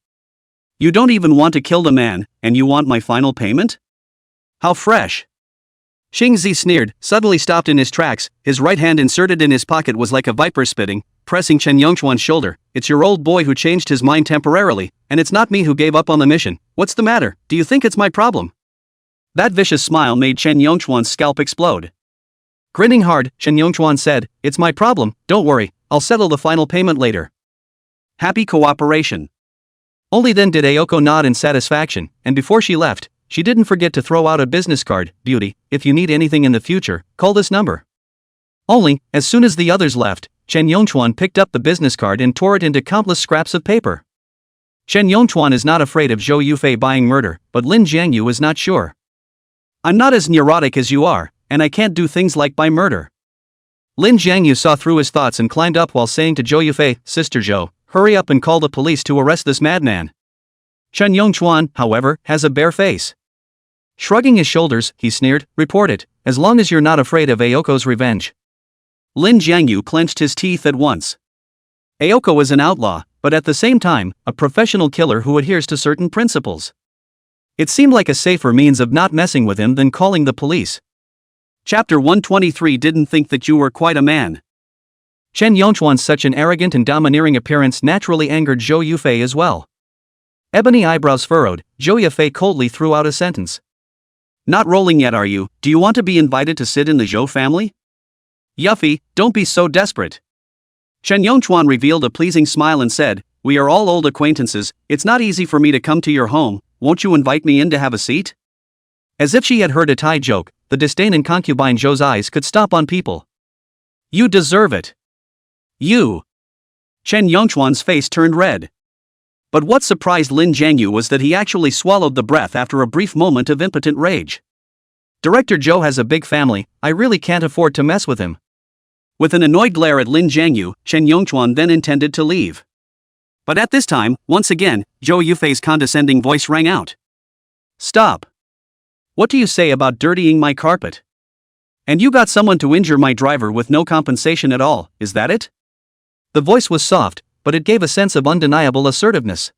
Speaker 1: You don't even want to kill the man, and you want my final payment? How fresh. Xingzi sneered, suddenly stopped in his tracks, his right hand inserted in his pocket was like a viper spitting, pressing Chen Yongchuan's shoulder. It's your old boy who changed his mind temporarily, and it's not me who gave up on the mission. What's the matter? Do you think it's my problem? That vicious smile made Chen Yongchuan's scalp explode. Grinning hard, Chen Yongchuan said, it's my problem, don't worry, I'll settle the final payment later. Happy cooperation. Only then did Aoko nod in satisfaction, and before she left, she didn't forget to throw out a business card. Beauty, if you need anything in the future, call this number. Only, as soon as the others left, Chen Yongchuan picked up the business card and tore it into countless scraps of paper. Chen Yongchuan is not afraid of Zhou Yufei buying murder, but Lin Jiangyu is not sure. I'm not as neurotic as you are, and I can't do things like buy murder. Lin Jiangyu saw through his thoughts and climbed up while saying to Zhou Yufei, Sister Zhou, hurry up and call the police to arrest this madman. Chen Yongchuan, however, has a bare face. Shrugging his shoulders, he sneered, report it, as long as you're not afraid of Aoko's revenge. Lin Jiangyu clenched his teeth at once. Aoko is an outlaw, but at the same time, a professional killer who adheres to certain principles. It seemed like a safer means of not messing with him than calling the police. Chapter 123 didn't think that you were quite a man. Chen Yongchuan's such an arrogant and domineering appearance naturally angered Zhou Yufei as well. Ebony eyebrows furrowed, Zhou Yufei coldly threw out a sentence. Not rolling yet are you? Do you want to be invited to sit in the Zhou family? Yuffie, don't be so desperate. Chen Yongchuan revealed a pleasing smile and said, we are all old acquaintances, it's not easy for me to come to your home, won't you invite me in to have a seat? As if she had heard a Thai joke, the disdain in concubine Zhou's eyes could stop on people. You deserve it. You. Chen Yongchuan's face turned red. But what surprised Lin Jiangyu was that he actually swallowed the breath after a brief moment of impotent rage. Director Zhou has a big family, I really can't afford to mess with him. With an annoyed glare at Lin Jiangyu, Chen Yongchuan then intended to leave. But at this time, once again, Zhou Yufei's condescending voice rang out. Stop. What do you say about dirtying my carpet? And you got someone to injure my driver with no compensation at all, is that it? The voice was soft, but it gave a sense of undeniable assertiveness.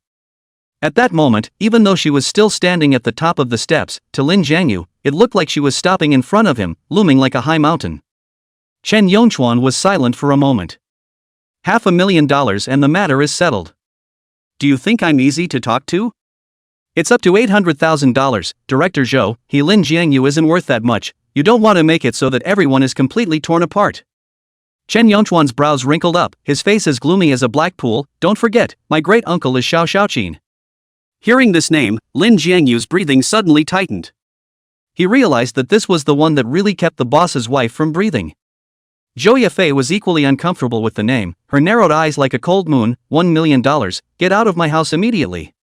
Speaker 1: At that moment, even though she was still standing at the top of the steps, to Lin Jiangyu, it looked like she was stopping in front of him, looming like a high mountain. Chen Yongchuan was silent for a moment. $500,000 and the matter is settled. Do you think I'm easy to talk to? It's up to $800,000, Director Zhou, Lin Jiangyu isn't worth that much, you don't want to make it so that everyone is completely torn apart. Chen Yongchuan's brows wrinkled up, his face as gloomy as a black pool. Don't forget, my great-uncle is Xiao Xiaoqin. Hearing this name, Lin Jiangyu's breathing suddenly tightened. He realized that this was the one that really kept the boss's wife from breathing. Zhou Yafei was equally uncomfortable with the name, her narrowed eyes like a cold moon. $1 million, get out of my house immediately.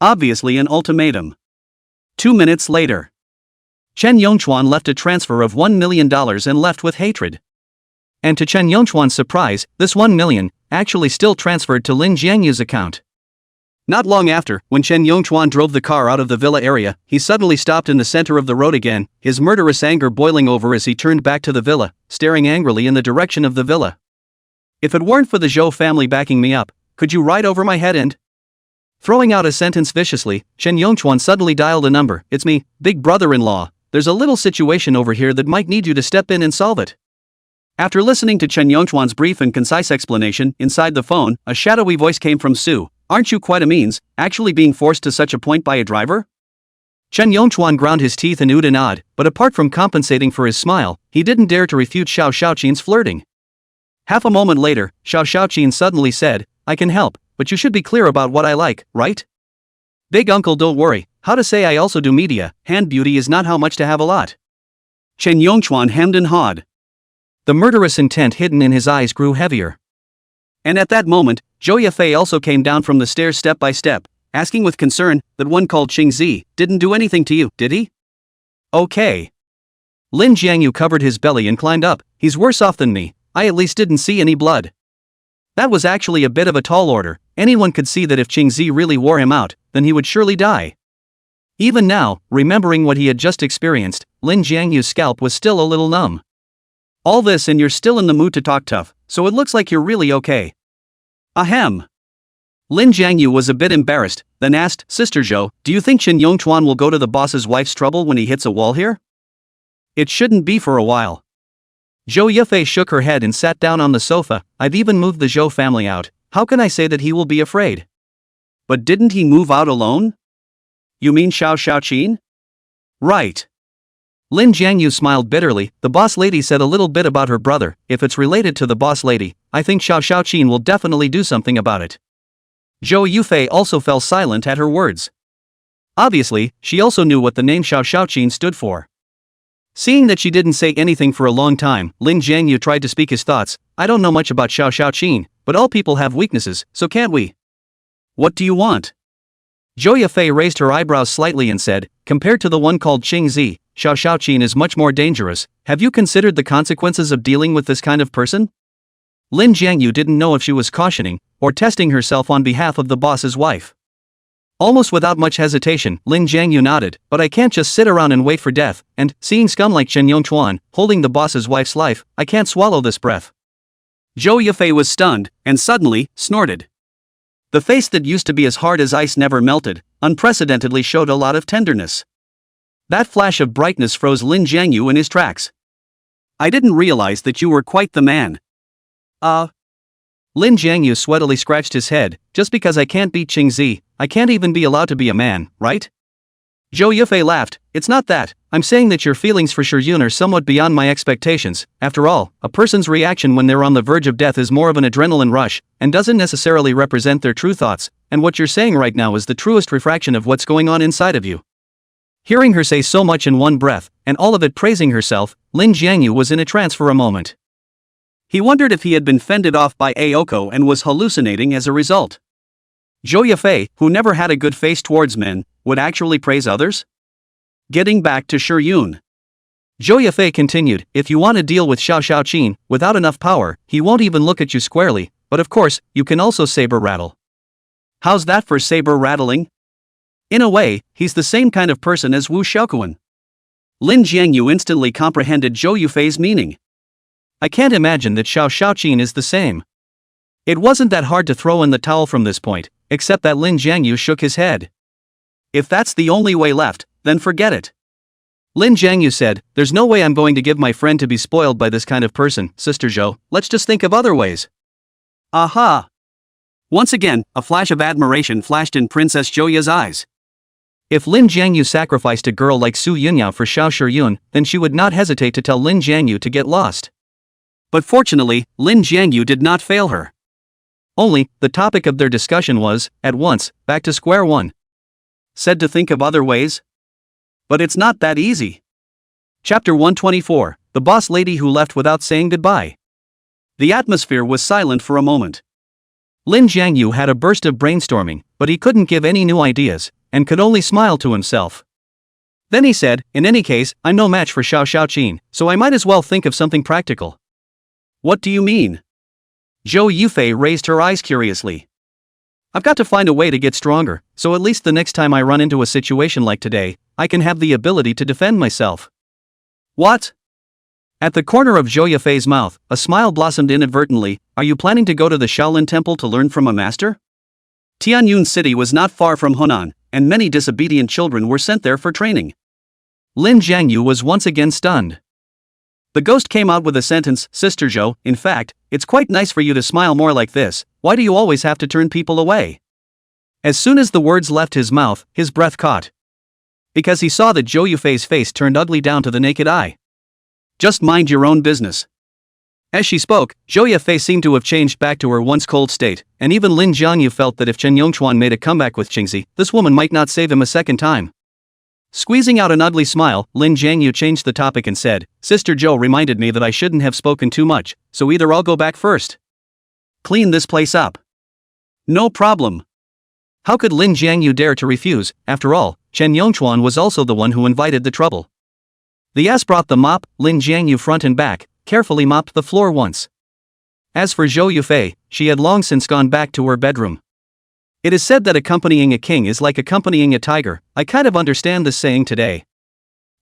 Speaker 1: Obviously an ultimatum. 2 minutes later. Chen Yongchuan left a transfer of $1 million and left with hatred. And to Chen Yongchuan's surprise, this $1 million actually still transferred to Lin Jiangyu's account. Not long after, when Chen Yongchuan drove the car out of the villa area, he suddenly stopped in the center of the road again, his murderous anger boiling over as he turned back to the villa, staring angrily in the direction of the villa. If it weren't for the Zhou family backing me up, could you ride over my head and... Throwing out a sentence viciously, Chen Yongchuan suddenly dialed a number. It's me, big brother-in-law. There's a little situation over here that might need you to step in and solve it. After listening to Chen Yongchuan's brief and concise explanation, inside the phone, a shadowy voice came from Sue. Aren't you quite a means, actually being forced to such a point by a driver? Chen Yongchuan ground his teeth and oohed and awed, but apart from compensating for his smile, he didn't dare to refute Xiao Shaoqin's flirting. Half a moment later, Xiao Shaoqin suddenly said, I can help, but you should be clear about what I like, right? Big uncle, don't worry, how to say I also do media, hand beauty is not how much to have a lot. Chen Yongchuan hemmed and hawed. The murderous intent hidden in his eyes grew heavier. And at that moment, Zhou Yafei also came down from the stairs step by step, asking with concern, that one called Qingzi didn't do anything to you, did he? Okay. Lin Jiangyu covered his belly and climbed up. He's worse off than me, I at least didn't see any blood. That was actually a bit of a tall order. Anyone could see that if Qingzi really wore him out, then he would surely die. Even now, remembering what he had just experienced, Lin Jiangyu's scalp was still a little numb. All this and you're still in the mood to talk tough, so it looks like you're really okay. Ahem. Lin Jiangyu was a bit embarrassed, then asked, Sister Zhou, do you think Chen Yongchuan will go to the boss's wife's trouble when he hits a wall here? It shouldn't be for a while. Zhou Yafei shook her head and sat down on the sofa. I've even moved the Zhou family out, how can I say that he will be afraid? But didn't he move out alone? You mean Xiao Shaoqin? Right. Lin Jiangyu smiled bitterly. The boss lady said a little bit about her brother. If it's related to the boss lady, I think Xiao Shaoqin will definitely do something about it. Zhou Yufei also fell silent at her words. Obviously, she also knew what the name Xiao Shaoqin stood for. Seeing that she didn't say anything for a long time, Lin Jiangyu tried to speak his thoughts. I don't know much about Xiao Shaoqin, but all people have weaknesses, so can't we? What do you want? Zhou Yafei raised her eyebrows slightly and said, compared to the one called Qingzi, Xiao Shaoqin is much more dangerous. Have you considered the consequences of dealing with this kind of person? Lin Jiangyu didn't know if she was cautioning or testing herself on behalf of the boss's wife. Almost without much hesitation, Lin Jiangyu nodded, but I can't just sit around and wait for death, and, seeing scum like Chen Yongchuan holding the boss's wife's life, I can't swallow this breath. Zhou Yafei was stunned, and suddenly, snorted. The face that used to be as hard as ice never melted, unprecedentedly showed a lot of tenderness. That flash of brightness froze Lin Jiangyu in his tracks. I didn't realize that you were quite the man. Lin Jiangyu sweatily scratched his head. Just because I can't beat Qingzi, I can't even be allowed to be a man, right? Zhou Yufei laughed. It's not that, I'm saying that your feelings for Shiyun are somewhat beyond my expectations. After all, a person's reaction when they're on the verge of death is more of an adrenaline rush, and doesn't necessarily represent their true thoughts, and what you're saying right now is the truest refraction of what's going on inside of you. Hearing her say so much in one breath, and all of it praising herself, Lin Jiangyu was in a trance for a moment. He wondered if he had been fended off by Aoko and was hallucinating as a result. Zhou Yafei, who never had a good face towards men, would actually praise others? Getting back to Shiyun. Zhou Yafei continued, if you want to deal with Xiao Shaoqin, without enough power, he won't even look at you squarely, but of course, you can also saber rattle. How's that for saber rattling? In a way, he's the same kind of person as Wu Xiaokuan. Lin Jiangyu instantly comprehended Zhou Yufei's meaning. I can't imagine that Xiao Shaoqin is the same. It wasn't that hard to throw in the towel from this point, except that Lin Jiangyu shook his head. If that's the only way left, then forget it. Lin Jiangyu said, there's no way I'm going to give my friend to be spoiled by this kind of person, Sister Zhou, let's just think of other ways. Aha! Once again, a flash of admiration flashed in Princess Zhouya's eyes. If Lin Jiangyu sacrificed a girl like Su Yunyao for Xiao Shiyun, then she would not hesitate to tell Lin Jiangyu to get lost. But fortunately, Lin Jiangyu did not fail her. Only, the topic of their discussion was, at once, back to square one. Said to think of other ways? But it's not that easy. Chapter 124, The Boss Lady Who Left Without Saying Goodbye. The atmosphere was silent for a moment. Lin Jiangyu had a burst of brainstorming, but he couldn't give any new ideas, and could only smile to himself. Then he said, in any case, I'm no match for Xiao Shaoqin, so I might as well think of something practical. What do you mean? Zhou Yufei raised her eyes curiously. I've got to find a way to get stronger, so at least the next time I run into a situation like today, I can have the ability to defend myself. What? At the corner of Zhou Yufei's mouth, a smile blossomed inadvertently. Are you planning to go to the Shaolin Temple to learn from a master? Tianyun City was not far from Hunan, and many disobedient children were sent there for training. Lin Jiangyu was once again stunned. The ghost came out with a sentence, Sister Zhou, in fact, it's quite nice for you to smile more like this, why do you always have to turn people away? As soon as the words left his mouth, his breath caught. Because he saw that Zhou Yufei's face turned ugly down to the naked eye. Just mind your own business. As she spoke, Zhou Yufei seemed to have changed back to her once cold state, and even Lin Jiangyu felt that if Chen Yongchuan made a comeback with Qingzi, this woman might not save him a second time. Squeezing out an ugly smile, Lin Jiangyu changed the topic and said, Sister Zhou reminded me that I shouldn't have spoken too much, so either I'll go back first. Clean this place up. No problem. How could Lin Jiangyu dare to refuse? After all, Chen Yongchuan was also the one who invited the trouble. The ass brought the mop. Lin Jiangyu front and back, carefully mopped the floor once. As for Zhou Yufei, she had long since gone back to her bedroom. It is said that accompanying a king is like accompanying a tiger. I kind of understand this saying today.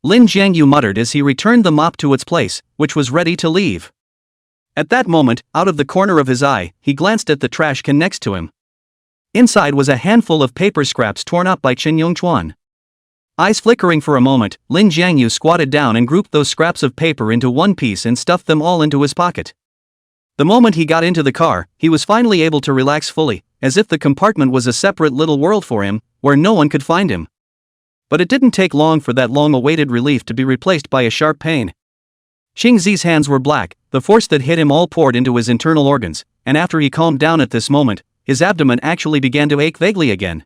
Speaker 1: Lin Jiangyu muttered as he returned the mop to its place, which was ready to leave. At that moment, out of the corner of his eye, he glanced at the trash can next to him. Inside was a handful of paper scraps torn up by Chen Yongchuan. Eyes flickering for a moment, Lin Jiangyu squatted down and grouped those scraps of paper into one piece and stuffed them all into his pocket. The moment he got into the car, he was finally able to relax fully, as if the compartment was a separate little world for him, where no one could find him. But it didn't take long for that long-awaited relief to be replaced by a sharp pain. Qingzi's hands were black, the force that hit him all poured into his internal organs, and after he calmed down at this moment, his abdomen actually began to ache vaguely again.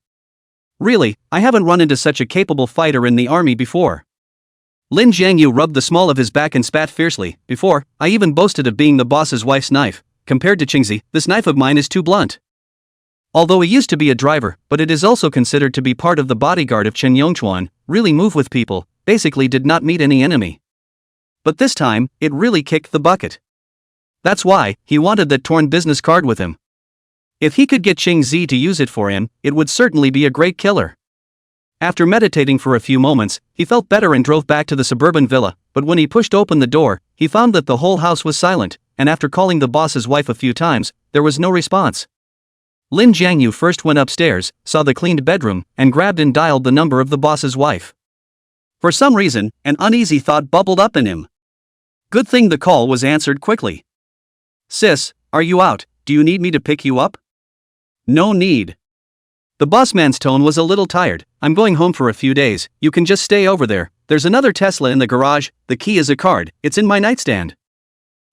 Speaker 1: Really, I haven't run into such a capable fighter in the army before. Lin Jiangyu rubbed the small of his back and spat fiercely. Before, I even boasted of being the boss's wife's knife. Compared to Qingzi, this knife of mine is too blunt. Although he used to be a driver, but it is also considered to be part of the bodyguard of Chen Yongchuan, really move with people, basically did not meet any enemy. But this time, it really kicked the bucket. That's why, he wanted that torn business card with him. If he could get Qingzi to use it for him, it would certainly be a great killer. After meditating for a few moments, he felt better and drove back to the suburban villa, but when he pushed open the door, he found that the whole house was silent, and after calling the boss's wife a few times, there was no response. Lin Jiangyu first went upstairs, saw the cleaned bedroom, and grabbed and dialed the number of the boss's wife. For some reason, an uneasy thought bubbled up in him. Good thing the call was answered quickly. Sis, are you out? Do you need me to pick you up? No need. The bossman's tone was a little tired. I'm going home for a few days, you can just stay over there. There's another Tesla in the garage, the key is a card, it's in my nightstand.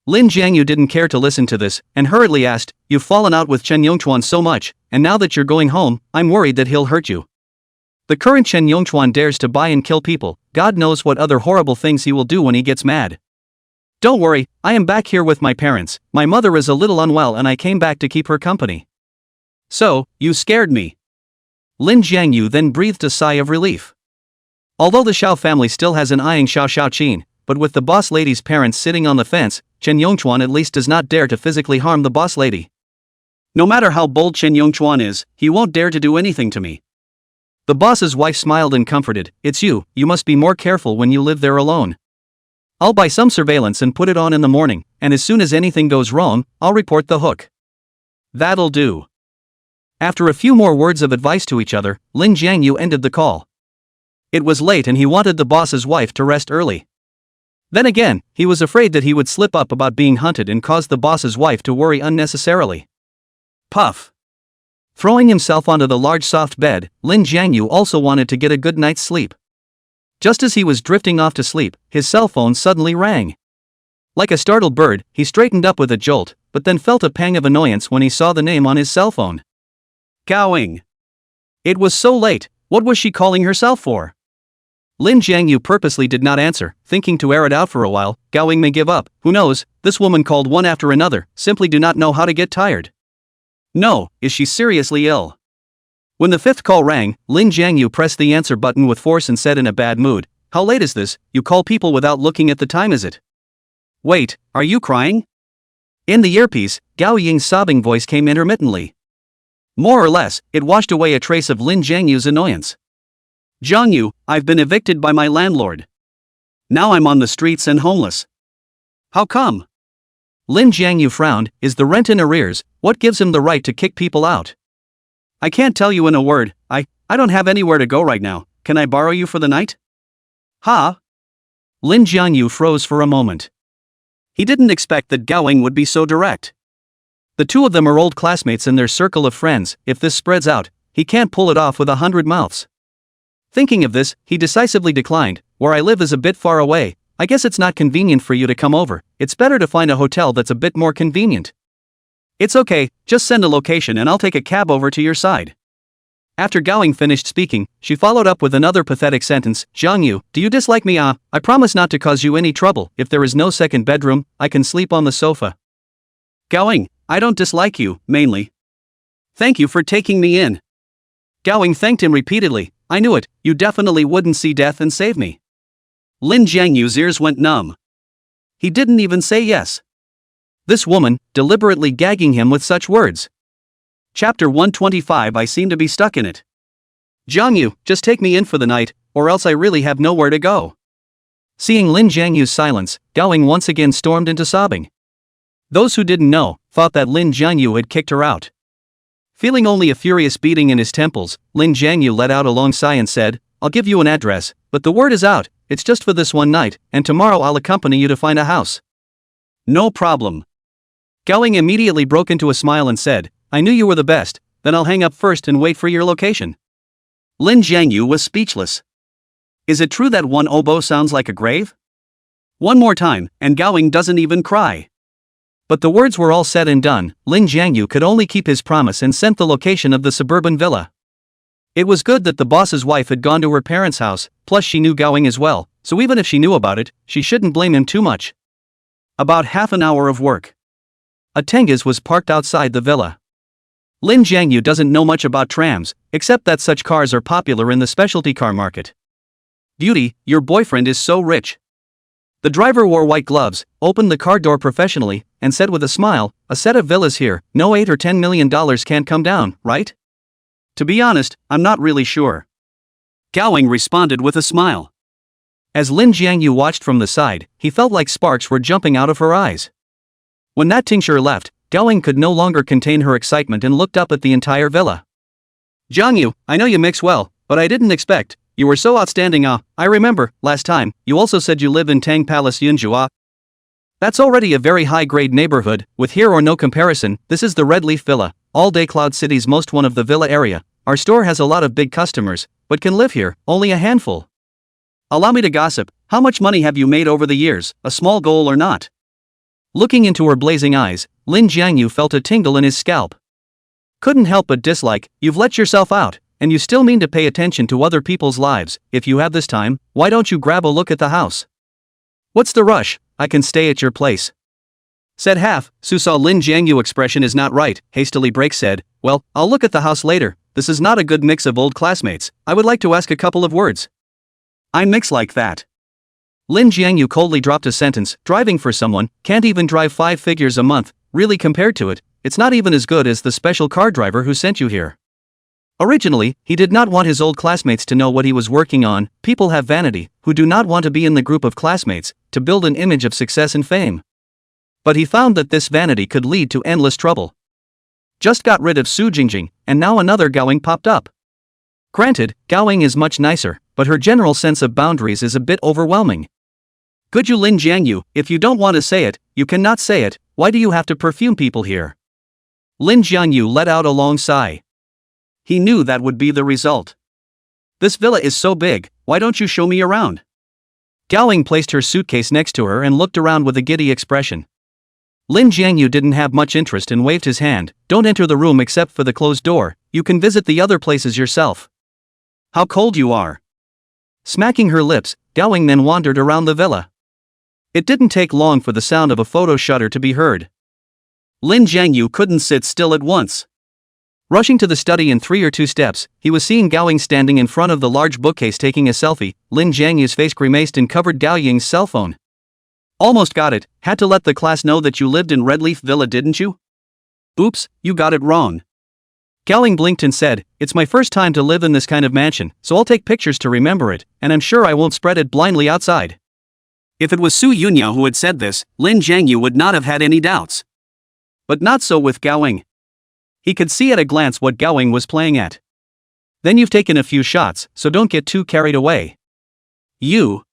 Speaker 1: Lin Jiangyu didn't care to listen to this, and hurriedly asked, You've fallen out with Chen Yongchuan so much, and now that you're going home, I'm worried that he'll hurt you. The current Chen Yongchuan dares to buy and kill people, God knows what other horrible things he will do when he gets mad. Don't worry, I am back here with my parents, my mother is a little unwell and I came back to keep her company. So, you scared me. Lin Jiangyu then breathed a sigh of relief. Although the Xiao family still has an eyeing Xiao Xiaoqin, but with the boss lady's parents sitting on the fence, Chen Yongchuan at least does not dare to physically harm the boss lady. No matter how bold Chen Yongchuan is, he won't dare to do anything to me. The boss's wife smiled and comforted, It's you must be more careful when you live there alone. I'll buy some surveillance and put it on in the morning, and as soon as anything goes wrong, I'll report the hook. That'll do. After a few more words of advice to each other, Lin Jiangyu ended the call. It was late and he wanted the boss's wife to rest early. Then again, he was afraid that he would slip up about being hunted and cause the boss's wife to worry unnecessarily. Puff. Throwing himself onto the large soft bed, Lin Jiangyu also wanted to get a good night's sleep. Just as he was drifting off to sleep, his cell phone suddenly rang. Like a startled bird, he straightened up with a jolt, but then felt a pang of annoyance when he saw the name on his cell phone. Gao-ing. It was so late, what was she calling herself for? Lin Jiangyu purposely did not answer, thinking to air it out for a while. Gao-ing may give up, who knows, this woman called one after another, simply do not know how to get tired. No, is she seriously ill? When the fifth call rang, Lin Jiangyu pressed the answer button with force and said in a bad mood, How late is this? You call people without looking at the time, is it? Wait, are you crying? In the earpiece, Gao Ying's sobbing voice came intermittently. More or less, it washed away a trace of Lin Jiangyu's annoyance. Jiangyu, I've been evicted by my landlord. Now I'm on the streets and homeless. How come? Lin Jiangyu frowned, is the rent in arrears, what gives him the right to kick people out? I can't tell you in a word, I don't have anywhere to go right now, can I borrow you for the night? Ha? Lin Jiangyu froze for a moment. He didn't expect that Gao-ing would be so direct. The two of them are old classmates in their circle of friends. If this spreads out, he can't pull it off with 100 mouths. Thinking of this, he decisively declined. Where I live is a bit far away. I guess it's not convenient for you to come over. It's better to find a hotel that's a bit more convenient. It's okay, just send a location and I'll take a cab over to your side. After Gao-ing finished speaking, she followed up with another pathetic sentence. Zhang Yu, do you dislike me? I promise not to cause you any trouble. If there is no second bedroom, I can sleep on the sofa. Gao-ing, I don't dislike you, mainly. Thank you for taking me in. Gao-ing thanked him repeatedly. I knew it, you definitely wouldn't see death and save me. Lin Jiangyu's ears went numb. He didn't even say yes. This woman, deliberately gagging him with such words. Chapter 125. I seem to be stuck in it. Zhang Yu, just take me in for the night, or else I really have nowhere to go. Seeing Lin Jiangyu's silence, Gao-ing once again stormed into sobbing. Those who didn't know, thought that Lin Jiangyu had kicked her out. Feeling only a furious beating in his temples, Lin Jiangyu let out a long sigh and said, I'll give you an address, but the word is out, it's just for this one night, and tomorrow I'll accompany you to find a house. No problem. Gao-ing immediately broke into a smile and said, I knew you were the best, then I'll hang up first and wait for your location. Lin Jiangyu was speechless. Is it true that one oboe sounds like a grave? One more time, and Gao-ing doesn't even cry. But the words were all said and done. Lin Jiangyu could only keep his promise and sent the location of the suburban villa. It was good that the boss's wife had gone to her parents' house, plus she knew Gao-ing as well, so even if she knew about it, she shouldn't blame him too much. About half an hour of work. A Tengiz was parked outside the villa. Lin Jiangyu doesn't know much about trams, except that such cars are popular in the specialty car market. Beauty, your boyfriend is so rich. The driver wore white gloves, opened the car door professionally, and said with a smile, a set of villas here, no $8 or $10 million can't come down, right? To be honest, I'm not really sure. Gao-ing responded with a smile. As Lin Jiangyu watched from the side, he felt like sparks were jumping out of her eyes. When that tincture left, Gao-ing could no longer contain her excitement and looked up at the entire villa. Zhang Yu, I know you mix well, but I didn't expect. You were so outstanding. I remember, last time, you also said you live in Tang Palace Yunju. That's already a very high-grade neighborhood, with here or no comparison. This is the Red Leaf Villa, all-day Cloud City's most one of the villa area. Our store has a lot of big customers, but can live here, only a handful. Allow me to gossip, how much money have you made over the years, a small goal or not? Looking into her blazing eyes, Lin Jiangyu felt a tingle in his scalp. Couldn't help but dislike, you've let yourself out. And you still mean to pay attention to other people's lives. If you have this time, why don't you grab a look at the house? What's the rush? I can stay at your place. Said half, Su saw Lin Jiangyu expression is not right, hastily break said, well, I'll look at the house later, this is not a good mix of old classmates, I would like to ask a couple of words. I mix like that. Lin Jiangyu coldly dropped a sentence, driving for someone, can't even drive 5 figures a month, really compared to it, it's not even as good as the special car driver who sent you here. Originally, he did not want his old classmates to know what he was working on. People have vanity, who do not want to be in the group of classmates, to build an image of success and fame. But he found that this vanity could lead to endless trouble. Just got rid of Su Jingjing, and now another Gao-ing popped up. Granted, Gao-ing is much nicer, but her general sense of boundaries is a bit overwhelming. Good you Lin Jiangyu, if you don't want to say it, you cannot say it, why do you have to perfume people here? Lin Jiangyu let out a long sigh. He knew that would be the result. This villa is so big, why don't you show me around? Gao-ing placed her suitcase next to her and looked around with a giddy expression. Lin Jiangyu didn't have much interest and waved his hand, don't enter the room except for the closed door, you can visit the other places yourself. How cold you are. Smacking her lips, Gao-ing then wandered around the villa. It didn't take long for the sound of a photo shutter to be heard. Lin Jiangyu couldn't sit still at once. Rushing to the study in 3 or 2 steps, he was seeing Gao-ing standing in front of the large bookcase taking a selfie. Lin Jiangyu's face grimaced and covered Gao-ying's cell phone. Almost got it, had to let the class know that you lived in Red Leaf Villa, didn't you? Oops, you got it wrong. Gao-ing blinked and said, it's my first time to live in this kind of mansion, so I'll take pictures to remember it, and I'm sure I won't spread it blindly outside. If it was Su Yunyao who had said this, Lin Jiangyu would not have had any doubts. But not so with Gao-ing. He could see at a glance what Gao-ing was playing at. Then you've taken a few shots, so don't get too carried away. You.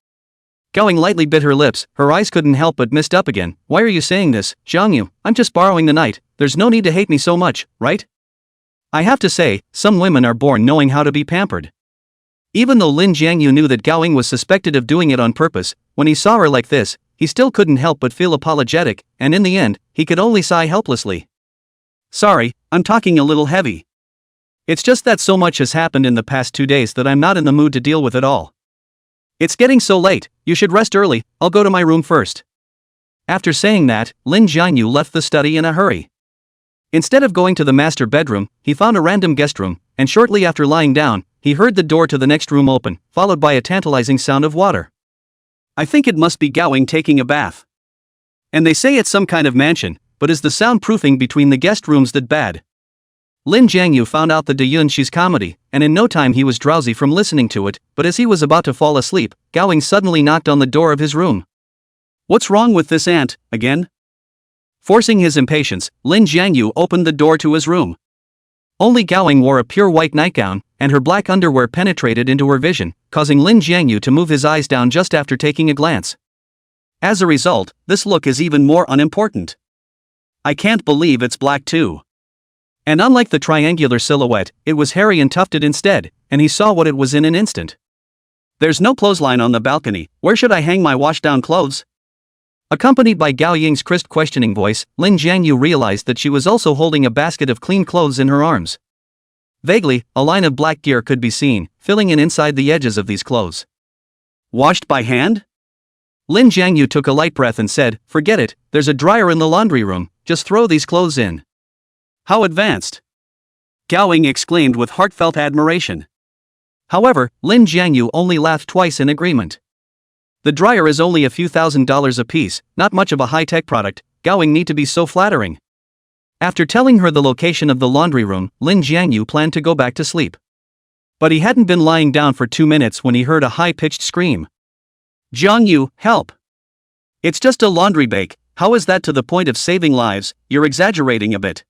Speaker 1: Gowing lightly bit her lips, her eyes couldn't help but mist up again. Why are you saying this, Jiangyu? I'm just borrowing the night, there's no need to hate me so much, right? I have to say, some women are born knowing how to be pampered. Even though Lin Jiangyu knew that Gowing was suspected of doing it on purpose, when he saw her like this, he still couldn't help but feel apologetic, and in the end, he could only sigh helplessly. Sorry, I'm talking a little heavy. It's just that so much has happened in the past 2 days that I'm not in the mood to deal with it all. It's getting so late, you should rest early, I'll go to my room first. After saying that, Lin Jiangyu left the study in a hurry. Instead of going to the master bedroom, he found a random guest room, and shortly after lying down, he heard the door to the next room open, followed by a tantalizing sound of water. I think it must be Gowing taking a bath. And they say it's some kind of mansion, but is the soundproofing between the guest rooms that bad? Lin Jiangyu found out the Deyunshi's comedy, and in no time he was drowsy from listening to it, but as he was about to fall asleep, Gowing suddenly knocked on the door of his room. What's wrong with this aunt, again? Forcing his impatience, Lin Jiangyu opened the door to his room. Only Gowing wore a pure white nightgown, and her black underwear penetrated into her vision, causing Lin Jiangyu to move his eyes down just after taking a glance. As a result, this look is even more unimportant. I can't believe it's black too. And unlike the triangular silhouette, it was hairy and tufted instead, and he saw what it was in an instant. There's no clothesline on the balcony, where should I hang my wash-down clothes? Accompanied by Gao Ying's crisp questioning voice, Lin Jiangyu realized that she was also holding a basket of clean clothes in her arms. Vaguely, a line of black gear could be seen, filling in inside the edges of these clothes. Washed by hand? Lin Jiangyu took a light breath and said, forget it, there's a dryer in the laundry room, just throw these clothes in. How advanced! Gowing exclaimed with heartfelt admiration. However, Lin Jiangyu only laughed twice in agreement. The dryer is only a few $1,000s a piece, not much of a high-tech product, Gowing need to be so flattering. After telling her the location of the laundry room, Lin Jiangyu planned to go back to sleep. But he hadn't been lying down for 2 minutes when he heard a high-pitched scream. Jiangyu, help! It's just a laundry bake, how is that to the point of saving lives? You're exaggerating a bit.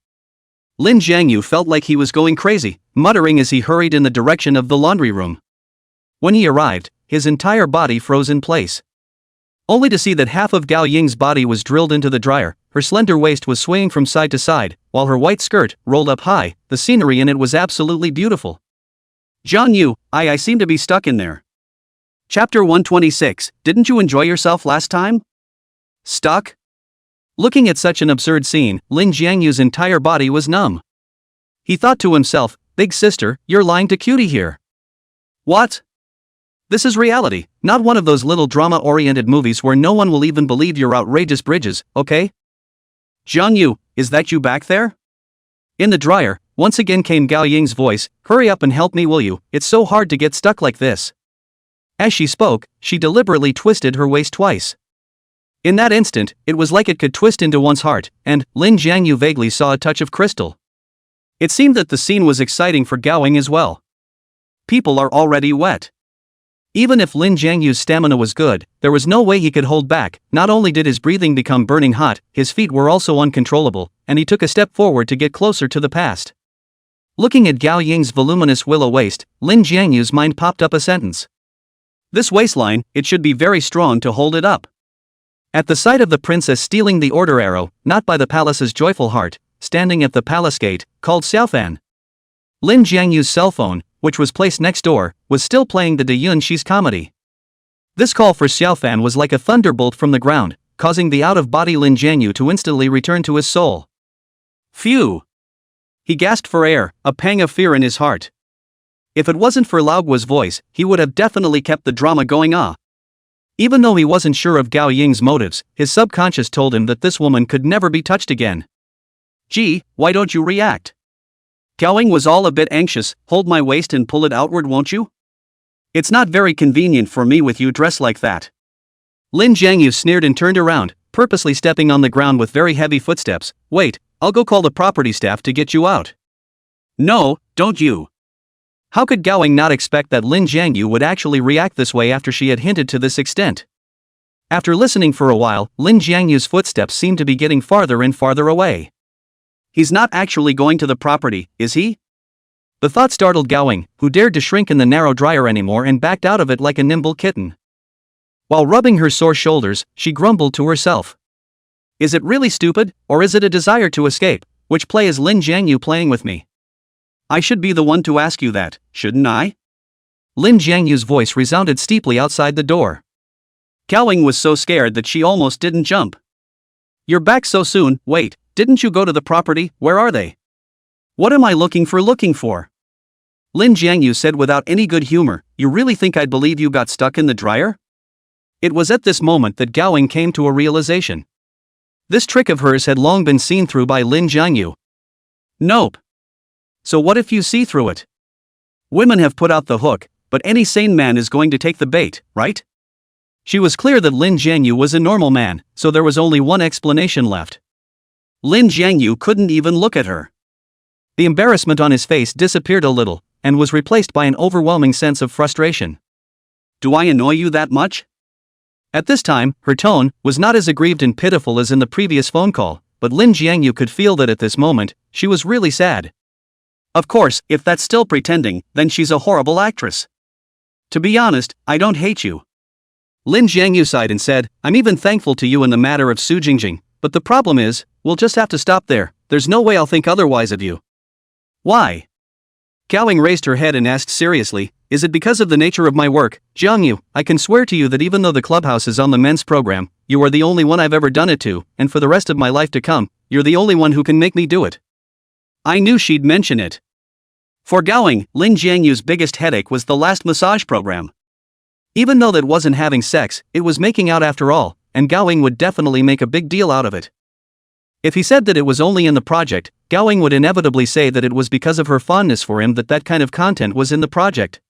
Speaker 1: Lin Jiangyu felt like he was going crazy, muttering as he hurried in the direction of the laundry room. When he arrived, his entire body froze in place. Only to see that half of Gao Ying's body was drilled into the dryer, her slender waist was swaying from side to side, while her white skirt rolled up high, the scenery in it was absolutely beautiful. Jiangyu, I seem to be stuck in there. Chapter 126, didn't you enjoy yourself last time? Stuck? Looking at such an absurd scene, Lin Jiangyu's entire body was numb. He thought to himself, big sister, you're lying to cutie here. What? This is reality, not one of those little drama-oriented movies where no one will even believe your outrageous bridges, okay? Jiangyu, is that you back there? In the dryer, once again came Gao Ying's voice, hurry up and help me will you, it's so hard to get stuck like this. As she spoke, she deliberately twisted her waist twice. In that instant, it was like it could twist into one's heart, and Lin Jiangyu vaguely saw a touch of crystal. It seemed that the scene was exciting for Gowing as well. People are already wet. Even if Lin Jiangyu's stamina was good, there was no way he could hold back. Not only did his breathing become burning hot, his feet were also uncontrollable, and he took a step forward to get closer to the past. Looking at Gao Ying's voluminous willow waist, Lin Jiangyu's mind popped up a sentence. This waistline, it should be very strong to hold it up. At the sight of the princess stealing the order arrow, not by the palace's joyful heart, standing at the palace gate, called Xiaofan. Lin Jiangyu's cell phone, which was placed next door, was still playing the Deyunshi's comedy. This call for Xiaofan was like a thunderbolt from the ground, causing the out-of-body Lin Jiangyu to instantly return to his soul. Phew! He gasped for air, a pang of fear in his heart. If it wasn't for Laogua's voice, he would have definitely kept the drama going. Even though he wasn't sure of Gao Ying's motives, his subconscious told him that this woman could never be touched again. Gee, why don't you react? Gao Ying was all a bit anxious, hold my waist and pull it outward won't you? It's not very convenient for me with you dressed like that. Lin Jiangyu sneered and turned around, purposely stepping on the ground with very heavy footsteps. Wait, I'll go call the property staff to get you out. No, don't you. How could Gao Ying not expect that Lin Jiangyu would actually react this way after she had hinted to this extent? After listening for a while, Lin Jiangyu's footsteps seemed to be getting farther and farther away. He's not actually going to the property, is he? The thought startled Gao Ying, who dared to shrink in the narrow dryer anymore and backed out of it like a nimble kitten. While rubbing her sore shoulders, she grumbled to herself. Is it really stupid, or is it a desire to escape? Which play is Lin Jiangyu playing with me? I should be the one to ask you that, shouldn't I? Lin Jiangyu's voice resounded steeply outside the door. Gao Ying was so scared that she almost didn't jump. You're back so soon, wait, didn't you go to the property, where are they? What am I looking for? Lin Jiangyu said without any good humor, you really think I'd believe you got stuck in the dryer? It was at this moment that Gao Ying came to a realization. This trick of hers had long been seen through by Lin Jiangyu. Nope. So what if you see through it? Women have put out the hook, but any sane man is going to take the bait, right? She was clear that Lin Jiangyu was a normal man, so there was only one explanation left. Lin Jiangyu couldn't even look at her. The embarrassment on his face disappeared a little, and was replaced by an overwhelming sense of frustration. Do I annoy you that much? At this time, her tone was not as aggrieved and pitiful as in the previous phone call, but Lin Jiangyu could feel that at this moment, she was really sad. Of course, if that's still pretending, then she's a horrible actress. To be honest, I don't hate you. Lin Jiangyu sighed and said, I'm even thankful to you in the matter of Su Jingjing, but the problem is, we'll just have to stop there, there's no way I'll think otherwise of you. Why? Gao Ying raised her head and asked seriously, is it because of the nature of my work, Jiangyu? I can swear to you that even though the clubhouse is on the men's program, you are the only one I've ever done it to, and for the rest of my life to come, you're the only one who can make me do it. I knew she'd mention it. For Gao Ying, Lin Jiangyu's biggest headache was the last massage program. Even though that wasn't having sex, it was making out after all, and Gao Ying would definitely make a big deal out of it. If he said that it was only in the project, Gao Ying would inevitably say that it was because of her fondness for him that kind of content was in the project.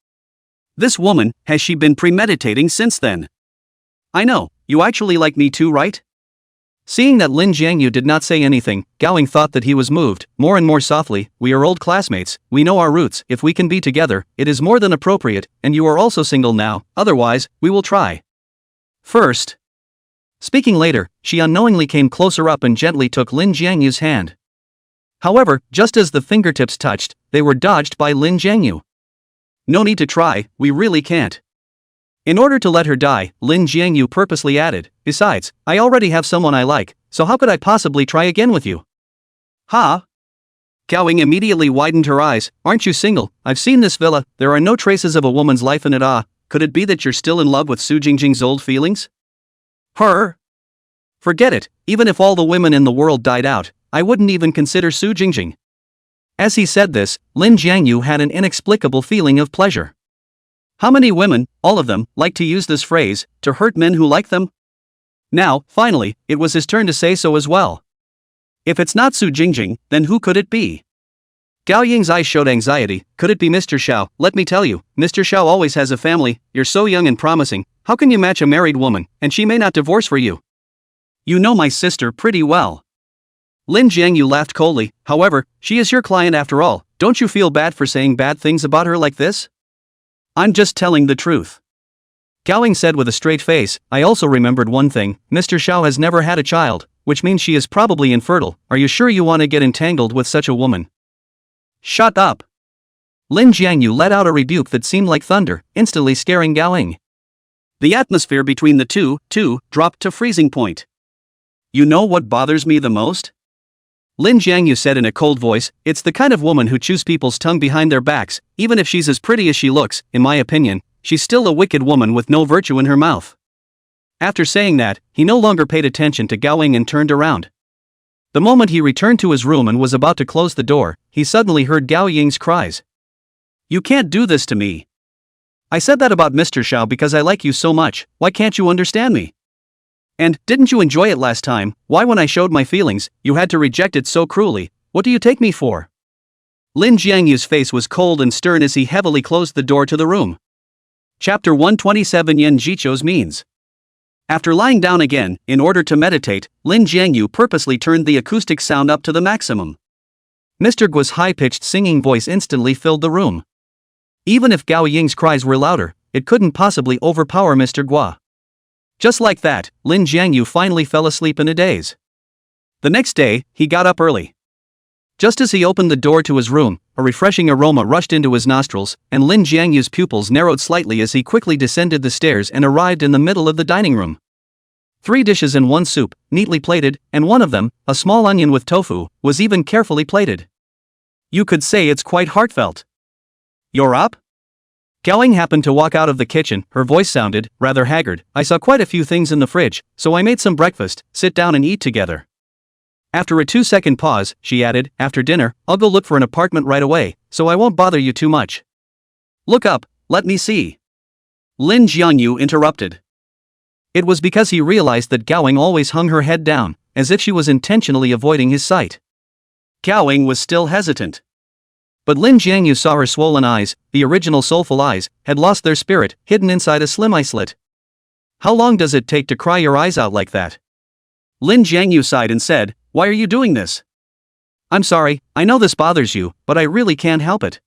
Speaker 1: This woman, has she been premeditating since then? I know, you actually like me too, right? Seeing that Lin Jiangyu did not say anything, Gao Ying thought that he was moved, more and more softly, we are old classmates, we know our roots, if we can be together, it is more than appropriate, and you are also single now, otherwise, we will try. First. Speaking later, she unknowingly came closer up and gently took Lin Jiangyu's hand. However, just as the fingertips touched, they were dodged by Lin Jiangyu. No need to try, we really can't. In order to let her die, Lin Jiangyu purposely added, besides, I already have someone I like, so how could I possibly try again with you? Huh? Gao Ying immediately widened her eyes, aren't you single? I've seen this villa, there are no traces of a woman's life in it. Could it be that you're still in love with Su Jingjing's old feelings? Her? Forget it, even if all the women in the world died out, I wouldn't even consider Su Jingjing. As he said this, Lin Jiangyu had an inexplicable feeling of pleasure. How many women, all of them, like to use this phrase, to hurt men who like them? Now, finally, it was his turn to say so as well. If it's not Su Jingjing, then who could it be? Gao Ying's eyes showed anxiety, could it be Mr. Xiao? Let me tell you, Mr. Xiao always has a family, you're so young and promising, how can you match a married woman, and she may not divorce for you? You know my sister pretty well. Lin Jiangyu laughed coldly, however, she is your client after all, don't you feel bad for saying bad things about her like this? I'm just telling the truth. Gao Ying said with a straight face, I also remembered one thing, Mr. Xiao has never had a child, which means she is probably infertile, are you sure you want to get entangled with such a woman? Shut up. Lin Jiangyu let out a rebuke that seemed like thunder, instantly scaring Gao Ying. The atmosphere between the two, dropped to freezing point. You know what bothers me the most? Lin Jiangyu said in a cold voice, it's the kind of woman who chews people's tongue behind their backs, even if she's as pretty as she looks, in my opinion, she's still a wicked woman with no virtue in her mouth. After saying that, he no longer paid attention to Gao Ying and turned around. The moment he returned to his room and was about to close the door, he suddenly heard Gao Ying's cries. You can't do this to me. I said that about Mr. Xiao because I like you so much, why can't you understand me? And, didn't you enjoy it last time, why when I showed my feelings, you had to reject it so cruelly, what do you take me for? Lin Jiangyu's face was cold and stern as he heavily closed the door to the room. Chapter 127 Yan Jicho's Means. After lying down again, in order to meditate, Lin Jiangyu purposely turned the acoustic sound up to the maximum. Mr. Guo's high-pitched singing voice instantly filled the room. Even if Gao Ying's cries were louder, it couldn't possibly overpower Mr. Guo. Just like that, Lin Jiangyu finally fell asleep in a daze. The next day, he got up early. Just as he opened the door to his room, a refreshing aroma rushed into his nostrils, and Lin Jiangyu's pupils narrowed slightly as he quickly descended the stairs and arrived in the middle of the dining room. 3 dishes and 1 soup, neatly plated, and one of them, a small onion with tofu, was even carefully plated. You could say it's quite heartfelt. You're up? Gowing happened to walk out of the kitchen. Her voice sounded rather haggard. I saw quite a few things in the fridge, so I made some breakfast. Sit down and eat together. After a 2-second pause, she added, after dinner, I'll go look for an apartment right away, so I won't bother you too much. Look up, let me see. Lin Jiangyu interrupted. It was because he realized that Gowing always hung her head down, as if she was intentionally avoiding his sight. Gowing was still hesitant. But Lin Jiangyu saw her swollen eyes, the original soulful eyes, had lost their spirit, hidden inside a slim eye slit. How long does it take to cry your eyes out like that? Lin Jiangyu sighed and said, why are you doing this? I'm sorry, I know this bothers you, but I really can't help it.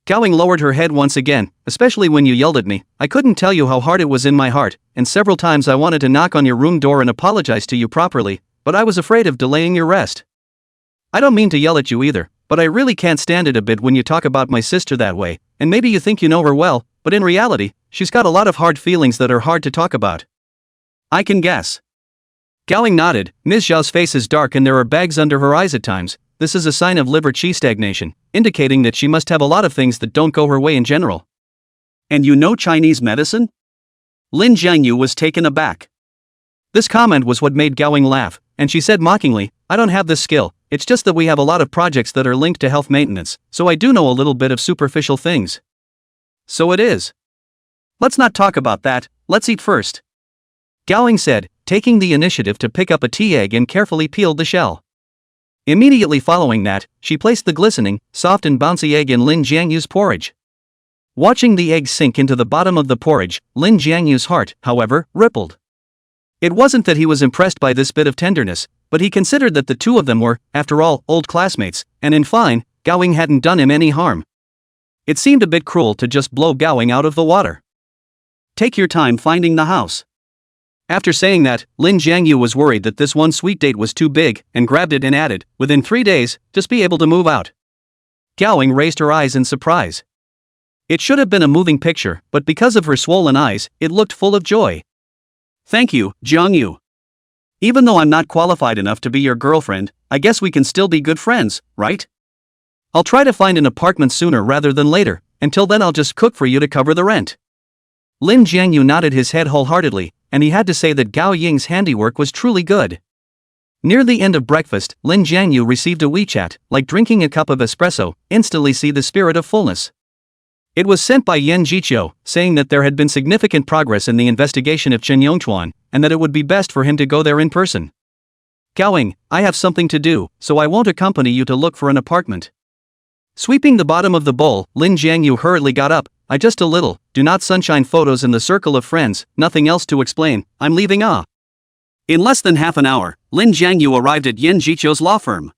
Speaker 1: Gowing lowered her head once again, especially when you yelled at me. I couldn't tell you how hard it was in my heart, and several times I wanted to knock on your room door and apologize to you properly, but I was afraid of delaying your rest. I don't mean to yell at you either, but I really can't stand it a bit when you talk about my sister that way, and maybe you think you know her well, but in reality, she's got a lot of hard feelings that are hard to talk about. I can guess. Gowing nodded. Ms. Zhao's face is dark and there are bags under her eyes at times. This is a sign of liver qi stagnation, indicating that she must have a lot of things that don't go her way in general. And you know Chinese medicine? Lin Jiangyu was taken aback. This comment was what made Gowing laugh, and she said mockingly, I don't have this skill, it's just that we have a lot of projects that are linked to health maintenance, so I do know a little bit of superficial things. So it is. Let's not talk about that, let's eat first. Gowing said, taking the initiative to pick up a tea egg and carefully peeled the shell. Immediately following that, she placed the glistening, soft and bouncy egg in Lin Jiangyu's porridge. Watching the egg sink into the bottom of the porridge, Lin Jiangyu's heart, however, rippled. It wasn't that he was impressed by this bit of tenderness, but he considered that the two of them were, after all, old classmates, and in fine, Gowing hadn't done him any harm. It seemed a bit cruel to just blow Gowing out of the water. Take your time finding the house. After saying that, Lin Jiangyu was worried that this one sweet date was too big, and grabbed it and added, within 3 days, just be able to move out. Gowing raised her eyes in surprise. It should have been a moving picture, but because of her swollen eyes, it looked full of joy. Thank you, Jiangyu. Even though I'm not qualified enough to be your girlfriend, I guess we can still be good friends, right? I'll try to find an apartment sooner rather than later, until then I'll just cook for you to cover the rent. Lin Jiangyu nodded his head wholeheartedly, and he had to say that Gao Ying's handiwork was truly good. Near the end of breakfast, Lin Jiangyu received a WeChat, like drinking a cup of espresso, instantly see the spirit of fullness. It was sent by Yan Jiqiu, saying that there had been significant progress in the investigation of Chen Yongchuan, and that it would be best for him to go there in person. Gowing, I have something to do, so I won't accompany you to look for an apartment. Sweeping the bottom of the bowl, Lin Jiangyu hurriedly got up. I just a little, do not sunshine photos in the circle of friends, nothing else to explain, I'm leaving In less than half an hour, Lin Jiangyu arrived at Yan Jiqiu's law firm.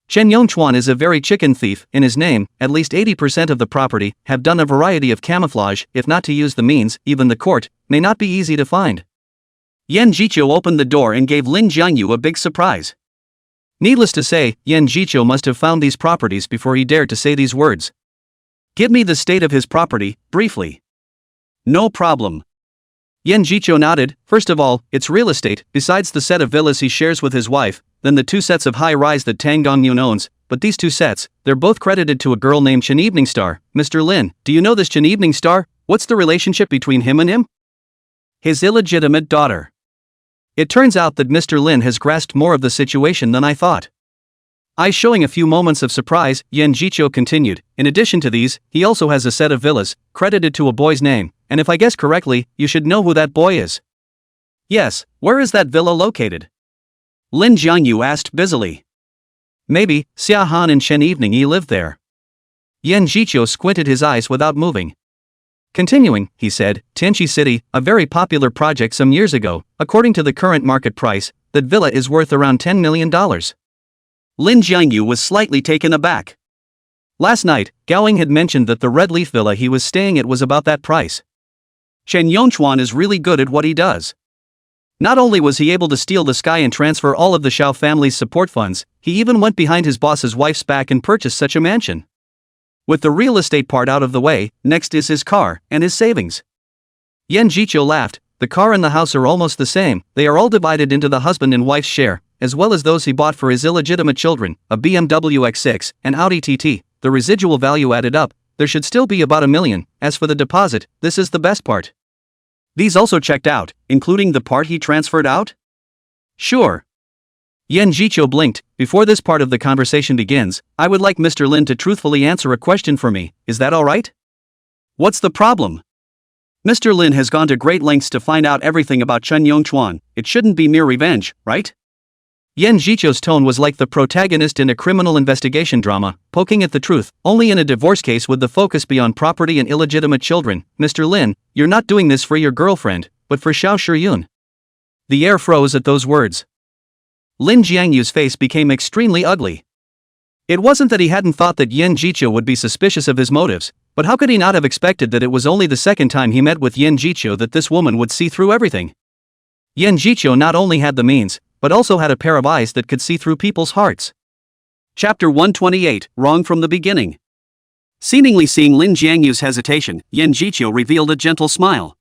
Speaker 1: Chen Yongchuan is a very chicken thief, in his name, at least 80% of the property, have done a variety of camouflage, if not to use the means, even the court, may not be easy to find. Yan Jiqiu opened the door and gave Lin Jiangyu a big surprise. Needless to say, Yan Jiqiu must have found these properties before he dared to say these words. Give me the state of his property, briefly. No problem. Yan Jiqiu nodded. First of all, it's real estate, besides the set of villas he shares with his wife, then the 2 sets of high-rise that Tang Dongyun owns, but these 2 sets, they're both credited to a girl named Chen Evening Star. Mr. Lin, do you know this Chen Evening Star? What's the relationship between him and him? His illegitimate daughter. It turns out that Mr. Lin has grasped more of the situation than I thought. Eyes showing a few moments of surprise, Yan Jiqiu continued, in addition to these, he also has a set of villas, credited to a boy's name, and if I guess correctly, you should know who that boy is. Yes, where is that villa located? Lin Jiangyu asked busily. Maybe, Xia Han and Chen Evening Yi lived there. Yan Jiqiu squinted his eyes without moving. Continuing, he said, Tianqi City, a very popular project some years ago, according to the current market price, that villa is worth around $10 million. Lin Jiangyu was slightly taken aback. Last night, Gowing had mentioned that the Red Leaf villa he was staying at was about that price. Chen Yongchuan is really good at what he does. Not only was he able to steal the sky and transfer all of the Shao family's support funds, he even went behind his boss's wife's back and purchased such a mansion. With the real estate part out of the way, next is his car and his savings. Yan Jiqiu laughed. The car and the house are almost the same, they are all divided into the husband and wife's share, as well as those he bought for his illegitimate children, a BMW X6, and Audi TT. The residual value added up, there should still be about $1 million. As for the deposit, this is the best part. These also checked out, including the part he transferred out? Sure. Yan Jiqiu blinked. Before this part of the conversation begins, I would like Mr. Lin to truthfully answer a question for me, is that alright? What's the problem? Mr. Lin has gone to great lengths to find out everything about Chen Yongchuan, it shouldn't be mere revenge, right? Yan Jiqiu's tone was like the protagonist in a criminal investigation drama, poking at the truth. Only in a divorce case would the focus be on property and illegitimate children. Mr. Lin, you're not doing this for your girlfriend, but for Xiao Shiyun. The air froze at those words. Lin Jiangyu's face became extremely ugly. It wasn't that he hadn't thought that Yan Jiqiu would be suspicious of his motives, but how could he not have expected that it was only the second time he met with Yan Jiqiu that this woman would see through everything? Yan Jiqiu not only had the means, but also had a pair of eyes that could see through people's hearts. Chapter 128, Wrong from the Beginning. Seemingly seeing Lin Jiangyu's hesitation, Yan Jiqiu revealed a gentle smile.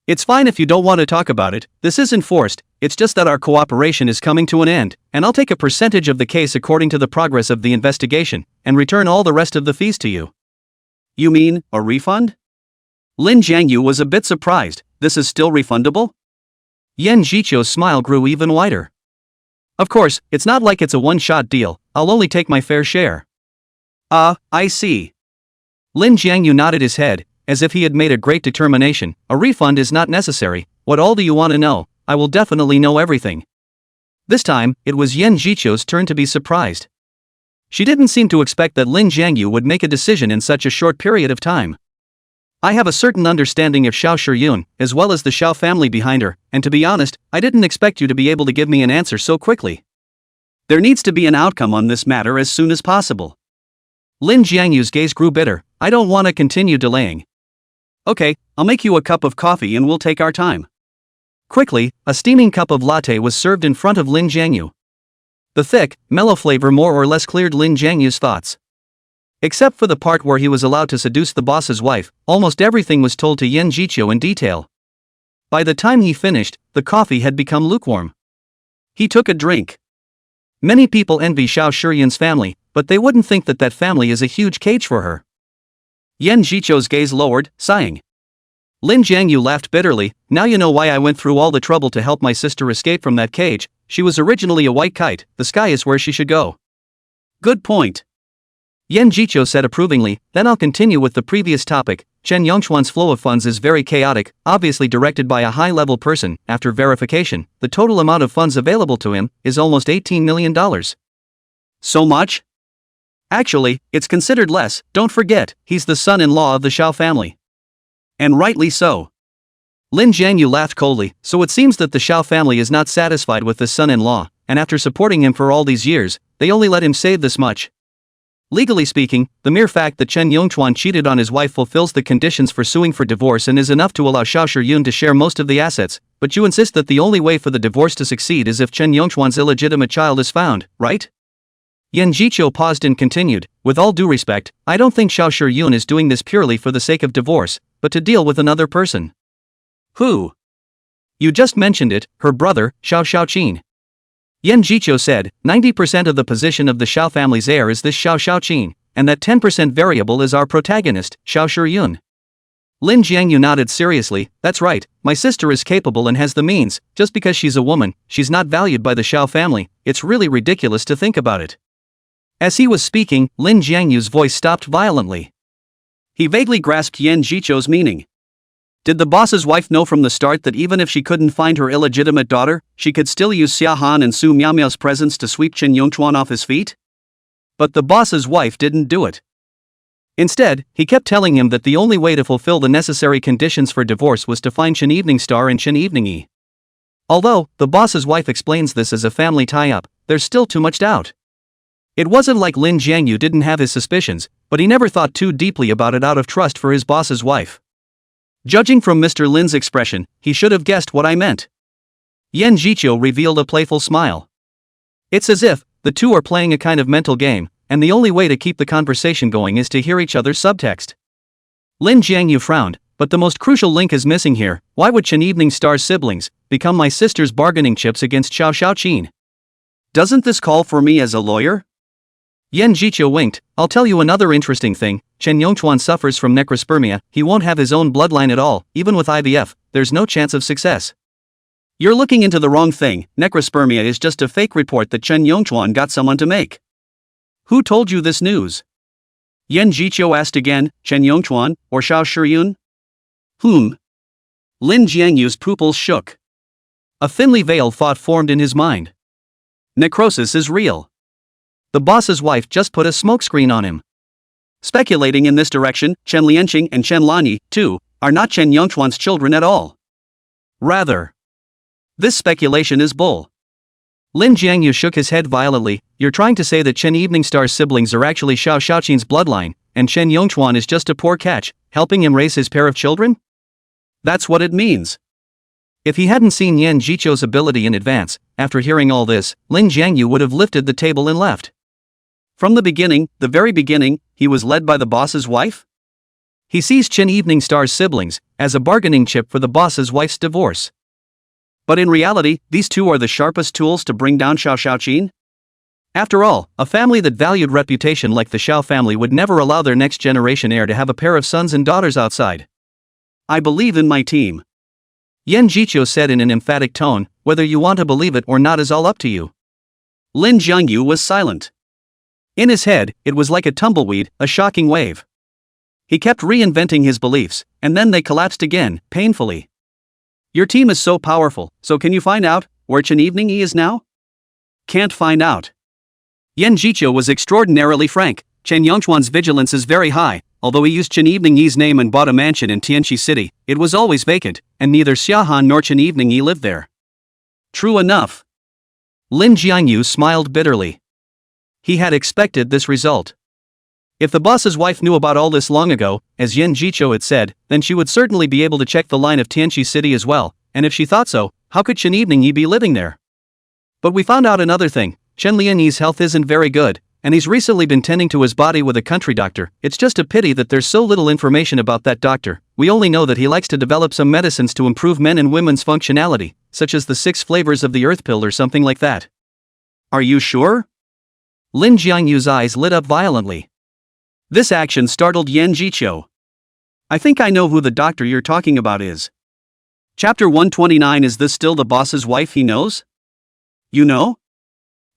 Speaker 1: It's fine if you don't want to talk about it, this isn't forced, it's just that our cooperation is coming to an end, and I'll take a percentage of the case according to the progress of the investigation, and return all the rest of the fees to you. You mean, a refund? Lin Jiangyu was a bit surprised, this is still refundable? Yan Jiqiu's smile grew even wider. Of course, it's not like it's a one-shot deal, I'll only take my fair share. I see. Lin Jiangyu nodded his head, as if he had made a great determination. A refund is not necessary, what all do you want to know? I will definitely know everything. This time, it was Yan Jiqiu's turn to be surprised. She didn't seem to expect that Lin Jiangyu would make a decision in such a short period of time. I have a certain understanding of Xiao Shiyun, as well as the Xiao family behind her, and to be honest, I didn't expect you to be able to give me an answer so quickly. There needs to be an outcome on this matter as soon as possible. Lin Jiangyu's gaze grew bitter. I don't want to continue delaying. Okay, I'll make you a cup of coffee and we'll take our time. Quickly, a steaming cup of latte was served in front of Lin Jiangyu. The thick, mellow flavor more or less cleared Lin Jiangyu's thoughts. Except for the part where he was allowed to seduce the boss's wife, almost everything was told to Yan Jiqiu in detail. By the time he finished, the coffee had become lukewarm. He took a drink. Many people envy Xiao Shiyun's family, but they wouldn't think that that family is a huge cage for her. Yan Jiqiu's gaze lowered, sighing. Lin Jiangyu laughed bitterly. Now you know why I went through all the trouble to help my sister escape from that cage. She was originally a white kite, the sky is where she should go. Good point. Yan Jiqiu said approvingly. Then I'll continue with the previous topic. Chen Yongchuan's flow of funds is very chaotic, obviously directed by a high-level person. After verification, the total amount of funds available to him is almost $18 million. So much? Actually, it's considered less. Don't forget, he's the son-in-law of the Xiao family. And rightly so. Lin Jiangyu laughed coldly. So it seems that the Xiao family is not satisfied with the son-in-law, and after supporting him for all these years, they only let him save this much. Legally speaking, the mere fact that Chen Yongchuan cheated on his wife fulfills the conditions for suing for divorce and is enough to allow Xiao Shiyun to share most of the assets, but you insist that the only way for the divorce to succeed is if Chen Yongchuan's illegitimate child is found, right? Yan Jiqiu paused and continued, with all due respect, I don't think Xiao Shiyun is doing this purely for the sake of divorce, but to deal with another person. Who? You just mentioned it, her brother, Xiao Xiaoqin. Yan Jiqiu said, 90% of the position of the Xiao family's heir is this Xiao Xiaoqin, and that 10% variable is our protagonist, Xiao Shiyun. Lin Jiangyu nodded seriously. That's right, my sister is capable and has the means. Just because she's a woman, she's not valued by the Xiao family. It's really ridiculous to think about it. As he was speaking, Lin Jiangyu's voice stopped violently. He vaguely grasped Yan Jiqiu's meaning. Did the boss's wife know from the start that even if she couldn't find her illegitimate daughter, she could still use Xia Han and Su Miaomiao's presence to sweep Chen Yongchuan off his feet? But the boss's wife didn't do it. Instead, he kept telling him that the only way to fulfill the necessary conditions for divorce was to find Chen Evening Star and Chen Evening E. Although, the boss's wife explains this as a family tie-up, there's still too much doubt. It wasn't like Lin Jiangyu didn't have his suspicions, but he never thought too deeply about it out of trust for his boss's wife. Judging from Mr. Lin's expression, he should have guessed what I meant. Yan Jiqiu revealed a playful smile. It's as if the two are playing a kind of mental game, and the only way to keep the conversation going is to hear each other's subtext. Lin Jiangyu frowned, but the most crucial link is missing here. Why would Chen Evening Star's siblings become my sister's bargaining chips against Xiao Xiaoqin? Doesn't this call for me as a lawyer? Yan Jiqiu winked. I'll tell you another interesting thing. Chen Yongchuan suffers from necrospermia. He won't have his own bloodline at all. Even with IVF, there's no chance of success. You're looking into the wrong thing. Necrospermia is just a fake report that Chen Yongchuan got someone to make. Who told you this news? Yan Jiqiu asked again. Chen Yongchuan or Xiao Shiyun? Lin Jiangyu's pupils shook. A thinly veiled thought formed in his mind. Necrosis is real. The boss's wife just put a smokescreen on him. Speculating in this direction, Chen Lianqing and Chen Lanyi, too, are not Chen Yongchuan's children at all. Rather, this speculation is bull. Lin Jiangyu shook his head violently. You're trying to say that Chen Evening Star's siblings are actually Xiao Xiaoqin's bloodline, and Chen Yongchuan is just a poor catch, helping him raise his pair of children? That's what it means. If he hadn't seen Yan Jiqiu's ability in advance, after hearing all this, Lin Jiangyu would have lifted the table and left. From the very beginning, he was led by the boss's wife? He sees Chen Evening Star's siblings as a bargaining chip for the boss's wife's divorce. But in reality, these two are the sharpest tools to bring down Xiao Xiaoqin? After all, a family that valued reputation like the Xiao family would never allow their next generation heir to have a pair of sons and daughters outside. I believe in my team. Yan Jiqiu said in an emphatic tone. Whether you want to believe it or not is all up to you. Lin Jiangyu was silent. In his head, it was like a tumbleweed, a shocking wave. He kept reinventing his beliefs, and then they collapsed again, painfully. Your team is so powerful, so can you find out where Chen Evening Yi is now? Can't find out. Yan Jiqiu was extraordinarily frank. Chen Yongchuan's vigilance is very high. Although he used Chen Evening Yi's name and bought a mansion in Tianqi City, it was always vacant, and neither Xiaohan nor Chen Evening Yi lived there. True enough. Lin Jiangyu smiled bitterly. He had expected this result. If the boss's wife knew about all this long ago, as Yan Jiqiu had said, then she would certainly be able to check the line of Tianqi City as well, and if she thought so, how could Chen Evening Yi be living there? But we found out another thing. Chen Lianyi's health isn't very good, and he's recently been tending to his body with a country doctor. It's just a pity that there's so little information about that doctor. We only know that he likes to develop some medicines to improve men and women's functionality, such as the 6 flavors of the earth pill or something like that. Are you sure? Lin Jiangyu's eyes lit up violently. This action startled Yan Jiqiu. I think I know who the doctor you're talking about is. Chapter 129. Is this still the boss's wife he knows? You know?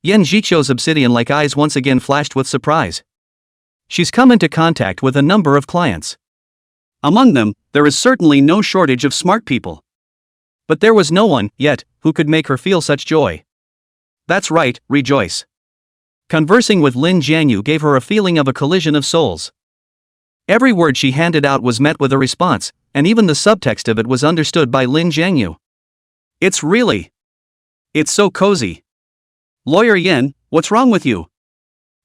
Speaker 1: Yan Jiqiu's obsidian-like eyes once again flashed with surprise. She's come into contact with a number of clients. Among them, there is certainly no shortage of smart people. But there was no one, yet, who could make her feel such joy. That's right, rejoice. Conversing with Lin Jiangyu gave her a feeling of a collision of souls. Every word she handed out was met with a response, and even the subtext of it was understood by Lin Jiangyu. It's so cozy. Lawyer Yan, what's wrong with you?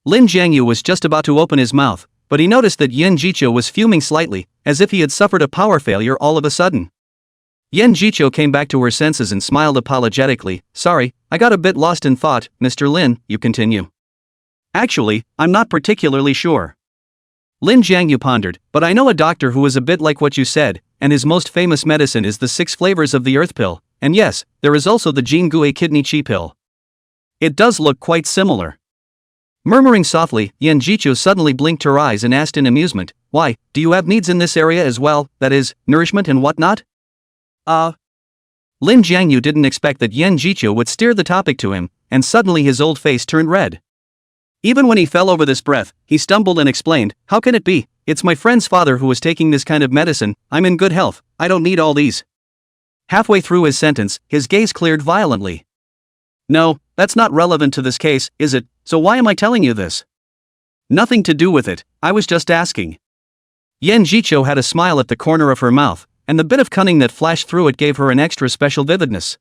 Speaker 1: Lin Jiangyu was just about to open his mouth, but he noticed that Yan Jiqiu was fuming slightly, as if he had suffered a power failure all of a sudden. Yan Jiqiu came back to her senses and smiled apologetically. Sorry, I got a bit lost in thought, Mr. Lin, you continue. Actually, I'm not particularly sure. Lin Jiangyu pondered, but I know a doctor who is a bit like what you said, and his most famous medicine is the 6 flavors of the earth pill, and yes, there is also the Jing Gui kidney chi pill. It does look quite similar. Murmuring softly, Yan Jiqiu suddenly blinked her eyes and asked in amusement, why, do you have needs in this area as well, that is, nourishment and whatnot? Lin Jiangyu didn't expect that Yan Jiqiu would steer the topic to him, and suddenly his old face turned red. Even when he fell over this breath, he stumbled and explained, how can it be? It's my friend's father who was taking this kind of medicine. I'm in good health, I don't need all these. Halfway through his sentence, his gaze cleared violently. No, that's not relevant to this case, is it? So why am I telling you this? Nothing to do with it, I was just asking. Yan Jiqiu had a smile at the corner of her mouth, and the bit of cunning that flashed through it gave her an extra special vividness.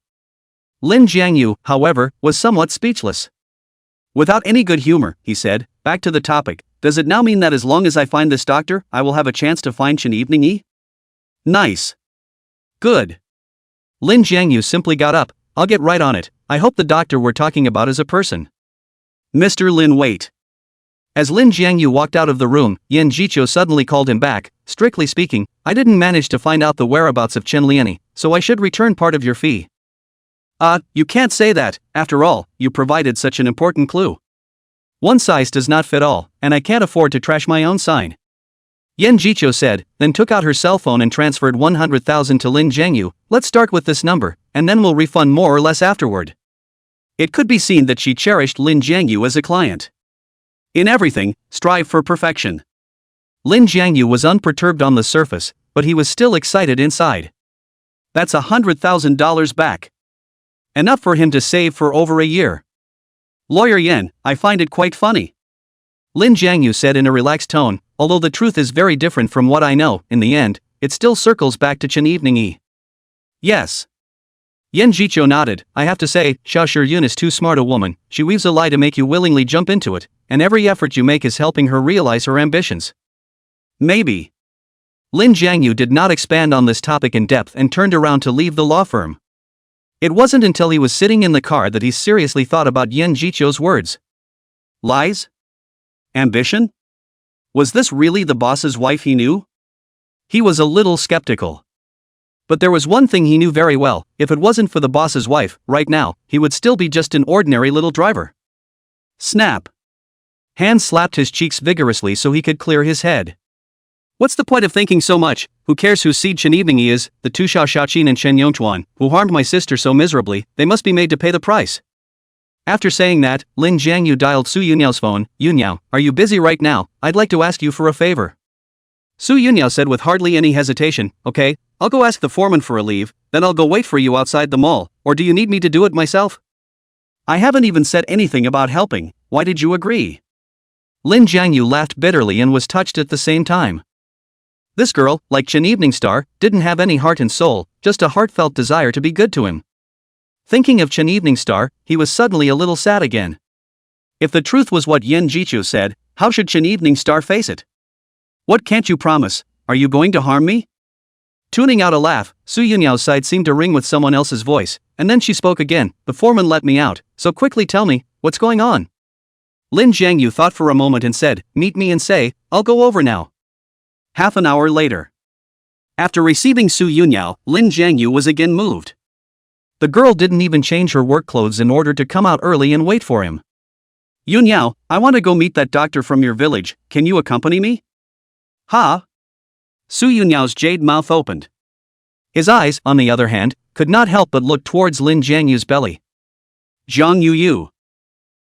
Speaker 1: Lin Jiangyu, however, was somewhat speechless. Without any good humor, he said, back to the topic, does it now mean that as long as I find this doctor, I will have a chance to find Chen Evening Yi? Nice. Good. Lin Jiangyu simply got up. I'll get right on it. I hope the doctor we're talking about is a person. Mr. Lin, wait. As Lin Jiangyu walked out of the room, Yen Jiqiu suddenly called him back. Strictly speaking, I didn't manage to find out the whereabouts of Chen Liani, so I should return part of your fee. You can't say that. After all, you provided such an important clue. One size does not fit all, and I can't afford to trash my own sign. Yen Jiqiu said, then took out her cell phone and transferred 100,000 to Lin Jiangyu. Let's start with this number, and then we'll refund more or less afterward. It could be seen that she cherished Lin Jiangyu as a client. In everything, strive for perfection. Lin Jiangyu was unperturbed on the surface, but he was still excited inside. That's $100,000 back. Enough for him to save for over a year. Lawyer Yen, I find it quite funny. Lin Jiangyu said in a relaxed tone, although the truth is very different from what I know, in the end, it still circles back to Chen Evening E. Yes. Yen Jiqiu nodded. I have to say, Xiao Shiyun is too smart a woman. She weaves a lie to make you willingly jump into it, and every effort you make is helping her realize her ambitions. Maybe. Lin Jiangyu did not expand on this topic in depth and turned around to leave the law firm. It wasn't until he was sitting in the car that he seriously thought about Yen Jiqiu's words. Lies? Ambition? Was this really the boss's wife he knew? He was a little skeptical. But there was one thing he knew very well: if it wasn't for the boss's wife, right now, he would still be just an ordinary little driver. Snap. Hans slapped his cheeks vigorously so he could clear his head. What's the point of thinking so much? Who cares whose seed Chen Evening he is? The two Xiao Xiaoqin and Chen Yongchuan, who harmed my sister so miserably, they must be made to pay the price. After saying that, Lin Jiangyu dialed Su Yunyao phone. Yunyao, are you busy right now? I'd like to ask you for a favor. Su Yunyao said with hardly any hesitation, okay, I'll go ask the foreman for a leave, then I'll go wait for you outside the mall, or do you need me to do it myself? I haven't even said anything about helping, why did you agree? Lin Jiangyu laughed bitterly and was touched at the same time. This girl, like Chen Evening Star, didn't have any heart and soul, just a heartfelt desire to be good to him. Thinking of Chen Evening Star, he was suddenly a little sad again. If the truth was what Yen Jiqiu said, how should Chen Evening Star face it? What can't you promise? Are you going to harm me? Tuning out a laugh, Su Yunyao's side seemed to ring with someone else's voice, and then she spoke again. The foreman let me out, so quickly tell me, what's going on? Lin Jiangyu thought for a moment and said, meet me and say, I'll go over now. Half an hour later. After receiving Su Yunyao, Lin Jiangyu was again moved. The girl didn't even change her work clothes in order to come out early and wait for him. Yunyao, I want to go meet that doctor from your village, can you accompany me? Ha? Su Yunyao's jade mouth opened. His eyes, on the other hand, could not help but look towards Lin Jiangyu's belly. Zhang Yu.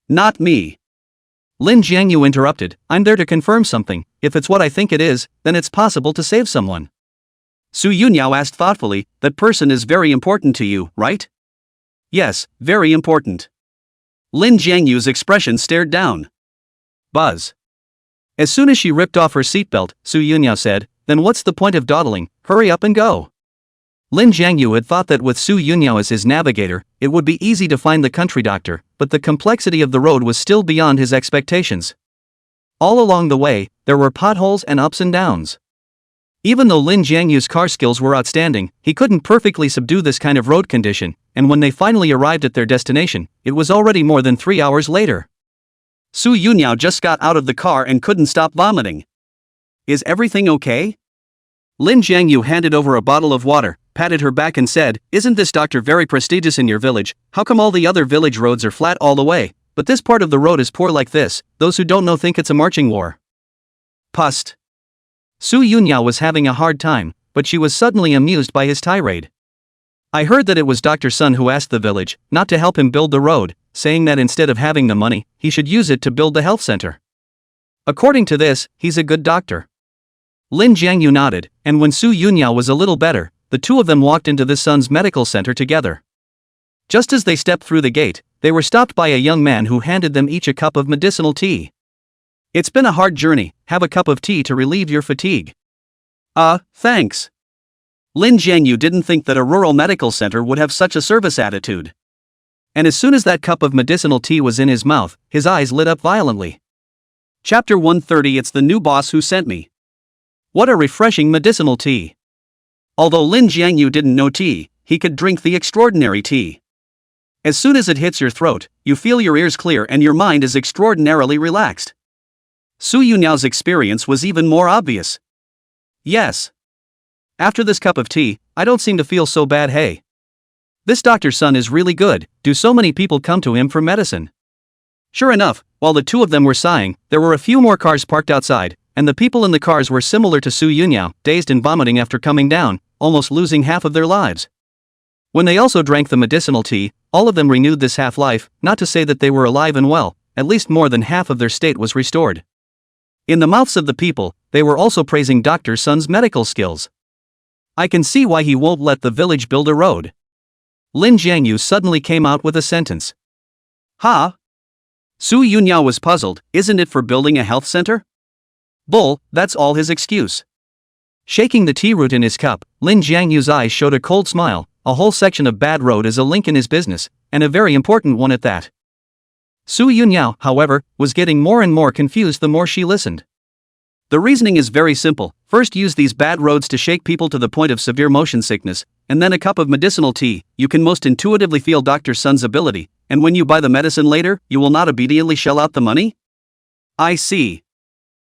Speaker 1: Not me. Lin Jiangyu interrupted, I'm there to confirm something. If it's what I think it is, then it's possible to save someone. Su Yunyao asked thoughtfully, that person is very important to you, right? Yes, very important. Lin Jiangyu's expression stared down. Buzz. As soon as she ripped off her seatbelt, Su Yunyao said, then what's the point of dawdling, hurry up and go. Lin Jiangyu had thought that with Su Yunyao as his navigator, it would be easy to find the country doctor, but the complexity of the road was still beyond his expectations. All along the way, there were potholes and ups and downs. Even though Lin Jiangyu's car skills were outstanding, he couldn't perfectly subdue this kind of road condition, and when they finally arrived at their destination, it was already more than 3 hours later. Su Yunyao just got out of the car and couldn't stop vomiting. Is everything okay? Lin Jiangyu handed over a bottle of water, patted her back and said, isn't this doctor very prestigious in your village? How come all the other village roads are flat all the way, but this part of the road is poor like this? Those who don't know think it's a marching war. Pust. Su Yunyao was having a hard time, but she was suddenly amused by his tirade. I heard that it was Dr. Sun who asked the village not to help him build the road, saying that instead of having the money, he should use it to build the health center. According to this, he's a good doctor. Lin Jiangyu nodded, and when Su Yunyao was a little better, the two of them walked into the Sun's medical center together. Just as they stepped through the gate, they were stopped by a young man who handed them each a cup of medicinal tea. It's been a hard journey, have a cup of tea to relieve your fatigue. Thanks. Lin Jiangyu didn't think that a rural medical center would have such a service attitude. And as soon as that cup of medicinal tea was in his mouth, his eyes lit up violently. Chapter 130. It's the new boss who sent me. What a refreshing medicinal tea. Although Lin Jiangyu didn't know tea, he could drink the extraordinary tea. As soon as it hits your throat, you feel your ears clear and your mind is extraordinarily relaxed. Su Yunyao's experience was even more obvious. Yes. After this cup of tea, I don't seem to feel so bad. Hey. This Dr. Sun is really good. Do so many people come to him for medicine? Sure enough, while the two of them were sighing, there were a few more cars parked outside, and the people in the cars were similar to Su Yunyao, dazed and vomiting after coming down, almost losing half of their lives. When they also drank the medicinal tea, all of them renewed this half-life, not to say that they were alive and well, at least more than half of their state was restored. In the mouths of the people, they were also praising Dr. Sun's medical skills. I can see why he won't let the village build a road. Lin Jiangyu suddenly came out with a sentence. Huh? Su Yunyao was puzzled. Isn't it for building a health center? Bull, that's all his excuse. Shaking the tea root in his cup, Lin Jiangyu's eyes showed a cold smile. A whole section of bad road is a link in his business, and a very important one at that. Su Yunyao, however, was getting more and more confused the more she listened. The reasoning is very simple. First use these bad roads to shake people to the point of severe motion sickness, and then a cup of medicinal tea. You can most intuitively feel Dr. Sun's ability, and when you buy the medicine later, you will not immediately shell out the money? I see.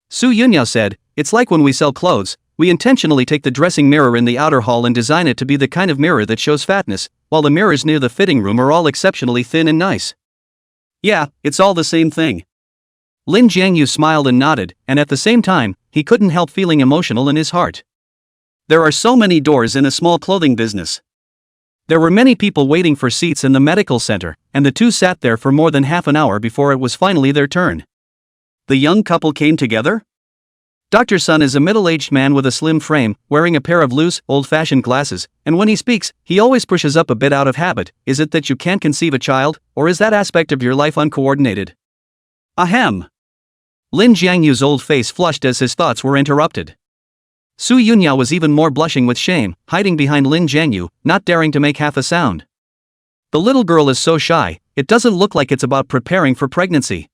Speaker 1: Su Yunyao said, it's like when we sell clothes. We intentionally take the dressing mirror in the outer hall and design it to be the kind of mirror that shows fatness, while the mirrors near the fitting room are all exceptionally thin and nice. Yeah, it's all the same thing. Lin Jiangyu smiled and nodded, and at the same time, he couldn't help feeling emotional in his heart. There are so many doors in a small clothing business. There were many people waiting for seats in the medical center, and the two sat there for more than half an hour before it was finally their turn. The young couple came together? Dr. Sun is a middle-aged man with a slim frame, wearing a pair of loose, old-fashioned glasses, and when he speaks, he always pushes up a bit out of habit. Is it that you can't conceive a child, or is that aspect of your life uncoordinated? Ahem. Lin Jiangyu's old face flushed as his thoughts were interrupted. Su Yunyao was even more blushing with shame, hiding behind Lin Jiangyu, not daring to make half a sound. The little girl is so shy, it doesn't look like it's about preparing for pregnancy.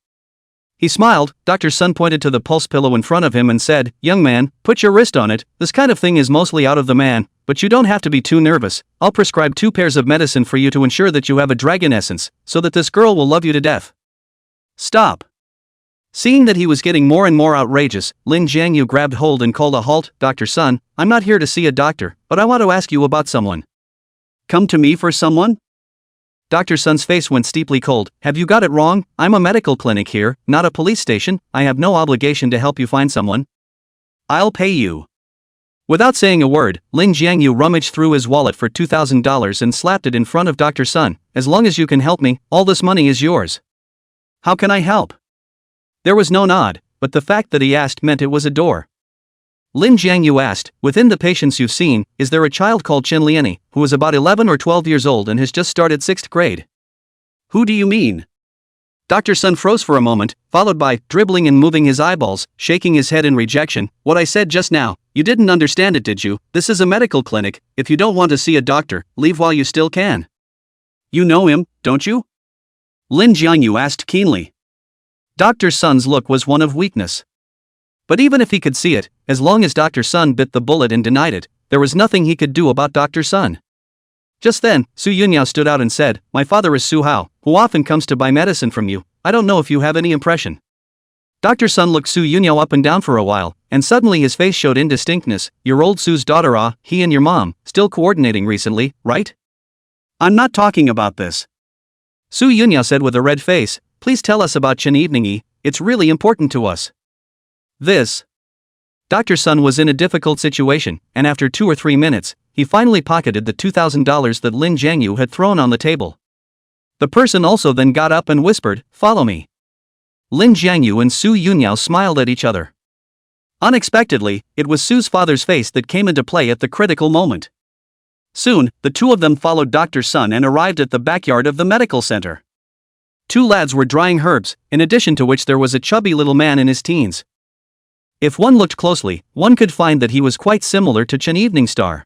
Speaker 1: He smiled. Dr. Sun pointed to the pulse pillow in front of him and said, young man, put your wrist on it. This kind of thing is mostly out of the man, but you don't have to be too nervous. I'll prescribe 2 pairs of medicine for you to ensure that you have a dragon essence, so that this girl will love you to death. Stop. Seeing that he was getting more and more outrageous, Lin Jiangyu grabbed hold and called a halt. Dr. Sun, I'm not here to see a doctor, but I want to ask you about someone. Come to me for someone? Dr. Sun's face went steeply cold. Have you got it wrong? I'm a medical clinic here, not a police station. I have no obligation to help you find someone. I'll pay you. Without saying a word, Lin Jiangyu rummaged through his wallet for $2,000 and slapped it in front of Dr. Sun. As long as you can help me, all this money is yours. How can I help? There was no nod, but the fact that he asked meant it was a door. Lin Jiangyu asked, within the patients you've seen, is there a child called Chen Liani, who is about 11 or 12 years old and has just started 6th grade? Who do you mean? Dr. Sun froze for a moment, followed by, dribbling and moving his eyeballs, shaking his head in rejection. What I said just now, you didn't understand it, did you? This is a medical clinic. If you don't want to see a doctor, leave while you still can. You know him, don't you? Lin Jiangyu asked keenly. Dr. Sun's look was one of weakness. But even if he could see it, as long as Dr. Sun bit the bullet and denied it, there was nothing he could do about Dr. Sun. Just then, Su Yunyao stood out and said, my father is Su Hao, who often comes to buy medicine from you. I don't know if you have any impression. Dr. Sun looked Su Yunyao up and down for a while, and suddenly his face showed indistinctness. Your old Su's daughter, he and your mom, still coordinating recently, right? I'm not talking about this. Su Yunyao said with a red face, please tell us about Chen Evening-yi, it's really important to us. This. Dr. Sun was in a difficult situation, and after 2 or 3 minutes, he finally pocketed the $2,000 that Lin Jiangyu had thrown on the table. The person also then got up and whispered, follow me. Lin Jiangyu and Su Yunyao smiled at each other. Unexpectedly, it was Su's father's face that came into play at the critical moment. Soon, the two of them followed Dr. Sun and arrived at the backyard of the medical center. 2 lads were drying herbs, in addition to which there was a chubby little man in his teens. If one looked closely, one could find that he was quite similar to Chen Evening Star.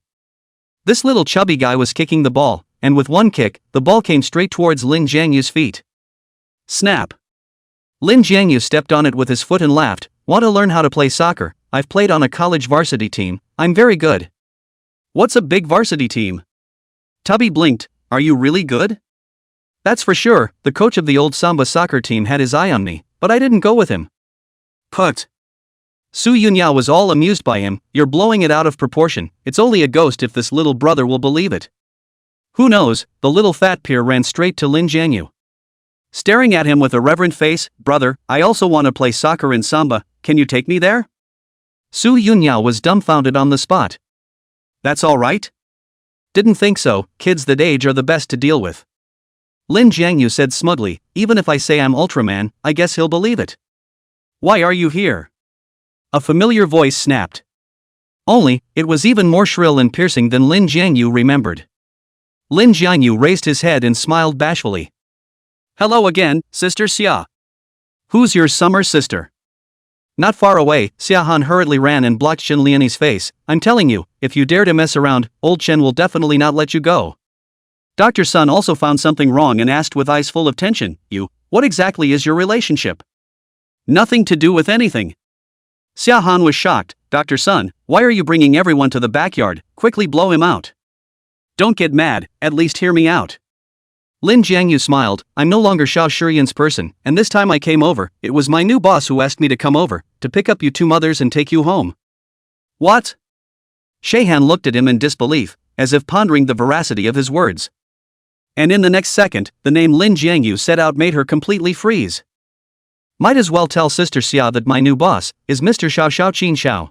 Speaker 1: This little chubby guy was kicking the ball, and with one kick, the ball came straight towards Lin Jiangyu's feet. Snap! Lin Jiangyu stepped on it with his foot and laughed. Want to learn how to play soccer? I've played on a college varsity team. I'm very good. What's a big varsity team? Tubby blinked. Are you really good? That's for sure, the coach of the old Samba soccer team had his eye on me, but I didn't go with him. Put. Su Yunyao was all amused by him. You're blowing it out of proportion, it's only a ghost if this little brother will believe it. Who knows, the little fat peer ran straight to Lin Jianyu. Staring at him with a reverent face, brother, I also want to play soccer in Samba, can you take me there? Su Yunyao was dumbfounded on the spot. That's alright? Didn't think so, kids that age are the best to deal with. Lin Jianyu said smugly, even if I say I'm Ultraman, I guess he'll believe it. Why are you here? A familiar voice snapped. Only, it was even more shrill and piercing than Lin Jianyu remembered. Lin Jianyu raised his head and smiled bashfully. Hello again, Sister Xia. Who's your summer sister? Not far away, Xia Han hurriedly ran and blocked Chen Lianyi's face. I'm telling you, if you dare to mess around, old Chen will definitely not let you go. Dr. Sun also found something wrong and asked with eyes full of tension, what exactly is your relationship? Nothing to do with anything. Xia Han was shocked. Dr. Sun, why are you bringing everyone to the backyard? Quickly blow him out. Don't get mad, at least hear me out. Lin Jianyu smiled. I'm no longer Xiao Shurian's person, and this time I came over, it was my new boss who asked me to come over, to pick up you two mothers and take you home. What? Shehan looked at him in disbelief, as if pondering the veracity of his words. And in the next second, the name Lin Jianyu said out made her completely freeze. Might as well tell Sister Xia that my new boss is Mr. Xiao Xiao Qin Xiao.